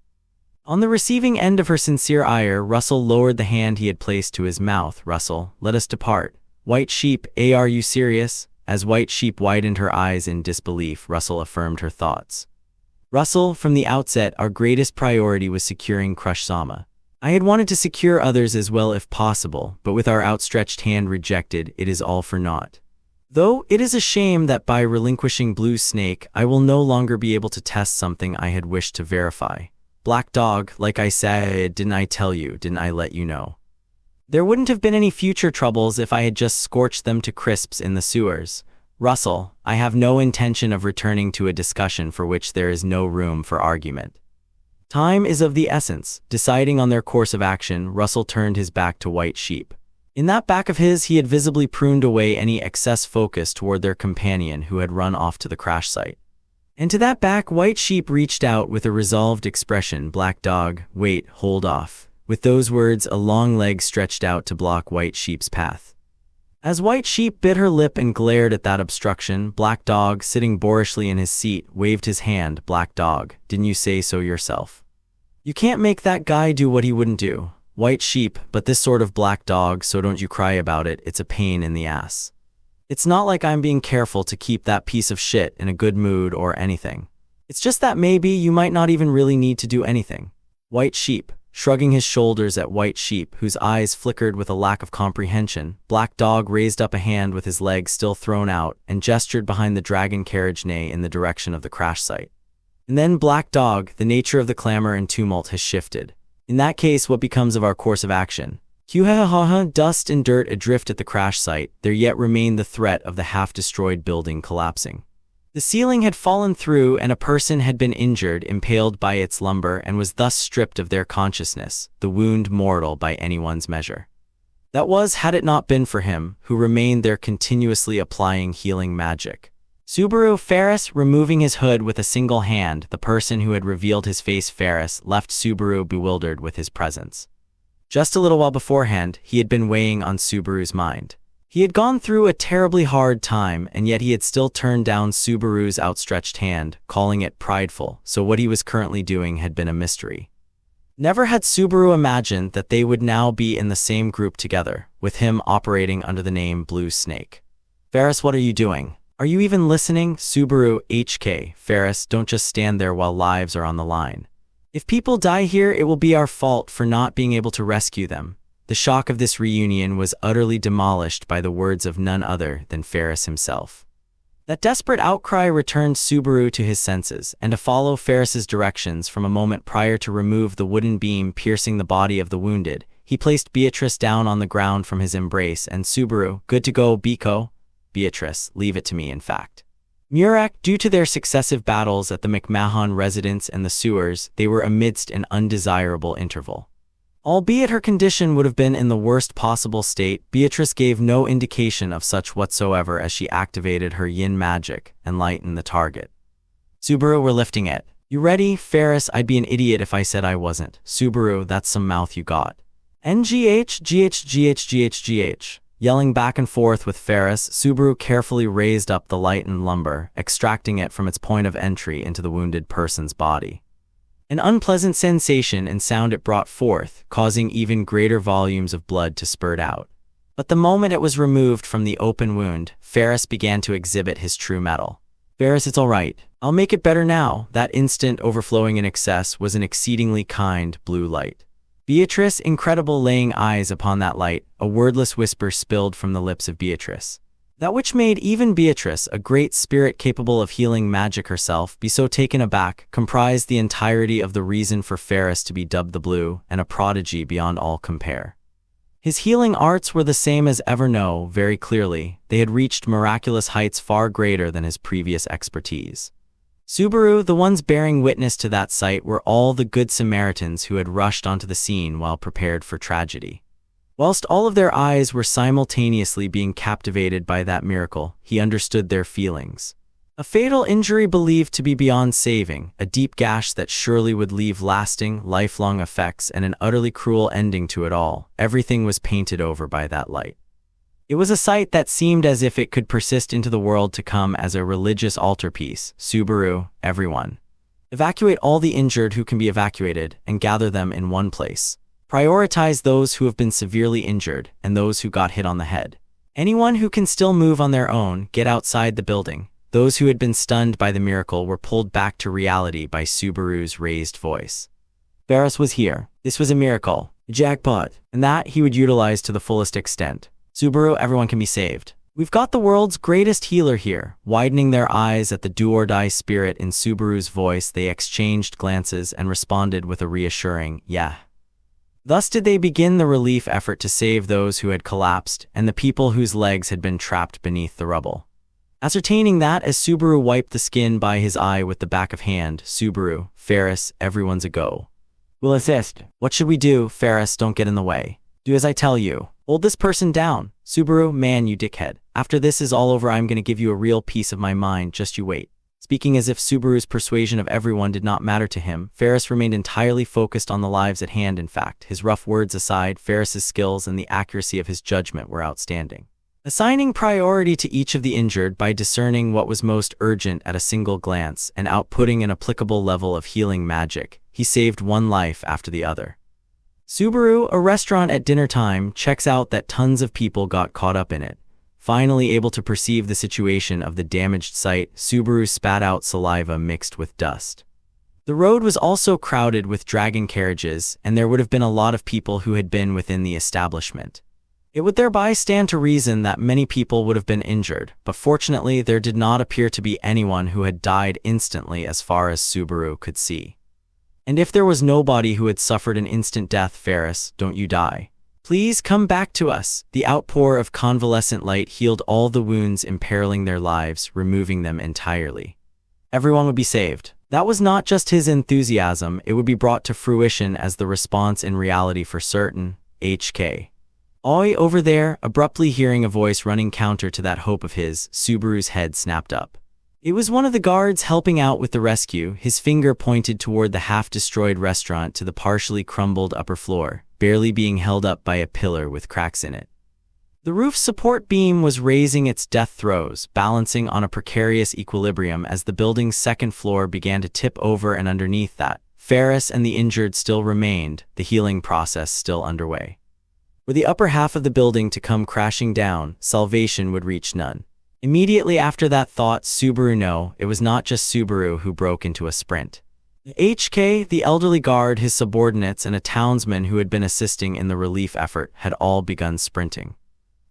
On the receiving end of her sincere ire, Russell lowered the hand he had placed to his mouth. Russell, let us depart. White Sheep, are you serious? As White Sheep widened her eyes in disbelief, Russell affirmed her thoughts. Russell, from the outset, our greatest priority was securing Crush Sama. I had wanted to secure others as well if possible, but with our outstretched hand rejected, it is all for naught. Though it is a shame that by relinquishing Blue Snake, I will no longer be able to test something I had wished to verify. Black Dog, like I said, didn't I tell you, didn't I let you know? There wouldn't have been any future troubles if I had just scorched them to crisps in the sewers. Russell, I have no intention of returning to a discussion for which there is no room for argument. Time is of the essence. Deciding on their course of action, Russell turned his back to White Sheep. In that back of his, he had visibly pruned away any excess focus toward their companion who had run off to the crash site. And to that back, White Sheep reached out with a resolved expression. Black Dog, wait, hold off. With those words, a long leg stretched out to block White Sheep's path. As White Sheep bit her lip and glared at that obstruction, Black Dog, sitting boorishly in his seat, waved his hand. Black Dog, didn't you say so yourself? You can't make that guy do what he wouldn't do. White Sheep, but this sort of Black Dog, so don't you cry about it, it's a pain in the ass. It's not like I'm being careful to keep that piece of shit in a good mood or anything. It's just that maybe you might not even really need to do anything. White Sheep, shrugging his shoulders at White Sheep, whose eyes flickered with a lack of comprehension, Black Dog raised up a hand with his legs still thrown out and gestured behind the dragon carriage nay in the direction of the crash site. And then Black Dog, the nature of the clamor and tumult has shifted. In that case, what becomes of our course of action? Dust and dirt adrift at the crash site, there yet remained the threat of the half-destroyed building collapsing. The ceiling had fallen through and a person had been injured, impaled by its lumber, and was thus stripped of their consciousness, the wound mortal by anyone's measure. That was, had it not been for him, who remained there continuously applying healing magic. Subaru Ferris, removing his hood with a single hand, the person who had revealed his face Ferris, left Subaru bewildered with his presence. Just a little while beforehand, he had been weighing on Subaru's mind. He had gone through a terribly hard time, and yet he had still turned down Subaru's outstretched hand, calling it prideful, so what he was currently doing had been a mystery. Never had Subaru imagined that they would now be in the same group together, with him operating under the name Blue Snake. Ferris, what are you doing? Are you even listening? Subaru HK, Ferris, don't just stand there while lives are on the line. If people die here, it will be our fault for not being able to rescue them. The shock of this reunion was utterly demolished by the words of none other than Ferris himself. That desperate outcry returned Subaru to his senses, and to follow Ferris's directions from a moment prior to remove the wooden beam piercing the body of the wounded, he placed Beatrice down on the ground from his embrace, and Subaru, good to go, Biko? Beatrice, leave it to me, in fact. Murak, due to their successive battles at the McMahon residence and the sewers, they were amidst an undesirable interval. Albeit her condition would have been in the worst possible state, Beatrice gave no indication of such whatsoever as she activated her yin magic and lightened the target. Subaru, we're lifting it. You ready? Ferris, I'd be an idiot if I said I wasn't. Subaru, that's some mouth you got. NGH. Yelling back and forth with Ferris, Subaru carefully raised up the lightened lumber, extracting it from its point of entry into the wounded person's body. An unpleasant sensation and sound it brought forth, causing even greater volumes of blood to spurt out. But the moment it was removed from the open wound, Ferris began to exhibit his true mettle. Ferris, it's all right. I'll make it better now. That instant overflowing in excess was an exceedingly kind blue light. Beatrice, incredible, laying eyes upon that light, a wordless whisper spilled from the lips of Beatrice. That which made even Beatrice, a great spirit capable of healing magic herself, be so taken aback, comprised the entirety of the reason for Ferris to be dubbed the Blue, and a prodigy beyond all compare. His healing arts were the same as ever. No, very clearly, they had reached miraculous heights far greater than his previous expertise. Subaru, the ones bearing witness to that sight, were all the good Samaritans who had rushed onto the scene while prepared for tragedy. Whilst all of their eyes were simultaneously being captivated by that miracle, he understood their feelings. A fatal injury believed to be beyond saving, a deep gash that surely would leave lasting, lifelong effects, and an utterly cruel ending to it all. Everything was painted over by that light. It was a sight that seemed as if it could persist into the world to come as a religious altarpiece. Subaru, everyone. Evacuate all the injured who can be evacuated, and gather them in one place. Prioritize those who have been severely injured, and those who got hit on the head. Anyone who can still move on their own, get outside the building. Those who had been stunned by the miracle were pulled back to reality by Subaru's raised voice. Ferris was here. This was a miracle. A jackpot. And that he would utilize to the fullest extent. Subaru, everyone can be saved. We've got the world's greatest healer here. Widening their eyes at the do-or-die spirit in Subaru's voice, they exchanged glances and responded with a reassuring, "Yeah." Thus did they begin the relief effort to save those who had collapsed and the people whose legs had been trapped beneath the rubble. Ascertaining that as Subaru wiped the skin by his eye with the back of hand, "Subaru, Ferris, everyone's a go. We'll assist." "What should we do?" "Ferris, don't get in the way. Do as I tell you. Hold this person down." "Subaru, man, you dickhead. After this is all over, I'm gonna give you a real piece of my mind, just you wait." Speaking as if Subaru's persuasion of everyone did not matter to him, Ferris remained entirely focused on the lives at hand. In fact, his rough words aside, Ferris's skills and the accuracy of his judgment were outstanding. Assigning priority to each of the injured by discerning what was most urgent at a single glance and outputting an applicable level of healing magic, he saved one life after the other. Subaru, a restaurant at dinner time, checks out that tons of people got caught up in it. Finally able to perceive the situation of the damaged site, Subaru spat out saliva mixed with dust. The road was also crowded with dragon carriages, and there would have been a lot of people who had been within the establishment. It would thereby stand to reason that many people would have been injured, but fortunately there did not appear to be anyone who had died instantly as far as Subaru could see. And if there was nobody who had suffered an instant death, "Ferris, don't you die. Please come back to us." The outpour of convalescent light healed all the wounds imperiling their lives, removing them entirely. Everyone would be saved. That was not just his enthusiasm, it would be brought to fruition as the response in reality for certain. "HK. Oi, over there." Abruptly hearing a voice running counter to that hope of his, Subaru's head snapped up. It was one of the guards helping out with the rescue. His finger pointed toward the half-destroyed restaurant to the partially crumbled upper floor, barely being held up by a pillar with cracks in it. The roof's support beam was raising its death throes, balancing on a precarious equilibrium as the building's second floor began to tip over, and underneath that, Ferris and the injured still remained, the healing process still underway. Were the upper half of the building to come crashing down, salvation would reach none. Immediately after that thought, Subaru no, it was not just Subaru who broke into a sprint. HK, the elderly guard, his subordinates, and a townsman who had been assisting in the relief effort had all begun sprinting.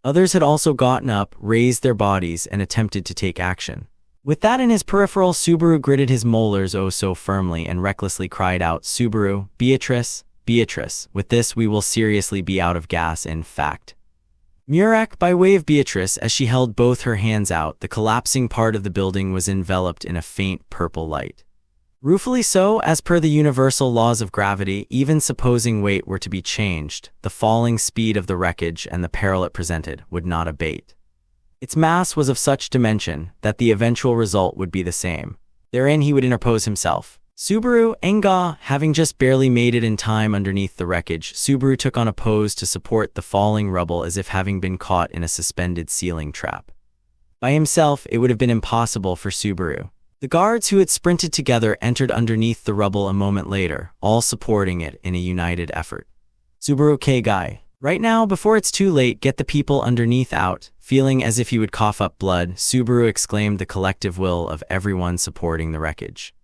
Others had also gotten up, raised their bodies, and attempted to take action. With that in his peripheral, Subaru gritted his molars oh so firmly and recklessly cried out, "Subaru, Beatrice, Beatrice, with this we will seriously be out of gas in fact." Murak, by way of Beatrice, as she held both her hands out, the collapsing part of the building was enveloped in a faint purple light. Ruefully so, as per the universal laws of gravity, even supposing weight were to be changed, the falling speed of the wreckage and the peril it presented would not abate. Its mass was of such dimension that the eventual result would be the same. Therein he would interpose himself. Subaru, Enga, having just barely made it in time underneath the wreckage, Subaru took on a pose to support the falling rubble as if having been caught in a suspended ceiling trap. By himself, it would have been impossible for Subaru. The guards who had sprinted together entered underneath the rubble a moment later, all supporting it in a united effort. "Subaru, guy. Right now, before it's too late, get the people underneath out." Feeling as if he would cough up blood, Subaru exclaimed the collective will of everyone supporting the wreckage.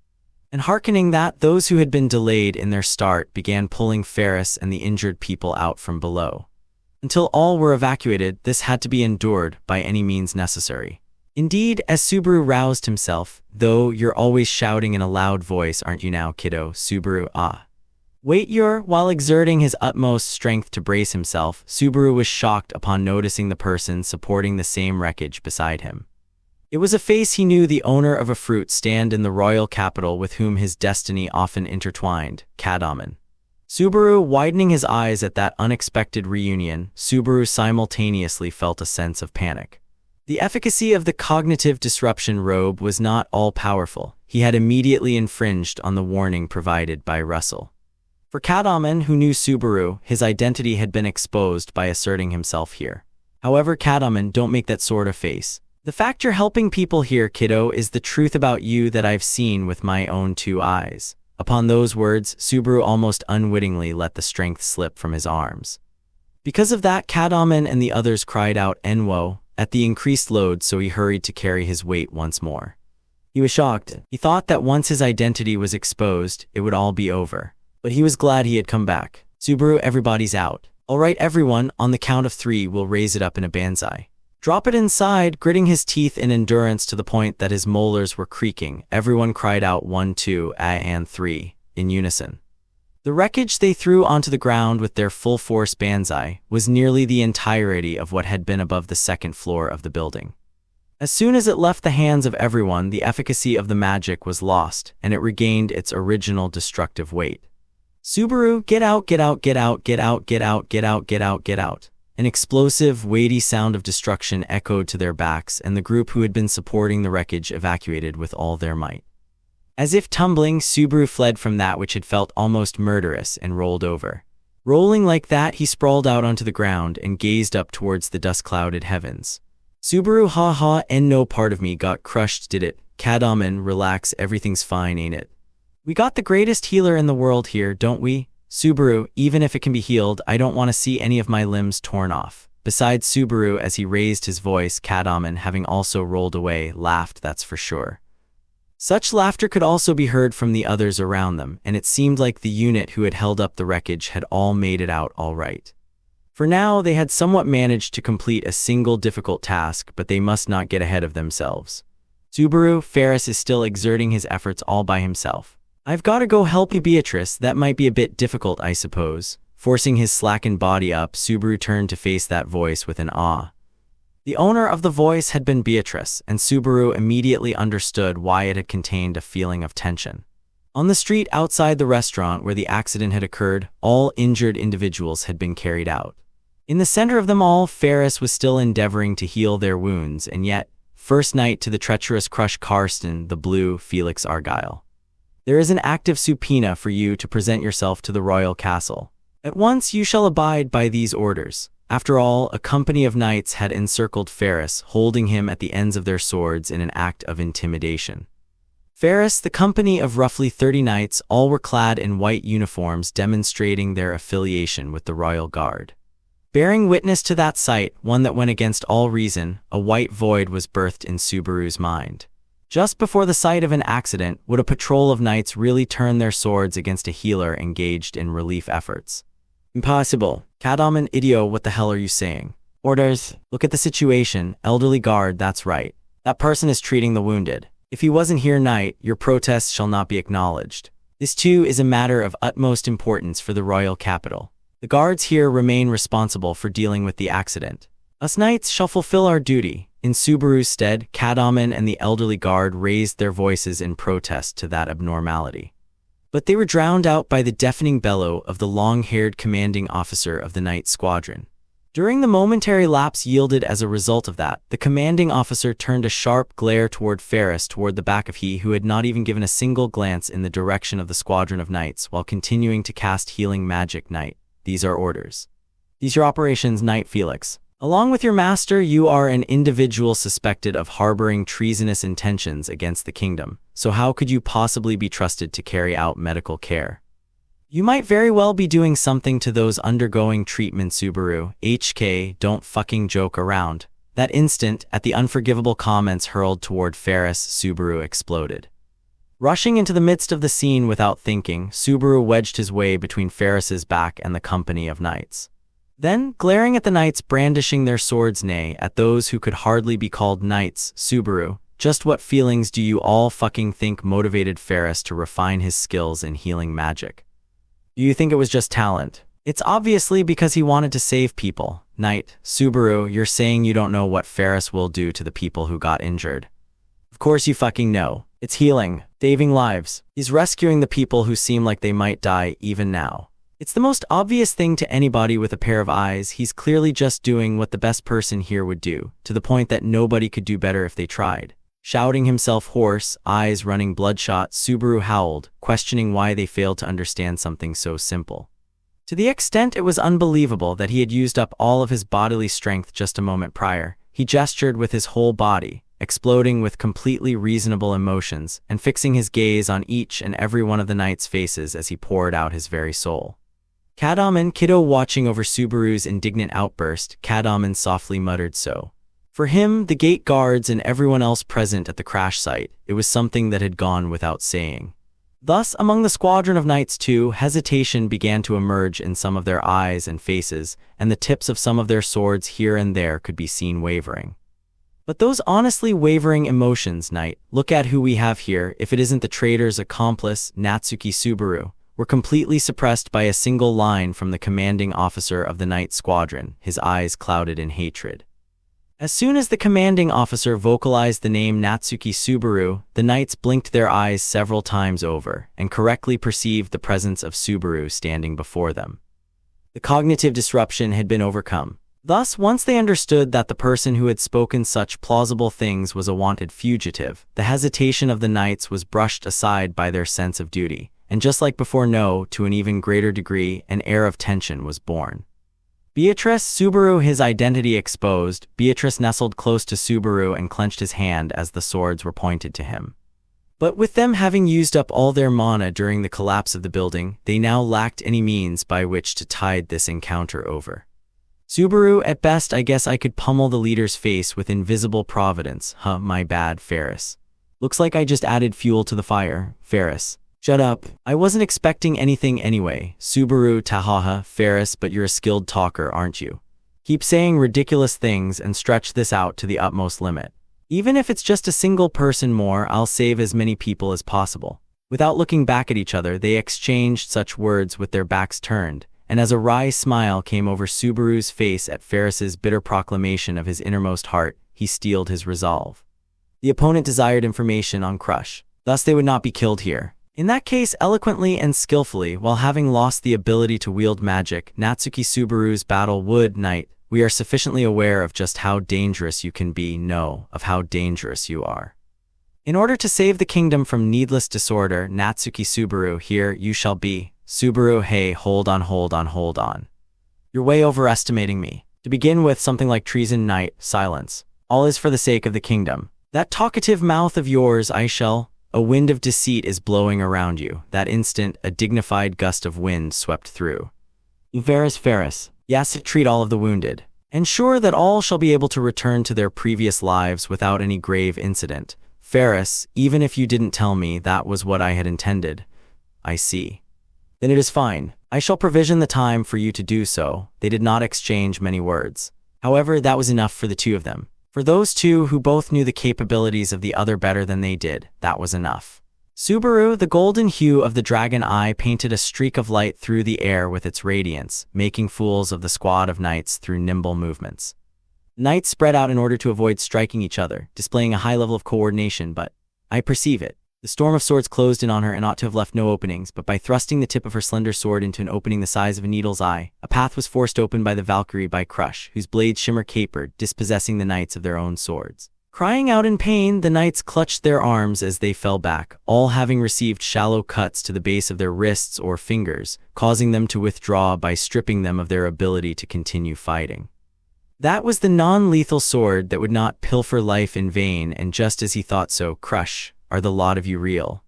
And hearkening that, those who had been delayed in their start began pulling Ferris and the injured people out from below. Until all were evacuated, this had to be endured by any means necessary. Indeed, as Subaru roused himself, "Though you're always shouting in a loud voice, aren't you now, kiddo?" Subaru, Wait, while exerting his utmost strength to brace himself, Subaru was shocked upon noticing the person supporting the same wreckage beside him. It was a face he knew, the owner of a fruit stand in the royal capital with whom his destiny often intertwined, Kadaman. Subaru, widening his eyes at that unexpected reunion, Subaru simultaneously felt a sense of panic. The efficacy of the cognitive disruption robe was not all-powerful. He had immediately infringed on the warning provided by Russell. For Kadaman, who knew Subaru, his identity had been exposed by asserting himself here. However, Kadaman, don't make that sort of face. The fact you're helping people here, kiddo, is the truth about you that I've seen with my own two eyes. Upon those words, Subaru almost unwittingly let the strength slip from his arms. Because of that, Kadaman and the others cried out Enwo at the increased load, so he hurried to carry his weight once more. He was shocked. He thought that once his identity was exposed, it would all be over. But he was glad he had come back. "Subaru, everybody's out. All right, everyone, on the count of 3 we'll raise it up in a banzai." Drop it inside, gritting his teeth in endurance to the point that his molars were creaking. Everyone cried out 1, 2, and 3 in unison. The wreckage they threw onto the ground with their full-force banzai was nearly the entirety of what had been above the second floor of the building. As soon as it left the hands of everyone, the efficacy of the magic was lost, and it regained its original destructive weight. Subaru, get out, get out, get out, get out, get out, get out, get out, get out. An explosive, weighty sound of destruction echoed to their backs, and the group who had been supporting the wreckage evacuated with all their might. As if tumbling, Subaru fled from that which had felt almost murderous and rolled over. Rolling like that, he sprawled out onto the ground and gazed up towards the dust-clouded heavens. Subaru, ha ha, and no part of me got crushed, did it? Kadaman, relax, everything's fine, ain't it? We got the greatest healer in the world here, don't we? Subaru, even if it can be healed, I don't want to see any of my limbs torn off. Besides, Subaru, as he raised his voice, Kadaman, having also rolled away, laughed, that's for sure. Such laughter could also be heard from the others around them, and it seemed like the unit who had held up the wreckage had all made it out all right. For now, they had somewhat managed to complete a single difficult task, but they must not get ahead of themselves. Subaru, Ferris is still exerting his efforts all by himself. I've got to go help you, Beatrice. That might be a bit difficult, I suppose. Forcing his slackened body up, Subaru turned to face that voice with an awe. The owner of the voice had been Beatrice, and Subaru immediately understood why it had contained a feeling of tension. On the street outside the restaurant where the accident had occurred, all injured individuals had been carried out. In the center of them all, Ferris was still endeavoring to heal their wounds, and yet, first night to the treacherous Crush Karsten, the blue Felix Argyle. There is an active subpoena for you to present yourself to the royal castle. At once you shall abide by these orders. After all, a company of knights had encircled Ferris, holding him at the ends of their swords in an act of intimidation. Ferris, the company of roughly 30 knights, all were clad in white uniforms demonstrating their affiliation with the royal guard. Bearing witness to that sight, one that went against all reason, a white void was birthed in Subaru's mind. Just before the sight of an accident, would a patrol of knights really turn their swords against a healer engaged in relief efforts? Impossible. Kadaman, idiot, what the hell are you saying? Orders. Look at the situation. Elderly guard, that's right. That person is treating the wounded. If he wasn't here, knight, your protests shall not be acknowledged. This too is a matter of utmost importance for the royal capital. The guards here remain responsible for dealing with the accident. Us knights shall fulfill our duty. In Subaru's stead, Kadaman and the elderly guard raised their voices in protest to that abnormality. But they were drowned out by the deafening bellow of the long-haired commanding officer of the night squadron. During the momentary lapse yielded as a result of that, the commanding officer turned a sharp glare toward Ferris, toward the back of he who had not even given a single glance in the direction of the squadron of knights, while continuing to cast healing magic. Knight, these are orders. These are operations, Knight Felix. Along with your master, you are an individual suspected of harboring treasonous intentions against the kingdom, so how could you possibly be trusted to carry out medical care? You might very well be doing something to those undergoing treatment. Subaru, HK, don't fucking joke around. That instant, at the unforgivable comments hurled toward Ferris, Subaru exploded. Rushing into the midst of the scene without thinking, Subaru wedged his way between Ferris's back and the company of knights. Then, glaring at the knights brandishing their swords, nay, at those who could hardly be called knights, Subaru, just what feelings do you all fucking think motivated Ferris to refine his skills in healing magic? Do you think it was just talent? It's obviously because he wanted to save people. Knight, Subaru, you're saying you don't know what Ferris will do to the people who got injured. Of course you fucking know. It's healing, saving lives. He's rescuing the people who seem like they might die even now. It's the most obvious thing to anybody with a pair of eyes. He's clearly just doing what the best person here would do, to the point that nobody could do better if they tried. Shouting himself hoarse, eyes running bloodshot, Subaru howled, questioning why they failed to understand something so simple. To the extent it was unbelievable that he had used up all of his bodily strength just a moment prior, he gestured with his whole body, exploding with completely reasonable emotions, and fixing his gaze on each and every one of the knights' faces as he poured out his very soul. Kadaman, kiddo, watching over Subaru's indignant outburst, Kadaman softly muttered so. For him, the gate guards and everyone else present at the crash site, it was something that had gone without saying. Thus, among the squadron of knights too, hesitation began to emerge in some of their eyes and faces, and the tips of some of their swords here and there could be seen wavering. But those honestly wavering emotions, knight, look at who we have here, if it isn't the traitor's accomplice, Natsuki Subaru, were completely suppressed by a single line from the commanding officer of the knight squadron, his eyes clouded in hatred. As soon as the commanding officer vocalized the name Natsuki Subaru, the knights blinked their eyes several times over and correctly perceived the presence of Subaru standing before them. The cognitive disruption had been overcome. Thus, once they understood that the person who had spoken such plausible things was a wanted fugitive, the hesitation of the knights was brushed aside by their sense of duty, and just like before, to an even greater degree, an air of tension was born. Beatrice, Subaru, his identity exposed, Beatrice nestled close to Subaru and clenched his hand as the swords were pointed to him. But with them having used up all their mana during the collapse of the building, they now lacked any means by which to tide this encounter over. Subaru, at best I guess I could pummel the leader's face with invisible providence. My bad, Ferris. Looks like I just added fuel to the fire, Ferris. Shut up. I wasn't expecting anything anyway. Subaru, tahaha, Ferris, but you're a skilled talker, aren't you? Keep saying ridiculous things and stretch this out to the utmost limit. Even if it's just a single person more, I'll save as many people as possible. Without looking back at each other, they exchanged such words with their backs turned, and as a wry smile came over Subaru's face at Ferris's bitter proclamation of his innermost heart, he steeled his resolve. The opponent desired information on Crush. Thus they would not be killed here. In that case, eloquently and skillfully, while having lost the ability to wield magic, Natsuki Subaru's battle would, knight, we are sufficiently aware of just how dangerous you can be, of how dangerous you are. In order to save the kingdom from needless disorder, Natsuki Subaru, here you shall be. Subaru, hey, hold on. You're way overestimating me. To begin with, something like treason, knight, silence. All is for the sake of the kingdom. That talkative mouth of yours I shall... A wind of deceit is blowing around you. That instant, a dignified gust of wind swept through. Ferris. Yes, treat all of the wounded. Ensure that all shall be able to return to their previous lives without any grave incident. Ferris, even if you didn't tell me, that was what I had intended. I see. Then it is fine. I shall provision the time for you to do so. They did not exchange many words. However, that was enough for the two of them. For those two who both knew the capabilities of the other better than they did, that was enough. Subaru, the golden hue of the dragon eye, painted a streak of light through the air with its radiance, making fools of the squad of knights through nimble movements. Knights spread out in order to avoid striking each other, displaying a high level of coordination, but I perceive it. The storm of swords closed in on her and ought to have left no openings, but by thrusting the tip of her slender sword into an opening the size of a needle's eye, a path was forced open by the Valkyrie by Crush, whose blades shimmer capered, dispossessing the knights of their own swords. Crying out in pain, the knights clutched their arms as they fell back, all having received shallow cuts to the base of their wrists or fingers, causing them to withdraw by stripping them of their ability to continue fighting. That was the non-lethal sword that would not pilfer life in vain, and just as he thought so, Crush, are the lot of you real?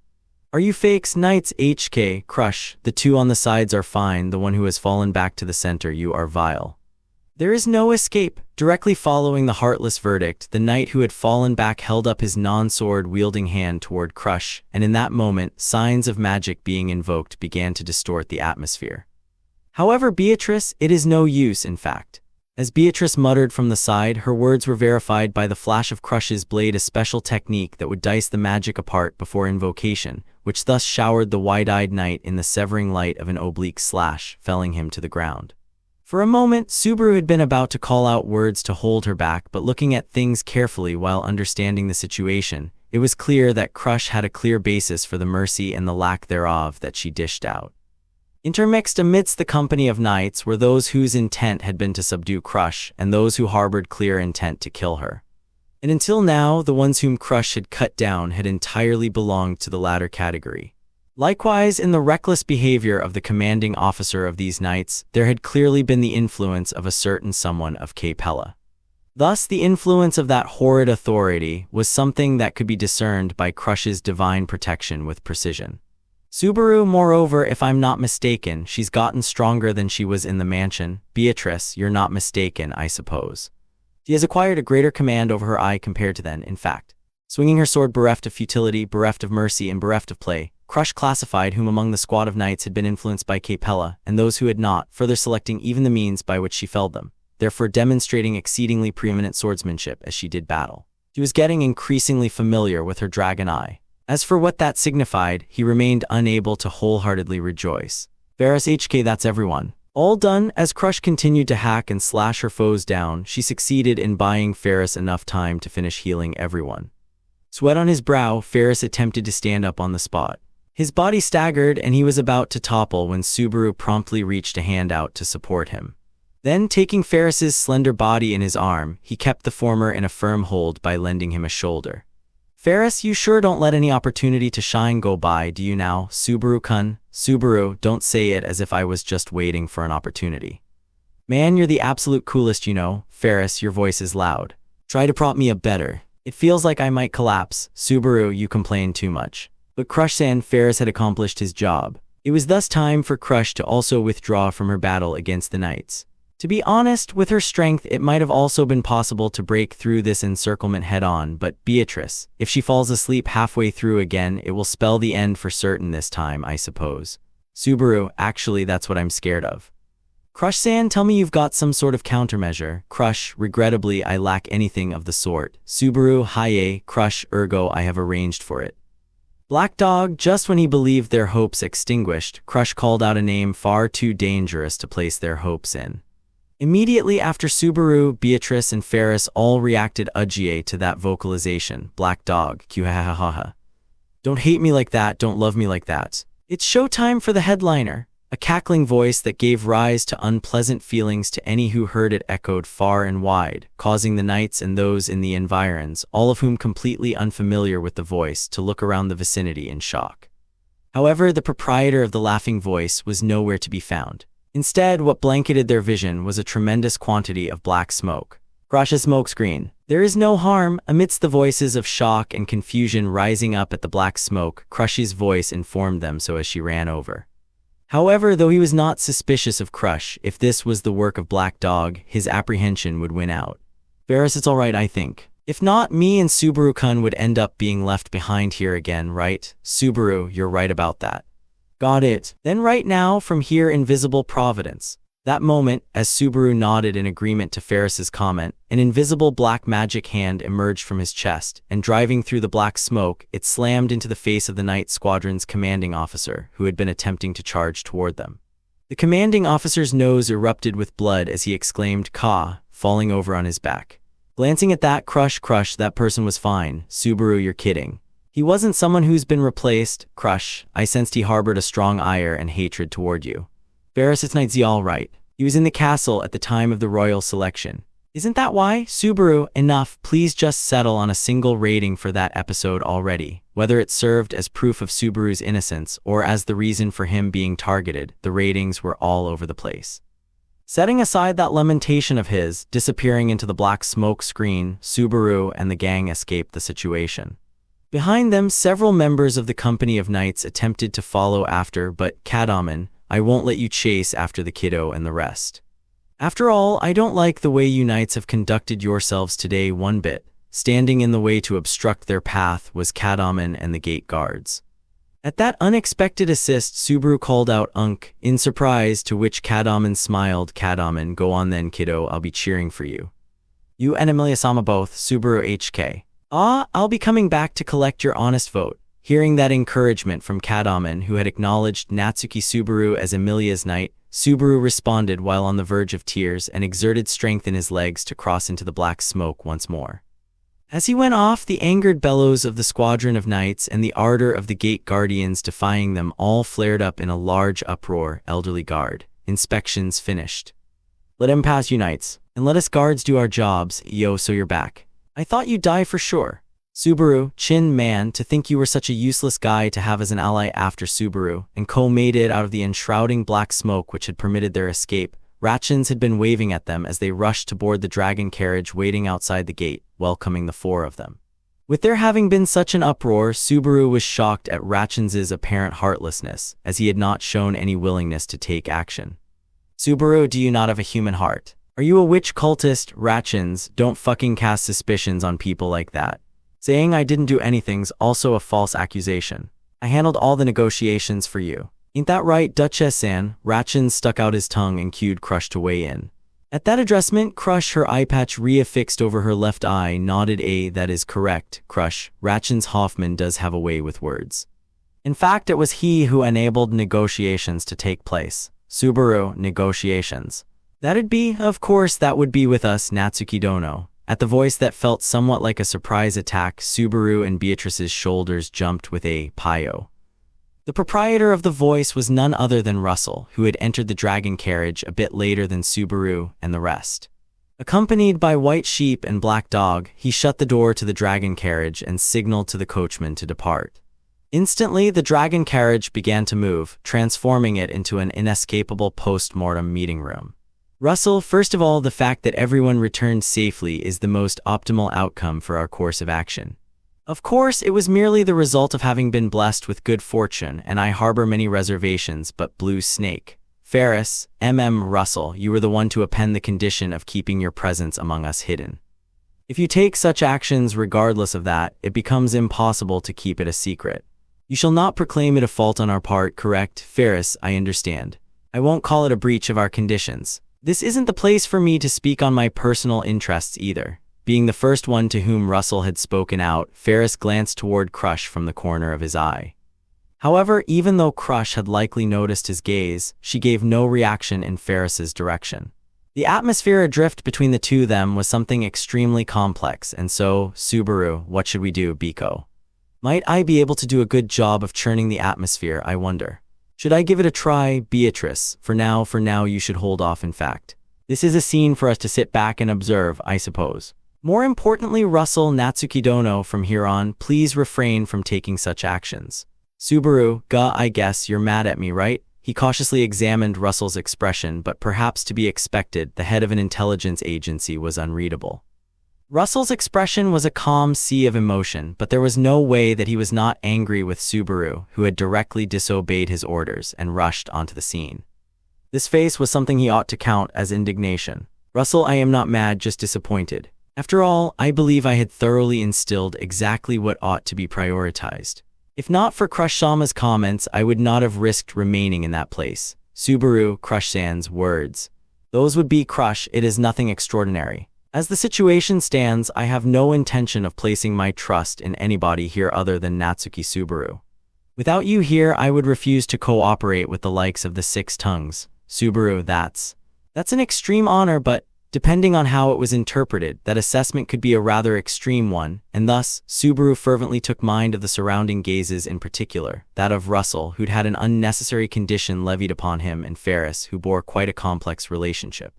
Are you fakes, knights? HK, Crush, the two on the sides are fine, the one who has fallen back to the center, you are vile. There is no escape. Directly following the heartless verdict, the knight who had fallen back held up his non-sword wielding hand toward Crush, and in that moment, signs of magic being invoked began to distort the atmosphere. However, Beatrice, it is no use, in fact. As Beatrice muttered from the side, her words were verified by the flash of Crush's blade, a special technique that would dice the magic apart before invocation, which thus showered the wide-eyed knight in the severing light of an oblique slash, felling him to the ground. For a moment, Subaru had been about to call out words to hold her back, but looking at things carefully while understanding the situation, it was clear that Crush had a clear basis for the mercy and the lack thereof that she dished out. Intermixed amidst the company of knights were those whose intent had been to subdue Crush, and those who harbored clear intent to kill her. And until now, the ones whom Crush had cut down had entirely belonged to the latter category. Likewise, in the reckless behavior of the commanding officer of these knights, there had clearly been the influence of a certain someone of Capella. Thus, the influence of that horrid authority was something that could be discerned by Crush's divine protection with precision. Subaru, moreover, if I'm not mistaken, she's gotten stronger than she was in the mansion. Beatrice, you're not mistaken, I suppose. She has acquired a greater command over her eye compared to then, in fact. Swinging her sword bereft of futility, bereft of mercy, and bereft of play, Crush classified whom among the squad of knights had been influenced by Capella, and those who had not, further selecting even the means by which she felled them, therefore demonstrating exceedingly preeminent swordsmanship as she did battle. She was getting increasingly familiar with her dragon eye. As for what that signified, he remained unable to wholeheartedly rejoice. Ferris HK, that's everyone. All done. As Crush continued to hack and slash her foes down, she succeeded in buying Ferris enough time to finish healing everyone. Sweat on his brow, Ferris attempted to stand up on the spot. His body staggered and he was about to topple when Subaru promptly reached a hand out to support him. Then, taking Ferris's slender body in his arm, he kept the former in a firm hold by lending him a shoulder. Ferris, you sure don't let any opportunity to shine go by, do you now, Subaru-kun? Subaru, don't say it as if I was just waiting for an opportunity. Man, you're the absolute coolest, you know. Ferris, your voice is loud. Try to prop me up better. It feels like I might collapse. Subaru, you complain too much. But Crush-san, Ferris had accomplished his job. It was thus time for Crush to also withdraw from her battle against the knights. To be honest, with her strength, it might have also been possible to break through this encirclement head-on, but Beatrice, if she falls asleep halfway through again, it will spell the end for certain this time, I suppose. Subaru, actually, that's what I'm scared of. Crush-san, tell me you've got some sort of countermeasure. Crush, regrettably, I lack anything of the sort. Subaru, hiye, Crush, ergo, I have arranged for it. Black Dog, just when he believed their hopes extinguished, Crush called out a name far too dangerous to place their hopes in. Immediately after Subaru, Beatrice, and Ferris all reacted Ujiye to that vocalization. Black Dog, Q-ha-ha-ha-ha. Don't hate me like that, don't love me like that. It's showtime for the headliner. A cackling voice that gave rise to unpleasant feelings to any who heard it echoed far and wide, causing the knights and those in the environs, all of whom completely unfamiliar with the voice, to look around the vicinity in shock. However, the proprietor of the laughing voice was nowhere to be found. Instead, what blanketed their vision was a tremendous quantity of black smoke. Crush's smokescreen. There is no harm. Amidst the voices of shock and confusion rising up at the black smoke, Crush's voice informed them so as she ran over. However, though he was not suspicious of Crush, if this was the work of Black Dog, his apprehension would win out. Ferris, it's alright, I think. If not, me and Subaru-kun would end up being left behind here again, right? Subaru, you're right about that. Got it. Then right now, from here, invisible providence. That moment, as Subaru nodded in agreement to Ferris's comment, an invisible black magic hand emerged from his chest, and driving through the black smoke, it slammed into the face of the Night Squadron's commanding officer, who had been attempting to charge toward them. The commanding officer's nose erupted with blood as he exclaimed, "Ka," falling over on his back. Glancing at that, Crush, that person was fine. Subaru, you're kidding. He wasn't someone who's been replaced. Crush, I sensed he harbored a strong ire and hatred toward you. Ferris, it's Knight's all right. He was in the castle at the time of the royal selection. Isn't that why? Subaru, enough. Please just settle on a single rating for that episode already. Whether it served as proof of Subaru's innocence or as the reason for him being targeted, the ratings were all over the place. Setting aside that lamentation of his, disappearing into the black smoke screen, Subaru and the gang escaped the situation. Behind them, several members of the company of knights attempted to follow after, but Kadaman, I won't let you chase after the kiddo and the rest. After all, I don't like the way you knights have conducted yourselves today one bit. Standing in the way to obstruct their path was Kadaman and the gate guards. At that unexpected assist, Subaru called out Unk, in surprise, to which Kadaman smiled. Kadaman, go on then, kiddo, I'll be cheering for you. You and Emilia-sama both, Subaru HK. Ah, I'll be coming back to collect your honest vote. Hearing that encouragement from Kadaman, who had acknowledged Natsuki Subaru as Emilia's knight, Subaru responded while on the verge of tears and exerted strength in his legs to cross into the black smoke once more. As he went off, the angered bellows of the squadron of knights and the ardor of the gate guardians defying them all flared up in a large uproar. Elderly guard. Inspections finished. Let him pass, you knights, and let us guards do our jobs. Yo, so you're back. I thought you'd die for sure. Subaru, chin man, to think you were such a useless guy to have as an ally. After Subaru and Ko made it out of the enshrouding black smoke which had permitted their escape, Ratchins had been waving at them as they rushed to board the dragon carriage waiting outside the gate, welcoming the four of them. With there having been such an uproar, Subaru was shocked at Ratchins's apparent heartlessness, as he had not shown any willingness to take action. Subaru, do you not have a human heart? Are you a witch cultist? Ratchins, don't fucking cast suspicions on people like that. Saying I didn't do anything's also a false accusation. I handled all the negotiations for you. Ain't that right, Duchess-san? Ratchan stuck out his tongue and cued Crush to weigh in. At that addressment, Crush, her eye patch reaffixed over her left eye, nodded. That is correct, Crush. Ratchan's Hoffman does have a way with words. In fact, it was he who enabled negotiations to take place. Subaru, negotiations. That'd be, of course, that would be with us, Natsuki Dono. At the voice that felt somewhat like a surprise attack, Subaru and Beatrice's shoulders jumped with a pio. The proprietor of the voice was none other than Russell, who had entered the dragon carriage a bit later than Subaru and the rest. Accompanied by White Sheep and Black Dog, he shut the door to the dragon carriage and signaled to the coachman to depart. Instantly, the dragon carriage began to move, transforming it into an inescapable post-mortem meeting room. Russell, first of all, the fact that everyone returned safely is the most optimal outcome for our course of action. Of course, it was merely the result of having been blessed with good fortune, and I harbor many reservations, but Blue Snake. Ferris, Russell, you were the one to append the condition of keeping your presence among us hidden. If you take such actions regardless of that, it becomes impossible to keep it a secret. You shall not proclaim it a fault on our part, correct? Ferris, I understand. I won't call it a breach of our conditions. This isn't the place for me to speak on my personal interests either. Being the first one to whom Russell had spoken out, Ferris glanced toward Crush from the corner of his eye. However, even though Crush had likely noticed his gaze, she gave no reaction in Ferris's direction. The atmosphere adrift between the two of them was something extremely complex, and so, Subaru, what should we do, Biko? Might I be able to do a good job of churning the atmosphere, I wonder? Should I give it a try, Beatrice? For now you should hold off, in fact. This is a scene for us to sit back and observe, I suppose. More importantly, Russell, Natsuki Dono, from here on, please refrain from taking such actions. Subaru, I guess you're mad at me, right? He cautiously examined Russell's expression, but perhaps to be expected, the head of an intelligence agency was unreadable. Russell's expression was a calm sea of emotion, but there was no way that he was not angry with Subaru, who had directly disobeyed his orders and rushed onto the scene. This face was something he ought to count as indignation. Russell, I am not mad, just disappointed. After all, I believe I had thoroughly instilled exactly what ought to be prioritized. If not for Crush-sama's comments, I would not have risked remaining in that place. Subaru, Crush-san's words. Those would be Crush, it is nothing extraordinary. As the situation stands, I have no intention of placing my trust in anybody here other than Natsuki Subaru. Without you here, I would refuse to cooperate with the likes of the Six Tongues. Subaru, that's an extreme honor, but depending on how it was interpreted, that assessment could be a rather extreme one, and thus, Subaru fervently took mind of the surrounding gazes, in particular, that of Russell, who'd had an unnecessary condition levied upon him, and Ferris, who bore quite a complex relationship.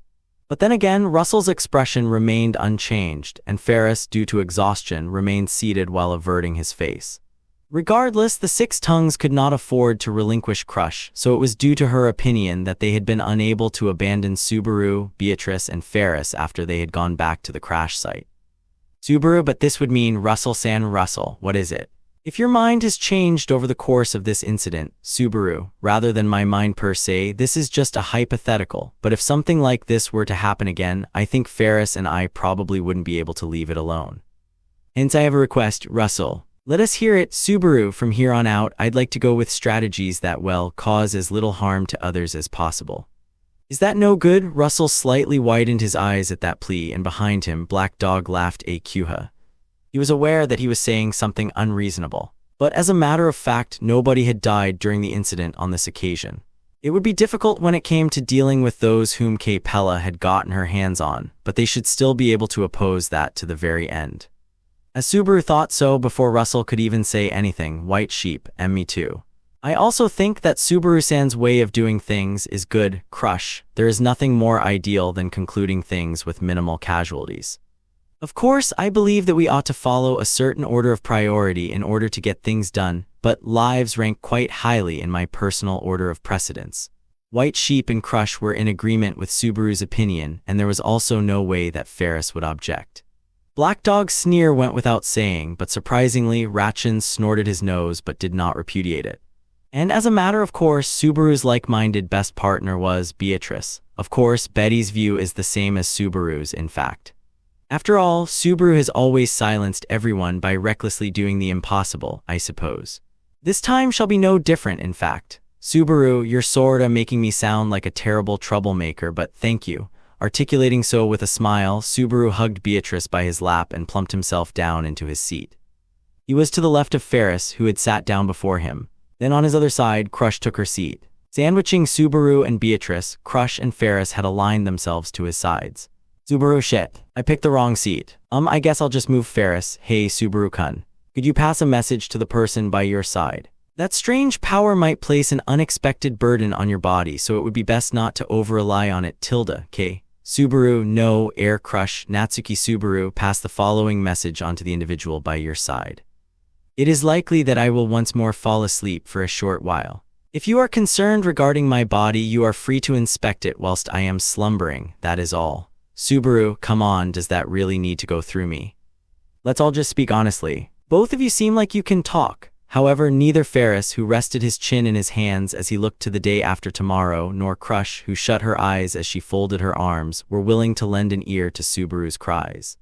But then again, Russell's expression remained unchanged, and Ferris, due to exhaustion, remained seated while averting his face. Regardless, the Six Tongues could not afford to relinquish Crush, so it was due to her opinion that they had been unable to abandon Subaru, Beatrice, and Ferris after they had gone back to the crash site. Subaru, but this would mean Russell-san. Russell, what is it? If your mind has changed over the course of this incident, Subaru, rather than my mind per se, this is just a hypothetical, but if something like this were to happen again, I think Ferris and I probably wouldn't be able to leave it alone. Hence I have a request, Russell. Let us hear it, Subaru. From here on out, I'd like to go with strategies that, well, cause as little harm to others as possible. Is that no good? Russell slightly widened his eyes at that plea, and behind him, Black Dog laughed a kuha. He was aware that he was saying something unreasonable. But as a matter of fact, nobody had died during the incident on this occasion. It would be difficult when it came to dealing with those whom Capella had gotten her hands on, but they should still be able to oppose that to the very end. As Subaru thought so before Russell could even say anything, White Sheep, and me too. I also think that Subaru-san's way of doing things is good, Crush. There is nothing more ideal than concluding things with minimal casualties. Of course, I believe that we ought to follow a certain order of priority in order to get things done, but lives rank quite highly in my personal order of precedence. White Sheep and Crush were in agreement with Subaru's opinion, and there was also no way that Ferris would object. Black Dog's sneer went without saying, but surprisingly, Ratchan snorted his nose but did not repudiate it. And as a matter of course, Subaru's like-minded best partner was Beatrice. Of course, Betty's view is the same as Subaru's, in fact. After all, Subaru has always silenced everyone by recklessly doing the impossible, I suppose. This time shall be no different, in fact. Subaru, you're sorta making me sound like a terrible troublemaker, but thank you. Articulating so with a smile, Subaru hugged Beatrice by his lap and plumped himself down into his seat. He was to the left of Ferris, who had sat down before him. Then on his other side, Crush took her seat. Sandwiching Subaru and Beatrice, Crush and Ferris had aligned themselves to his sides. Subaru, shit. I picked the wrong seat. I guess I'll just move Ferris. Hey, Subaru-kun. Could you pass a message to the person by your side? That strange power might place an unexpected burden on your body, so it would be best not to over-rely on it. K. Subaru, no, Air Crush, Natsuki Subaru, pass the following message on to the individual by your side. It is likely that I will once more fall asleep for a short while. If you are concerned regarding my body, you are free to inspect it whilst I am slumbering, that is all. Subaru, come on, does that really need to go through me? Let's all just speak honestly. Both of you seem like you can talk. However, neither Ferris, who rested his chin in his hands as he looked to the day after tomorrow, nor Crush, who shut her eyes as she folded her arms, were willing to lend an ear to Subaru's cries.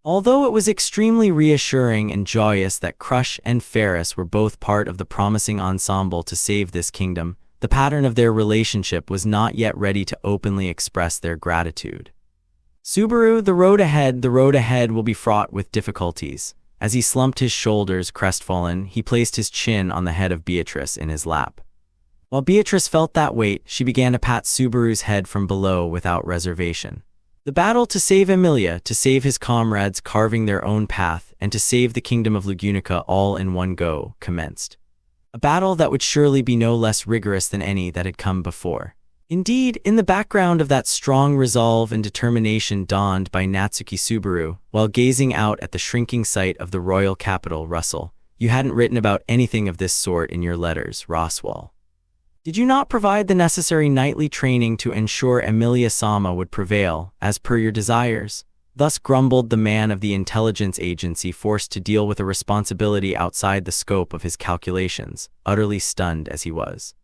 Although it was extremely reassuring and joyous that Crush and Ferris were both part of the promising ensemble to save this kingdom, the pattern of their relationship was not yet ready to openly express their gratitude. Subaru, the road ahead will be fraught with difficulties. As he slumped his shoulders crestfallen, he placed his chin on the head of Beatrice in his lap. While Beatrice felt that weight, she began to pat Subaru's head from below without reservation. The battle to save Emilia, to save his comrades carving their own path, and to save the kingdom of Lugunica all in one go, commenced. A battle that would surely be no less rigorous than any that had come before. Indeed, in the background of that strong resolve and determination donned by Natsuki Subaru, while gazing out at the shrinking sight of the royal capital, Russell, you hadn't written about anything of this sort in your letters, Roswell. Did you not provide the necessary nightly training to ensure Emilia-sama would prevail, as per your desires? Thus grumbled the man of the intelligence agency, forced to deal with a responsibility outside the scope of his calculations, utterly stunned as he was.